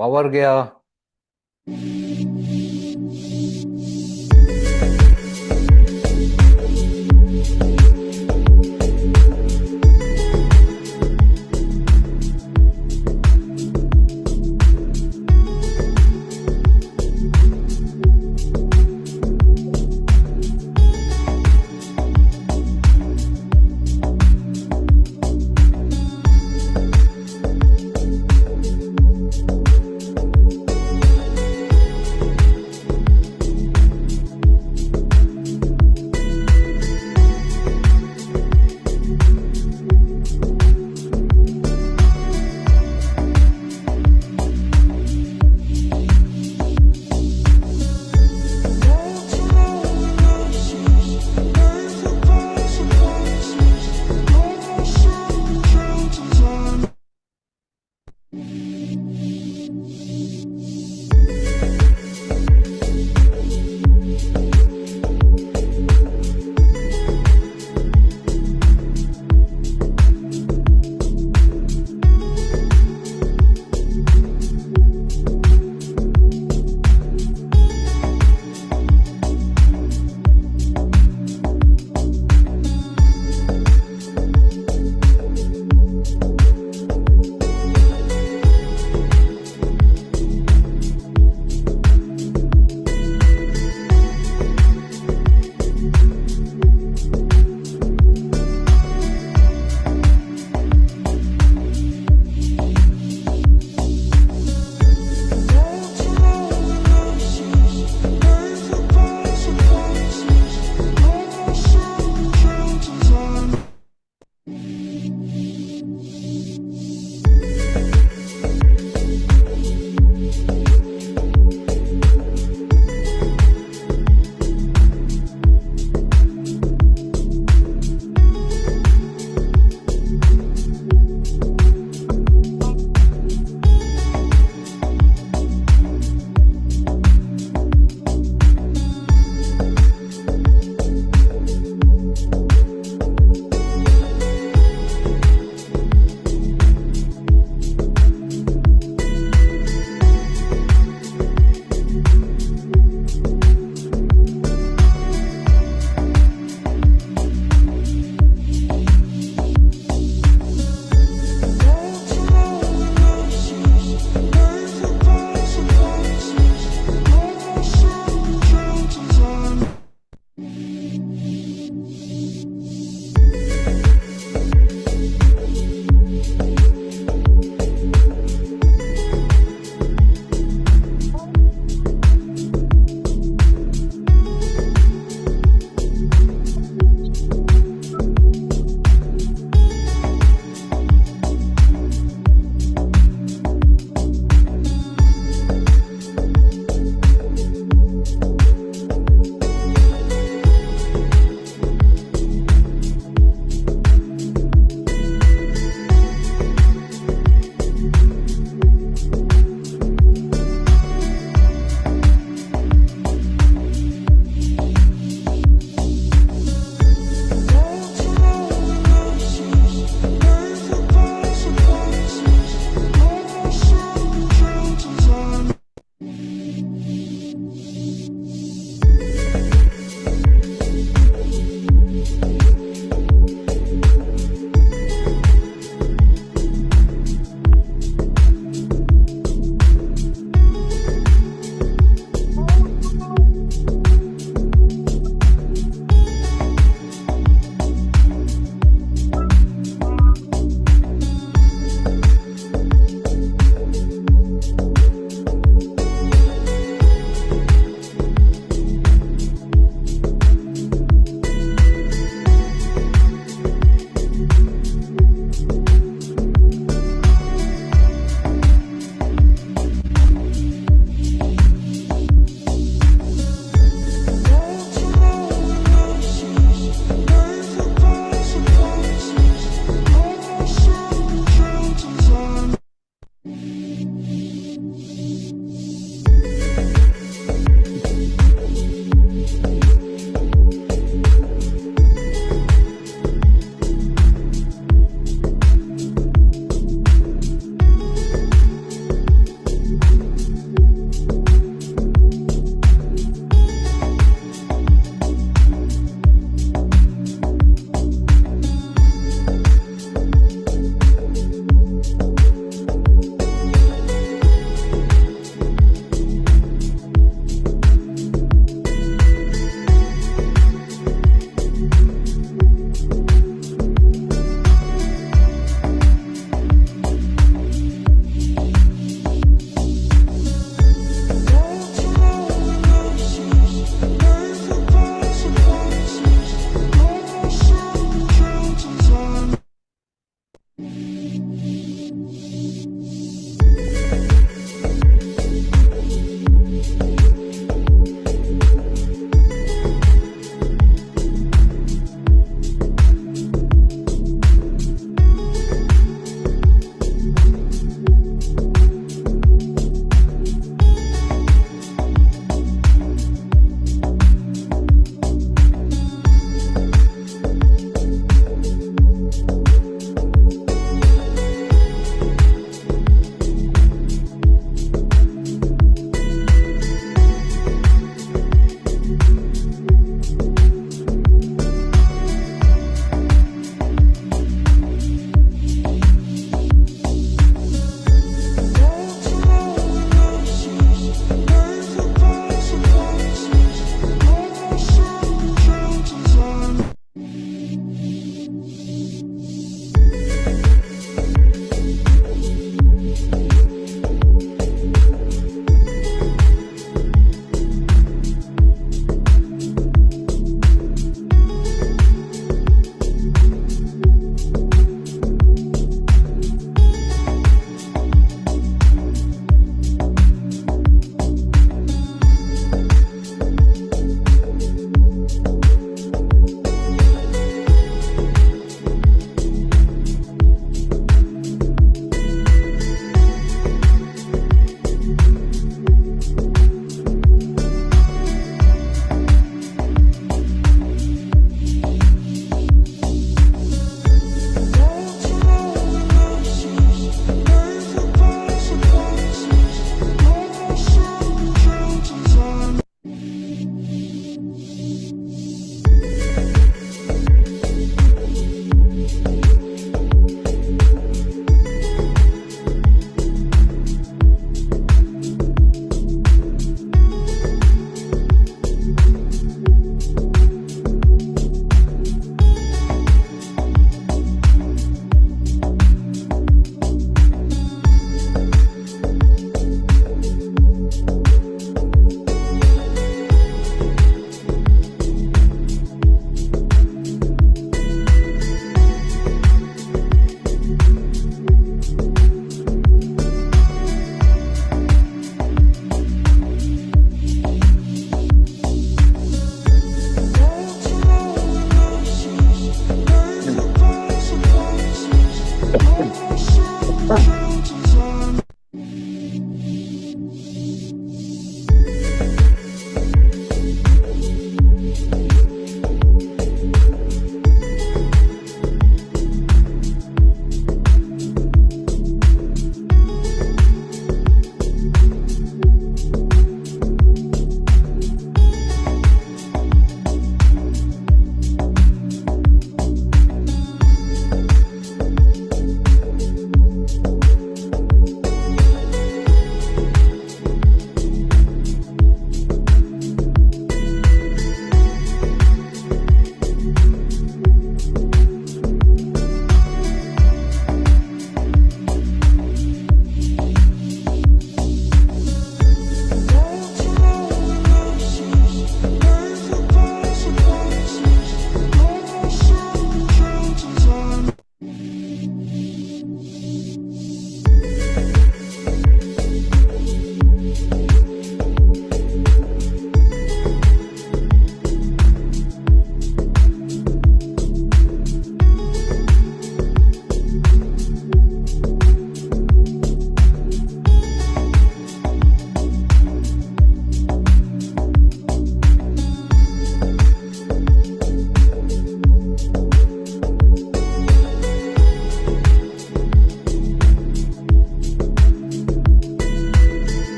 Power गया।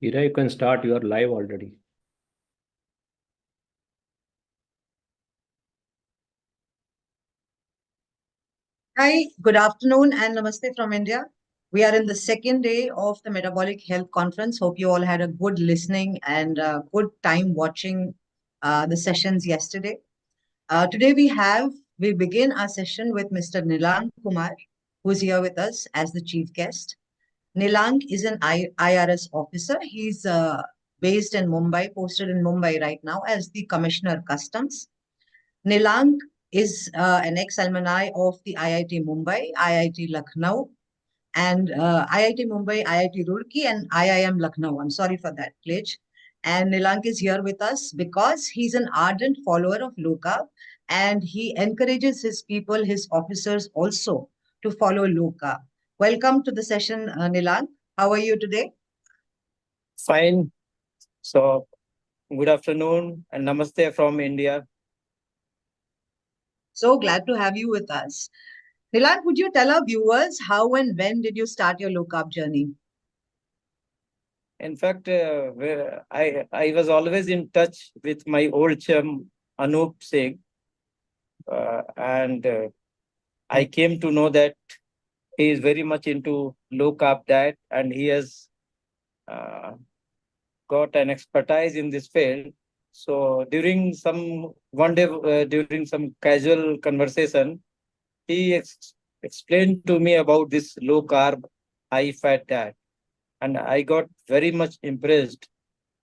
Ira, you can start. You are live already. Hi, good afternoon and namaste from India. We are in the second day of the Metabolic Health Conference. Hope you all had a good listening and a good time watching the sessions yesterday. Today we begin our session with Mr. Nilan Kumar, who's here with us as the chief guest. Nilan is an IRS officer. He's based in Mumbai, posted in Mumbai right now as the Commissioner Customs. Nilan is an ex-alumni of the IIT Mumbai, IIT Lucknow, and IIT Mumbai, IIT Roorkee, and IIM Lucknow. I'm sorry for that glitch. And Nilan is here with us because he's an ardent follower of low-carb, and he encourages his people, his officers also, to follow low-carb. Welcome to the session, Nilan. How are you today? Fine. So, good afternoon and namaste from India. So glad to have you with us. Nilan, would you tell our viewers how and when did you start your low-carb journey? In fact, I was always in touch with my old chum Anup Singh, and I came to know that he is very much into low carb diet, and he has got an expertise in this field. So during some casual conversation, he explained to me about this low carb, high fat diet. And I got very much impressed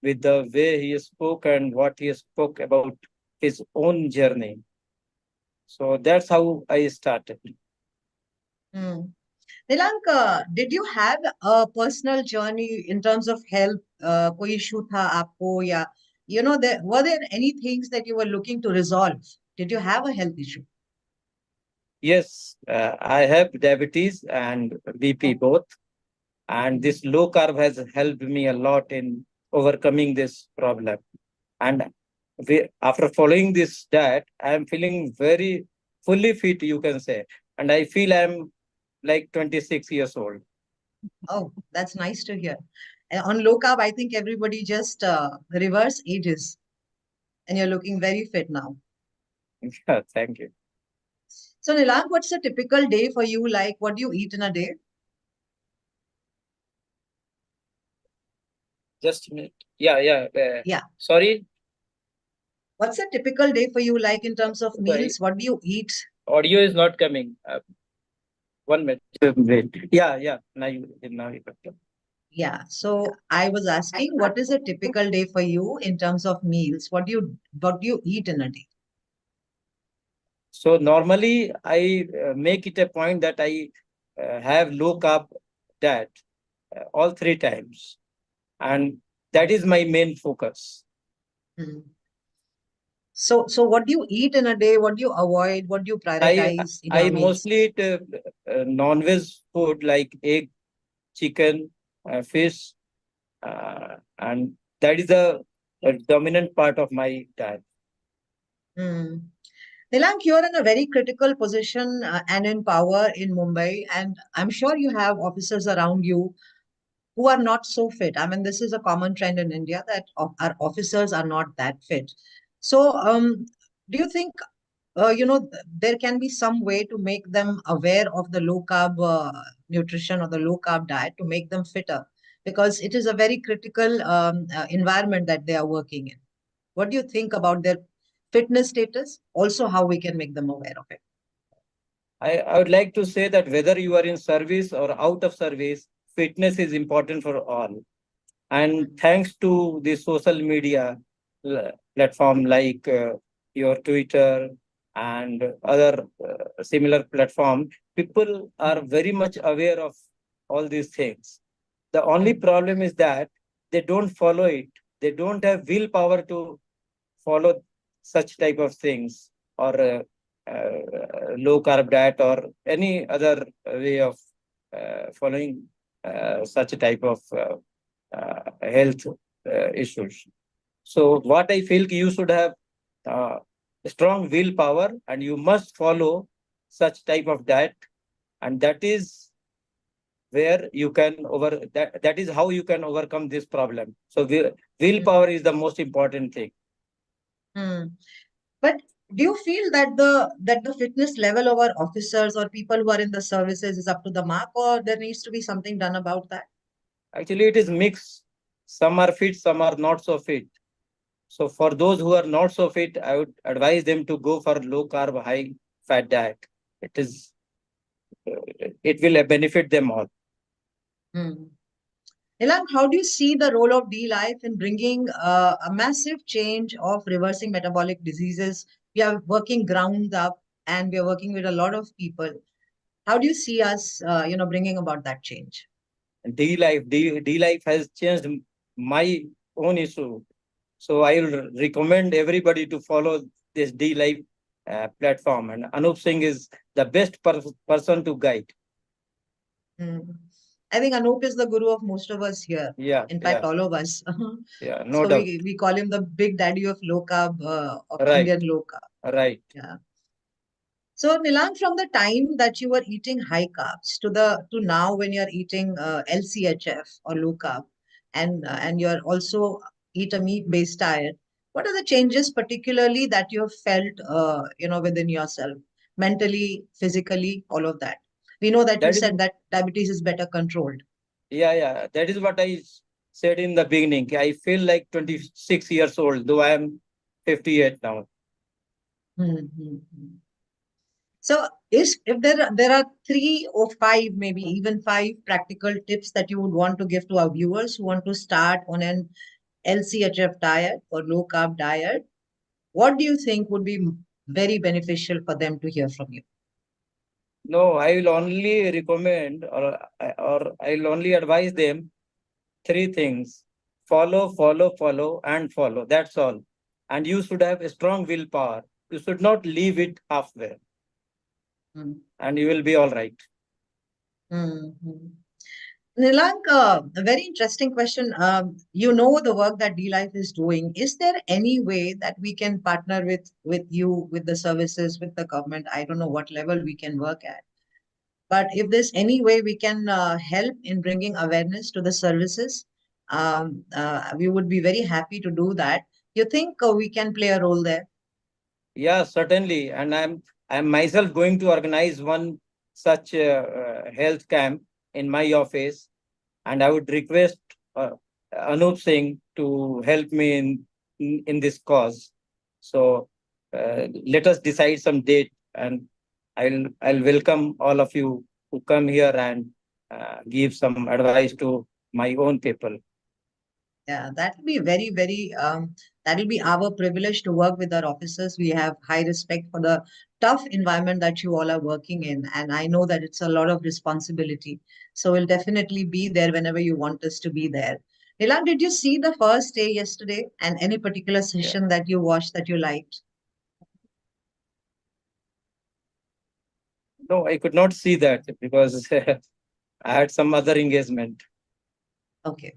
with the way he spoke and what he spoke about his own journey. So that's how I started. Nilan, did you have a personal journey in terms of health? कोई issue था आपको या were there any things that you were looking to resolve? Did you have a health issue? Yes, I have diabetes and BP both. And this low carb has helped me a lot in overcoming this problem. And after following this diet, I am feeling very fully fit, you can say. And I feel I'm like 26 years old. Oh, that's nice to hear. On low carb, I think everybody just reverse ages. And you're looking very fit now. Yeah, thank you. So, Nilan, what's a typical day for you? Like, what do you eat in a day? Just a minute. Yeah. Yeah. Sorry? What's a typical day for you, like in terms of meals? What do you eat? Audio is not coming. 1 minute. Wait. Yeah. Now you Yeah. So I was asking, what is a typical day for you in terms of meals? What do you eat in a day? So normally I make it a point that I have low carb diet all 3 times. And that is my main focus. So what do you eat in a day? What do you avoid? What do you prioritize in your I meals? mostly eat non-veg food like egg, chicken, fish, and that is a dominant part of my diet. Nilank, you're in a very critical position and in power in Mumbai, and I'm sure you have officers around you who are not so fit. I mean, this is a common trend in India that our officers are not that fit. So, do you think, there can be some way to make them aware of the low carb nutrition or the low carb diet to make them fitter? Because it is a very critical environment that they are working in. What do you think about their fitness status, also how we can make them aware of it. I would like to say that whether you are in service or out of service, fitness is important for all. And thanks to the social media platform like your Twitter and other similar platform, people are very much aware of all these things. The only problem is that they don't follow it. They don't have willpower to follow such type of things, or low carb diet or any other way of following such a type of health issues. So what I feel, you should have strong willpower and you must follow such type of diet, and that is where you can that is how you can overcome this problem. So willpower is the most important thing. But do you feel that the fitness level of our officers or people who are in the services is up to the mark, or there needs to be something done about that? Actually, it is mixed. Some are fit, some are not so fit. So for those who are not so fit, I would advise them to go for low carb, high fat diet. It will benefit them all. Nilan, how do you see the role of D-Life in bringing a massive change of reversing metabolic diseases? We are working ground up and we are working with a lot of people. How do you see us, bringing about that change? D-Life has changed my own issue. So I will recommend everybody to follow this D-Life platform. And Anup Singh is the best person to guide. I think Anup is the guru of most of us here. Yeah. In fact, all of us. Yeah, no so doubt. we call him the big daddy of low carb, of Right. Indian low carb. Right. Yeah. So Nilan, from the time that you were eating high carbs to now when you're eating LCHF or low carb, and you're also eat a meat-based diet, what are the changes particularly that you have felt, within yourself, mentally, physically, all of that? We know that you said that diabetes is better controlled. Yeah. That is what I said in the beginning. I feel like 26 years old, though I am 58 now. So if there are 3 or 5, maybe even 5 practical tips that you would want to give to our viewers who want to start on an LCHF diet or low carb diet, what do you think would be very beneficial for them to hear from you? No, I will only recommend or I will only advise them 3 things: follow, and follow. That's all. And you should have a strong willpower. You should not leave it halfway. And you will be all right. Nilank, a very interesting question. You know the work that D-Life is doing. Is there any way that we can partner with you, with the services, with the government? I don't know what level we can work at. But if there's any way we can help in bringing awareness to the services, we would be very happy to do that. You think we can play a role there? Yeah, certainly. And I'm myself going to organize one such health camp in my office, and I would request Anup Singh to help me in this cause. So let us decide some date, and I'll welcome all of you who come here and give some advice to my own people. Yeah, that will be very, very, that will be our privilege to work with our officers. We have high respect for the tough environment that you all are working in. And I know that it's a lot of responsibility. So we'll definitely be there whenever you want us to be there. Nilan, did you see the first day yesterday and any particular session that you watched that you liked? No, I could not see that because I had some other engagement. Okay.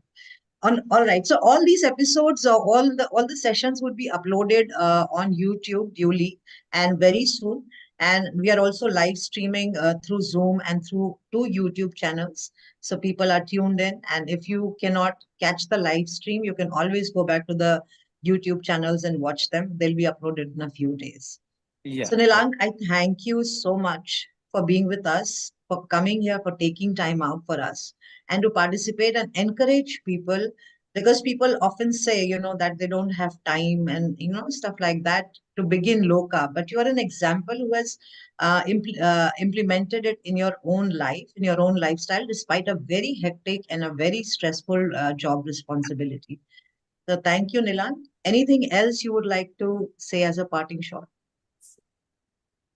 All right. So all these episodes, all the sessions would be uploaded on YouTube duly and very soon. And we are also live streaming through Zoom and through 2 YouTube channels. So people are tuned in. And if you cannot catch the live stream, you can always go back to the YouTube channels and watch them. They'll be uploaded in a few days. Yeah. So Nilank, I thank you so much for being with us, for coming here, for taking time out for us, and to participate and encourage people Because people often say, that they don't have time and, stuff like that to begin low carb. But you are an example who has implemented it in your own life, in your own lifestyle, despite a very hectic and a very stressful job responsibility. So thank you, Nilan. Anything else you would like to say as a parting shot?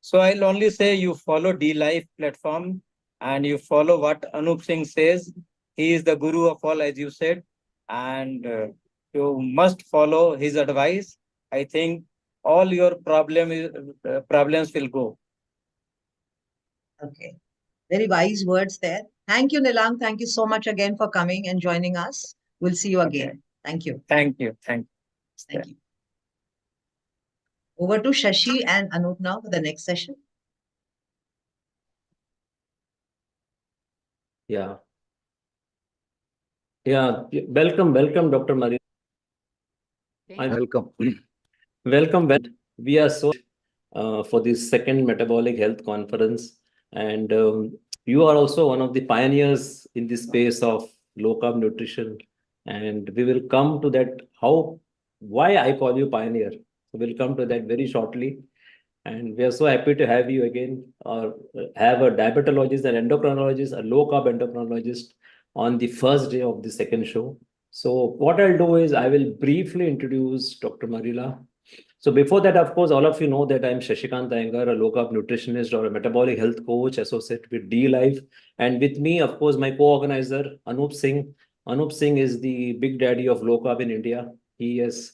So I'll only say you follow D Life platform and you follow what Anup Singh says. He is the guru of all, as you said, and you must follow his advice. I think all your problems will go. Okay. Very wise words there. Thank you, Nilan. Thank you so much again for coming and joining us. We'll see you again. Okay. Thank you. Thank you. Thank you. Thank you. Over to Shashi and Anup now for the next session. Yeah. Yeah. Welcome, Dr. Maria. Welcome. Welcome. We are so for this second Metabolic Health Conference. And you are also one of the pioneers in the space of low-carb nutrition. And we will come to that, why I call you pioneer. So we'll come to that very shortly. And we are so happy to have you again, or have a diabetologist, an endocrinologist, a low-carb endocrinologist on the first day of the second show. So what I'll do is I will briefly introduce Dr. Marila. So before that, of course, all of you know that I'm Shashikant Iyengar, a low-carb nutritionist or a metabolic health coach associate with D-Life. And with me, of course, my co-organizer, Anup Singh. Anup Singh is the big daddy of low-carb in India. He has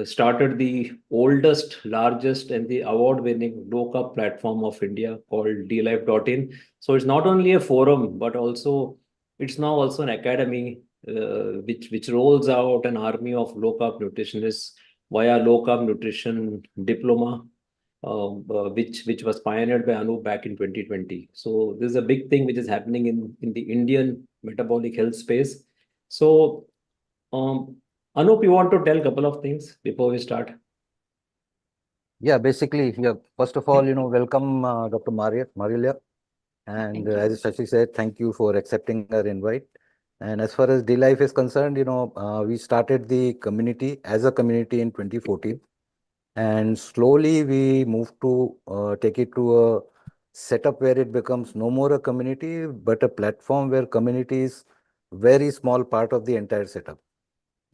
started the oldest, largest, and the award-winning low-carb platform of India called dlife.in. So it's not only a forum, but also it's now also an academy which rolls out an army of low-carb nutritionists via low-carb nutrition diploma, which was pioneered by Anup back in 2020. So this is a big thing which is happening in the Indian metabolic health space. So Anup, you want to tell a couple of things before we start? Yeah, basically, first of all, welcome Dr. Marila. And as Shashi said, thank you for accepting our invite. And as far as D-Life is concerned, we started the community as a community in 2014. And slowly we moved to take it to a setup where it becomes no more a community, but a platform where community is very small part of the entire setup.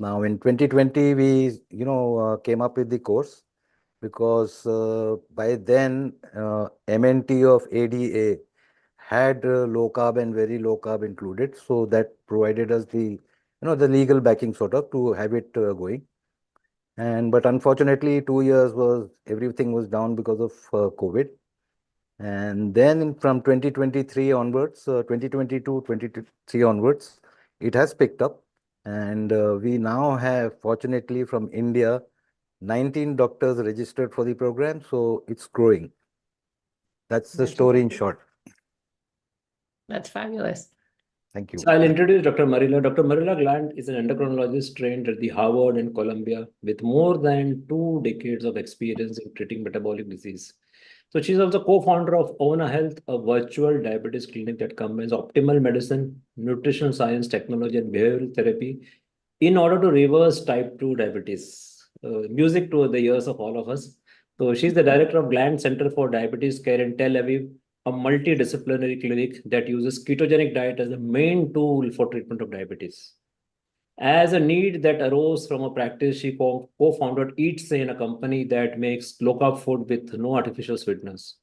Now in 2020, we, came up with the course because by then MNT of ADA had low carb and very low carb included. So that provided us the legal backing sort of to have it going. But unfortunately, 2 years everything was down because of COVID. And then from 2023 onwards, 2022, 2023 onwards, it has picked up. And we now have, fortunately, from India, 19 doctors registered for the program. So it's growing. That's the story in short. That's fabulous. Thank you. So I'll introduce Dr. Marila. Dr. Marila Gland is an endocrinologist trained at the Harvard and Columbia with more than 2 decades of experience in treating metabolic disease. So she's also co-founder of Ona Health, a virtual diabetes clinic that combines optimal medicine, nutritional science, technology, and behavioral therapy in order to reverse type 2 diabetes. Music to the ears of all of us. So she's the director of Gland Center for Diabetes Care in Tel Aviv, a multidisciplinary clinic that uses ketogenic diet as the main tool for treatment of diabetes. As a need that arose from a practice, she co-founded Eat Sane, a company that makes low-carb food with no artificial sweeteners.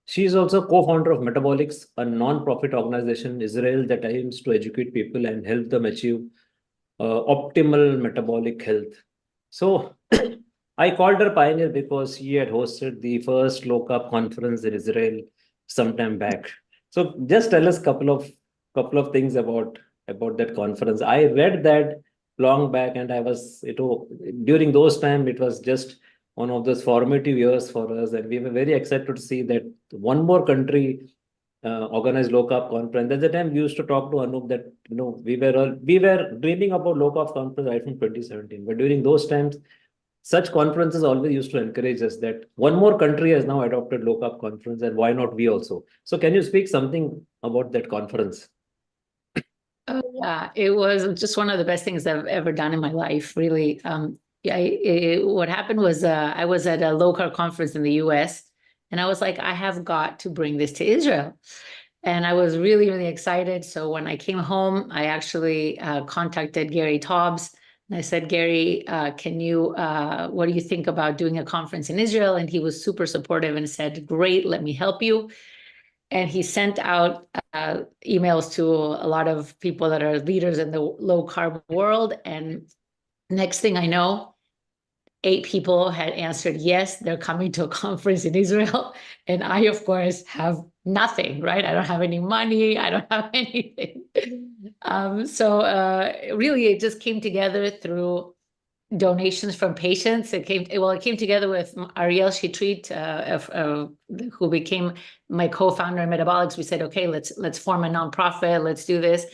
She is also co-founder of Metabolics, a non-profit organization in Israel that aims to educate people and help them achieve optimal metabolic health. So I called her pioneer because she had hosted the first low-carb conference in Israel sometime back. So just tell us couple of things about that conference. I read that long back, and I was, during those time, it was just one of those formative years for us, and we were very excited to see that one more country organized low carb conference. At the time, we used to talk to Anup that we were dreaming about low carb conference right from 2017. But during those times, such conferences always used to encourage us that one more country has now adopted low carb conference, and why not we also? So can you speak something about that conference? Oh, yeah, it was just one of the best things I've ever done in my life, really. What happened was I was at a low-carb conference in the US, and I was like, I have got to bring this to Israel. And I was really, really excited. So when I came home, I actually contacted Gary Taubes. And I said, Gary, what do you think about doing a conference in Israel? And he was super supportive and said, great, let me help you. And he sent out emails to a lot of people that are leaders in the low carb world. And next thing I know, 8 people had answered yes, they're coming to a conference in Israel. And I, of course, have nothing, right? I don't have any money. I don't have anything. Really, it just came together through donations from patients. It came together with Ariel Shitrit, who became my co-founder in Metabolics. We said, okay, let's form a nonprofit. Let's do this.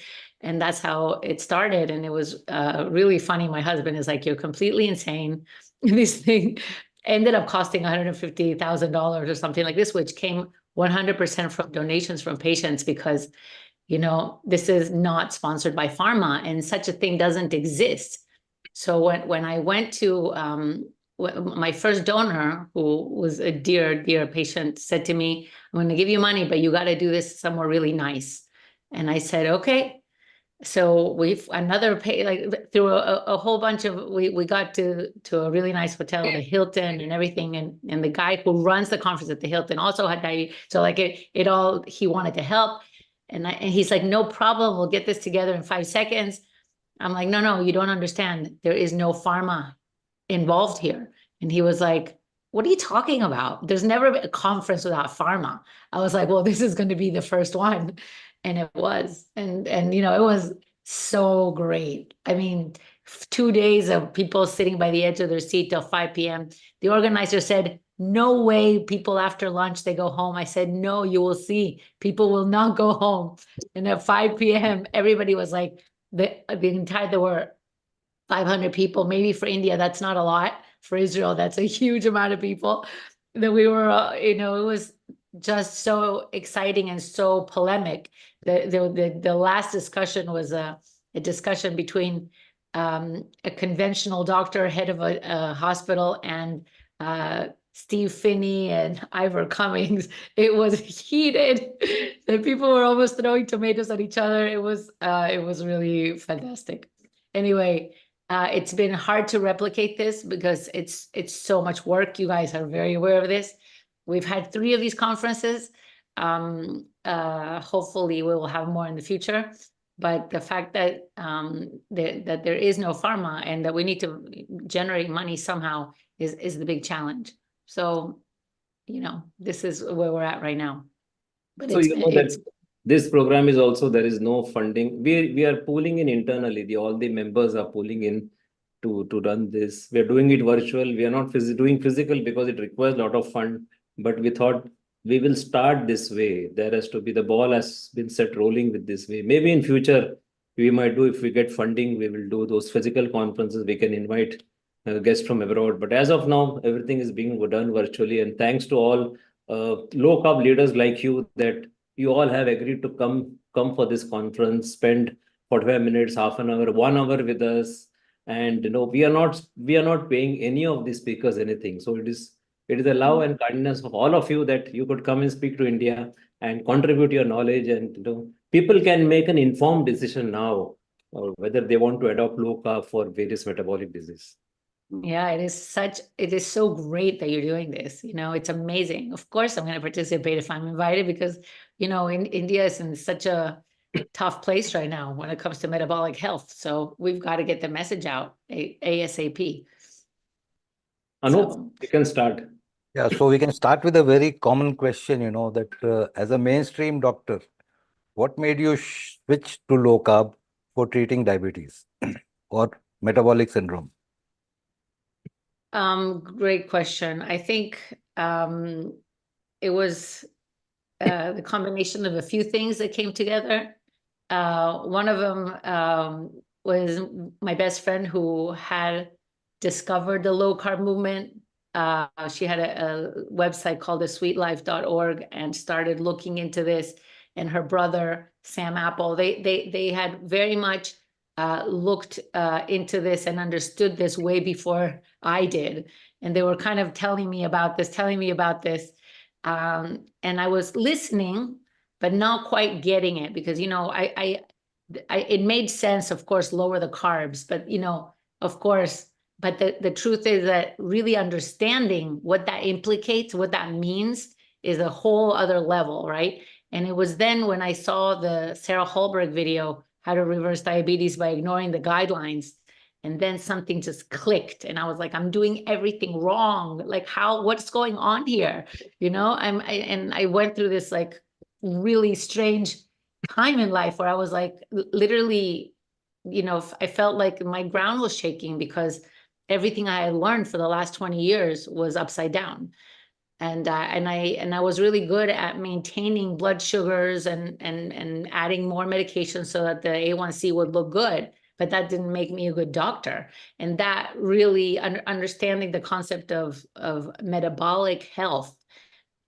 And that's how it started. And it was really funny. My husband is like, you're completely insane. This thing ended up costing $150,000 or something like this, which came 100% from donations from patients, because, this is not sponsored by pharma and such a thing doesn't exist. So when I went to my first donor, who was a dear patient, said to me, I'm going to give you money, but you got to do this somewhere really nice. And I said, okay. So through a whole bunch of, we got to a really nice hotel, the Hilton and everything. And the guy who runs the conference at the Hilton also had diabetes. So like he wanted to help. And he's like, no problem. We'll get this together in 5 seconds. I'm like, no, you don't understand. There is no pharma involved here. And he was like, what are you talking about? There's never been a conference without pharma. I was like, well, this is going to be the first one. And it was, and it was so great. I mean, 2 days of people sitting by the edge of their seat till 5 p.m. The organizer said, no way, people after lunch, they go home. I said, no, you will see. People will not go home. And at 5 p.m., everybody was like, there were 500 people. Maybe for India, that's not a lot. For Israel, that's a huge amount of people. That we were, it was just so exciting and so polemic. The last discussion was a discussion between a conventional doctor, head of a hospital, and Steve Finney and Ivor Cummings. It was heated. The people were almost throwing tomatoes at each other. It was really fantastic. Anyway, it's been hard to replicate this because it's so much work. You guys are very aware of this. We've had 3 of these conferences. Hopefully we will have more in the future. But the fact that that there is no pharma and that we need to generate money somehow is the big challenge. So, this is where we're at right now. But So this program is also, there is no funding. We are pooling in internally. All the members are pooling in to run this. We are doing it virtual. We are not doing physical because it requires a lot of fund. But we thought we will start this way. There has to be, the ball has been set rolling with this way. Maybe in future we might do, if we get funding, we will do those physical conferences. We can invite guests from abroad. But as of now, everything is being done virtually. And thanks to all low carb leaders like you, that you all have agreed to come for this conference, spend 45 minutes, half an hour, 1 hour with us. And we are not paying any of the speakers anything. So it is the love and kindness of all of you that you could come and speak to India and contribute your knowledge. And people can make an informed decision now whether they want to adopt low carb for various metabolic disease. Yeah, it is so great that you're doing this. It's amazing. Of course, I'm going to participate if I'm invited, because, in India is in such a tough place right now when it comes to metabolic health. So we've got to get the message out ASAP. Anup, you can start. Yeah, so we can start with a very common question, that as a mainstream doctor, what made you switch to low carb for treating diabetes or metabolic syndrome? Great question. I think it was the combination of a few things that came together. One of them was my best friend who had discovered the low carb movement. She had a website called thesweetlife.org and started looking into this and her brother, Sam Apple, they had very much looked into this and understood this way before I did. And they were kind of telling me about this. And I was listening, but not quite getting it because, it made sense, of course, lower the carbs, but, of course, but the truth is that really understanding what that implicates, what that means is a whole other level, right? And it was then when I saw the Sarah Hallberg video, How to Reverse Diabetes by Ignoring the Guidelines, and then something just clicked and I was like, I'm doing everything wrong. Like what's going on here? I went through this like really strange time in life where I was like, literally, I felt like my ground was shaking because everything I had learned for the last 20 years was upside down. And I was really good at maintaining blood sugars and adding more medication so that the A1C would look good, but that didn't make me a good doctor. And that really understanding the concept of metabolic health,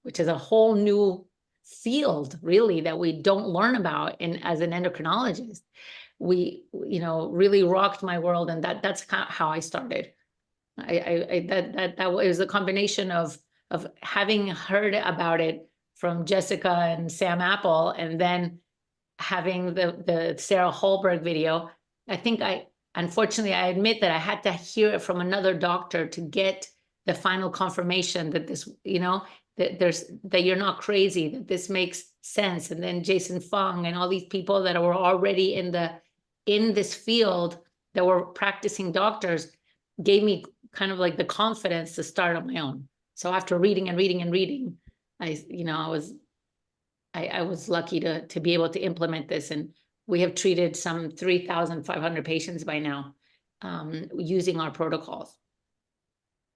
which is a whole new field really that we don't learn about as an endocrinologist, really rocked my world. And that's kind of how I started. That was a combination of having heard about it from Jessica and Sam Apple, and then having the Sarah Hallberg video. I think unfortunately, I admit that I had to hear it from another doctor to get the final confirmation that this, that you're not crazy, that this makes sense. And then Jason Fung and all these people that were already in this field that were practicing doctors gave me kind of like the confidence to start on my own. So after reading and reading, I was lucky to be able to implement this, and we have treated some 3,500 patients by now using our protocols.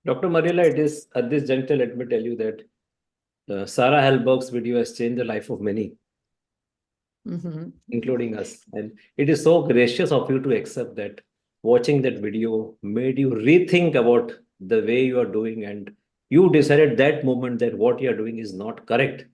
Dr. Marilla, it is at this juncture, let me tell you that Sarah Hallberg's video has changed the life of many, including us. And it is so gracious of you to accept that. Watching that video made you rethink about the way you are doing, and you decided that moment that what you are doing is not correct.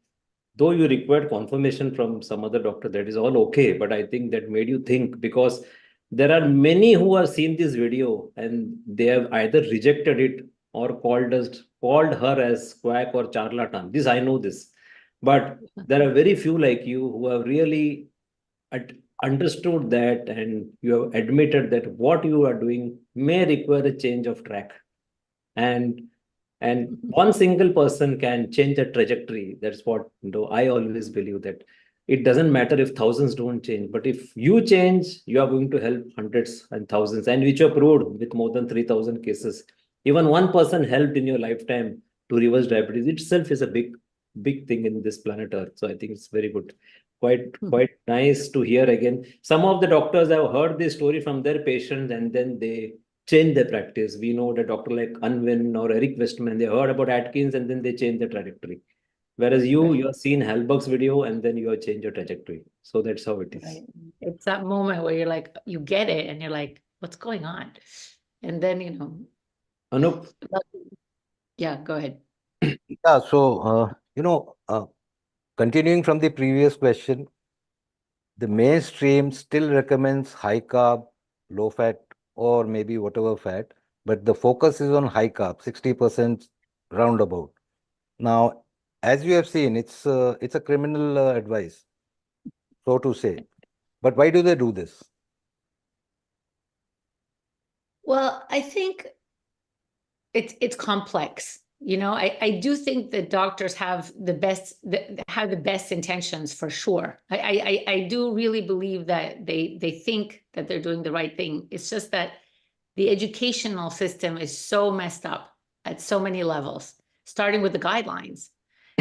Though you required confirmation from some other doctor, that is all okay. But I think that made you think, because there are many who have seen this video and they have either rejected it or called her as quack or charlatan. This, I know this. But there are very few like you who have really understood that, and you have admitted that what you are doing may require a change of track. And one single person can change the trajectory. That's what I always believe, that it doesn't matter if thousands don't change, but if you change, you are going to help hundreds and thousands, and which are proved with more than 3,000 cases. Even one person helped in your lifetime to reverse diabetes itself is a big thing in this planet Earth. So I think it's very good. Quite nice to hear again. Some of the doctors have heard this story from their patients and then they change their practice. We know the doctor like Unwin or Eric Westman, they heard about Atkins and then they change the trajectory. Whereas you have seen Hallberg's video and then you have changed your trajectory. So that's how it is. Right. It's that moment where you're like, you get it and you're like, what's going on? And then, Anup? Yeah, go ahead. Yeah, so, continuing from the previous question, the mainstream still recommends high carb, low fat, or maybe whatever fat, but the focus is on high carb, 60% roundabout. Now, as you have seen, it's a criminal advice, so to say. But why do they do this? Well, I think it's complex. I do think that doctors have the best intentions for sure. I do really believe that they think that they're doing the right thing. It's just that the educational system is so messed up at so many levels, starting with the guidelines.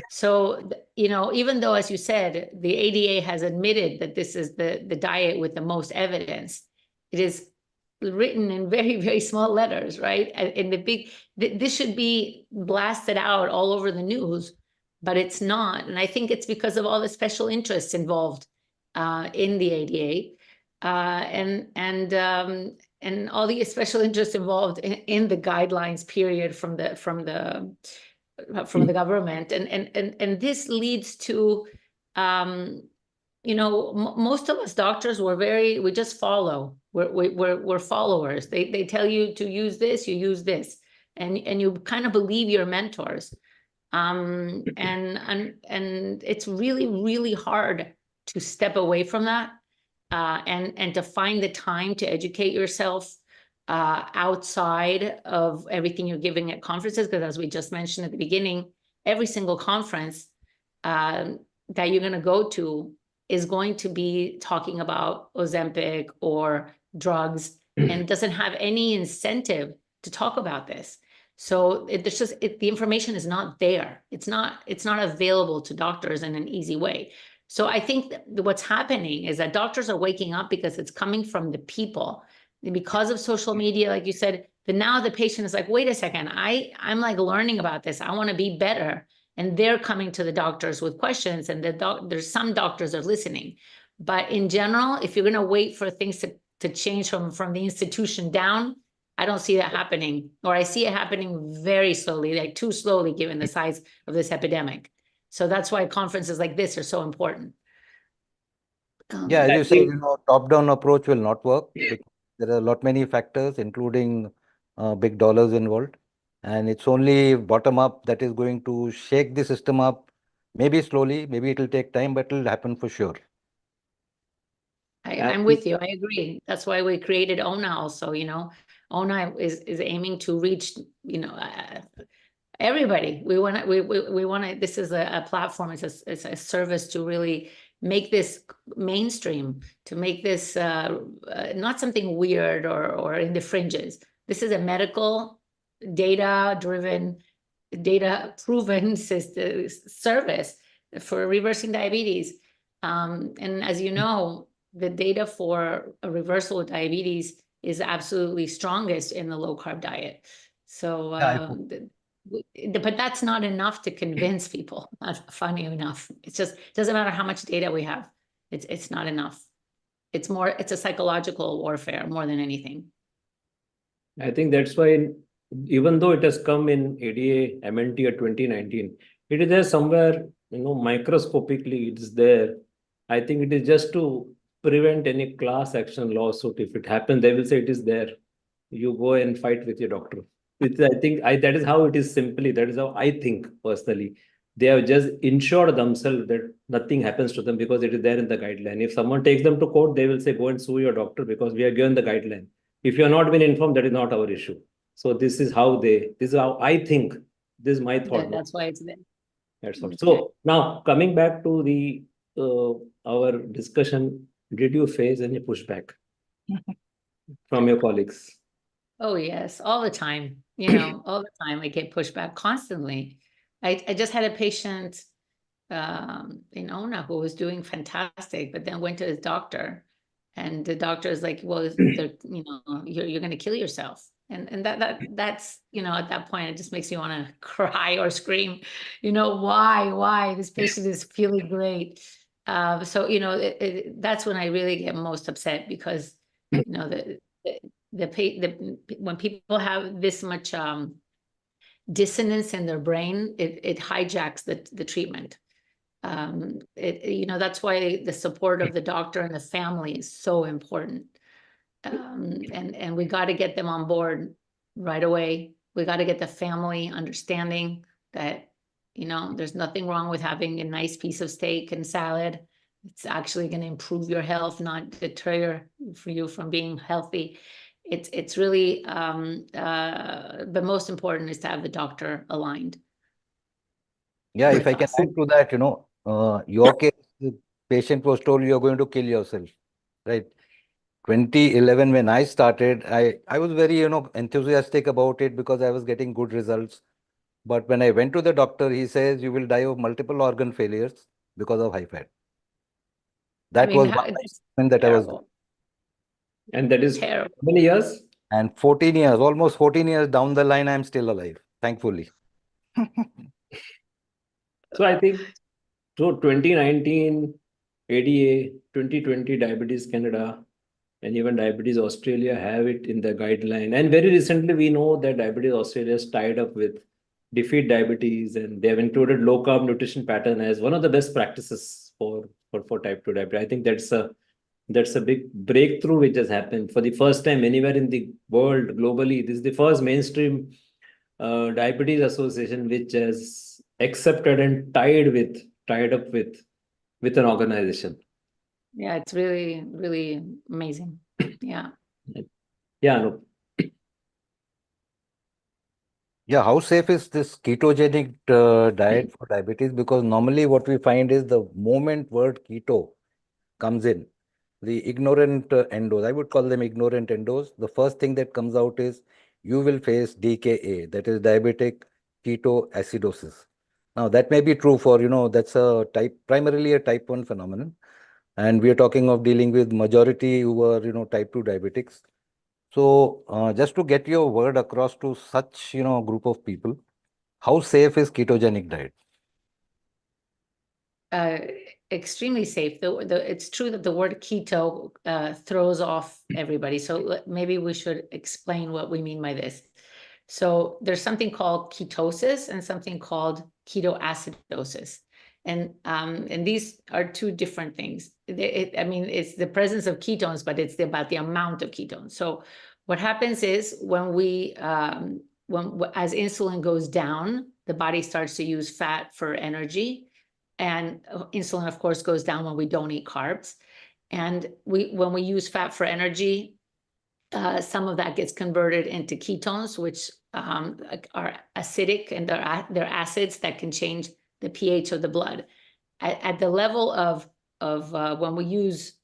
So, even though, as you said, the ADA has admitted that this is the diet with the most evidence, it is written in very, very small letters, right? And this should be blasted out all over the news, but it's not. And I think it's because of all the special interests involved in the ADA and all the special interests involved in the guidelines period from the government. And this leads to most of us doctors we just follow. We're followers. They tell you to use this, you use this, and you kind of believe your mentors. And it's really, really hard to step away from that, and to find the time to educate yourself outside of everything you're giving at conferences, because as we just mentioned at the beginning, every single conference that you're going to go to is going to be talking about Ozempic or drugs and doesn't have any incentive to talk about this. So the information is not there. It's not available to doctors in an easy way. So I think what's happening is that doctors are waking up because it's coming from the people. And because of social media, like you said, but now the patient is like, wait a second, I'm like learning about this. I want to be better. And they're coming to the doctors with questions, and there's some doctors are listening. But in general, if you're going to wait for things to change from the institution down, I don't see that happening, or I see it happening very slowly, like too slowly given the size of this epidemic. So that's why conferences like this are so important. Yeah, as I you say, think- top-down approach will not work because there are many factors, including big dollars involved. And it's only bottom-up that is going to shake the system up, maybe slowly, maybe it'll take time, but it'll happen for sure. I'm with you. I agree. That's why we created ONA also, ONA is aiming to reach, everybody. We want to, this is a platform, it's a service to really make this mainstream, to make this not something weird or in the fringes. This is a medical data-driven, data-proven service for reversing diabetes. And as you know, the data for a reversal of diabetes is absolutely strongest in the low-carb diet. So, but that's not enough to convince people. Not funny enough. It's just, it doesn't matter how much data we have. It's not enough. It's a psychological warfare more than anything. I think that's why, even though it has come in ADA MNT of 2019, it is there somewhere, microscopically it is there. I think it is just to prevent any class action lawsuit. If it happens, they will say it is there. You go and fight with your doctor. That is how it is simply. That is how I think personally. They have just ensured themselves that nothing happens to them because it is there in the guideline. If someone takes them to court, they will say, go and sue your doctor because we are given the guideline. If you are not been informed, that is not our issue. So this is how I think. This is my thought. That's why it's there. That's all. So now coming back to the our discussion, did you face any pushback from your colleagues? Oh, yes, all the time. All the time I get pushback constantly. I just had a patient in ONA who was doing fantastic, but then went to his doctor, and the doctor is like, well, you're going to kill yourself. And that's, at that point, it just makes you want to cry or scream, why this patient is feeling great. So, that's when I really get most upset because, when people have this much dissonance in their brain, it hijacks the treatment. That's why the support of the doctor and the family is so important. And we got to get them on board right away. We got to get the family understanding that, there's nothing wrong with having a nice piece of steak and salad. It's actually going to improve your health, not deter you from being healthy. It's really, the most important is to have the doctor aligned. Yeah, if I can add to that, your case, the patient was told you're going to kill yourself, right? 2011, when I started, I was very, enthusiastic about it because I was getting good results. But when I went to the doctor, he says you will die of multiple organ failures because of high fat. That was one treatment that I was doing. And that is terrible. how many years? And 14 years, almost 14 years down the line, I'm still alive, thankfully. So I think, 2019 ADA, 2020 Diabetes Canada, and even Diabetes Australia have it in the guideline. And very recently, we know that Diabetes Australia is tied up with Defeat Diabetes, and they have included low-carb nutrition pattern as one of the best practices for for type 2 diabetes. I think that's a big breakthrough which has happened for the first time anywhere in the world globally. This is the first mainstream diabetes association which has accepted and tied up with an organization. Yeah, it's really, really amazing. Yeah. Yeah, no. Yeah, how safe is this ketogenic diet for diabetes? Because normally what we find is the moment word keto comes in, the ignorant endos, I would call them ignorant endos, the first thing that comes out is you will face DKA, that is diabetic ketoacidosis. Now that may be true for, that's primarily a type 1 phenomenon. And we are talking of dealing with majority who are, type 2 diabetics. So just to get your word across to such, group of people, how safe is ketogenic diet? Extremely safe. It's true that the word keto throws off everybody. So maybe we should explain what we mean by this. So there's something called ketosis and something called ketoacidosis. And these are two different things. It's the presence of ketones, but it's about the amount of ketones. So what happens is when as insulin goes down, the body starts to use fat for energy. And insulin, of course, goes down when we don't eat carbs. And when we use fat for energy, some of that gets converted into ketones, which are acidic, and they're acids that can change the pH of the blood. At the level of when we use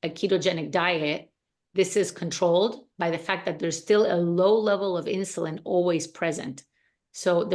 a ketogenic diet, this is controlled by the fact that there's still a low level of insulin always present. So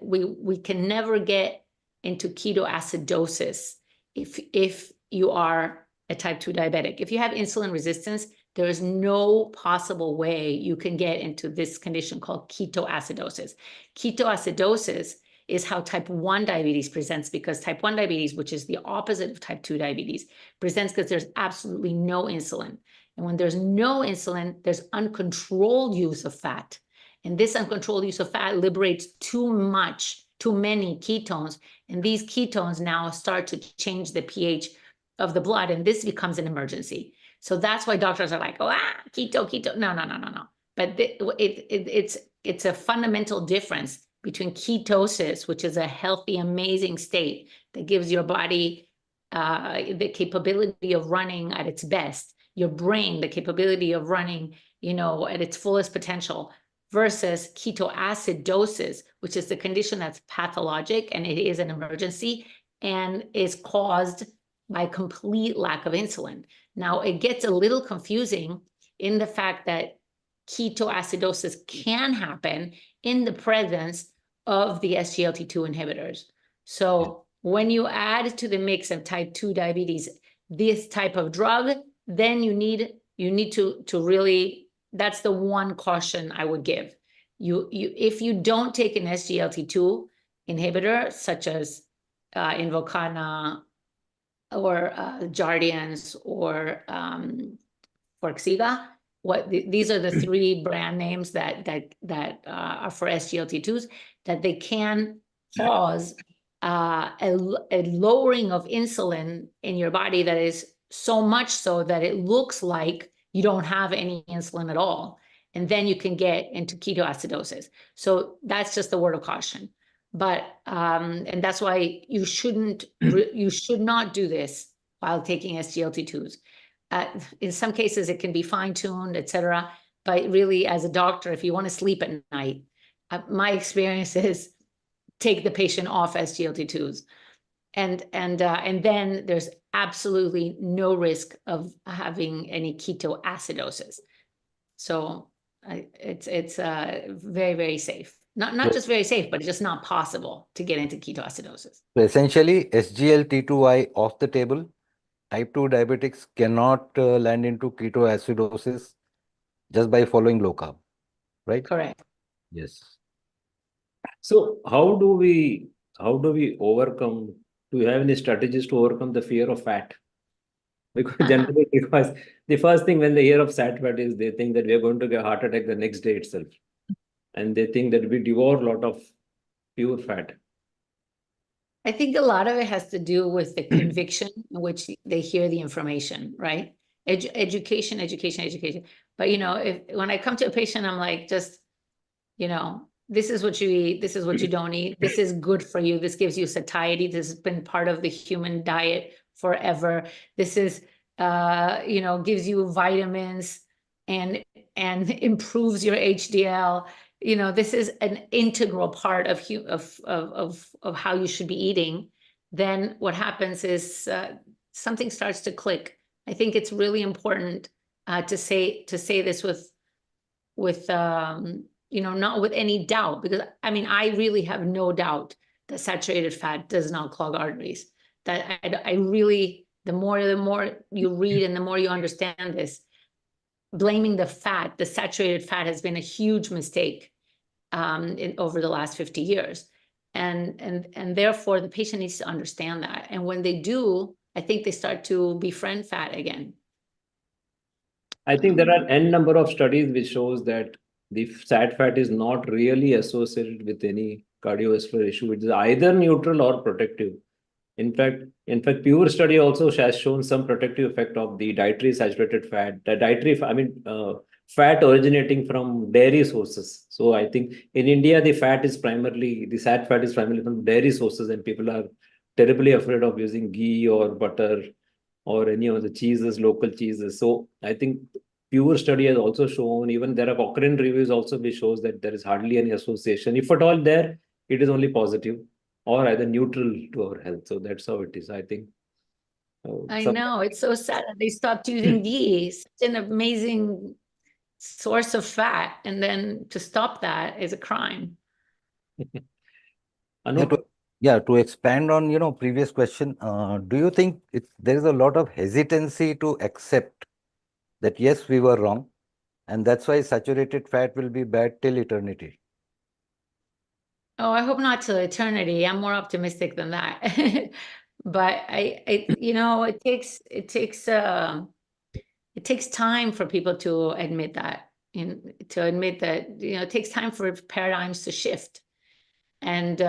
we can never get into ketoacidosis if you are a type 2 diabetic. If you have insulin resistance, there is no possible way you can get into this condition called ketoacidosis. Ketoacidosis is how type 1 diabetes presents, because type 1 diabetes, which is the opposite of type 2 diabetes, presents because there's absolutely no insulin. And when there's no insulin, there's uncontrolled use of fat. And this uncontrolled use of fat liberates too many ketones. And these ketones now start to change the pH of the blood, and this becomes an emergency. So that's why doctors are like, keto. No. But it's a fundamental difference between ketosis, which is a healthy, amazing state that gives your body the capability of running at its best, your brain the capability of running, at its fullest potential, versus ketoacidosis, which is the condition that's pathologic and it is an emergency and is caused by complete lack of insulin. Now, it gets a little confusing in the fact that ketoacidosis can happen in the presence of the SGLT2 inhibitors. So when you add to the mix of type 2 diabetes this type of drug, then you need to really, that's the one caution I would give. If you don't take an SGLT2 inhibitor, such as Invokana or Jardiance or Forxiga, these are the three brand names that are for SGLT2s, that they can cause a lowering of insulin in your body that is so much so that it looks like you don't have any insulin at all. And then you can get into ketoacidosis. So that's just the word of caution. But, and that's why you should not do this while taking SGLT2s. In some cases, it can be fine-tuned, etc. But really, as a doctor, if you want to sleep at night, my experience is take the patient off SGLT2s. And then there's absolutely no risk of having any ketoacidosis. So it's very, very safe. Not just very safe, but it's just not possible to get into ketoacidosis. So essentially, SGLT2I off the table, type 2 diabetics cannot land into ketoacidosis just by following low carb, right? Correct. Yes. So how do we overcome? Do you have any strategies to overcome the fear of fat? Because generally, the first thing when they hear of fat is they think that we are going to get a heart attack the next day itself. And they think that we devour a lot of pure fat. I think a lot of it has to do with the conviction in which they hear the information, right? Education, education, education. But when I come to a patient, I'm like, just, this is what you eat, this is what you don't eat, this is good for you, this gives you satiety, this has been part of the human diet forever. This is, gives you vitamins and improves your HDL. This is an integral part of how you should be eating. Then what happens is something starts to click. I think it's really important to say this with not with any doubt, because I really have no doubt that saturated fat does not clog arteries. That I really, the more you read and the more you understand this, blaming the saturated fat has been a huge mistake over the last 50 years. And therefore the patient needs to understand that. And when they do, I think they start to befriend fat again. I think there are n number of studies which shows that the sat fat is not really associated with any cardiovascular issue. It is either neutral or protective. In fact, pure study also has shown some protective effect of the dietary saturated fat. The dietary, fat originating from dairy sources. So I think in India, the sat fat is primarily from dairy sources, and people are terribly afraid of using ghee or butter or any of the cheeses, local cheeses. So I think pure study has also shown, even there are Cochrane reviews also which shows that there is hardly any association. If at all there, it is only positive or either neutral to our health. So that's how it is, I think. I know, it's so sad that they stopped using ghee, such an amazing source of fat, and then to stop that is a crime. To expand on previous question, do you think there is a lot of hesitancy to accept that yes, we were wrong, and that's why saturated fat will be bad till eternity? Oh, I hope not till eternity. I'm more optimistic than that. But it takes time for people to admit that, it takes time for paradigms to shift. And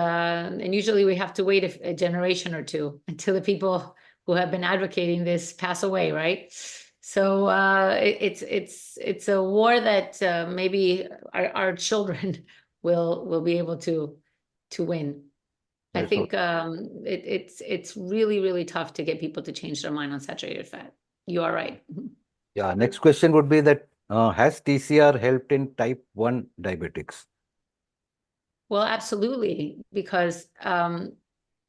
usually we have to wait a generation or two until the people who have been advocating this pass away, right? So it's a war that maybe our children will be able to win. I think it's really, really tough to get people to change their mind on saturated fat. You are right. Yeah, next question would be that has TCR helped in type 1 diabetics? Well, absolutely, because type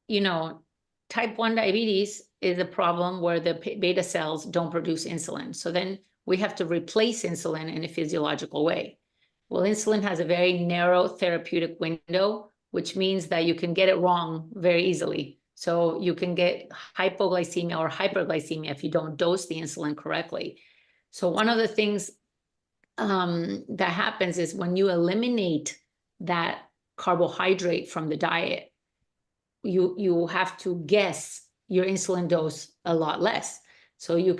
1 diabetes is a problem where the beta cells don't produce insulin. So then we have to replace insulin in a physiological way. Well, insulin has a very narrow therapeutic window, which means that you can get it wrong very easily. So you can get hypoglycemia or hyperglycemia if you don't dose the insulin correctly. So one of the things that happens is when you eliminate that carbohydrate from the diet, you have to guess your insulin dose a lot less. So you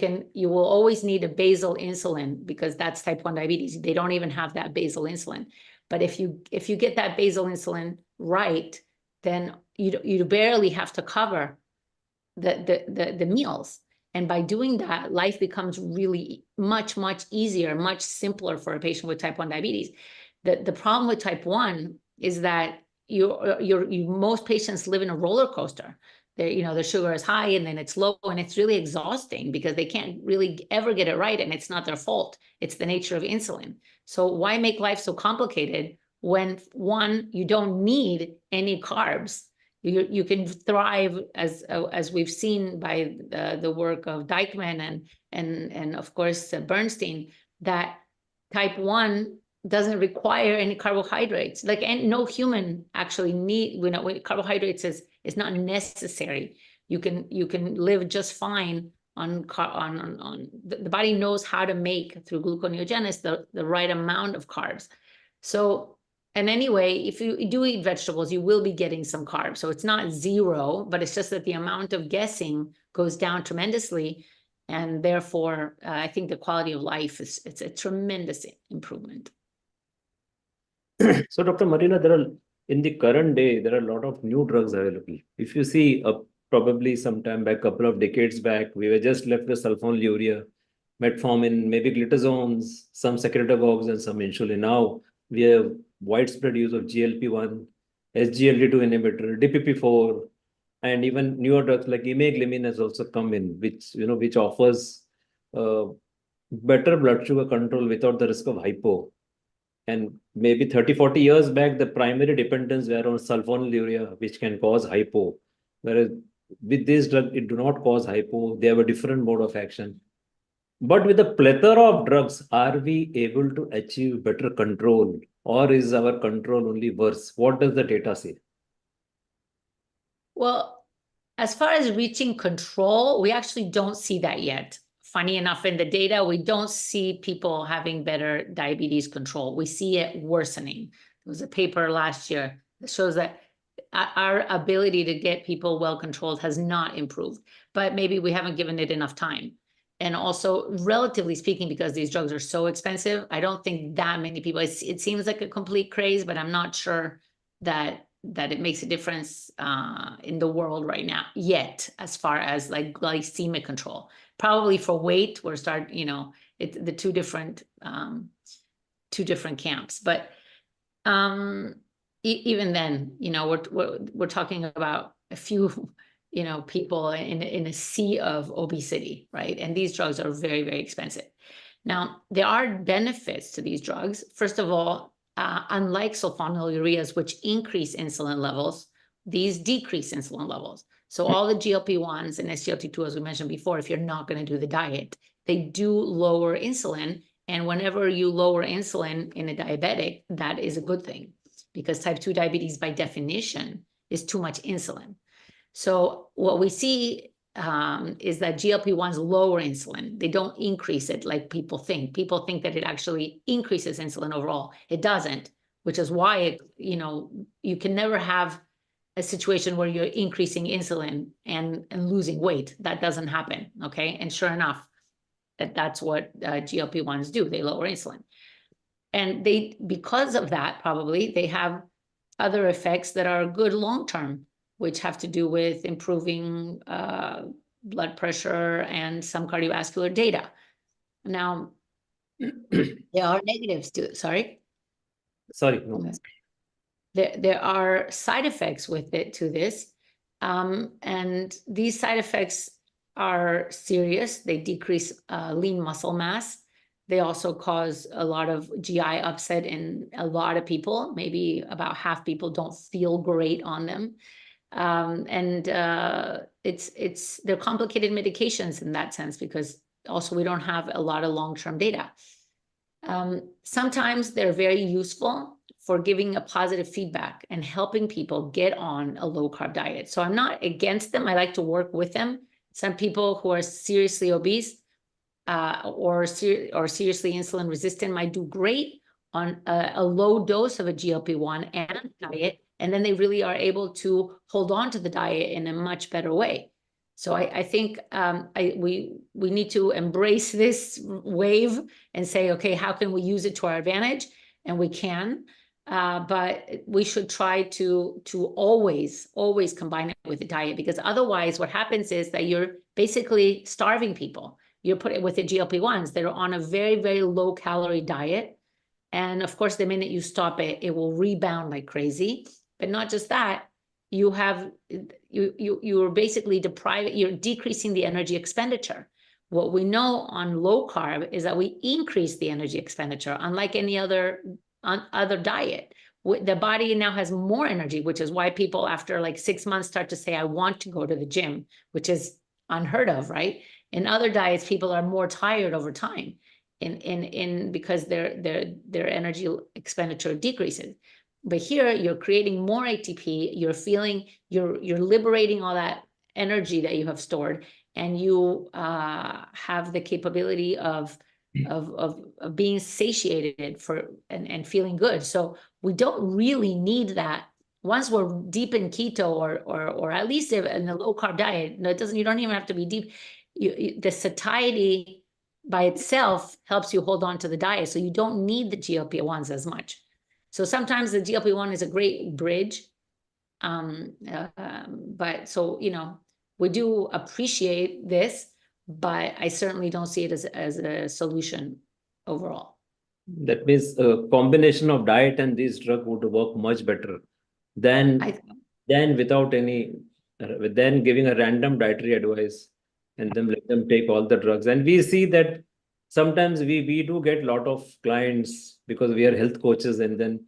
will always need a basal insulin, because that's type 1 diabetes. They don't even have that basal insulin. But if you get that basal insulin right, then you barely have to cover the meals. And by doing that, life becomes really much, much easier, much simpler for a patient with type 1 diabetes. The problem with type 1 is that most patients live in a roller coaster. Their sugar is high and then it's low, and it's really exhausting because they can't really ever get it right, and it's not their fault. It's the nature of insulin. So why make life so complicated when, one, you don't need any carbs? You can thrive, as we've seen by the work of Dykman and of course Bernstein, that type 1 doesn't require any carbohydrates. And no human actually carbohydrates is not necessary. You can live just fine on the body knows how to make, through gluconeogenesis, the right amount of carbs. So, and anyway, if you do eat vegetables, you will be getting some carbs. So it's not zero, but it's just that the amount of guessing goes down tremendously. And therefore, I think the quality of life it's a tremendous improvement. So, Dr. Marina, there are in the current day, there are a lot of new drugs available. If you see, probably sometime back, couple of decades back, we were just left with sulfonylurea, metformin, maybe glitazones, some secretagogues, and some insulin. Now we have widespread use of GLP-1, SGLT2 inhibitor, DPP-4, and even newer drugs like imeglimin has also come in, which offers better blood sugar control without the risk of hypo. And maybe 30-40 years back, the primary dependence were on sulfonylurea, which can cause hypo. Whereas with this drug, it do not cause hypo. They have a different mode of action. But with the plethora of drugs, are we able to achieve better control, or is our control only worse? What does the data say? Well, as far as reaching control, we actually don't see that yet. Funny enough, in the data, we don't see people having better diabetes control. We see it worsening. There was a paper last year that shows that our ability to get people well controlled has not improved, but maybe we haven't given it enough time. And also, relatively speaking, because these drugs are so expensive, I don't think that many people, it seems like a complete craze, but I'm not sure that it makes a difference in the world right now yet, as far as like glycemic control. Probably for weight, we're the two different camps. But even then, we're talking about a few people in a sea of obesity, right? And these drugs are very, very expensive. Now, there are benefits to these drugs. First of all, unlike sulfonylureas, which increase insulin levels, these decrease insulin levels. So all the GLP-1s and SGLT2, as we mentioned before, if you're not going to do the diet, they do lower insulin. And whenever you lower insulin in a diabetic, that is a good thing, because type 2 diabetes by definition is too much insulin. So what we see is that GLP-1s lower insulin. They don't increase it like people think. People think that it actually increases insulin overall. It doesn't, which is why you can never have a situation where you're increasing insulin and losing weight. That doesn't happen, okay? And sure enough, that's what GLP-1s do. They lower insulin. And because of that, probably, they have other effects that are good long-term, which have to do with improving blood pressure and some cardiovascular data. Now, there are negatives to it. Sorry? Sorry, no. Okay. There are side effects with it to this. And these side effects are serious. They decrease lean muscle mass. They also cause a lot of GI upset in a lot of people. Maybe about half people don't feel great on them. They're complicated medications in that sense, because also we don't have a lot of long-term data. Sometimes they're very useful for giving a positive feedback and helping people get on a low-carb diet. So I'm not against them. I like to work with them. Some people who are seriously obese or seriously insulin resistant might do great on a low dose of a GLP-1 and diet, and then they really are able to hold on to the diet in a much better way. So I think we need to embrace this wave and say, okay, how can we use it to our advantage? And we can, but we should try to always combine it with the diet, because otherwise what happens is that you're basically starving people. You're putting with the GLP-1s, they're on a very, very low calorie diet. And of course, the minute you stop it, it will rebound like crazy. But not just that, you're basically you're decreasing the energy expenditure. What we know on low carb is that we increase the energy expenditure, unlike any other diet. The body now has more energy, which is why people after like 6 months start to say, I want to go to the gym, which is unheard of, right? In other diets, people are more tired over time because their energy expenditure decreases. But here you're creating more ATP, you're liberating all that energy that you have stored, and you have the capability of being satiated and feeling good. So we don't really need that. Once we're deep in keto or at least in a low carb diet, you don't even have to be deep. The satiety by itself helps you hold on to the diet. So you don't need the GLP-1s as much. So sometimes the GLP-1 is a great bridge. But so, we do appreciate this, but I certainly don't see it as a solution overall. That means a combination of diet and this drug would work much better than without any, then giving a random dietary advice and then let them take all the drugs. And we see that sometimes we do get a lot of clients because we are health coaches, and then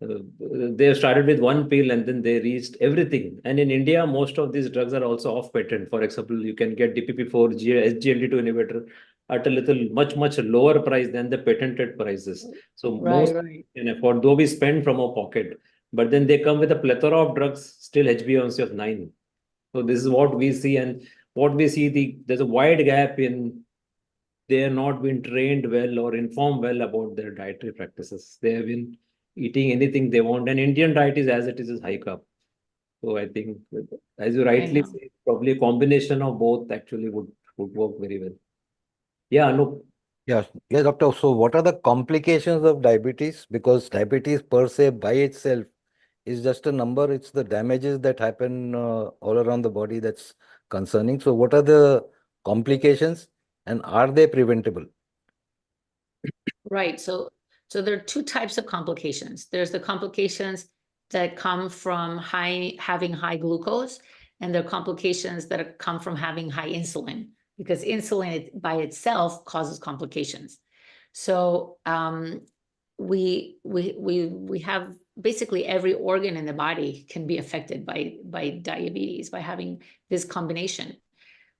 they have started with one pill and then they reached everything. And in India, most of these drugs are also off patent. For example, you can get DPP-4, SGLT2 inhibitor at a much lower price than the patented prices. So most can afford, though we spend from our pocket, but then they come with a plethora of drugs, still HbA1c of 9. So this is what we see, and what we see, there's a wide gap in, they are not been trained well or informed well about their dietary practices. They have been eating anything they want, and Indian diet is as it is high carb. So I think, as you rightly say, probably a combination of both actually would work very well. Yeah, no. Yeah, doctor. So what are the complications of diabetes? Because diabetes per se by itself is just a number. It's the damages that happen all around the body that's concerning. So what are the complications, and are they preventable? Right. So there are two types of complications. There's the complications that come from having high glucose, and there are complications that come from having high insulin, because insulin by itself causes complications. So we have basically every organ in the body can be affected by diabetes, by having this combination.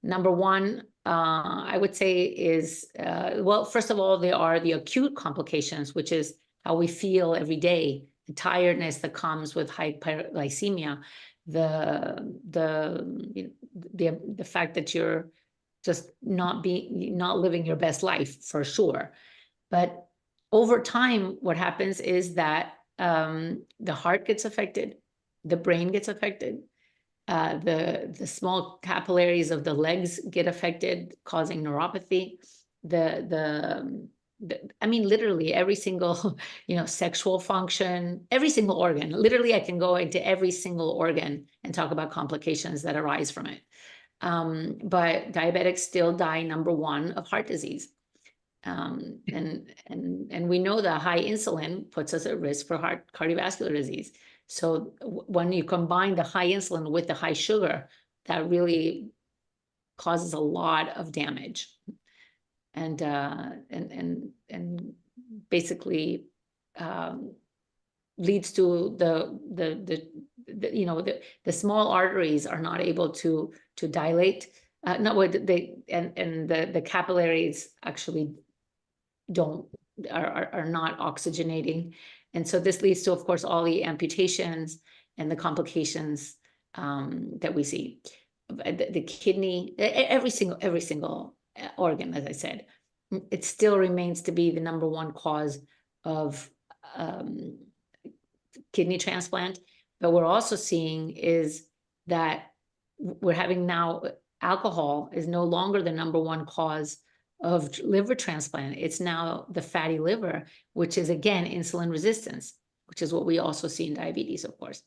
Number one, I would say is, well, first of all, there are the acute complications, which is how we feel every day, the tiredness that comes with hyperglycemia, the fact that you're just not living your best life, for sure. But over time, what happens is that the heart gets affected, the brain gets affected, the small capillaries of the legs get affected, causing neuropathy. I mean, literally every single, sexual function, every single organ. Literally, I can go into every single organ and talk about complications that arise from it. But diabetics still die number one of heart disease. And we know that high insulin puts us at risk for cardiovascular disease. So when you combine the high insulin with the high sugar, that really causes a lot of damage, and basically leads to the small arteries are not able to dilate. And the capillaries actually are not oxygenating. And so this leads to, of course, all the amputations and the complications that we see. The kidney, every single organ, as I said, it still remains to be the number one cause of kidney transplant. But we're also seeing is that we're having now alcohol is no longer the number one cause of liver transplant. It's now the fatty liver, which is again insulin resistance, which is what we also see in diabetes, of course.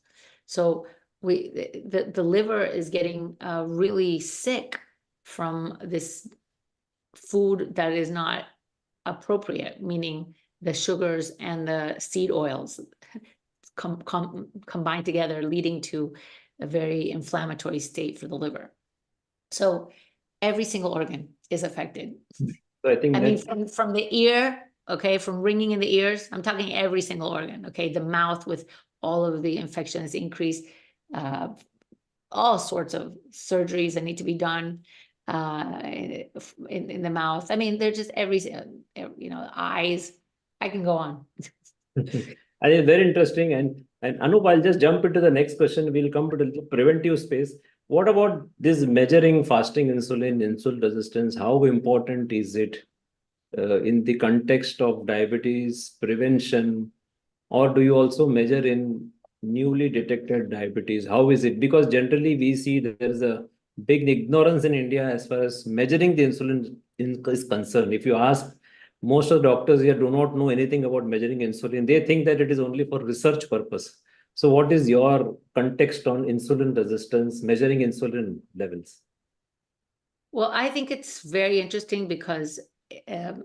So the liver is getting really sick from this food that is not appropriate, meaning the sugars and the seed oils combined together, leading to a very inflammatory state for the liver. So every single organ is affected. So I think from the ear, okay, from ringing in the ears, I'm talking every single organ, okay, the mouth with all of the infections increased, all sorts of surgeries that need to be done in the mouth. I mean, they're just eyes. I can go on. I think very interesting. And Anup, I'll just jump into the next question. We'll come to the preventive space. What about this measuring fasting insulin resistance? How important is it in the context of diabetes prevention? Or do you also measure in newly detected diabetes? How is it? Because generally we see that there is a big ignorance in India as far as measuring the insulin is concerned. If you ask most of the doctors here do not know anything about measuring insulin. They think that it is only for research purpose. So what is your context on insulin resistance, measuring insulin levels? Well, I think it's very interesting because,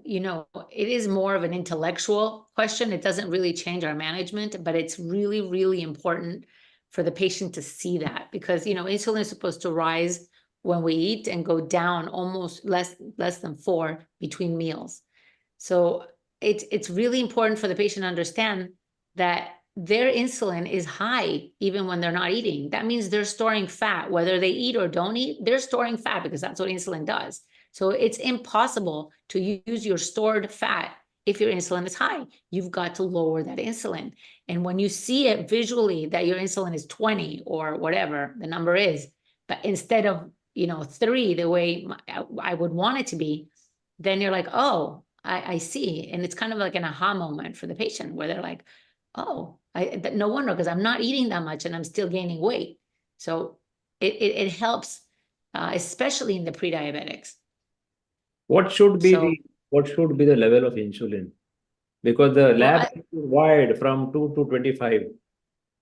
you know, it is more of an intellectual question. It doesn't really change our management, but it's really, really important for the patient to see that, because, you know, insulin is supposed to rise when we eat and go down almost less than 4 between meals. So it's really important for the patient to understand that their insulin is high even when they're not eating. That means they're storing fat, whether they eat or don't eat, they're storing fat because that's what insulin does. So it's impossible to use your stored fat if your insulin is high. You've got to lower that insulin. And when you see it visually that your insulin is 20 or whatever the number is, but instead of, you know, 3, the way I would want it to be, then you're like, oh, I see. And it's kind of like an aha moment for the patient where they're like, oh, no wonder, because I'm not eating that much and I'm still gaining weight. So it helps, especially in the pre-diabetics. What should be So- the level of insulin? Because the lab I- is wide from 2 to 25.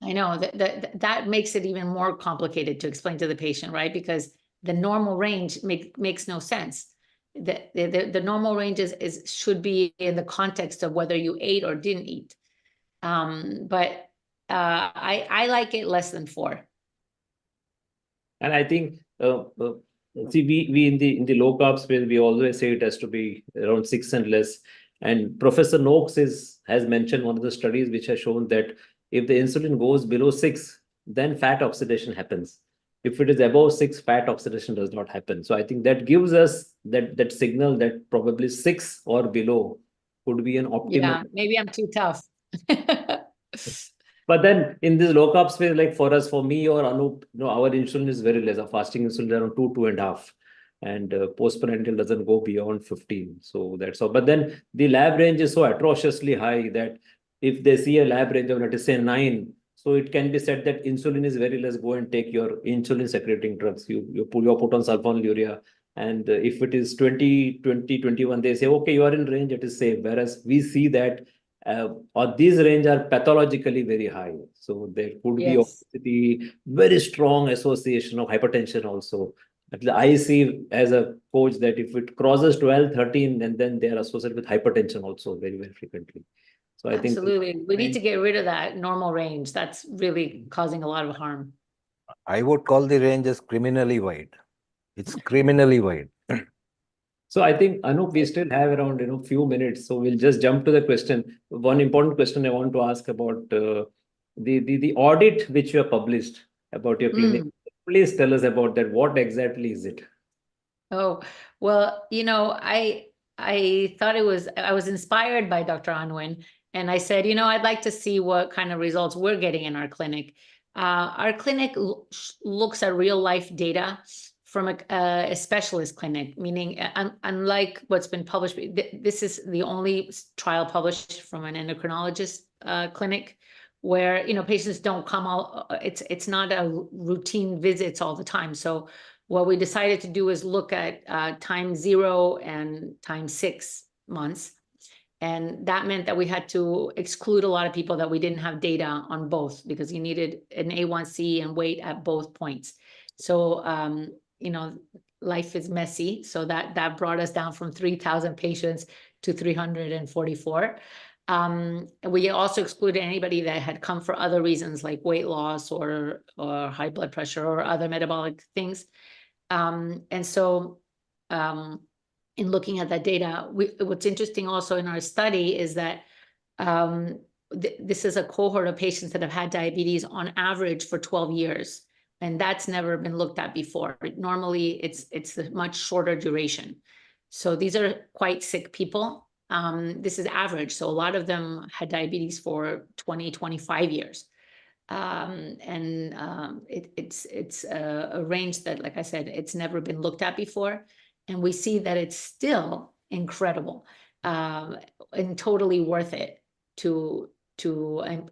I know that makes it even more complicated to explain to the patient, right? Because the normal range makes no sense. The normal range should be in the context of whether you ate or didn't eat. But I like it less than 4. And I think see, we in the low carb space, we always say it has to be around 6 and less. And Professor Noakes has mentioned one of the studies which has shown that if the insulin goes below 6, then fat oxidation happens. If it is above 6, fat oxidation does not happen. So I think that gives us that signal that probably 6 or below could be an optimal. Yeah, maybe I'm too tough. But then in this low carb space, like for me or Anup, you know, our insulin is very less. Our fasting insulin is around 2, 2.5. And postprandial doesn't go beyond 15. So that's all. But then the lab range is so atrociously high that if they see a lab range of, let us say, 9, so it can be said that insulin is very less. Go and take your insulin secreting drugs. You put on sulfonylurea. And if it is 20, 21, they say, okay, you are in range, it is safe. Whereas we see that or these range are pathologically very high. So there could be Yes. obesity, very strong association of hypertension also. But I see as a coach that if it crosses 12, 13, and then they are associated with hypertension also very, very frequently. So I think Absolutely. We need to get rid of that normal range. That's really causing a lot of harm. I would call the range as criminally wide. It's criminally wide. so I think, Anup, we still have around few minutes, so we'll just jump to the question. One important question I want to ask about the audit which you have published about your clinic. Please tell us about that. What exactly is it? Oh, well, you know, I thought I was inspired by Dr. Unwin, and I said, you know, I'd like to see what kind of results we're getting in our clinic. Our clinic looks at real life data from a specialist clinic, meaning unlike what's been published, this is the only trial published from an endocrinologist clinic where, you know, patients don't come all, it's not a routine visits all the time. So what we decided to do is look at time 0 and time 6 months. And that meant that we had to exclude a lot of people that we didn't have data on both, because you needed an A1C and weight at both points. So, you know, life is messy. So that brought us down from 3,000 patients to 344. We also excluded anybody that had come for other reasons like weight loss or high blood pressure or other metabolic things. And so in looking at that data, what's interesting also in our study is that this is a cohort of patients that have had diabetes on average for 12 years. And that's never been looked at before. Normally, it's a much shorter duration. So these are quite sick people. This is average. So a lot of them had diabetes for 20, 25 years. It's a range that, like I said, it's never been looked at before. And we see that it's still incredible and totally worth it to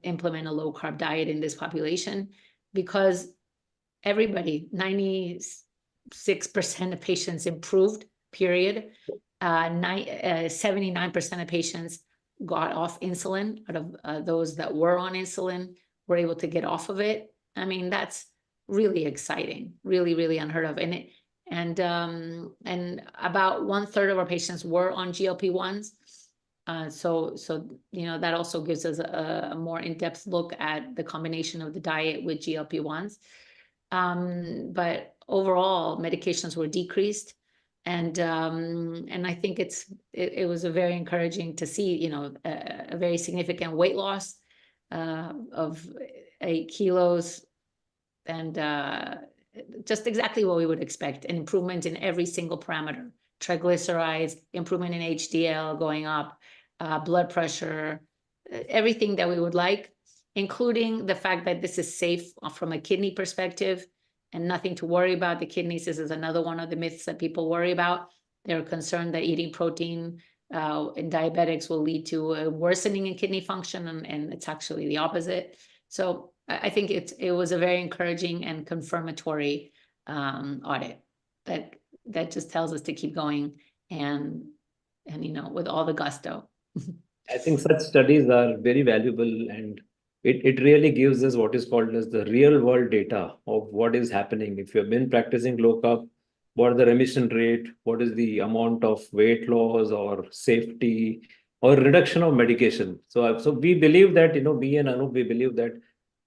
implement a low carb diet in this population, because everybody, 96% of patients improved, period. 79% of patients got off insulin. Out of those that were on insulin were able to get off of it. I mean, that's really exciting, really, really unheard of. And about 1/3 of our patients were on GLP-1s. So that also gives us a more in-depth look at the combination of the diet with GLP-1s. But overall, medications were decreased, and I think it was a very encouraging to see, a very significant weight loss of 8 kilos, and just exactly what we would expect, an improvement in every single parameter: triglycerides, improvement in HDL going up, blood pressure, everything that we would like, including the fact that this is safe from a kidney perspective and nothing to worry about. The kidneys, this is another one of the myths that people worry about. They're concerned that eating protein in diabetics will lead to a worsening in kidney function, and it's actually the opposite. So I think it was a very encouraging and confirmatory audit that just tells us to keep going and with all the gusto. I think such studies are very valuable, and it really gives us what is called as the real world data of what is happening. If you have been practicing low carb, what is the remission rate, what is the amount of weight loss or safety or reduction of medication. So we believe that, me and Anup, we believe that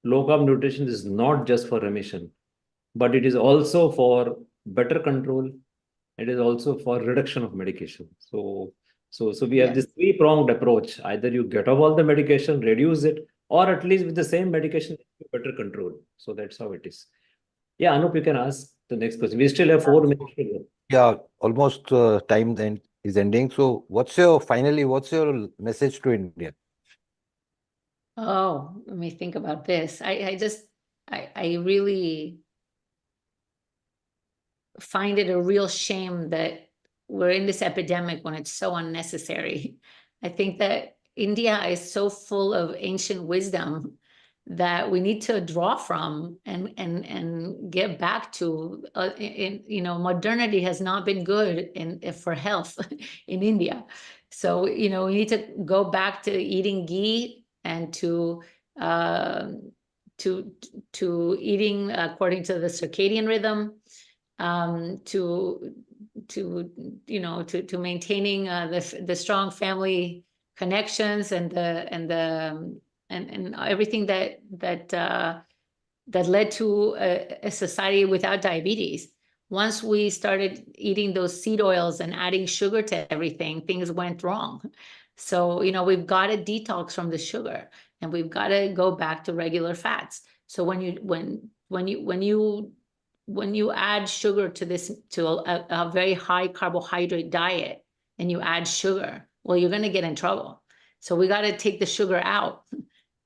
low carb nutrition is not just for remission, but it is also for better control. It is also for reduction of medication. So we have this three-pronged approach. Either you get off all the medication, reduce it, or at least with the same medication, better control. So that's how it is. Yeah, Anup, you can ask the next question. We still have 4 minutes to go. Yeah, almost time then is ending. So what's your message to India? Oh, let me think about this. I really find it a real shame that we're in this epidemic when it's so unnecessary. I think that India is so full of ancient wisdom that we need to draw from and get back to. Modernity has not been good for health in India. So we need to go back to eating ghee and to eating according to the circadian rhythm, to maintaining the strong family connections and everything that led to a society without diabetes. Once we started eating those seed oils and adding sugar to everything, things went wrong. So we've got to detox from the sugar, and we've got to go back to regular fats. So when you add sugar to a very high carbohydrate diet, and you add sugar, well, you're going to get in trouble. So we got to take the sugar out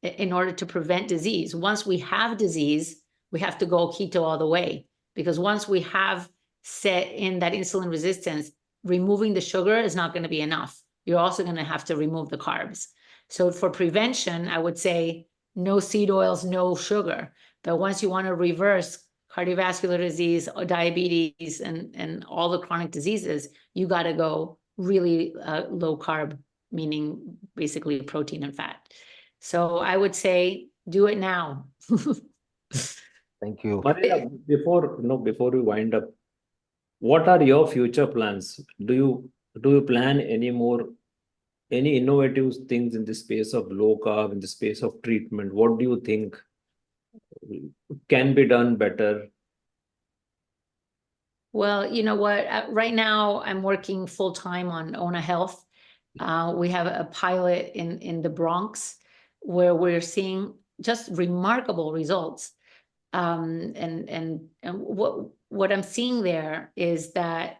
in order to prevent disease. Once we have disease, we have to go keto all the way, because once we have set in that insulin resistance, removing the sugar is not going to be enough. You're also going to have to remove the carbs. So for prevention, I would say no seed oils, no sugar. But once you want to reverse cardiovascular disease, or diabetes, and all the chronic diseases, you got to go really low carb, meaning basically protein and fat. So I would say do it now. Thank you. Marina, before we wind up, what are your future plans? Do you plan any innovative things in the space of low carb, in the space of treatment? What do you think can be done better? Well, you know what? Right now, I'm working full time on Ona Health. We have a pilot in the Bronx where we're seeing just remarkable results. And what I'm seeing there is that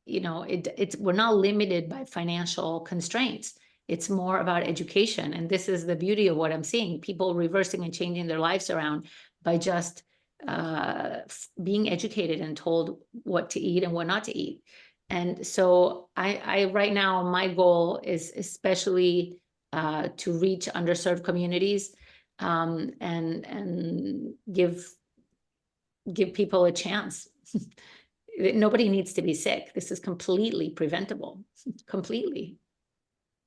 we're not limited by financial constraints. It's more about education, and this is the beauty of what I'm seeing: people reversing and changing their lives around by just being educated and told what to eat and what not to eat. And so I right now, my goal is especially to reach underserved communities, and give people a chance. nobody needs to be sick. This is completely preventable, completely.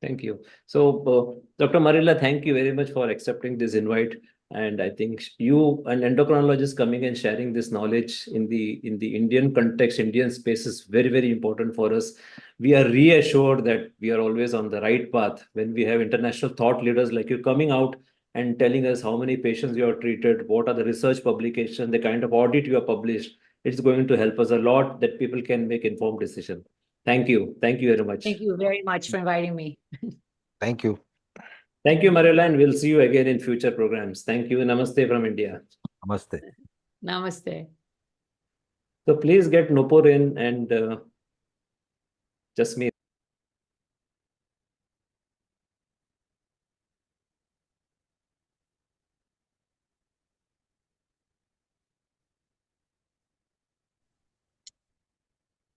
Thank you. So, Dr. Marilla, thank you very much for accepting this invite. And I think you, an endocrinologist, coming and sharing this knowledge in the Indian context, Indian space, is very, very important for us. We are reassured that we are always on the right path when we have international thought leaders like you coming out and telling us how many patients you have treated, what are the research publications, the kind of audit you have published. It's going to help us a lot that people can make informed decisions. Thank you. Thank you very much. Thank you very much for inviting me. Thank you. Thank you, Marilla, and we'll see you again in future programs. Thank you. Namaste from India. Namaste. Namaste. So please get Nupur in and just me.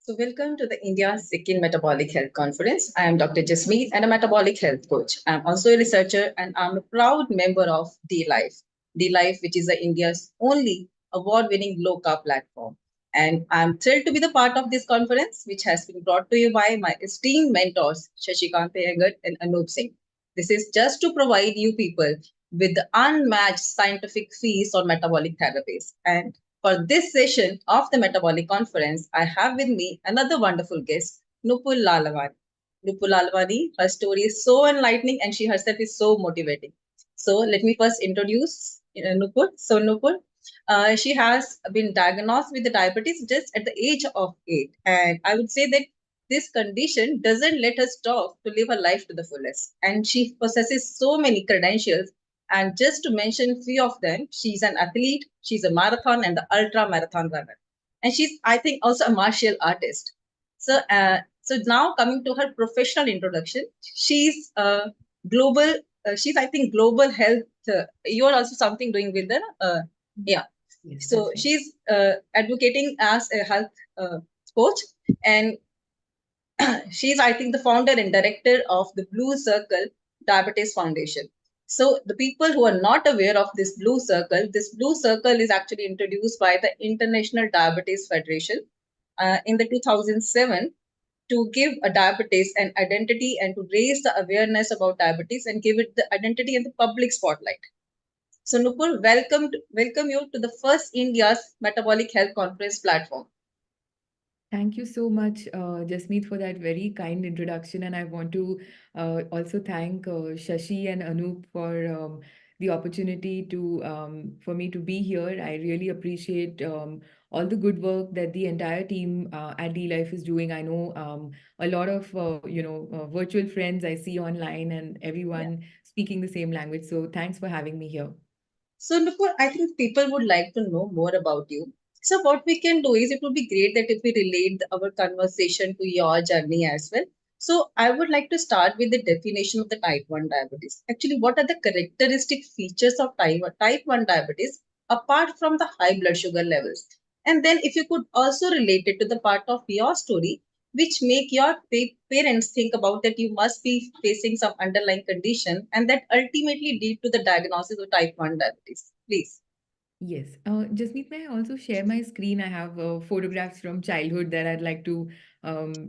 So welcome to the India's second Metabolic Health Conference. I am Dr. Jasmeet and a metabolic health coach. I'm also a researcher and I'm a proud member of D-Life. D-Life, which is India's only award-winning low-carb platform. And I'm thrilled to be the part of this conference, which has been brought to you by my esteemed mentors, Shashikant Iyengar and Anup Singh. This is just to provide you people with the unmatched scientific feast on metabolic therapies. And for this session of the Metabolic Conference, I have with me another wonderful guest, Nupur Lalwani. Nupur Lalwani, her story is so enlightening and she herself is so motivating. So let me first introduce Nupur. So Nupur, she has been diagnosed with the diabetes just at the age of 8. And I would say that this condition doesn't let her stop to live her life to the fullest. And she possesses so many credentials. And just to mention a few of them, she's an athlete, she's a marathon and the ultra marathon runner. And she's, I think, also a martial artist. So, so now coming to her professional introduction, she's global, she's, I think, global health. You're also something doing with her. Yeah. Yes, So that's she's advocating as a health coach. And she's, I think, the founder and director of the Blue Circle Diabetes Foundation. So the people who are not aware of this Blue Circle is actually introduced by the International Diabetes Federation in the 2007 to give a diabetes an identity and to raise the awareness about diabetes and give it the identity in the public spotlight. So Nupur, welcome you to the first India's Metabolic Health Conference platform. Thank you so much, Jasmeet, for that very kind introduction. And I want to also thank Shashi and Anup for the opportunity for me to be here. I really appreciate all the good work that the entire team at D-Life is doing. I know a lot of virtual friends I see online and everyone speaking the same language. So thanks for having me here. So Nupur, I think people would like to know more about you. So what we can do is it would be great that if we relate our conversation to your journey as well. So I would like to start with the definition of the type 1 diabetes. Actually, what are the characteristic features of type 1 diabetes apart from the high blood sugar levels? And then if you could also relate it to the part of your story, which make your parents think about that you must be facing some underlying condition and that ultimately lead to the diagnosis of type 1 diabetes. Please. Yes. Jasmeet, may I also share my screen? I have photographs from childhood that I'd like to,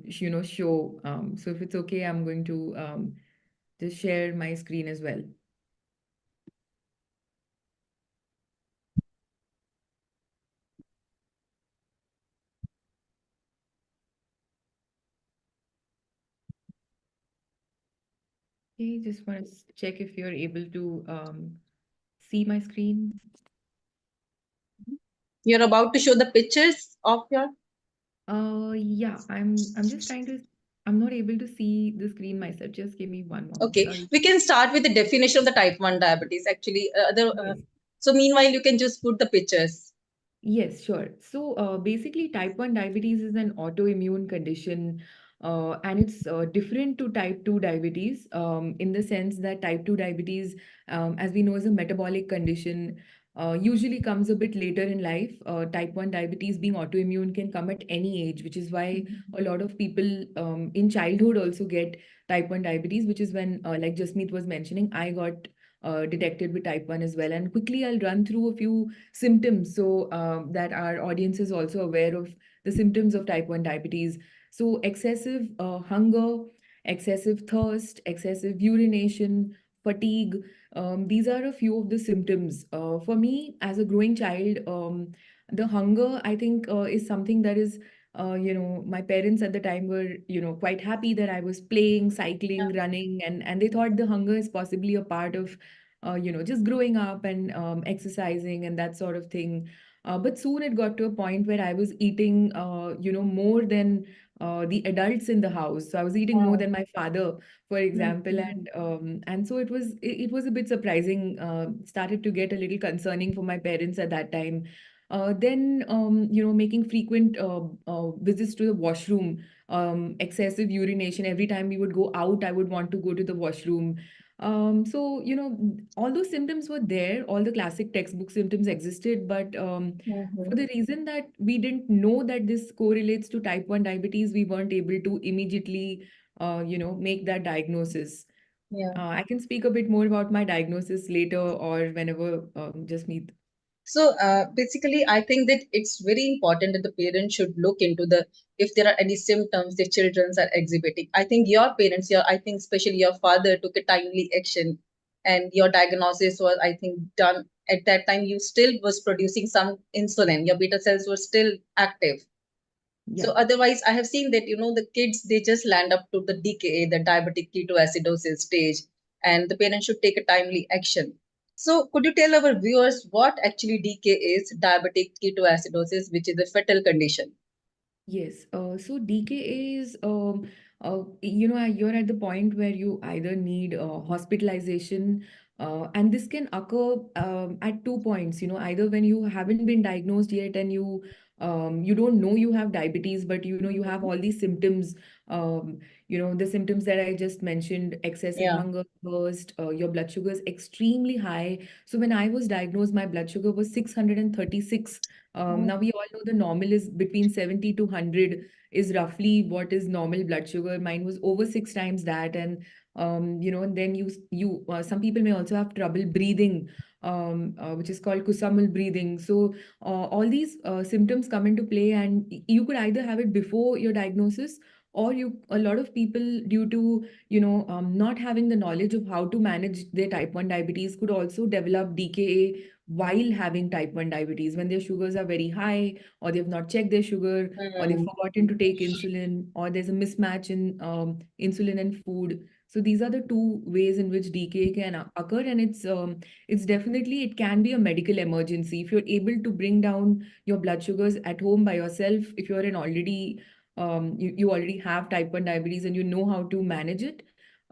show. So if it's okay, I'm going to just share my screen as well. Okay, just want to check if you're able to see my screen. You're about to show the pictures of your. Yeah, I'm just trying to. I'm not able to see the screen myself. Just give me one moment. Okay, Sorry. we can start with the definition of the type 1 diabetes. Actually, Yes. so meanwhile, you can just put the pictures. Yes, sure. So basically, type 1 diabetes is an autoimmune condition, and it's different to type 2 diabetes in the sense that type 2 diabetes, as we know, is a metabolic condition, usually comes a bit later in life. Type 1 diabetes, being autoimmune, can come at any age, which is why a lot of people in childhood also get type 1 diabetes, which is when, like Jasmeet was mentioning, I got detected with type 1 as well. And quickly, I'll run through a few symptoms so that our audience is also aware of the symptoms of type 1 diabetes. So, excessive hunger, excessive thirst, excessive urination, fatigue. These are a few of the symptoms. For me, as a growing child, the hunger, I think, is something that is my parents at the time were, quite happy that I was playing, cycling, running, and they thought the hunger is possibly a part of, just growing up and exercising and that sort of thing. But soon it got to a point where I was eating, more than the adults in the house. So I was eating more than my father, for example, and so it was a bit surprising. Started to get a little concerning for my parents at that time. Then, making frequent visits to the washroom, excessive urination. Every time we would go out, I would want to go to the washroom. So, all those symptoms were there, all the classic textbook symptoms existed, but for the reason that we didn't know that this correlates to type 1 diabetes, we weren't able to immediately, make that diagnosis. Yeah. I can speak a bit more about my diagnosis later or whenever just meet. So basically, I think that it's very important that the parents should look into if there are any symptoms the children are exhibiting. I think your parents, I think especially your father took a timely action, and your diagnosis was, I think, done at that time. You still was producing some insulin. Your beta cells were still active. So Yeah. otherwise, I have seen that, the kids, they just land up to the DKA, the diabetic ketoacidosis stage, and the parents should take a timely action. So could you tell our viewers what actually DK is, diabetic ketoacidosis, which is a fatal condition? Yes. So DKA is, you're at the point where you either need hospitalization, and this can occur at 2 points. Either when you haven't been diagnosed yet and you don't know you have diabetes, but you have all these symptoms. The symptoms that I just mentioned: excessive Yeah. hunger, thirst, your blood sugar is extremely high. So when I was diagnosed, my blood sugar was 636. Now we all know the normal is between 70 to 100 is roughly what is normal blood sugar. Mine was over 6 times that, and and then some people may also have trouble breathing, which is called kusamal breathing. So all these symptoms come into play, and you could either have it before your diagnosis, or a lot of people, due to not having the knowledge of how to manage their type 1 diabetes, could also develop DKA while having type 1 diabetes, when their sugars are very high, or they've not checked their sugar, or they've forgotten to take insulin, or there's a mismatch in insulin and food. So these are the two ways in which DKA can occur, and it's definitely, it can be a medical emergency if you're able to bring down your blood sugars at home by yourself. If you're an already you already have type 1 diabetes and you know how to manage it,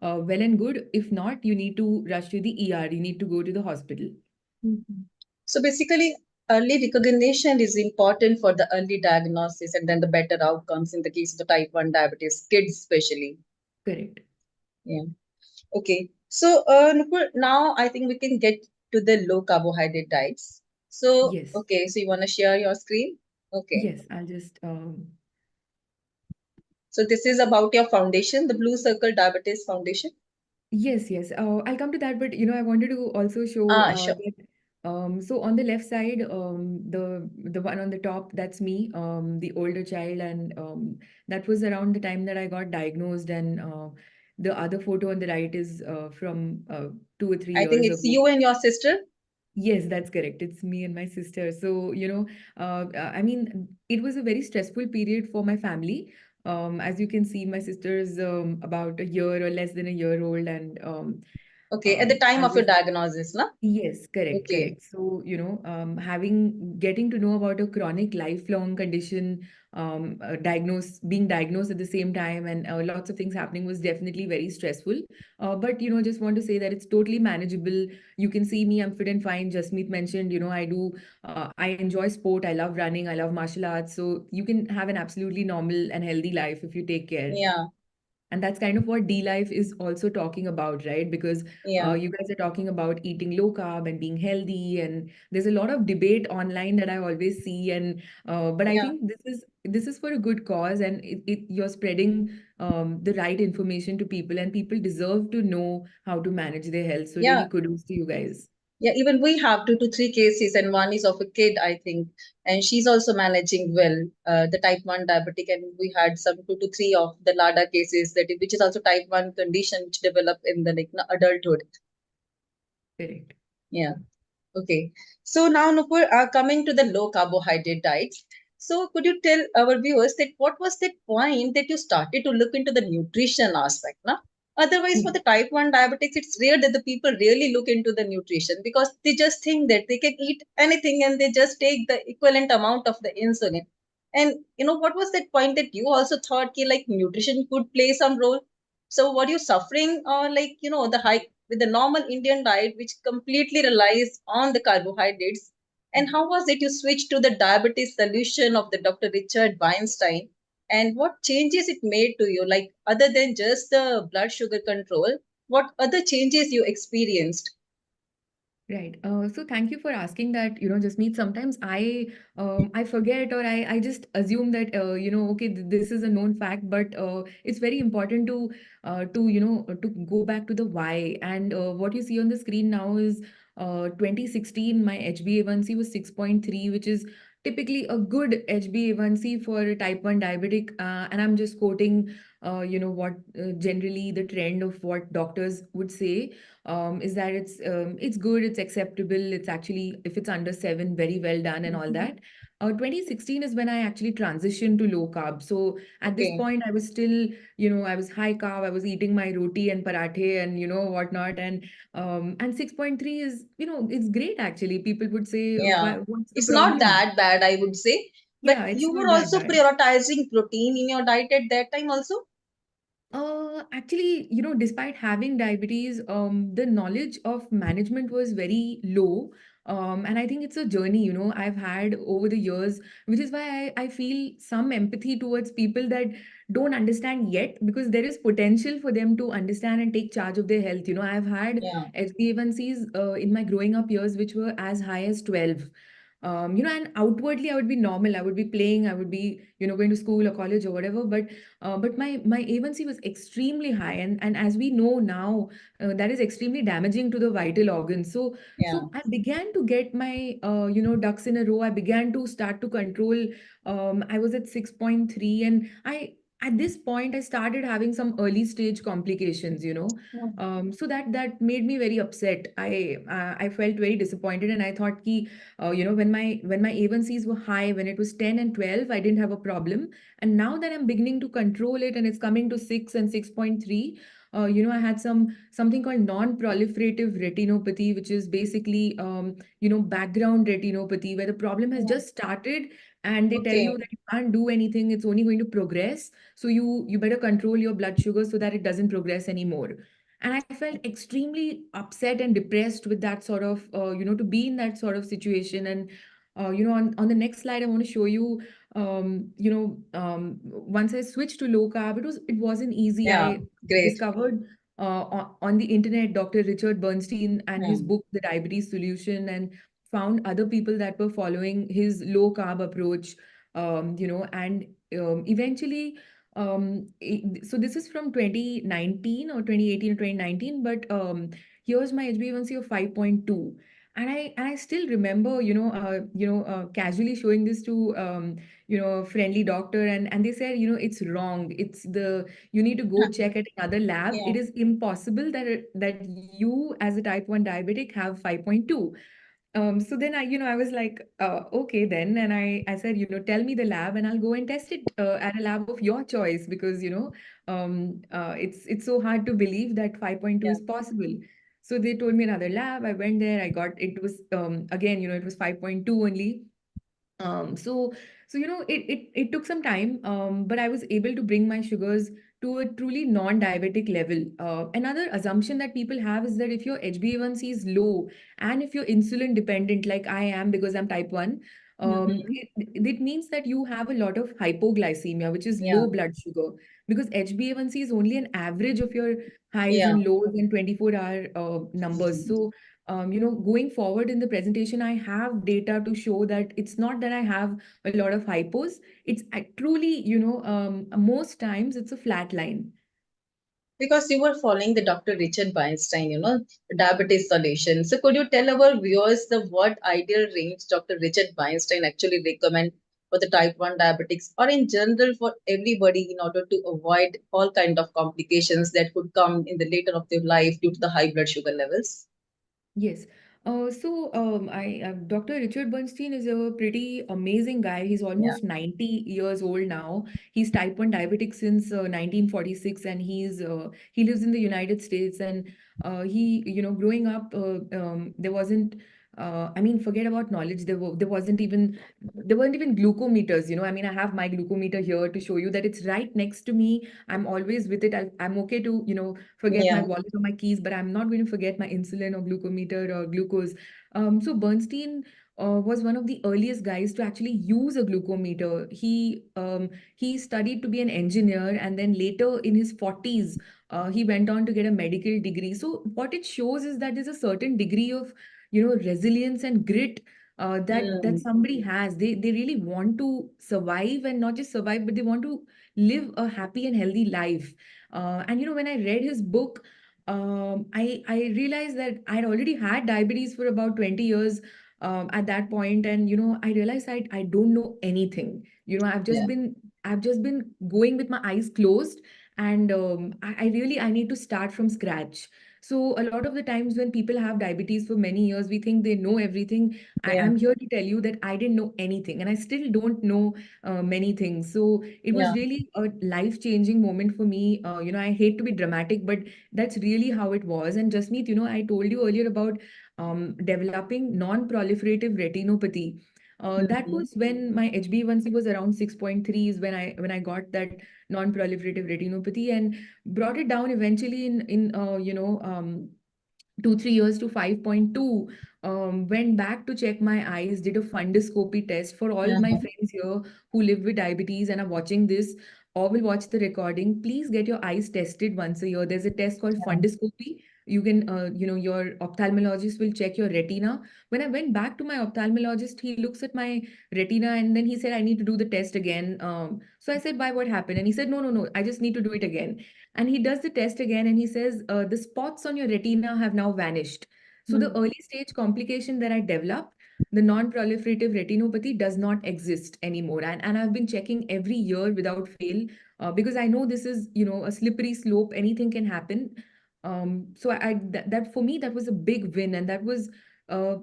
well and good. If not, you need to rush to the ER. You need to go to the hospital. So basically, early recognition is important for the early diagnosis and then the better outcomes in the case of the type 1 diabetes, kids especially. Correct. Yeah. Okay. So, Nupur, now I think we can get to the low carbohydrate diets. So, Yes. okay, so you want to share your screen? Okay. Yes, I'll just So this is about your foundation, the Blue Circle Diabetes Foundation. yes, yes. I'll come to that, but I wanted to also show Sure. that. So on the left side, the one on the top, that's me, the older child, and that was around the time that I got diagnosed. And the other photo on the right is from 2 or 3 I think years it's ago. you and your sister. Yes, that's correct. It's me and my sister. So, I mean, it was a very stressful period for my family. As you can see, my sister is about a year or less than a year old, and Okay, at the time I of your was. diagnosis, no? Yes, correct, Okay. correct. So, getting to know about a chronic lifelong condition, being diagnosed at the same time, and lots of things happening was definitely very stressful. But, just want to say that it's totally manageable. You can see me, I'm fit and fine. Jasmeet mentioned, I enjoy sport, I love running, I love martial arts. So you can have an absolutely normal and healthy life if you take care. Yeah. And that's kind of what D Life is also talking about, right? Because Yeah, you guys are talking about eating low carb and being healthy, and there's a lot of debate online that I always see. And but I yeah, think this is for a good cause, and you're spreading the right information to people, and people deserve to know how to manage their health. So yeah. really kudos to you guys. Yeah, even we have 2 to 3 cases, and one is of a kid, I think, and she's also managing well, the type 1 diabetic, and we had some 2 to 3 of the LADA cases which is also type 1 condition which develop in the adulthood. Correct. Yeah. Okay. So now, Nupur, coming to the low carbohydrate diets. So could you tell our viewers that what was that point that you started to look into the nutrition aspect? Na? Otherwise, for the type 1 diabetics, it's rare that the people really look into the nutrition because they just think that they can eat anything and they just take the equivalent amount of the insulin. And what was that point that you also thought like nutrition could play some role? So were you suffering or the high with the normal Indian diet, which completely relies on the carbohydrates? And how was it you switched to the diabetes solution of the Dr. Richard Weinstein? And what changes it made to you, like other than just the blood sugar control? What other changes you experienced? Right. So thank you for asking that, Jasmeet. Sometimes I forget, or I just assume that okay, this is a known fact, but it's very important to go back to the why. And what you see on the screen now is 2016, my HbA1c was 6.3, which is typically a good HbA1c for a type 1 diabetic. And I'm just quoting what generally the trend of what doctors would say is that it's good, it's acceptable, it's actually, if it's under 7, very well done and all that. 2016 is when I actually transitioned to low carb. So at this Okay. point, I was still, I was high carb, I was eating my roti and parathe and whatnot. And 6.3 is, it's great actually. People would say, Yeah. what's the It's not problem? that bad, I would say. But Yeah, it's you were not that also bad. prioritizing protein in your diet at that time also? Actually, despite having diabetes, the knowledge of management was very low. And I think it's a journey, I've had over the years, which is why I feel some empathy towards people that don't understand yet, because there is potential for them to understand and take charge of their health. I've had Yeah. HbA1cs in my growing up years, which were as high as 12. And outwardly I would be normal. I would be playing. I would be, going to school or college or whatever. But my A1C was extremely high, and as we know now, that is extremely damaging to the vital organs. So Yeah. so I began to get my ducks in a row. I began to start to control. I was at 6.3, and at this point I started having some early stage complications. Yeah. So that made me very upset. I felt very disappointed, and I thought ki when my A1Cs were high, when it was 10 and 12, I didn't have a problem. And now that I'm beginning to control it and it's coming to 6 and 6.3, I had something called non-proliferative retinopathy, which is basically background retinopathy, where the problem has just started and they tell Okay. you that you can't do anything, it's only going to progress. So you better control your blood sugar so that it doesn't progress anymore. And I felt extremely upset and depressed with that sort of to be in that sort of situation. And on the next slide I want to show you once I switched to low carb, it wasn't easy. Yeah. I Great. discovered on the internet Dr. Richard Bernstein and Yeah. his book The Diabetes Solution, and found other people that were following his low carb approach. And eventually so this is from 2019 or 2018 or 2019, but here's my HbA1c of 5.2. And I still remember, casually showing this to, a friendly doctor, and they said, it's wrong. You need to go check at another lab. Yeah. It is impossible that you as a type 1 diabetic have 5.2. So then I was like, okay then. And I said, tell me the lab and I'll go and test it at a lab of your choice, because, it's so hard to believe that 5.2 Yeah. is possible. So they told me another lab. I went there. It was, again, it was 5.2 only. So it took some time, but I was able to bring my sugars to a truly non-diabetic level. Another assumption that people have is that if your HbA1c is low and if you're insulin dependent, like I am because I'm type 1, It means that you have a lot of hypoglycemia, which is Yeah. low blood sugar, because HbA1c is only an average of your highs Yeah. and lows and 24-hour numbers. So, going forward in the presentation, I have data to show that it's not that I have a lot of hypos. It's truly, most times it's a flat line. Because you were following the Dr. Richard Weinstein, diabetes solution. So could you tell our viewers the what ideal range Dr. Richard Weinstein actually recommend for the type 1 diabetics, or in general for everybody, in order to avoid all kind of complications that could come in the later of their life due to the high blood sugar levels? Yes. Dr. Richard Bernstein is a pretty amazing guy. He's Yeah. almost 90 years old now. He's type 1 diabetic since 1946, and he lives in the United States. And growing up, there wasn't, forget about knowledge. There weren't even glucometers. I have my glucometer here to show you that it's right next to me. I'm always with it. I'm okay to, forget my Yeah. wallet or my keys, but I'm not going to forget my insulin or glucometer or glucose. So Bernstein was one of the earliest guys to actually use a glucometer. He studied to be an engineer, and then later in his 40s, he went on to get a medical degree. So what it shows is that there's a certain degree of, resilience and grit that somebody has. They really want to survive, and not just survive, but they want to live a happy and healthy life. And when I read his book, I realized that I'd already had diabetes for about 20 years at that point, and I realized I don't know anything. Yeah. I've just been going with my eyes closed, and I need to start from scratch. So a lot of the times when people have diabetes for many years, we think they know everything. Yeah. I'm here to tell you that I didn't know anything, and I still don't know many things. So it was Yeah. really a life-changing moment for me. I hate to be dramatic, but that's really how it was. And Jasmeet, I told you earlier about developing non-proliferative retinopathy. That was when my HbA1c was around 6.3 is when I got that non-proliferative retinopathy, and brought it down eventually in 2-3 years to 5.2. Went back to check my eyes, did a fundoscopy test for all my Mhm. friends here who live with diabetes and are watching this or will watch the recording. Please get your eyes tested once a year. There's a test called fundoscopy. You can, your ophthalmologist will check your retina. When I went back to my ophthalmologist, he looks at my retina and then he said, I need to do the test again. So I said, why, what happened? And he said, no, I just need to do it again. And he does the test again and he says, the spots on your retina have now vanished. So the early stage complication that I developed, the non-proliferative retinopathy, does not exist anymore. And I've been checking every year without fail because I know this is, a slippery slope. Anything can happen. So that for me, that was a big win. And that was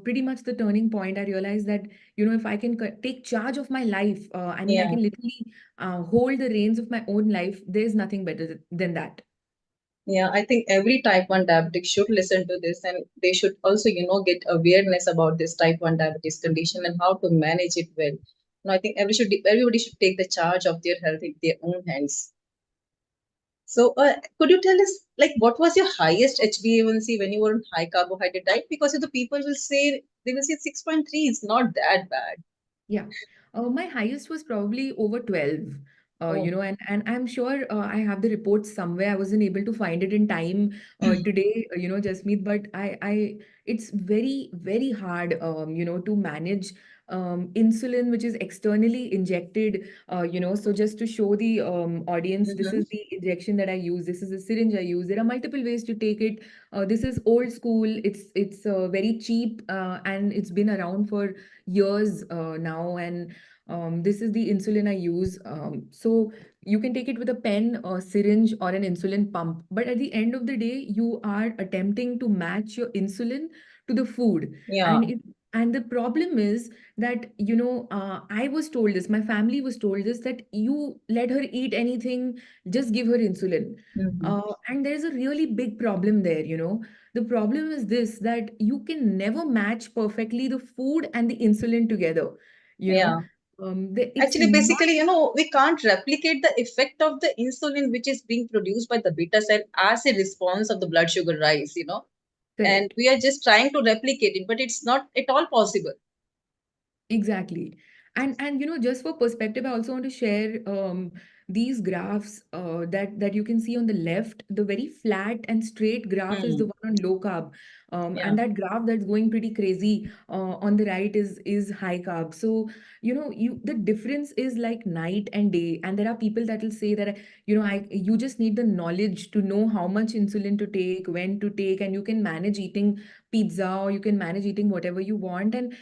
pretty much the turning point. I realized that, if I can take charge of my life, I Yeah. can literally hold the reins of my own life. There's nothing better than that. Yeah, I think every type 1 diabetic should listen to this, and they should also, get awareness about this type 1 diabetes condition and how to manage it well. I think everybody should take the charge of their health in their own hands. So, could you tell us, like, what was your highest HbA1c when you were on high carbohydrate diet? Because the people will say, 6.3 is not that bad. Yeah. My highest was probably over 12. Oh. And I'm sure I have the reports somewhere. I wasn't able to find it in time today, Jasmeet, but it's very, very hard, to manage insulin, which is externally injected, so just to show the audience, this is the injection that I use. This is the syringe I use. There are multiple ways to take it. This is old school. It's very cheap, and it's been around for years now, and this is the insulin I use. So you can take it with a pen, a syringe, or an insulin pump. But at the end of the day, you are attempting to match your insulin to the food. Yeah. And the problem is that, I was told this, my family was told this, that you let her eat anything, just give her insulin. And there's a really big problem there. The problem is this, that you can never match perfectly the food and the insulin together. Yeah. It's Actually, not basically, we can't replicate the effect of the insulin which is being produced by the beta cell as a response of the blood sugar rise. And correct. we are just trying to replicate it, but it's not at all possible. Exactly. And just for perspective, I also want to share these graphs that you can see on the left. The very flat and straight graph is the one on low carb. Yeah. And that graph that's going pretty crazy on the right is high carb. So, the difference is like night and day. And there are people that will say that, you just need the knowledge to know how much insulin to take, when to take, and you can manage eating pizza or you can manage eating whatever you want. And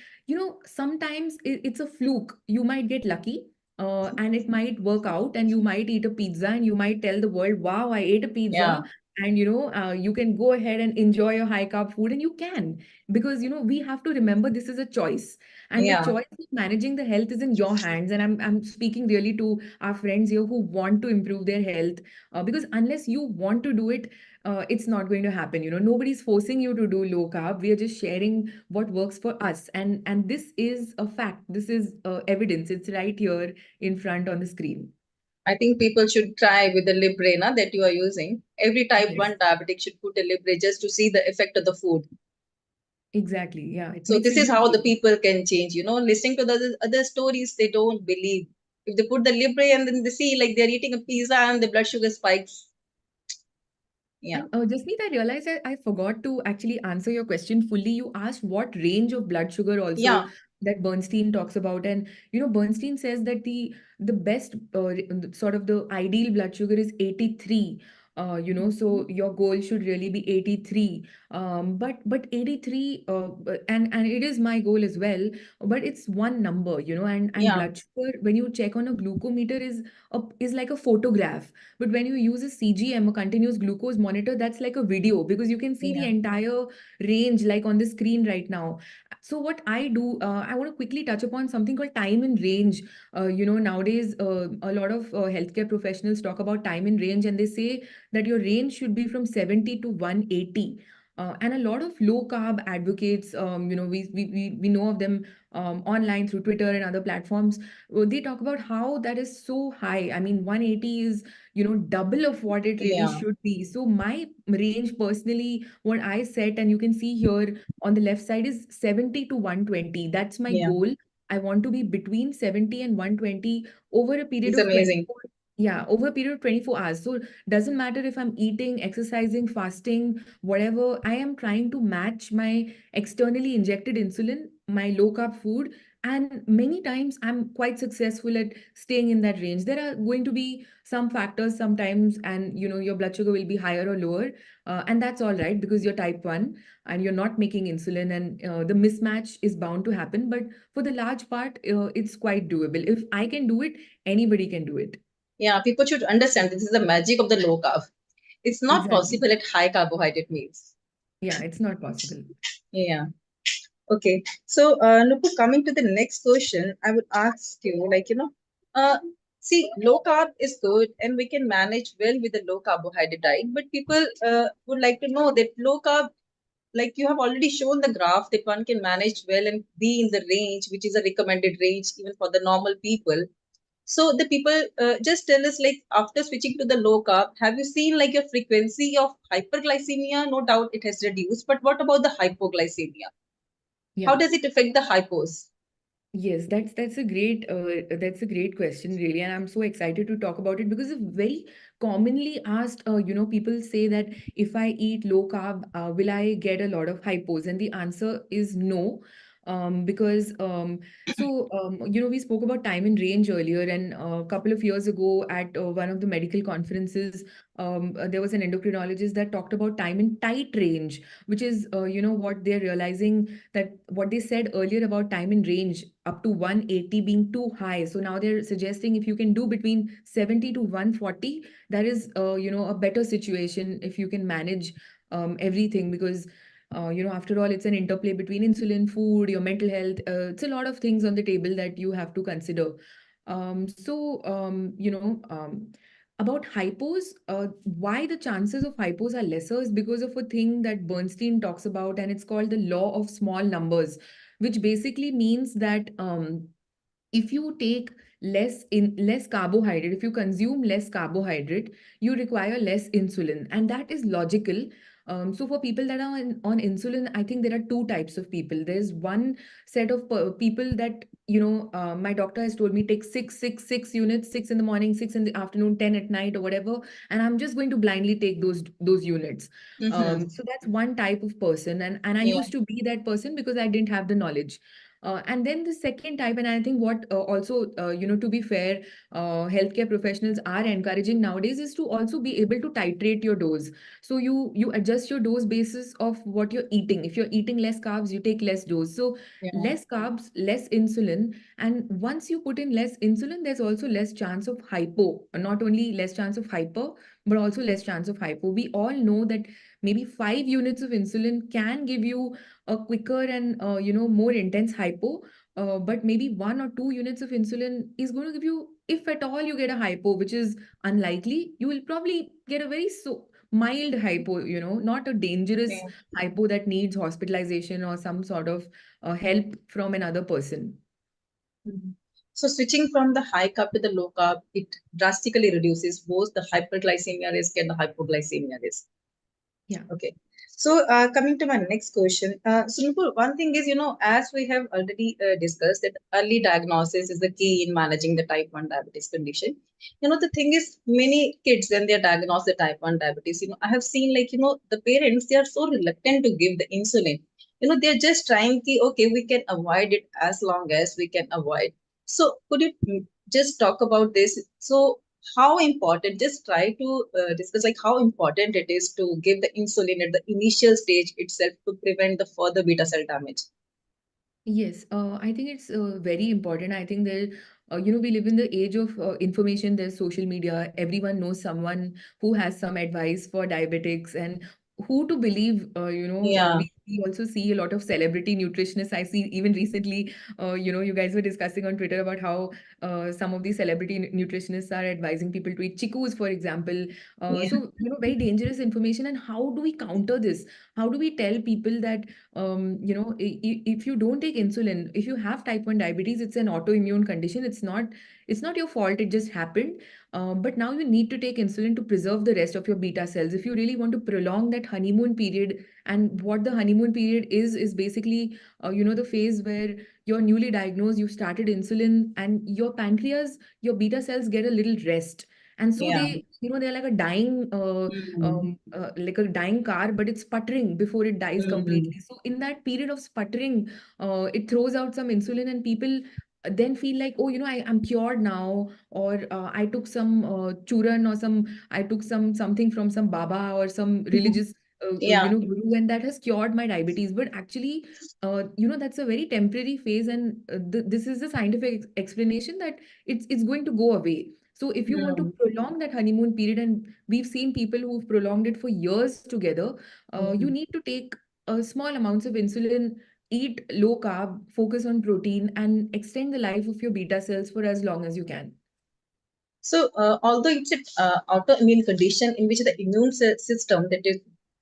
sometimes it's a fluke. You might get lucky, and it might work out, and you might eat a pizza, and you might tell the world, "Wow, I ate a Yeah. pizza." And you can go ahead and enjoy your high carb food, and you can, because we have to remember this is a choice, and the Yeah. choice of managing the health is in your hands. And I'm speaking really to our friends here who want to improve their health, because unless you want to do it, it's not going to happen. Nobody's forcing you to do low carb. We are just sharing what works for us, and this is a fact. This is evidence. It's right here in front on the screen. I think people should try with the Libre that you are using. Every type Yes, 1 diabetic should put a Libre just to see the effect of the food. exactly. Yeah, it So makes a this is huge how the difference. people can change. Listening to the other stories, they don't believe. If they put the Libre and then they see like they're eating a pizza and the blood sugar spikes. Yeah. And Jasmeet, I realized I forgot to actually answer your question fully. You asked what range of blood sugar also Yeah. that Bernstein talks about, and Bernstein says that the best sort of the ideal blood sugar is 83. So your goal should really be 83. But 83, and it is my goal as well. But it's one number, and Yeah. blood sugar when you check on a glucometer is like a photograph. But when you use a CGM, a continuous glucose monitor, that's like a video, because you can see the Yeah. entire range like on the screen right now. So what I do, I want to quickly touch upon something called time in range. Nowadays, a lot of healthcare professionals talk about time in range, and they say that your range should be from 70 to 180. And a lot of low carb advocates, we know of them online through Twitter and other platforms. They talk about how that is so high. I mean, 180 is double of what it really Yeah. should be. So my range personally, what I set, and you can see here on the left side, is 70 to 120. That's my Yeah. goal. I want to be between 70 and 120 over a period It's of amazing. 24. Yeah, over a period of 24 hours. So doesn't matter if I'm eating, exercising, fasting, whatever. I am trying to match my externally injected insulin, my low carb food, and many times I'm quite successful at staying in that range. There are going to be some factors sometimes, and your blood sugar will be higher or lower, and that's all right, because you're type 1 and you're not making insulin, and the mismatch is bound to happen. But for the large part, it's quite doable. If I can do it, anybody can do it. Yeah. People should understand this is the magic of the low carb. It's not Exactly. possible at high carbohydrate meals. Yeah, it's not possible. Yeah. Okay. So, Nupur, coming to the next question, I would ask you, see, low carb is good and we can manage well with the low carbohydrate diet, but people would like to know that low carb, like you have already shown the graph that one can manage well and be in the range, which is a recommended range even for the normal people. So the people just tell us, like, after switching to the low carb, have you seen like your frequency of hyperglycemia? No doubt it has reduced, but what about the hypoglycemia? How Yeah. does it affect the hypos? Yes, that's a great question, really, and I'm so excited to talk about it, because it's very commonly asked. People say that if I eat low carb, will I get a lot of hypos? And the answer is no, because we spoke about time and range earlier, and a couple of years ago at one of the medical conferences, there was an endocrinologist that talked about time in tight range, which is what they're realizing, that what they said earlier about time in range up to 180 being too high. So now they're suggesting if you can do between 70 to 140, that is a better situation if you can manage everything, because after all, it's an interplay between insulin, food, your mental health. It's a lot of things on the table that you have to consider. About hypos, why the chances of hypos are lesser is because of a thing that Bernstein talks about, and it's called the law of small numbers, which basically means that if you take less carbohydrate, if you consume less carbohydrate, you require less insulin, and that is logical. So for people that are on insulin, I think there are two types of people. There's one set of people that, my doctor has told me take 6 units, 6 in the morning, 6 in the afternoon, 10 at night or whatever, and I'm just going to blindly take those units. So that's one type of person, and I Yeah. used to be that person because I didn't have the knowledge. And then the second type, and I think what also, to be fair, healthcare professionals are encouraging nowadays is to also be able to titrate your dose. So you adjust your dose basis of what you're eating. If you're eating less carbs, you take less dose. So Yeah. less carbs, less insulin, and once you put in less insulin, there's also less chance of hypo. Not only less chance of hyper, but also less chance of hypo. We all know that maybe 5 units of insulin can give you a quicker and more intense hypo, but maybe 1 or 2 units of insulin is going to give you, if at all you get a hypo, which is unlikely, you will probably get a very mild hypo, not a dangerous Yeah. hypo that needs hospitalization or some sort of help from another person. Mhm. So switching from the high carb to the low carb, it drastically reduces both the hyperglycemia risk and the hypoglycemia risk. Yeah. Okay. So coming to my next question, so Nupur, one thing is, as we have already discussed, that early diagnosis is the key in managing the type 1 diabetes condition. The thing is, many kids, when they're diagnosed with type 1 diabetes, I have seen the parents, they are so reluctant to give the insulin. They're just trying to, okay, we can avoid it as long as we can avoid. So could you just talk about this? So how important, just try to discuss how important it is to give the insulin at the initial stage itself to prevent the further beta cell damage. Yes, I think it's very important. I think that, we live in the age of information. There's social media. Everyone knows someone who has some advice for diabetics and who to believe. Yeah. We also see a lot of celebrity nutritionists. I see even recently, you guys were discussing on Twitter about how some of these celebrity nutritionists are advising people to eat chickus, for example. Yeah. So, very dangerous information. And how do we counter this? How do we tell people that if you don't take insulin, if you have type 1 diabetes, it's an autoimmune condition. It's not your fault, it just happened. But now you need to take insulin to preserve the rest of your beta cells if you really want to prolong that honeymoon period. And what the honeymoon period is basically the phase where you're newly diagnosed, you started insulin, and your pancreas, your beta cells get a little rest. And so Yeah. they're like a dying like a dying car, but it's sputtering before it dies completely. So in that period of sputtering, it throws out some insulin, and people then feel like, oh, I'm cured now, or I took some churan, or I took something from some baba or some religious Yeah. guru, and that has cured my diabetes. But actually, that's a very temporary phase, and this is the scientific explanation that it's going to go away. So if you want to prolong that honeymoon period, and we've seen people who've prolonged it for years together, you need to take small amounts of insulin, eat low carb, focus on protein, and extend the life of your beta cells for as long as you can. So although it's an autoimmune condition in which the immune system that is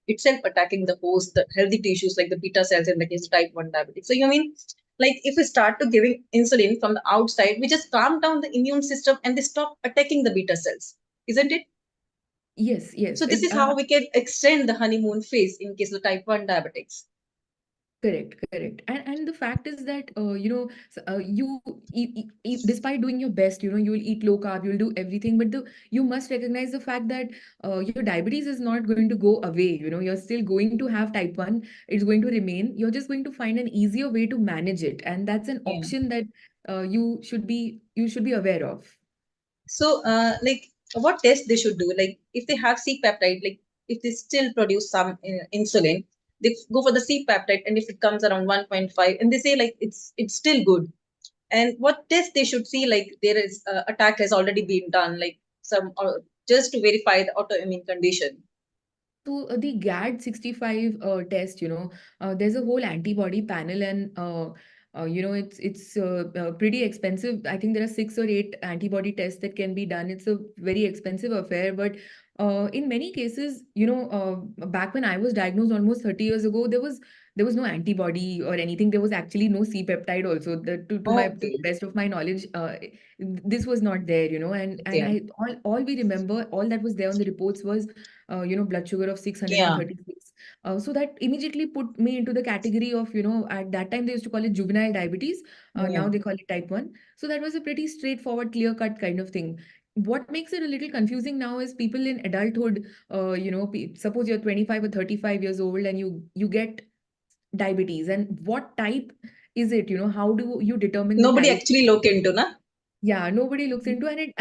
itself attacking the host, the healthy tissues like the beta cells in the case of type 1 diabetes. So you mean, if we start to giving insulin from the outside, we just calm down the immune system and they stop attacking the beta cells, isn't it? Yes, yes. So this is how we can extend the honeymoon phase in case of type 1 diabetics. Correct, correct. And the fact is that you despite doing your best, you will eat low carb, you'll do everything, but you must recognize the fact that your diabetes is not going to go away. You're still going to have type 1. It's going to remain. You're just going to find an easier way to manage it, and that's an Yeah. option that you should be aware of. So what test they should do? If they have C-peptide, if they still produce some insulin, they go for the C-peptide, and if it comes around 1.5, and they say it's still good. And what test they should see, there is attack has already been done, just to verify the autoimmune condition. So the GAD65 test, there's a whole antibody panel, and it's pretty expensive. I think there are 6 or 8 antibody tests that can be done. It's a very expensive affair, but in many cases, back when I was diagnosed almost 30 years ago, there was no antibody or anything. There was actually no C-peptide also. To Okay. the best of my knowledge, this was not there, and Okay. all we remember, all that was there on the reports was blood sugar of Yeah. 636. So that immediately put me into the category of, at that time they used to call it juvenile diabetes. Yeah. Now they call it type 1. So that was a pretty straightforward, clear-cut kind of thing. What makes it a little confusing now is people in adulthood, suppose you're 25 or 35 years old and you get diabetes, and what type is it? How do you determine the Nobody type? actually look into, na? Yeah, nobody looks into, and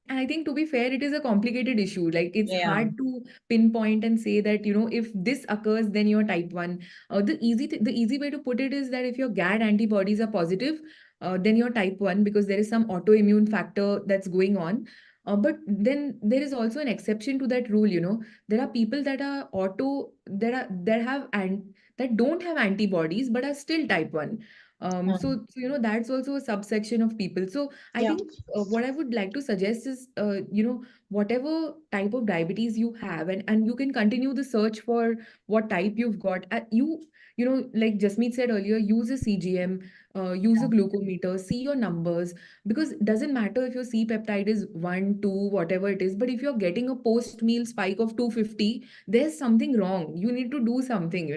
I think, to be fair, it is a complicated issue. Like, it's Yeah. hard to pinpoint and say that, if this occurs, then you're type 1. The easy way to put it is that if your GAD antibodies are positive, then you're type 1, because there is some autoimmune factor that's going on. But then there is also an exception to that rule. There are people that are that don't have antibodies but are still type 1. So that's also a subsection of people. So I Yeah. think what I would like to suggest is, whatever type of diabetes you have, and you can continue the search for what type you've got. Like Jasmeet said earlier, use a CGM, use a glucometer, see your numbers, because it doesn't matter if your C peptide is 1, 2, whatever it is, but if you're getting a post-meal spike of 250, there's something wrong. You need to do something.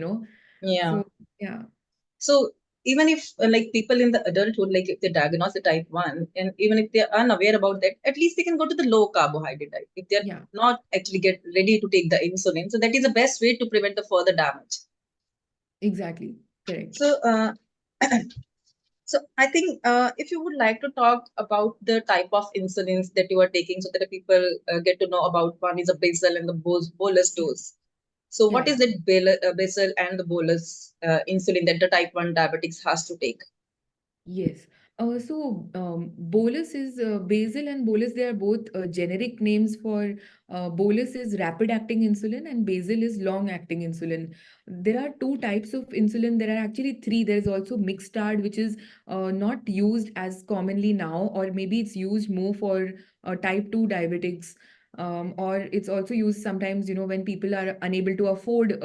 Yeah. So, yeah. So even if like people in the adulthood, like if they diagnose the type 1, and even if they're unaware about that, at least they can go to the low carbohydrate diet if they're Yeah. not actually get ready to take the insulin. So that is the best way to prevent the further damage. Exactly. Correct. So so I think if you would like to talk about the type of insulins that you are taking, so that the people get to know about, one is a basal and the bolus dose. So what Yeah, is it basal and the bolus insulin that the type 1 diabetics has to take? yes. Bolus is basal and bolus. They are both generic names for bolus is rapid acting insulin and basal is long acting insulin. There are two types of insulin. There are actually three. There is also mixtard, which is not used as commonly now, or maybe it's used more for type 2 diabetics. Or it's also used sometimes, when people are unable to afford,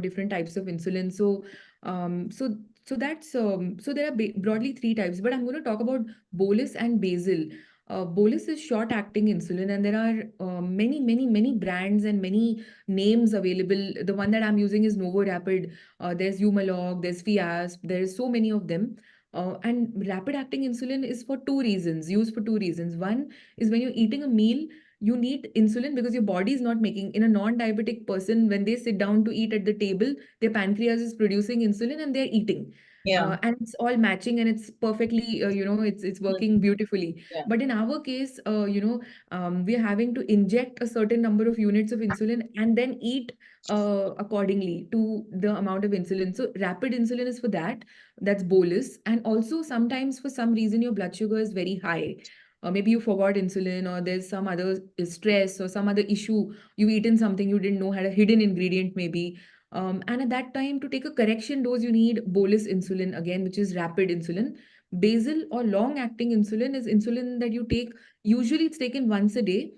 different types of insulin. Um, so so there are broadly three types, but I'm going to talk about bolus and basal. Bolus is short acting insulin, and there are many brands and many names available. The one that I'm using is Novorapid. There's Humalog, there's Fiasp, there's so many of them. And rapid acting insulin is for two reasons, used for two reasons. One is when you're eating a meal, you need insulin because your body is not making. In a non-diabetic person, when they sit down to eat at the table, their pancreas is producing insulin and they're eating. Yeah. And it's all matching and it's perfectly, it's working beautifully. Yeah. But in our case, we're having to inject a certain number of units of insulin and then eat accordingly to the amount of insulin. So rapid insulin is for that. That's bolus. And also sometimes for some reason your blood sugar is very high. Maybe you forgot insulin, or there's some other stress or some other issue. You've eaten something you didn't know had a hidden ingredient, maybe. And at that time, to take a correction dose, you need bolus insulin again, which is rapid insulin. Basal or long-acting insulin is insulin that you take. Usually, it's taken once a day.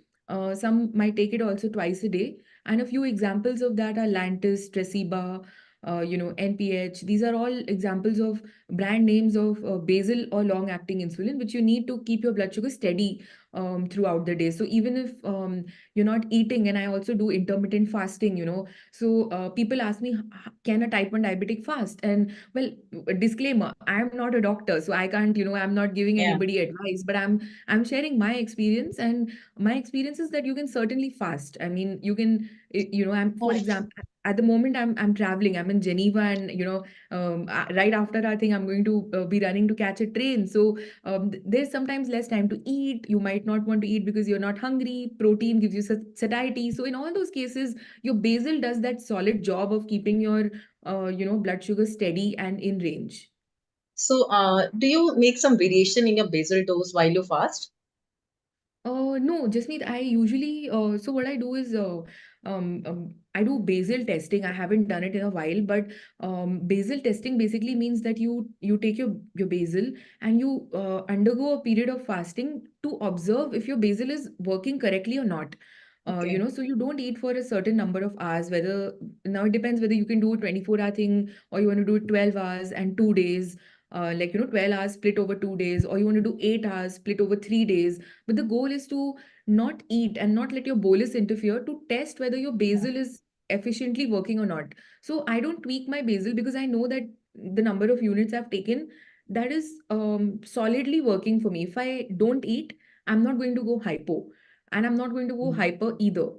Some might take it also twice a day. And a few examples of that are Lantus, Tresiba, NPH. These are all examples of brand names of basal or long-acting insulin, which you need to keep your blood sugar steady throughout the day. So even if you're not eating, and I also do intermittent fasting. So people ask me, can a type 1 diabetic fast? And well, disclaimer, I'm not a doctor, so I can't, I'm not giving Yeah. anybody advice, but I'm sharing my experience, and my experience is that you can certainly fast. I mean, you can, I'm, for example, at the moment I'm traveling, I'm in Geneva, and right after our thing, I'm going to be running to catch a train. So there's sometimes less time to eat. You might not want to eat because you're not hungry. Protein gives you satiety. So in all those cases, your basal does that solid job of keeping your blood sugar steady and in range. So do you make some variation in your basal dose while you fast? No, Jasmeet, I usually, so what I do is, I do basal testing. I haven't done it in a while, but basal testing basically means that you take your basal and you undergo a period of fasting to observe if your basal is working correctly or not. Okay. So you don't eat for a certain number of hours, now it depends whether you can do a 24-hour thing or you want to do it 12 hours and 2 days, 12 hours split over 2 days, or you want to do 8 hours split over 3 days. But the goal is to not eat and not let your bolus interfere, to test whether your basal is efficiently working or not. So I don't tweak my basal because I know that the number of units I've taken, that is solidly working for me. If I don't eat, I'm not going to go hypo, and I'm not going to go hyper either.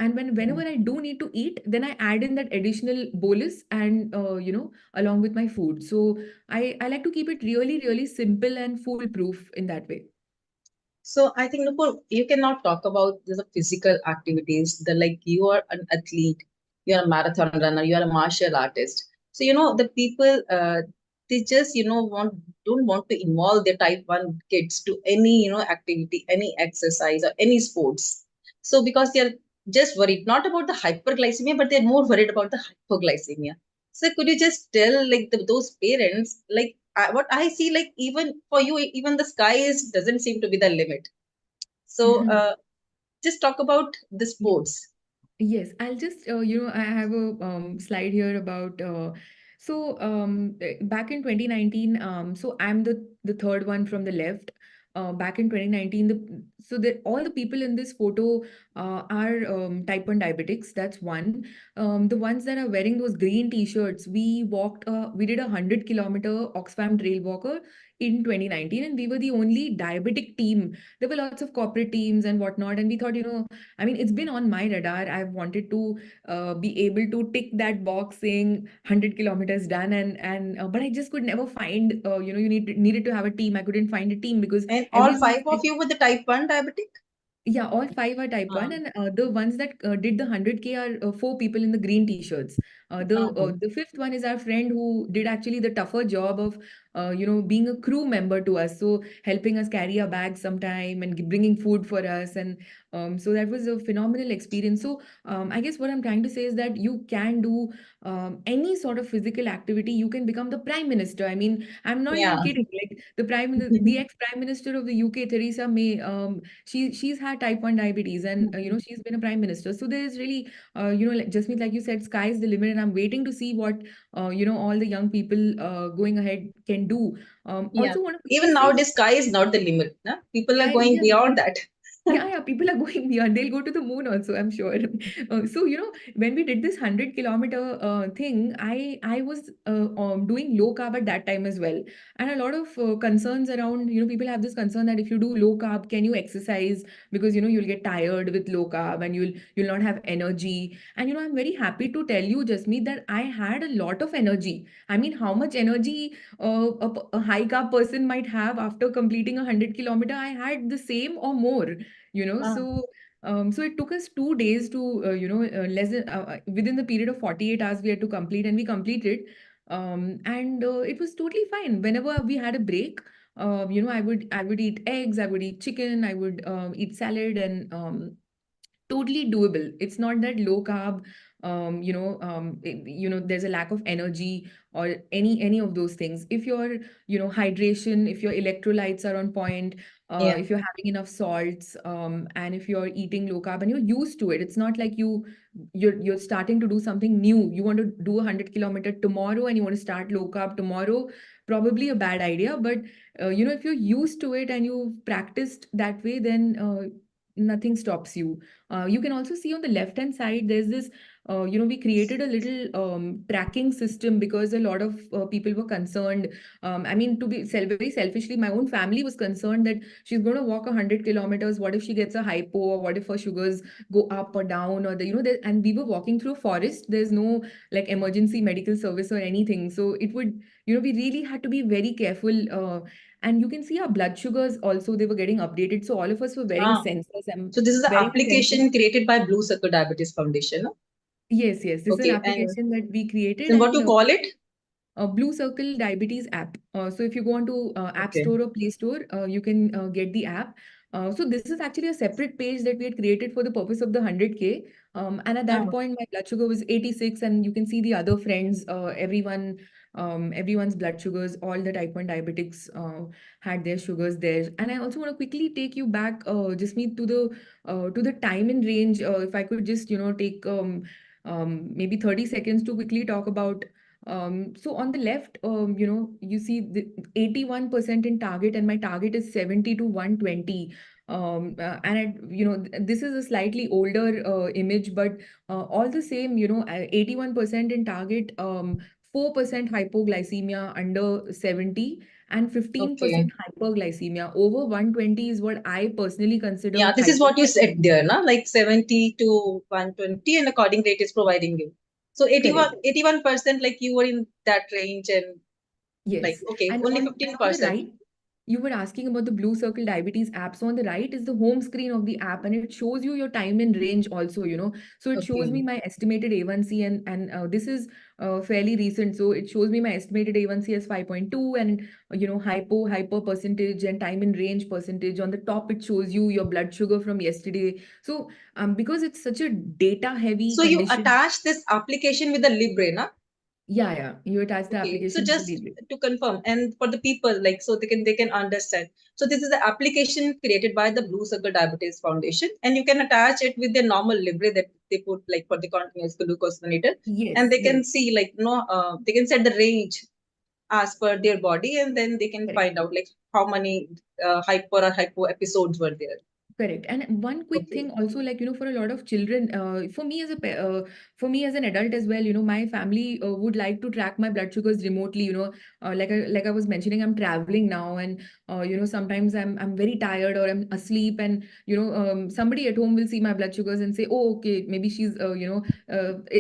And whenever I do need to eat, then I add in that additional bolus and along with my food. So I like to keep it really, really simple and foolproof in that way. So I think, Nupur, you cannot talk about the physical activities. The like you are an athlete, you are a marathon runner, you are a martial artist. So the people they just don't want to involve their type 1 kids to any activity, any exercise or any sports. So because they're just worried not about the hyperglycemia, but they're more worried about the hypoglycemia. So could you just tell like those parents like what I see, like even for you, even the sky doesn't seem to be the limit. So just talk about the sports. Yes, I'll just, I have a slide here about, back in 2019, so I'm the third one from the left. Back in 2019, all the people in this photo are type 1 diabetics. That's one. The ones that are wearing those green t-shirts, we did a 100-kilometer Oxfam Trail Walker in 2019, and we were the only diabetic team. There were lots of corporate teams and whatnot, and we thought, I mean, it's been on my radar. I've wanted to be able to tick that box saying 100 kilometers done, but I just could never find, you needed to have a team. I couldn't find a team because And all everyone five of you were the type 1 diabetic? yeah, all five are type 1, and the ones that did the 100K are four people in the green t-shirts. The fifth one is our friend who did actually the tougher job of, being a crew member to us. So helping us carry our bags sometime and bringing food for us. And so that was a phenomenal experience. So I guess what I'm trying to say is that you can do any sort of physical activity. You can become the prime minister. I mean, I'm not even Yeah. kidding. Like the ex-prime minister of the UK, Theresa May, she's had type 1 diabetes, and she's been a prime minister. So there is really like Jasmeet, like you said, sky is the limit, and I'm waiting to see what all the young people going ahead can do. Yeah. Also want to Even quickly say, nowadays, sky is not the limit. Huh? People are yeah, going yeah. beyond that. Yeah, people are going beyond. They'll go to the moon also, I'm sure. So, when we did this 100-kilometer thing, I was doing low carb at that time as well. And a lot of concerns around, people have this concern that if you do low carb, can you exercise? Because, you'll get tired with low carb and you'll not have energy. And, I'm very happy to tell you, Jasmeet, that I had a lot of energy. I mean, how much energy a high carb person might have after completing a 100-kilometer, I had the same or more. Ah. So it took us 2 days to less than within the period of 48 hours we had to complete, and we completed. And it was totally fine. Whenever we had a break, I would eat eggs, I would eat chicken, I would eat salad, and totally doable. It's not that low carb, there's a lack of energy or any of those things. If your, hydration, if your electrolytes are on point, Yeah. if you're having enough salts, and if you're eating low carb and you're used to it, it's not like you're starting to do something new. You want to do a 100-kilometer tomorrow and you want to start low carb tomorrow, probably a bad idea. But if you're used to it and you've practiced that way, then nothing stops you. You can also see on the left hand side, there's this, we created a little tracking system because a lot of people were concerned. I mean, to be very selfishly, my own family was concerned that she's going to walk 100 kilometers. What if she gets a hypo, or what if her sugars go up or down, or and we were walking through a forest. There's no like emergency medical service or anything. So it would, we really had to be very careful. And you can see our blood sugars also, they were getting updated. So all of us were wearing Ah. sensors. I'm So this is an wearing a sensor. application created by Blue Circle Diabetes Foundation. No? Yes, this is an Okay. And application that we created, then what to and call it? Blue Circle Diabetes app. So if you go onto App Okay. Store or Play Store, you can get the app. So this is actually a separate page that we had created for the purpose of the 100K. And at that Ah. point, my blood sugar was 86, and you can see the other friends, everyone's blood sugars, all the type 1 diabetics had their sugars there. And I also want to quickly take you back, Jasmeet, to the time and range. If I could just, take maybe 30 seconds to quickly talk about. So on the left, you see the 81% in target, and my target is 70 to 120. This is a slightly older image, but all the same, 81% in target, 4% hypoglycemia under 70, and 15% Okay. hyperglycemia. Over 120 is what I personally consider Yeah, this is what you said hypoglycemia. there, na? Like 70 to 120, and accordingly it is providing you. So 81%, like you were in that range, and like, Yes. okay, And only on the 15%. right, you were asking about the Blue Circle Diabetes app. So on the right is the home screen of the app, and it shows you your time in range also, So it shows me Okay. my estimated A1C, and this is fairly recent. So it shows me my estimated A1C as 5.2, and hyper percentage and time in range percentage. On the top, it shows you your blood sugar from yesterday. So because it's such a data heavy So you condition. attach this application with the Libre, na? Yeah, you attach the Okay, so application to the just Libre. to confirm, and for the people, like, so they can understand. So this is the application created by the Blue Circle Diabetes Foundation, and you can attach it with the normal Libre that they put, like, for the continuous glucose monitor, and Yes, they yes. can see, like, they can set the range as per their body, and then they can Correct. find out, like, how many hyper or hypo episodes were there. Correct. And one quick Okay. thing also, like, for a lot of children, for me as an adult as well, my family would like to track my blood sugars remotely, like I was mentioning, I'm traveling now, and sometimes I'm very tired or I'm asleep, and somebody at home will see my blood sugars and say, oh, okay, maybe she's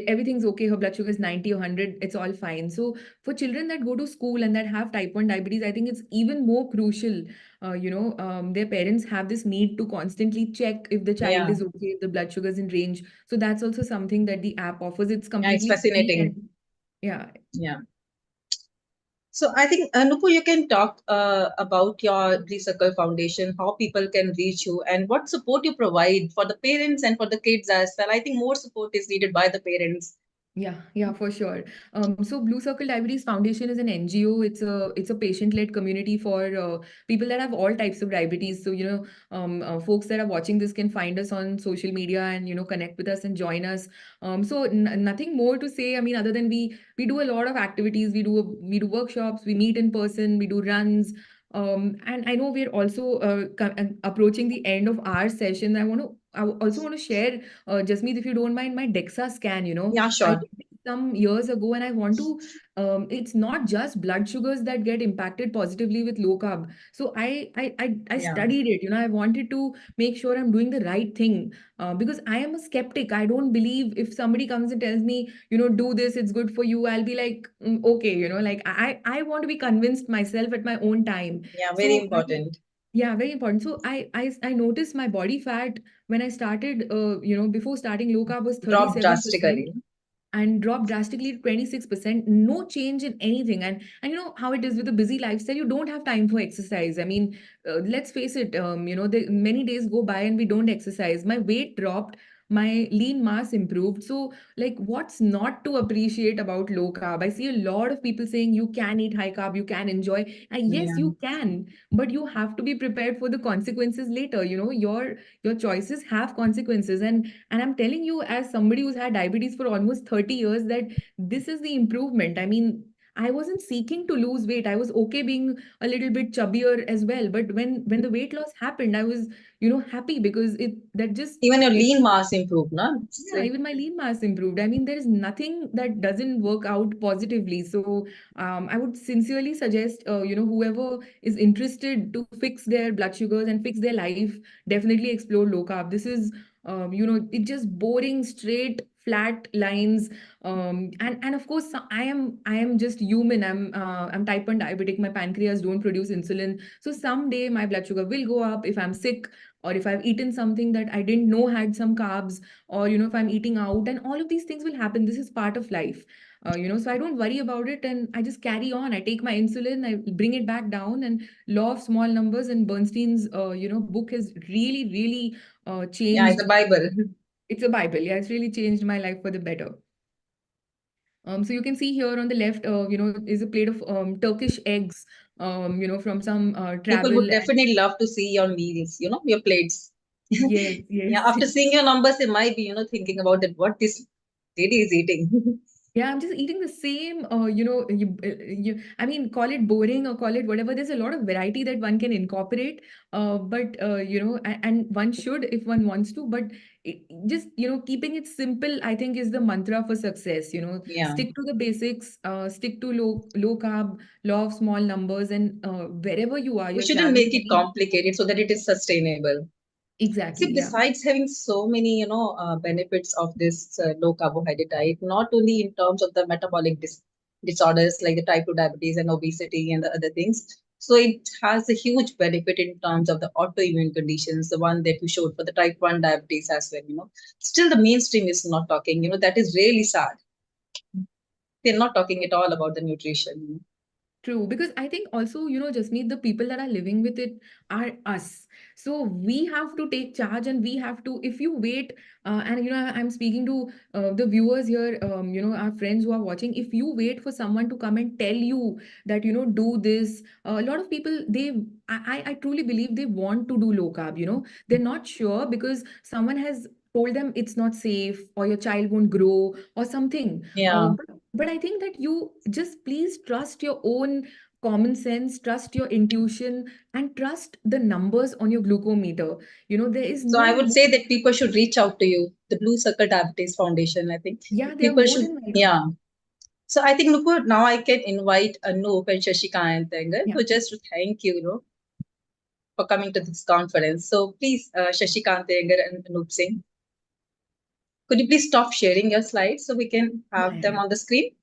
everything's okay, her blood sugar is 90 or 100, it's all fine. So for children that go to school and that have type 1 diabetes, I think it's even more crucial. Their parents have this need to constantly check if the child Yeah, is okay, if the blood sugar is in range. So that's also something that the app offers. It's yeah, it's completely free, fascinating. and yeah. Yeah. So I think, Nupu, you can talk about your Blue Circle Foundation, how people can reach you, and what support you provide for the parents and for the kids as well. I think more support is needed by the parents. Yeah, for sure. So Blue Circle Diabetes Foundation is an NGO. It's a patient-led community for people that have all types of diabetes. So folks that are watching this can find us on social media and connect with us and join us. So nothing more to say. I mean, other than we do a lot of activities. We do workshops. We meet in person. We do runs. And I know we're also approaching the end of our session. I also want to share, Jasmeet, if you don't mind, my DEXA scan. Yeah, I sure. did it some years ago, and I want to. It's not just blood sugars that get impacted positively with low carb. So I Yeah, studied it. I wanted to make sure I'm doing the right thing, because I am a skeptic. I don't believe if somebody comes and tells me, do this, it's good for you. I'll be like, okay, like I want to be convinced myself at my own time. yeah, very So important. yeah, very important. So I noticed my body fat when I started, before starting low carb was Drop 37%, drastically. and dropped drastically to 26%. No change in anything. And you know how it is with a busy lifestyle, you don't have time for exercise. I mean, let's face it, many days go by and we don't exercise. My weight dropped, my lean mass improved. So like, what's not to appreciate about low carb? I see a lot of people saying you can eat high carb, you can enjoy, and yes, Yeah, you can, but you have to be prepared for the consequences later. Your choices have consequences. And I'm telling you, as somebody who's had diabetes for almost 30 years, that this is the improvement. I mean, I wasn't seeking to lose weight. I was okay being a little bit chubbier as well. But when the weight loss happened, I was, happy, because even your it lean mass improved, no? It's yeah, even my lean mass improved. I mean, there is nothing that doesn't work out positively. So, I would sincerely suggest, whoever is interested to fix their blood sugars and fix their life, definitely explore low carb. This is, it's just boring, straight, flat lines. And of course, I am just human. I'm type 1 diabetic. My pancreas don't produce insulin. So someday my blood sugar will go up if I'm sick, or if I've eaten something that I didn't know had some carbs, or if I'm eating out, and all of these things will happen. This is part of life. So I don't worry about it, and I just carry on. I take my insulin, I bring it back down, and law of small numbers and Bernstein's book has really, really yeah, it's changed. a Bible. It's a Bible. Yeah, it's really changed my life for the better. So you can see here on the left, is a plate of Turkish eggs, from some People travel. would And definitely love to see your meals, your plates. yes, Yeah, yes. after seeing your numbers, they might be, thinking about that, what this lady is eating. Yeah, I'm just eating the same, I mean, call it boring or call it whatever. There's a lot of variety that one can incorporate, and one should if one wants to, but just, keeping it simple, I think is the mantra for success, Yeah. stick to the basics, stick to low carb, law of small numbers, and wherever you are, We you're shouldn't make traveling. it complicated so that it is sustainable. Exactly, See, yeah. besides having so many, benefits of this low carbohydrate diet, not only in terms of the metabolic disorders like the type 2 diabetes and obesity and the other things. So it has a huge benefit in terms of the autoimmune conditions, the one that you showed for the type 1 diabetes as well. Still the mainstream is not talking, that is really sad. They're not talking at all about the nutrition. True, because I think also, Jasmeet, the people that are living with it are us. So we have to take charge, and we have to, if you wait, and I'm speaking to the viewers here, our friends who are watching, if you wait for someone to come and tell you that, do this, a lot of people, I truly believe they want to do low carb, they're not sure because someone has told them it's not safe, or your child won't grow, or something. Yeah. But I think that you just please trust your own common sense, trust your intuition, and trust the numbers on your glucometer. There is So I no would more, say that people should reach out to you, the Blue Circle Diabetes Foundation. I think yeah, they are people more should, than welcome. yeah. So I think, Nupur, now I can invite Anup and Shashikant Yeah. to just thank you, for coming to this conference. So please, Shashikant and Anup Singh, could you please stop sharing your slides so we can have Yeah, them yeah. on the screen?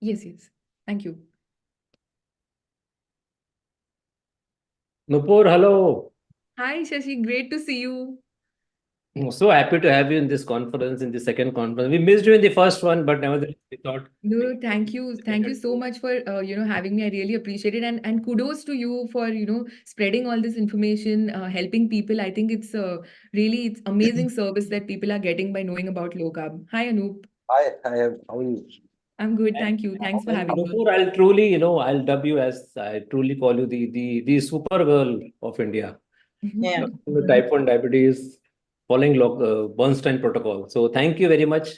Yes, yes. Thank you. Nupur, hello. Hi, Shashi. Great to see you. I'm so happy to have you in this conference, in the second conference. We missed you in the first one, but nevertheless, we thought. No, thank you. Thank you so much for having me. I really appreciate it. And kudos to you for spreading all this information, helping people. I think it's it's amazing service that people are getting by knowing about low carb. Hi, Anup. Hi, how are you? I'm good. Thank you. Thanks for And having me. Nupur, I'll truly, I'll dub you as I truly call you the super girl of India. Yeah. The type 1 diabetes, following Bernstein protocol. So thank you very much,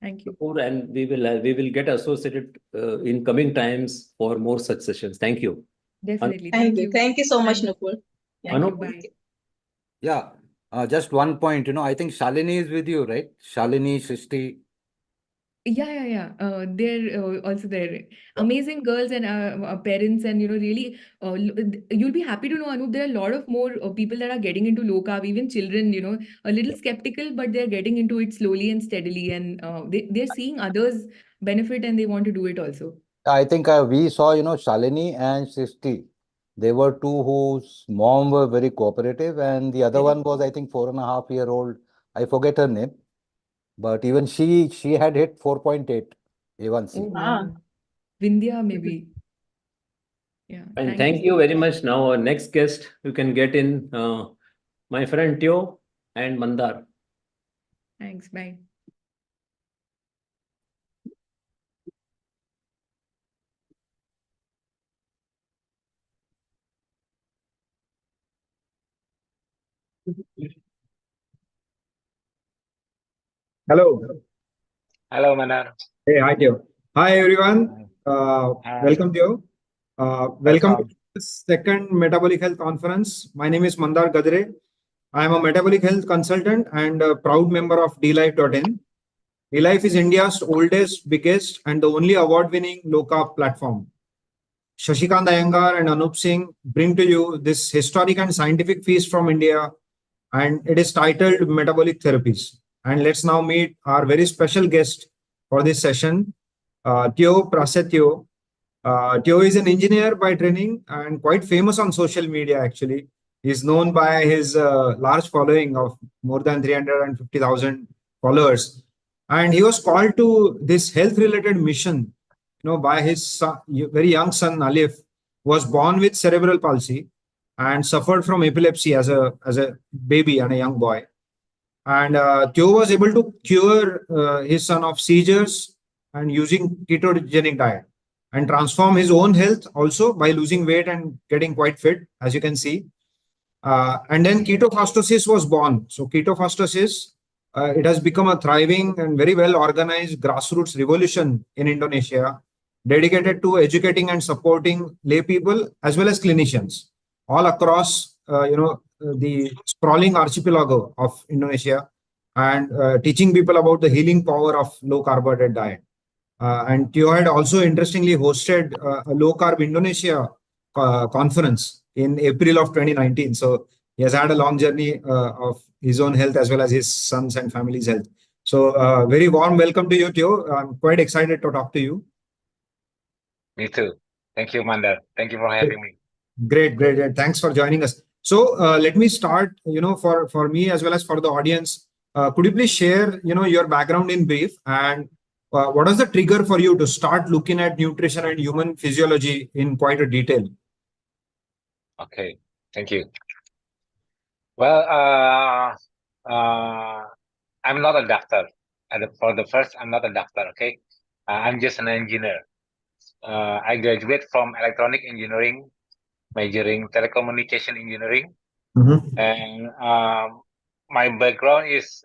Thank you. Nupur, and we will get associated in coming times for more such sessions. Thank you. Definitely. Thank Thank you. you. Thank you so much, Thanks. Nupur. Yeah. Thank you. Anup? Bye. Yeah, just one point, I think Shalini is with you, right? Shalini, Srishti. Yeah. They're also there. Amazing girls and parents, and really, you'll be happy to know, Anup, there are a lot of more people that are getting into low carb, even children, a little skeptical, but they're getting into it slowly and steadily, and they're seeing others benefit and they want to do it also. I think we saw, Shalini and Srishti. They were two whose mom were very cooperative, and the other one was, I think, 4.5-year-old. I forget her name, but even she had hit 4.8 A1C. Oh, Ah. wow. Vindhya, maybe. Yeah. And thank you very much. Now, our next guest, you can get in my friend Teo and Mandar. Thanks. Bye. Hello. Hello, Manar. Hey, hi, Teo. Hi, everyone. Hi. Welcome, Teo. Welcome to the second Metabolic Health Conference. My name is Mandar Gadre. I am a metabolic health consultant and a proud member of DLife.in. DLife is India's oldest, biggest, and the only award-winning low-carb platform. Shashikant Iyengar and Anup Singh bring to you this historic and scientific feast from India, and it is titled Metabolic Therapies. And let's now meet our very special guest for this session, Teo Prasetyo. Teo is an engineer by training and quite famous on social media, actually. He's known by his large following of more than 350,000 followers. And he was called to this health-related mission, by his son, very young son, Alif, who was born with cerebral palsy and suffered from epilepsy as a baby and a young boy. And Teo was able to cure his son of seizures and using ketogenic diet, and transform his own health also by losing weight and getting quite fit, as you can see. And then ketofastosis was born. So ketofastosis it has become a thriving and very well organized grassroots revolution in Indonesia, dedicated to educating and supporting lay people as well as clinicians all across, the sprawling archipelago of Indonesia, and teaching people about the healing power of low carbohydrate diet. And Teo had also interestingly hosted a low carb Indonesia conference in April of 2019. So he has had a long journey of his own health as well as his son's and family's health. So very warm welcome to you, Teo. I'm quite excited to talk to you. Me too. Thank you, Mandar. Thank you for having me. Great. Thanks for joining us. So let me start, for me as well as for the audience, could you please share, your background in brief, and what was the trigger for you to start looking at nutrition and human physiology in quite a detail? Okay, thank you. Well, I'm not a doctor. For the first, I'm not a doctor, okay? I'm just an engineer. I graduated from electronic engineering, majoring telecommunication engineering. And my background is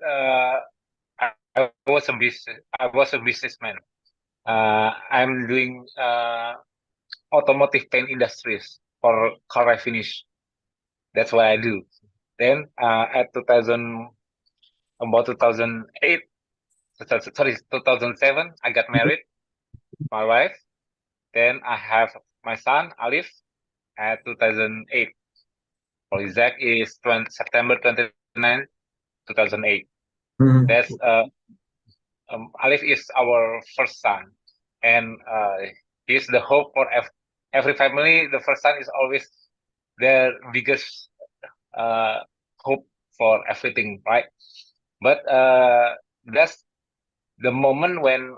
I was a businessman. I'm doing automotive paint industries for car refinish. That's what I do. Then at 2008, 2007, I got married, my wife. Then I have my son, Alif, at 2008. For exact is September 29, 2008. That's Alif is our first son, and he's the hope for every family. The first son is always their biggest hope for everything, right? But that's the moment when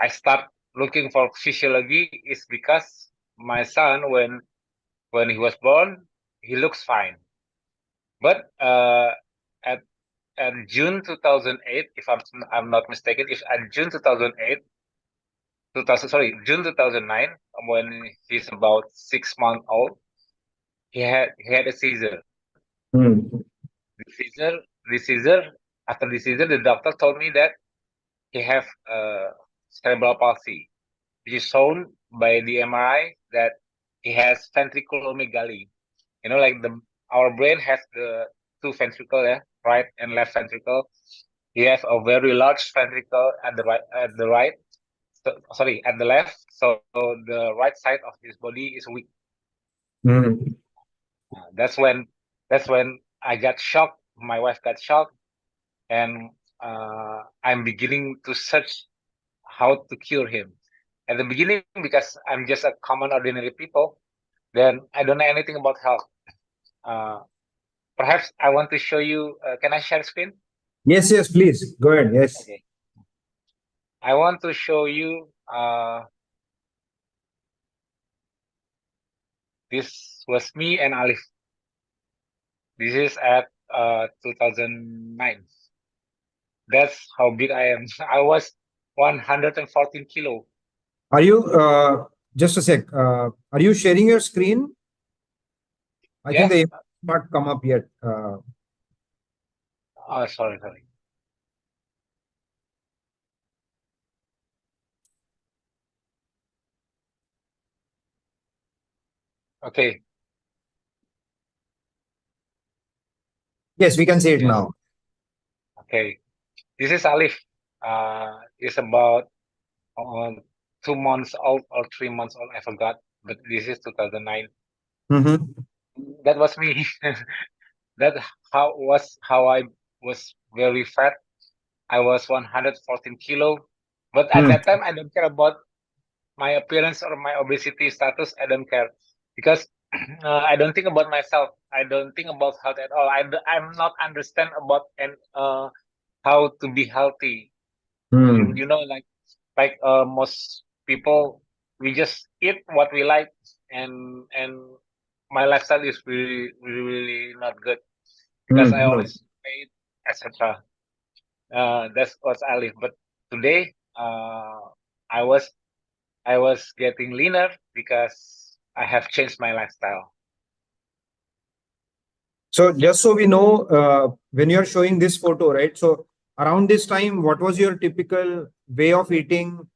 I start looking for physiology is because my son, when he was born, he looks fine. But at June 2008, if I'm not mistaken, if at June 2009, when he's about 6 months old, he had a seizure. After the seizure, the doctor told me that he have cerebral palsy, which is shown by the MRI that he has ventriculomegaly. Like our brain has the two ventricles, right and left ventricle. He has a very large ventricle at the left. So the right side of his body is weak. That's when I got shocked. My wife got shocked, and I'm beginning to search how to cure him. At the beginning, because I'm just a common ordinary people, then I don't know anything about health. Perhaps I want to show you. Can I share screen? Yes, please. Go ahead. Yes. Okay. I want to show you this was me and Alif. This is at 2009. That's how big I am. I was 114 kilo. Are you, just a sec, are you sharing your screen? I think the Yes. image has not come up yet. Oh, sorry. Okay. Yes, we can see it now. Okay. This is Alif. It's about 2 months old or 3 months old. I forgot, but this is 2009. That was me. That how I was very fat. I was 114 kilo, but at that time I don't care about my appearance or my obesity status. I don't care because I don't think about myself. I don't think about health at all. I'm not understand about how to be healthy. Like most people, we just eat what we like, and my lifestyle is really not good because I always paid, etc. That's what I live. But today, I was getting leaner because I have changed my lifestyle. So just so we know, when you're showing this photo, right? So around this time, what was your typical way of eating,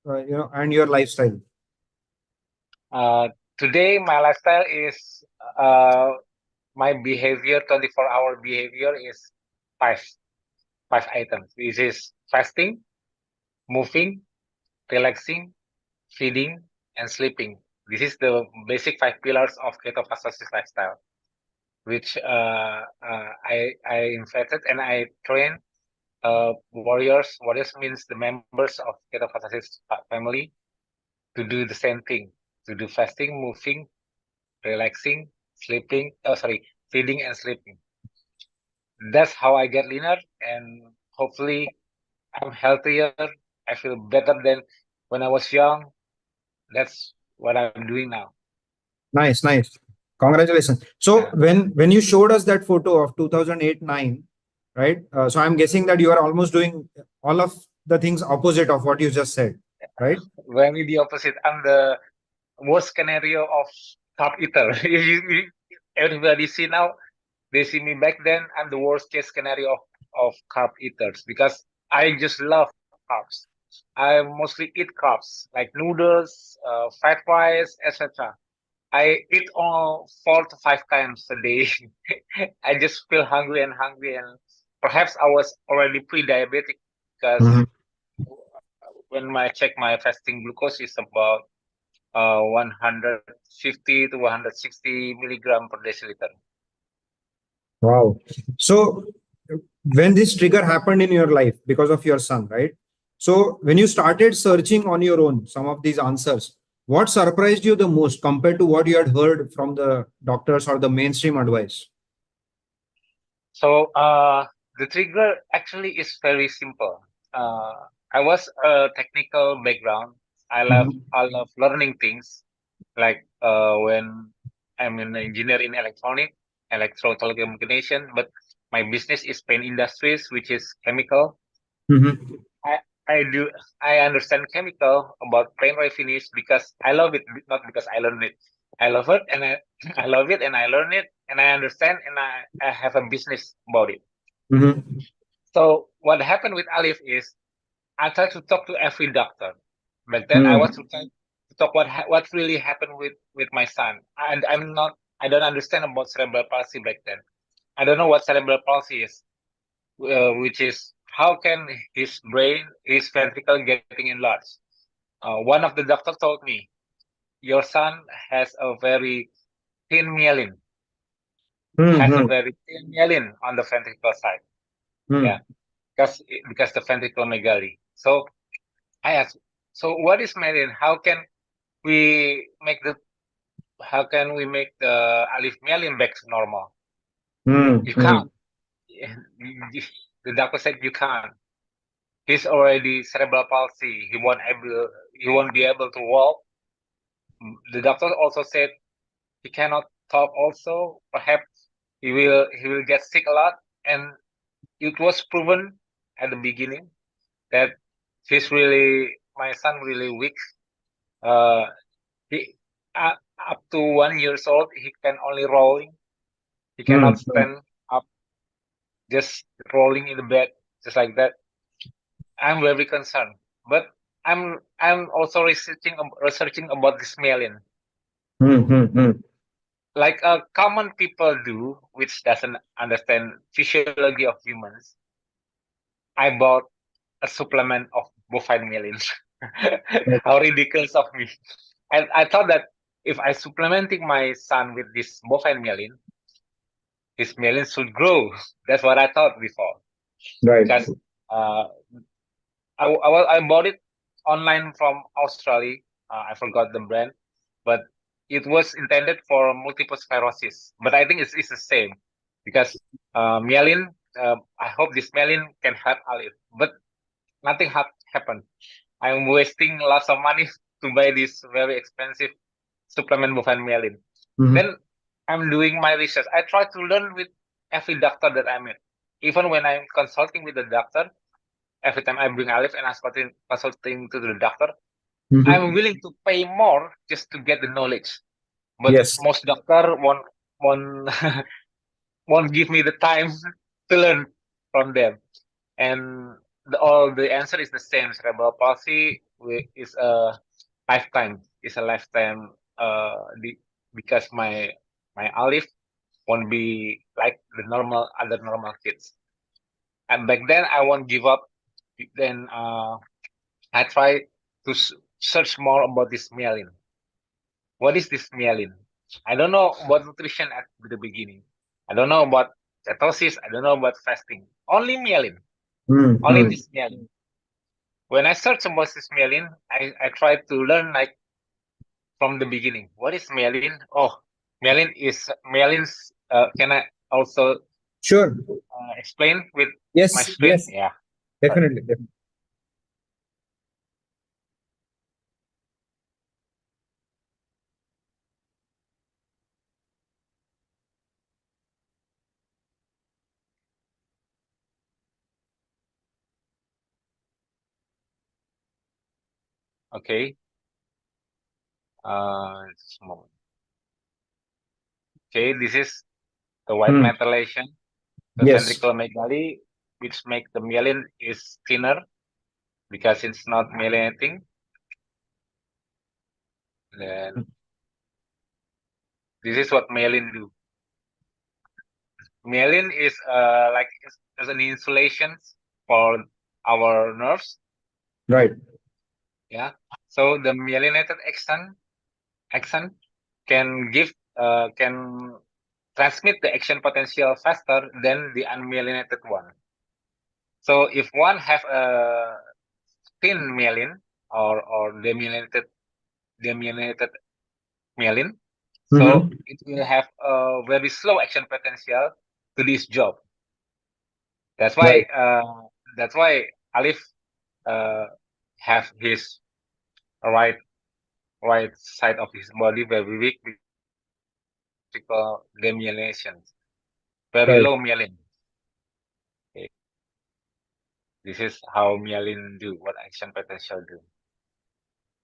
and your lifestyle? Today, my lifestyle is uh, my behavior, 24-hour behavior is five items. This is fasting, moving, relaxing, feeding, and sleeping. This is the basic 5 pillars of Ketofastosis lifestyle, which I invented and I train warriors. Warriors means the members of Ketofastosis family to do the same thing, to do fasting, moving, relaxing, feeding and sleeping. That's how I get leaner, and hopefully I'm healthier. I feel better than when I was young. That's what I'm doing now. Nice, nice. Congratulations. So when you showed us that photo of 2008-9, right? So I'm guessing that you are almost doing all of the things opposite of what you just said, right? Very the opposite. I'm the worst scenario of carb eater. Everybody see now, they see me back then. I'm the worst case scenario of carb eaters because I just love carbs. I mostly eat carbs like noodles, fried rice, etc. I eat all 4 to 5 times a day. I just feel hungry, and perhaps I was already pre-diabetic because when I check my fasting glucose is about 150 to 160 milligram per deciliter. Wow. So when this trigger happened in your life because of your son, right? So when you started searching on your own some of these answers, what surprised you the most compared to what you had heard from the doctors or the mainstream advice? So the trigger actually is very simple. I was a technical background. I love learning things. Like when I'm an engineer in electro telecommunication, but my business is paint industries, which is chemical. I understand chemical about paint refinish because I love it, not because I learned it. I love it and I love it and I learn it and I understand and I have a business about it. So what happened with Alif is I tried to talk to every doctor. Back then I was trying to talk what really happened with my son. And I don't understand about cerebral palsy back then. I don't know what cerebral palsy is, which is how can his ventricle getting enlarged. One of the doctors told me, your son has a very thin myelin. Has a very thin myelin on the ventricle side. Yeah, because the ventriculomegaly. So I asked, so what is myelin? How can we make the Alif myelin back to normal? You can't. The doctor said you can't. He's already cerebral palsy. He won't be able to walk. The doctor also said he cannot talk also. Perhaps he will get sick a lot. And it was proven at the beginning that my son really weak. He up to 1 year old, he can only rolling. He cannot stand up, just rolling in the bed, just like that. I'm very concerned, but I'm also researching about this myelin. Like common people do, which doesn't understand physiology of humans. I bought a supplement of bovine myelin. How ridiculous of me! And I thought that if I supplementing my son with this bovine myelin, his myelin should grow. That's what I thought before. Right. Because I bought it online from Australia. I forgot the brand, but it was intended for multiple sclerosis. But I think it's the same because myelin. I hope this myelin can help Alif, but nothing happened. I'm wasting lots of money to buy this very expensive supplement bovine myelin. Then I'm doing my research. I try to learn with every doctor that I meet. Even when I'm consulting with the doctor, every time I bring Alif and I'm consulting to the doctor, I'm willing to pay more just to get the knowledge. But Yes. most doctor won't won't give me the time to learn from them. And all the answer is the same. Cerebral palsy is a lifetime. Is a lifetime. Because my Alif won't be like the other normal kids. And back then I won't give up. Then I try to search more about this myelin. What is this myelin? I don't know about nutrition at the beginning. I don't know about ketosis. I don't know about fasting. Only myelin. Only this myelin. When I search about this myelin, I try to learn like from the beginning. What is myelin? Oh, myelin's. Can I also Sure. explain with Yes. my screen? Yes. Yeah. Definitely. Okay. Just a moment. Okay, this is the white methylation, the Yes. ventriculomegaly, which make the myelin is thinner because it's not myelinating. Then this is what myelin do. Myelin is like as an insulation for our nerves. Right. Yeah. So the myelinated axon can transmit the action potential faster than the unmyelinated one. So if one have a thin myelin or demyelinated myelin, so it will have a very slow action potential to this job. That's why Alif have his right side of his body very weak because demyelination, very Right. low myelin. Okay. This is how myelin do, what action potential do.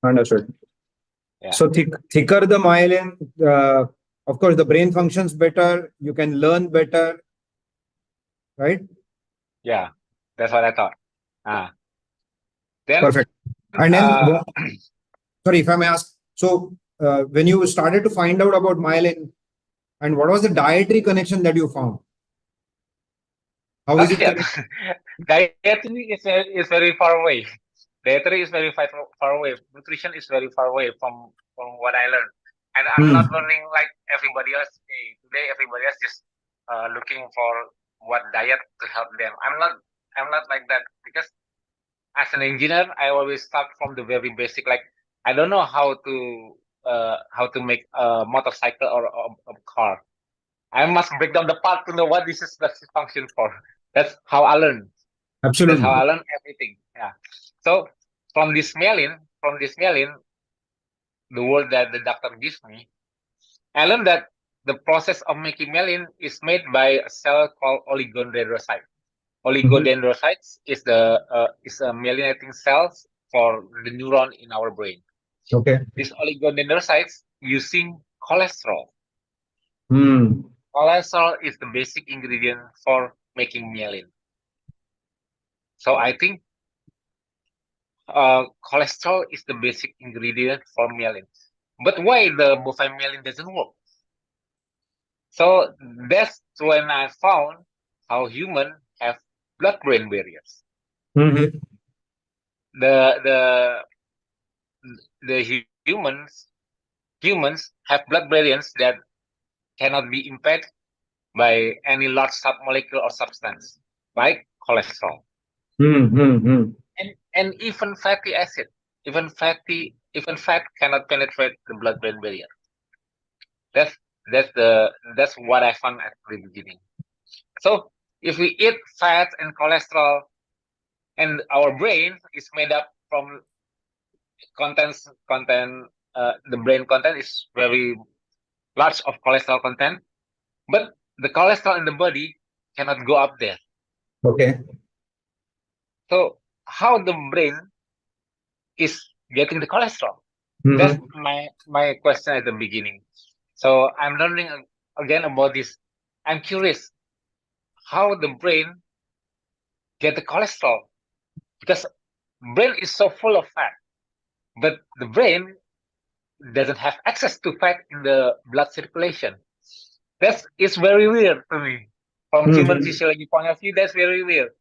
Understood. Yeah. So thicker the myelin, of course, the brain functions better. You can learn better, right? Yeah, that's what I thought. Then Perfect. And then, sorry, if I may ask, so when you started to find out about myelin, and what was the dietary connection that you found? How is it connected? Dietary is very far away. Dietary is very far away. Nutrition is very far away from what I learned. And I'm not learning like everybody else. Today everybody else just looking for what diet to help them. I'm not like that, because as an engineer, I always start from the very basic. Like, I don't know how to make a motorcycle or a car. I must break down the part to know what this is the function for. That's how I learn. Absolutely. That's how I learn everything. Yeah. So from this myelin, the word that the doctor gives me, I learned that the process of making myelin is made by a cell called oligodendrocyte. Oligodendrocytes is a myelinating cells for the neuron in our brain. Okay. These oligodendrocytes using cholesterol. Hmm. Cholesterol is the basic ingredient for making myelin. So I think cholesterol is the basic ingredient for myelin. But why the bovine myelin doesn't work? So that's when I found how humans have blood-brain barriers. The humans have blood barriers that cannot be impacted by any large submolecule or substance like cholesterol. And even fatty acid, even fat cannot penetrate the blood-brain barrier. That's what I found at the beginning. So if we eat fat and cholesterol, and our brain is made up from the brain content is very large of cholesterol content, but the cholesterol in the body cannot go up there. Okay. So how the brain is getting the cholesterol? That's my question at the beginning. So I'm learning again about this I'm curious how the brain get the cholesterol, because brain is so full of fat, but the brain doesn't have access to fat in the blood circulation. That's it's very weird to me. From human physiology point of view, that's very weird.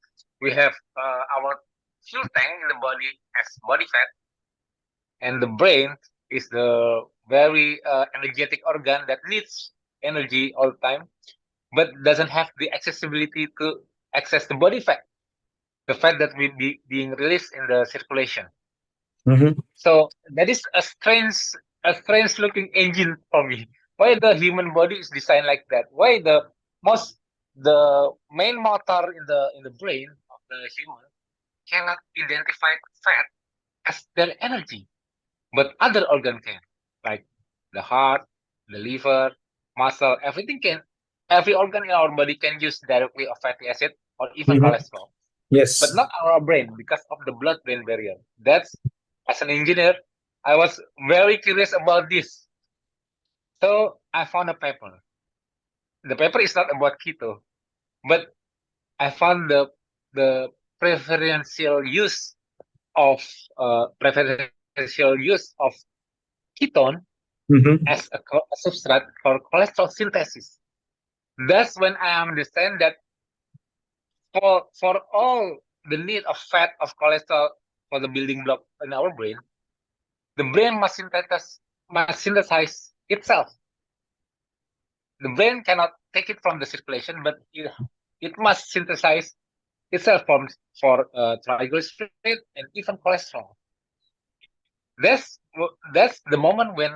We have our fuel tank in the body as body fat, and the brain is the very energetic organ that needs energy all the time, but doesn't have the accessibility to access the body fat, the fat that will be being released in the circulation. So that is a strange looking engine for me. Why the human body is designed like that? Why the main motor in the brain of the human cannot identify fat as their energy, but other organ can, like the heart, the liver, muscle, everything can. Every organ in our body can use directly a fatty acid or even cholesterol, Yes. but not our brain because of the blood-brain barrier. That's, as an engineer, I was very curious about this. So I found a paper. The paper is not about keto, but I found the preferential use of ketone as a substrate for cholesterol synthesis. That's when I understand that for all the need of fat, of cholesterol for the building block in our brain, the brain must synthesize itself. The brain cannot take it from the circulation, but it must synthesize itself for triglyceride and even cholesterol. That's the moment when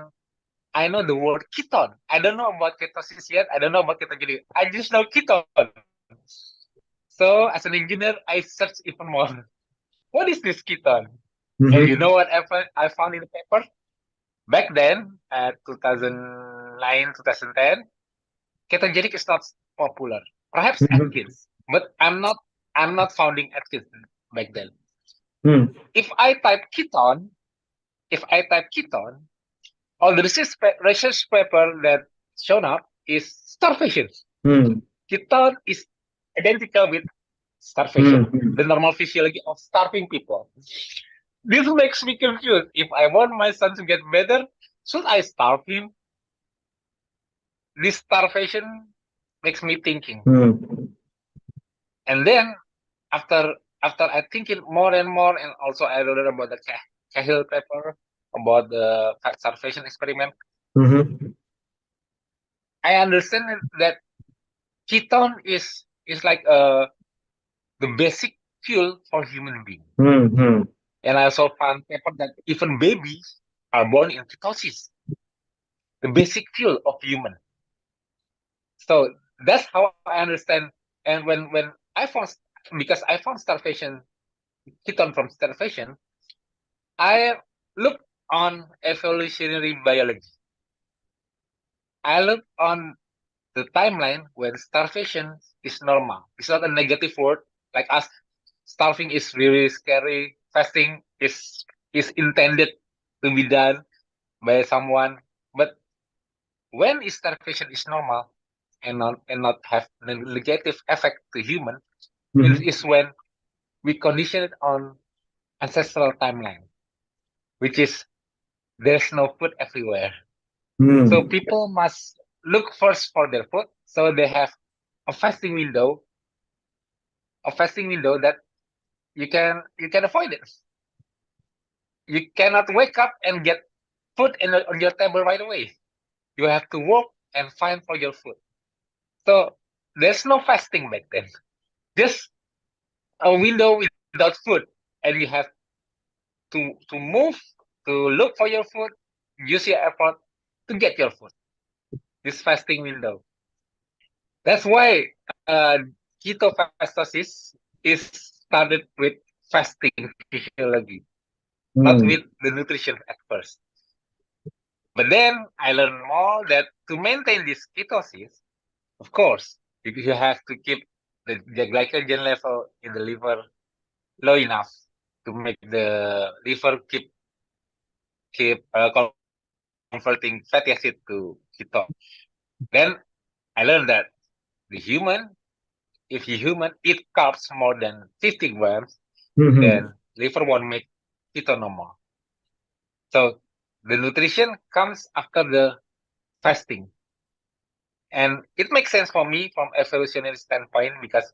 I know the word ketone. I don't know about ketosis yet. I don't know about ketogenic. I just know ketone. So as an engineer, I searched even more. What is this ketone? And you know what I found in the paper? Back then, at 2009, 2010, ketogenic is not popular. Perhaps Atkins, but I'm not founding Atkins back then. If I type ketone, all the research paper that shown up is starvation. Ketone is identical with starvation, the normal physiology of starving people. This makes me confused. If I want my son to get better, should I starve him? This starvation makes me thinking. And then after I thinking more and more, and also I read about the Cahill paper about the fat starvation experiment, I understand that ketone is like the basic fuel for human being. And I also found paper that even babies are born in ketosis, the basic fuel of human. So that's how I understand. And when I found, because I found starvation, ketone from starvation, I looked on evolutionary biology. I looked on the timeline when starvation is normal. It's not a negative word like us. Starving is really scary. Fasting is intended to be done by someone. But when starvation is normal and not have negative effect to human, it is when we condition it on ancestral timeline, which is there's no food everywhere. So people must look first for their food. So they have a fasting window that you can avoid it. You cannot wake up and get food on your table right away. You have to work and find for your food. So there's no fasting back then. Just a window without food, and you have to move, to look for your food, use your effort to get your food. This fasting window. That's why ketofastosis is started with fasting physiology, not with the nutrition at first. But then I learned more that to maintain this ketosis, of course, you have to keep the glycogen level in the liver low enough to make the liver keep converting fatty acid to ketone. Then I learned that The human, if you human eat carbs more than 50 grams, Mhm. then liver won't make keto no more. So the nutrition comes after the fasting. And it makes sense for me from evolutionary standpoint because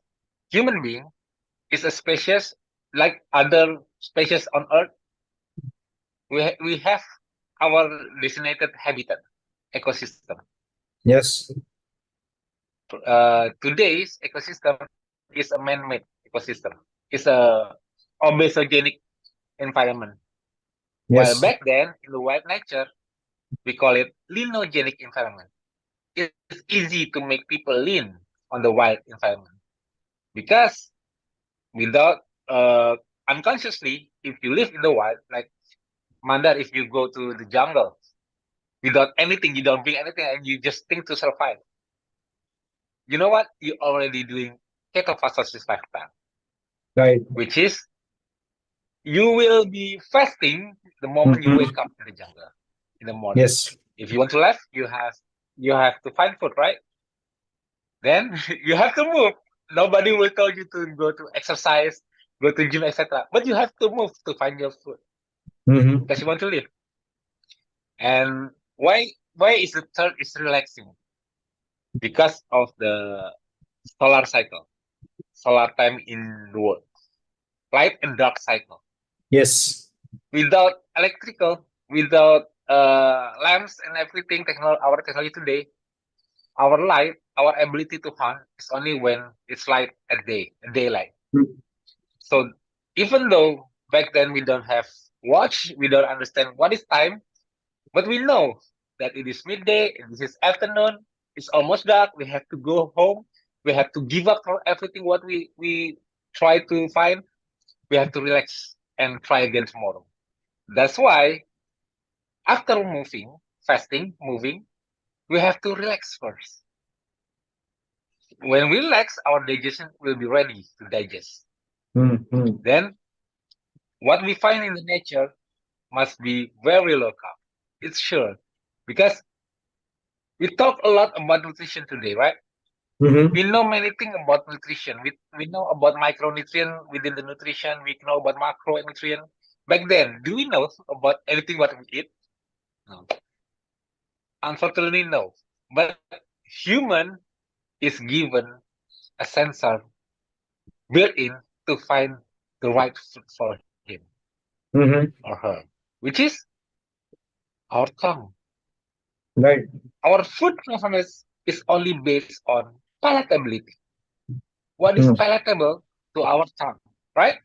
human being is a species like other species on Earth. We have our designated habitat ecosystem. Yes. Today's ecosystem is a man-made ecosystem. It's a obesogenic environment. While Yes. back then in the wild nature, we call it leanogenic environment. It's easy to make people lean on the wild environment because without unconsciously, if you live in the wild, like Mandar, if you go to the jungle without anything, you don't bring anything, and you just think to survive. You know what? You're already doing Ketofastosis lifestyle, Right. which is you will be fasting the moment you Mhm. wake up in the jungle in the morning. Yes. If you want to live, you have to find food, right? Then you have to move. Nobody will tell you to go to exercise, go to gym, etc. But you have to move to find your food Mhm. because you want to live. And why is the third is relaxing? Because of the solar cycle, solar time in the world, light and dark cycle. Yes. Without electrical, without lamps and everything, our technology today, our light, our ability to hunt is only when it's light at daylight. Mm. So even though back then we don't have watch, we don't understand what is time, but we know that it is midday, this is afternoon, it's almost dark, we have to go home, we have to give up for everything what we try to find, we have to relax and try again tomorrow. That's why after fasting, moving, we have to relax first. When we relax, our digestion will be ready to digest. Mhm. Then what we find in the nature must be very low carb. It's sure. Because we talk a lot about nutrition today, right? Mhm. We know many things about nutrition. We know about micronutrient within the nutrition. We know about macronutrient. Back then, do we know about anything what we eat? No. Unfortunately, no. But human is given a sensor built in to find the right food for him Mhm. or her, which is our tongue. Right. Our food preference is only based on palatability. What is Mm. palatable to our tongue, right?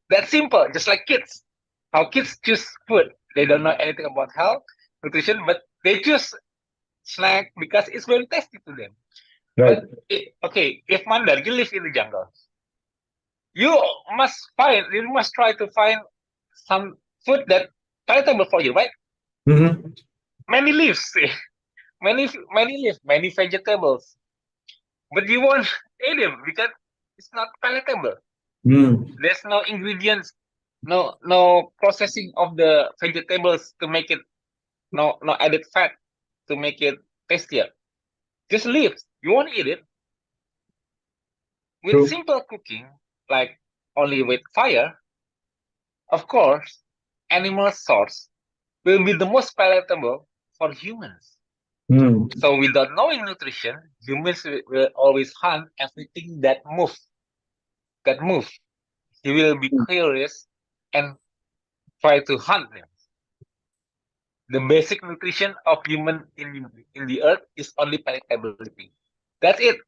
That's simple, just like kids. How kids choose food. They don't know anything about health, nutrition, but they choose snack because it's very tasty to them. Right. But okay, if Mandar, you live in the jungle, you must try to find some food that palatable for you, right? Mhm. Many leaves, many leaves, many vegetables, but you won't eat them because it's not palatable. Mm. There's no ingredients, no processing of the vegetables to make it, no added fat to make it tastier. Just leaves. You won't eat it. With True. simple cooking, like only with fire, of course, animal source will be the most palatable for humans. Mm. So without knowing nutrition, humans will always hunt everything that moves. He will be curious and try to hunt them. The basic nutrition of human in the earth is only palatability. That's it.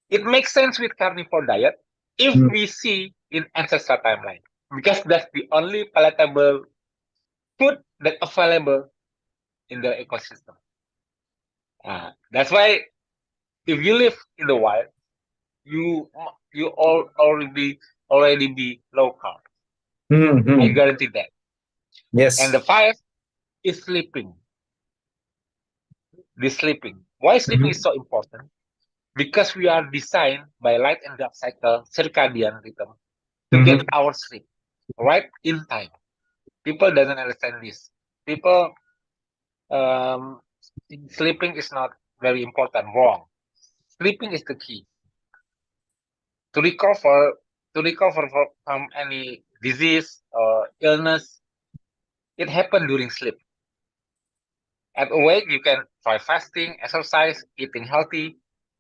It makes sense with carnivore diet if Mm. we see in ancestral timeline because that's the only palatable food that available in the ecosystem. That's why if you live in the wild, you already be low carb. I Mhm. guarantee that. Yes. And the five is sleeping. The sleeping. Why sleeping is Mhm. so important? Because we are designed by light and dark cycle circadian rhythm to Mhm. get our sleep right in time. People doesn't understand this. People think sleeping is not very important. Wrong. sleeping is the key to recover. From any disease or illness, it happens during sleep. At awake, you can try fasting, exercise, eating healthy.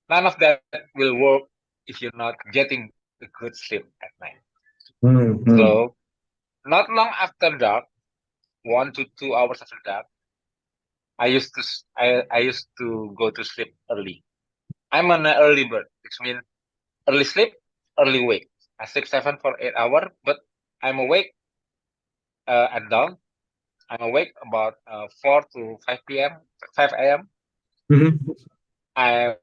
None of that will work if you're not getting a good sleep at night. So, not long after dark, 1 to 2 hours after dark, I used to go to sleep early. I'm an early bird, which means early sleep, early wake. I sleep 7 for 8 hours, but I'm awake at dawn. I'm awake about 4 to 5 p.m., 5 a.m. I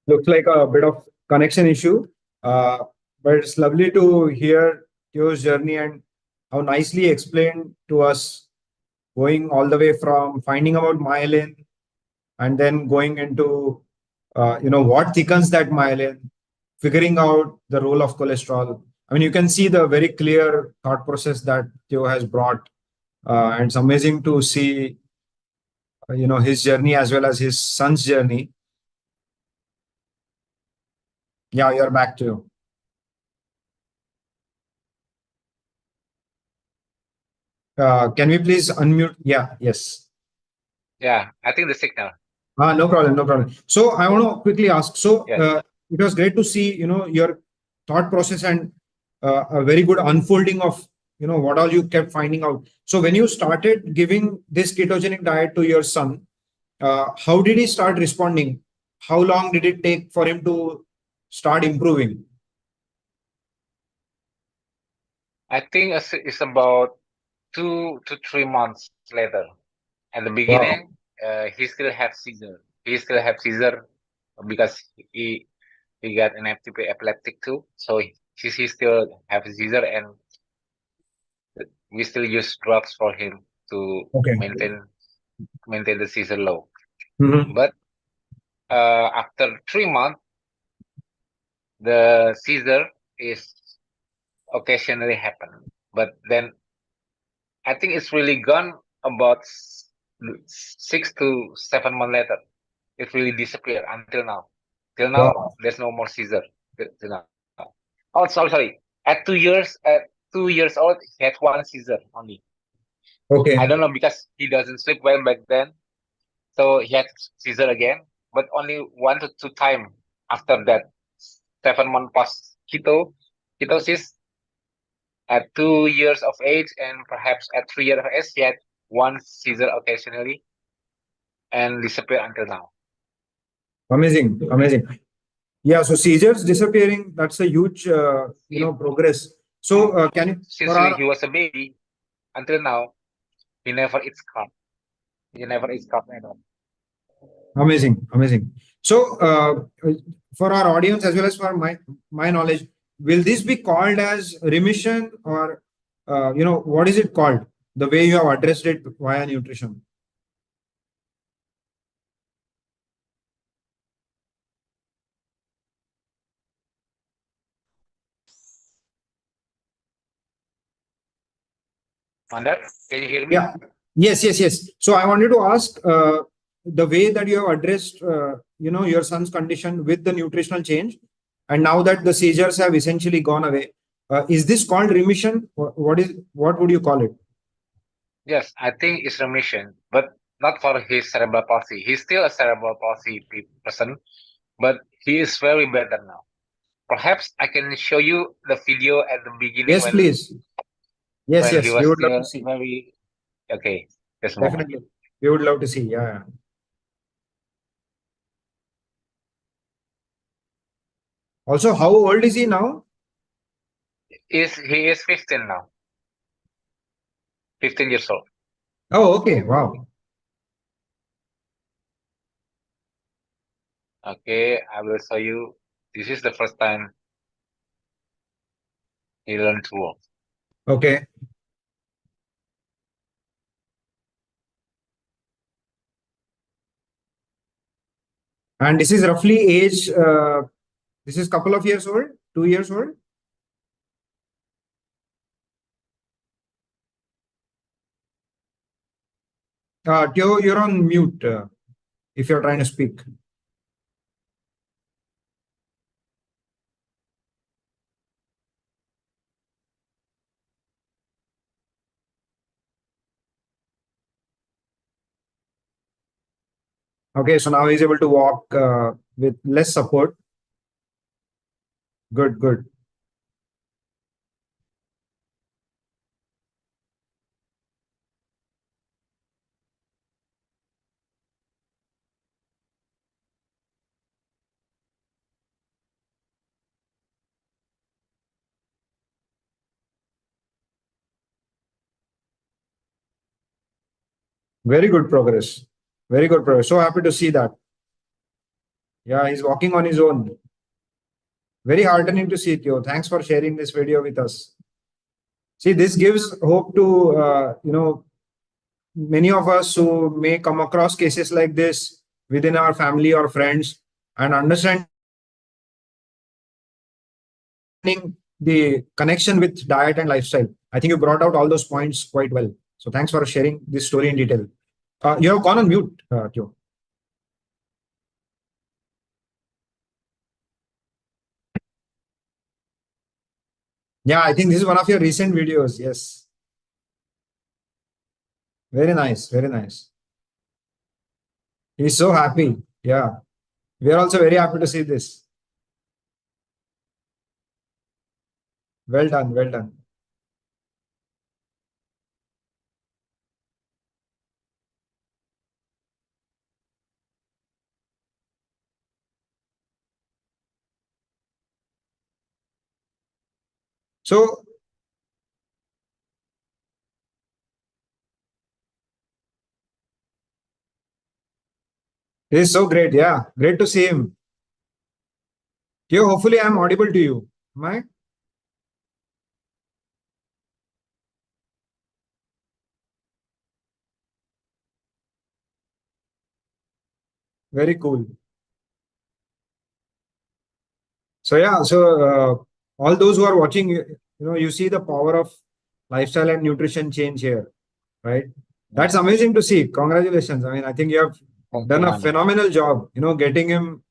Looks like a bit of connection issue, but it's lovely to hear Theo's journey and how nicely explained to us, going all the way from finding about myelin and then going into what thickens that myelin, figuring out the role of cholesterol. I mean, you can see the very clear thought process that Theo has brought, and it's amazing to see his journey as well as his son's journey. Yeah, you're back to. Can we please unmute? Yeah, yes. Yeah, I think the signal. No problem, no problem. So I want to quickly ask. So it was great to see, your thought process and a very good unfolding of, what all you kept finding out. So when you started giving this ketogenic diet to your son, how did he start responding? How long did it take for him to start improving? I think it's about 2 to 3 months later. At the Wow. beginning, he still have seizure. He still have seizure because he got an epileptic too. So he still have seizure, and we still use drugs for him to Okay. maintain the seizure low. Mhm. But after 3 months, the seizure is occasionally happen. But then I think it's really gone about 6 to 7 months later. It really disappeared until now. Till now, Wow. there's no more seizure. Till now. Oh, sorry. At 2 years old, he had one seizure only. Okay. I don't know because he doesn't sleep well back then, so he had seizure again, but only 1 to 2 times after that 7 month post ketosis. At 2 years of age and perhaps at 3 years of age, he had one seizure occasionally and disappeared until now. Amazing, amazing. Yeah, so seizures disappearing, that's a huge, progress. So can you, Since he was a baby until now, he never eats carb. He never eats carb at all. Amazing, amazing. So for our audience as well as for my knowledge, will this be called as remission, or what is it called? The way you have addressed it via nutrition. Mandar, can you hear me? Yeah. Yes, yes, yes. So I wanted to ask the way that you have addressed, your son's condition with the nutritional change, and now that the seizures have essentially gone away, is this called remission? What would you call it? Yes, I think it's remission, but not for his cerebral palsy. He's still a cerebral palsy person, but he is very better now. Perhaps I can show you the video at the beginning. Yes, please. Yes, when yes. he We was would love still to see. very okay. Just a moment. Definitely. We would love to see. Yeah. Also, how old is he now? He is 15 now. 15 years old. Oh, okay. Wow. Okay, I will show you. This is the first time he learned to walk. Okay. And this is roughly age, this is couple of years old, 2 years old. Teo, you're on mute if you're trying to speak. Okay, so now he's able to walk with less support. Good, good. Very good progress. Very good progress. So happy to see that. Yeah, he's walking on his own. Very heartening to see, Teo. Thanks for sharing this video with us. See, this gives hope to, many of us who may come across cases like this within our family or friends, and understanding the connection with diet and lifestyle. I think you brought out all those points quite well. So thanks for sharing this story in detail. You have gone on mute, Teo. Yeah, I think this is one of your recent videos. Yes. Very nice. Very nice. He's so happy. Yeah. We are also very happy to see this. Well done. Well done. So, this is so great. Yeah. Great to see him. Teo, hopefully I'm audible to you. Am I? Very cool. So yeah, all those who are watching, you see the power of lifestyle and nutrition change here, right? That's amazing to see. Congratulations. I mean, I think you have done a phenomenal job, getting him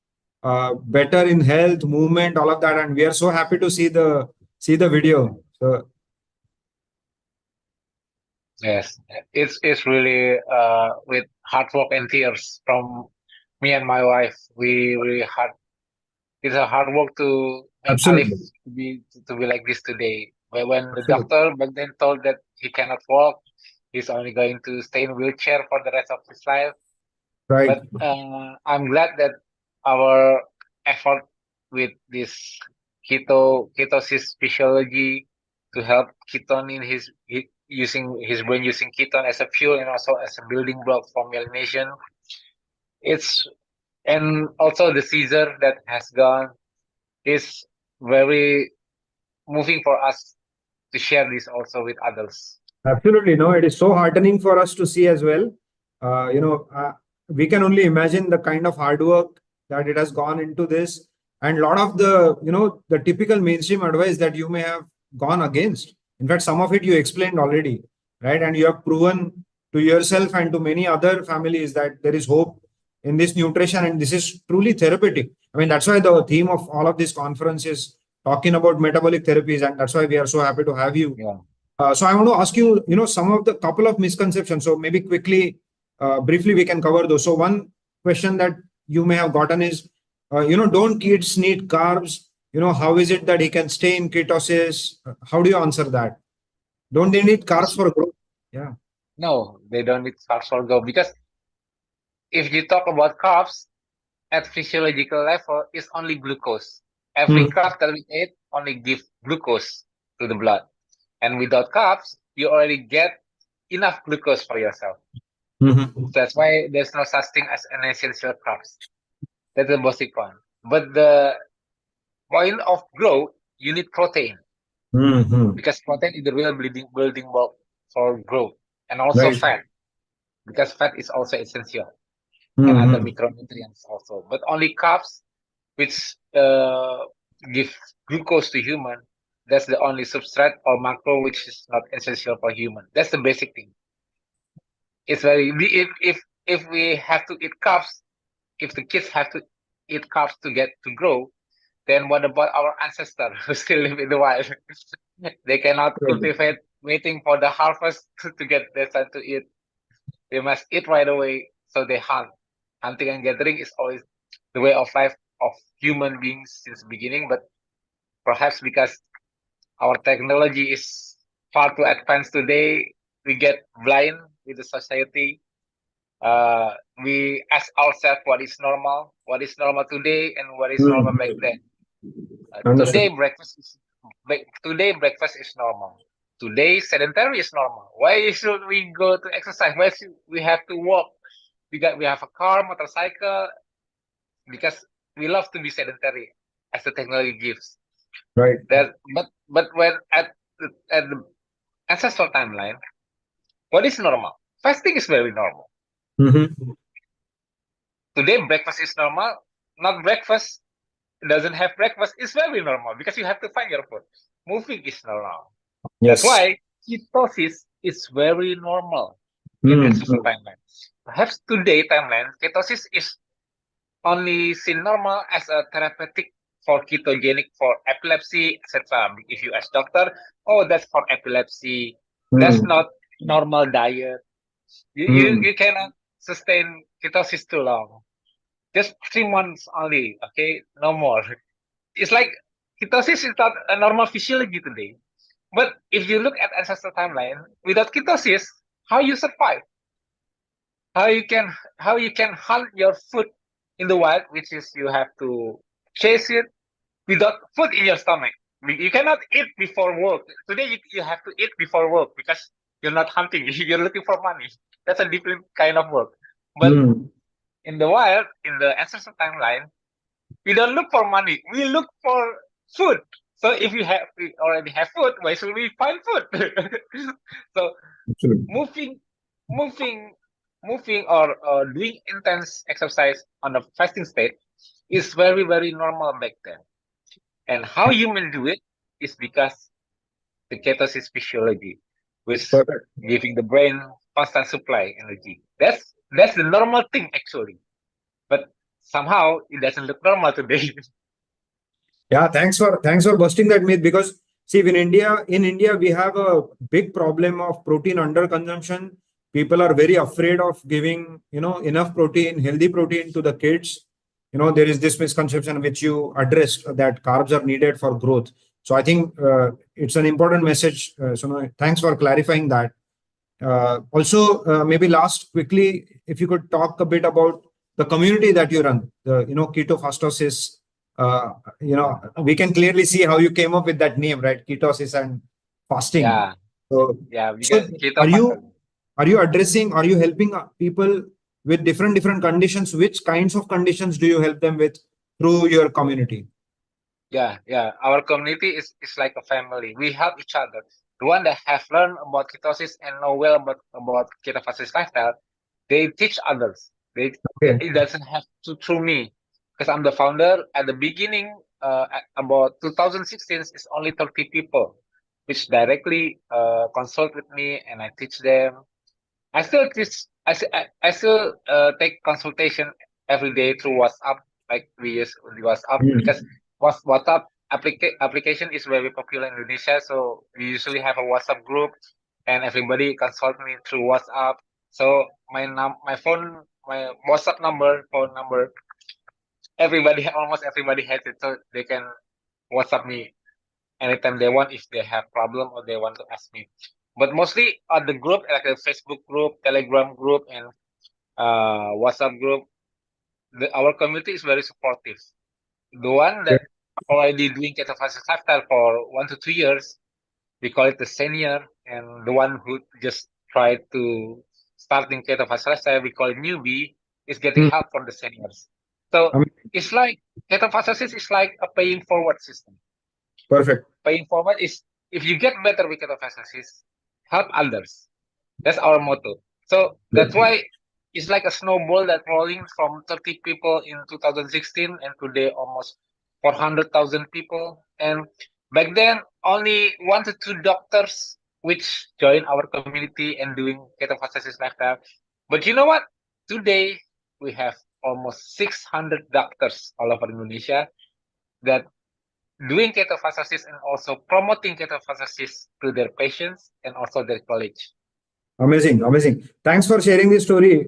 better in health, movement, all of that. And we are so happy to see the video. So Yes, it's really with hard work and tears from me and my wife. We really hard. It's a hard work to make Alif absolutely. to be like this today. But when the Absolutely. doctor back then told that he cannot walk, he's only going to stay in wheelchair for the rest of his life. Right. But I'm glad that our effort with this ketosis physiology to help ketone in using his brain using ketone as a fuel and also as a building block for myelination. And also the Caesar that has gone is very moving for us to share this also with others. Absolutely. No, it is so heartening for us to see as well. We can only imagine the kind of hard work that it has gone into this, and a lot of the typical mainstream advice that you may have gone against. In fact, some of it you explained already, right? And you have proven to yourself and to many other families that there is hope in this nutrition, and this is truly therapeutic. I mean, that's why the theme of all of this conference is talking about metabolic therapies, and that's why we are so happy to have you. Yeah. So I want to ask you, some of the couple of misconceptions. So maybe quickly, briefly, we can cover those. So one question that you may have gotten is, don't kids need carbs? How is it that he can stay in ketosis? How do you answer that? Don't they need carbs for growth? Yeah. No, they don't need carbs for go because if you talk about carbs at physiological level, it's only glucose. Every carb that we eat only give glucose to the blood. And without carbs, you already get enough glucose for yourself. That's why there's no such thing as an essential carbs. That's the basic one. But the point of growth, you need protein. because protein is the real building block for growth, and also Right. fat, because fat is also essential, and other micronutrients also. But only carbs, which give glucose to human, that's the only substrate or macro which is not essential for human. That's the basic thing. It's very if we have to eat carbs, if the kids have to eat carbs to get to grow, then what about our ancestors who still live in the wild? They cannot cultivate, waiting for the harvest to get their son to eat. They must eat right away, so they hunt. Hunting and gathering is always the way of life of human beings since the beginning, but perhaps because our technology is far too advanced today, we get blind with the society. We ask ourselves what is normal today, and what is normal back then. Today breakfast is normal. Today sedentary is normal. Why should we go to exercise? Why should we have to walk? We have a car, motorcycle, because we love to be sedentary as the technology gives. Right. But when at the ancestral timeline, what is normal? Fasting is very normal. Today breakfast is normal. Not breakfast doesn't have breakfast is very normal because you have to find your food. Moving is normal. Yes. That's why ketosis is very normal in ancestral timeline. Perhaps today timeline, ketosis is only seen normal as a therapeutic for ketogenic for epilepsy, etc. If you ask doctor, oh, that's for epilepsy. That's not normal diet. You cannot sustain ketosis too long. Just 3 months only, okay? No more. It's like ketosis is not a normal physiology today. But if you look at ancestral timeline, without ketosis, how you survive? How you can hunt your food in the wild, which is you have to chase it without food in your stomach. You cannot eat before work. Today you have to eat before work because you're not hunting. You're looking for money. That's a different kind of work. But in the wild, in the ancestral timeline, we don't look for money. We look for food. So if we already have food, why should we find food? So moving or doing intense exercise on a fasting state is very, very normal back then. And how humans do it is because the ketosis physiology, which giving the brain constant supply energy. That's the normal thing actually. But somehow it doesn't look normal today. Yeah, thanks for busting that myth, because see, in India we have a big problem of protein underconsumption. People are very afraid of giving enough protein, healthy protein to the kids. There is this misconception which you addressed, that carbs are needed for growth. So I think it's an important message. So thanks for clarifying that. Also, maybe last quickly, if you could talk a bit about the community that you run, the Ketofastosis. We can clearly see how you came up with that name, right? Ketosis and fasting. Yeah. So, Yeah, because are you helping people with different conditions? Which kinds of conditions do you help them with through your community? Yeah. Our community is like a family. We help each other. The one that have learned about ketosis and know well about ketofastosis lifestyle, they teach others. It doesn't have to through me, because I'm the founder. At the beginning, at about 2016, it's only 30 people, which directly consult with me, and I teach them. I still teach. I still take consultation every day through WhatsApp, like we use WhatsApp, because WhatsApp application is very popular in Indonesia. So we usually have a WhatsApp group, and everybody consult me through WhatsApp. So my WhatsApp phone number, almost everybody has it, so they can WhatsApp me anytime they want if they have problem or they want to ask me. But mostly on the group, like the Facebook group, Telegram group, and WhatsApp group, our community is very supportive. The one that already doing Ketofastosis lifestyle for 1 to 2 years, we call it the senior, and the one who just tried to starting Ketofastosis lifestyle, we call it newbie, is getting help from the seniors. So it's like Ketofastosis is like a paying forward system. Perfect. Paying forward is if you get better with ketofastosis, help others. That's our motto. So that's why it's like a snowball that rolling from 30 people in 2016 and today almost 400,000 people. And back then, only 1 to 2 doctors which join our community and doing ketofastosis lifestyle. But you know what? Today, we have almost 600 doctors all over Indonesia that doing ketofastosis and also promoting ketofastosis to their patients and also their colleagues. Amazing, amazing. Thanks for sharing this story.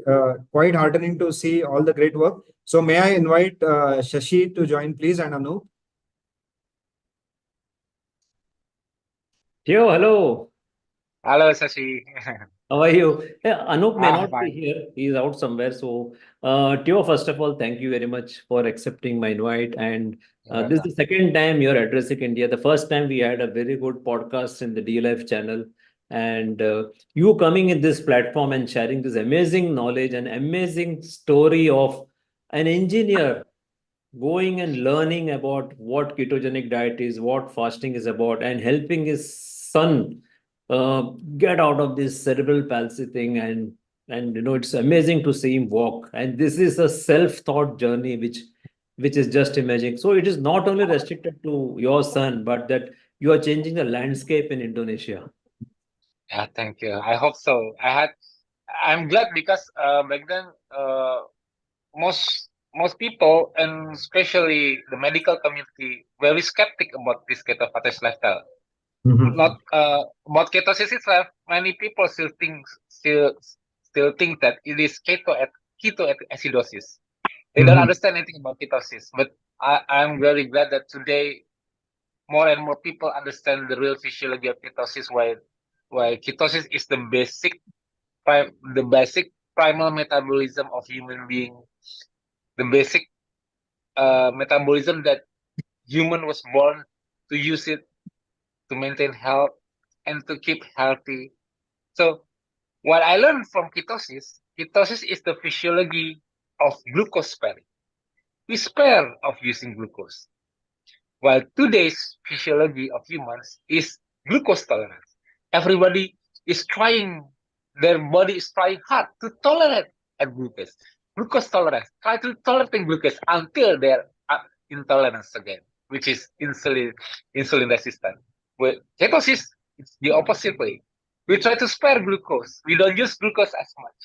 Quite heartening to see all the great work. So may I invite Shashi to join, please, and Anu. Teo, hello. Hello, Sashi. How are you? Yeah, Anup may not be Fine. here. He's out somewhere. So, Teo, first of all, thank you very much for accepting my invite. And this is the second time you're addressing India. The first time we had a very good podcast in the D Life channel. And you coming in this platform and sharing this amazing knowledge and amazing story of an engineer going and learning about what ketogenic diet is, what fasting is about, and helping his son get out of this cerebral palsy thing. And it's amazing to see him walk. And this is a self-taught journey which is just amazing. So it is not only restricted to your son, but that you are changing the landscape in Indonesia. Yeah, thank you. I hope so. I'm glad because back then most people and especially the medical community very skeptic about this ketofastosis lifestyle. Not about ketosis itself. Many people still think that it is ketoacidosis. They don't understand anything about ketosis. But I'm very glad that today more and more people understand the real physiology of ketosis. Why ketosis is the basic primal metabolism of human being, the basic metabolism that human was born to use it to maintain health and to keep healthy. So what I learned from ketosis is the physiology of glucose sparing. We spare of using glucose. While today's physiology of humans is glucose tolerance. Everybody is trying, their body is trying hard to tolerate glucose. Glucose tolerance, try to tolerate glucose until they're intolerant again, which is insulin resistant. With ketosis, it's the opposite way. We try to spare glucose. We don't use glucose as much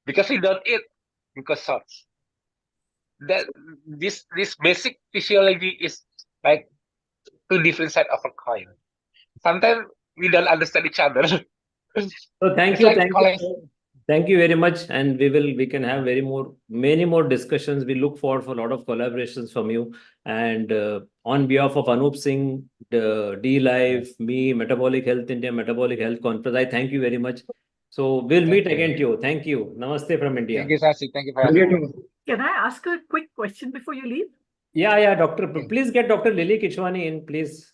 because we don't eat glucose salts. That this basic physiology is like two different sides of a coin. Sometimes we don't understand each other. So thank you very much, and we can have many more discussions. We look forward for a lot of collaborations from you. And on behalf of Anup Singh, the D Life, me, Metabolic Health India, Metabolic Health Conference, I thank you very much. So we'll meet again, Teo. Thank you. Namaste from India. Thank you, Sashi. Thank you for having me. Can I ask a quick question before you leave? Yeah, doctor. Please get Dr. Lily Kishwani in, please.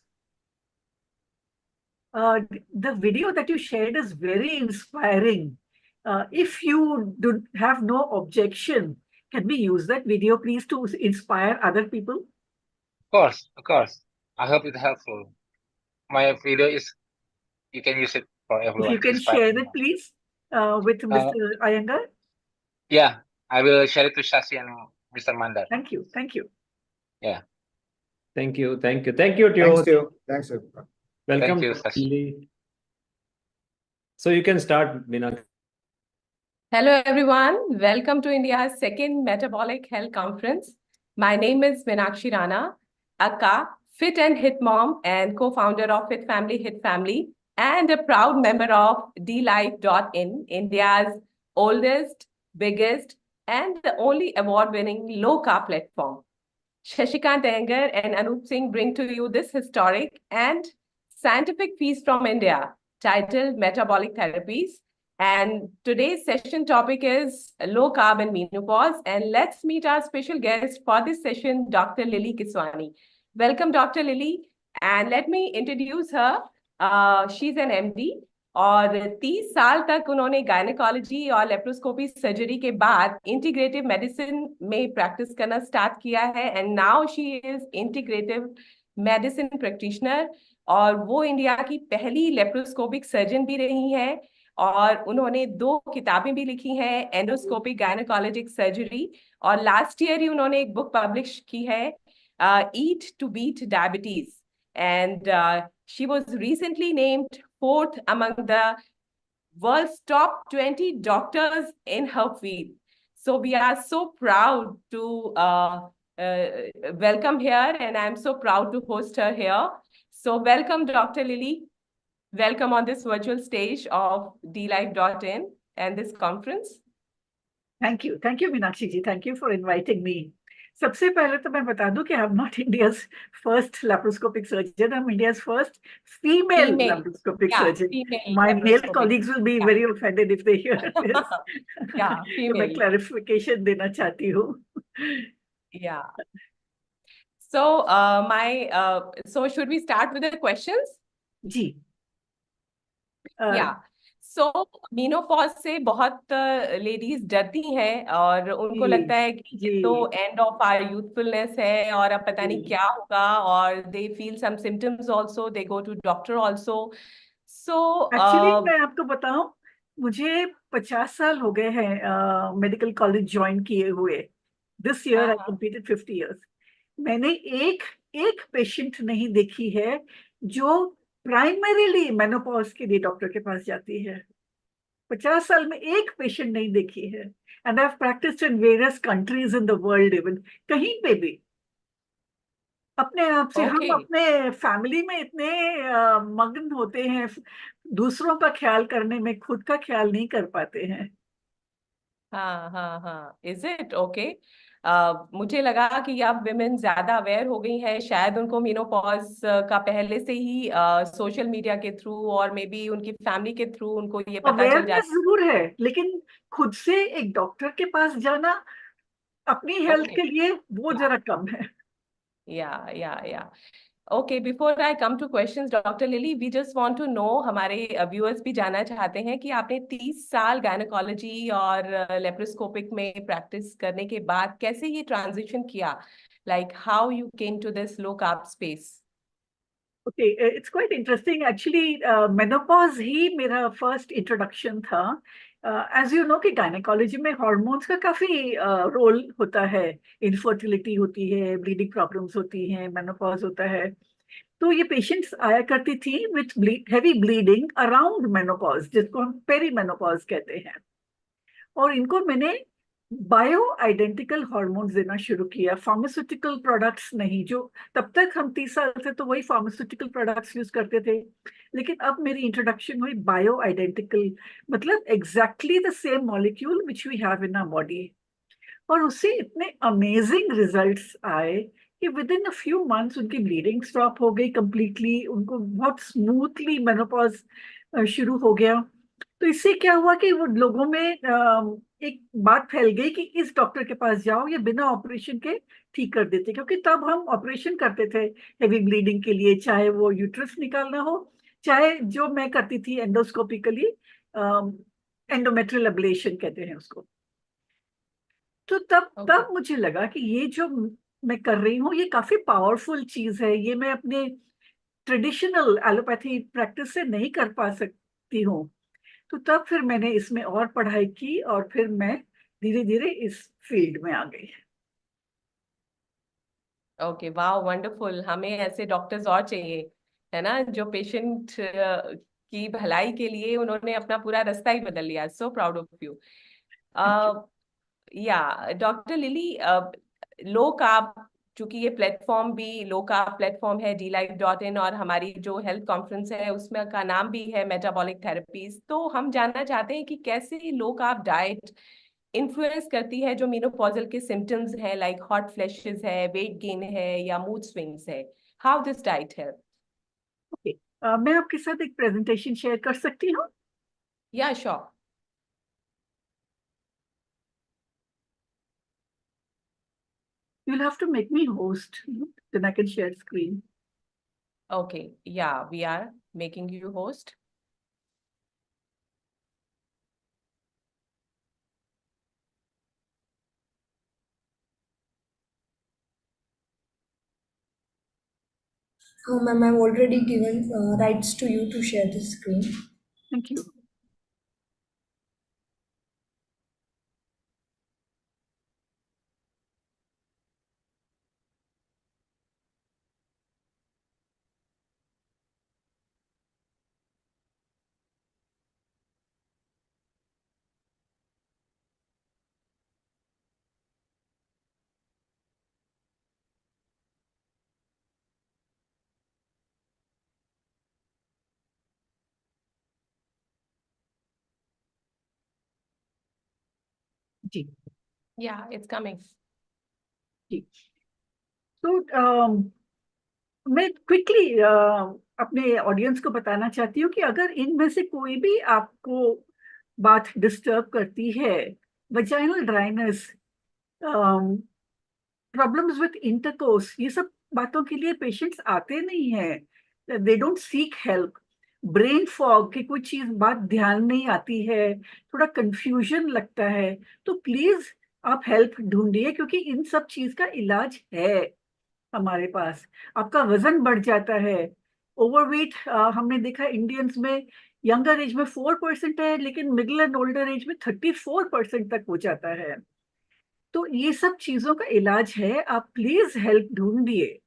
The video that you shared is very inspiring. If you do have no objection, can we use that video, please, to inspire other people? Of course. I hope it's helpful. My video you can use it for everyone. If you can share it, please, with Mr. Iyengar. Yeah, I will share it to Shashi and Mr. Mandar. Thank you. Yeah. Thank you, Teo. Thanks, Teo. Thanks, everyone. Welcome. Thank you, Sashi. So you can start, Meena. Hello, everyone. Welcome to India's second Metabolic Health Conference. My name is Meenakshi Rana, Akka, Fit and Hit Mom and co-founder of Fit Family, Hit Family, and a proud member of DLife.in, India's oldest, biggest, and the only award-winning low-carb platform. Shashikant Iyengar and Anup Singh bring to you this historic and scientific feast from India titled Metabolic Therapies. And today's session topic is low carb and menopause. And let's meet our special guest for this session, Dr. Lily Kiswani. Welcome, Dr. Lily. And let me introduce her. She's an MD. और 30 साल तक उन्होंने gynaecology और laparoscopy surgery के बाद integrative medicine में practice करना start किया है. And now she is integrative medicine practitioner, और वो इंडिया की पहली लेप्रोस्कोपिक सर्जन भी रही हैं, और उन्होंने 2 किताबें भी लिखी हैं, एंडोस्कोपिक गायनेकोलॉजिक सर्जरी, और लास्ट ईयर ही उन्होंने एक बुक पब्लिश की है, eat to beat diabetes, and she was recently named 4th among the world's top 20 doctors in her field. So we are so proud to welcome here, and I'm so proud to host her here. So welcome, Dr. Lily. Welcome on this virtual stage of DLife.in and this conference. Thank you, Meenakshi ji. Thank you for inviting me. सबसे पहले तो मैं बता दूं कि I'm not India's first laparoscopic surgeon. I'm India's first female laparoscopic surgeon. My male colleagues will be very offended if they hear this. Yeah, तो female. मैं clarification देना चाहती हूँ. Yeah. So so should we start with the questions? जी. Yeah. So menopause से बहुत ladies डरती हैं, और उनको जी, लगता है कि ये तो एंड ऑफ आवर यूथफुलनेस है, और अब पता नहीं जी. क्या होगा, और they feel some symptoms also, they go to doctor also. So actually मैं आपको बताऊं, मुझे 50 साल हो गए हैं मेडिकल कॉलेज ज्वाइन किए हुए. This year I completed 50 years. मैंने एक पेशेंट नहीं देखी है जो प्राइमरीली मेनोपॉज के लिए डॉक्टर के पास जाती है. 50 साल में एक पेशेंट नहीं देखी है. And I have practised in various countries in the world. Even कहीं पे भी अपने आप से हम अपने फैमिली में इतने मग्न होते हैं, दूसरों का ख्याल करने में खुद का ख्याल नहीं कर पाते हैं. हाँ. Is it okay? मुझे लगा कि अब विमेन ज्यादा अवेयर हो गई हैं, शायद उनको मेनोपॉज का पहले से ही सोशल मीडिया के थ्रू और मे बी उनकी फैमिली के थ्रू उनको ये पता चल जाता है. जरूर है, लेकिन खुद से एक डॉक्टर के पास जाना अपनी हेल्थ के लिए वो जरा कम है. Yeah. Okay, before I come to questions, Dr. Lily, we just want to know, हमारे viewers भी जानना चाहते हैं कि आपने 30 साल गायनेकोलॉजी और लेप्रोस्कोपिक में प्रैक्टिस करने के बाद कैसे ये ट्रांजिशन किया, like how you came to this low carb space? Okay, it's quite interesting. Actually, menopause ही मेरा first introduction था. As you know कि गायनेकोलॉजी में हार्मोन्स का काफी रोल होता है. इनफर्टिलिटी होती है, ब्लीडिंग प्रॉब्लम्स होती हैं, मेनोपॉज होता है. तो ये पेशेंट्स आया करती थी with heavy bleeding around menopause, जिसको हम पेरीमेनोपॉज कहते हैं. और इनको मैंने बायो आइडेंटिकल हॉर्मोन्स देना शुरू किया, फार्मास्यूटिकल प्रोडक्ट्स नहीं. जो तब तक हम 30 साल से तो वही फार्मास्यूटिकल प्रोडक्ट्स यूज करते थे, लेकिन अब मेरी इंट्रोडक्शन हुई बायो आइडेंटिकल, मतलब exactly the same molecule which we have in our body. और उससे इतने अमेजिंग रिजल्ट्स आए कि within a few months उनकी ब्लीडिंग स्टॉप हो गई कंप्लीटली. उनको बहुत स्मूथली मेनोपॉज शुरू हो गया. तो इससे क्या हुआ कि वो लोगों में एक बात फैल गई कि इस डॉक्टर के पास जाओ, ये बिना ऑपरेशन के ठीक कर देते. क्योंकि तब हम ऑपरेशन करते थे हेवी ब्लीडिंग के लिए, चाहे वो यूट्रस निकालना हो, चाहे जो मैं करती थी एंडोस्कोपिकली, एंडोमेट्रियल एब्लेशन कहते हैं उसको. तो तब मुझे लगा कि ये जो मैं कर रही हूँ ये काफी पावरफुल चीज है. ये मैं अपने ट्रेडिशनल एलोपैथी प्रैक्टिस से नहीं कर पा सकती हूँ. तो तब फिर मैंने इसमें और पढ़ाई की, और फिर मैं धीरे धीरे इस फील्ड में आ गई. ओके, वाह, वंडरफुल. हमें ऐसे डॉक्टर्स और चाहिए, है ना, जो पेशेंट की भलाई के लिए उन्होंने अपना पूरा रास्ता ही बदल लिया. So proud of you. या डॉक्टर लिली, लो कार्ब, चूंकि ये प्लेटफॉर्म भी लो कार्ब प्लेटफॉर्म है, DLife.in, और हमारी जो हेल्थ कॉन्फ्रेंस है उसमें का नाम भी है मेटाबॉलिक थेरेपीज. तो हम जानना चाहते हैं कि कैसे लो कार्ब डाइट इन्फ्लुएंस करती है जो मेनोपॉजल के सिम्टम्स है, लाइक हॉट फ्लैशेस है, वेट गेन है, या मूड स्विंग्स है. How this diet help? Okay, मैं आपके साथ एक प्रेजेंटेशन शेयर कर सकती हूँ? या sure. You'll have to make me host, then I can share screen. Okay, yeah, we are making you host. Ma'am, I've already given rights to you to share the screen. Thank you. जी Yeah, it's coming. जी मैं quickly अपने audience को बताना चाहती हूँ कि अगर इनमें से कोई भी आपको बात डिस्टर्ब करती है, vaginal dryness, problems with intercourse, ये सब बातों के लिए पेशेंट्स आते नहीं हैं, they don't seek help. Brain fog की कोई चीज बात ध्यान नहीं आती है, थोड़ा कंफ्यूजन लगता है, तो प्लीज आप हेल्प ढूंढिए, क्योंकि इन सब चीज का इलाज है हमारे पास। आपका वजन बढ़ जाता है, ओवरवेट हमने देखा इंडियंस में यंगर एज में 4% है, लेकिन मिडिल एंड ओल्डर एज में 34% तक हो जाता है। तो ये सब चीजों का इलाज है, आप प्लीज हेल्प ढूंढिए।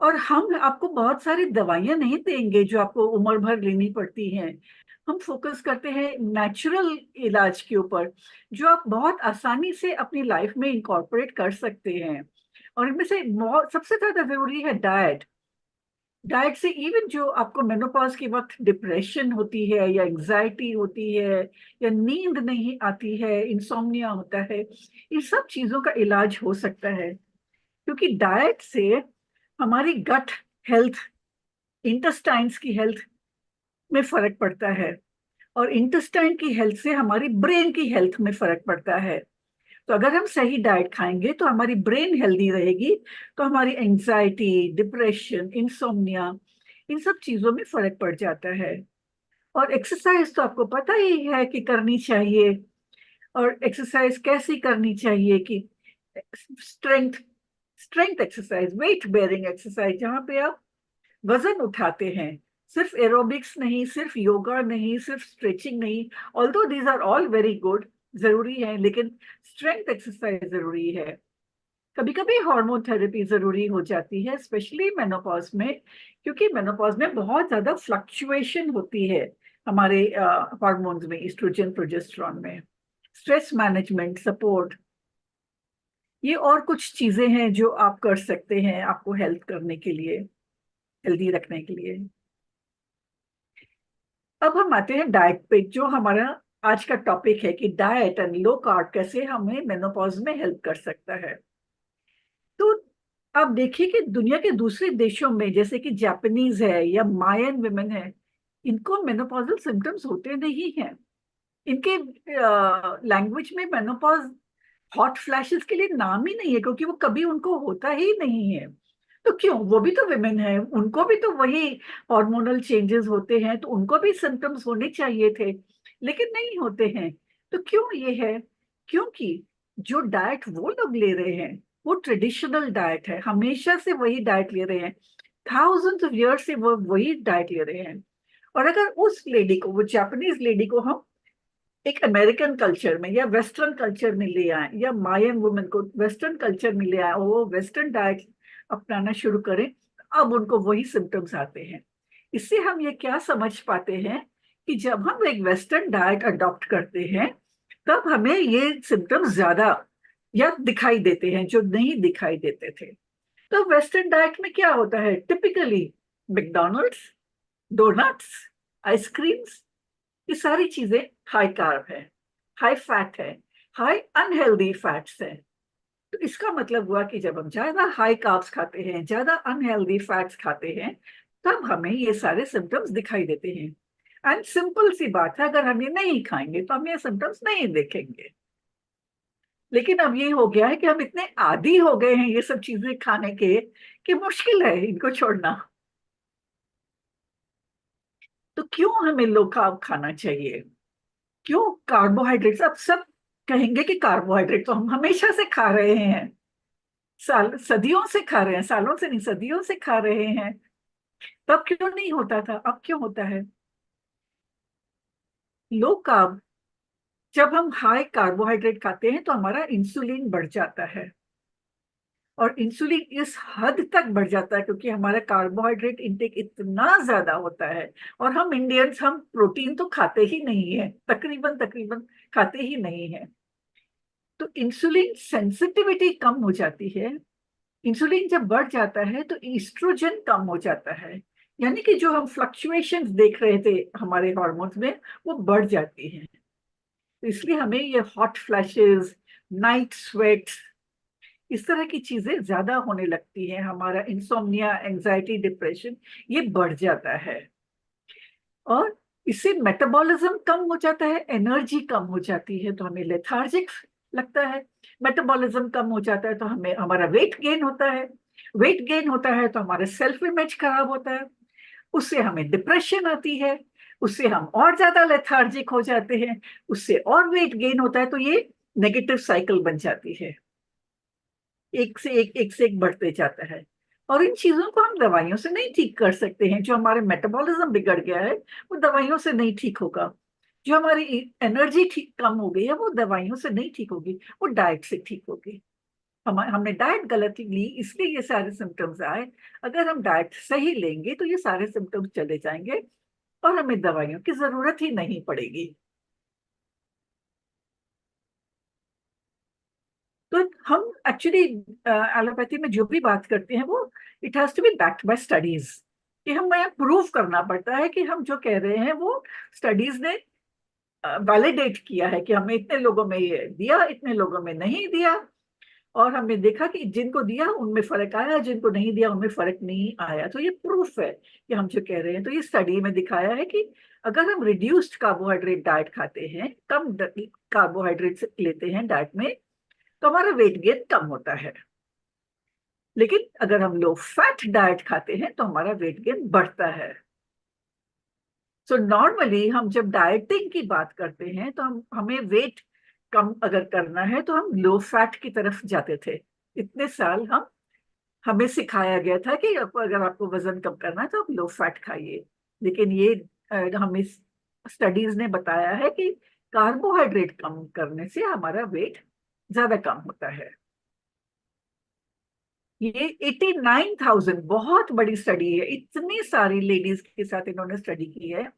और हम आपको बहुत सारी दवाइयां नहीं देंगे जो आपको उम्र भर लेनी पड़ती हैं। हम फोकस करते हैं नेचुरल इलाज के ऊपर, जो आप बहुत आसानी से अपनी लाइफ में इंकॉर्पोरेट कर सकते हैं। और इनमें से बहुत सबसे ज्यादा जरूरी है डाइट। डाइट से इवन जो आपको मेनोपॉज के वक्त डिप्रेशन होती है, या एंजाइटी होती है, या नींद नहीं आती है, इंसोम्निया होता है, इन सब चीजों का इलाज हो सकता है। क्योंकि डाइट से हमारी गट हेल्थ, इंटेस्टाइन्स की हेल्थ में फर्क पड़ता है, और इंटेस्टाइन की हेल्थ से हमारी ब्रेन की हेल्थ में फर्क पड़ता है। तो अगर हम सही डाइट खाएंगे तो हमारी ब्रेन हेल्दी रहेगी, तो हमारी एंजाइटी, डिप्रेशन, इंसोम्निया, इन सब चीजों में फर्क पड़ जाता है। और एक्सरसाइज तो आपको पता ही है कि करनी चाहिए, और एक्सरसाइज कैसी करनी चाहिए कि strength exercise, weight bearing exercise, जहाँ पे आप वजन उठाते हैं, सिर्फ एरोबिक्स नहीं, सिर्फ योगा नहीं, सिर्फ स्ट्रेचिंग नहीं, although these are all very good, जरूरी है, लेकिन स्ट्रेंथ एक्सरसाइज जरूरी है। कभी कभी हार्मोन थेरेपी जरूरी हो जाती है, स्पेशली मेनोपॉज में, क्योंकि मेनोपॉज में बहुत ज्यादा फ्लक्चुएशन होती है हमारे हार्मोन्स में, एस्ट्रोजन, प्रोजेस्टेरॉन में। स्ट्रेस मैनेजमेंट, सपोर्ट, ये और कुछ चीजें हैं जो आप कर सकते हैं आपको हेल्प करने के लिए, हेल्दी रखने के लिए। अब हम आते हैं डाइट पे, जो हमारा आज का टॉपिक है कि डाइट एंड लो कार्ब कैसे हमें मेनोपॉज में हेल्प कर सकता है। तो आप देखिए कि दुनिया के दूसरे देशों में, जैसे कि जापानीज है या मायन विमेन है, इनको मेनोपॉजल सिम्टम्स होते नहीं हैं। इनके लैंग्वेज में मेनोपॉज हॉट फ्लैशेस के लिए नाम ही नहीं है, क्योंकि वो कभी उनको होता ही नहीं है। तो क्यों? वो भी तो विमेन है, उनको भी तो वही हार्मोनल चेंजेस होते हैं, तो उनको भी सिम्टम्स होने चाहिए थे, लेकिन नहीं होते हैं। तो क्यों ये है? क्योंकि जो डाइट वो लोग ले रहे हैं वो ट्रेडिशनल डाइट है, हमेशा से वही डाइट ले रहे हैं, थाउजेंड्स ऑफ ईयर्स से वो वही डाइट ले रहे हैं। और अगर उस लेडी को, वो जापानीज लेडी को, हम एक अमेरिकन कल्चर में या वेस्टर्न कल्चर में ले आए, या मायन वुमेन को वेस्टर्न कल्चर में ले आए, वो वेस्टर्न डाइट अपनाना शुरू करें, अब उनको वही सिम्टम्स आते हैं। इससे हम ये क्या समझ पाते हैं कि जब हम एक वेस्टर्न डाइट अडॉप्ट करते हैं, तब हमें ये सिम्टम्स ज्यादा या दिखाई देते हैं, जो नहीं दिखाई देते थे। तो वेस्टर्न डाइट में क्या होता है? टिपिकली मैकडॉनल्ड्स, डोनट्स, आइसक्रीम्स, ये सारी चीजें हाई कार्ब है, हाई फैट है, हाई अनहेल्दी फैट्स है। तो इसका मतलब हुआ कि जब हम ज्यादा हाई कार्ब्स खाते हैं, ज्यादा अनहेल्दी फैट्स खाते हैं, तब हमें ये सारे सिम्टम्स दिखाई देते हैं। एंड सिंपल सी बात है, अगर हम ये नहीं खाएंगे तो हम ये सिम्टम्स नहीं देखेंगे। लेकिन अब ये हो गया है कि हम इतने आदी हो गए हैं ये सब चीजें खाने के, कि मुश्किल है इनको छोड़ना। तो क्यों हमें लो कार्ब खाना चाहिए? क्यों कार्बोहाइड्रेट्स? अब सब कहेंगे कि कार्बोहाइड्रेट तो हम हमेशा से खा रहे हैं, सदियों से खा रहे हैं, सालों से नहीं, सदियों से खा रहे हैं, तब क्यों नहीं होता था, अब क्यों होता है? लो कार्ब, जब हम हाई कार्बोहाइड्रेट खाते हैं तो हमारा इंसुलिन बढ़ जाता है, और इंसुलिन इस हद तक बढ़ जाता है क्योंकि हमारा कार्बोहाइड्रेट इंटेक इतना ज्यादा होता है, और हम इंडियंस, हम प्रोटीन तो खाते ही नहीं है, तकरीबन तकरीबन खाते ही नहीं है। तो इंसुलिन सेंसिटिविटी कम हो जाती है। इंसुलिन जब बढ़ जाता है तो ईस्ट्रोजन कम हो जाता है, यानी कि जो हम फ्लक्चुएशंस देख रहे थे हमारे हार्मोन्स में, वो बढ़ जाती हैं। तो इसलिए हमें ये हॉट फ्लैशेस, नाइट स्वेट्स, इस तरह की चीजें ज्यादा होने लगती हैं, हमारा इंसोम्निया, एंजाइटी, डिप्रेशन, ये बढ़ जाता है। और इससे मेटाबॉलिज्म कम हो जाता है, एनर्जी कम हो जाती है, तो हमें लेथार्जिक लगता है। मेटाबॉलिज्म कम हो जाता है तो हमें, हमारा वेट गेन होता है। वेट गेन होता है तो हमारा सेल्फ इमेज खराब होता है, उससे हमें डिप्रेशन आती है, उससे हम और ज्यादा लेथार्जिक हो जाते हैं, उससे और वेट गेन होता है, तो ये नेगेटिव साइकिल बन जाती है, एक से एक बढ़ते जाता है। और इन चीजों को हम दवाइयों से नहीं ठीक कर सकते हैं। जो हमारे मेटाबॉलिज्म बिगड़ गया है वो दवाइयों से नहीं ठीक होगा, जो हमारी एनर्जी ठीक कम हो गई है वो दवाइयों से नहीं ठीक होगी, वो डाइट से ठीक होगी। हमने डाइट गलत ली, इसलिए ये सारे सिम्टम्स आए। अगर हम डाइट सही लेंगे तो ये सारे सिम्टम्स चले जाएंगे और हमें दवाइयों की जरूरत ही नहीं पड़ेगी। तो हम एक्चुअली एलोपैथी में जो भी बात करते हैं वो it has to be backed by studies, कि हमें प्रूव करना पड़ता है कि हम जो कह रहे हैं वो स्टडीज ने वैलिडेट किया है, कि हमें इतने लोगों में ये दिया, इतने लोगों में नहीं दिया, और हमने देखा कि जिनको दिया उनमें फर्क आया, जिनको नहीं दिया उनमें फर्क नहीं आया। तो ये प्रूफ है कि हम जो कह रहे हैं। तो ये स्टडी में दिखाया है कि अगर हम रिड्यूस्ड कार्बोहाइड्रेट डाइट खाते हैं, कम कार्बोहाइड्रेट लेते हैं डाइट में, तो हमारा वेट गेन कम होता है। लेकिन अगर हम लो फैट डाइट खाते हैं तो हमारा वेट गेन बढ़ता है। सो नॉर्मली हम जब डाइटिंग की बात करते हैं तो हमें वेट कम अगर करना है तो हम लो फैट की तरफ जाते थे। इतने साल हमें सिखाया गया था कि अगर आपको वजन कम करना है तो आप लो फैट खाइए। लेकिन ये हमें स्टडीज ने बताया है कि कार्बोहाइड्रेट कम करने से हमारा वेट ज्यादा कम होता है। ये 89,000 बहुत बड़ी स्टडी है, इतनी सारी लेडीज के साथ इन्होंने स्टडी की है,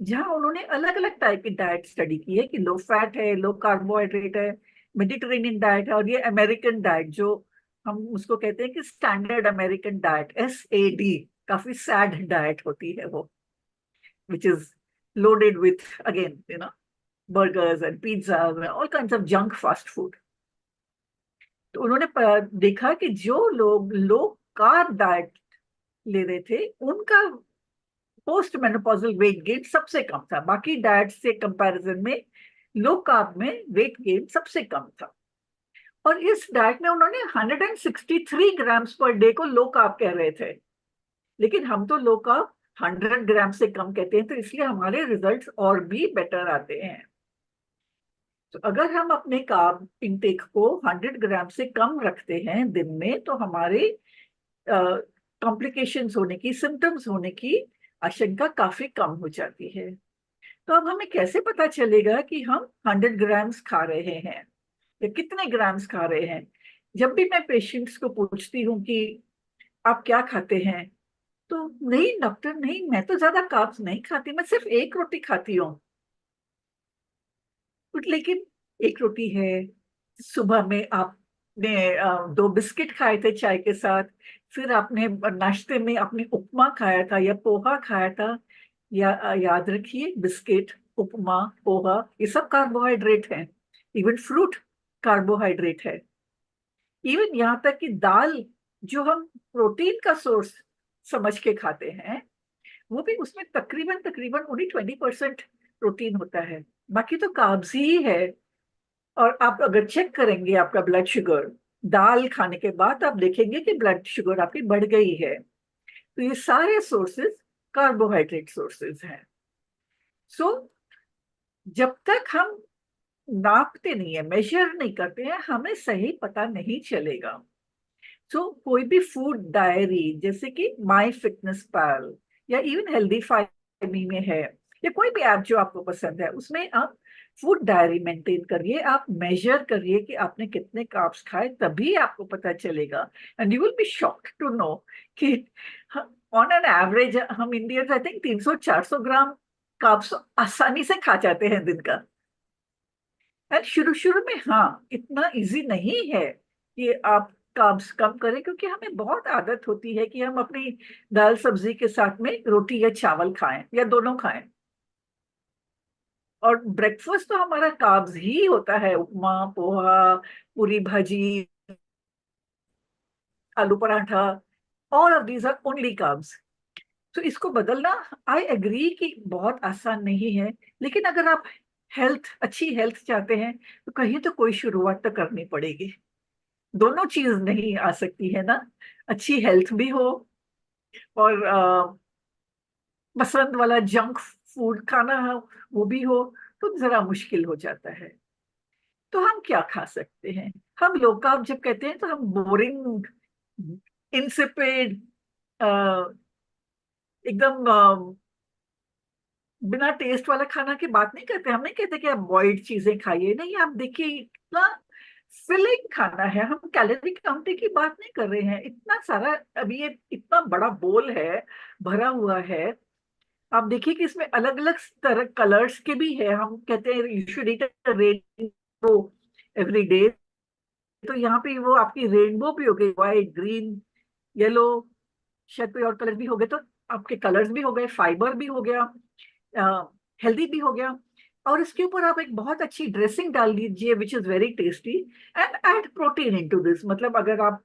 जहां उन्होंने अलग अलग टाइप की डाइट स्टडी की है कि लो फैट है, लो कार्बोहाइड्रेट है, मेडिटेरेनियन डाइट है, और ये अमेरिकन डाइट जो हम उसको कहते हैं कि स्टैंडर्ड अमेरिकन डाइट, SAD, काफी सैड डाइट होती है वो, which is loaded with again burgers and pizza, all kinds of junk fast food. तो उन्होंने देखा कि जो लोग लो कार्ब डाइट ले रहे थे उनका पोस्ट मेनोपॉजल वेट गेन सबसे कम था, बाकी डाइट से कंपैरिजन में लो कार्ब में वेट गेन सबसे कम था। और इस डाइट में उन्होंने 163 ग्राम्स पर डे को लो कार्ब कह रहे थे, लेकिन हम तो लो कार्ब 100 ग्राम से कम कहते हैं, तो इसलिए हमारे रिजल्ट्स और भी बेटर आते हैं। तो अगर हम अपने कार्ब इंटेक को 100 ग्राम से कम रखते हैं दिन में, तो हमारे कॉम्प्लिकेशंस होने की, सिम्टम्स होने की आशंका काफी कम हो जाती है। तो अब हमें कैसे पता चलेगा कि हम 100 ग्राम्स खा रहे हैं या कितने ग्राम्स खा रहे हैं? जब भी मैं पेशेंट्स को पूछती हूँ कि आप क्या खाते हैं, तो नहीं डॉक्टर, नहीं, मैं तो ज्यादा कार्ब्स नहीं खाती, मैं सिर्फ एक रोटी खाती हूँ। लेकिन एक रोटी है, सुबह में आपने 2 बिस्किट खाए थे चाय के साथ, फिर आपने नाश्ते में आपने उपमा खाया था या पोहा खाया था, या याद रखिए, बिस्किट, उपमा, पोहा, ये सब कार्बोहाइड्रेट हैं। इवन फ्रूट कार्बोहाइड्रेट है। इवन यहाँ तक कि दाल, जो हम प्रोटीन का सोर्स समझ के खाते हैं, वो भी, उसमें तकरीबन तकरीबन ओनली 20% प्रोटीन होता है, बाकी तो कार्ब्स ही है। और आप अगर चेक करेंगे आपका ब्लड शुगर दाल खाने के बाद, आप देखेंगे कि ब्लड शुगर आपकी बढ़ गई है। तो ये सारे सोर्सेज कार्बोहाइड्रेट सोर्सेज हैं। सो जब तक हम नापते नहीं है, मेजर नहीं करते हैं, हमें सही पता नहीं चलेगा। सो कोई भी फूड डायरी जैसे कि माई फिटनेस पैल या इवन हेल्दी फाइमी में है, या कोई भी ऐप जो आपको पसंद है, उसमें आप फूड डायरी मेंटेन करिए, आप मेजर करिए कि आपने कितने कार्ब्स खाए, तभी आपको पता चलेगा। And you will be shocked to know कि ऑन एन एवरेज हम Indians I think 300-400 gram carbs आसानी से खा जाते हैं दिन का। एंड शुरू शुरू में हाँ, इतना इजी नहीं है कि आप कार्ब्स कम करें, क्योंकि हमें बहुत आदत होती है कि हम अपनी दाल सब्जी के साथ में रोटी या चावल खाएं या दोनों खाएं। और ब्रेकफास्ट तो हमारा कार्ब्स ही होता है, उपमा, poha, puri bhaji, aloo paratha, all of these are only carbs. तो इसको बदलना, आई एग्री कि बहुत आसान नहीं है, लेकिन अगर आप अच्छी हेल्थ चाहते हैं तो कहीं तो कोई शुरुआत तो करनी पड़ेगी। दोनों चीज नहीं आ सकती है ना, अच्छी हेल्थ भी हो और पसंद वाला जंक फूड खाना हो, वो भी हो, तो जरा मुश्किल हो जाता है। तो हम क्या खा सकते हैं? हम लो कार्ब जब कहते हैं तो हम बोरिंग, इंसिपिड, एकदम बिना टेस्ट वाला खाना की बात नहीं करते। हम नहीं कहते कि आप बॉइल्ड चीजें खाइए, नहीं, आप देखिए इतना फिलिंग खाना है। हम कैलोरी काउंटिंग की बात नहीं कर रहे हैं। इतना सारा, अभी ये इतना बड़ा बोल है, भरा हुआ है, आप देखिए कि इसमें अलग अलग तरह कलर्स के भी है। हम कहते हैं you should eat a rainbow every day, तो यहाँ पे वो आपकी रेनबो भी हो गई, व्हाइट, ग्रीन, येलो, शायद कोई और कलर भी हो गए, तो आपके कलर्स भी हो गए, फाइबर भी हो गया, हेल्दी भी हो गया। और इसके ऊपर आप एक बहुत अच्छी ड्रेसिंग डाल दीजिए which is very tasty, and add protein into this. मतलब अगर आप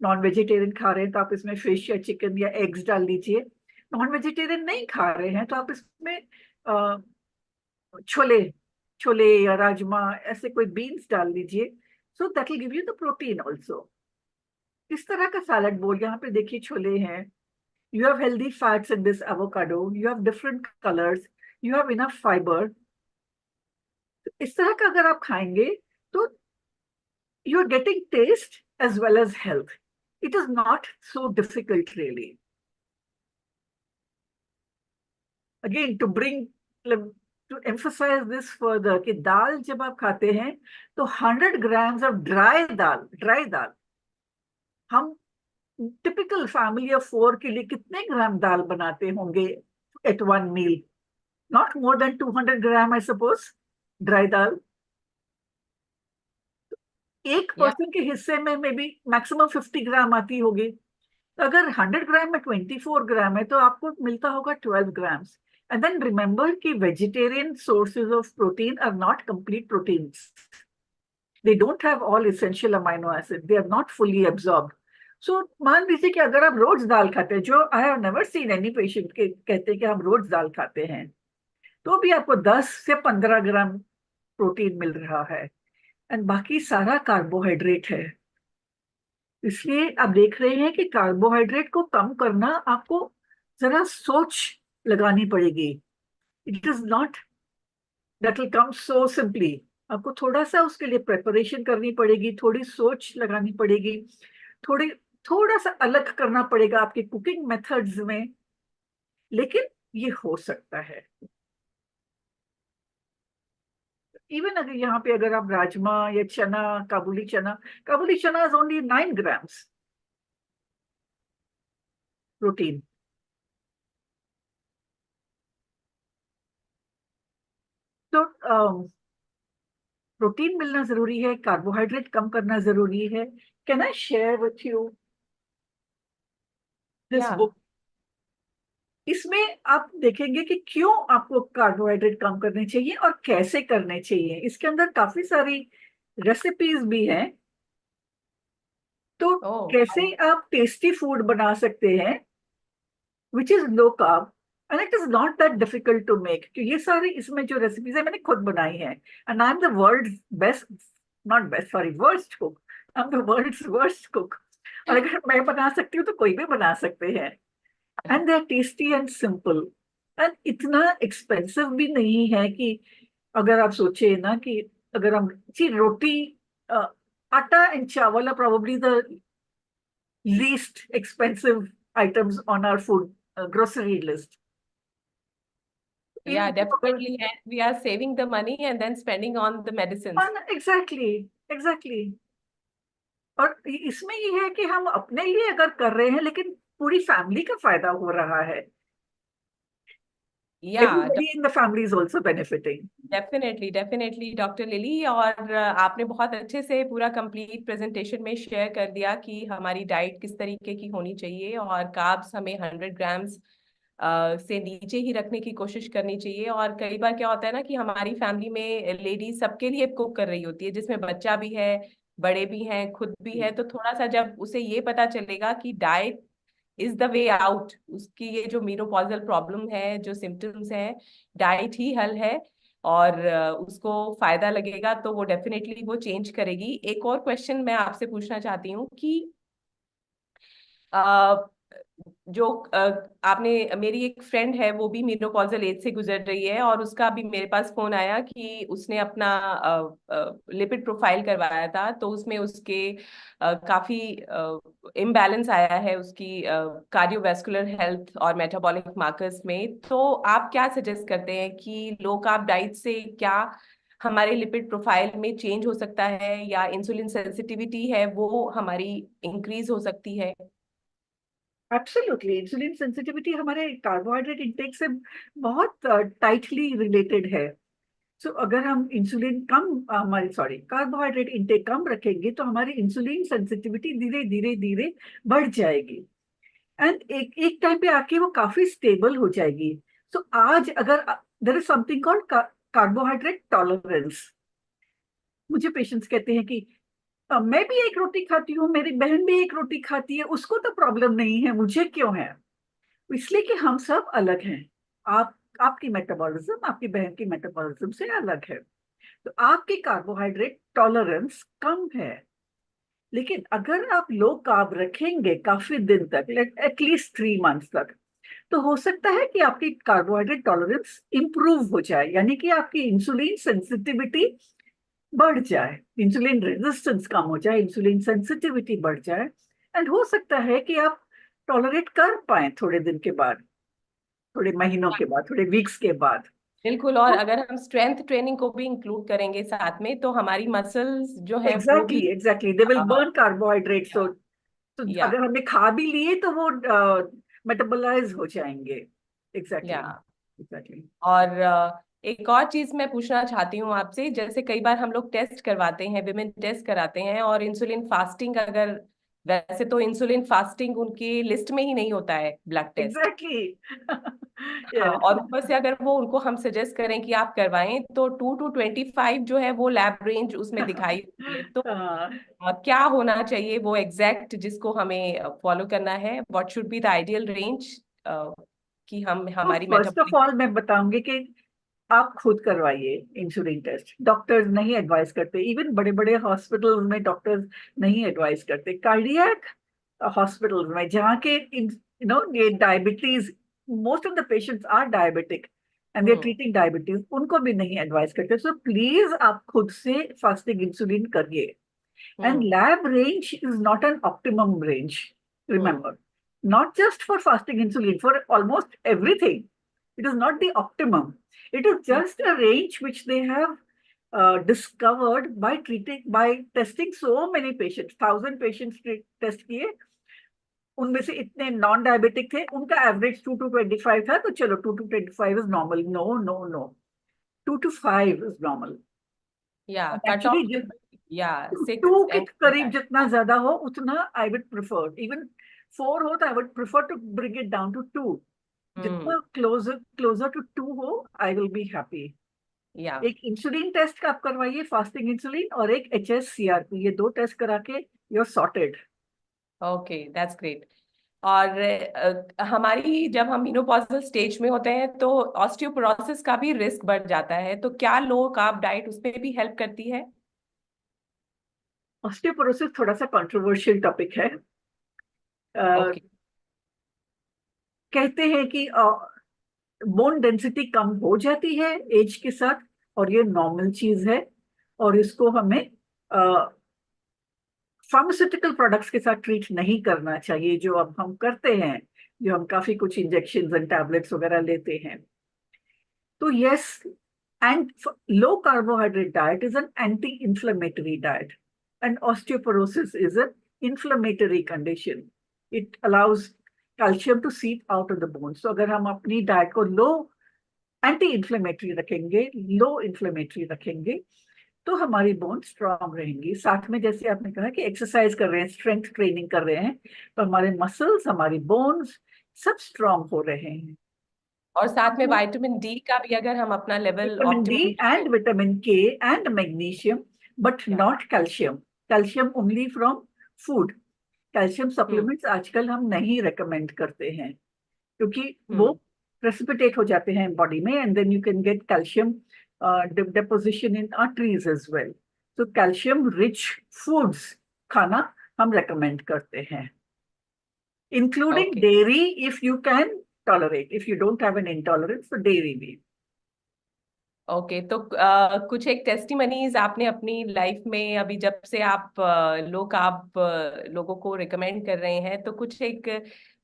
नॉन वेजिटेरियन खा रहे हैं तो आप इसमें फिश या चिकन या एग्स डाल दीजिए। नॉन वेजिटेरियन नहीं खा रहे हैं तो आप इसमें छोले छोले या राजमा, ऐसे कोई बीन्स डाल दीजिए, so that will give you the protein also. इस तरह का सैलड बोल, यहाँ पे देखिए छोले हैं, you have healthy fats in this avocado, you have different colors, you have enough fiber। इस तरह का अगर आप खाएंगे तो you are getting taste as well as health. It is not so difficult really. Again, to emphasize this further, कि दाल जब आप खाते हैं तो 100 grams of dry दाल, हम टिपिकल फैमिली ऑफ 4 के लिए कितने ग्राम दाल बनाते होंगे at one meal? Not more than 200 gram, I suppose, dry dal. एक पर्सन के हिस्से में मे बी मैक्सिमम 50 ग्राम आती होगी। अगर 100 ग्राम में 24 ग्राम है तो आपको मिलता होगा 12 ग्राम्स। एंड देन रिमेंबर कि vegetarian sources of protein are not complete proteins, they don't have all essential amino acid, they are not fully absorbed. So मान लीजिए कि अगर आप रोज दाल खाते हैं, जो I have never seen any patient के कहते हैं कि हम रोज दाल खाते हैं, तो भी आपको 10 से 15 ग्राम प्रोटीन मिल रहा है, एंड बाकी सारा कार्बोहाइड्रेट है। इसलिए आप देख रहे हैं कि कार्बोहाइड्रेट को कम करना आपको जरा सोच लगानी पड़ेगी। It is not that will come so simply. आपको थोड़ा सा उसके लिए प्रिपरेशन करनी पड़ेगी, थोड़ी सोच लगानी पड़ेगी, थोड़ा सा अलग करना पड़ेगा आपके कुकिंग मेथड्स में, लेकिन ये हो सकता है। इवन अगर यहाँ पे अगर आप राजमा या चना, काबुली चना इज ओनली 9 grams प्रोटीन। तो प्रोटीन मिलना जरूरी है, कार्बोहाइड्रेट कम करना जरूरी है। Can I share with you this book? इसमें आप देखेंगे कि क्यों आपको कार्बोहाइड्रेट कम करने चाहिए और कैसे करने चाहिए। इसके अंदर काफी सारी रेसिपीज भी हैं, तो कैसे आप टेस्टी फूड बना सकते हैं which is low carb, and it is not that difficult to make. क्योंकि ये सारी इसमें जो रेसिपीज है मैंने खुद बनाई है, and I am the world's best, not best, sorry, worst cook. I am the world's worst cook. और अगर मैं बना सकती हूँ तो कोई भी बना सकते हैं। And they are tasty and simple, and इतना एक्सपेंसिव भी नहीं है कि अगर आप सोचे ना कि अगर हम रोटी, atta and chawal are probably the least expensive items on our food grocery list. Yeah, definitely. And we are saving the money and then spending on the medicines. Exactly, exactly. और इसमें ये है कि हम अपने लिए अगर कर रहे हैं लेकिन पूरी फैमिली का फायदा हो रहा है. Yeah, Everybody in the family is also benefiting. Definitely doctor lily, और आपने बहुत अच्छे से पूरा कंप्लीट प्रेजेंटेशन में शेयर कर दिया कि हमारी डाइट किस तरीके की होनी चाहिए, और कार्ब्स हमें 100 ग्राम्स से नीचे ही रखने की कोशिश करनी चाहिए. और कई बार क्या होता है ना कि हमारी फैमिली में लेडीज सबके लिए कुक कर रही होती है, जिसमें बच्चा भी है, बड़े भी हैं, खुद भी है. तो थोड़ा सा जब उसे ये पता चलेगा कि diet is the way out, उसकी ये जो मेनोपॉजल प्रॉब्लम है, जो सिम्टम्स है, डाइट ही हल है, और उसको फायदा लगेगा, तो वो डेफिनेटली वो चेंज करेगी. एक और क्वेश्चन मैं आपसे पूछना चाहती हूँ कि जो आपने, मेरी एक फ्रेंड है, वो भी मेनोपॉजल एज से गुजर रही है, और उसका भी मेरे पास फोन आया कि उसने अपना लिपिड प्रोफाइल करवाया था, तो उसमें उसके काफी इम्बैलेंस आया है उसकी कार्डियोवैस्कुलर हेल्थ और मेटाबॉलिक मार्कर्स में. तो आप क्या सजेस्ट करते हैं कि लो कार्ब डाइट से क्या हमारे लिपिड प्रोफाइल में चेंज हो सकता है, या इंसुलिन सेंसिटिविटी है वो हमारी इंक्रीज हो सकती है? एब्सोल्युटली, इंसुलिन सेंसिटिविटी हमारे कार्बोहाइड्रेट इंटेक से बहुत टाइटली रिलेटेड है. सो अगर हम इंसुलिन कम, हमारी कार्बोहाइड्रेट इंटेक कम रखेंगे तो हमारी इंसुलिन सेंसिटिविटी धीरे धीरे धीरे बढ़ जाएगी, एंड एक टाइम पे आके वो काफी स्टेबल हो जाएगी. सो आज अगर there is something called carbohydrate tolerance. मुझे पेशेंट्स कहते हैं कि मैं भी एक रोटी खाती हूँ, मेरी बहन भी एक रोटी खाती है, उसको तो प्रॉब्लम नहीं है, मुझे क्यों है? इसलिए कि हम सब अलग हैं. आपकी मेटाबॉलिज्म आपकी बहन की मेटाबॉलिज्म से अलग है, तो आपकी कार्बोहाइड्रेट टॉलरेंस कम है. लेकिन अगर आप लो कार्ब रखेंगे काफी दिन तक, एटलीस्ट 3 मंथ्स तक, तो हो सकता है कि आपकी कार्बोहाइड्रेट टॉलरेंस इंप्रूव हो जाए, यानी कि आपकी इंसुलिन सेंसिटिविटी बढ़ जाए, इंसुलिन रेजिस्टेंस कम हो जाए, इंसुलिन सेंसिटिविटी बढ़ जाए, एंड हो सकता है कि आप टॉलरेट कर पाए थोड़े दिन के बाद, थोड़े महीनों के बाद, थोड़े वीक्स के बाद. बिल्कुल. और अगर हम स्ट्रेंथ ट्रेनिंग को भी इंक्लूड करेंगे साथ में, तो हमारी मसल्स जो है exactly they will burn carbohydrate. तो अगर हमने खा भी लिए तो वो मेटाबोलाइज हो जाएंगे. एग्जैक्टली. और एक और चीज मैं पूछना चाहती हूँ आपसे, जैसे कई बार हम लोग टेस्ट करवाते हैं, विमेन टेस्ट कराते हैं, और इंसुलिन फास्टिंग, अगर वैसे तो इंसुलिन फास्टिंग उनकी लिस्ट में ही नहीं होता है ब्लड टेस्ट. एग्जैक्टली. और ऊपर से अगर वो उनको हम सजेस्ट करें कि आप करवाएं, तो 2 to 25 जो है वो लैब रेंज उसमें दिखाई देती है. तो क्या होना चाहिए वो एग्जैक्ट जिसको हमें फॉलो करना है? What should be the ideal range कि हम हमारी फर्स्ट ऑफ ऑल मैं बताऊंगी कि आप खुद करवाइए इंसुलिन टेस्ट. डॉक्टर्स नहीं एडवाइस करते, इवन बड़े बड़े हॉस्पिटल्स में डॉक्टर्स नहीं एडवाइस करते. कार्डियक हॉस्पिटल्स में जहाँ के ये diabetes, most of the patients are diabetic and they are treating diabetes, उनको भी नहीं एडवाइस करते. सो प्लीज आप खुद से फास्टिंग इंसुलिन करिए. And lab range is not an optimum range, remember, not just for fasting insulin, for almost everything. It is not the optimum. It is just a range which they have discovered by testing so many patients. 1,000 patients test किए, उनमें से इतने non diabetic थे, उनका average 2 to 25 था, तो चलो 2 to 25 is normal. No. 2 to 5 is normal. Actually, 2 के करीब जितना ज्यादा हो उतना I would prefer. Even 4 हो तो I would prefer to bring it down to 2. जितना closer to 2 हो, I will be happy. एक इंसुलिन टेस्ट आप करवाइए, फास्टिंग इंसुलिन, और एक HS-CRP, ये 2 टेस्ट करा के you're sorted. Okay, that's great. और हमारी जब हम मेनोपॉजल स्टेज में होते हैं तो ऑस्टियोपोरोसिस का भी रिस्क बढ़ जाता है, तो क्या लो कार्ब डाइट उसमें भी हेल्प करती है? ऑस्टियोपोरोसिस थोड़ा सा कंट्रोवर्शियल टॉपिक है. कहते हैं कि बोन डेंसिटी कम हो जाती है एज के साथ, और ये नॉर्मल चीज है, और इसको हमें फार्मास्यूटिकल प्रोडक्ट्स के साथ ट्रीट नहीं करना चाहिए, जो अब हम करते हैं, जो हम काफी कुछ इंजेक्शन एंड टैबलेट्स वगैरह लेते हैं। तो yes, and low carbohydrate diet is an anti-inflammatory diet, and osteoporosis is an inflammatory condition. It allows calcium to seep out of the bones. So अगर हम अपनी डाइट को लो एंटी-इन्फ्लेमेटरी रखेंगे, लो इन्फ्लेमेटरी रखेंगे, तो हमारी बोन स्ट्रांग रहेंगी। साथ में जैसे आपने कहा कि एक्सरसाइज कर रहे हैं, स्ट्रेंथ ट्रेनिंग कर रहे हैं, तो हमारे मसल्स, हमारी बोन्स सब स्ट्रांग हो रहे हैं। और साथ में विटामिन डी का भी अगर हम अपना level vitamin D and vitamin K and magnesium, but not calcium. Calcium only from food. Calcium supplements आजकल हम नहीं रेकमेंड करते हैं, क्योंकि वो प्रेसिपिटेट हो जाते हैं बॉडी में, and then you can get calcium deposition in arteries as well. So calcium rich foods खाना हम recommend करते हैं, including dairy if you can tolerate. If you don't have an intolerance, so dairy भी। Okay, तो कुछ एक testimonies आपने अपनी लाइफ में, अभी जब से आप लो कार्ब लोगों को रिकमेंड कर रहे हैं, तो कुछ एक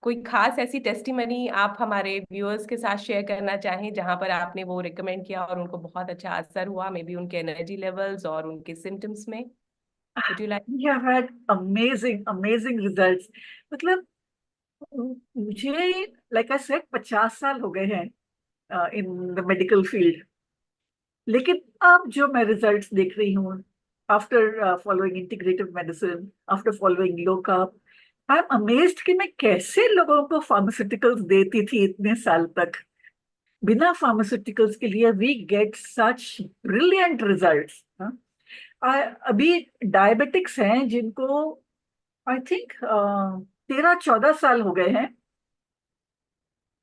कोई खास ऐसी टेस्टिमनी आप हमारे व्यूअर्स के साथ शेयर करना चाहें, जहां पर आपने वो रिकमेंड किया और उनको बहुत अच्छा असर हुआ, मे बी उनके एनर्जी लेवल्स और उनके सिम्टम्स में? Would you like? We have had amazing results. मतलब मुझे, like I said, 50 साल हो गए हैं in the medical field, लेकिन अब जो मैं रिजल्ट्स देख रही हूँ after following integrative medicine, after following low carb, I am amazed कि मैं कैसे लोगों को फार्मास्यूटिकल्स देती थी इतने साल तक। बिना फार्मास्यूटिकल्स के लिए we get such brilliant results. अभी डायबिटिक्स हैं जिनको आई थिंक 13-14 साल हो गए हैं,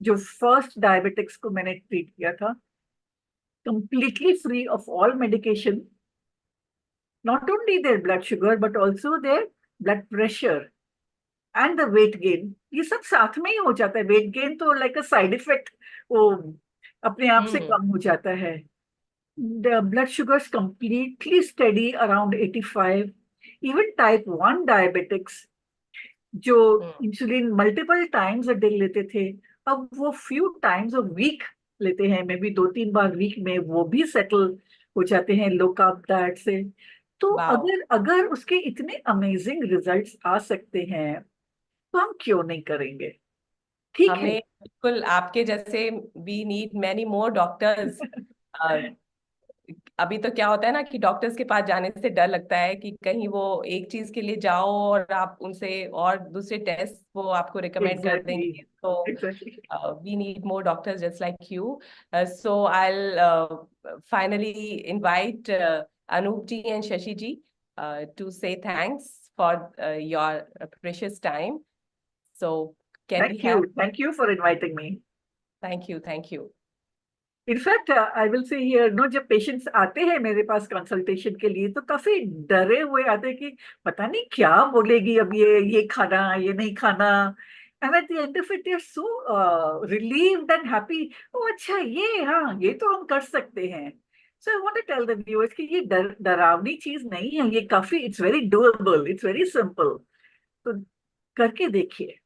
जो फर्स्ट डायबिटिक्स को मैंने ट्रीट किया था, completely free of all medication, not only their blood sugar but also their blood pressure and the weight gain. ये सब साथ में ही हो जाता है। weight gain तो like a side effect, वो अपने आप से कम हो जाता है। The blood sugars completely steady around 85. Even type 1 diabetics जो insulin multiple times a day लेते थे, अब वो few times a week लेते हैं, मे बी 2-3 बार वीक में, वो भी सेटल हो जाते हैं लो कार्ब डाइट से। तो अगर उसके इतने अमेजिंग रिजल्ट्स आ सकते हैं, तो हम क्यों नहीं करेंगे? ठीक है, बिल्कुल आपके जैसे we need many more doctors. अभी तो क्या होता है ना कि डॉक्टर्स के पास जाने से डर लगता है कि कहीं वो एक चीज के लिए जाओ और आप उनसे और दूसरे टेस्ट वो आपको रिकमेंड कर देंगे। तो we need more doctors just like you. So I will finally invite Anup ji and Shashi ji to say thanks for your precious time. So thank you for inviting me. Thank you. In fact I will say here, no, जब पेशेंट्स आते हैं मेरे पास consultation के लिए, तो काफी डरे हुए आते हैं कि पता नहीं क्या बोलेगी अब, ये खाना, ये नहीं खाना, and at the end of it they are so relieved and happy. ओ अच्छा, ये तो हम कर सकते हैं। So I want to tell the viewers कि ये डरावनी चीज नहीं है, ये काफी, it's very doable, it's very simple, तो करके देखिए।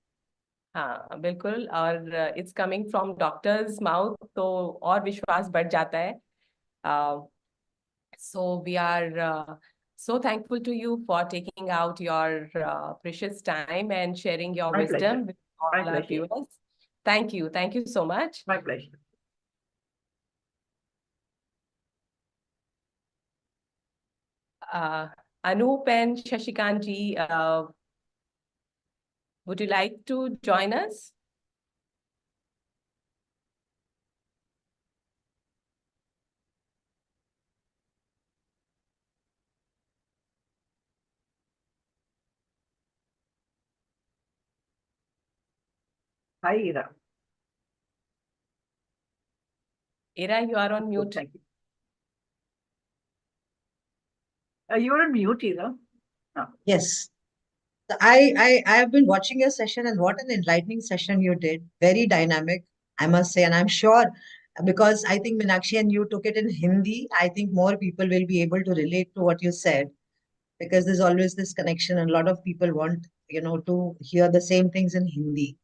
हाँ बिल्कुल, और it's coming from doctor's mouth, तो और विश्वास बढ़ जाता है। So we are so thankful to you for taking out your precious time and sharing your wisdom with all our viewers. Thank you so much. My pleasure. Anup and Shashikant ji, would you like to join us? Hi, Ira. Ira, you are on mute. Thank you. You are on mute, Ira. Oh. Yes. I have been watching your session, and what an enlightening session you did. Very dynamic, I must say. And I'm sure, because I think Meenakshi and you took it in Hindi, I think more people will be able to relate to what you said. because there's always this connection, and a lot of people want, to hear the same things in Hindi.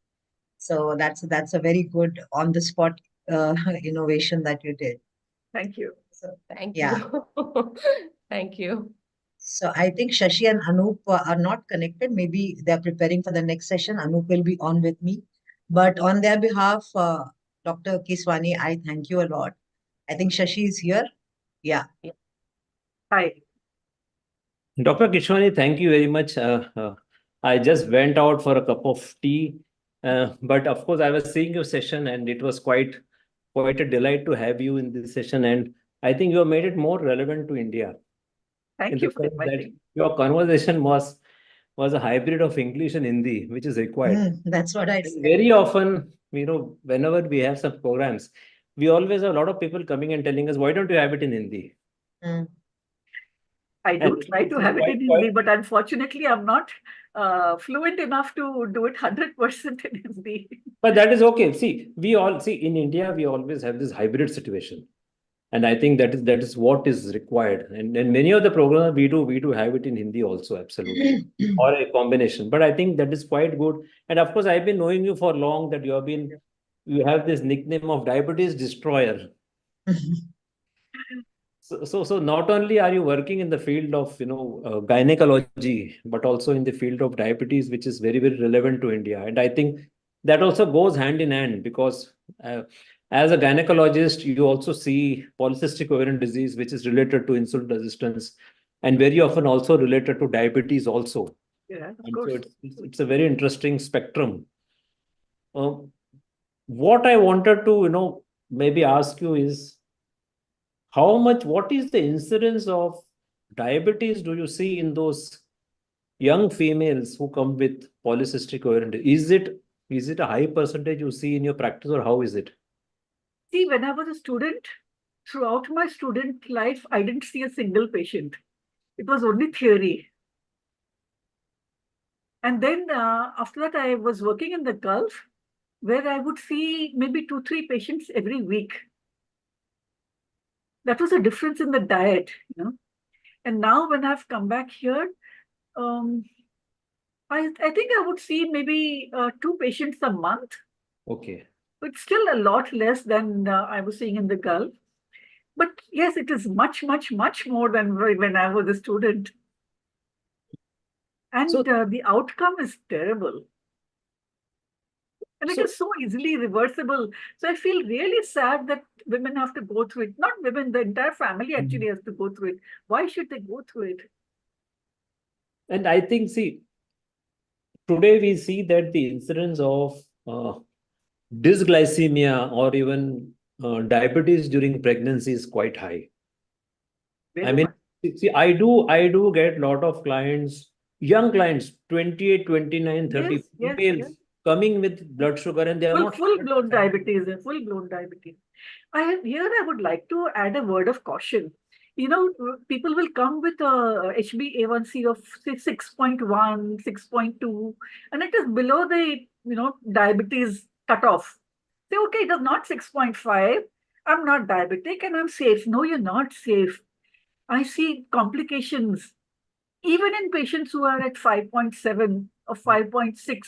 So that's a very good on the spot innovation that you did. Thank you. So, Thank yeah. you. Thank you. So I think Shashi and Anup are not connected. Maybe they're preparing for the next session. Anup will be on with me. But on their behalf, Dr. Kiswani, I thank you a lot. I think Shashi is here. Yeah. Hi. Dr. Kishwani, thank you very much. I just went out for a cup of tea, but of course I was seeing your session, and it was quite a delight to have you in this session. And I think you have made it more relevant to India. Thank you for inviting. Your conversation was a hybrid of English and Hindi, which is required. That's what I And said. very often, whenever we have some programs, we always have a lot of people coming and telling us, why don't you have it in Hindi? I do try to have it in Hindi, but unfortunately, I'm not fluent enough to do it 100% in Hindi. But that is okay. See, in India, we always have this hybrid situation. And I think that is what is required. And many of the programs we do have it in Hindi also, absolutely. Or a combination. But I think that is quite good. And of course, I've been knowing you for long, that you have this nickname of diabetes destroyer. So not only are you working in the field of gynecology, but also in the field of diabetes, which is very, very relevant to India. And I think that also goes hand in hand, because as a gynecologist, you also see polycystic ovarian disease, which is related to insulin resistance, and very often also related to diabetes also. Yeah, of And course. so it's a very interesting spectrum. What I wanted to maybe ask you is, what is the incidence of diabetes do you see in those young females who come with polycystic ovarian disease? Is it a high percentage you see in your practice, or how is it? See, when I was a student, throughout my student life, I didn't see a single patient. It was only theory. And then after that, I was working in the Gulf, where I would see maybe 2-3 patients every week. That was a difference in the diet, And now when I've come back here, I think I would see maybe 2 patients a month. Okay. It's still a lot less than I was seeing in the Gulf. But yes, it is much, much, much more than when I was a student. And the outcome is terrible. And it is so easily reversible. So I feel really sad that women have to go through it. Not women, the entire family actually has to go through it. Why should they go through it? And I think, see, today we see that the incidence of dysglycemia or even diabetes during pregnancy is quite high. I mean, see, I do get a lot of clients, young clients, 28, 29, 30, females, coming with blood sugar, and they are not full-blown diabetes. Full-blown diabetes. Here I would like to add a word of caution. People will come with a HbA1c of say 6.1, 6.2, and it is below the diabetes cutoff. Say, okay, it is not 6.5. I'm not diabetic and I'm safe. No, you're not safe. I see complications even in patients who are at 5.7 or 5.6.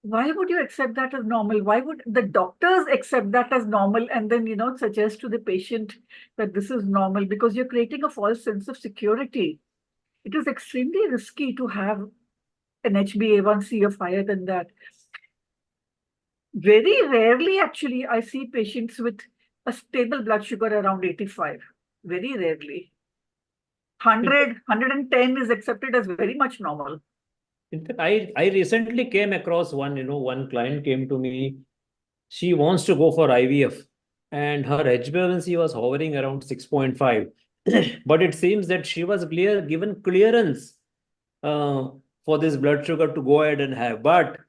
Why would you accept that as normal? Why would the doctors accept that as normal and then, suggest to the patient that this is normal? Because you're creating a false sense of security. It is extremely risky to have an HbA1c of higher than that. Very rarely, actually, I see patients with a stable blood sugar around 85. Very rarely. 100, 110 is accepted as very much normal. In fact, I recently came across one client came to me. She wants to go for IVF, and her HbA1c was hovering around 6.5. But it seems that she was given clearance for this blood sugar to go ahead and have. But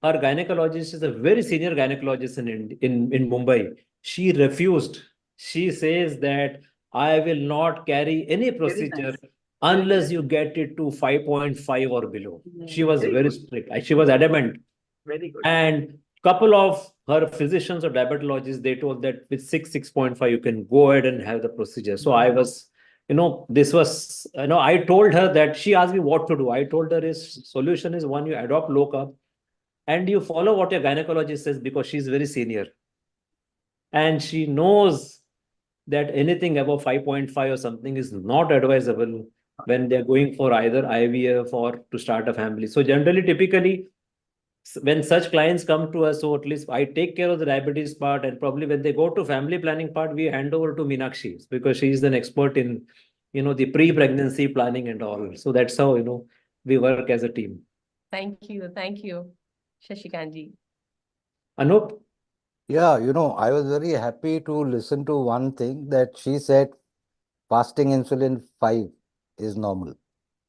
her gynecologist is a very senior gynecologist in Mumbai. She refused. She says that I will not carry any procedure unless you get it to 5.5 or below. She was very strict. She was adamant. Very good. And couple of her physicians or diabetologists, they told that with 6.5, you can go ahead and have the procedure. So I was, this was, I told her that she asked me what to do. I told her his solution is one, you adopt low carb and you follow what your gynecologist says because she's very senior. And she knows that anything above 5.5 or something is not advisable when they're going for either IVF or to start a family. So generally, typically, when such clients come to us, so at least I take care of the diabetes part, and probably when they go to family planning part, we hand over to Meenakshi because she is an expert in, the pre-pregnancy planning and all. So that's how, we work as a team. Thank you. Thank you, Shashikanji. Anup? Yeah, I was very happy to listen to one thing that she said fasting insulin 5 is normal.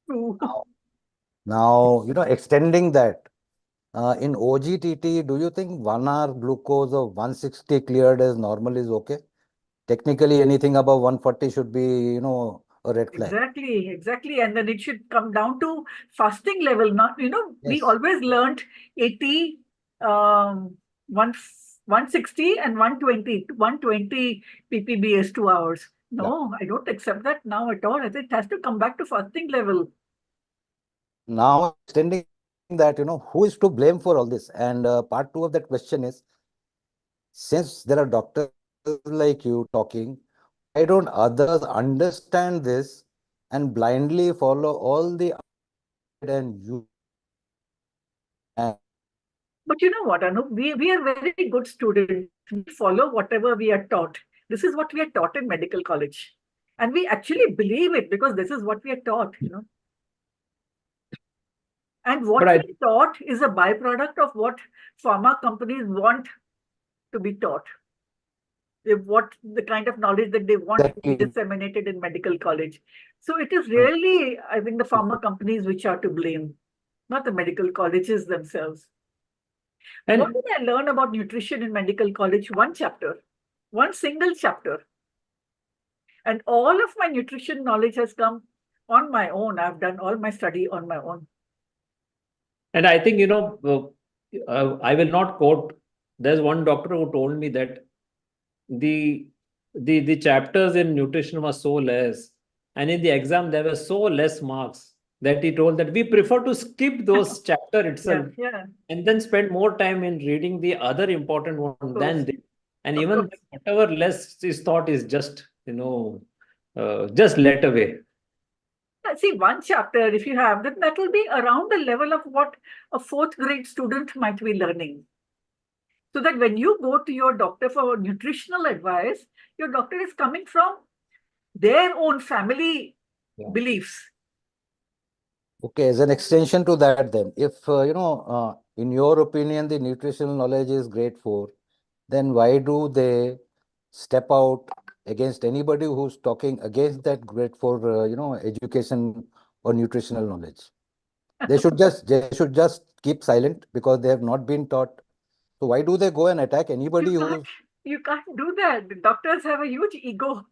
True. Now, extending that, in OGTT, do you think 1 hour glucose of 160 cleared as normal is okay? Technically, anything above 140 should be, a red flag. Exactly. And then it should come down to fasting level. Not, we Yes. always learned 80, 160 and 120 ppbs 2 hours. No, I don't accept that now at all. I think it has to come back to fasting level. Now, extending that, who is to blame for all this? And part 2 of that question is, since there are doctors like you talking, why don't others understand this and blindly follow all the and you? But you know what, Anup? We are very good students. We follow whatever we are taught. This is what we are taught in medical college. And we actually believe it because this is what we are taught, And what we are taught is a byproduct of what pharma companies want to be taught. What the kind of knowledge that they want to be disseminated in medical college. So it is really, I think, the pharma companies which are to blame, not the medical colleges themselves. And what did I learn about nutrition in medical college? One chapter, one single chapter. And all of my nutrition knowledge has come on my own. I've done all my study on my own. And I think, I will not quote, there's one doctor who told me that the chapters in nutrition were so less, and in the exam there were so less marks that he told that we prefer to skip those chapter itself and then spend more time in reading the other important one than this. And even whatever less is taught is just, just let away. See, one chapter, if you have, then that will be around the level of what a 4th grade student might be learning. So that when you go to your doctor for nutritional advice, your doctor is coming from their own family beliefs. Okay, as an extension to that then, if, in your opinion, the nutritional knowledge is grade 4, then why do they step out against anybody who's talking against that grade 4, education or nutritional knowledge? They should just keep silent because they have not been taught. So why do they go and attack anybody who? You can't do that. The doctors have a huge ego.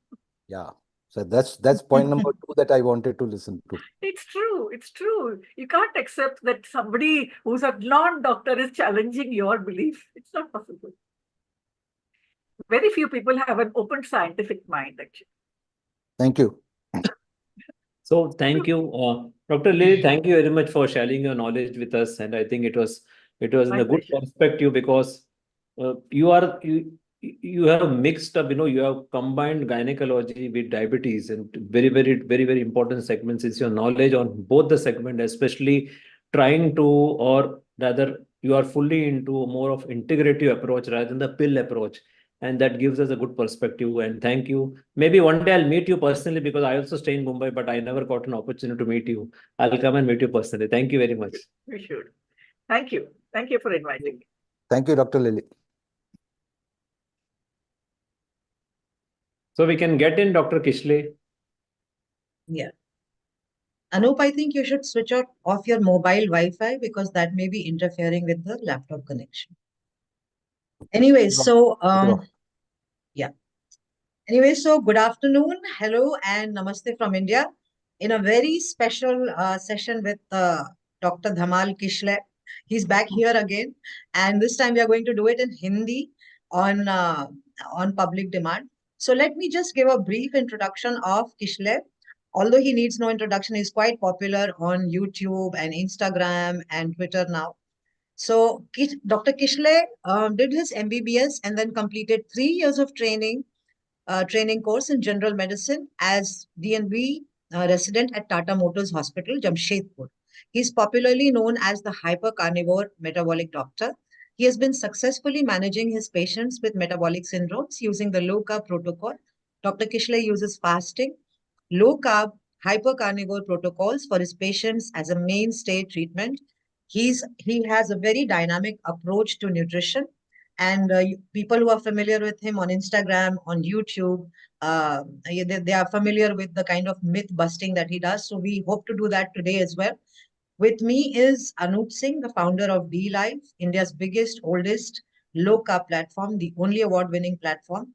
Yeah. So that's point number 2 that I wanted to listen to. It's true. You can't accept that somebody who's a non-doctor is challenging your belief. It's not possible. Very few people have an open scientific mind, actually. Thank you. So thank you, Dr. Lily. Thank you very much for sharing your knowledge with us. And I think it was in a good perspective because you have mixed up, you have combined gynecology with diabetes, and very, very, very, very important segments is your knowledge on both the segment, especially trying to, or rather, you are fully into more of integrative approach rather than the pill approach. And that gives us a good perspective. And thank you. Maybe one day I'll meet you personally because I also stay in Mumbai, but I never got an opportunity to meet you. I'll come and meet you personally. Thank you very much. We should. Thank you. Thank you for inviting me. Thank you, Dr. Lily. So we can get in Dr. Kishlay. Yeah. Anup, I think you should switch off your mobile Wi-Fi because that may be interfering with the laptop connection. Anyway, so good afternoon, hello, and namaste from India in a very special session with Dr. Dhamal Kishlay. He's back here again, and this time we are going to do it in Hindi on public demand. So let me just give a brief introduction of Kishlay. Although he needs no introduction, he's quite popular on YouTube and Instagram and Twitter now. So Dr. Kishlay did his MBBS and then completed 3 years of training course in general medicine as DNB resident at Tata Motors Hospital, Jamshedpur. He's popularly known as the hypercarnivore metabolic doctor. He has been successfully managing his patients with metabolic syndromes using the low-carb protocol. Dr. Kishlay uses fasting, low-carb, hypercarnivore protocols for his patients as a mainstay treatment. He has a very dynamic approach to nutrition, and people who are familiar with him on Instagram, on YouTube, they are familiar with the kind of myth busting that he does. So we hope to do that today as well. With me is Anup Singh, the founder of D-Life, India's biggest, oldest low-carb platform, the only award-winning platform,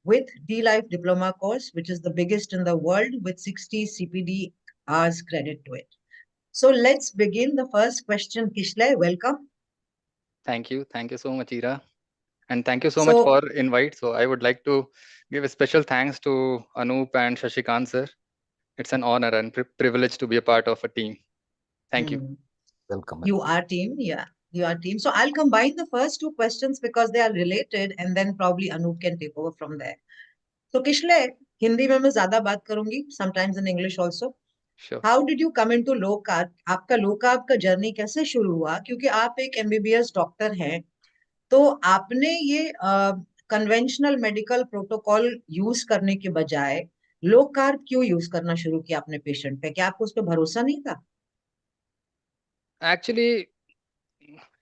with D-Life diploma course, which is the biggest in the world, with 60 CPD hours credit to it. So let's begin the first question. Kishlay, welcome. Thank you. Thank you so much, Ira. And thank you so much for invite. So I would like to give a special thanks to Anup and Shashikant sir. It's an honor and privilege to be a part of a team. Thank you. Welcome. You are team, yeah. You are team. So I'll combine the first two questions because they are related, and then probably Anup can take over from there. So Kishlay, Hindi में मैं ज़्यादा बात करूँगी, sometimes in English also. Sure. How did you come into low carb? आपका low carb का journey कैसे शुरू हुआ? क्योंकि आप एक MBBS डॉक्टर हैं, तो आपने ये कन्वेंशनल मेडिकल प्रोटोकॉल यूज करने के बजाय लो कार्ब क्यों यूज करना शुरू किया अपने पेशेंट पे? क्या आपको उस पर भरोसा नहीं था? एक्चुअली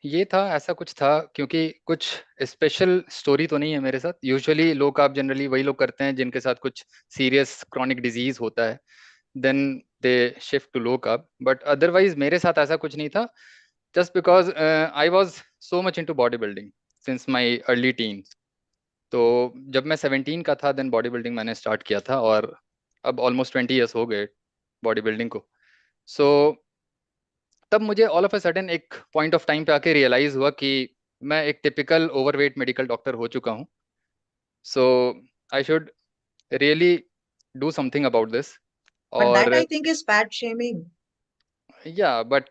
ये था, ऐसा कुछ था, क्योंकि कुछ स्पेशल स्टोरी तो नहीं है मेरे साथ. यूजुअली लो कार्ब जनरली वही लोग करते हैं जिनके साथ कुछ सीरियस क्रॉनिक डिजीज होता है, then they shift to low carb. But otherwise मेरे साथ ऐसा कुछ नहीं था, just because I was so much into bodybuilding since my early teens. तो जब मैं 17 का था देन बॉडी बिल्डिंग मैंने स्टार्ट किया था, और अब ऑलमोस्ट 20 ईयर्स हो गए बॉडी बिल्डिंग को. सो तब मुझे ऑल ऑफ अ सडन एक पॉइंट ऑफ टाइम पे आके रियलाइज हुआ कि मैं एक टिपिकल ओवरवेट मेडिकल डॉक्टर हो चुका हूँ. So I should really do something about this. But that I think is fat shaming. Yeah, but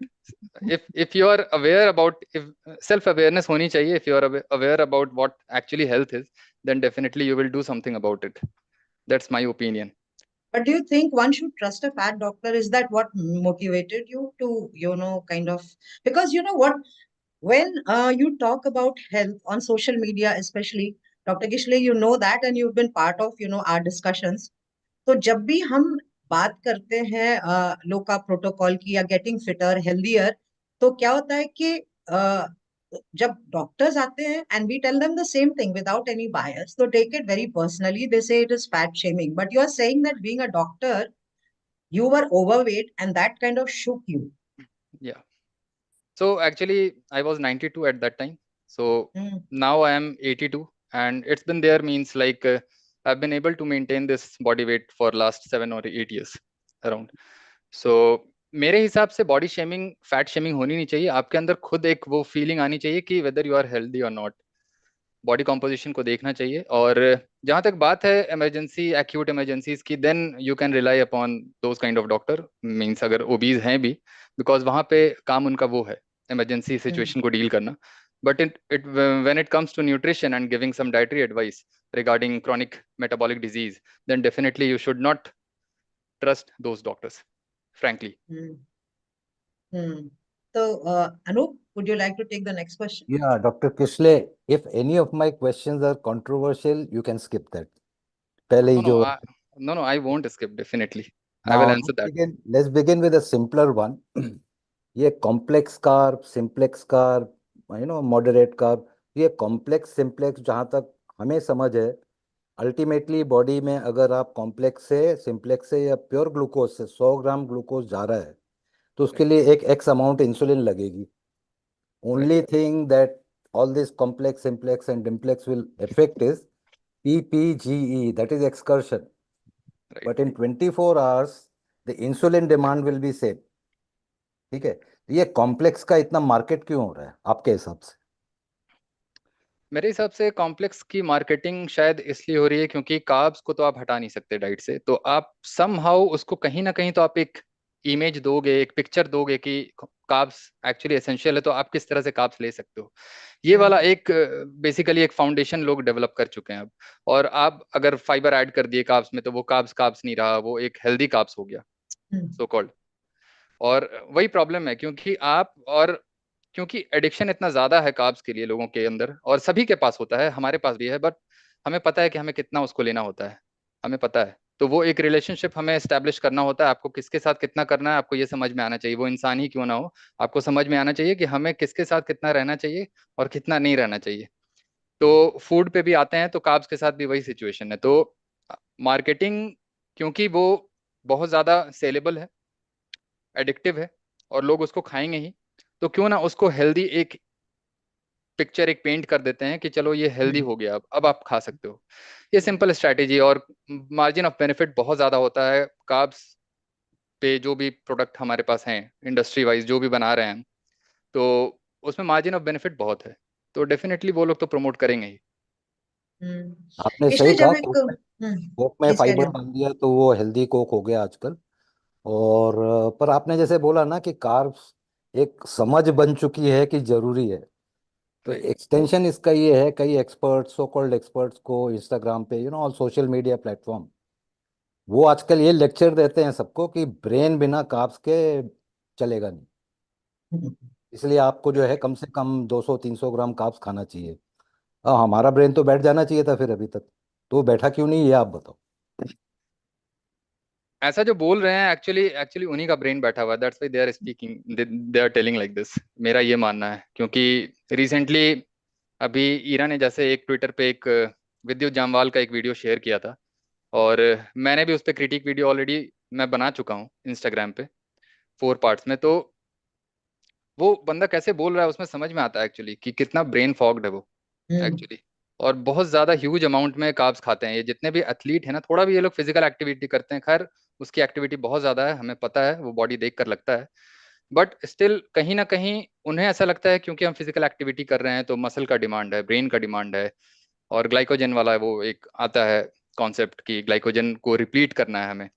if you are aware about, if self awareness honi chahiye, if you are aware about what actually health is, then definitely you will do something about it. That's my opinion. But do you think one should trust a fat doctor? Is that what motivated you to, kind of, because you know what, when you talk about health on social media, especially, Dr. Kishlay, you know that, and you've been part of, our discussions. तो जब भी हम बात करते हैं low carb protocol की या getting fitter healthier, तो क्या होता है कि जब डॉक्टर्स आते हैं and we tell them the same thing without any bias, तो take it very personally, they say it is fat shaming, but you are saying that being a doctor you were overweight and that kind of shook you. Yeah. So actually I was 92 at that time. So now I am 82, and it's been there, means like I've been able to maintain this body weight for last 7 or 8 years around. So मेरे हिसाब से body shaming, fat shaming होनी नहीं चाहिए. आपके अंदर खुद एक वो फीलिंग आनी चाहिए कि वेदर यू आर हेल्दी और नॉट. बॉडी कॉम्पोजिशन को देखना चाहिए. और जहाँ तक बात है इमरजेंसी, एक्यूट इमरजेंसीज की, then you can rely upon those kind of doctor, means अगर ओबीज हैं भी, बिकॉज वहाँ पे काम उनका वो है इमरजेंसी सिचुएशन को डील करना. But when it comes to nutrition and giving some dietary advice regarding chronic metabolic disease, then definitely you should not trust those doctors, frankly. So, Anup, would you like to take the next question? Yeah, Dr. Kishlay, if any of my questions are controversial, you can skip that. No, I won't skip, definitely. I will answer that. Let's begin with a simpler one. ये complex carb, simplex carb, moderate carb, ये complex, simplex, जहाँ तक हमें समझ है, ultimately body में अगर आप कॉम्प्लेक्स से, सिंप्लेक्स से या प्योर ग्लूकोज से 100 ग्राम ग्लूकोज जा रहा है, तो उसके लिए एक एक्स अमाउंट इंसुलिन लगेगी. Only thing that all this complex, simplex and dimplex will affect is PPGE, that is excursion. But in 24 hours, the insulin demand will be same. ठीक है, ये कॉम्प्लेक्स का इतना मार्केट क्यों हो रहा है आपके हिसाब से? मेरे हिसाब से कॉम्प्लेक्स की मार्केटिंग शायद इसलिए हो रही है क्योंकि कार्ब्स को तो आप हटा नहीं सकते डाइट से, तो आप समहाउ उसको कहीं ना कहीं तो आप एक इमेज दोगे, एक पिक्चर दोगे कि कार्ब्स एक्चुअली एसेंशियल है, तो आप किस तरह से कार्ब्स ले सकते हो। ये वाला एक बेसिकली एक फाउंडेशन लोग डेवलप कर चुके हैं अब। और आप अगर फाइबर ऐड कर दिए कार्ब्स में तो वो कार्ब्स नहीं रहा, वो एक हेल्दी कार्ब्स हो गया सो कॉल्ड। और वही प्रॉब्लम है क्योंकि एडिक्शन इतना ज्यादा है कार्ब्स के लिए लोगों के अंदर, और सभी के पास होता है, हमारे पास भी है, बट हमें पता है कि हमें कितना उसको लेना होता है, हमें पता है। तो वो एक रिलेशनशिप हमें एस्टेब्लिश करना होता है, आपको किसके साथ कितना करना है आपको ये समझ में आना चाहिए, वो इंसान ही क्यों ना हो, आपको समझ में आना चाहिए कि हमें किसके साथ कितना रहना चाहिए और कितना नहीं रहना चाहिए। तो फूड पे भी आते हैं तो कार्ब्स के साथ भी वही सिचुएशन है। तो मार्केटिंग क्योंकि वो बहुत ज्यादा सेलेबल है, एडिक्टिव है और लोग उसको खाएंगे ही, तो क्यों ना उसको हेल्दी एक पिक्चर एक पेंट कर देते हैं कि चलो ये हेल्दी हो गया, अब आप खा सकते हो। ये सिंपल स्ट्रैटेजी, और मार्जिन ऑफ बेनिफिट बहुत ज्यादा होता है कार्ब्स पे। जो भी प्रोडक्ट हमारे पास हैं इंडस्ट्री वाइज जो भी बना रहे हैं, तो उसमें मार्जिन ऑफ बेनिफिट बहुत है, तो डेफिनेटली वो लोग तो प्रमोट करेंगे ही। आपने सही इसलिए कहा, जब एक कोक में प्लीज कैरी फाइबर ऑन। डाल दिया तो वो हेल्दी कोक हो गया आजकल। और पर आपने जैसे बोला ना कि कार्ब्स एक समझ बन चुकी है कि जरूरी है, तो राइट। एक्सटेंशन इसका ये है, कई एक्सपर्ट्स, सो कॉल्ड एक्सपर्ट्स को इंस्टाग्राम पे ऑल सोशल मीडिया प्लेटफॉर्म, वो आजकल ये लेक्चर देते हैं सबको कि ब्रेन बिना कार्ब्स के चलेगा नहीं, इसलिए आपको जो है कम से कम 200-300 ग्राम कार्ब्स खाना चाहिए। हमारा ब्रेन तो बैठ जाना चाहिए था फिर अभी तक, तो बैठा क्यों नहीं, ये आप बताओ। ऐसा जो बोल रहे हैं एक्चुअली एक्चुअली उन्हीं का ब्रेन बैठा हुआ है, that's why they are speaking, they are telling like this. मेरा ये मानना है, क्योंकि रिसेंटली अभी ईरा ने जैसे एक ट्विटर पे एक विद्युत जामवाल का एक वीडियो शेयर किया था, और मैंने भी उस पर क्रिटिक वीडियो ऑलरेडी मैं बना चुका हूँ इंस्टाग्राम पे 4 पार्ट्स में। तो वो बंदा कैसे बोल रहा है उसमें समझ में आता है एक्चुअली कि कितना ब्रेन फॉग्ड है वो एक्चुअली। और बहुत ज्यादा ह्यूज अमाउंट में कार्ब्स खाते हैं ये जितने भी एथलीट है ना, थोड़ा भी ये लोग फिजिकल एक्टिविटी करते हैं, खैर उसकी एक्टिविटी बहुत ज्यादा है, हमें पता है, वो बॉडी देख कर लगता है, बट स्टिल कहीं ना कहीं उन्हें ऐसा लगता है क्योंकि हम फिजिकल एक्टिविटी कर रहे हैं तो मसल का डिमांड है, ब्रेन का डिमांड है, और ग्लाइकोजन वाला वो एक आता है कॉन्सेप्ट कि ग्लाइकोजन को रिप्लीट करना है हमें,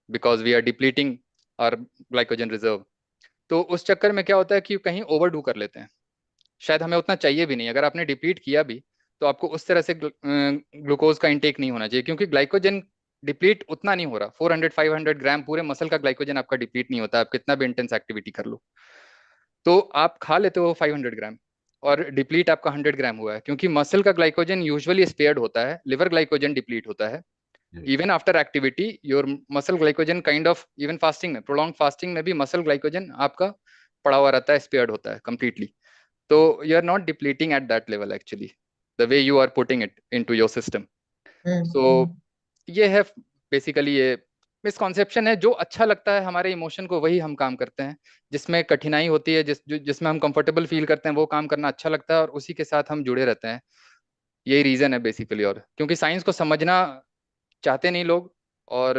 because we are depleting our glycogen reserve. तो उस चक्कर में क्या होता है कि कहीं ओवरडू कर लेते हैं, शायद हमें उतना चाहिए भी नहीं। अगर आपने डिप्लीट किया भी तो आपको उस तरह से ग्लूकोज का इंटेक नहीं होना चाहिए, क्योंकि ग्लाइकोजन डिप्लीट उतना नहीं हो रहा, 400-500 ग्राम पूरे मसल का ग्लाइकोजन आपका डिप्लीट नहीं होता, आप कितना भी इंटेंस एक्टिविटी कर लो। तो आप खा लेते हो 500 ग्राम और डिप्लीट आपका 100 ग्राम हुआ है, क्योंकि मसल का ग्लाइकोजन यूजुअली स्पेयर्ड होता है, लिवर ग्लाइकोजन डिप्लीट होता है even after activity, your muscle glycogen kind of, even fasting में, प्रोलॉन्ग फास्टिंग में भी मसल ग्लाइकोजन आपका पड़ा हुआ रहता है, स्पेयर्ड होता है कंप्लीटली। तो you are not depleting at that level actually, the way you are putting it into your system. So ये है बेसिकली, ये मिसकॉन्सेप्शन है, जो अच्छा लगता है हमारे इमोशन को वही हम काम करते हैं, जिसमें कठिनाई होती है, जिसमें हम कंफर्टेबल फील करते हैं वो काम करना अच्छा लगता है, और उसी के साथ हम जुड़े रहते हैं। यही रीजन है बेसिकली, और क्योंकि साइंस को समझना चाहते नहीं लोग और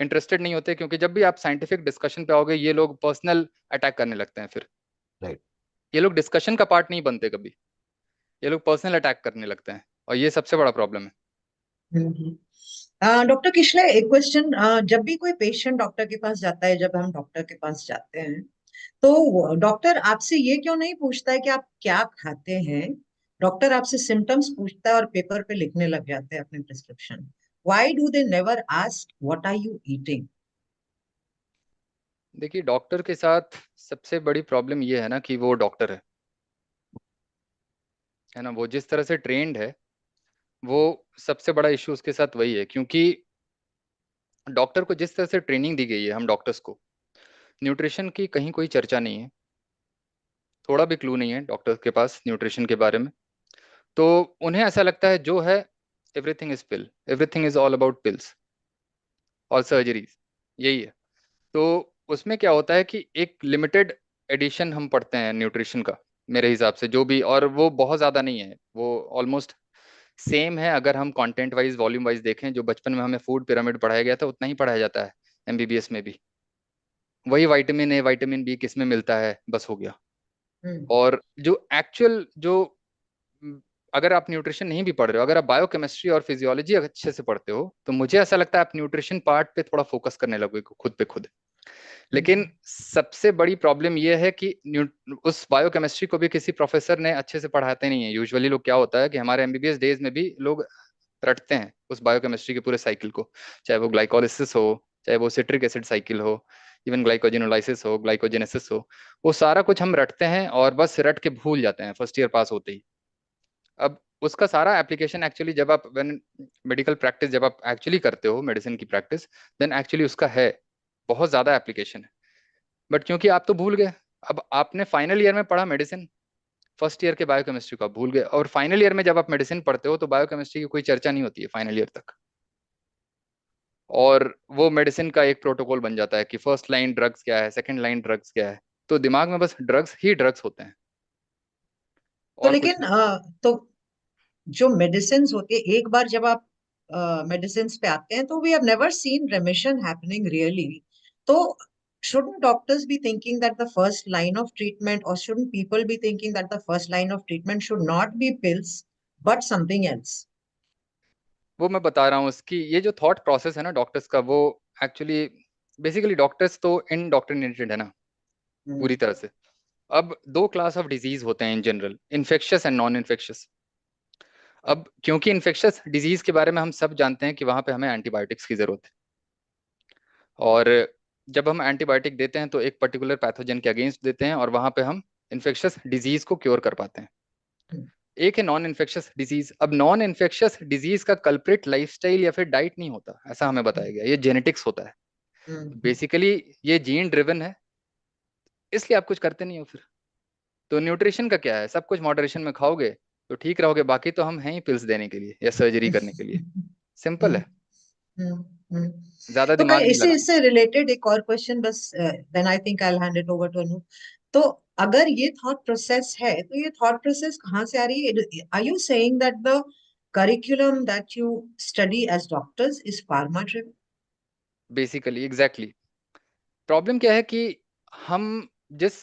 इंटरेस्टेड नहीं होते, क्योंकि जब भी आप साइंटिफिक डिस्कशन पे आओगे ये लोग पर्सनल अटैक करने लगते हैं फिर। राइट। ये लोग डिस्कशन का पार्ट नहीं बनते कभी, ये लोग पर्सनल अटैक करने लगते हैं, और ये सबसे बड़ा प्रॉब्लम है। डॉक्टर किशले, एक क्वेश्चन, जब भी कोई पेशेंट डॉक्टर के पास जाता है, जब हम डॉक्टर के पास जाते हैं, तो डॉक्टर आपसे ये क्यों नहीं पूछता है कि आप क्या खाते हैं? डॉक्टर आपसे सिम्टम्स पूछता है और पेपर पे लिखने लग जाते हैं अपने prescription. Why do they never ask what are you eating? देखिए डॉक्टर के साथ सबसे बड़ी प्रॉब्लम ये है ना कि वो डॉक्टर है ना, वो जिस तरह से ट्रेंड है, वो सबसे बड़ा इशू उसके साथ वही है, क्योंकि डॉक्टर को जिस तरह से ट्रेनिंग दी गई है, हम डॉक्टर्स को न्यूट्रिशन की कहीं कोई चर्चा नहीं है, थोड़ा भी क्लू नहीं है डॉक्टर के पास न्यूट्रिशन के बारे में। तो उन्हें ऐसा लगता है जो है everything is pill, everything is all about pills और सर्जरीज, यही है। तो उसमें क्या होता है कि एक लिमिटेड एडिशन हम पढ़ते हैं न्यूट्रिशन का मेरे हिसाब से, जो भी, और वो बहुत ज़्यादा नहीं है, वो ऑलमोस्ट सेम है। अगर हम कंटेंट वाइज वॉल्यूम वाइज देखें, जो बचपन में हमें फूड पिरामिड पढ़ाया गया था उतना ही पढ़ाया जाता है एमबीबीएस में भी, वही विटामिन ए विटामिन बी किस में मिलता है, बस हो गया। और जो एक्चुअल जो अगर आप न्यूट्रिशन नहीं भी पढ़ रहे हो, अगर आप बायोकेमिस्ट्री और फिजियोलॉजी अच्छे से पढ़ते हो, तो मुझे ऐसा लगता है आप न्यूट्रिशन पार्ट पे थोड़ा फोकस करने लगोगे खुद पे खुद। लेकिन सबसे बड़ी प्रॉब्लम यह है कि उस बायोकेमिस्ट्री को भी किसी प्रोफेसर ने अच्छे से पढ़ाते नहीं है। यूजुअली लोग क्या होता है कि हमारे एमबीबीएस डेज में भी लोग रटते हैं उस बायोकेमिस्ट्री के पूरे साइकिल को, चाहे वो ग्लाइकोलिसिस हो, चाहे वो सिट्रिक एसिड साइकिल हो, इवन ग्लाइकोजिनोलाइसिस हो, ग्लाइकोजेनेसिस हो, वो सारा कुछ हम रटते हैं और बस रट के भूल जाते हैं फर्स्ट ईयर पास होते ही। अब उसका सारा एप्लीकेशन एक्चुअली जब आप मेडिकल प्रैक्टिस जब आप एक्चुअली करते हो, मेडिसिन की प्रैक्टिस, देन एक्चुअली उसका है बहुत ज्यादा एप्लीकेशन है। बट क्योंकि आप तो भूल गए, अब आपने फाइनल ईयर में पढ़ा मेडिसिन, फर्स्ट ईयर के बायोकेमिस्ट्री को आप भूल गए, और फाइनल ईयर में जब आप मेडिसिन पढ़ते हो तो बायोकेमिस्ट्री की कोई चर्चा नहीं होती है फाइनल ईयर तक। और वो मेडिसिन का एक प्रोटोकॉल बन जाता है कि फर्स्ट लाइन ड्रग्स क्या है, सेकंड लाइन ड्रग्स क्या है, तो दिमाग में बस ड्रग्स ही ड्रग्स होते हैं तो और कुछ लेकिन तो जो मेडिसिन होती है, एक बार जब आप मेडिसिन पे आते हैं तो we have never seen remission happening really. तो shouldn't doctors be thinking that the first line of treatment, or shouldn't people be thinking that the first line of treatment should not be pills but something else? वो मैं बता रहा हूँ उसकी ये जो thought process है ना डॉक्टर्स का, वो एक्चुअली बेसिकली डॉक्टर्स तो इनडॉक्ट्रिनेटेड है ना पूरी तरह से। अब दो क्लास ऑफ डिजीज होते हैं in general, infectious and non infectious. अब क्योंकि इन्फेक्शियस डिजीज के बारे में हम सब जानते हैं कि वहां पे हमें एंटीबायोटिक्स की जरूरत है, और जब हम एंटीबायोटिक देते हैं तो एक पर्टिकुलर पैथोजन के अगेंस्ट देते हैं और वहां पे हम इन्फेक्शियस डिजीज को क्योर कर पाते हैं। एक है नॉन इन्फेक्शियस डिजीज। अब नॉन इन्फेक्शियस डिजीज का कल्प्रिट लाइफस्टाइल या फिर डाइट नहीं होता, ऐसा हमें बताया गया, ये जेनेटिक्स होता है। बेसिकली ये जीन ड्रिवन है, इसलिए आप कुछ करते नहीं हो फिर। तो न्यूट्रिशन का क्या है, सब कुछ मॉडरेशन में खाओगे तो ठीक रहोगे, बाकी तो हम हैं ही पिल्स देने के लिए या सर्जरी करने के लिए। सिंपल है, ज्यादा तो दिमाग नहीं इससे लगाना। इससे रिलेटेड एक और क्वेश्चन बस, then I think I will hand it over to Anu. तो अगर ये थॉट प्रोसेस है तो ये थॉट प्रोसेस कहाँ से आ रही है? Are you saying that the curriculum that you study as doctors is pharma driven? Basically exactly problem क्या है कि हम जिस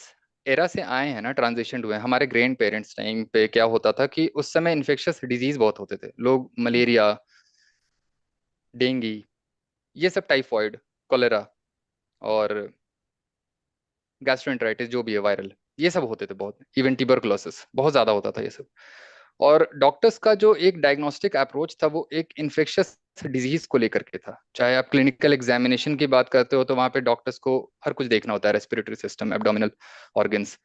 एरा से आए हैं ना, ट्रांजिशन हुए हैं, हमारे ग्रैंड पेरेंट्स टाइम पे क्या होता था कि उस समय इन्फेक्शियस डिजीज बहुत होते थे। लोग मलेरिया, डेंगू, ये सब, टाइफॉइड, कोलेरा और गैस्ट्रोएंटेराइटिस जो भी है वायरल, ये सब होते थे बहुत। इवन ट्यूबरकुलोसिस बहुत ज्यादा होता था ये सब। और डॉक्टर्स का जो एक डायग्नोस्टिक अप्रोच था वो एक इन्फेक्शियस डिजीज को लेकर के था। चाहे आप क्लिनिकल एग्जामिनेशन की बात करते हो तो वहां पे डॉक्टर्स को हर कुछ देखना होता है, रेस्पिरेटरी सिस्टम, एब्डोमिनल ऑर्गन्स,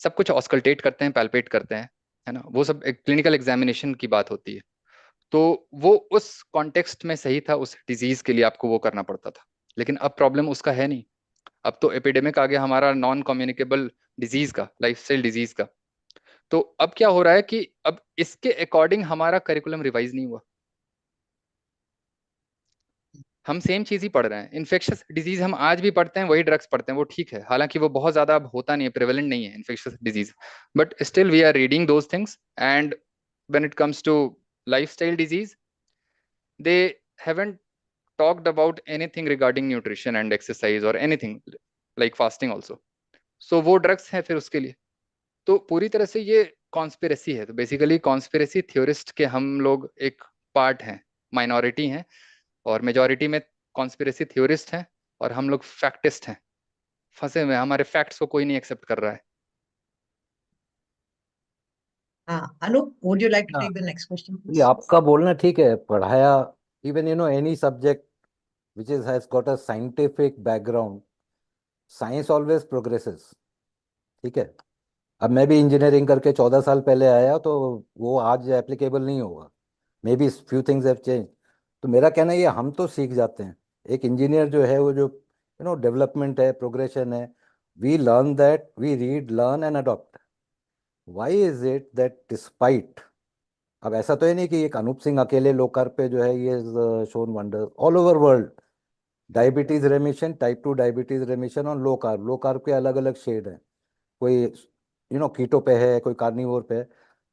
सब कुछ ऑस्कल्टेट करते हैं, पैल्पेट करते हैं, है ना, वो सब एक क्लिनिकल एग्जामिनेशन की बात होती है। तो वो उस कॉन्टेक्स्ट में सही था, उस डिजीज के लिए आपको वो करना पड़ता था। लेकिन अब प्रॉब्लम उसका है नहीं, अब तो एपिडेमिक आ गया हमारा नॉन कम्युनिकेबल डिजीज का, लाइफस्टाइल डिजीज का। तो अब क्या हो रहा है कि अब इसके अकॉर्डिंग हमारा करिकुलम रिवाइज नहीं हुआ। हम सेम चीज ही पढ़ रहे हैं, इन्फेक्शियस डिजीज हम आज भी पढ़ते हैं, वही ड्रग्स पढ़ते हैं, वो ठीक है, हालांकि वो बहुत ज्यादा अब होता नहीं है, प्रेवलेंट नहीं है infectious disease, but still we are reading those things. And when it comes to lifestyle disease, they haven't talked about anything regarding nutrition and exercise or anything like fasting also. So वो drugs है फिर उसके लिए। तो पूरी तरह से ये कॉन्स्पिरेसी है। तो बेसिकली कॉन्स्पिरेसी थ्योरिस्ट के हम लोग एक पार्ट हैं, माइनॉरिटी हैं, और मेजॉरिटी में कॉन्स्पिरेसी थ्योरिस्ट हैं, और हम लोग फैक्टिस्ट हैं, फंसे हुए हैं, हमारे फैक्ट्स को कोई नहीं एक्सेप्ट कर रहा है। Anup, would you like to हाँ, take the next question, ये please? आपका बोलना ठीक है। पढ़ाया, even any subject which has got a scientific background, science always progresses, ठीक है। अब मैं भी इंजीनियरिंग करके 14 साल पहले आया, तो वो आज एप्लीकेबल नहीं होगा, may be few things have change. तो मेरा कहना है ये हम तो सीख जाते हैं। एक इंजीनियर जो है वो जो डेवलपमेंट है, प्रोग्रेशन है, we learn that, we read, learn and adopt. Why is it that despite, अब ऐसा तो है नहीं कि एक अनूप सिंह अकेले लोकार पे जो है ये shown wonder all over world, diabetes रेमिशन, type 2 diabetes रेमिशन और लो कार्ब के अलग अलग शेड हैं, कोई कीटो पे है, कोई कार्निवोर पे है।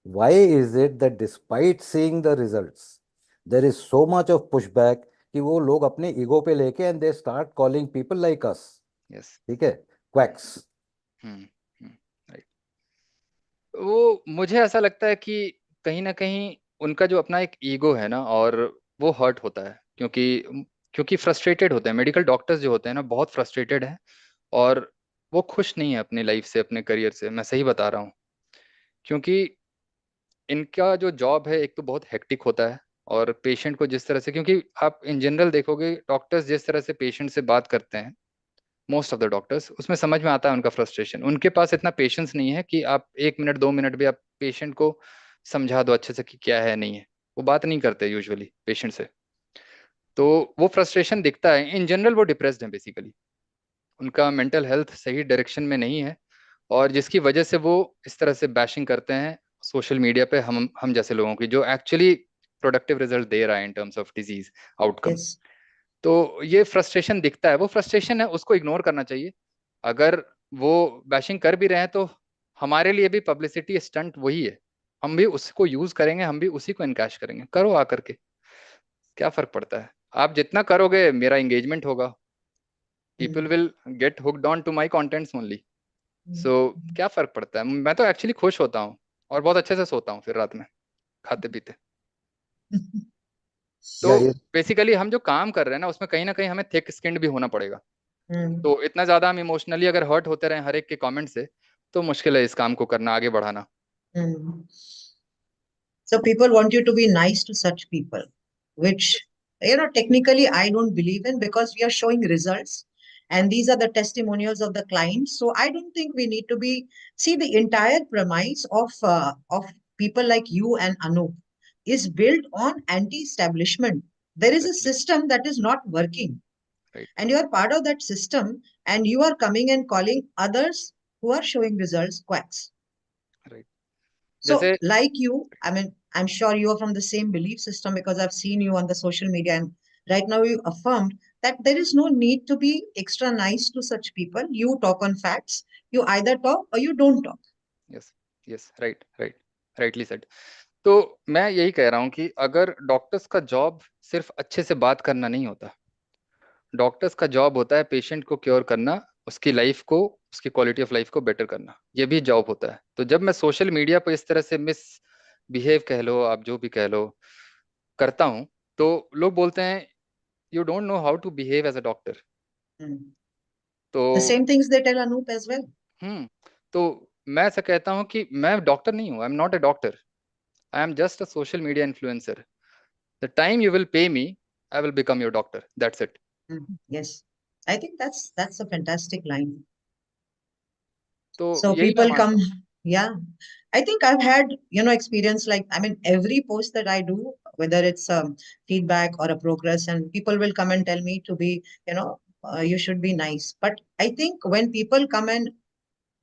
Why is it that despite seeing the results there is so much of pushback, कि वो लोग अपने ईगो पे लेके and they start calling people like us, ठीक है, क्वैक्स। राइट। वो मुझे ऐसा लगता है कि कहीं ना कहीं उनका जो अपना एक ईगो है ना, और वो हर्ट होता है, क्योंकि फ्रस्ट्रेटेड होते हैं। मेडिकल डॉक्टर्स जो होते हैं ना, बहुत फ्रस्ट्रेटेड हैं, और वो खुश नहीं है अपनी लाइफ से, अपने करियर से। मैं सही बता रहा हूँ, क्योंकि इनका जो जॉब है एक तो बहुत हेक्टिक होता है, और पेशेंट को जिस तरह से, क्योंकि आप इन जनरल देखोगे डॉक्टर्स जिस तरह से पेशेंट से बात करते हैं, मोस्ट ऑफ द डॉक्टर्स, उसमें समझ में आता है उनका फ्रस्ट्रेशन। उनके पास इतना पेशेंस नहीं है कि आप 1 मिनट 2 मिनट भी आप पेशेंट को समझा दो अच्छे से कि क्या है नहीं है। वो बात नहीं करते यूजुअली पेशेंट से, तो वो फ्रस्ट्रेशन दिखता है। इन जनरल वो डिप्रेस्ड हैं बेसिकली, उनका मेंटल हेल्थ सही डायरेक्शन में नहीं है, और जिसकी वजह से वो इस तरह से बैशिंग करते हैं सोशल मीडिया पे हम जैसे लोगों की, जो एक्चुअली प्रोडक्टिव रिजल्ट दे रहा है in terms of disease outcome. Yes. तो ये फ्रस्ट्रेशन दिखता है, वो फ्रस्ट्रेशन है, उसको इग्नोर करना चाहिए। अगर वो बैशिंग कर भी रहे हैं तो हमारे लिए भी पब्लिसिटी स्टंट वही है, हम भी उसको यूज करेंगे, हम भी उसी को इनकैश करेंगे। करो आकर के, क्या फर्क पड़ता है? आप जितना करोगे मेरा एंगेजमेंट होगा, people will get hooked on to my contents only. So क्या फर्क पड़ता है? मैं तो एक्चुअली खुश होता हूँ, और बहुत अच्छे से सोता हूँ फिर रात में खाते पीते। तो Yeah, yeah. बेसिकली हम जो काम कर रहे हैं ना, उसमें कहीं ना कहीं हमें थिक स्किन्ड भी होना पड़ेगा। Hmm. तो इतना ज्यादा हम इमोशनली अगर हर्ट होते रहे हर एक के कमेंट से, तो मुश्किल है इस काम को करना, आगे बढ़ाना। Hmm. So people want you to be nice to such people, which, technically I don't believe in, because we are showing results and these are the testimonials of the clients. So I don't think we need to be, see, the entire premise of people like you and Anup is built on anti-establishment. There is a Exactly. system that is not working, Right. and you are part of that system, and you are coming and calling others who are showing results quacks. Right. So, जैसे like you, I mean, I'm sure you are from the same belief system because I've seen you on the social media, and right now you affirmed that there is no need to be extra nice to such people. You talk on facts. You either talk or you don't talk. Yes yes right right, rightly said. तो मैं यही कह रहा हूँ कि अगर doctors का job सिर्फ अच्छे से बात करना नहीं होता, डॉक्टर्स का जॉब होता है पेशेंट को क्योर करना, उसकी लाइफ को, उसकी क्वालिटी ऑफ लाइफ को बेटर करना, ये भी जॉब होता है। तो जब मैं सोशल मीडिया पर इस तरह से मिस बिहेव कह लो, आप जो भी कह लो, करता हूँ, तो लोग बोलते हैं you don't know how to behave as a doctor. The तो same things they tell Anup as well. तो मैं ऐसा कहता हूँ कि मैं डॉक्टर नहीं हूँ, I am not a doctor, I am just a social media influencer. The time you will pay me, I will become your doctor, that's it. Yes, I think that's a fantastic line. तो So यही मैं people मानता come, हूँ। yeah. I think I've had, experience like, I mean, every post that I do, whether it's feedback or a progress, and people will come and tell me to be, you should be nice. But I think when people come and,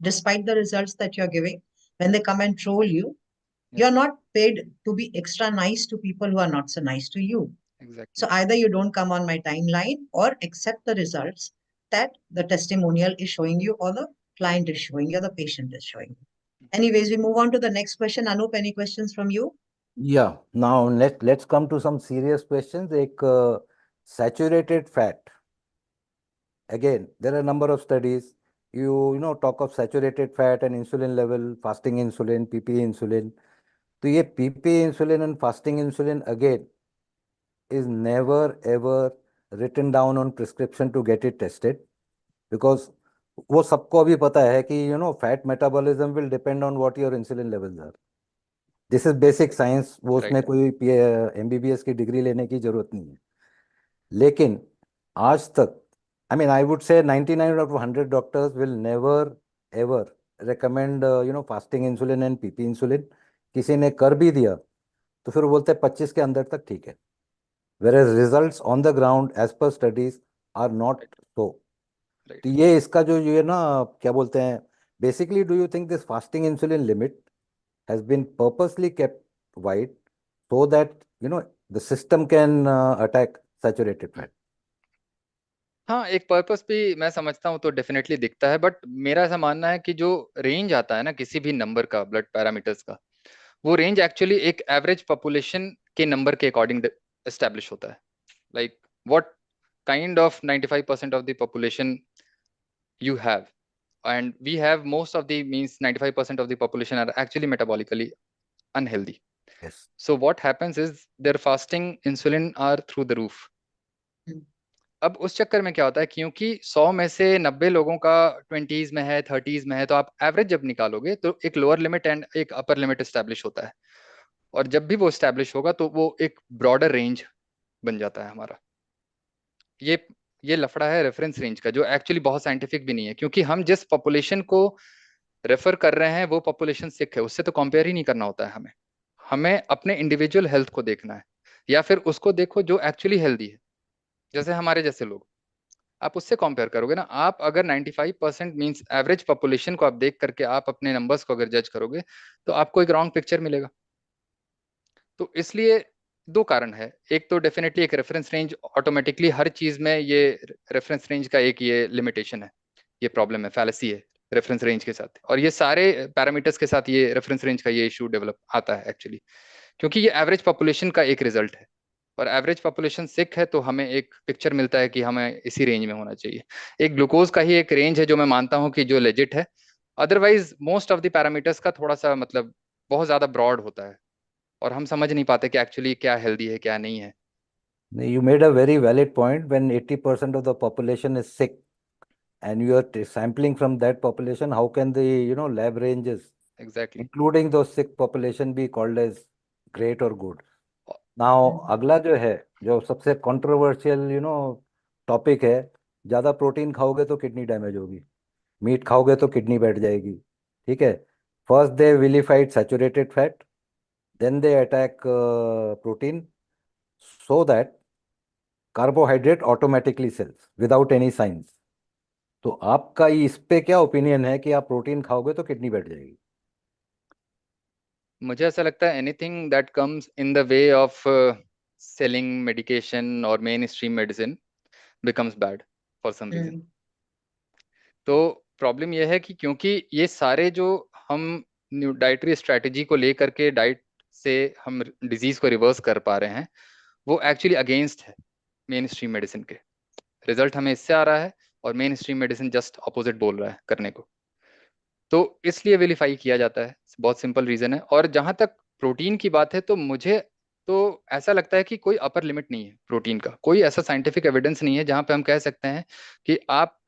despite the results that you're giving, when they come and troll you, you're not paid to be extra nice to people who are not so nice to you. Exactly. So either you don't come on my timeline or accept the results that the testimonial is showing you, or the client is showing you, or the patient is showing you. Anyways, we move on to the next question. Anup, any questions from you? Yeah, now let's come to some serious questions. Like saturated fat. Again, there are a number of studies. You talk of saturated fat and insulin level, fasting insulin, PP insulin. So ये PP insulin and fasting insulin again is never ever written down on prescription to get it tested, because वो सबको अभी पता है कि fat metabolism will depend on what your insulin levels are. This is basic science, वो उसमें कोई MBBS की डिग्री लेने की जरूरत नहीं है। लेकिन आज तक I mean I would say 99 out of 100 doctors will never ever recommend fasting insulin and PP insulin. किसी ने कर भी दिया तो फिर वो बोलते हैं 25 के अंदर तक ठीक है, whereas results on the ground as per studies are not so. तो ये इसका जो ये ना क्या बोलते हैं, basically do you think this fasting insulin limit has been purposely kept wide so that the system can attack saturated fat? हाँ, एक पर्पस भी मैं समझता हूँ तो डेफिनेटली दिखता है, बट मेरा ऐसा मानना है कि जो रेंज आता है ना किसी भी नंबर का, ब्लड पैरामीटर्स का, वो रेंज एक्चुअली एक एवरेज पॉपुलेशन के नंबर के अकॉर्डिंग एस्टेब्लिश होता है। Like what kind of 95% of the population you have, and we have most of the means 95% of the population are actually metabolically unhealthy. Yes. So what happens is their fasting insulin are through the roof. अब उस चक्कर में क्या होता है, क्योंकि 100 में से 90 लोगों का 20s में है, 30s में है, तो आप एवरेज जब निकालोगे तो एक लोअर लिमिट एंड एक अपर लिमिट एस्टैब्लिश होता है, और जब भी वो एस्टैब्लिश होगा तो वो एक ब्रॉडर रेंज बन जाता है हमारा। ये लफड़ा है रेफरेंस रेंज का, जो एक्चुअली बहुत साइंटिफिक भी नहीं है, क्योंकि हम जिस पॉपुलेशन को रेफर कर रहे हैं वो पॉपुलेशन सिक है, उससे तो कंपेयर ही नहीं करना होता है हमें अपने इंडिविजुअल हेल्थ को देखना है, या फिर उसको देखो जो एक्चुअली हेल्दी है, जैसे हमारे जैसे लोग, आप उससे कंपेयर करोगे ना। आप अगर 95% मींस एवरेज पॉपुलेशन को आप देख करके आप अपने नंबर्स को अगर जज करोगे तो आपको एक रॉन्ग पिक्चर मिलेगा। तो इसलिए दो कारण है, एक तो डेफिनेटली एक रेफरेंस रेंज, ऑटोमेटिकली हर चीज में ये रेफरेंस रेंज का एक ये लिमिटेशन है, ये प्रॉब्लम है, फैलेसी है रेफरेंस रेंज के साथ, और ये सारे पैरामीटर्स के साथ ये रेफरेंस रेंज का ये इशू डेवलप आता है एक्चुअली, क्योंकि ये एवरेज पॉपुलेशन का एक रिजल्ट है, और एवरेज पॉपुलेशन सिक है तो हमें एक पिक्चर मिलता है कि हमें इसी रेंज में होना चाहिए। एक ग्लूकोज का ही एक रेंज है जो मैं मानता हूँ कि जो लेजिट है, otherwise most of the parameters का थोड़ा सा मतलब बहुत ज्यादा ब्रॉड होता है, और हम समझ नहीं पाते कि एक्चुअली क्या हेल्दी है क्या नहीं है। You made a very valid point. When 80% of the population is sick and you are sampling from that population, how can the lab ranges, Exactly. including those sick population, be called as great or good? Now, अगला जो है, जो सबसे controversial topic है, ज़्यादा protein खाओगे तो kidney damage होगी, मीट खाओगे तो किडनी बैठ जाएगी, ठीक है। First they vilified saturated fat, then they attack protein, so that carbohydrate automatically sells without any signs. तो आपका इस पे क्या ओपिनियन है कि आप प्रोटीन खाओगे तो किडनी बैठ जाएगी? मुझे ऐसा लगता है anything that comes in the way of selling medication और mainstream medicine becomes bad for some reason. तो प्रॉब्लम यह है कि क्योंकि ये सारे जो हम डाइटरी स्ट्रैटेजी को लेकर के डाइट से हम डिजीज को रिवर्स कर पा रहे हैं, वो एक्चुअली अगेंस्ट है मेन स्ट्रीम मेडिसिन के। रिजल्ट हमें इससे आ रहा है और mainstream medicine just opposite बोल रहा है करने को, तो इसलिए विलिफाई किया जाता है, बहुत सिंपल रीजन है। और जहां तक प्रोटीन की बात है तो मुझे तो ऐसा लगता है कि कोई अपर लिमिट नहीं है प्रोटीन का, कोई ऐसा साइंटिफिक एविडेंस नहीं है जहां पे हम कह सकते हैं कि आप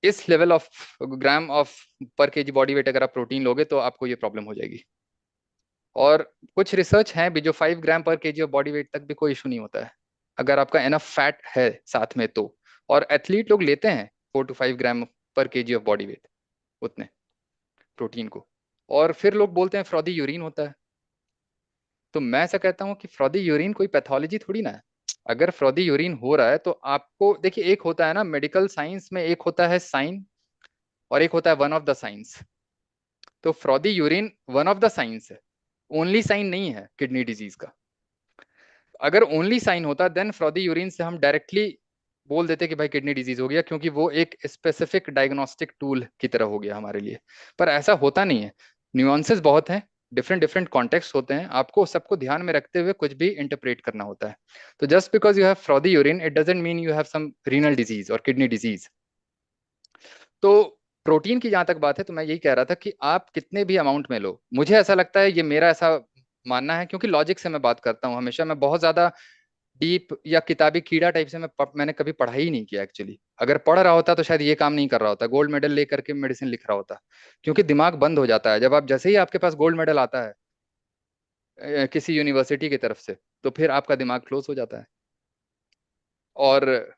इस लेवल ऑफ ग्राम ऑफ पर केजी बॉडी वेट अगर आप प्रोटीन लोगे तो आपको ये प्रॉब्लम हो जाएगी। और कुछ रिसर्च हैं भी जो 5 ग्राम पर केजी ऑफ बॉडी वेट तक भी कोई इशू नहीं होता है अगर आपका एनफ फैट है साथ में तो, और एथलीट लोग लेते हैं 4 to 5 ग्राम पर केजी ऑफ बॉडी वेट उतने प्रोटीन को, और फिर लोग बोलते हैं फ्रॉदी यूरिन होता है। तो मैं ऐसा कहता हूँ कि फ्रॉदी यूरिन कोई पैथोलॉजी थोड़ी ना है। अगर फ्रॉदी यूरिन हो रहा है तो आपको देखिए, एक होता है ना मेडिकल साइंस में, एक होता है साइन और एक होता है वन ऑफ द साइंस। तो frothy urine one of the science है, ओनली साइन नहीं है किडनी डिजीज का। अगर ओनली साइन होता देन फ्रॉदी यूरिन से हम डायरेक्टली बोल देते कि भाई किडनी डिजीज हो गया, क्योंकि वो एक स्पेसिफिक डायग्नोस्टिक टूल की तरह हो गया हमारे लिए। पर ऐसा होता नहीं है, न्यूआंसेस बहुत हैं, डिफरेंट डिफरेंट कॉन्टेक्स्ट होते हैं, आपको सबको ध्यान में रखते हुए कुछ भी इंटरप्रेट करना होता है। तो just because you have frothy urine it doesn't mean you have some renal disease और किडनी डिजीज। तो प्रोटीन की जहां तक बात है तो मैं यही कह रहा था कि आप कितने भी अमाउंट में लो, मुझे ऐसा लगता है, ये मेरा ऐसा मानना है, क्योंकि लॉजिक से मैं बात करता हूँ हमेशा, मैं बहुत ज्यादा डीप या किताबी कीड़ा टाइप से मैंने कभी पढ़ाई ही नहीं किया एक्चुअली। अगर पढ़ रहा होता तो शायद ये काम नहीं कर रहा होता, गोल्ड मेडल लेकर के मेडिसिन लिख रहा होता, क्योंकि दिमाग बंद हो जाता है जब आप, जैसे ही आपके पास गोल्ड मेडल आता है किसी यूनिवर्सिटी की तरफ से, तो फिर आपका दिमाग क्लोज हो जाता है। और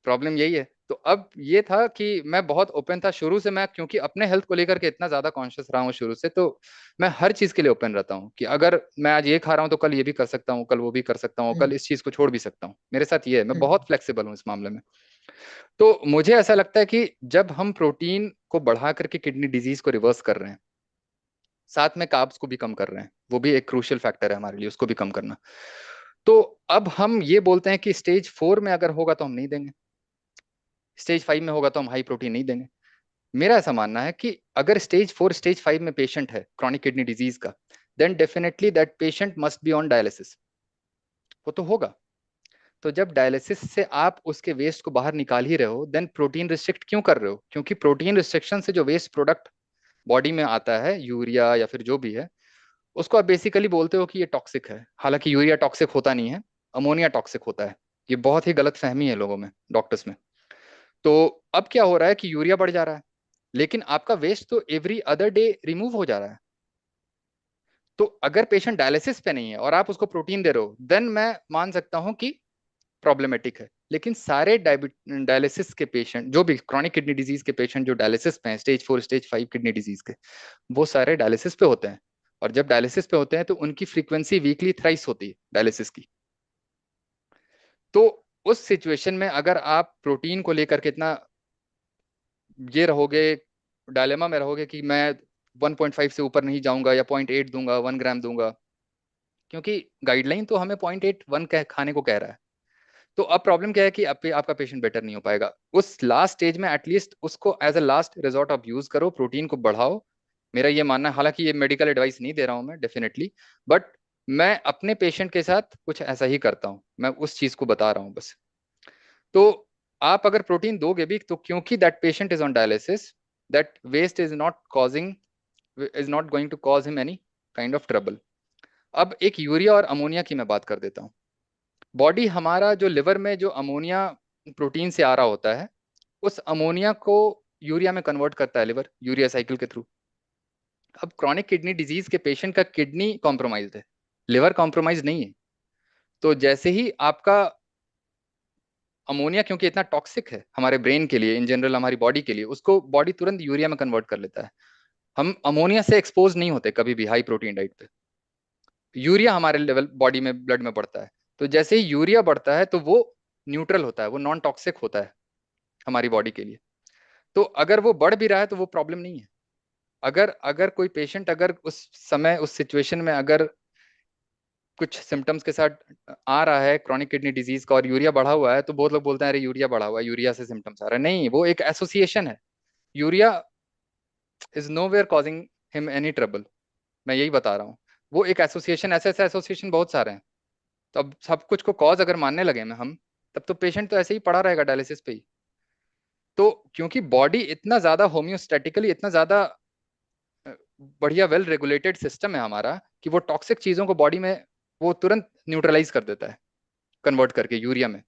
प्रॉब्लम यही है। तो अब ये था कि मैं बहुत ओपन था शुरू से, मैं क्योंकि अपने हेल्थ को लेकर के इतना ज्यादा कॉन्शियस रहा हूँ शुरू से, तो मैं हर चीज के लिए ओपन रहता हूँ कि अगर मैं आज ये खा रहा हूँ तो कल ये भी कर सकता हूँ, कल वो भी कर सकता हूँ, कल इस चीज को छोड़ भी सकता हूँ। मेरे साथ ये है, मैं बहुत फ्लेक्सिबल हूँ इस मामले में। तो मुझे ऐसा लगता है कि जब हम प्रोटीन को बढ़ा करके किडनी डिजीज को रिवर्स कर रहे हैं, साथ में कार्ब्स को भी कम कर रहे हैं, वो भी एक क्रूशियल फैक्टर है हमारे लिए, उसको भी कम करना। तो अब हम ये बोलते हैं कि स्टेज 4 में अगर होगा तो हम नहीं देंगे, स्टेज 5 में होगा तो हम हाई प्रोटीन नहीं देंगे। मेरा ऐसा मानना है कि अगर स्टेज 4 स्टेज 5 में पेशेंट है क्रॉनिक किडनी डिजीज का, then definitely that patient must be on dialysis, वो तो होगा। तो जब डायलिसिस से आप उसके वेस्ट को बाहर निकाल ही रहे हो, देन प्रोटीन रिस्ट्रिक्ट क्यों कर रहे हो? क्योंकि प्रोटीन रिस्ट्रिक्शन से जो वेस्ट प्रोडक्ट बॉडी में आता है, यूरिया या फिर जो भी है, उसको आप बेसिकली बोलते हो कि ये टॉक्सिक है, हालांकि यूरिया टॉक्सिक होता नहीं है, अमोनिया टॉक्सिक होता है। ये बहुत ही गलत फहमी है लोगों में, डॉक्टर्स में। तो अब क्या हो रहा है कि यूरिया बढ़ जा रहा है, लेकिन आपका वेस्ट तो एवरी अदर डे रिमूव हो जा रहा है। तो अगर पेशेंट डायलिसिस पे नहीं है और आप उसको प्रोटीन दे रहे हो, देन मैं मान सकता हूं कि प्रॉब्लमेटिक है। लेकिन सारे डायलिसिस के पेशेंट, जो भी क्रॉनिक किडनी डिजीज के पेशेंट जो डायलिसिस पे हैं, स्टेज 4 स्टेज 5 किडनी डिजीज के, वो सारे डायलिसिस पे होते हैं। और जब डायलिसिस पे होते हैं तो उनकी फ्रीक्वेंसी वीकली थ्राइस होती है डायलिसिस की। तो उस सिचुएशन में अगर आप प्रोटीन को लेकर के इतना ये रहोगे, डायलेमा में रहोगे कि मैं 1.5 से ऊपर नहीं जाऊंगा या 0.8 दूंगा, 1 ग्राम दूंगा, क्योंकि गाइडलाइन तो हमें 0.8 1 खाने को कह रहा है। तो अब प्रॉब्लम क्या है कि आपका पेशेंट बेटर नहीं हो पाएगा। उस लास्ट स्टेज में एटलीस्ट उसको as a last resort of use करो, प्रोटीन को बढ़ाओ। मेरा ये मानना है, हालांकि ये मेडिकल एडवाइस नहीं दे रहा हूं मैं डेफिनेटली, बट मैं अपने पेशेंट के साथ कुछ ऐसा ही करता हूं, मैं उस चीज को बता रहा हूं बस। तो आप अगर प्रोटीन दोगे भी तो क्योंकि that patient is on dialysis, that waste is not going to cause him any kind of trouble. अब एक यूरिया और अमोनिया की मैं बात कर देता हूँ। बॉडी हमारा जो लिवर में जो अमोनिया प्रोटीन से आ रहा होता है, उस अमोनिया को यूरिया में कन्वर्ट करता है लिवर, यूरिया साइकिल के थ्रू। अब क्रॉनिक किडनी डिजीज के पेशेंट का किडनी कॉम्प्रोमाइज्ड है, लिवर कॉम्प्रोमाइज नहीं है। तो जैसे ही आपका अमोनिया, क्योंकि इतना टॉक्सिक है हमारे ब्रेन के लिए, इन जनरल हमारी बॉडी के लिए, उसको बॉडी तुरंत यूरिया में कन्वर्ट कर लेता है। हम अमोनिया से एक्सपोज नहीं होते कभी भी हाई प्रोटीन डाइट पे। यूरिया हमारे लेवल बॉडी में ब्लड में बढ़ता है, तो जैसे ही यूरिया बढ़ता है तो वो न्यूट्रल होता है, वो नॉन टॉक्सिक होता है हमारी बॉडी के लिए। तो अगर वो बढ़ भी रहा है तो वो प्रॉब्लम नहीं है। अगर अगर कोई पेशेंट अगर उस समय उस सिचुएशन में अगर कुछ सिम्टम्स के साथ आ रहा है क्रॉनिक किडनी डिजीज का और यूरिया बढ़ा हुआ है, तो बहुत लोग बोलते हैं अरे यूरिया बढ़ा हुआ है, यूरिया से सिम्टम्स आ रहा है। नहीं, वो एक एसोसिएशन है। Urea is nowhere causing him any trouble, मैं यही बता रहा हूँ। वो एक एसोसिएशन, ऐसे ऐसे एसोसिएशन बहुत सारे हैं। तो अब सब कुछ को कॉज अगर मानने लगे में हम, तब तो पेशेंट तो ऐसे ही पड़ा रहेगा डायलिसिस पे ही। तो क्योंकि बॉडी इतना ज्यादा होम्योस्टैटिकली, इतना ज्यादा बढ़िया वेल रेगुलेटेड सिस्टम है हमारा, कि वो टॉक्सिक चीजों को बॉडी में वो तुरंत न्यूट्रलाइज कर देता है, कन्वर्ट करके यूरिया में।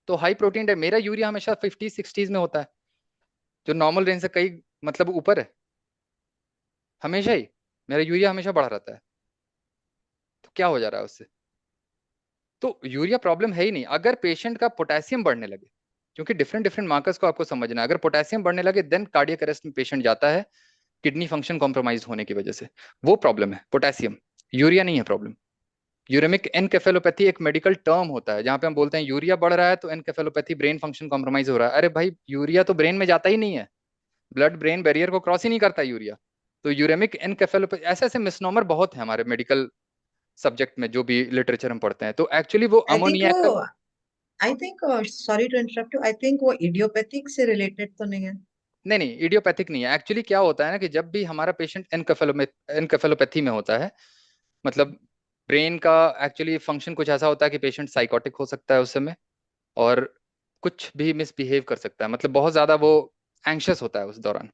तो हाई प्रोटीन है, मेरा यूरिया हमेशा 50-60s में होता है, जो नॉर्मल रेंज से कई मतलब ऊपर है। हमेशा ही मेरा यूरिया हमेशा बढ़ा रहता है। तो क्या हो जा रहा है उससे? तो यूरिया प्रॉब्लम है ही नहीं। अगर पेशेंट का पोटेशियम बढ़ने लगे, क्योंकि डिफरेंट डिफरेंट मार्कर्स को आपको समझना है, अगर पोटेशियम बढ़ने लगे देन कार्डियक अरेस्ट में पेशेंट जाता है, किडनी फंक्शन कॉम्प्रोमाइज होने की वजह से। वो प्रॉब्लम है पोटेशियम, यूरिया नहीं है प्रॉब्लम। यूरेमिक एनकेफेलोपैथी एक मेडिकल टर्म होता है, जहां पे हम बोलते हैं यूरिया बढ़ रहा है तो एनकेफेलोपैथी, ब्रेन फंक्शन कॉम्प्रोमाइज हो रहा है। अरे भाई, यूरिया तो ब्रेन में जाता ही नहीं है, ब्लड ब्रेन बैरियर को क्रॉस ही नहीं करता यूरिया। तो यूरेमिक एनकेफेलोपैथी, ऐसे ऐसे मिसनोमर बहुत है हमारे मेडिकल सब्जेक्ट में, जो भी लिटरेचर हम पढ़ते हैं। तो एक्चुअली वो आई थिंक अमोनिया, वो I think sorry to interrupt you, I think वो इडियोपैथिक से रिलेटेड तो नहीं है? नहीं नहीं, इडियोपैथिक नहीं है। एक्चुअली क्या होता है ना कि जब भी हमारा पेशेंट एनकेफेलोपैथी में होता है, मतलब ब्रेन का एक्चुअली फंक्शन कुछ ऐसा होता है कि पेशेंट साइकोटिक हो सकता है उस समय, और कुछ भी मिसबिहेव कर सकता है, मतलब बहुत ज्यादा वो एंग्शियस होता है उस दौरान।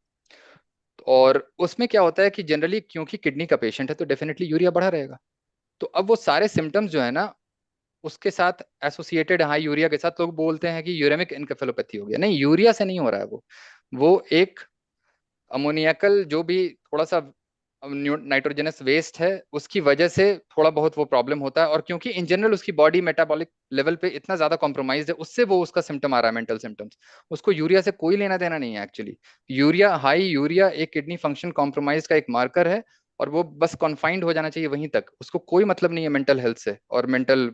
और उसमें क्या होता है कि जनरली क्योंकि किडनी का पेशेंट है तो डेफिनेटली यूरिया बढ़ा रहेगा। तो अब वो सारे सिम्टम्स जो है ना उसके साथ एसोसिएटेड, हाई यूरिया के साथ, लोग बोलते हैं कि यूरेमिक एनकेफेलोपैथी हो गया। नहीं, यूरिया से नहीं हो रहा है वो एक अमोनियाकल जो भी थोड़ा सा नाइट्रोजनस वेस्ट है उसकी वजह से थोड़ा बहुत वो प्रॉब्लम होता है। और क्योंकि इन जनरल उसकी बॉडी मेटाबॉलिक लेवल पे इतना ज्यादा कॉम्प्रोमाइज है, उससे वो उसका सिम्टम आ रहा है, मेंटल सिम्टम्स। उसको यूरिया से कोई लेना देना नहीं है एक्चुअली। यूरिया, हाई यूरिया एक किडनी फंक्शन कॉम्प्रोमाइज का एक मार्कर है, और वो बस कॉन्फाइंड हो जाना चाहिए वहीं तक। उसको कोई मतलब नहीं है मेंटल हेल्थ से और मेंटल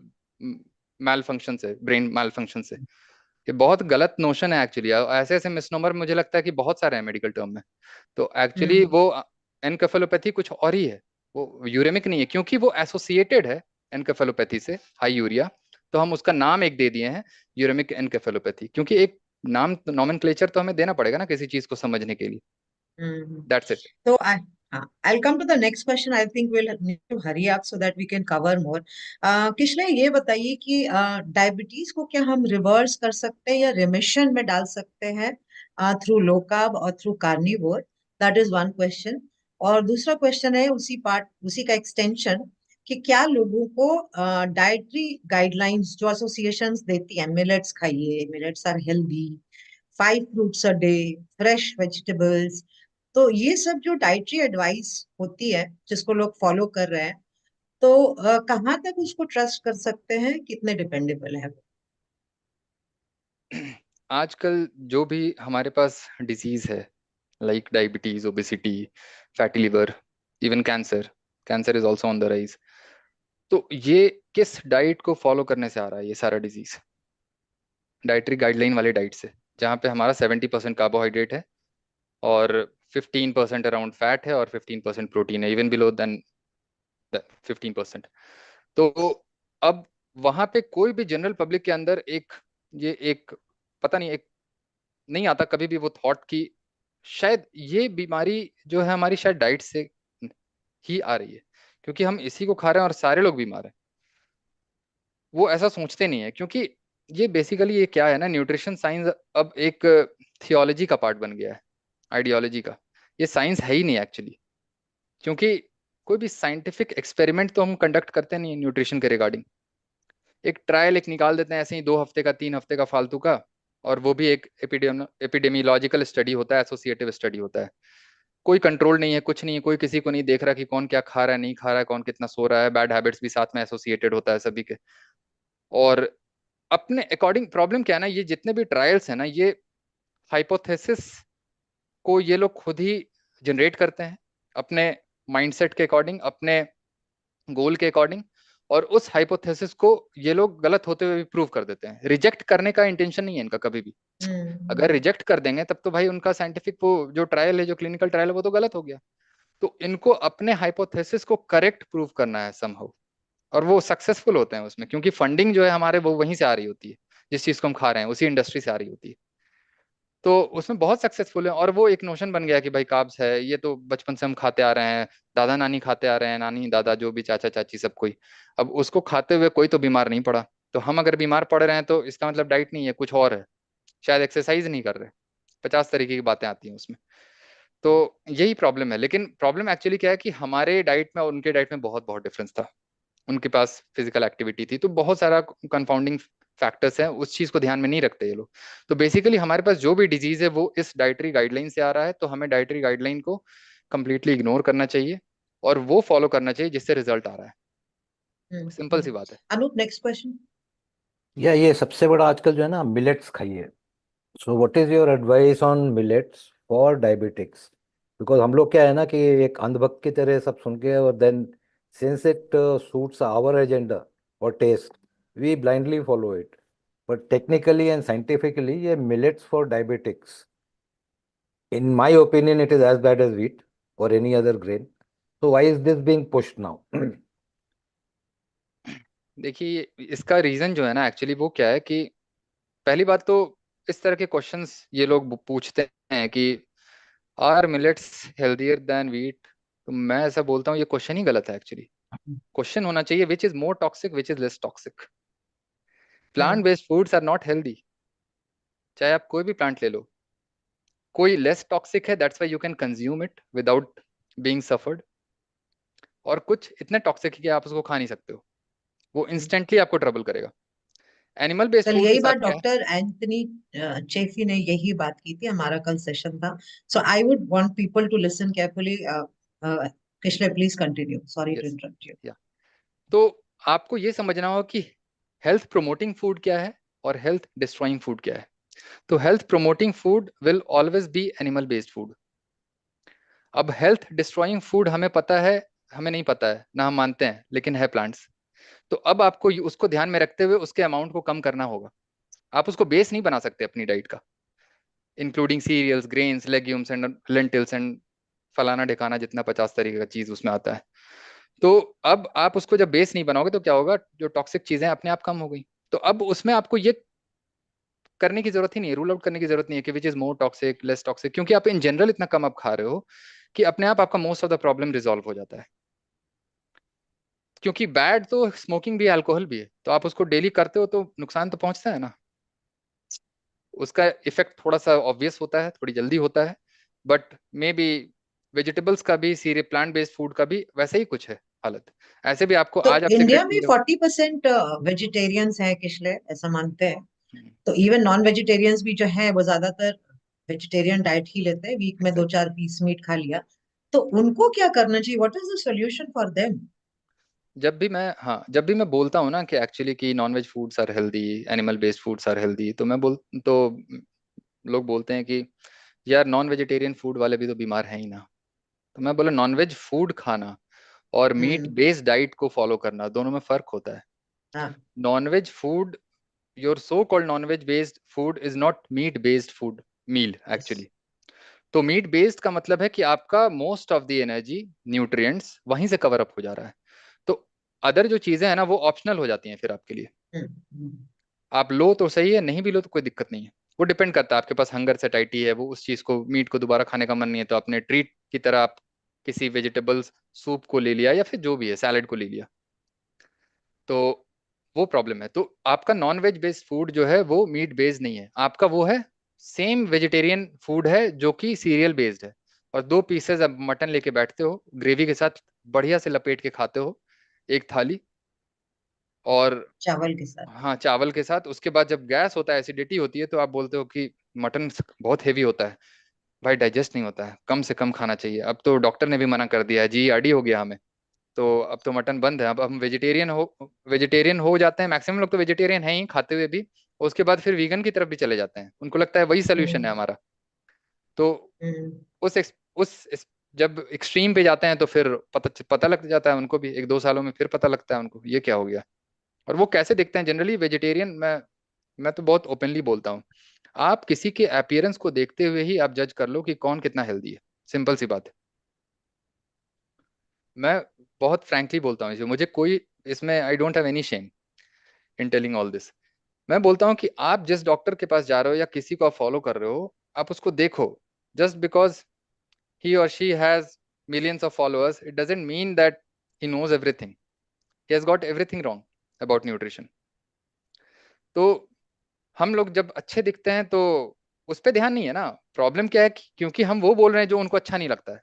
मैल फंक्शन से, ब्रेन मैल फंक्शन से। ये बहुत गलत नोशन है एक्चुअली। ऐसे ऐसे मिसनोमर मुझे लगता है कि बहुत सारे हैं मेडिकल टर्म में। तो एक्चुअली वो एनकेफेलोपैथी कुछ और ही है, वो यूरेमिक नहीं है, क्योंकि वो एसोसिएटेड है एनकेफेलोपैथी से, हाई यूरिया। तो हम उसका नाम एक दे दिए हैं यूरेमिक एनकेफेलोपैथी, क्योंकि एक नाम, नॉमेनक्लेचर तो हमें देना पड़ेगा ना किसी चीज को समझने के लिए। That's it. So I'll come to the next question. I think we'll need to hurry up so that we can cover more. Kishlay, ये बताइए कि डायबिटीज को क्या हम रिवर्स कर सकते हैं या रिमिशन में डाल सकते हैं थ्रू लो कार्ब और through carnivore? That is one question. और दूसरा क्वेश्चन है उसी का एक्सटेंशन कि क्या लोगों को डाइटरी गाइडलाइंस जो एसोसिएशंस देती हैं, मिलेट्स खाइए, millets are healthy, 5 fruits a day, fresh vegetables, तो ये सब जो डाइटरी एडवाइस होती है जिसको लोग फॉलो कर रहे हैं, तो कहाँ तक उसको ट्रस्ट कर सकते हैं, कितने डिपेंडेबल है वो? आजकल जो भी हमारे पास डिजीज है, like diabetes, obesity, fatty liver, even cancer is also on the rise. तो ये किस डाइट को फॉलो करने से आ रहा है ये सारा डिजीज? डाइटरी गाइडलाइन वाले डाइट से, जहाँ पे हमारा 70% कार्बोहाइड्रेट है और 15% अराउंड फैट है और 15% प्रोटीन है, इवन बिलो देन 15%। तो अब वहां पे कोई भी जनरल पब्लिक के अंदर एक पता नहीं, एक नहीं आता कभी भी वो थॉट कि शायद ये बीमारी जो है हमारी शायद डाइट से ही आ रही है, क्योंकि हम इसी को खा रहे हैं और सारे लोग बीमार हैं। वो ऐसा सोचते नहीं है, क्योंकि ये बेसिकली ये क्या है ना, न्यूट्रिशन साइंस अब एक थियोलॉजी का पार्ट बन गया है, आइडियोलॉजी का। ये साइंस है ही नहीं एक्चुअली, क्योंकि कोई भी साइंटिफिक एक्सपेरिमेंट तो हम कंडक्ट करते नहीं है न्यूट्रिशन के रिगार्डिंग। एक ट्रायल निकाल देते हैं ऐसे ही 2 हफ्ते का, 3 हफ्ते का फालतू का, और वो भी एक एपिडेमियोलॉजिकल स्टडी होता है, एसोसिएटिव स्टडी होता है। कोई कंट्रोल नहीं है, कुछ नहीं है, कोई किसी को नहीं देख रहा कि कौन क्या खा रहा है, नहीं खा रहा है, कौन कितना सो रहा है, बैड हैबिट्स भी साथ में एसोसिएटेड होता है सभी के। और अपने अकॉर्डिंग प्रॉब्लम क्या है ना, ये जितने भी ट्रायल्स है ना, ये हाइपोथेसिस को ये लोग खुद ही जनरेट करते हैं अपने माइंडसेट के अकॉर्डिंग, अपने गोल के अकॉर्डिंग, और उस हाइपोथेसिस को ये लोग गलत होते हुए भी प्रूव कर देते हैं। रिजेक्ट करने का इंटेंशन नहीं है इनका कभी भी। अगर रिजेक्ट कर देंगे तब तो भाई उनका साइंटिफिक वो जो ट्रायल है, जो क्लिनिकल ट्रायल है, वो तो गलत हो गया। तो इनको अपने हाइपोथेसिस को करेक्ट प्रूव करना है समहाउ, और वो सक्सेसफुल होते हैं उसमें, क्योंकि फंडिंग जो है हमारे वो वहीं से आ रही होती है, जिस चीज को हम खा रहे हैं उसी इंडस्ट्री से आ रही होती है। तो उसमें बहुत सक्सेसफुल है। और वो एक नोशन बन गया कि भाई कार्ब्स है, ये तो बचपन से हम खाते आ रहे हैं, दादा नानी खाते आ रहे हैं, नानी दादा जो भी, चाचा चाची सब कोई, अब उसको खाते हुए कोई तो बीमार नहीं पड़ा। तो हम अगर बीमार पड़ रहे हैं तो इसका मतलब डाइट नहीं है, कुछ और है, शायद एक्सरसाइज नहीं कर रहे, 50 तरीके की बातें आती हैं उसमें। तो यही प्रॉब्लम है। लेकिन प्रॉब्लम एक्चुअली क्या है कि हमारे डाइट में और उनके डाइट में बहुत बहुत डिफरेंस था। उनके पास फिजिकल एक्टिविटी थी, तो बहुत सारा कंफाउंडिंग फैक्टर्स हैं, उस चीज को ध्यान में नहीं रखते ये लोग। तो बेसिकली हमारे पास जो भी डिजीज है वो इस डाइटरी गाइडलाइन से आ रहा है, तो हमें डाइटरी गाइडलाइन को कंप्लीटली इग्नोर करना चाहिए और वो फॉलो करना चाहिए जिससे रिजल्ट आ रहा है। सिंपल सी बात है। Anup, next question. ये सबसे बड़ा आजकल जो है ना, मिलेट्स खाइए। So what is your advice on millets for diabetics? Because हम लोग क्या है ना कि एक अंधभक्त की तरह सब सुन के, और then since it suits our agenda और taste, we blindly follow it. But technically and scientifically ये millets for diabetics, in my opinion, it is as bad as wheat or any other grain. So why is this being pushed now? देखिए, इसका reason जो है ना actually वो क्या है कि पहली बात तो इस तरह के क्वेश्चंस ये लोग पूछते हैं कि are millets healthier than wheat, तो मैं ऐसा बोलता हूँ ये क्वेश्चन ही गलत है एक्चुअली। क्वेश्चन होना चाहिए which is more toxic, which is less toxic. Plant based foods are not healthy, चाहे आप कोई भी प्लांट ले लो। कोई लेस टॉक्सिक है, that's why you can consume it without being suffered, और कुछ इतने टॉक्सिक है कि आप उसको खा नहीं सकते हो, वो इंस्टेंटली आपको ट्रबल करेगा। एनिमल बेस्ड कल फूड यही के बात साथ क्या है, डॉक्टर एंथनी चेफी ने यही बात की थी, हमारा कल सेशन था। So I would want people to listen carefully. किशले, please continue, sorry to yes interrupt you. Yeah, तो आपको ये समझना होगा कि हेल्थ प्रोमोटिंग फूड क्या है और हेल्थ डिस्ट्रॉइंग फूड क्या है। तो health promoting food will always be animal based food. अब हेल्थ डिस्ट्रॉइंग फूड हमें पता है, हमें नहीं पता है ना, हम मानते हैं, लेकिन है प्लांट्स। तो अब आपको उसको ध्यान में रखते हुए उसके अमाउंट को कम करना होगा। आप उसको बेस नहीं बना सकते अपनी डाइट का, including cereals, grains, legumes and lentils and फलाना ढिकाना, जितना 50 तरीके का चीज उसमें आता है। तो अब आप उसको जब बेस नहीं बनाओगे तो क्या होगा, जो टॉक्सिक चीजें अपने आप कम हो गई। तो अब उसमें आपको ये करने की जरूरत ही नहीं है, रूल आउट करने की जरूरत नहीं है कि विच is more toxic less toxic, क्योंकि आप इन जनरल इतना कम आप खा रहे हो कि अपने आप आपका most of the problem resolve हो जाता है। क्योंकि बैड तो स्मोकिंग भी है, अल्कोहल भी है, तो आप उसको डेली करते हो तो नुकसान तो पहुंचता है ना। उसका इफेक्ट थोड़ा सा ऑब्वियस होता है, थोड़ी जल्दी होता है, बट मे बी वेजिटेबल्स का भी, सीरियल प्लांट बेस्ड फूड का भी वैसे ही कुछ है हालत। ऐसे भी आपको तो आज आप इंडिया सिगरेट में पी रहे 40% वेजिटेरियंस है किशले, ऐसा मानते हैं। हो। तो इवन नॉन वेजिटेरियंस भी जो है वो ज्यादातर वेजिटेरियन डाइट ही लेते हैं, वीक में 2-4 पीस मीट खा लिया। तो उनको क्या करना चाहिए? What is the solution for them? जब भी मैं बोलता हूँ ना कि एक्चुअली कि non veg foods are healthy, animal based foods are healthy, तो लोग बोलते हैं कि यार नॉन वेजिटेरियन फूड वाले भी तो बीमार हैं ही ना। तो मैं बोला नॉन वेज फूड खाना और मीट बेस्ड डाइट को फॉलो करना, दोनों में फर्क होता है। हाँ। Non veg food, your so called non veg based food is not meat based food meal actually. तो मीट बेस्ड का मतलब है कि आपका most of the energy, nutrients वहीं से कवर अप हो जा रहा है। तो अदर जो चीजें हैं ना वो ऑप्शनल हो जाती हैं फिर आपके लिए। आप लो तो सही है, नहीं भी लो तो कोई दिक्कत नहीं है। वो डिपेंड करता है, आपके पास हंगर सेटाइटी है, वो उस चीज को, मीट को दोबारा खाने का मन नहीं है, तो आपने ट्रीट की तरह आप किसी वेजिटेबल्स सूप को ले लिया या फिर जो भी है सैलेड को ले लिया, तो वो प्रॉब्लम है। तो आपका नॉन वेज बेस्ड फूड जो है वो मीट बेस्ड नहीं है, आपका वो है सेम वेजिटेरियन फूड है जो कि सीरियल बेस्ड है। और 2 पीसेज आप मटन लेके बैठते हो, ग्रेवी के साथ बढ़िया से लपेट के खाते हो एक थाली, और चावल के साथ। हाँ चावल के साथ। उसके बाद जब गैस होता है, एसिडिटी होती है, तो आप बोलते हो कि मटन बहुत हेवी होता है। भाई डाइजेस्ट नहीं होता है, कम से कम खाना चाहिए। अब तो डॉक्टर ने भी मना कर दिया है, GERD हो गया हमें, तो अब तो मटन बंद है। अब हम वेजिटेरियन हो जाते हैं, मैक्सिमम लोग तो वेजिटेरियन हैं ही खाते हुए भी। उसके बाद फिर वीगन की तरफ भी चले जाते हैं, उनको लगता है वही सोल्यूशन है हमारा। तो उस ex- उस इस- जब एक्सट्रीम पे जाते हैं तो फिर पता लग जाता है उनको भी, 1-2 सालों में फिर पता लगता है उनको ये क्या हो गया। और वो कैसे दिखते हैं जनरली वेजिटेरियन, मैं तो बहुत ओपनली बोलता हूँ, आप किसी के अपीयरेंस को देखते हुए ही आप जज कर लो कि कौन कितना हेल्दी है, सिंपल सी बात है। मैं बहुत फ्रैंकली बोलता हूँ इसे, मुझे कोई इसमें, I don't have any shame in telling all this. मैं बोलता हूँ कि आप जिस डॉक्टर के पास जा रहे हो या किसी को आप फॉलो कर रहे हो, आप उसको देखो। Just because he or she has millions of followers, it doesn't mean that he knows everything. He has got everything wrong about nutrition. तो हम लोग जब अच्छे दिखते हैं तो उस पर ध्यान नहीं है ना। प्रॉब्लम क्या है क्योंकि हम वो बोल रहे हैं जो उनको अच्छा नहीं लगता है,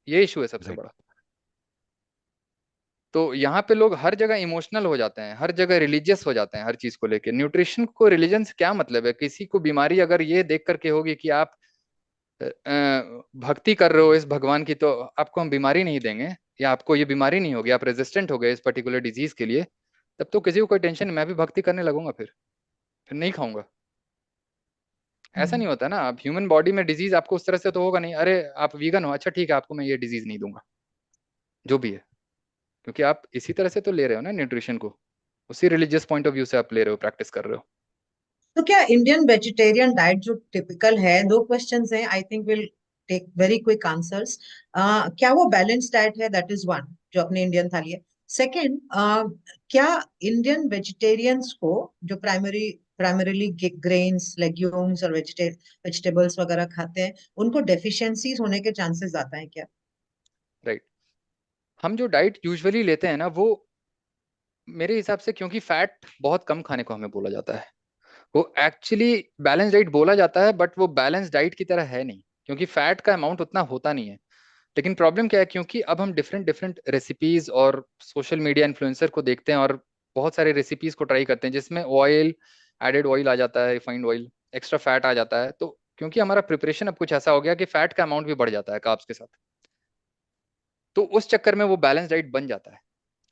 ये इशू है सबसे बड़ा। तो यहाँ पे लोग हर जगह इमोशनल हो जाते हैं, हर जगह रिलीजियस हो जाते हैं हर चीज को लेके। न्यूट्रिशन को रिलीजन से क्या मतलब है? किसी को बीमारी अगर ये देख करके होगी कि आप भक्ति कर रहे हो इस भगवान की, तो आपको हम बीमारी नहीं देंगे, या आपको ये बीमारी नहीं होगी, आप रेजिस्टेंट हो गए इस पर्टिकुलर डिजीज के लिए, तब तो किसी को कोई टेंशन नहीं, मैं भी भक्ति करने लगूंगा, फिर नहीं खाऊंगा। ऐसा नहीं होता ना। आप ह्यूमन बॉडी में डिजीज आपको उस तरह से तो होगा नहीं, अरे आप वीगन हो, अच्छा ठीक है आपको मैं ये डिजीज नहीं दूंगा, जो भी है, क्योंकि आप इसी तरह से तो ले रहे हो ना न्यूट्रिशन को, उसी रिलीजियस पॉइंट ऑफ व्यू से आप ले रहे हो, प्रैक्टिस कर रहे हो। तो क्या इंडियन वेजिटेरियन डाइट जो टिपिकल है, 2 क्वेश्चंस हैं, I think will take very quick answers. क्या वो बैलेंस डाइट है? दैट इज वन, जो अपने इंडियन थाली है। सेकंड, क्या इंडियन वेजिटेरियंस को जो प्राइमरीली ग्रेन्स, लेग्यूम्स और वेजिटेबल्स वगैरह खाते हैं, उनको डेफिशिएंसीज होने के चांसेस ज्यादा हैं क्या? राइट। हम जो डाइट यूजुअली लेते हैं ना, वो मेरे हिसाब से, क्योंकि फैट बहुत कम खाने को हमें बोला जाता है, वो एक्चुअली बैलेंस डाइट बोला जाता है, बट वो बैलेंस डाइट की तरह है नहीं, क्योंकि फैट का अमाउंट उतना होता नहीं है। लेकिन प्रॉब्लम क्या है, क्योंकि अब हम डिफरेंट डिफरेंट रेसिपीज और सोशल मीडिया इन्फ्लुएंसर को देखते हैं और बहुत सारे रेसिपीज को ट्राई करते हैं जिसमें ऑयल, एडेड ऑयल आ जाता है, रिफाइंड ऑयल, एक्स्ट्रा फैट आ जाता है। तो क्योंकि हमारा प्रिपरेशन अब कुछ ऐसा हो गया कि फैट का अमाउंट भी बढ़ जाता है कार्ब्स के साथ, तो उस चक्कर में वो बैलेंस डाइट बन जाता है।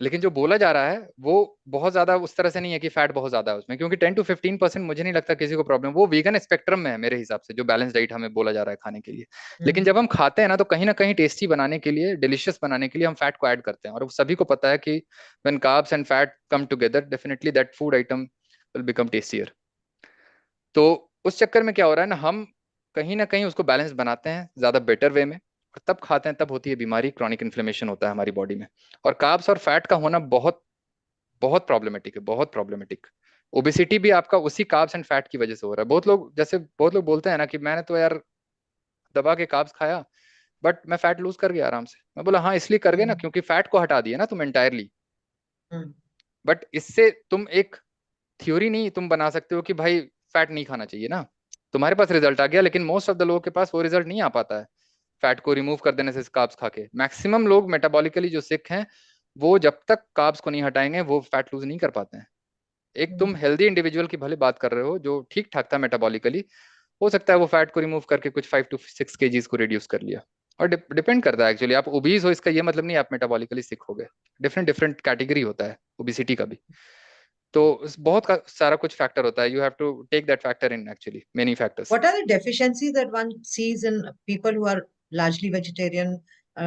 लेकिन जो बोला जा रहा है वो बहुत ज्यादा उस तरह से नहीं है कि फैट बहुत ज्यादा है उसमें, क्योंकि 10 to 15% मुझे नहीं लगता किसी को प्रॉब्लम। वो वीगन स्पेक्ट्रम में है मेरे हिसाब से, जो बैलेंस डाइट हमें बोला जा रहा है खाने के लिए। लेकिन जब हम खाते हैं ना, तो कहीं ना कहीं टेस्टी बनाने के लिए, डिलिशियस बनाने के लिए हम फैट को ऐड करते हैं, और सभी को पता है कि when carbs and fat come together, definitely that food item will become tastier. तो उस चक्कर में क्या हो रहा है ना कहीं उसको बैलेंस बनाते हैं ज्यादा बेटर वे में, और तब खाते हैं, तब होती है बीमारी, क्रॉनिक इन्फ्लेमेशन होता है हमारी बॉडी में। और कार्ब्स और फैट का होना बहुत बहुत प्रॉब्लमेटिक है, बहुत प्रॉब्लमेटिक। ओबेसिटी भी आपका उसी कार्ब्स एंड फैट की वजह से हो रहा है। बहुत लोग बोलते हैं ना कि मैंने तो यार दबा के कार्ब्स खाया बट मैं फैट लूज कर गया आराम से। मैं बोला हाँ इसलिए कर गए ना क्योंकि फैट को हटा दिया ना तुम एंटायरली। बट इससे तुम एक थ्योरी नहीं तुम बना सकते हो कि भाई फैट नहीं खाना चाहिए ना। तुम्हारे पास रिजल्ट आ गया, लेकिन मोस्ट ऑफ द लोगों के पास वो रिजल्ट नहीं आ पाता है। फैट को रिमूव कर देने से कार्ब्स खा के। मैक्सिमम लोग मेटाबॉलिकली जो सिक हैं वो जब तक कार्ब्स को नहीं हटाएंगे वो फैट लूज नहीं कर पाते हैं। एक तुम हेल्दी इंडिविजुअल की भले बात कर रहे हो जो ठीक ठाक था मेटाबॉलिकली, हो सकता है वो फैट को रिमूव करके कुछ 5 to 6 kgs को रिड्यूस कर लिया। और डिपेंड करता है एक्चुअली, आप ओबीज हो इसका ये मतलब नहीं आप मेटाबॉलिकली सिक हो गए। डिफरेंट डिफरेंट कैटेगरी होता है ओबिसिटी का भी, तो बहुत सारा कुछ फैक्टर होता है। You have to take that factor in, actually many factors. What are the deficiencies that one sees in people who are largely vegetarian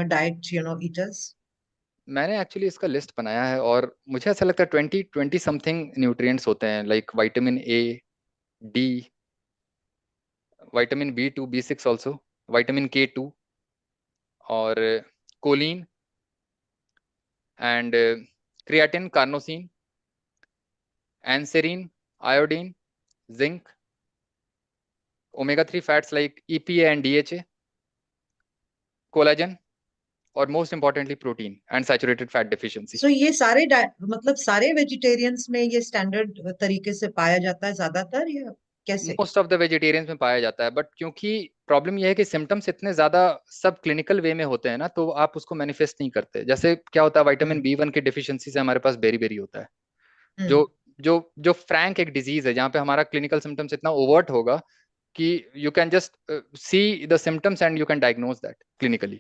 diet, eaters? मैंने एक्चुअली इसका लिस्ट बनाया है और मुझे ऐसा लगता है 20 समथिंग न्यूट्रिएंट्स होते हैं, like vitamin A, D, vitamin B2, B6 also, vitamin K2 और choline and creatine, carnosine, anserine, iodine, zinc, omega-3 fats like EPA and DHA, collagen और most importantly protein and saturated fat deficiency. So ये सारे मतलब सारे vegetarians में ये standard तरीके से पाया जाता है ज्यादातर, या कैसे? मोस्ट ऑफ द वेजिटेरियंस में पाया जाता है, बट क्योंकि प्रॉब्लम यह है कि सिम्टम्स इतने ज्यादा सब क्लिनिकल वे में होते हैं ना, तो आप उसको मैनिफेस्ट नहीं करते। जैसे क्या होता है, विटामिन B1 की डेफिशिएंसी से हमारे पास बेरी होता है, जो जो जो फ्रैंक एक डिजीज है जहाँ पे हमारा क्लिनिकल सिम्टम्स इतना ओवर्ट होगा कि you can just see the symptoms and you can diagnose that clinically.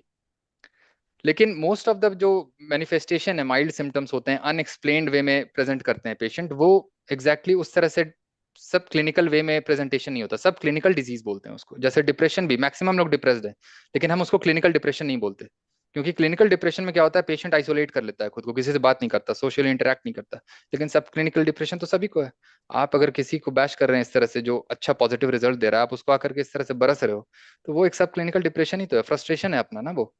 लेकिन मोस्ट ऑफ द जो मैनिफेस्टेशन है, माइल्ड सिम्टम्स होते हैं, अनएक्सप्लेन्ड वे में प्रेजेंट करते हैं पेशेंट, वो एग्जैक्टली उस तरह से सब क्लिनिकल वे में प्रेजेंटेशन नहीं होता। सब क्लिनिकल डिजीज बोलते हैं उसको। जैसे डिप्रेशन भी, मैक्सिमम लोग डिप्रेस्ड है लेकिन हम उसको क्लिनिकल डिप्रेशन नहीं बोलते, क्योंकि क्लिनिकल डिप्रेशन में क्या होता है, पेशेंट आइसोलेट कर लेता है खुद को, किसी से बात नहीं करता, सोशली इंटरेक्ट नहीं करता। लेकिन सब क्लिनिकल डिप्रेशन तो सभी को है। आप अगर किसी को बैश कर रहे हैं इस तरह से जो अच्छा पॉजिटिव रिजल्ट दे रहा है, आप उसको आकर के इस तरह से बरस रहे हो, तो वो एक सब क्लिनिकल डिप्रेशन ही तो है, फ्रस्ट्रेशन है अपना ना वो।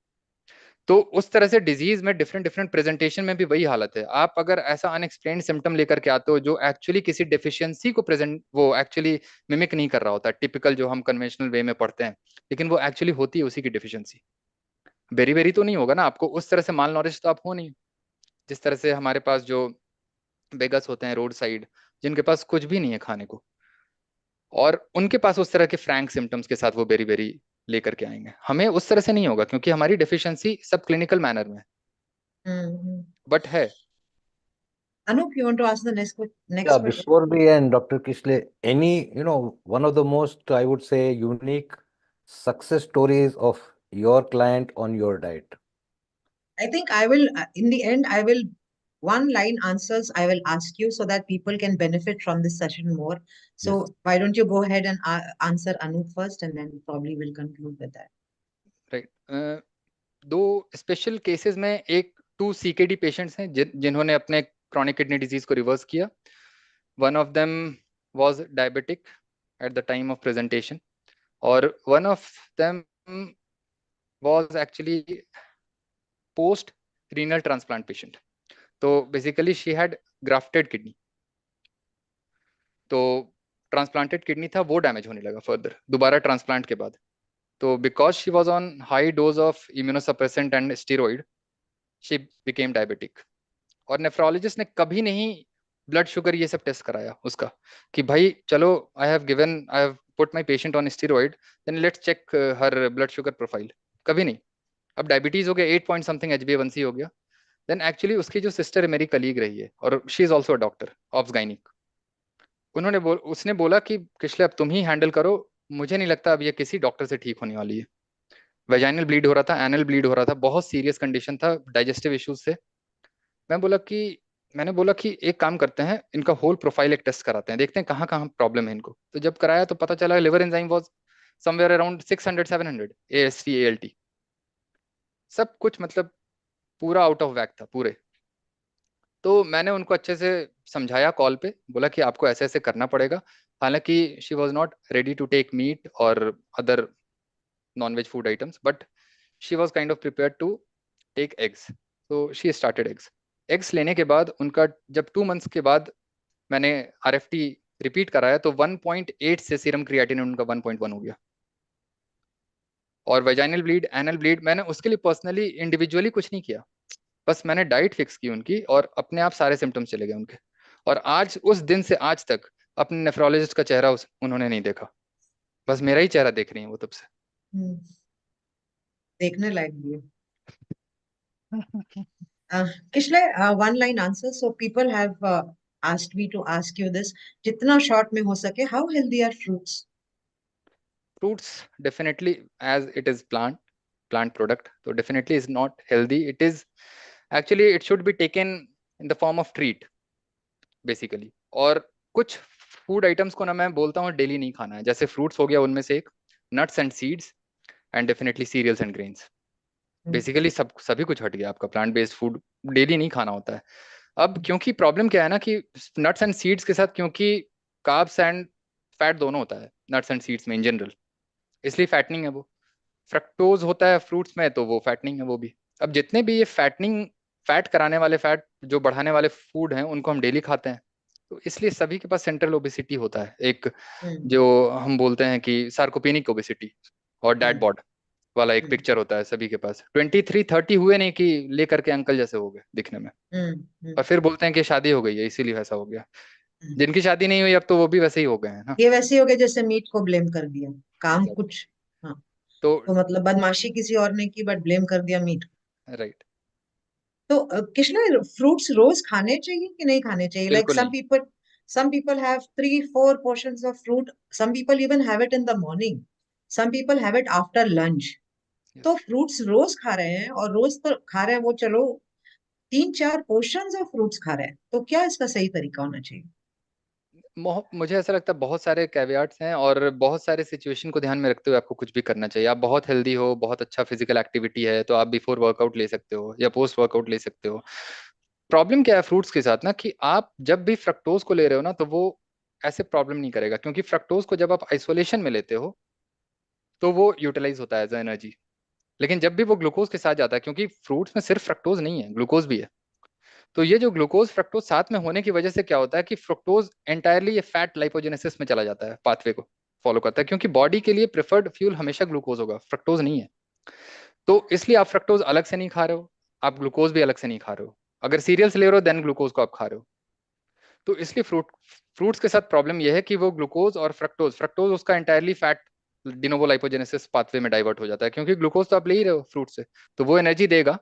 तो उस तरह से डिजीज में डिफरेंट डिफरेंट प्रेजेंटेशन में भी वही हालत है। आप अगर ऐसा अनएक्सप्लेन्ड सिम्टम लेकर के आते हो जो एक्चुअली किसी डेफिशिएंसी को प्रेजेंट, वो एक्चुअली मिमिक नहीं कर रहा होता, टिपिकल जो हम कन्वेंशनल वे में पढ़ते हैं, लेकिन वो एक्चुअली होती है उसी की डेफिशिएंसी। बेरी तो नहीं होगा ना आपको, उस तरह से माल नॉलेज तो आप हो नहीं। जिस तरह से हमारे पास जो बेगस होते हैं रोड साइड, जिनके पास कुछ भी नहीं है खाने को, और उनके पास उस तरह के फ्रैंक सिम्टम्स के साथ वो बेरी लेकर के आएंगे। हमें उस तरह से नहीं होगा क्योंकि हमारी डेफिशिएंसी सब क्लिनिकल मैनर में है, बट है। Anup, you want to ask the next Yeah, question? before we end, Dr. Kishlay, any, one of the most, I would say, unique success stories of your client on your diet? I think I will, in the end, I will, one line answers I will ask you so that people can benefit from this session more. So Yes. why don't you go ahead and answer Anup first, and then probably we'll conclude with that. Right. दो special cases में, एक 2 CKD patients हैं जिन्होंने अपने chronic kidney disease को reverse किया। One of them was diabetic at the time of presentation, और one of them was actually post renal transplant patient. तो basically she had grafted kidney, तो transplanted kidney था, वो डैमेज होने लगा further दोबारा ट्रांसप्लांट के बाद। तो because she was on high dose of immunosuppressant and steroid, she became diabetic. और नेफ्रोलॉजिस्ट ने कभी नहीं ब्लड शुगर ये सब टेस्ट कराया उसका कि भाई चलो I have put my patient on steroid, then let's check her blood sugar profile. कभी नहीं। अब डायबिटीज हो गया, 8 पॉइंट समथिंग HbA1c हो गया। देन एक्चुअली उसकी जो सिस्टर है मेरी कलीग रही है और she is also a doctor obs gynaec. उसने बोला कि किशले अब तुम ही हैंडल करो, मुझे नहीं लगता अब ये किसी डॉक्टर से ठीक होने वाली है। वेजाइनल ब्लीड हो रहा था, एनल ब्लीड हो रहा था, बहुत सीरियस कंडीशन था डाइजेस्टिव इश्यूज से। मैंने बोला कि एक काम करते हैं, इनका होल प्रोफाइल एक टेस्ट कराते हैं, देखते हैं कहाँ कहाँ प्रॉब्लम है इनको। तो जब कराया तो पता चला liver enzyme was somewhere around 600-700, AST ALT सब कुछ मतलब पूरा आउट ऑफ वैक था पूरे। तो मैंने उनको अच्छे से समझाया कॉल पे, बोला कि आपको ऐसे ऐसे करना पड़ेगा। हालांकि she was not ready to take meat और other non-veg food items, but she was kind of prepared to take eggs. तो शी स्टार्टेड एग्स लेने के बाद उनका जब 2 मंथ्स के बाद मैंने RFT रिपीट कराया तो 1.8 से सीरम क्रिएटिनिन उनका 1.1 हो गया। और वेजाइनल ब्लीड, एनल ब्लीड, मैंने उसके लिए पर्सनली इंडिविजुअली कुछ नहीं किया, बस मैंने डाइट फिक्स की उनकी और अपने आप सारे सिम्टम्स चले गए उनके। और आज उस दिन से आज तक अपने नेफ्रोलॉजिस्ट का चेहरा उन्होंने नहीं देखा, बस मेरा ही चेहरा देख रही है वो तब से। देखने लायक भी है. Kishlay, one line answer. So people have asked me to ask you this. जितना short में हो सके, how healthy are fruits? Fruits definitely, as it is plant product, so definitely is not healthy. It is actually, it should be taken in the form of treat basically. और कुछ food items को ना मैं बोलता हूँ daily नहीं खाना है. जैसे फ्रूट्स हो गया, उनमें से एक nuts and seeds and definitely cereals and grains. Basically सभी कुछ हट गया. आपका प्लांट बेस्ड फूड डेली नहीं खाना होता है. अब क्योंकि प्रॉब्लम क्या है ना कि नट्स एंड सीड्स के साथ, क्योंकि कार्ब्स एंड फैट दोनों होता है नट्स एंड सीड्स में इन जनरल, इसलिए फैटनिंग है वो. फ्रक्टोज होता है फ्रूट्स में, तो वो फैटनिंग है वो भी. अब जितने भी ये फैट कराने वाले, फैट जो बढ़ाने वाले फूड हैं, उनको हम डेली खाते हैं. तो इसलिए सभी के पास सेंट्रल ओबेसिटी होता है. एक जो हम बोलते हैं कि सार्कोपेनिक ओबेसिटी और डैड बॉड वाला एक पिक्चर होता है सभी के पास. 23-30 हुए नहीं कि लेकर के अंकल जैसे हो गए दिखने में, और फिर बोलते हैं कि शादी हो गई है इसीलिए वैसा हो गया. जिनकी शादी नहीं हुई अब तो वो भी वैसे ही हो गए हैं ना. ये वैसे ही हो गया जैसे मीट को ब्लेम कर दिया. काम Exactly. कुछ, हाँ, तो मतलब बदमाशी किसी और ने की, बट ब्लेम कर दिया मीट. राइट. तो Kishlay, fruits रोज खाने चाहिए कि नहीं खाने चाहिए? Like बिल्कुल some people have 3-4 portions of fruit. Some people even have it in the morning. Some people have it after lunch. तो fruits रोज खा रहे हैं, और रोज तो खा रहे हैं वो, चलो 3-4 portions of fruits खा रहे हैं, तो क्या इसका सही तरीका होना चाहिए? मुझे ऐसा लगता है बहुत सारे कैवियाट्स हैं और बहुत सारे सिचुएशन को ध्यान में रखते हुए आपको कुछ भी करना चाहिए. आप बहुत हेल्दी हो, बहुत अच्छा फिजिकल एक्टिविटी है, तो आप बिफोर वर्कआउट ले सकते हो या पोस्ट वर्कआउट ले सकते हो. प्रॉब्लम क्या है फ्रूट्स के साथ ना, कि आप जब भी फ्रक्टोज को ले रहे हो ना, तो वो ऐसे प्रॉब्लम नहीं करेगा, क्योंकि फ्रक्टोज को जब आप आइसोलेशन में लेते हो तो वो यूटिलाइज होता है एज एनर्जी. लेकिन जब भी वो ग्लूकोज के साथ जाता है, क्योंकि फ्रूट्स में सिर्फ फ्रक्टोज नहीं है, ग्लूकोज भी है, तो ये जो ग्लूकोज फ्रक्टोज साथ में होने की वजह से क्या होता है कि फ्रक्टोज एंटायरली ये फैट लाइपोजेनेसिस में चला जाता है, पाथवे को फॉलो करता है, क्योंकि बॉडी के लिए प्रेफर्ड फ्यूल हमेशा ग्लूकोज होगा, फ्रक्टोज नहीं है. तो इसलिए आप फ्रक्टोज अलग से नहीं खा रहे हो, आप ग्लूकोज भी अलग से नहीं खा रहे हो. अगर सीरियल्स ले रहे हो देन ग्लूकोज को आप खा रहे हो. तो इसलिए फ्रूट्स के साथ प्रॉब्लम यह है कि वो ग्लूकोज और फ्रक्टोज उसका entirely fat de novo lipogenesis pathway में डाइवर्ट हो जाता है, क्योंकि ग्लूकोज तो आप ले ही रहे हो फ्रूट से, तो वो एनर्जी देगा.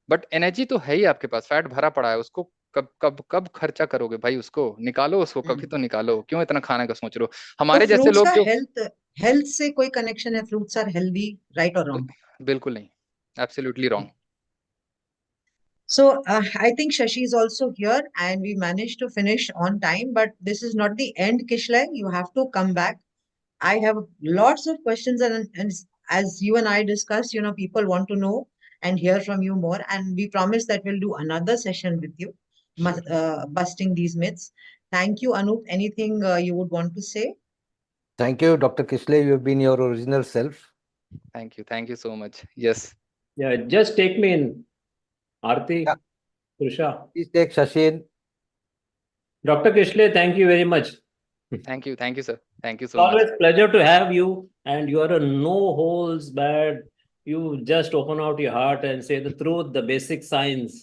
बट एनर्जी तो है ही आपके पास, फैट भरा पड़ा है, उसको कब कब कब खर्चा करोगे भाई? उसको निकालो, उसको कभी तो निकालो. क्यों इतना खाने का सोच रहे हो? हमारे जैसे लोग जो हेल्थ से कोई कनेक्शन है? फ्रूट्स आर हेल्दी, राइट और रॉन्ग? बिल्कुल नहीं, absolutely wrong. So I think Shashi is also here, and we managed to finish on time, but this is not the end, Kishlay. You have to come back. I have lots of questions, and as you and I discussed, people want to know and hear from you more, and we promise that we'll do another session with you, busting these myths. Thank you, Anup. Anything you would want to say? Thank you, Dr. Kishlay. You've been your original self. Thank you so much. Yes. Yeah, just take me in. Aarti, Trusha. Please take Shashin. Dr. Kishlay, thank you very much. Thank you, sir. Thank you so Always much. pleasure to have you, and you are a no holes barred. You just open out your heart and say the truth, the basic science.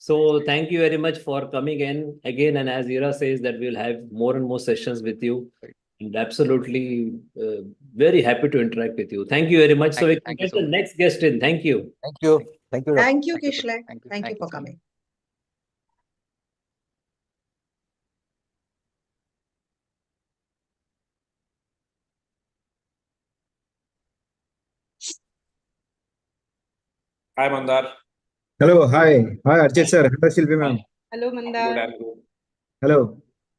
So thank you very much for coming in again. And as Ira says, that we'll have more and more sessions with you. And absolutely very happy to interact with you. Thank you very much. So we can get the next guest in. Thank you. Thank you. Thank you. Thank you, Kishlay. Thank you for coming. Hi, Mandar. Hello, hi. Hi, Archit sir. Hello, Shilpi ma'am. Hello, Mandar. Hello.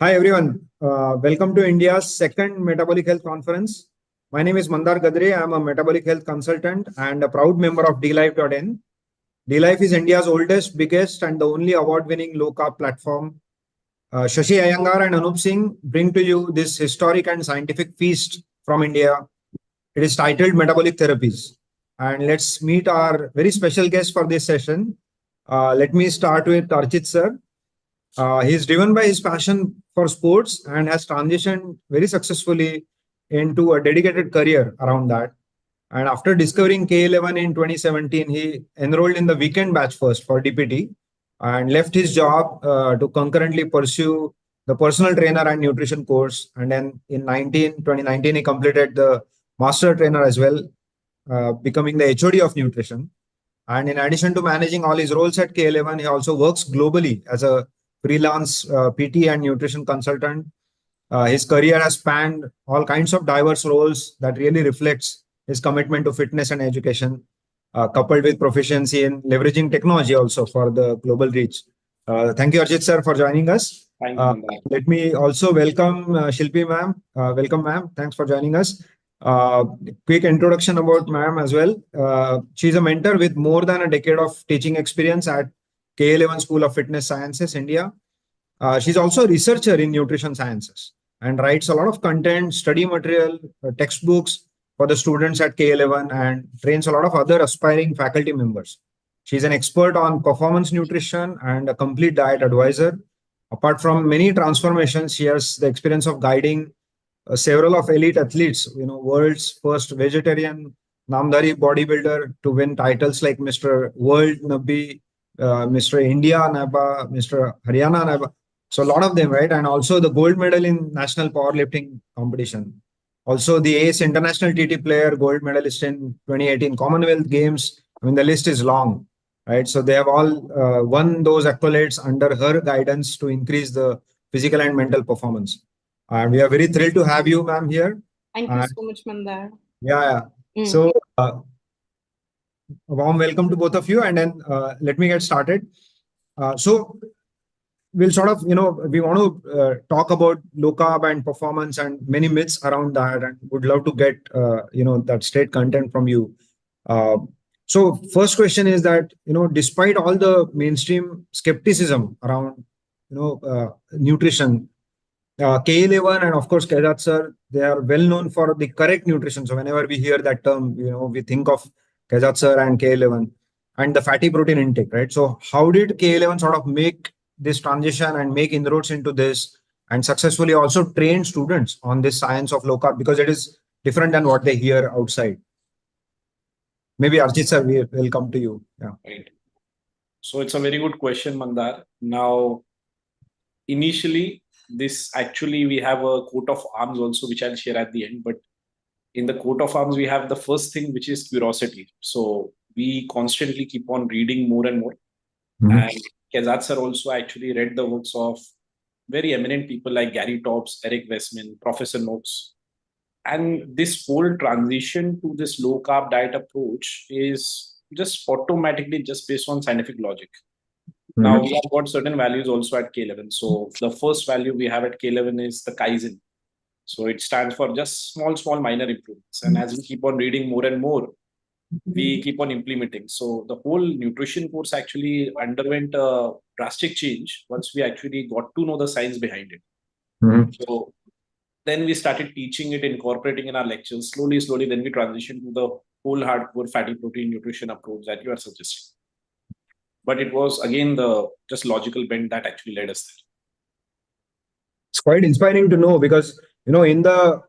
Hi, everyone. Welcome to India's second Metabolic Health Conference. My name is Mandar Gadre. I am a metabolic health consultant and a proud member of DLife.in. DLife is India's oldest, biggest, and the only award-winning low-carb platform. Shashi Iyengar and Anup Singh bring to you this historic and scientific feast from India. It is titled Metabolic Therapies. And let's meet our very special guest for this session. Let me start with Archit sir. He is driven by his passion for sports and has transitioned very successfully into a dedicated career around that. And after discovering K11 in 2017, he enrolled in the weekend batch first for DPT and left his job to concurrently pursue the personal trainer and nutrition course. And then in 2019, he completed the master trainer as well. becoming the HOD of nutrition. And in addition to managing all his roles at K11, he also works globally as a freelance PT and nutrition consultant. His career has spanned all kinds of diverse roles that really reflects his commitment to fitness and education, coupled with proficiency in leveraging technology also for the global reach. Thank you, Arjit sir, for joining us. Thank you, Mandar. Let me also welcome Shilpi ma'am. Welcome, ma'am. Thanks for joining us. Quick introduction about ma'am as well. She's a mentor with more than a decade of teaching experience at K11 School of Fitness Sciences, India. She's also a researcher in nutrition sciences and writes a lot of content, study material, textbooks for the students at K11 and trains a lot of other aspiring faculty members. She's an expert on performance nutrition and a complete diet advisor. Apart from many transformations, she has the experience of guiding several of elite athletes, world's first vegetarian Namdari bodybuilder to win titles like Mr. World Nabi, Mr. India Naba, Mr. Haryana Naba. So a lot of them, right? And also the gold medal in national powerlifting competition. Also the ACE international TT player, gold medalist in 2018 Commonwealth Games. I mean, the list is long, right? So they have all won those accolades under her guidance to increase the physical and mental performance. And we are very thrilled to have you, ma'am, here. Thank you so much, Mandar. Yeah. So a warm welcome to both of you. And then let me get started. So we'll sort of, we want to talk about low carb and performance and many myths around that, and would love to get, that straight content from you. So first question is that, despite all the mainstream skepticism around, nutrition, K11 and of course Kairat sir, they are well known for the correct nutrition. So whenever we hear that term, we think of Kairat sir and K11 and the fatty protein intake, right? So how did K11 sort of make this transition and make inroads into this and successfully also train students on this science of low carb, because it is different than what they hear outside? Maybe Arjit sir, we'll come to you. Yeah. Right. So it's a very good question, Mandar. Now, initially, we have a coat of arms also, which I'll share at the end. But in the coat of arms, we have the first thing, which is curiosity. So we constantly keep on reading more and more. And Kairat sir also actually read the works of very eminent people like Gary Tobbs, Eric Westman, Professor Noakes. And this whole transition to this low carb diet approach is just automatically just based on scientific logic. Now, we have got certain values also at K11. So the first value we have at K11 is the Kaizen. So it stands for just small minor improvements. And as we keep on reading more and more, we keep on implementing. So the whole nutrition course actually underwent a drastic change once we actually got to know the science behind it. So then we started teaching it, incorporating in our lectures. Slowly, then we transitioned to the whole hardcore fatty protein nutrition approach that you are suggesting. But it was again the just logical bend that actually led us there. It's quite inspiring to know, because in the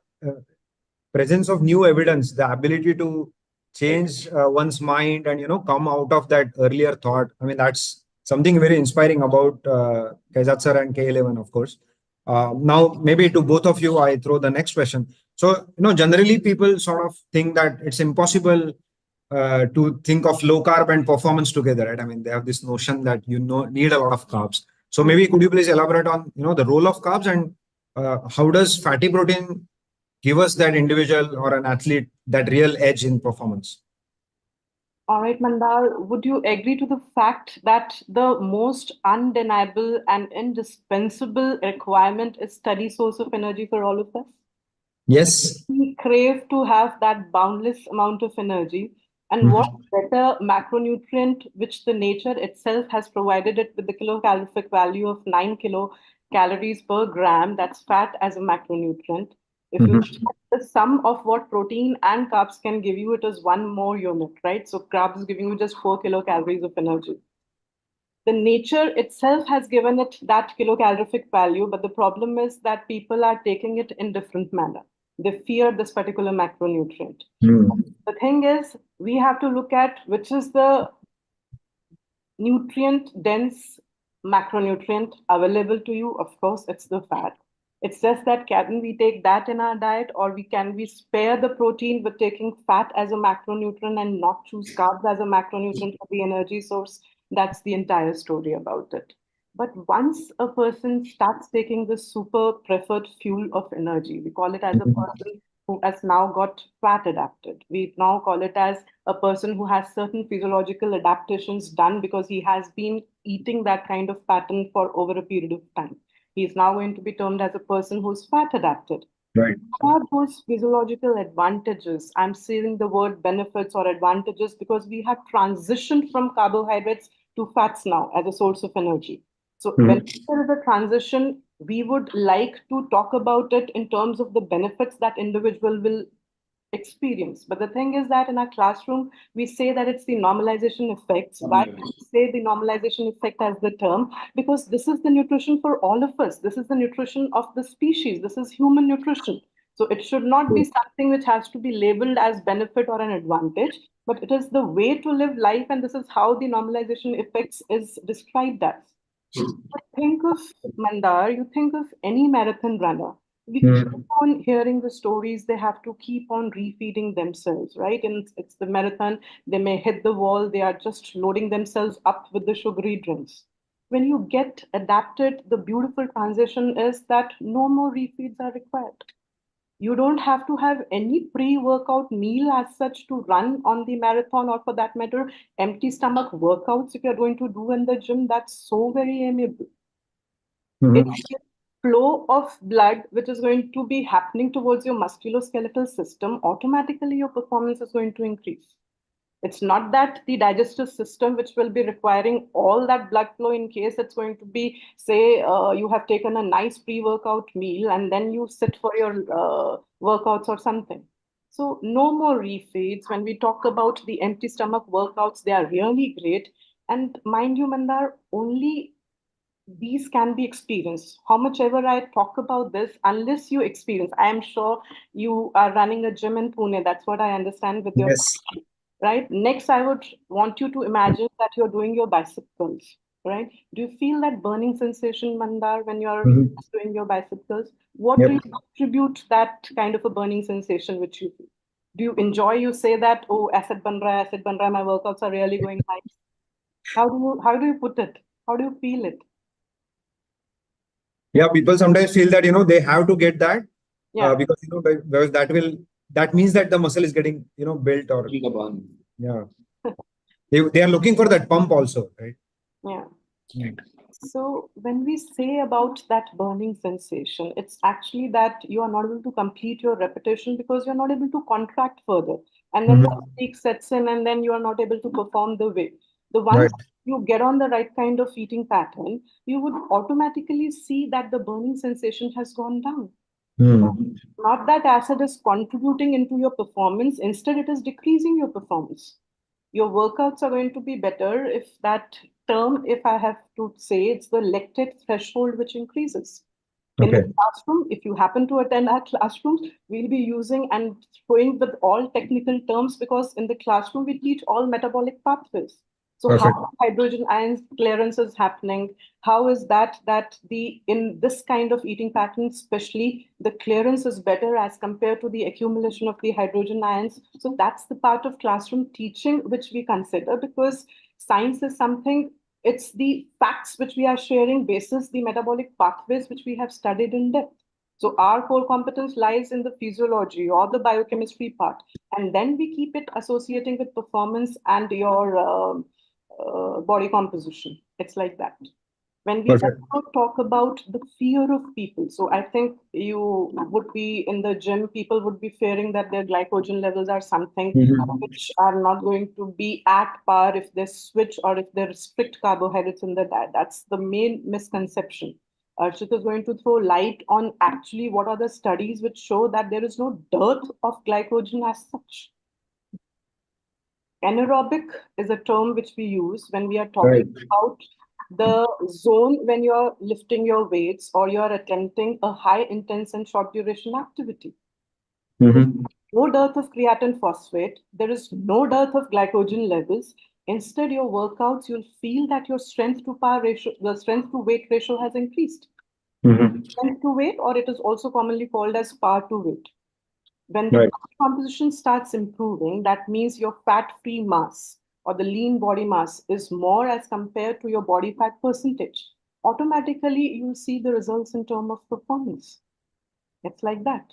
presence of new evidence, the ability to change one's mind and come out of that earlier thought, I mean, that's something very inspiring about Kairat sir and K11, of course. Now maybe to both of you I throw the next question. So generally people sort of think that it's impossible to think of low carb and performance together, right? I mean, they have this notion that need a lot of carbs. So maybe could you please elaborate on the role of carbs, and how does fatty protein give us that individual or an athlete that real edge in performance? All right, Mandar, would you agree to the fact that the most undeniable and indispensable requirement is steady source of energy for all of us? Yes. We crave to have that boundless amount of energy. And what better macronutrient, which the nature itself has provided it with the kilocalorific value of 9 kilocalories per gram, that's fat as a macronutrient. If you check the sum of what protein and carbs can give you, it is one more unit, right? So carbs is giving you just 4 kilocalories of energy. The nature itself has given it that kilocalorific value, but the problem is that people are taking it in different manner. They fear this particular macronutrient. The thing is, we have to look at which is the nutrient dense macronutrient available to you. Of course, it's the fat. It's just that can we take that in our diet, or can we spare the protein with taking fat as a macronutrient and not choose carbs as a macronutrient for the energy source? That's the entire story about it. But once a person starts taking this super preferred fuel of energy, we call it as a person who has now got fat adapted. We now call it as a person who has certain physiological adaptations done because he has been eating that kind of pattern for over a period of time. He is now going to be termed as a person who's fat adapted. Right. What are those physiological advantages? I'm saying the word benefits or advantages because we have transitioned from carbohydrates to fats now as a source of energy. So when there is a transition, we would like to talk about it in terms of the benefits that individual will experience. But the thing is that in our classroom, we say that it's the normalization effects. Why do we say the normalization effect as the term? Because this is the nutrition for all of us. This is the nutrition of the species. This is human nutrition. So it should not be something which has to be labeled as benefit or an advantage, but it is the way to live life, and this is how the normalization effects is described as. Think of Mandar, you think of any marathon runner. We keep on hearing the stories, they have to keep on refeeding themselves, right? And it's the marathon, they may hit the wall, they are just loading themselves up with the sugary drinks. When you get adapted, the beautiful transition is that no more refeeds are required. You don't have to have any pre-workout meal as such to run on the marathon, or for that matter, empty stomach workouts if you're going to do in the gym. That's so very amiable. It's the flow of blood which is going to be happening towards your musculoskeletal system. Automatically, your performance is going to increase. It's not that the digestive system, which will be requiring all that blood flow in case it's going to be, say, you have taken a nice pre-workout meal and then you sit for your workouts or something. So no more refeeds. When we talk about the empty stomach workouts, they are really great. And mind you, Mandar, only these can be experienced. How much ever I talk about this, unless you experience, I am sure you are running a gym in Pune. That's what I understand with your question, right? Next, I would want you to imagine that you're doing your bicep curls, right? Do you feel that burning sensation, Mandar, when you're doing your bicep curls? What do you attribute that kind of a burning sensation which you feel? Do you enjoy, you say that, oh, acid ban raha, my workouts are really going nice? How do you put it? How do you feel it? Yeah, people sometimes feel that, they have to get that because, because that means that the muscle is getting, built, or, yeah. They are looking for that pump also, right? Yeah. So when we say about that burning sensation, it's actually that you are not able to complete your repetition because you're not able to contract further. And then that fatigue sets in, and then you are not able to perform the way. The once you get on the right kind of eating pattern, you would automatically see that the burning sensation has gone down. Not that acid is contributing into your performance, instead it is decreasing your performance. Your workouts are going to be better if that term, if I have to say, it's the lactate threshold which increases. In the classroom, if you happen to attend our classrooms, we'll be using and showing with all technical terms, because in the classroom we teach all metabolic pathways. So how hydrogen ions clearance is happening, how is that in this kind of eating pattern, especially the clearance is better as compared to the accumulation of the hydrogen ions. So that's the part of classroom teaching which we consider, because science is something, it's the facts which we are sharing basis the metabolic pathways which we have studied in depth. So our core competence lies in the physiology or the biochemistry part, and then we keep it associating with performance and your body composition. It's like that. When we also talk about the fear of people, so I think you would be in the gym, people would be fearing that their glycogen levels are something which are not going to be at par if they switch or if they restrict carbohydrates in the diet. That's the main misconception. Archit is going to throw light on actually what are the studies which show that there is no dearth of glycogen as such. Anaerobic is a term which we use when we are talking about the zone when you're lifting your weights or you're attempting a high intense and short duration activity. No dearth of creatine phosphate, there is no dearth of glycogen levels. Instead, your workouts, you'll feel that your strength to power ratio, the strength to weight ratio has increased. strength to weight, or it is also commonly called as far to weight. When the body composition starts improving, that means your fat-free mass or the lean body mass is more as compared to your body fat percentage. Automatically, you'll see the results in terms of performance. It's like that.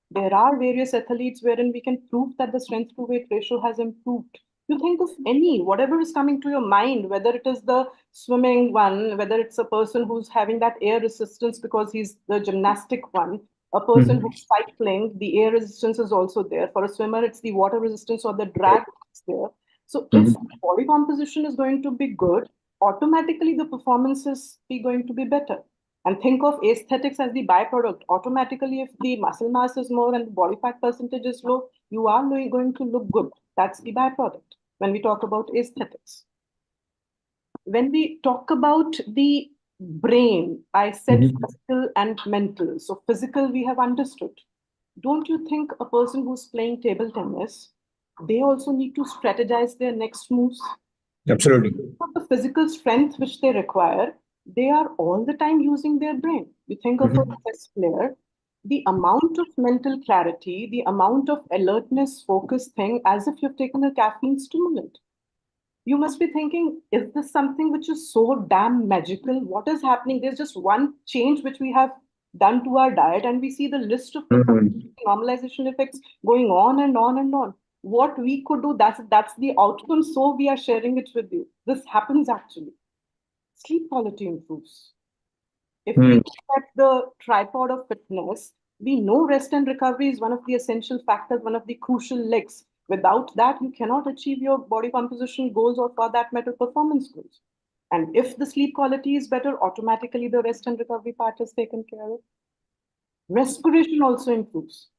There are various athletes wherein we can prove that the strength to weight ratio has improved. You think of any, whatever is coming to your mind, whether it is the swimming one, whether it's a person who's having that air resistance because he's the gymnastic one, a person who's cycling, the air resistance is also there. For a swimmer, it's the water resistance or the drag that's there. So if body composition is going to be good, automatically the performance is going to be better. And think of aesthetics as the byproduct. Automatically, if the muscle mass is more and the body fat percentage is low, you are going to look good. That's the byproduct when we talk about aesthetics. When we talk about the brain, I said physical and mental. So physical, we have understood. Don't you think a person who's playing table tennis, they also need to strategize their next moves? Absolutely. The physical strength which they require, they are all the time using their brain. You think of a chess player, the amount of mental clarity, the amount of alertness, focus thing, as if you've taken a caffeine stimulant. You must be thinking, is this something which is so damn magical? What is happening? There's just one change which we have done to our diet, and we see the list of normalization effects going on and on and on. What we could do, that's the outcome. So we are sharing it with you. This happens actually. Sleep quality improves. If we look at the tripod of fitness, we know rest and recovery is one of the essential factors, one of the crucial legs. Without that, you cannot achieve your body composition goals or, for that matter, performance goals. And if the sleep quality is better, automatically the rest and recovery part is taken care of. Respiration also improves.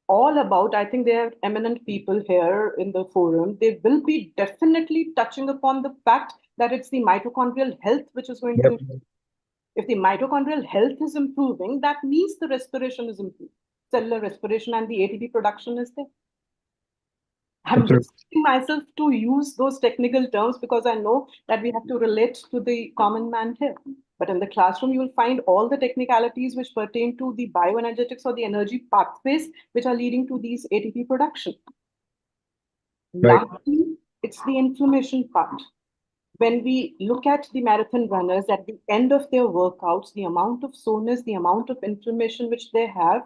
All about, I think there are eminent people here in the forum. They will be definitely touching upon the fact that it's the mitochondrial health which is going to improve. If the mitochondrial health is improving, that means the respiration is improving. Cellular respiration and the ATP production is there. I'm restricting myself to use those technical terms because I know that we have to relate to the common man here. But in the classroom, you will find all the technicalities which pertain to the bioenergetics or the energy pathways which are leading to these ATP production. Lastly, it's the inflammation part. When we look at the marathon runners at the end of their workouts, the amount of soreness, the amount of inflammation which they have,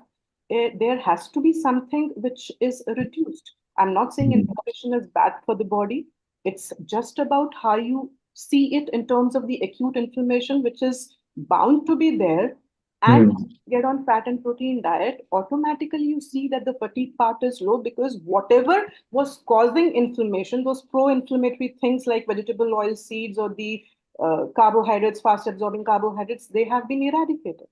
there has to be something which is reduced. I'm not saying inflammation is bad for the body. It's just about how you see it in terms of the acute inflammation, which is bound to be there. And get on fat and protein diet, automatically you see that the fatigue part is low because whatever was causing inflammation, those pro-inflammatory things like vegetable oil seeds or the carbohydrates, fast absorbing carbohydrates, they have been eradicated.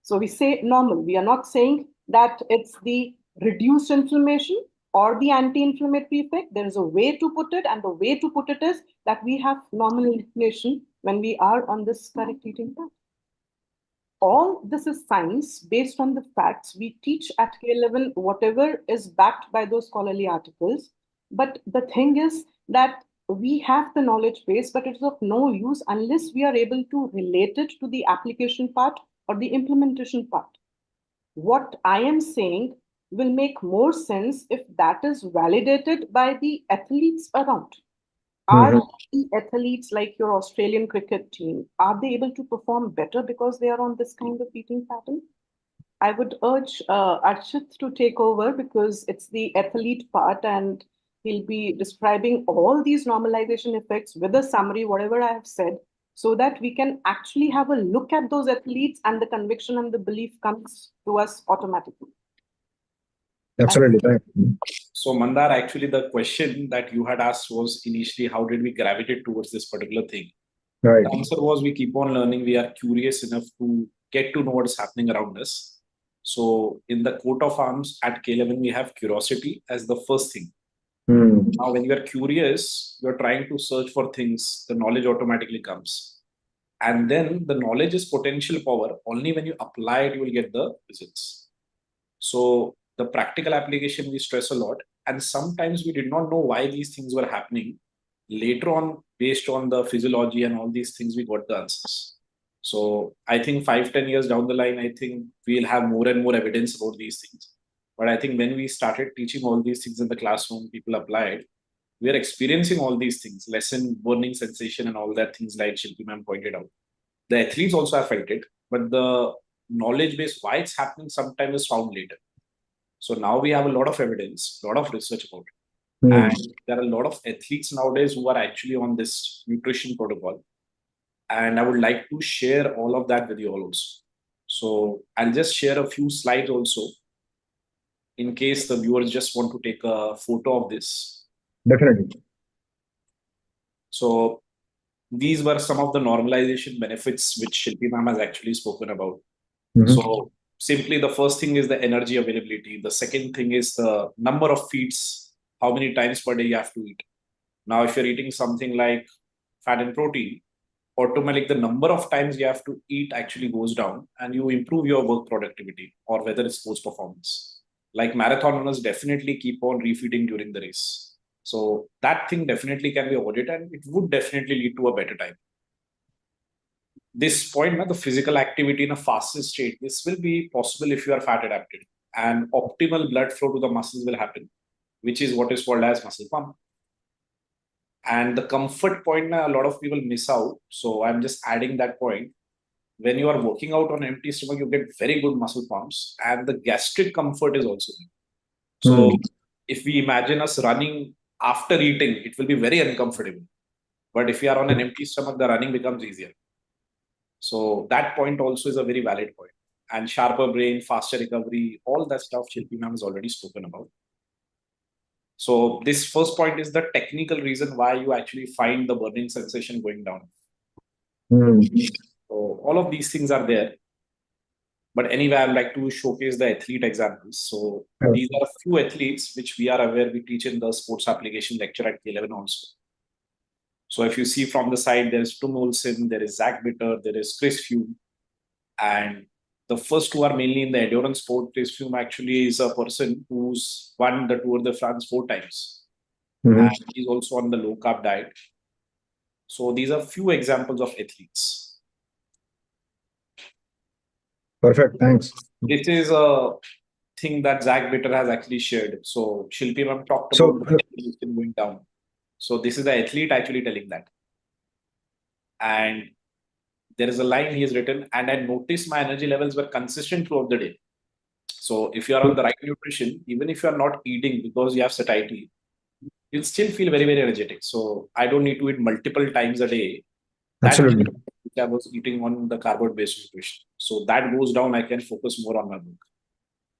So we say normal. We are not saying that it's the reduced inflammation or the anti-inflammatory effect. There is a way to put it, and the way to put it is that we have normal inflammation when we are on this correct eating path. All this is science based on the facts. We teach at K11 whatever is backed by those scholarly articles. But the thing is that we have the knowledge base, but it's of no use unless we are able to relate it to the application part or the implementation part. What I am saying will make more sense if that is validated by the athletes around. Are the athletes like your Australian cricket team, are they able to perform better because they are on this kind of eating pattern? I would urge Archit to take over because it's the athlete part and he'll be describing all these normalization effects with a summary, whatever I have said, so that we can actually have a look at those athletes and the conviction and the belief comes to us automatically. Absolutely. So Mandar, actually the question that you had asked was initially, how did we gravitate towards this particular thing? Right. The answer was we keep on learning. We are curious enough to get to know what's happening around us. So in the coat of arms at K11, we have curiosity as the first thing. Now, when you are curious, you're trying to search for things, the knowledge automatically comes. And then the knowledge is potential power. Only when you apply it, you will get the results. So the practical application we stress a lot, and sometimes we did not know why these things were happening. Later on, based on the physiology and all these things, we got the answers. So I think 5-10 years down the line, I think we'll have more and more evidence about these things. But I think when we started teaching all these things in the classroom, people applied, we are experiencing all these things, lesson, burning sensation and all that things like Shilpi ma'am pointed out. The athletes also have felt it, but the knowledge base, why it's happening sometimes is found later. So now we have a lot of evidence, a lot of research about it. And there are a lot of athletes nowadays who are actually on this nutrition protocol. And I would like to share all of that with you all also. So I'll just share a few slides also in case the viewers just want to take a photo of this. Definitely. So these were some of the normalization benefits which Shilpi ma'am has actually spoken about. So simply the first thing is the energy availability. The second thing is the number of feeds, how many times per day you have to eat. Now, if you're eating something like fat and protein, automatically the number of times you have to eat actually goes down and you improve your work productivity or whether it's sports performance. Like marathon runners definitely keep on refeeding during the race. So that thing definitely can be avoided and it would definitely lead to a better time. This point, the physical activity in a fasted state, this will be possible if you are fat adapted and optimal blood flow to the muscles will happen, which is what is called as muscle pump. And the comfort point, a lot of people miss out. So I'm just adding that point. When you are working out on empty stomach, you get very good muscle pumps and the gastric comfort is also there. So if we imagine us running after eating, it will be very uncomfortable. But if you are on an empty stomach, the running becomes easier. So that point also is a very valid point. And sharper brain, faster recovery, all that stuff Shilpi ma'am has already spoken about. So this first point is the technical reason why you actually find the burning sensation going down. So all of these things are there. But anyway, I'd like to showcase the athlete examples. So these are a few athletes which we are aware we teach in the sports application lecture at K11 also. So if you see from the side, there is Tom Olsen, there is Zach Bitter, there is Chris Froome. And the first two are mainly in the endurance sport. Chris Froome actually is a person who's won the Tour de France 4 times. And he's also on the low-carb diet. So these are few examples of athletes. Perfect, thanks. This is a thing that Zach Bitter has actually shared. So Shilpi ma'am talked about the going down. So this is the athlete actually telling that. And there is a line he has written, and I noticed my energy levels were consistent throughout the day. So if you are on the right nutrition, even if you are not eating because you have satiety, you'll still feel very, very energetic. So I don't need to eat multiple times a day. Absolutely. I was eating on the carbohydrate-based nutrition. So that goes down, I can focus more on my work.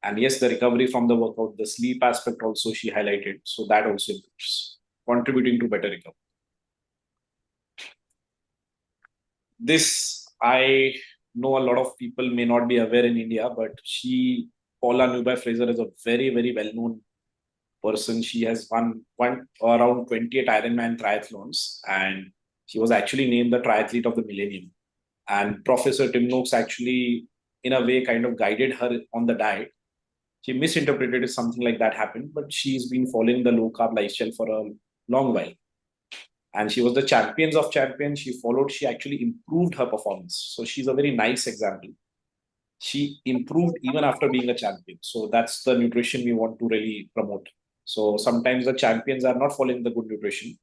And yes, the recovery from the workout, the sleep aspect also she highlighted. So that also improves, contributing to better recovery. This, I know a lot of people may not be aware in India, but Paula Newby-Fraser is a very, very well-known person. She has won around 28 Ironman triathlons, and she was actually named the triathlete of the millennium. And Professor Tim Noakes actually, in a way, kind of guided her on the diet. She misinterpreted something like that happened, but she's been following the low-carb lifestyle for a long while. And she was the champions of champions. She followed, she actually improved her performance. So she's a very nice example. She improved even after being a champion. So that's the nutrition we want to really promote. So sometimes the champions are not following the good nutrition.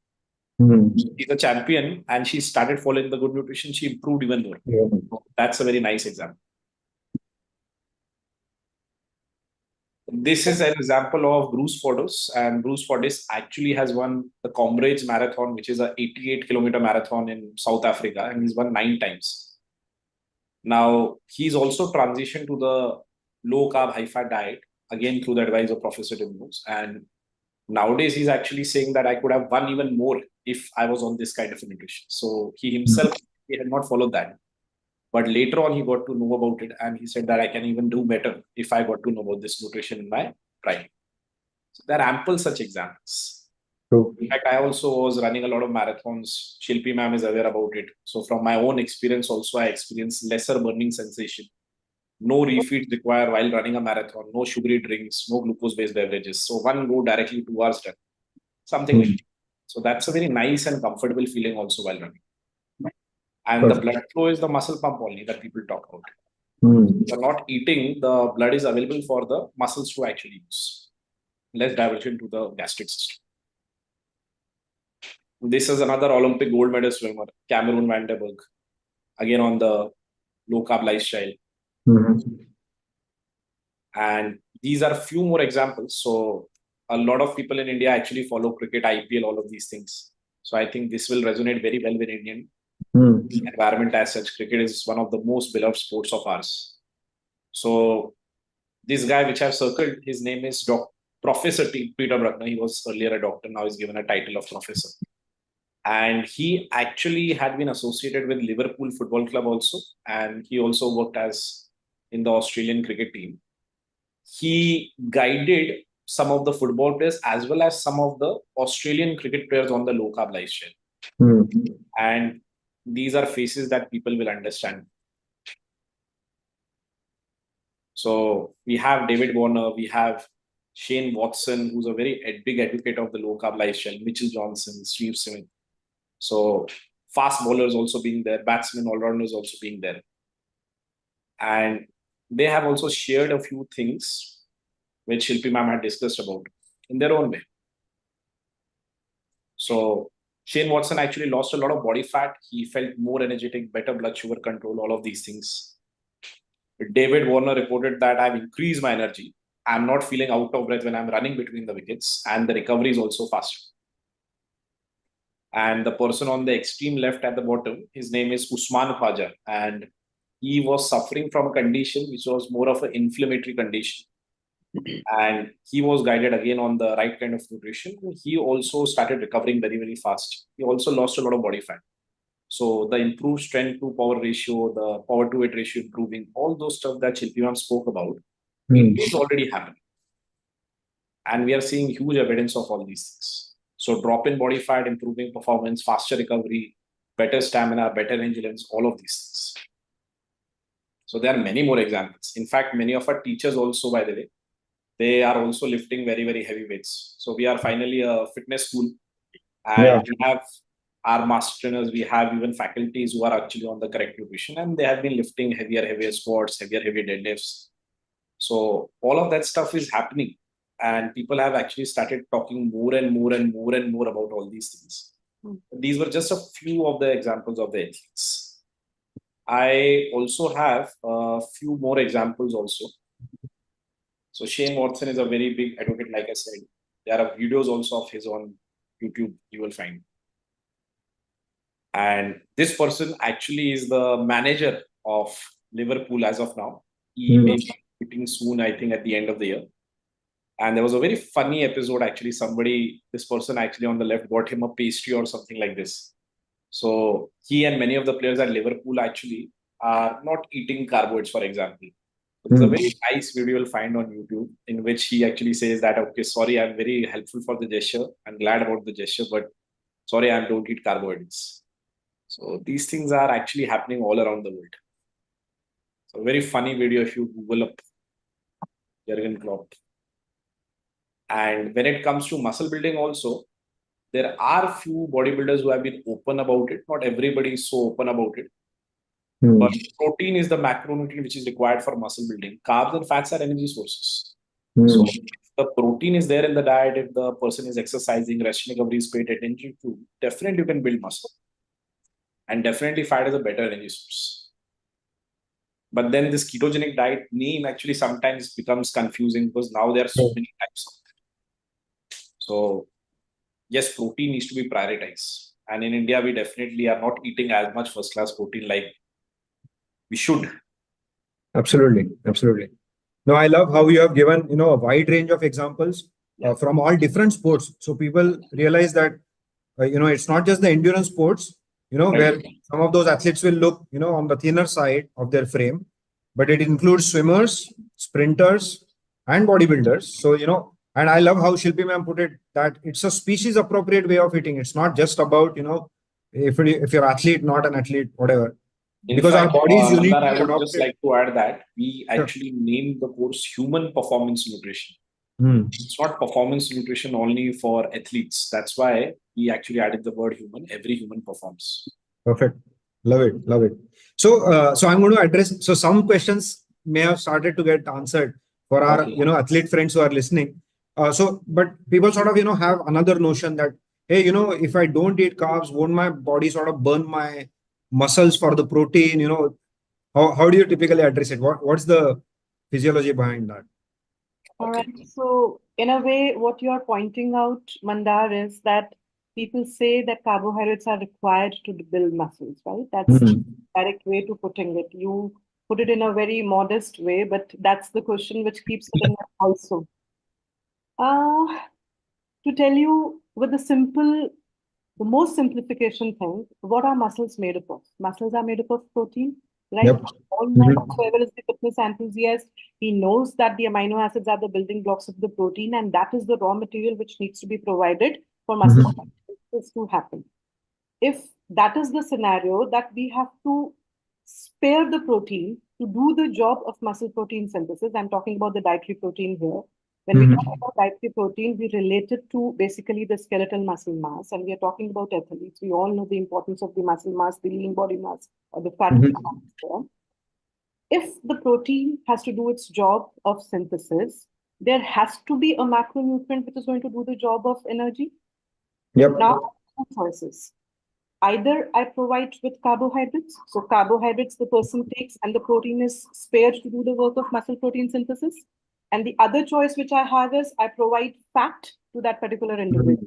She's a champion and she started following the good nutrition. She improved even more. So that's a very nice example. This is an example of Bruce Fordyce, and Bruce Fordyce actually has won the Comrades Marathon, which is a 88-kilometer marathon in South Africa, and he's won 9 times. Now, he's also transitioned to the low-carb, high-fat diet, again through the advice of Professor Tim Noakes. And nowadays, he's actually saying that I could have won even more if I was on this kind of a nutrition. So he himself, he had not followed that. But later on, he got to know about it, and he said that I can even do better if I got to know about this nutrition in my prime. So there are ample such examples. True. In fact, I also was running a lot of marathons. Shilpi ma'am is aware about it. So from my own experience also, I experienced lesser burning sensation. No refeeds required while running a marathon. No sugary drinks, no glucose-based beverages. So one go directly 2 hours done. Something like that. So that's a very nice and comfortable feeling also while running. And the Perfect. blood flow is the muscle pump only that people talk about. Hmm. You're not eating, the blood is available for the muscles to actually use. Less diversion to the gastric system. This is another Olympic gold medal swimmer, Cameron Van der Berg, again on the low carb lifestyle. And these are a few more examples. So a lot of people in India actually follow cricket, IPL, all of these things. So I think this will resonate very well with Indian environment as such. Cricket is one of the most beloved sports of ours. So this guy which I've circled, his name is Professor Peter Bruckner. He was earlier a doctor, now he's given a title of professor. And he actually had been associated with Liverpool Football Club also. And he also worked as in the Australian cricket team. He guided some of the football players as well as some of the Australian cricket players on the low carb lifestyle. And these are faces that people will understand. So we have David Warner, we have Shane Watson, who's a very big advocate of the low carb lifestyle, Mitchell Johnson, Steve Smith. So fast bowlers also being there, batsmen, all-rounders also being there. And they have also shared a few things which Shilpi ma'am had discussed about in their own way. So Shane Watson actually lost a lot of body fat. He felt more energetic, better blood sugar control, all of these things. David Warner reported that I've increased my energy. I'm not feeling out of breath when I'm running between the wickets, and the recovery is also faster. And the person on the extreme left at the bottom, his name is Usman Khwaja, and he was suffering from a condition which was more of an inflammatory condition. And he was guided again on the right kind of nutrition. He also started recovering very, very fast. He also lost a lot of body fat. So the improved strength to power ratio, the power to weight ratio improving, all those stuff that Shilpi ma'am spoke about, it is already happening. And we are seeing huge evidence of all these things. So drop in body fat, improving performance, faster recovery, better stamina, better endurance, all of these things. So there are many more examples. In fact, many of our teachers also, by the way, they are also lifting very, very heavy weights. So we are finally a fitness school, and we have our master trainers, we have even faculties who are actually on the correct nutrition, and they have been lifting heavier squats, heavier deadlifts. So all of that stuff is happening, and people have actually started talking more and more about all these things. These were just a few of the examples of the athletes. I also have a few more examples also. So Shane Watson is a very big advocate, like I said. There are videos also of his on YouTube, you will find. And this person actually is the manager of Liverpool as of now. He may be quitting soon, I think, at the end of the year. And there was a very funny episode, actually. This person actually on the left got him a pastry or something like this. So he and many of the players at Liverpool actually are not eating carbohydrates, for example. There's a very nice video you'll find on YouTube in which he actually says that, okay, sorry, I'm very helpful for the gesture. I'm glad about the gesture, but sorry, I don't eat carbohydrates. So these things are actually happening all around the world. So very funny video if you Google up Jurgen Klopp. And when it comes to muscle building also, there are few bodybuilders who have been open about it. Not everybody is so open about it. But protein is the macronutrient which is required for muscle building. Carbs and fats are energy sources. So if the protein is there in the diet, if the person is exercising, rest recovery is paid attention to, definitely you can build muscle. And definitely fat is a better energy source. But then this ketogenic diet name actually sometimes becomes confusing because now there are so many types of it. So yes, protein needs to be prioritized. And in India, we definitely are not eating as much first-class protein like we should. Absolutely. No, I love how you have given, a wide range of examples from all different sports. So people realize that, it's not just the endurance sports, where some of those athletes will look, on the thinner side of their frame, but it includes swimmers, sprinters, and bodybuilders. So, and I love how Shilpi ma'am put it, that it's a species appropriate way of eating. It's not just about, if you're athlete, not an athlete, whatever. Because our body is unique. I would just like to add that we actually named the course Human Performance Nutrition. It's not performance nutrition only for athletes. That's why we actually added the word human. Every human performs. Perfect. Love it, love it. So, so I'm going to address. So, some questions may have started to get answered for our, athlete friends who are listening. But people sort of, have another notion that, hey, if I don't eat carbs, won't my body sort of burn my muscles for the protein? How do you typically address it? What's the physiology behind that? All right. So, in a way, what you're pointing out, Mandar, is that people say that carbohydrates are required to build muscles, right? That's the direct way to putting it. You put it in a very modest way, but that's the question which keeps sitting also. To tell you with the most simplification thing, what are muscles made up of? Muscles are made up of protein, right? Yep. All know whoever is the fitness enthusiast, he knows that the amino acids are the building blocks of the protein, and that is the raw material which needs to be provided for muscle to happen. If that is the scenario, that we have to spare the protein to do the job of muscle protein synthesis, I'm talking about the dietary protein here. When we talk about dietary protein, we relate it to basically the skeletal muscle mass, and we are talking about athletes. We all know the importance of the muscle mass, the lean body mass, or the fat mass. If the protein has to do its job of synthesis, there has to be a macronutrient which is going to do the job of energy. Yep. Now, two choices. Either I provide with carbohydrates. So carbohydrates the person takes and the protein is spared to do the work of muscle protein synthesis. And the other choice which I have is I provide fat to that particular individual.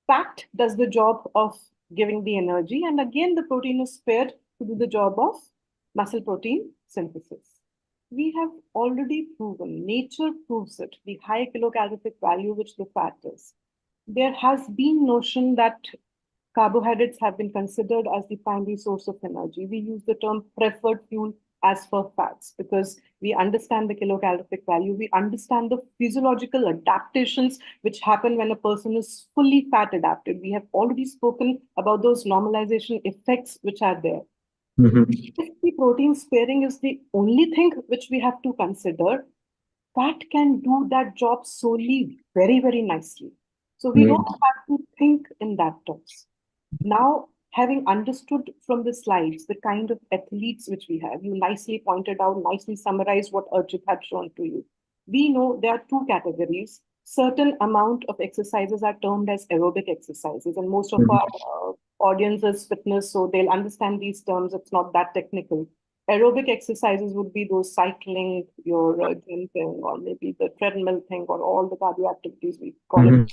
Fat does the job of giving the energy. And again, the protein is spared to do the job of muscle protein synthesis. We have already proven, nature proves it, the high kilocalorific value which the fat is. There has been notion that carbohydrates have been considered as the primary source of energy. We use the term preferred fuel as for fats because we understand the kilocalorific value. We understand the physiological adaptations which happen when a person is fully fat adapted. We have already spoken about those normalization effects which are there. If the protein sparing is the only thing which we have to consider, fat can do that job solely very, very nicely. So we don't have to think in that terms. Now, having understood from the slides the kind of athletes which we have, you nicely pointed out, nicely summarized what Arjit had shown to you. We know there are two categories. Certain amount of exercises are termed as aerobic exercises, and most of our audience is fitness, so they'll understand these terms. It's not that technical. Aerobic exercises would be those cycling, your gym thing, or maybe the treadmill thing, or all the cardio activities we call it.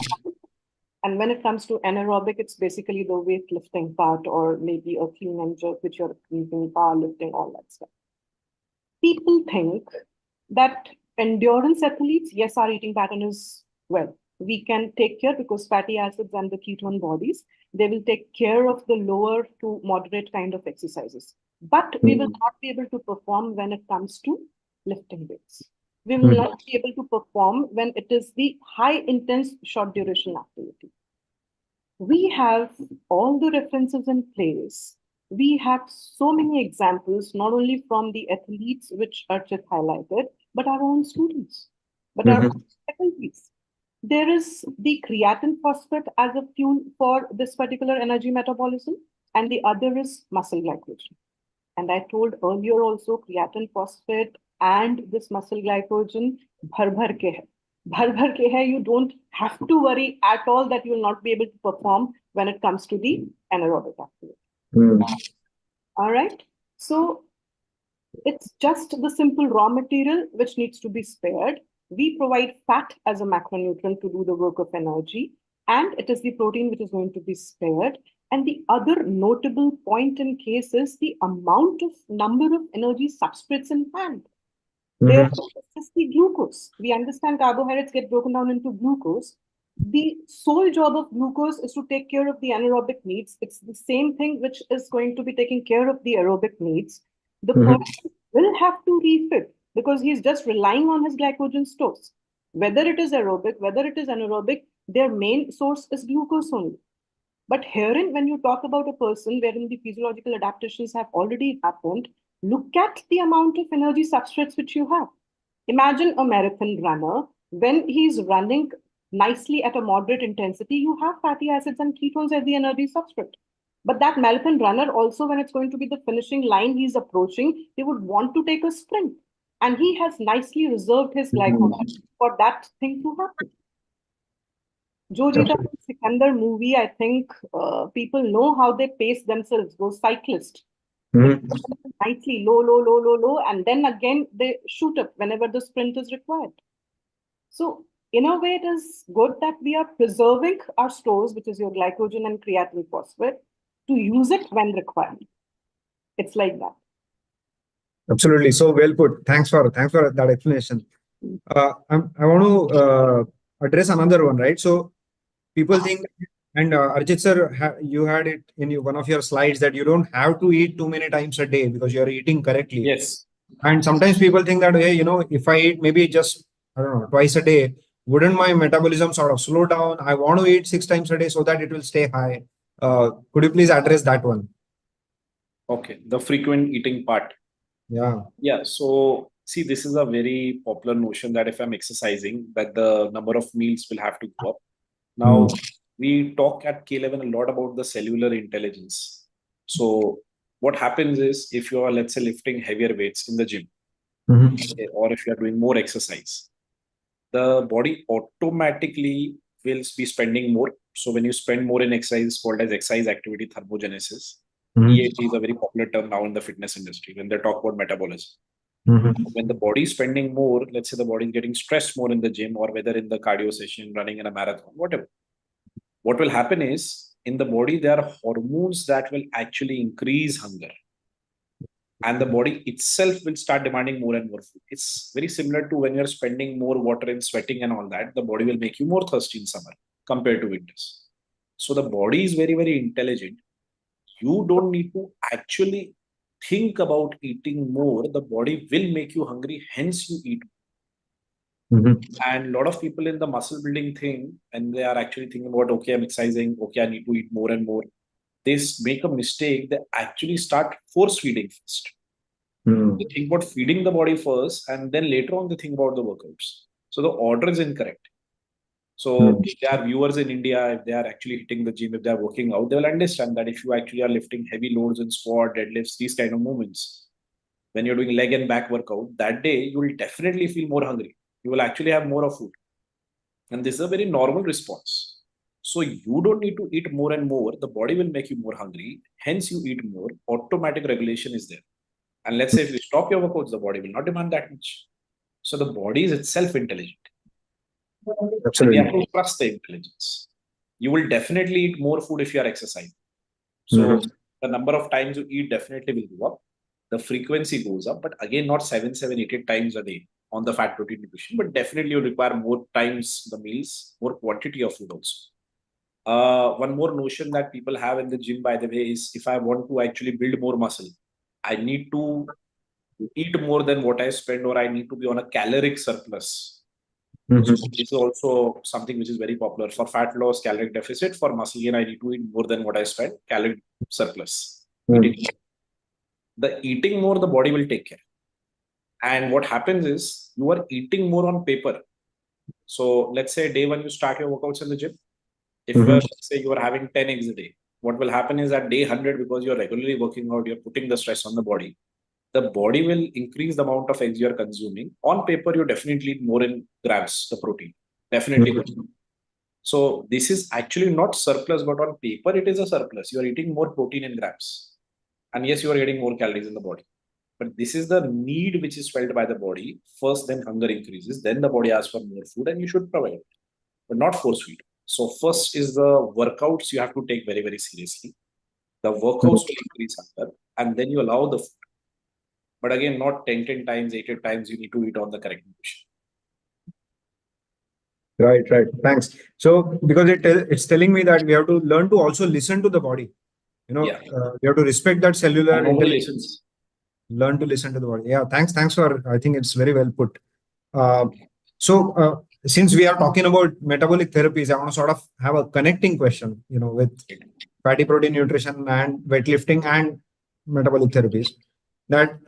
And when it comes to anaerobic, it's basically the weightlifting part, or maybe a clean and jerk, which you're using, powerlifting, all that stuff. People think that endurance athletes, yes, our eating pattern is well. We can take care because fatty acids and the ketone bodies, they will take care of the lower to moderate kind of exercises. But we will not be able to perform when it comes to lifting weights. We will not be able to perform when it is the high intense short duration activity. We have all the references in place. We have so many examples, not only from the athletes which Archit highlighted, but our own students, but our own faculties. There is the creatine phosphate as a fuel for this particular energy metabolism, and the other is muscle glycogen. And I told earlier also, creatine phosphate and this muscle glycogen, bhar bhar ke hai. Bhar bhar ke hai, you don't have to worry at all that you will not be able to perform when it comes to the anaerobic activity. All right. So it's just the simple raw material which needs to be spared. We provide fat as a macronutrient to do the work of energy, and it is the protein which is going to be spared. And the other notable point in case is the number of energy substrates in hand. There is the glucose. We understand carbohydrates get broken down into glucose. The sole job of glucose is to take care of the anaerobic needs. It's the same thing which is going to be taking care of the aerobic needs. The person will have to refit because he's just relying on his glycogen stores. Whether it is aerobic, whether it is anaerobic, their main source is glucose only. But herein, when you talk about a person wherein the physiological adaptations have already happened, look at the amount of energy substrates which you have. Imagine a marathon runner. When he's running nicely at a moderate intensity, you have fatty acids and ketones as the energy substrate. But that marathon runner also, when it's going to be the finishing line he's approaching, he would want to take a sprint. And he has nicely reserved his glycogen for that thing to happen. Jo Jeeta Sikandar movie, I think people know how they pace themselves, those cyclists. Nicely, low, and then again they shoot up whenever the sprint is required. So in a way, it is good that we are preserving our stores, which is your glycogen and creatine phosphate, to use it when required. It's like that. Absolutely. So well put. Thanks for that explanation. I want to address another one, right? So people think, and Arjit sir, you had it in one of your slides that you don't have to eat too many times a day because you're eating correctly. Yes. And sometimes people think that, hey, if I eat maybe just, I don't know, twice a day, wouldn't my metabolism sort of slow down? I want to eat 6 times a day so that it will stay high. Could you please address that one? Okay, the frequent eating part. Yeah. Yeah. So see, this is a very popular notion that if I'm exercising, that the number of meals will have to go up. Now, we talk at K11 a lot about the cellular intelligence. So what happens is if you are, let's say, lifting heavier weights in the gym, or if you are doing more exercise, the body automatically will be spending more. So when you spend more in exercise, it's called as exercise activity thermogenesis. EAT is a very popular term now in the fitness industry when they talk about metabolism. When the body is spending more, let's say the body is getting stressed more in the gym or whether in the cardio session, running in a marathon, whatever. What will happen is in the body, there are hormones that will actually increase hunger. And the body itself will start demanding more and more food. It's very similar to when you're spending more water and sweating and all that, the body will make you more thirsty in summer compared to winters. So the body is very, very intelligent. You don't need to actually think about eating more. The body will make you hungry, hence you eat. And a lot of people in the muscle building thing, and they are actually thinking about, okay, I'm exercising, okay, I need to eat more and more. They make a mistake. They actually start force feeding first. They think about feeding the body first, and then later on they think about the workouts. So the order is incorrect. So if there are viewers in India, if they are actually hitting the gym, if they are working out, they will understand that if you actually are lifting heavy loads in squat, deadlifts, these kind of movements, when you're doing leg and back workout, that day you will definitely feel more hungry. You will actually have more of food. And this is a very normal response. So you don't need to eat more and more. The body will make you more hungry. Hence you eat more. Automatic regulation is there. And let's say if you stop your workouts, the body will not demand that much. So the body is itself intelligent. Absolutely. We have to trust the intelligence. You will definitely eat more food if you are exercising. So the number of times you eat definitely will go up. The frequency goes up, but again, not 7, 8 times a day on the fat protein nutrition, but definitely you require more times the meals, more quantity of food also. One more notion that people have in the gym, by the way, is if I want to actually build more muscle, I need to eat more than what I spend, or I need to be on a caloric surplus. So this is also something which is very popular for fat loss, caloric deficit. For muscle gain, I need to eat more than what I spend, caloric surplus. The eating more, the body will take care. And what happens is you are eating more on paper. So let's say day one, you start your workouts in the gym. If say you are having 10 eggs a day, what will happen is that day 100, because you're regularly working out, you're putting the stress on the body will increase the amount of eggs you're consuming. On paper, you definitely eat more in grams, the protein. Definitely. So this is actually not surplus, but on paper, it is a surplus. You're eating more protein in grams. And yes, you are getting more calories in the body. But this is the need which is felt by the body. First, then hunger increases. Then the body asks for more food and you should provide it, but not force feed. So first is the workouts you have to take very, very seriously. The workouts will increase hunger and then you allow the food. But again, not 10 times, 8 times, you need to eat on the correct nutrition. Right. Thanks. So because it's telling me that we have to learn to also listen to the body. We have to respect that cellular intelligence. Learn to listen to the body. Yeah, thanks for, I think it's very well put. So since we are talking about metabolic therapies, I want to sort of have a connecting question, with fatty protein nutrition and weightlifting and metabolic therapies. That,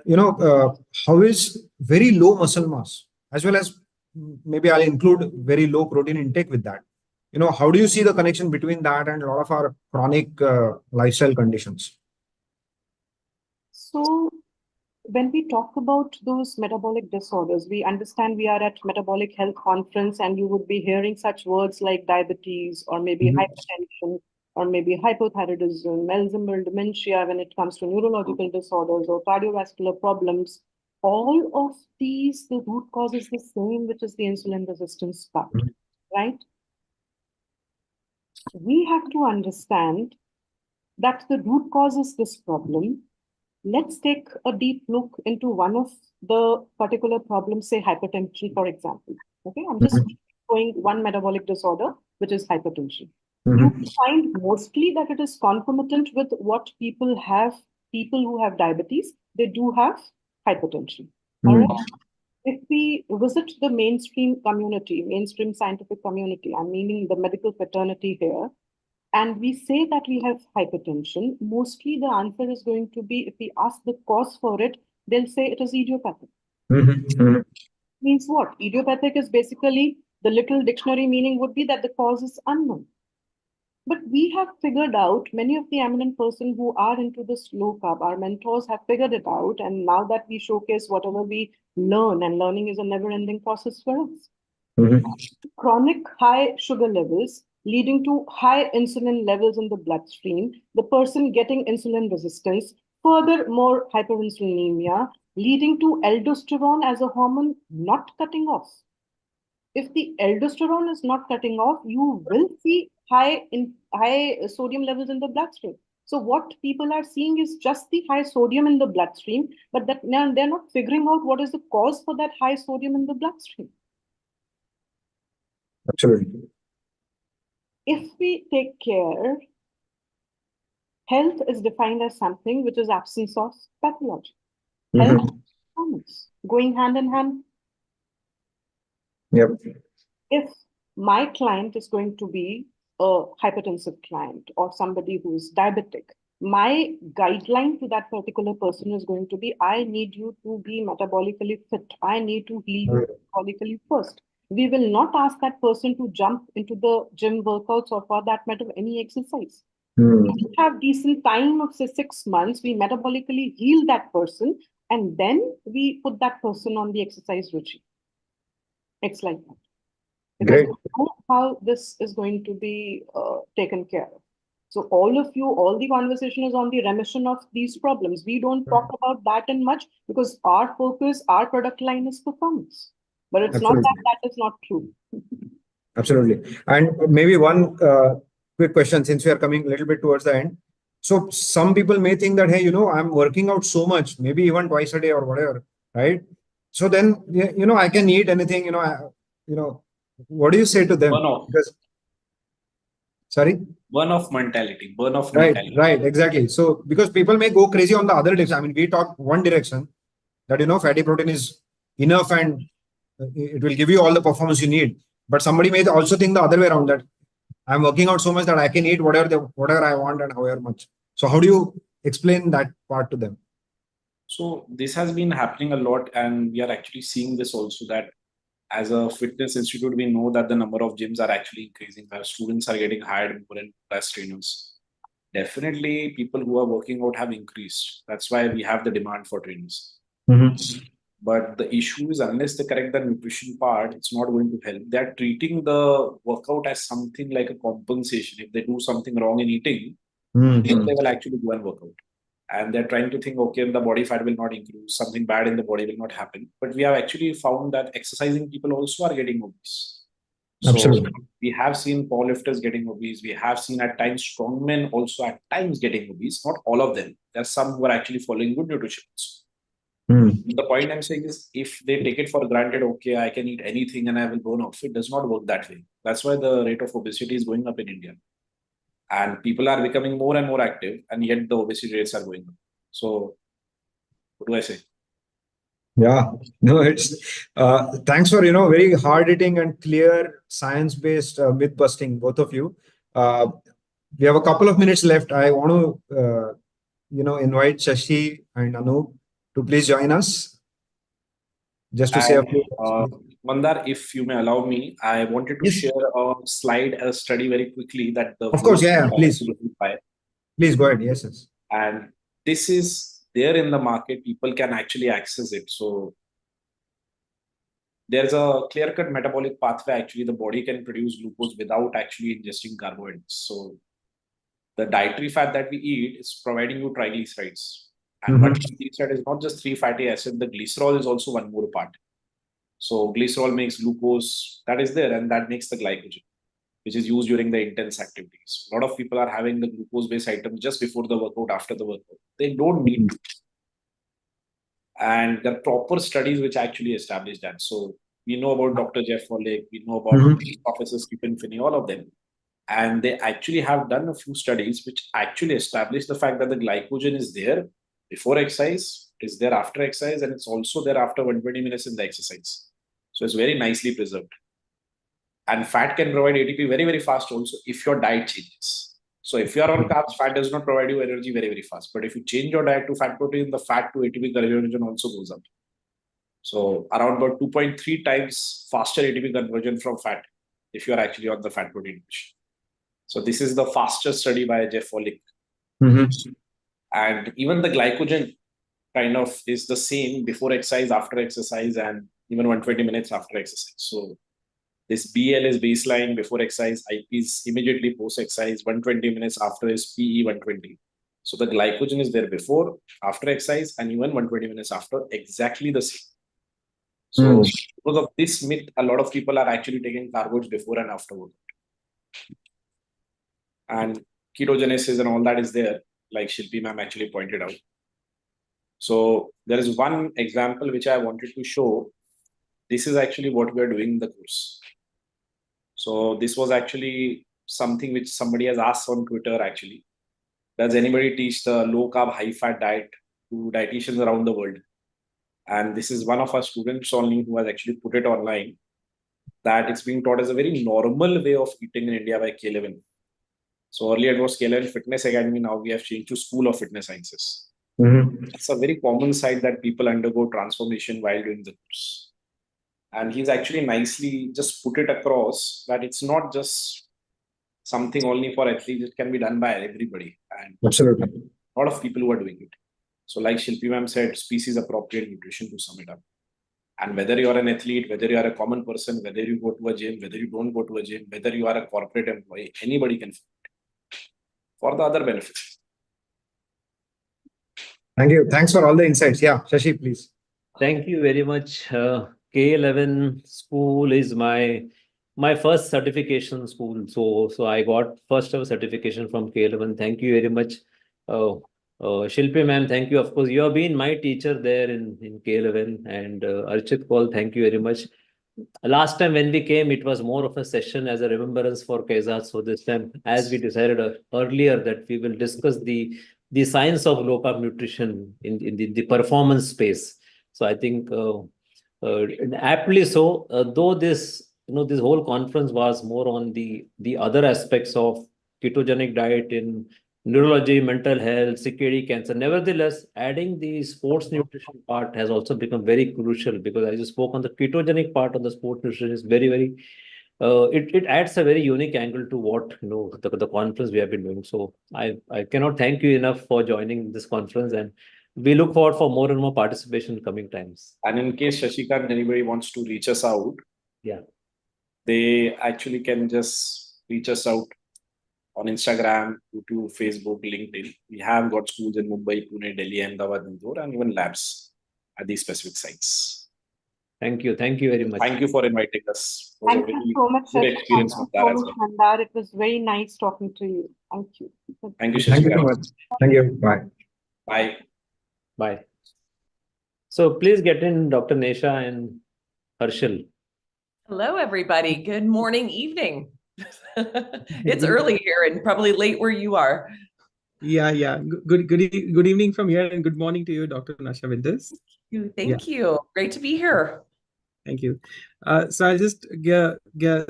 how is very low muscle mass, as well as maybe I'll include very low protein intake with that. how do you see the connection between that and a lot of our chronic lifestyle conditions? So when we talk about those metabolic disorders, we understand we are at Metabolic Health Conference and you would be hearing such words like diabetes or maybe hypertension or maybe hypothyroidism, Alzheimer, dementia when it comes to neurological disorders or cardiovascular problems. All of these, the root cause is the same, which is the insulin resistance part, right? We have to understand that the root cause is this problem. Let's take a deep look into one of the particular problems, say hypertension, for example. Okay, I'm just showing one metabolic disorder, which is hypertension. You find mostly that it is concomitant with what people who have diabetes, they do have hypertension. All right. If we visit the mainstream community, mainstream scientific community, I'm meaning the medical fraternity here, and we say that we have hypertension, mostly the answer is going to be, if we ask the cause for it, they'll say it is idiopathic. Means what? Idiopathic is basically, the little dictionary meaning would be that the cause is unknown. But we have figured out, many of the eminent persons who are into this low carb, our mentors have figured it out. And now that we showcase whatever we learn, and learning is a never-ending process for us. Chronic high sugar levels leading to high insulin levels in the bloodstream, the person getting insulin resistance, furthermore hyperinsulinemia, leading to aldosterone as a hormone not cutting off. If the aldosterone is not cutting off, you will see high sodium levels in the bloodstream. So what people are seeing is just the high sodium in the bloodstream, but that now they're not figuring out what is the cause for that high sodium in the bloodstream. Absolutely. If we take care, health is defined as something which is absence of pathology. Health and performance going hand in hand. Yep. If my client is going to be a hypertensive client or somebody who is diabetic, my guideline to that particular person is going to be, I need you to be metabolically fit. I need to heal you metabolically first. We will not ask that person to jump into the gym workouts or for that matter, any exercise. We have decent time of say 6 months, we metabolically heal that person and then we put that person on the exercise regime. It's like that. Because we know how this is going to be taken care of. So all of you, all the conversation is on the remission of these problems. We don't talk about that in much because our focus, our product line is performance. But it's not that that is not true. Absolutely. And maybe one quick question, since we are coming a little bit towards the end. So some people may think that, hey, I'm working out so much, maybe even twice a day or whatever, right? So then, I can eat anything, what do you say to them? Sorry? Burn-off mentality. Right, exactly. So, because people may go crazy on the other direction. I mean, we talk one direction that, fatty protein is enough and it will give you all the performance you need. But somebody may also think the other way around, that I'm working out so much that I can eat whatever I want and however much. So how do you explain that part to them? So this has been happening a lot, and we are actually seeing this also, that as a fitness institute, we know that the number of gyms are actually increasing. Our students are getting hired more and less trainers. Definitely, people who are working out have increased. That's why we have the demand for trainers. But the issue is, unless they correct the nutrition part, it's not going to help. They're treating the workout as something like a compensation. If they do something wrong in eating, then they will actually go and work out. And they're trying to think, okay, the body fat will not increase, something bad in the body will not happen. But we have actually found that exercising people also are getting obese. So we have seen powerlifters getting obese. We have seen at times strongmen also at times getting obese. Not all of them. There are some who are actually following good nutrition. The point I'm saying is, if they take it for granted, okay, I can eat anything and I will burn off, it does not work that way. That's why the rate of obesity is going up in India. And people are becoming more and more active, and yet the obesity rates are going up. So, what do I say? Yeah, no, it's thanks for very hard-hitting and clear science-based myth busting, both of you. We have a couple of minutes left. I want to invite Shashi and Anup to please join us. Just to say a few Mandar, if you may allow me, I wanted to Yes. share a slide, a study very quickly that the Of course, viewers yeah, can please. actually verify. Please go ahead. Yes, yes. And this is there in the market. People can actually access it. So there's a clear-cut metabolic pathway. Actually, the body can produce glucose without actually ingesting carbohydrates. So the dietary fat that we eat is providing you triglycerides. And what triglyceride is not just 3 fatty acids, the glycerol is also one more part. So glycerol makes glucose that is there, and that makes the glycogen, which is used during the intense activities. A lot of people are having the glucose-based items just before the workout, after the workout. They don't need to. And there are proper studies which actually establish that. So we know about Dr. Jeff Volek, we know about Professor Stephen Finney, all of them. And they actually have done a few studies which actually establish the fact that the glycogen is there before exercise, is there after exercise, and it's also there after 120 minutes in the exercise. So it's very nicely preserved. And fat can provide ATP very, very fast also if your diet changes. So if you are on carbs, fat does not provide you energy very, very fast. But if you change your diet to fat protein, the fat to ATP conversion also goes up. So around about 2.3 times faster ATP conversion from fat if you are actually on the fat protein dish. So this is the fastest study by Jeff Volek. And even the glycogen kind of is the same before exercise, after exercise, and even 120 minutes after exercise. So this BL is baseline before exercise, IP is immediately post-exercise, 120 minutes after is PE 120. So the glycogen is there before, after exercise, and even 120 minutes after, exactly the same. So because of this myth, a lot of people are actually taking carbohydrates before and after workout. And ketogenesis and all that is there, like Shilpi ma'am actually pointed out. So there is one example which I wanted to show. This is actually what we are doing in the course. So this was actually something which somebody has asked on Twitter actually. Does anybody teach the low-carb, high-fat diet to dietitians around the world? And this is one of our students only who has actually put it online, that it's being taught as a very normal way of eating in India by K11. So earlier it was K11 Fitness Academy, now we have changed to School of Fitness Sciences. It's a very common site that people undergo transformation while doing the course. And he's actually nicely just put it across that it's not just something only for athletes, it can be done by everybody. And absolutely, a lot of people who are doing it. So like Shilpi ma'am said, species appropriate nutrition to sum it up. And whether you are an athlete, whether you are a common person, whether you go to a gym, whether you don't go to a gym, whether you are a corporate employee, anybody can fit for the other benefits. Thank you. Thanks for all the insights. Yeah, Shashi, please. Thank you very much. K11 school is my first certification school. So I got first ever certification from K11. Thank you very much. Shilpi ma'am, thank you. Of course, you have been my teacher there in K11. And Archit Paul, thank you very much. Last time when we came, it was more of a session as a remembrance for Kaizad. So this time, as we decided earlier that we will discuss the science of low-carb nutrition in the performance space. So I think aptly so, though this whole conference was more on the other aspects of ketogenic diet in neurology, mental health, CKD, cancer. Nevertheless, adding the sports nutrition part has also become very crucial, because I just spoke on the ketogenic part of the sports nutrition is very, very, it adds a very unique angle to what, the conference we have been doing. So I cannot thank you enough for joining this conference, and we look forward for more and more participation in coming times. And in case Shashikant, anybody wants to reach us out, yeah, they actually can just reach us out on Instagram, YouTube, Facebook, LinkedIn. We have got schools in Mumbai, Pune, Delhi, Ahmedabad, Indore, and even labs at these specific sites. Thank you. Thank you very much. Thank you for inviting us. Thank you so much, good Shashi. experience, Thank you so much, Mandar. It was very nice talking to you. Thank you. Thank you, Thank you so much. Thank you. Bye. Bye. Bye. So please get in Dr. Nesha and Harshal. Hello, everybody. Good morning, evening. It's early here and probably late where you are. Yeah. Good evening from here, and good morning to you, Dr. Nasha, with this. Thank you. Great to be here. Thank you. So I'll just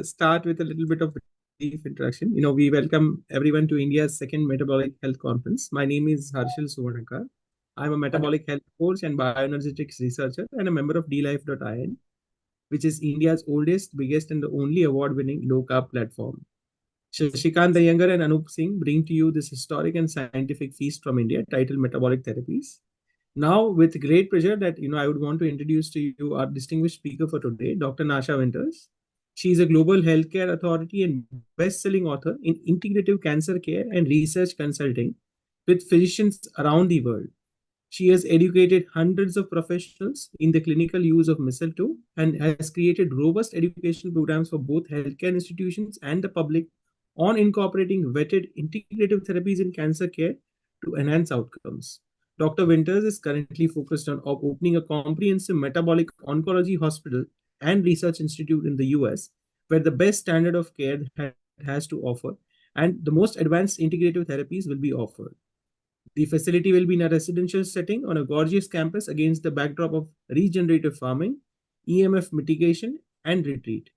start with a little bit of brief introduction. We welcome everyone to India's second Metabolic Health Conference. My name is Harshal Suvarnakar. I'm a metabolic health coach and bioenergetics researcher and a member of DLife.in. which is India's oldest, biggest, and the only award-winning low-carb platform. Shashikant the Younger and Anup Singh bring to you this historic and scientific feast from India titled Metabolic Therapies. Now, with great pleasure that I would want to introduce to you our distinguished speaker for today, Dr. Nasha Winters. She is a global healthcare authority and best-selling author in integrative cancer care and research consulting with physicians around the world. She has educated hundreds of professionals in the clinical use of mistletoe and has created robust educational programs for both healthcare institutions and the public on incorporating vetted integrative therapies in cancer care to enhance outcomes. Dr. Winters is currently focused on opening a comprehensive metabolic oncology hospital and research institute in the US, where the best standard of care has to offer and the most advanced integrative therapies will be offered. The facility will be in a residential setting on a gorgeous campus against the backdrop of regenerative farming, EMF mitigation, and retreat,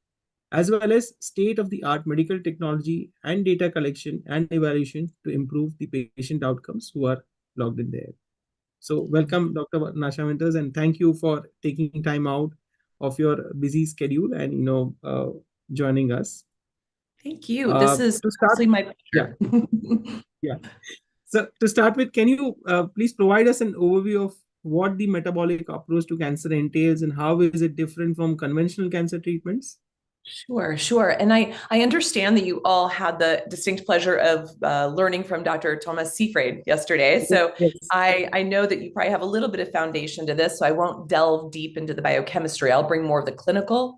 as well as state-of-the-art medical technology and data collection and evaluation to improve the patient outcomes who are logged in there. So welcome, Dr. Nasha Winters, and thank you for taking time out of your busy schedule and joining us. Thank you. This is actually my pleasure. Yeah. So to start with, can you please provide us an overview of what the metabolic approach to cancer entails and how is it different from conventional cancer treatments? Sure. And I understand that you all had the distinct pleasure of learning from Dr. Thomas Seafried yesterday. So yes. I know that you probably have a little bit of foundation to this, so I won't delve deep into the biochemistry. I'll bring more of the clinical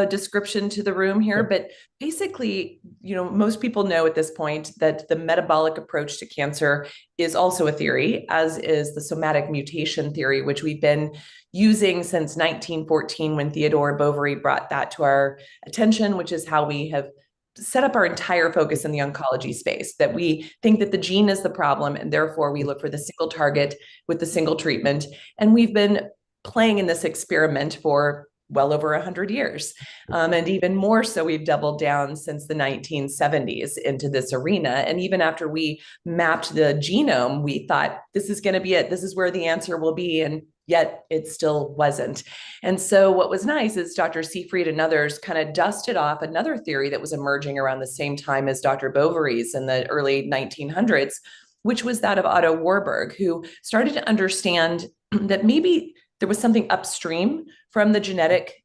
description to the room here. But basically, most people know at this point that the metabolic approach to cancer is also a theory, as is the somatic mutation theory, which we've been using since 1914 when Theodore Boveri brought that to our attention, which is how we have set up our entire focus in the oncology space, that we think that the gene is the problem, and therefore we look for the single target with the single treatment. And we've been playing in this experiment for well over 100 years. And even more so, we've doubled down since the 1970s into this arena. And even after we mapped the genome, we thought, this is going to be it. This is where the answer will be. And yet it still wasn't. And so what was nice is Dr. Seafried and others kind of dusted off another theory that was emerging around the same time as Dr. Boveri's in the early 1900s, which was that of Otto Warburg, who started to understand that maybe there was something upstream from the genetic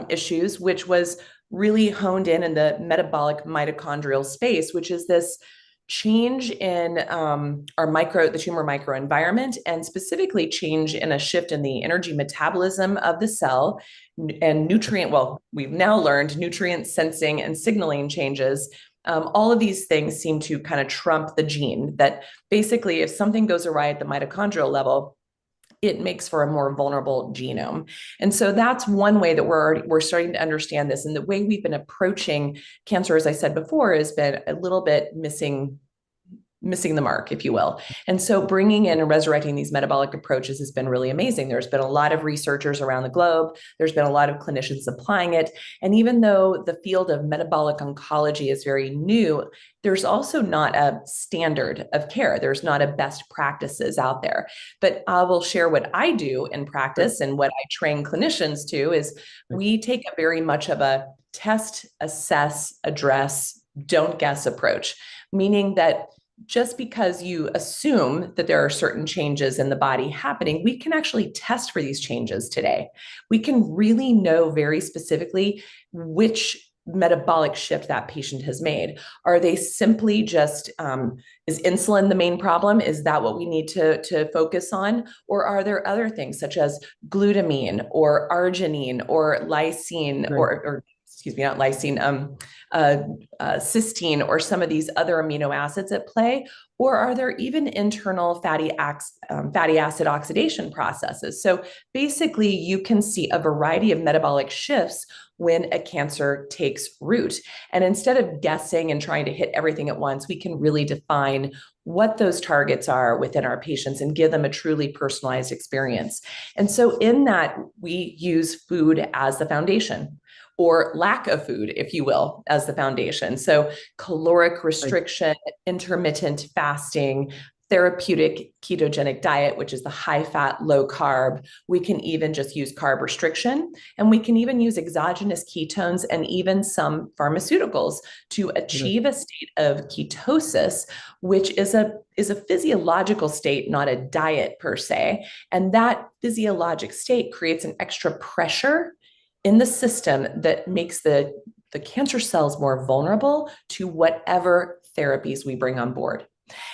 issues, which was really honed in the metabolic mitochondrial space, which is this change in the tumor microenvironment, and specifically change in a shift in the energy metabolism of the cell and we've now learned nutrient sensing and signaling changes. All of these things seem to kind of trump the gene, that basically if something goes awry at the mitochondrial level, it makes for a more vulnerable genome. And so that's one way that we're starting to understand this. And the way we've been approaching cancer, as I said before, has been a little bit missing the mark, if you will. And so bringing in and resurrecting these metabolic approaches has been really amazing. There's been a lot of researchers around the globe. There's been a lot of clinicians applying it. And even though the field of metabolic oncology is very new, there's also not a standard of care. There's not a best practices out there. But I will share what I do in practice and what I train clinicians to is we take a very much of a test, assess, address, don't guess approach, meaning that just because you assume that there are certain changes in the body happening, we can actually test for these changes today. We can really know very specifically which metabolic shift that patient has made. Are they simply just, is insulin the main problem? Is that what we need to focus on? Or are there other things such as glutamine or arginine or lysine, or excuse me, not lysine, cysteine, or some of these other amino acids at play? Or are there even internal fatty acid oxidation processes? So basically, you can see a variety of metabolic shifts when a cancer takes root. And instead of guessing and trying to hit everything at once, we can really define what those targets are within our patients and give them a truly personalized experience. And so in that, we use food as the foundation, or lack of food, if you will, as the foundation. So caloric restriction, intermittent fasting, therapeutic ketogenic diet, which is the high fat, low carb. We can even just use carb restriction, and we can even use exogenous ketones and even some pharmaceuticals to achieve a state of ketosis, which is a physiological state, not a diet per se. And that physiologic state creates an extra pressure in the system that makes the cancer cells more vulnerable to whatever therapies we bring on board.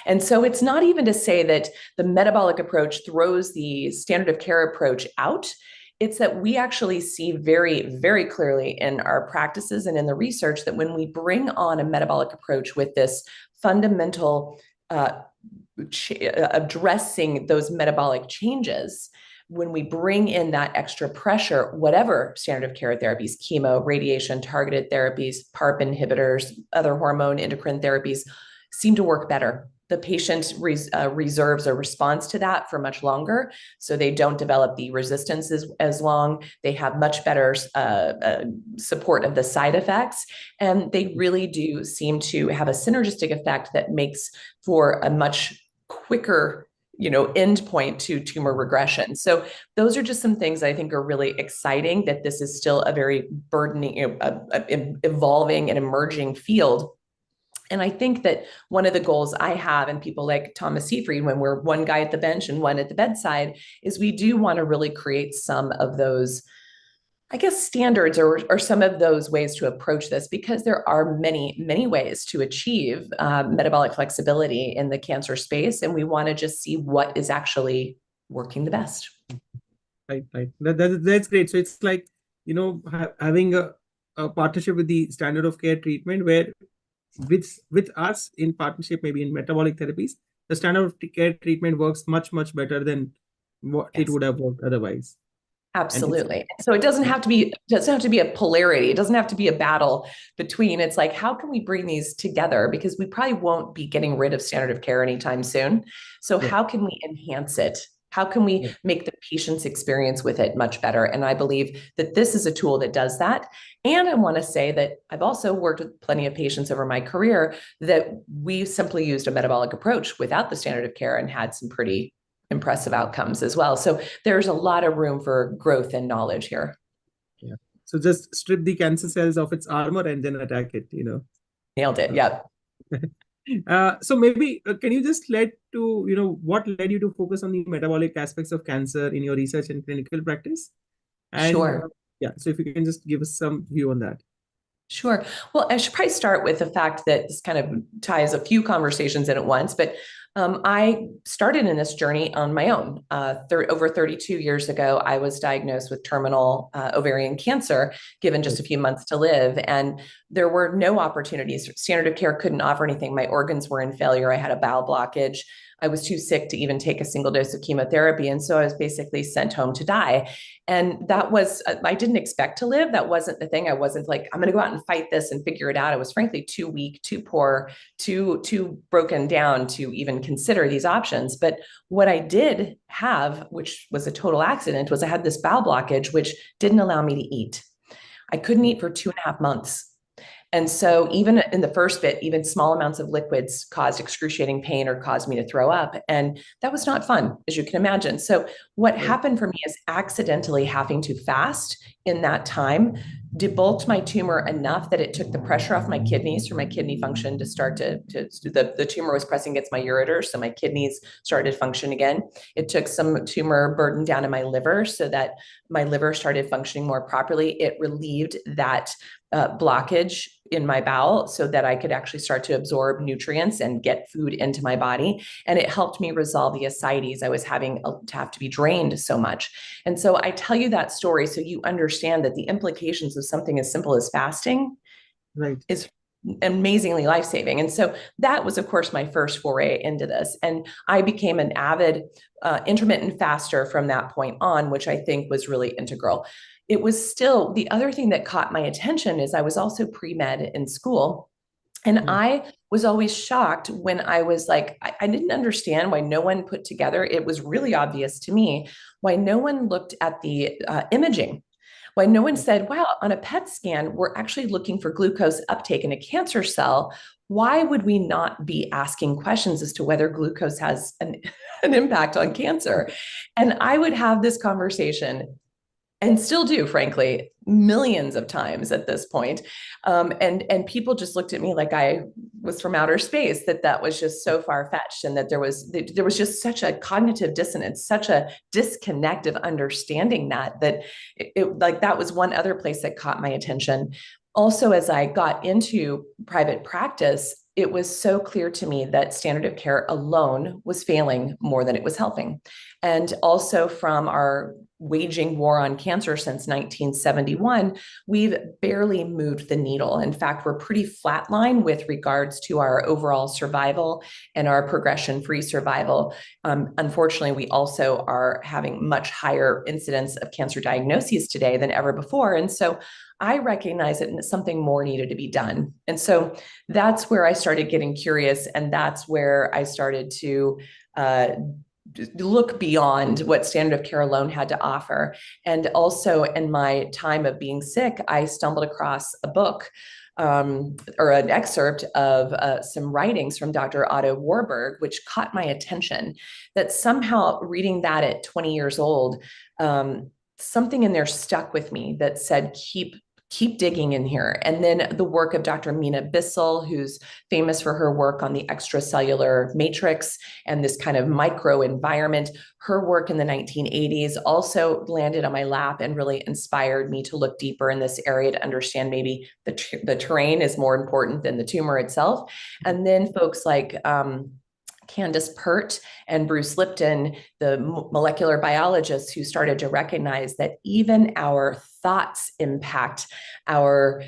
And so it's not even to say that the metabolic approach throws the standard of care approach out. It's that we actually see very, very clearly in our practices and in the research that when we bring on a metabolic approach with this fundamental addressing those metabolic changes, when we bring in that extra pressure, whatever standard of care therapies, chemo, radiation, targeted therapies, PARP inhibitors, other hormone endocrine therapies, seem to work better. The patient reserves a response to that for much longer, so they don't develop the resistance as long. They have much better support of the side effects, and they really do seem to have a synergistic effect that makes for a much quicker end point to tumor regression. So those are just some things I think are really exciting, that this is still a very burdening, evolving and emerging field. And I think that one of the goals I have, and people like Thomas Seyfried, when we're one guy at the bench and one at the bedside, is we do want to really create some of those, I guess, standards or some of those ways to approach this, because there are many, many ways to achieve metabolic flexibility in the cancer space. And we want to just see what is actually working the best. Right. That's great. So it's like, having a partnership with the standard of care treatment, where with us in partnership, maybe in metabolic therapies, the standard of care treatment works much, much better than what it would have worked otherwise. Absolutely. So it doesn't have to be a polarity. It doesn't have to be a battle between. It's like, how can we bring these together? Because we probably won't be getting rid of standard of care anytime soon. So how can we enhance it? How can we make the patient's experience with it much better? And I believe that this is a tool that does that. And I want to say that I've also worked with plenty of patients over my career that we simply used a metabolic approach without the standard of care and had some pretty impressive outcomes as well. So there's a lot of room for growth and knowledge here. Yeah. So just strip the cancer cells of its armor and then attack it, Nailed it. Yeah. So maybe can you just what led you to focus on the metabolic aspects of cancer in your research and clinical practice? And, sure. So if you can just give us some view on that. Sure. Well, I should probably start with the fact that this kind of ties a few conversations in at once, but I started in this journey on my own. Over 32 years ago, I was diagnosed with terminal ovarian cancer, given just a few months to live. And there were no opportunities. Standard of care couldn't offer anything. My organs were in failure. I had a bowel blockage. I was too sick to even take a single dose of chemotherapy. And so I was basically sent home to die. And that was, I didn't expect to live. That wasn't the thing. I wasn't like, I'm going to go out and fight this and figure it out. I was frankly too weak, too poor, too broken down to even consider these options. But what I did have, which was a total accident, was I had this bowel blockage, which didn't allow me to eat. I couldn't eat for 2.5 months. And so even in the first bit, even small amounts of liquids caused excruciating pain or caused me to throw up. And that was not fun, as you can imagine. So what happened for me is accidentally having to fast in that time debulked my tumor enough that it took the pressure off my kidneys for my kidney function to start the tumor was pressing against my ureter. So my kidneys started to function again. It took some tumor burden down in my liver so that my liver started functioning more properly. It relieved that blockage in my bowel so that I could actually start to absorb nutrients and get food into my body. And it helped me resolve the ascites I was having to have to be drained so much. And so I tell you that story so you understand that the implications of something as simple as fasting is amazingly life-saving. And so that was, of course, my first foray into this. And I became an avid intermittent faster from that point on, which I think was really integral. It was still, the other thing that caught my attention is I was also pre-med in school. And I was always shocked when I was like, I didn't understand why no one put together, it was really obvious to me, why no one looked at the imaging. Why no one said, wow, on a PET scan, we're actually looking for glucose uptake in a cancer cell. why would we not be asking questions as to whether glucose has an impact on cancer? And I would have this conversation, and still do, frankly, millions of times at this point. And people just looked at me like I was from outer space, that was just so far-fetched, and that there was just such a cognitive dissonance, such a disconnect of understanding that that was one other place that caught my attention. Also, as I got into private practice, it was so clear to me that standard of care alone was failing more than it was helping. And also, from our waging war on cancer since 1971, we've barely moved the needle. In fact, we're pretty flatline with regards to our overall survival and our progression-free survival. Unfortunately, we also are having much higher incidence of cancer diagnoses today than ever before. And so I recognize that something more needed to be done. And so that's where I started getting curious, and that's where I started to look beyond what standard of care alone had to offer. And also, in my time of being sick, I stumbled across a book or an excerpt of some writings from Dr. Otto Warburg, which caught my attention. That somehow, reading that at 20 years old, something in there stuck with me that said, keep digging in here. And then the work of Dr. Mina Bissell, who's famous for her work on the extracellular matrix and this kind of microenvironment. Her work in the 1980s also landed on my lap and really inspired me to look deeper in this area to understand maybe the terrain is more important than the tumor itself. And then folks like Candace Pert and Bruce Lipton, the molecular biologists who started to recognize that even our thoughts impact our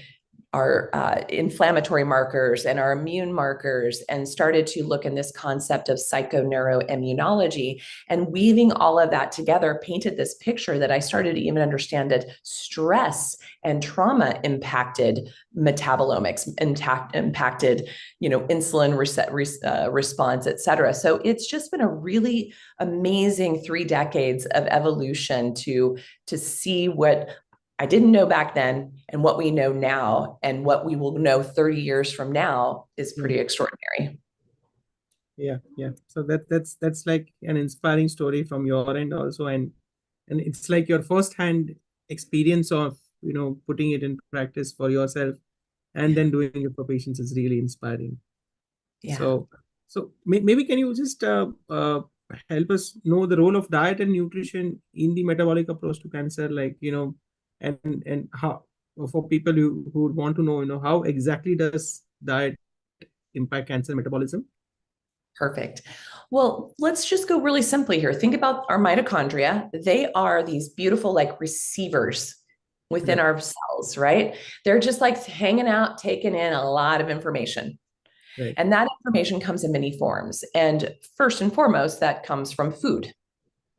inflammatory markers and our immune markers, and started to look in this concept of psychoneuroimmunology, and weaving all of that together painted this picture that I started to even understand that stress and trauma impacted metabolomics, impacted, insulin response, et cetera. So it's just been a really amazing 3 decades of evolution to see what I didn't know back then and what we know now, and what we will know 30 years from now is pretty extraordinary. Yeah. So that's like an inspiring story from your end also, and it's like your first-hand experience of putting it in practice for yourself and then doing it for patients is really inspiring. Yeah. So maybe can you just help us know the role of diet and nutrition in the metabolic approach to cancer, and how, for people who want to know, how exactly does diet impact cancer metabolism? Perfect. Well, let's just go really simply here. Think about our mitochondria. They are these beautiful receivers within our cells, right? They're just hanging out, taking in a lot of information. Right. And that information comes in many forms. And first and foremost, that comes from food.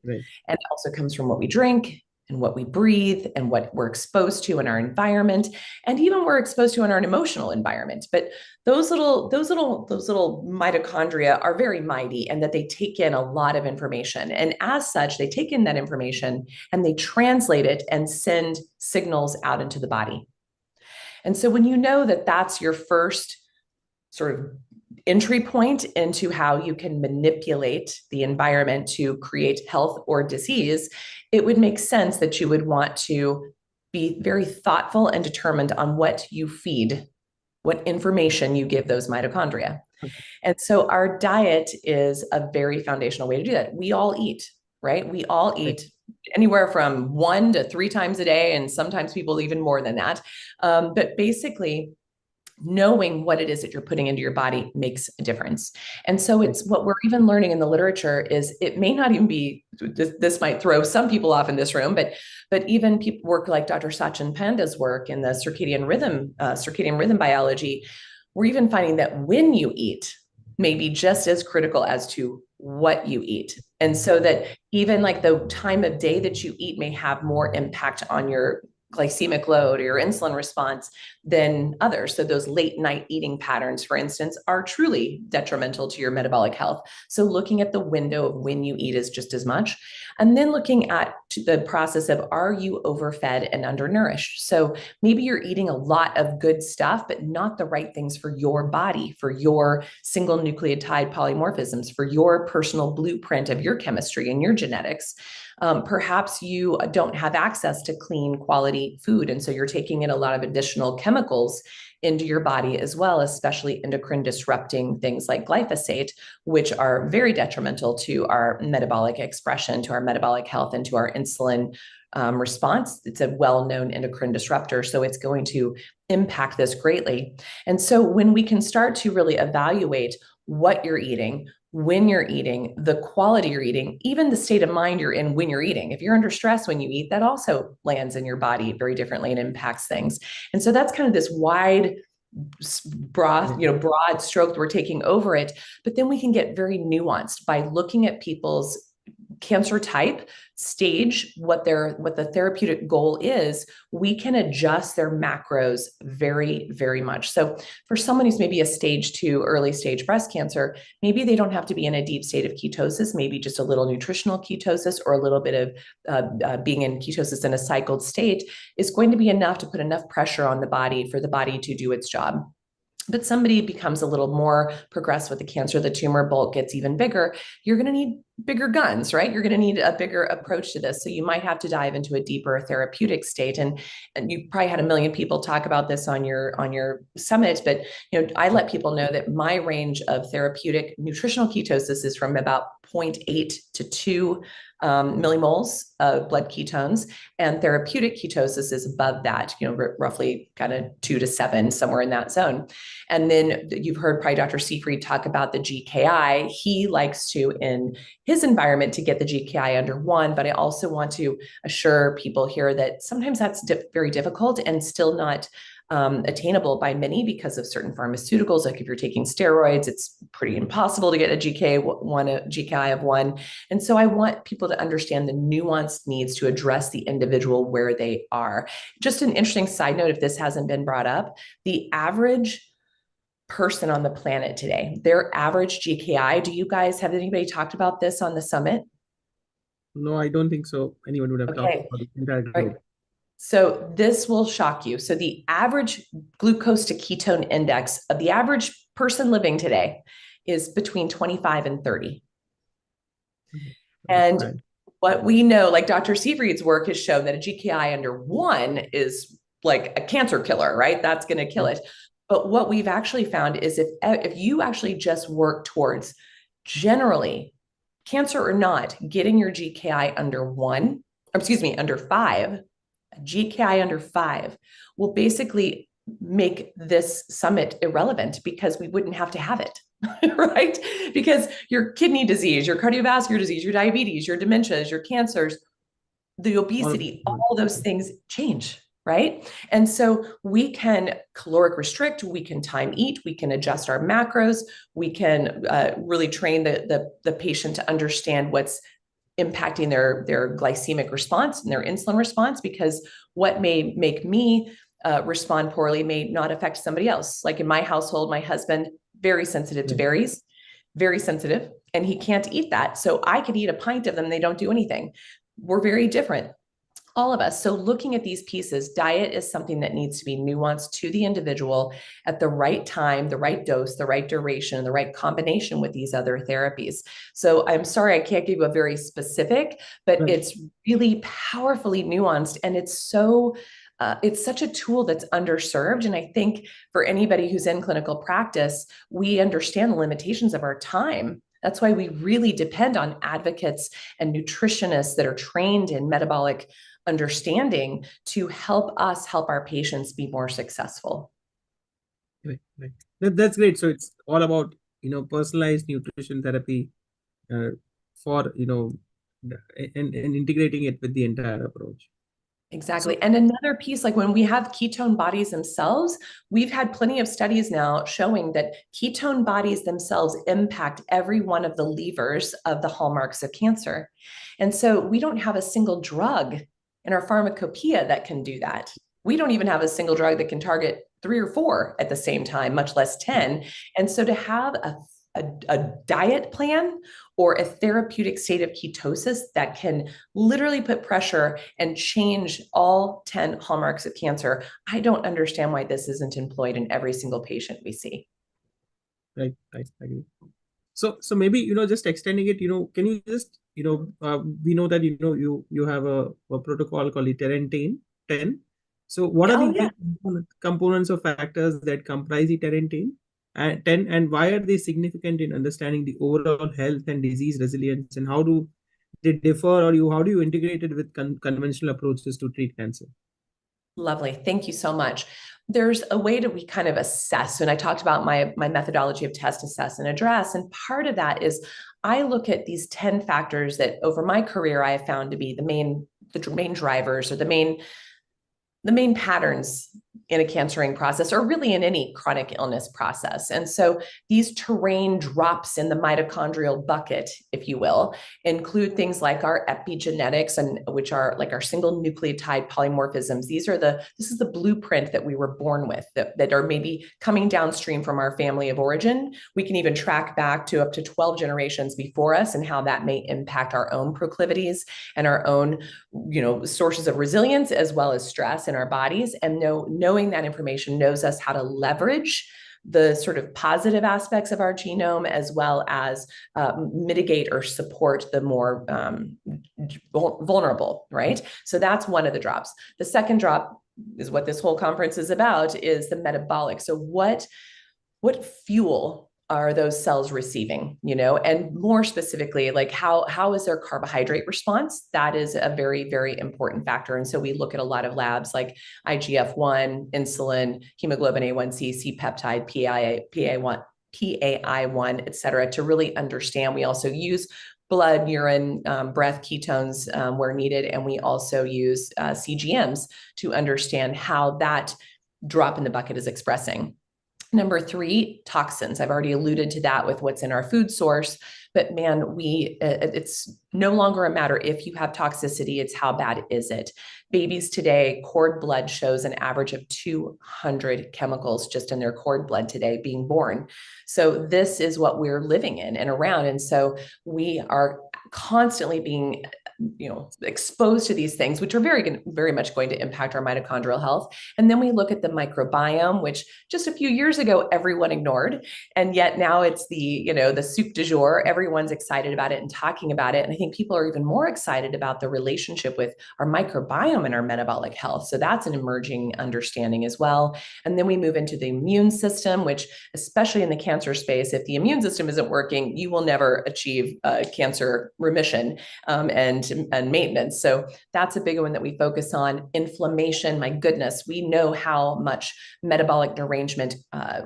Right. And it also comes from what we drink and what we breathe and what we're exposed to in our environment, and even we're exposed to in our emotional environment. But those little mitochondria are very mighty, and that they take in a lot of information. And as such, they take in that information and they translate it and send signals out into the body. And so when you know that that's your first sort of entry point into how you can manipulate the environment to create health or disease, it would make sense that you would want to be very thoughtful and determined on what you feed, what information you give those mitochondria. And so our diet is a very foundational way to do that. We all eat, right? We all eat anywhere from 1 to 3 times a day, and sometimes people even more than that. But basically, knowing what it is that you're putting into your body makes a difference. And so it's what we're even learning in the literature is it may not even be, this might throw some people off in this room, but even people work like Dr. Sachin Panda's work in the circadian rhythm biology, we're even finding that when you eat may be just as critical as to what you eat. And so that even the time of day that you eat may have more impact on your glycemic load or your insulin response than others. So those late night eating patterns, for instance, are truly detrimental to your metabolic health. So looking at the window of when you eat is just as much. And then looking at the process of, are you overfed and undernourished? So maybe you're eating a lot of good stuff, but not the right things for your body, for your single nucleotide polymorphisms, for your personal blueprint of your chemistry and your genetics. Perhaps you don't have access to clean quality food. And so you're taking in a lot of additional chemicals into your body as well, especially endocrine disrupting things like glyphosate, which are very detrimental to our metabolic expression, to our metabolic health, and to our insulin response. It's a well-known endocrine disruptor, so it's going to impact this greatly. And so when we can start to really evaluate what you're eating, when you're eating, the quality you're eating, even the state of mind you're in when you're eating. If you're under stress when you eat, that also lands in your body very differently and impacts things. And so that's kind of this wide, broad stroke we're taking over it. But then we can get very nuanced by looking at people's cancer type, stage, what the therapeutic goal is. We can adjust their macros very, very much. So for someone who's maybe a stage 2 early stage breast cancer, maybe they don't have to be in a deep state of ketosis, maybe just a little nutritional ketosis or a little bit of being in ketosis in a cycled state is going to be enough to put enough pressure on the body for the body to do its job. But somebody becomes a little more progressed with the cancer, the tumor bulk gets even bigger, you're going to need bigger guns, right? You're going to need a bigger approach to this. So you might have to dive into a deeper therapeutic state. And you probably had a million people talk about this on your summit, but I let people know that my range of therapeutic nutritional ketosis is from about 0.8 to 2 millimoles of blood ketones, and therapeutic ketosis is above that, roughly kind of 2 to 7, somewhere in that zone. And then you've heard probably Dr. Seyfried talk about the GKI. He likes to, in his environment, to get the GKI under 1, but I also want to assure people here that sometimes that's very difficult and still not attainable by many because of certain pharmaceuticals. Like if you're taking steroids, it's pretty impossible to get a GKI of 1. And so I want people to understand the nuanced needs to address the individual where they are. Just an interesting side note, if this hasn't been brought up, the average person on the planet today, their average GKI, have anybody talked about this on the summit? No, I don't think so. Anyone would have talked about the entire group. Right. So this will shock you. So the average glucose to ketone index of the average person living today is between 25 and 30. And what we know, like Dr. Seyfried's work has shown that a GKI under 1 is like a cancer killer, right? That's going to kill it. But what we've actually found is if you actually just work towards generally, cancer or not, getting your GKI under 5, a GKI under 5 will basically make this summit irrelevant because we wouldn't have to have it, right? Because your kidney disease, your cardiovascular disease, your diabetes, your dementias, your cancers, the obesity, all those things change, right? And so we can caloric restrict, we can time eat, we can adjust our macros, we can really train the patient to understand what's impacting their glycemic response and their insulin response, because what may make me respond poorly may not affect somebody else. Like in my household, my husband, very sensitive to berries, very sensitive, and he can't eat that. So I could eat a pint of them, they don't do anything. We're very different, all of us. So looking at these pieces, diet is something that needs to be nuanced to the individual at the right time, the right dose, the right duration, the right combination with these other therapies. So I'm sorry, I can't give you a very specific, but it's really powerfully nuanced. And it's such a tool that's underserved. And I think for anybody who's in clinical practice, we understand the limitations of our time. That's why we really depend on advocates and nutritionists that are trained in metabolic understanding to help us help our patients be more successful. Right. That's great. So it's all about, personalized nutrition therapy for, and integrating it with the entire approach. Exactly. And another piece, like when we have ketone bodies themselves, we've had plenty of studies now showing that ketone bodies themselves impact every one of the levers of the hallmarks of cancer. And so we don't have a single drug in our pharmacopoeia that can do that. We don't even have a single drug that can target 3 or 4 at the same time, much less 10. And so to have a diet plan or a therapeutic state of ketosis that can literally put pressure and change all 10 hallmarks of cancer, I don't understand why this isn't employed in every single patient we see. Right, I agree. So maybe, just extending it, can you just, we know that, you have a protocol called Terran 10. So what are the components or factors that comprise the Terran 10 and why are they significant in understanding the overall health and disease resilience, and how do they differ, or how do you integrate it with conventional approaches to treat cancer? Lovely. Thank you so much. There's a way that we kind of assess, and I talked about my methodology of test, assess, and address. And part of that is I look at these 10 factors that over my career I have found to be the main drivers or the main patterns in a cancering process, or really in any chronic illness process. And so these terrain drops in the mitochondrial bucket, if you will, include things like our epigenetics, and which are like our single nucleotide polymorphisms. This is the blueprint that we were born with, that are maybe coming downstream from our family of origin. We can even track back to up to 12 generations before us and how that may impact our own proclivities and our own, sources of resilience as well as stress in our bodies. And knowing that information knows us how to leverage the sort of positive aspects of our genome, as well as mitigate or support the more vulnerable, right? So that's one of the drops. The second drop is what this whole conference is about, is the metabolic. So what fuel are those cells receiving, and more specifically, like how is their carbohydrate response? That is a very, very important factor. And so we look at a lot of labs like IGF-1, insulin, hemoglobin A1C, C-peptide, PAI-1, et cetera, to really understand. We also use blood, urine, breath ketones where needed. And we also use CGMs to understand how that drop in the bucket is expressing. Number 3, toxins. I've already alluded to that with what's in our food source, but man, it's no longer a matter if you have toxicity, it's how bad is it. Babies today, cord blood shows an average of 200 chemicals just in their cord blood today being born. So this is what we're living in and around. And so we are constantly being exposed to these things, which are very much going to impact our mitochondrial health. And then we look at the microbiome, which just a few years ago, everyone ignored. And yet now it's the soup du jour. Everyone's excited about it and talking about it. And I think people are even more excited about the relationship with our microbiome and our metabolic health. So that's an emerging understanding as well. And then we move into the immune system, which, especially in the cancer space, if the immune system isn't working, you will never achieve cancer remission and maintenance. So that's a big one that we focus on. Inflammation, my goodness, we know how much metabolic derangement